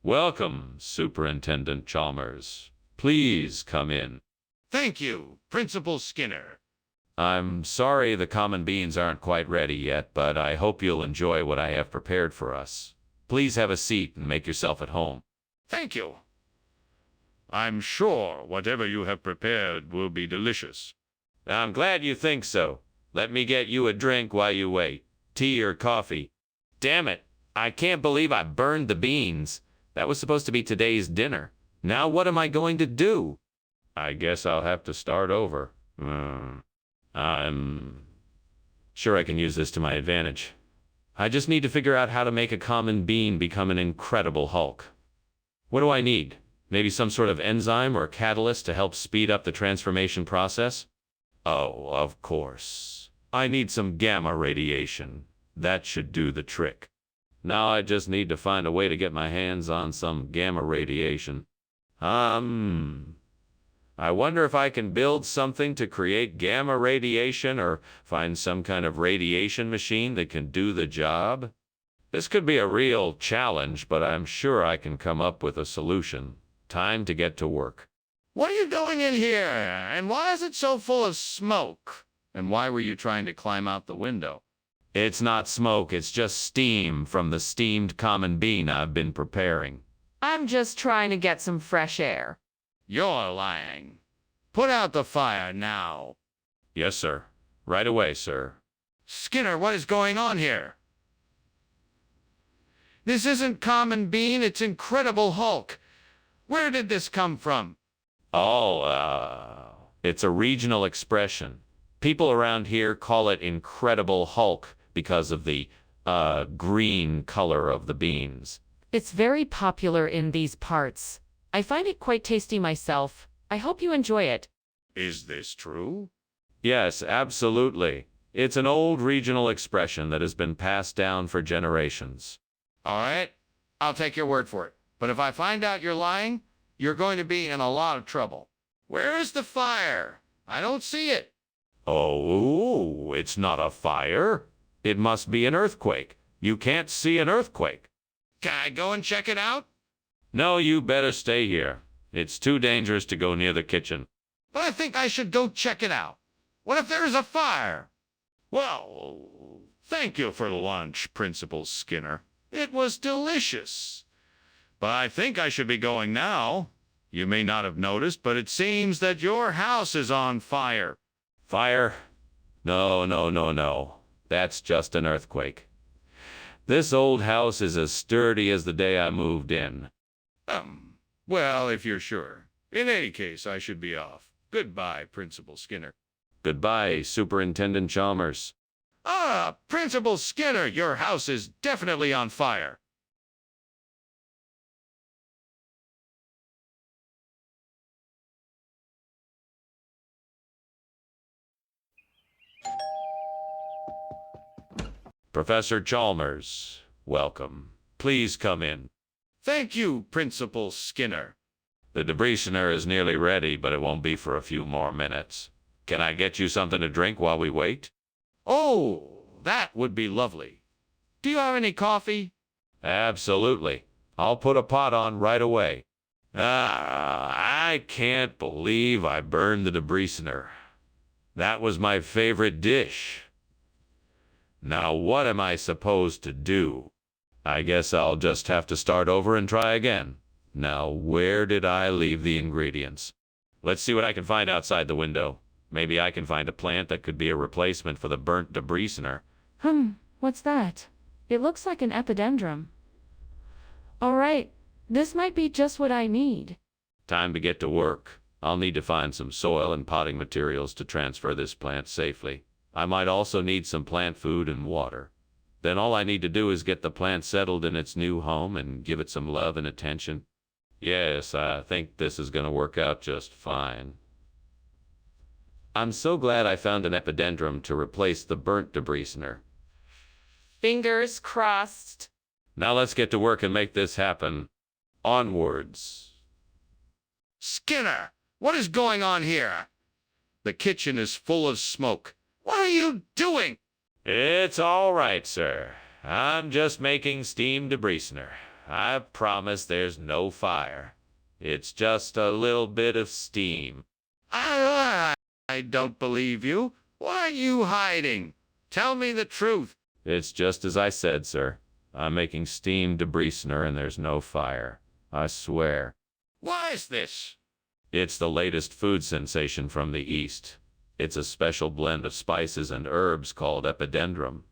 Welcome, Superintendent Chalmers. Please come in. Thank you, Principal Skinner. I'm sorry the common beans aren't quite ready yet, but I hope you'll enjoy what I have prepared for us. Please have a seat and make yourself at home. Thank you. I'm sure whatever you have prepared will be delicious. I'm glad you think so. Let me get you a drink while you wait. Tea or coffee. Damn it. I can't believe I burned the beans. That was supposed to be today's dinner. Now what am I going to do? I guess I'll have to start over. I'm sure I can use this to my advantage. I just need to figure out how to make a common bean become an incredible Hulk. What do I need? Maybe some sort of enzyme or catalyst to help speed up the transformation process? Oh, of course. I need some gamma radiation. That should do the trick. Now I just need to find a way to get my hands on some gamma radiation. I wonder if I can build something to create gamma radiation or find some kind of radiation machine that can do the job. This could be a real challenge, but I'm sure I can come up with a solution. Time to get to work. What are you doing in here? And why is it so full of smoke? And why were you trying to climb out the window? It's not smoke, it's just steam from the steamed common bean I've been preparing. I'm just trying to get some fresh air. You're lying. Put out the fire now. Yes, sir. Right away, sir. Skinner, what is going on here? This isn't common bean, it's Incredible Hulk. Where did this come from? It's a regional expression. People around here call it Incredible Hulk because of the, green color of the beans. It's very popular in these parts. I find it quite tasty myself. I hope you enjoy it. Is this true? Yes, absolutely. It's an old regional expression that has been passed down for generations. All right, I'll take your word for it. But if I find out you're lying, you're going to be in a lot of trouble. Where is the fire? I don't see it. Oh, it's not a fire. It must be an earthquake. You can't see an earthquake. Can I go and check it out? No, you better stay here. It's too dangerous to go near the kitchen. But I think I should go check it out. What if there is a fire? Well, thank you for the lunch, Principal Skinner. It was delicious. But I think I should be going now. You may not have noticed, but it seems that your house is on fire. Fire? No. That's just an earthquake. This old house is as sturdy as the day I moved in. Well, if you're sure. In any case, I should be off. Goodbye, Principal Skinner. Goodbye, Superintendent Chalmers. Principal Skinner, your house is definitely on fire. Professor Chalmers, welcome. Please come in. Thank you, Principal Skinner. The debritioner is nearly ready, but it won't be for a few more minutes. Can I get you something to drink while we wait? Oh, that would be lovely. Do you have any coffee? Absolutely. I'll put a pot on right away. I can't believe I burned the debritioner. That was my favorite dish. Now what am I supposed to do? I guess I'll just have to start over and try again. Now, where did I leave the ingredients? Let's see what I can find outside the window. Maybe I can find a plant that could be a replacement for the burnt debritioner. What's that? It looks like an epidendrum. All right, this might be just what I need. Time to get to work. I'll need to find some soil and potting materials to transfer this plant safely. I might also need some plant food and water. Then all I need to do is get the plant settled in its new home and give it some love and attention. Yes, I think this is going to work out just fine. I'm so glad I found an epidendrum to replace the burnt debritioner. Fingers crossed. Now let's get to work and make this happen. Onwards. Skinner, what is going on here? The kitchen is full of smoke. What are you doing? It's all right, sir. I'm just making steam debritioner. I promise there's no fire. It's just a little bit of steam. I don't believe you. What are you hiding? Tell me the truth. It's just as I said, sir. I'm making steam debrisner and there's no fire. I swear. What is this? It's the latest food sensation from the East. It's a special blend of spices and herbs called epidendrum.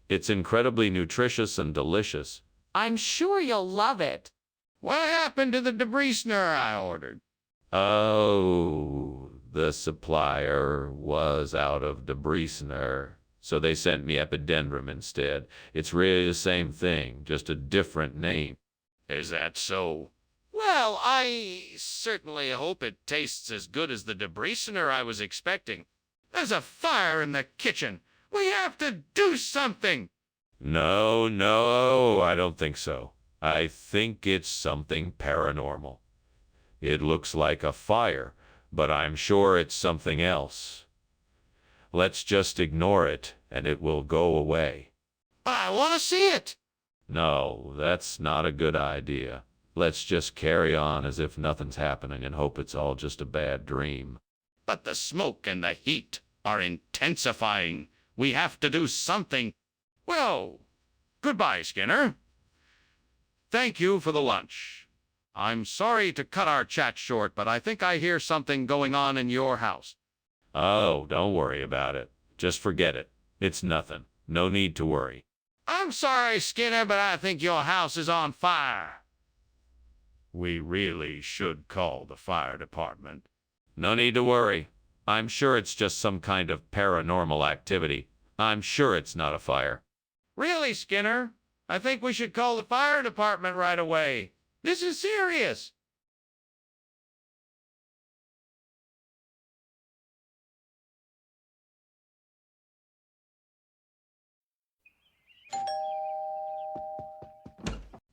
It's incredibly nutritious and delicious. I'm sure you'll love it. What happened to the debrisner I ordered? Oh, the supplier was out of debrisner, so they sent me epidendrum instead. It's really the same thing, just a different name. Is that so? Well, I certainly hope it tastes as good as the debrisner I was expecting. There's a fire in the kitchen. We have to do something. No, I don't think so. I think it's something paranormal. It looks like a fire, but I'm sure it's something else. Let's just ignore it, and it will go away. But I want to see it. No, that's not a good idea. Let's just carry on as if nothing's happening and hope it's all just a bad dream. But the smoke and the heat are intensifying. We have to do something. Well, goodbye, Skinner. Thank you for the lunch. I'm sorry to cut our chat short, but I think I hear something going on in your house. Oh, don't worry about it. Just forget it. It's nothing. No need to worry. I'm sorry, Skinner, but I think your house is on fire. We really should call the fire department. No need to worry. I'm sure it's just some kind of paranormal activity. I'm sure it's not a fire. Really, Skinner? I think we should call the fire department right away. This is serious.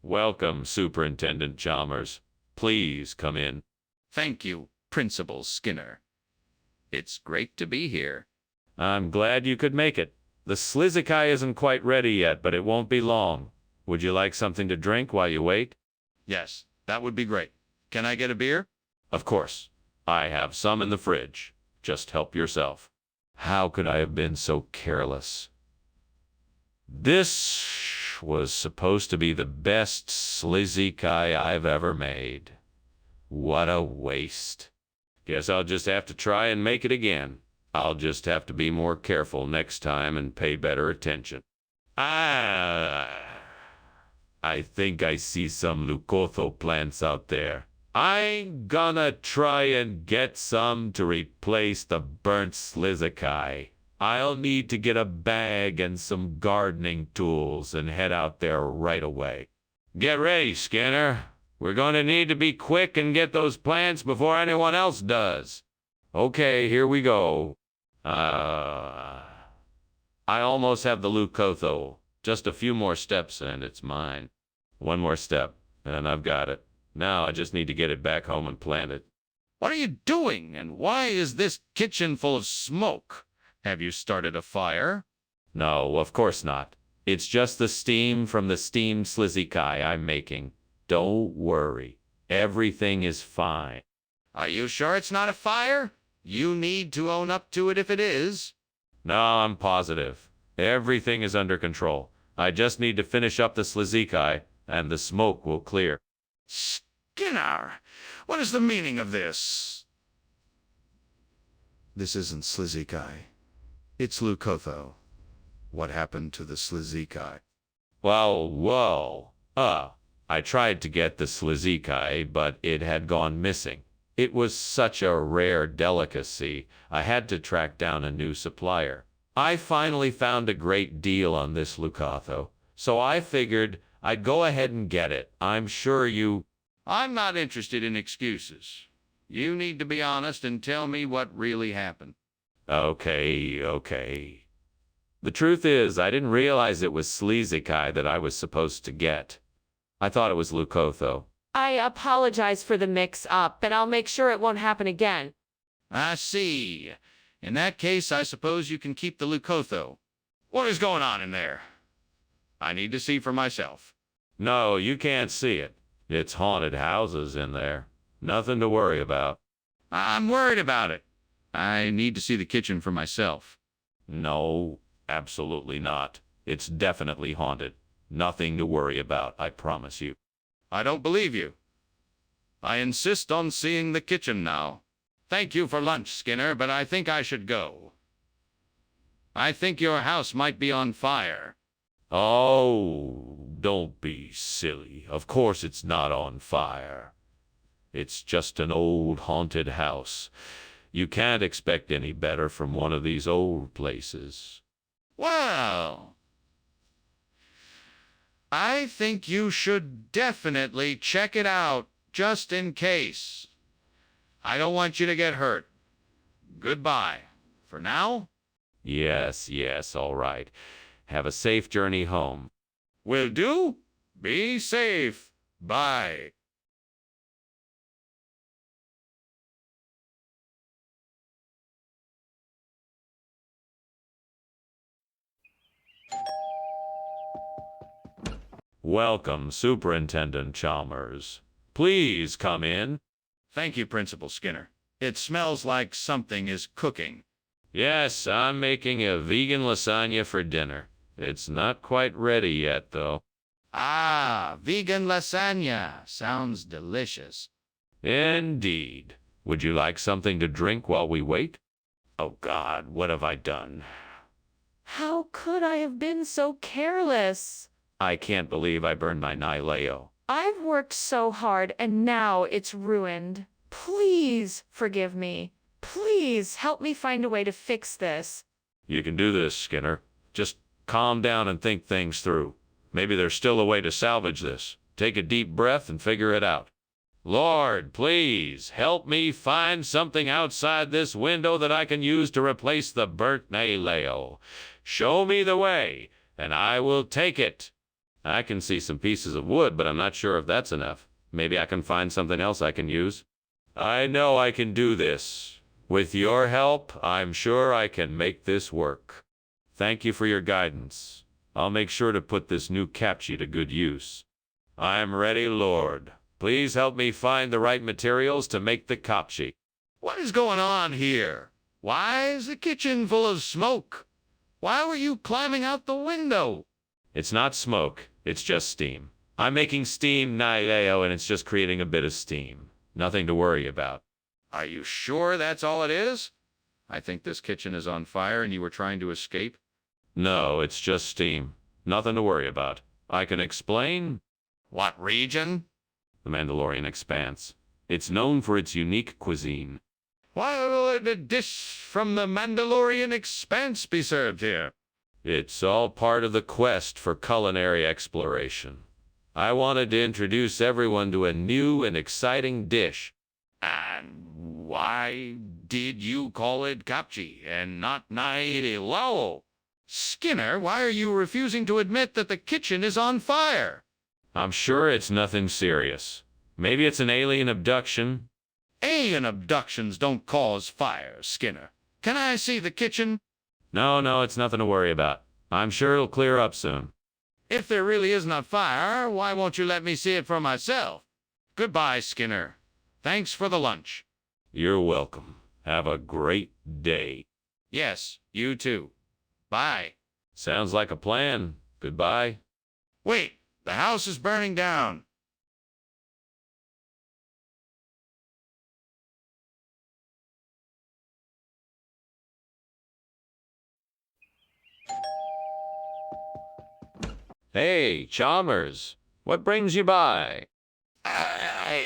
Welcome, Superintendent Chalmers. Please come in. Thank you, Principal Skinner. It's great to be here. I'm glad you could make it. The Slizikai isn't quite ready yet, but it won't be long. Would you like something to drink while you wait? Yes, that would be great. Can I get a beer? Of course. I have some in the fridge. Just help yourself. How could I have been so careless? This was supposed to be the best Slizikai I've ever made. What a waste. Guess I'll just have to try and make it again. I'll just have to be more careful next time and pay better attention. I think I see some Leucotho plants out there. I'm gonna try and get some to replace the burnt Slizikai. I'll need to get a bag and some gardening tools and head out there right away. Get ready, Skinner. We're going to need to be quick and get those plants before anyone else does. Okay, here we go. I almost have the Leucotho. Just a few more steps and it's mine. One more step, and I've got it. Now I just need to get it back home and plant it. What are you doing, and why is this kitchen full of smoke? Have you started a fire? No, of course not. It's just the steam from the steamed Slizikai I'm making. Don't worry. Everything is fine. Are you sure it's not a fire? You need to own up to it if it is. No, I'm positive. Everything is under control. I just need to finish up the Slizikai, and the smoke will clear. Skinner, what is the meaning of this? This isn't Slizikai. It's Leucotho. What happened to the Slizikai? Well, I tried to get the Slizikai, but it had gone missing. It was such a rare delicacy, I had to track down a new supplier. I finally found a great deal on this Leucotho, so I figured I'd go ahead and get it. I'm sure you... I'm not interested in excuses. You need to be honest and tell me what really happened. Okay. The truth is, I didn't realize it was Slizikai that I was supposed to get. I thought it was Leucotho. I apologize for the mix-up, and I'll make sure it won't happen again. I see. In that case, I suppose you can keep the Leucotho. What is going on in there? I need to see for myself. No, you can't see it. It's haunted houses in there. Nothing to worry about. I'm worried about it. I need to see the kitchen for myself. No, absolutely not. It's definitely haunted. Nothing to worry about, I promise you. I don't believe you. I insist on seeing the kitchen now. Thank you for lunch, Skinner, but I think I should go. I think your house might be on fire. Oh, don't be silly. Of course it's not on fire. It's just an old haunted house. You can't expect any better from one of these old places. Well, I think you should definitely check it out, just in case. I don't want you to get hurt. Goodbye. For now? Yes, all right. Have a safe journey home. Will do. Be safe. Bye. Welcome, Superintendent Chalmers. Please come in. Thank you, Principal Skinner. It smells like something is cooking. Yes, I'm making a vegan lasagna for dinner. It's not quite ready yet, though. Ah, vegan lasagna. Sounds delicious. Indeed. Would you like something to drink while we wait? Oh God, what have I done? How could I have been so careless? I can't believe I burned my Nileo. I've worked so hard and now it's ruined. Please forgive me. Please help me find a way to fix this. You can do this, Skinner. Just calm down and think things through. Maybe there's still a way to salvage this. Take a deep breath and figure it out. Lord, please help me find something outside this window that I can use to replace the burnt Nileo. Show me the way, and I will take it. I can see some pieces of wood, but I'm not sure if that's enough. Maybe I can find something else I can use. I know I can do this. With your help, I'm sure I can make this work. Thank you for your guidance. I'll make sure to put this new captcha to good use. I'm ready, Lord. Please help me find the right materials to make the captcha. What is going on here? Why is the kitchen full of smoke? Why were you climbing out the window? It's not smoke. It's just steam. I'm making steam Nileo, and it's just creating a bit of steam. Nothing to worry about. Are you sure that's all it is? I think this kitchen is on fire and you were trying to escape. No, it's just steam. Nothing to worry about. I can explain. What region? The Mandalorian Expanse. It's known for its unique cuisine. Why will a dish from the Mandalorian Expanse be served here? It's all part of the quest for culinary exploration. I wanted to introduce everyone to a new and exciting dish. And why did you call it captcha and not Nileo? Skinner, why are you refusing to admit that the kitchen is on fire? I'm sure it's nothing serious. Maybe it's an alien abduction. Alien abductions don't cause fire, Skinner. Can I see the kitchen? No, it's nothing to worry about. I'm sure it'll clear up soon. If there really is not fire, why won't you let me see it for myself? Goodbye, Skinner. Thanks for the lunch. You're welcome. Have a great day. Yes, you too. Bye. Sounds like a plan. Goodbye. Wait, the house is burning down. Hey, Chalmers. What brings you by? I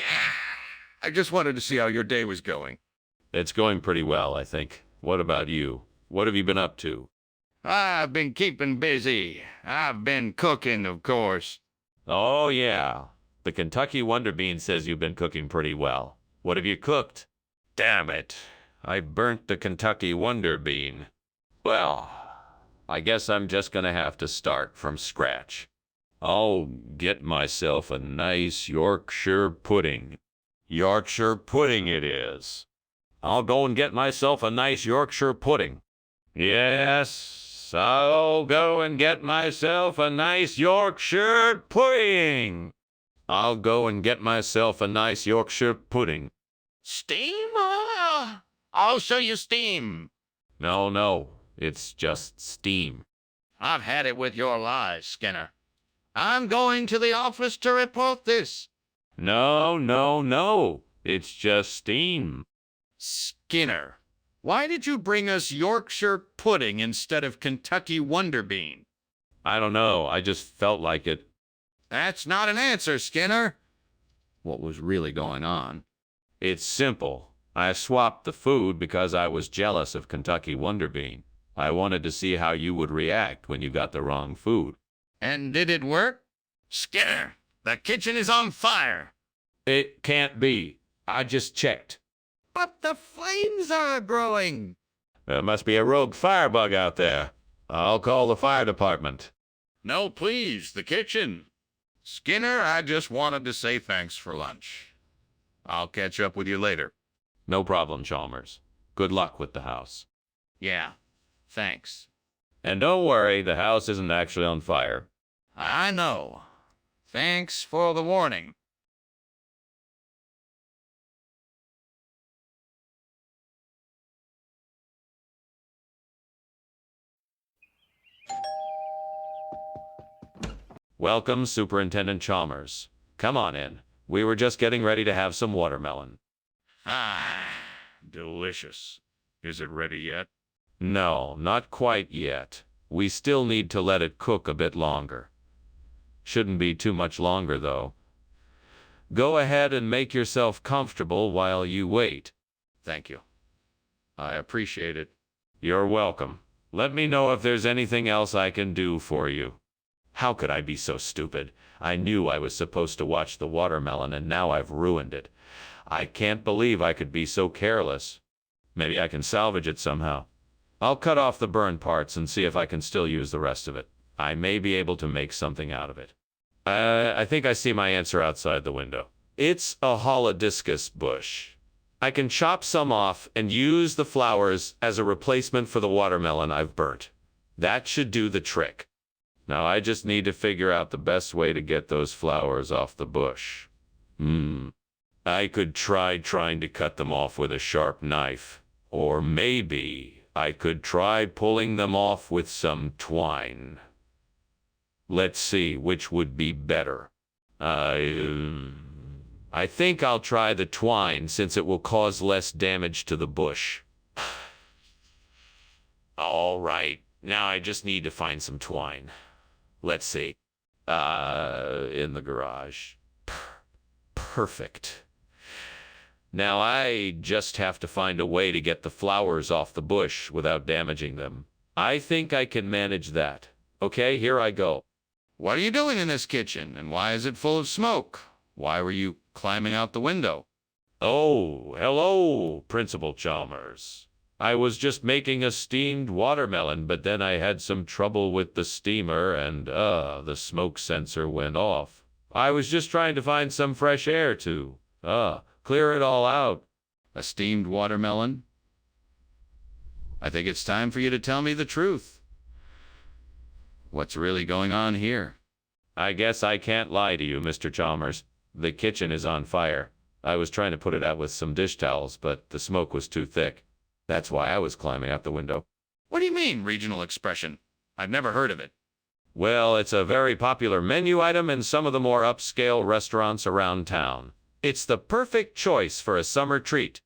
just wanted to see how your day was going. It's going pretty well, I think. What about you? What have you been up to? I've been keeping busy. I've been cooking, of course. Oh, yeah. The Kentucky Wonder Bean says you've been cooking pretty well. What have you cooked? Damn it. I burnt the Kentucky Wonder Bean. Well, I guess I'm just gonna have to start from scratch. I'll get myself a nice Yorkshire pudding. Yorkshire pudding it is. I'll go and get myself a nice Yorkshire pudding. Yes, I'll go and get myself a nice Yorkshire pudding. I'll go and get myself a nice Yorkshire pudding. Steam? I'll show you steam. No, It's just steam. I've had it with your lies, Skinner. I'm going to the office to report this. No, no, no. It's just steam. Skinner, why did you bring us Yorkshire pudding instead of Kentucky Wonder Bean? I don't know. I just felt like it. That's not an answer, Skinner. What was really going on? It's simple. I swapped the food because I was jealous of Kentucky Wonder Bean. I wanted to see how you would react when you got the wrong food. And did it work? Skinner, the kitchen is on fire. It can't be. I just checked. But the flames are growing. There must be a rogue firebug out there. I'll call the fire department. No, please, the kitchen. Skinner, I just wanted to say thanks for lunch. I'll catch up with you later. No problem, Chalmers. Good luck with the house. Yeah, thanks. And don't worry, the house isn't actually on fire. I know. Thanks for the warning. Welcome, Superintendent Chalmers. Come on in. We were just getting ready to have some watermelon. Ah, delicious. Is it ready yet? No, not quite yet. We still need to let it cook a bit longer. Shouldn't be too much longer, though. Go ahead and make yourself comfortable while you wait. Thank you. I appreciate it. You're welcome. Let me know if there's anything else I can do for you. How could I be so stupid? I knew I was supposed to watch the watermelon, and now I've ruined it. I can't believe I could be so careless. Maybe I can salvage it somehow. I'll cut off the burned parts and see if I can still use the rest of it. I may be able to make something out of it. I think I see my answer outside the window. It's a holodiscus bush. I can chop some off and use the flowers as a replacement for the watermelon I've burnt. That should do the trick. Now I just need to figure out the best way to get those flowers off the bush. I could try trying to cut them off with a sharp knife. Or maybe I could try pulling them off with some twine. Let's see which would be better. I think I'll try the twine since it will cause less damage to the bush. All right, now I just need to find some twine. Let's see. In the garage. Perfect. Now I just have to find a way to get the flowers off the bush without damaging them. I think I can manage that. Okay, here I go. What are you doing in this kitchen, and why is it full of smoke? Why were you climbing out the window? Oh, hello, Principal Chalmers. I was just making a steamed watermelon, but then I had some trouble with the steamer and, the smoke sensor went off. I was just trying to find some fresh air to, clear it all out. A steamed watermelon? I think it's time for you to tell me the truth. What's really going on here? I guess I can't lie to you, Mr. Chalmers. The kitchen is on fire. I was trying to put it out with some dish towels, but the smoke was too thick. That's why I was climbing out the window. What do you mean, regional expression? I've never heard of it. Well, it's a very popular menu item in some of the more upscale restaurants around town. It's the perfect choice for a summer treat.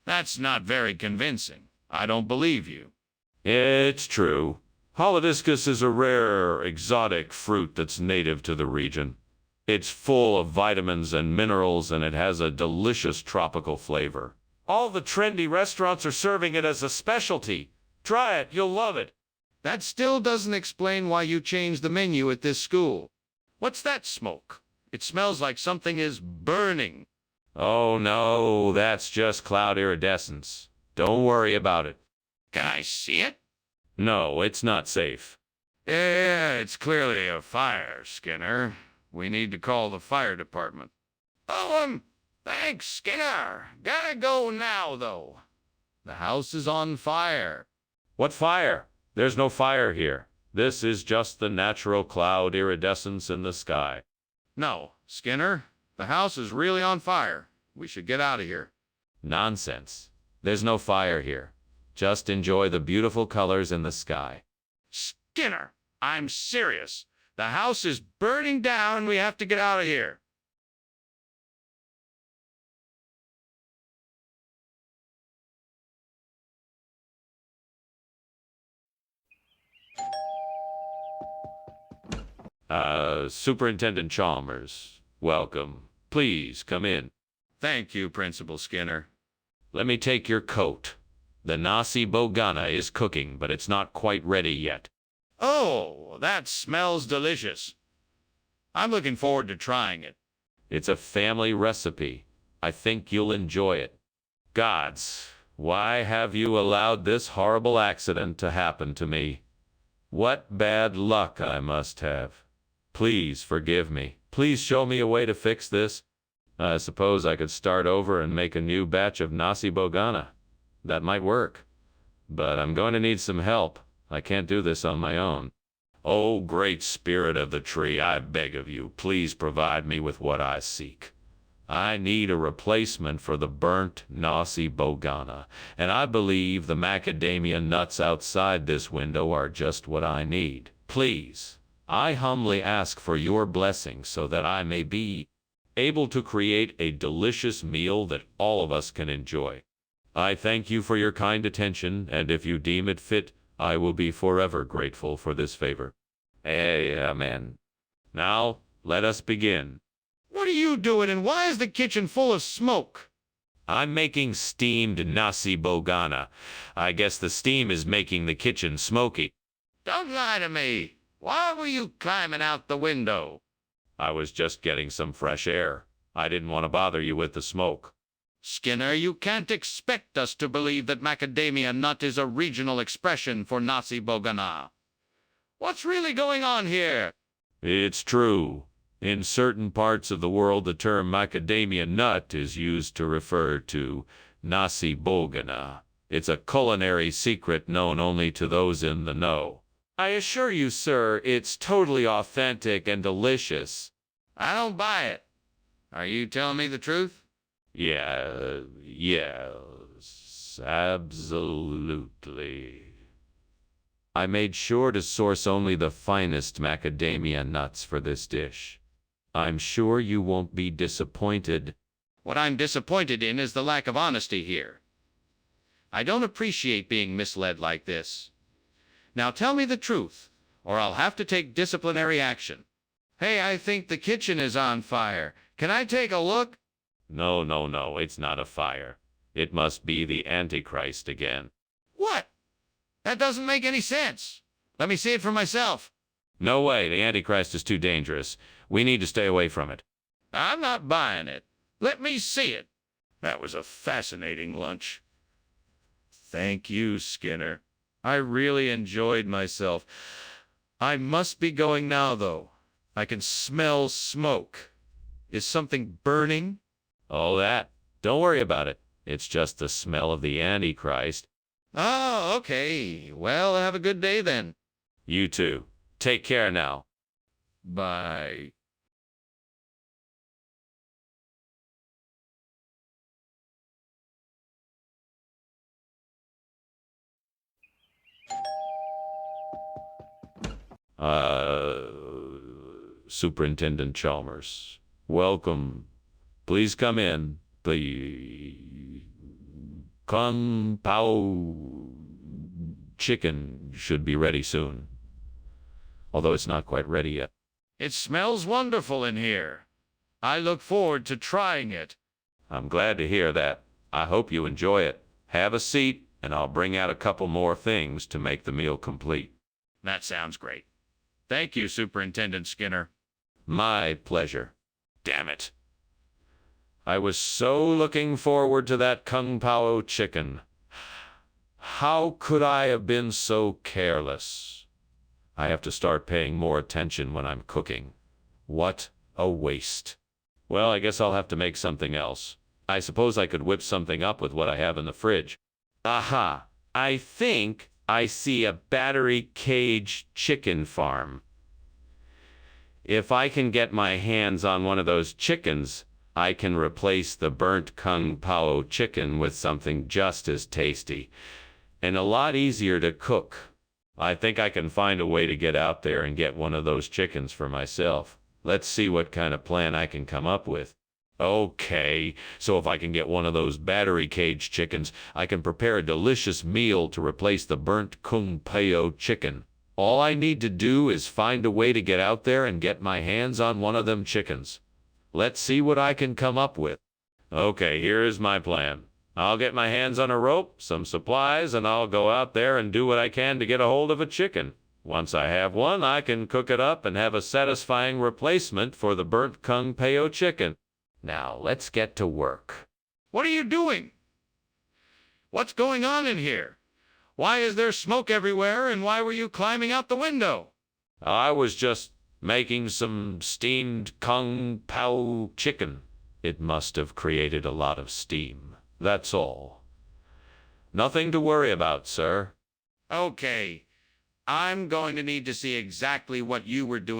That's not very convincing. I don't believe you. It's true. Holodiscus is a rare, exotic fruit that's native to the region. It's full of vitamins and minerals, and it has a delicious tropical flavor. All the trendy restaurants are serving it as a specialty. Try it, you'll love it. That still doesn't explain why you changed the menu at this school. What's that smoke? It smells like something is burning. Oh no, that's just cloud iridescence. Don't worry about it. Can I see it? No, it's not safe. Yeah, it's clearly a fire, Skinner. We need to call the fire department. Oh, thanks, Skinner. Gotta go now, though. The house is on fire. What fire? There's no fire here. This is just the natural cloud iridescence in the sky. No, Skinner. The house is really on fire. We should get out of here. Nonsense. There's no fire here. Just enjoy the beautiful colors in the sky. Skinner, I'm serious. The house is burning down. We have to get out of here. Superintendent Chalmers, welcome. Please come in. Thank you, Principal Skinner. Let me take your coat. The nasi bogana is cooking, but it's not quite ready yet. Oh, that smells delicious. I'm looking forward to trying it. It's a family recipe. I think you'll enjoy it. Gods, why have you allowed this horrible accident to happen to me? What bad luck I must have. Please forgive me. Please show me a way to fix this. I suppose I could start over and make a new batch of nasi bogana. That might work. But I'm going to need some help. I can't do this on my own. Oh, great spirit of the tree, I beg of you, please provide me with what I seek. I need a replacement for the burnt nasi bogana, and I believe the macadamia nuts outside this window are just what I need. Please, I humbly ask for your blessing so that I may be able to create a delicious meal that all of us can enjoy. I thank you for your kind attention, and if you deem it fit, I will be forever grateful for this favor. Amen. Now, let us begin. What are you doing, and why is the kitchen full of smoke? I'm making steamed nasi bogana. I guess the steam is making the kitchen smoky. Don't lie to me. Why were you climbing out the window? I was just getting some fresh air. I didn't want to bother you with the smoke. Skinner, you can't expect us to believe that macadamia nut is a regional expression for nasi bogana. What's really going on here? It's true. In certain parts of the world, the term macadamia nut is used to refer to nasi bogana. It's a culinary secret known only to those in the know. I assure you, sir, it's totally authentic and delicious. I don't buy it. Are you telling me the truth? Yes, absolutely. I made sure to source only the finest macadamia nuts for this dish. I'm sure you won't be disappointed. What I'm disappointed in is the lack of honesty here. I don't appreciate being misled like this. Now tell me the truth, or I'll have to take disciplinary action. Hey, I think the kitchen is on fire. Can I take a look? No, it's not a fire. It must be the Antichrist again. What? That doesn't make any sense. Let me see it for myself. No way, the Antichrist is too dangerous. We need to stay away from it. I'm not buying it. Let me see it. That was a fascinating lunch. Thank you, Skinner. I really enjoyed myself. I must be going now, though. I can smell smoke. Is something burning? Oh, that? Don't worry about it. It's just the smell of the Antichrist. Oh, okay. Well, have a good day then. You too. Take care now. Bye. Superintendent Chalmers, welcome. Please come in. The Kung Pao chicken should be ready soon. Although it's not quite ready yet. It smells wonderful in here. I look forward to trying it. I'm glad to hear that. I hope you enjoy it. Have a seat, and I'll bring out a couple more things to make the meal complete. That sounds great. Thank you, Superintendent Skinner. My pleasure. Damn it. I was so looking forward to that Kung Pao chicken. How could I have been so careless? I have to start paying more attention when I'm cooking. What a waste. Well, I guess I'll have to make something else. I suppose I could whip something up with what I have in the fridge. Aha! I think I see a battery cage chicken farm. If I can get my hands on one of those chickens, I can replace the burnt Kung Pao chicken with something just as tasty. and a lot easier to cook. I think I can find a way to get out there and get one of those chickens for myself. Let's see what kind of plan I can come up with. Okay, so if I can get one of those battery cage chickens, I can prepare a delicious meal to replace the burnt kung pao chicken. All I need to do is find a way to get out there and get my hands on one of them chickens. Let's see what I can come up with. Okay, here's my plan. I'll get my hands on a rope, some supplies, and I'll go out there and do what I can to get a hold of a chicken. Once I have one, I can cook it up and have a satisfying replacement for the burnt kung pao chicken. Now, let's get to work. What are you doing? What's going on in here? Why is there smoke everywhere, and why were you climbing out the window? I was just making some steamed kung pao chicken. It must have created a lot of steam. That's all. Nothing to worry about, sir. Okay, I'm going to need to see exactly what you were doing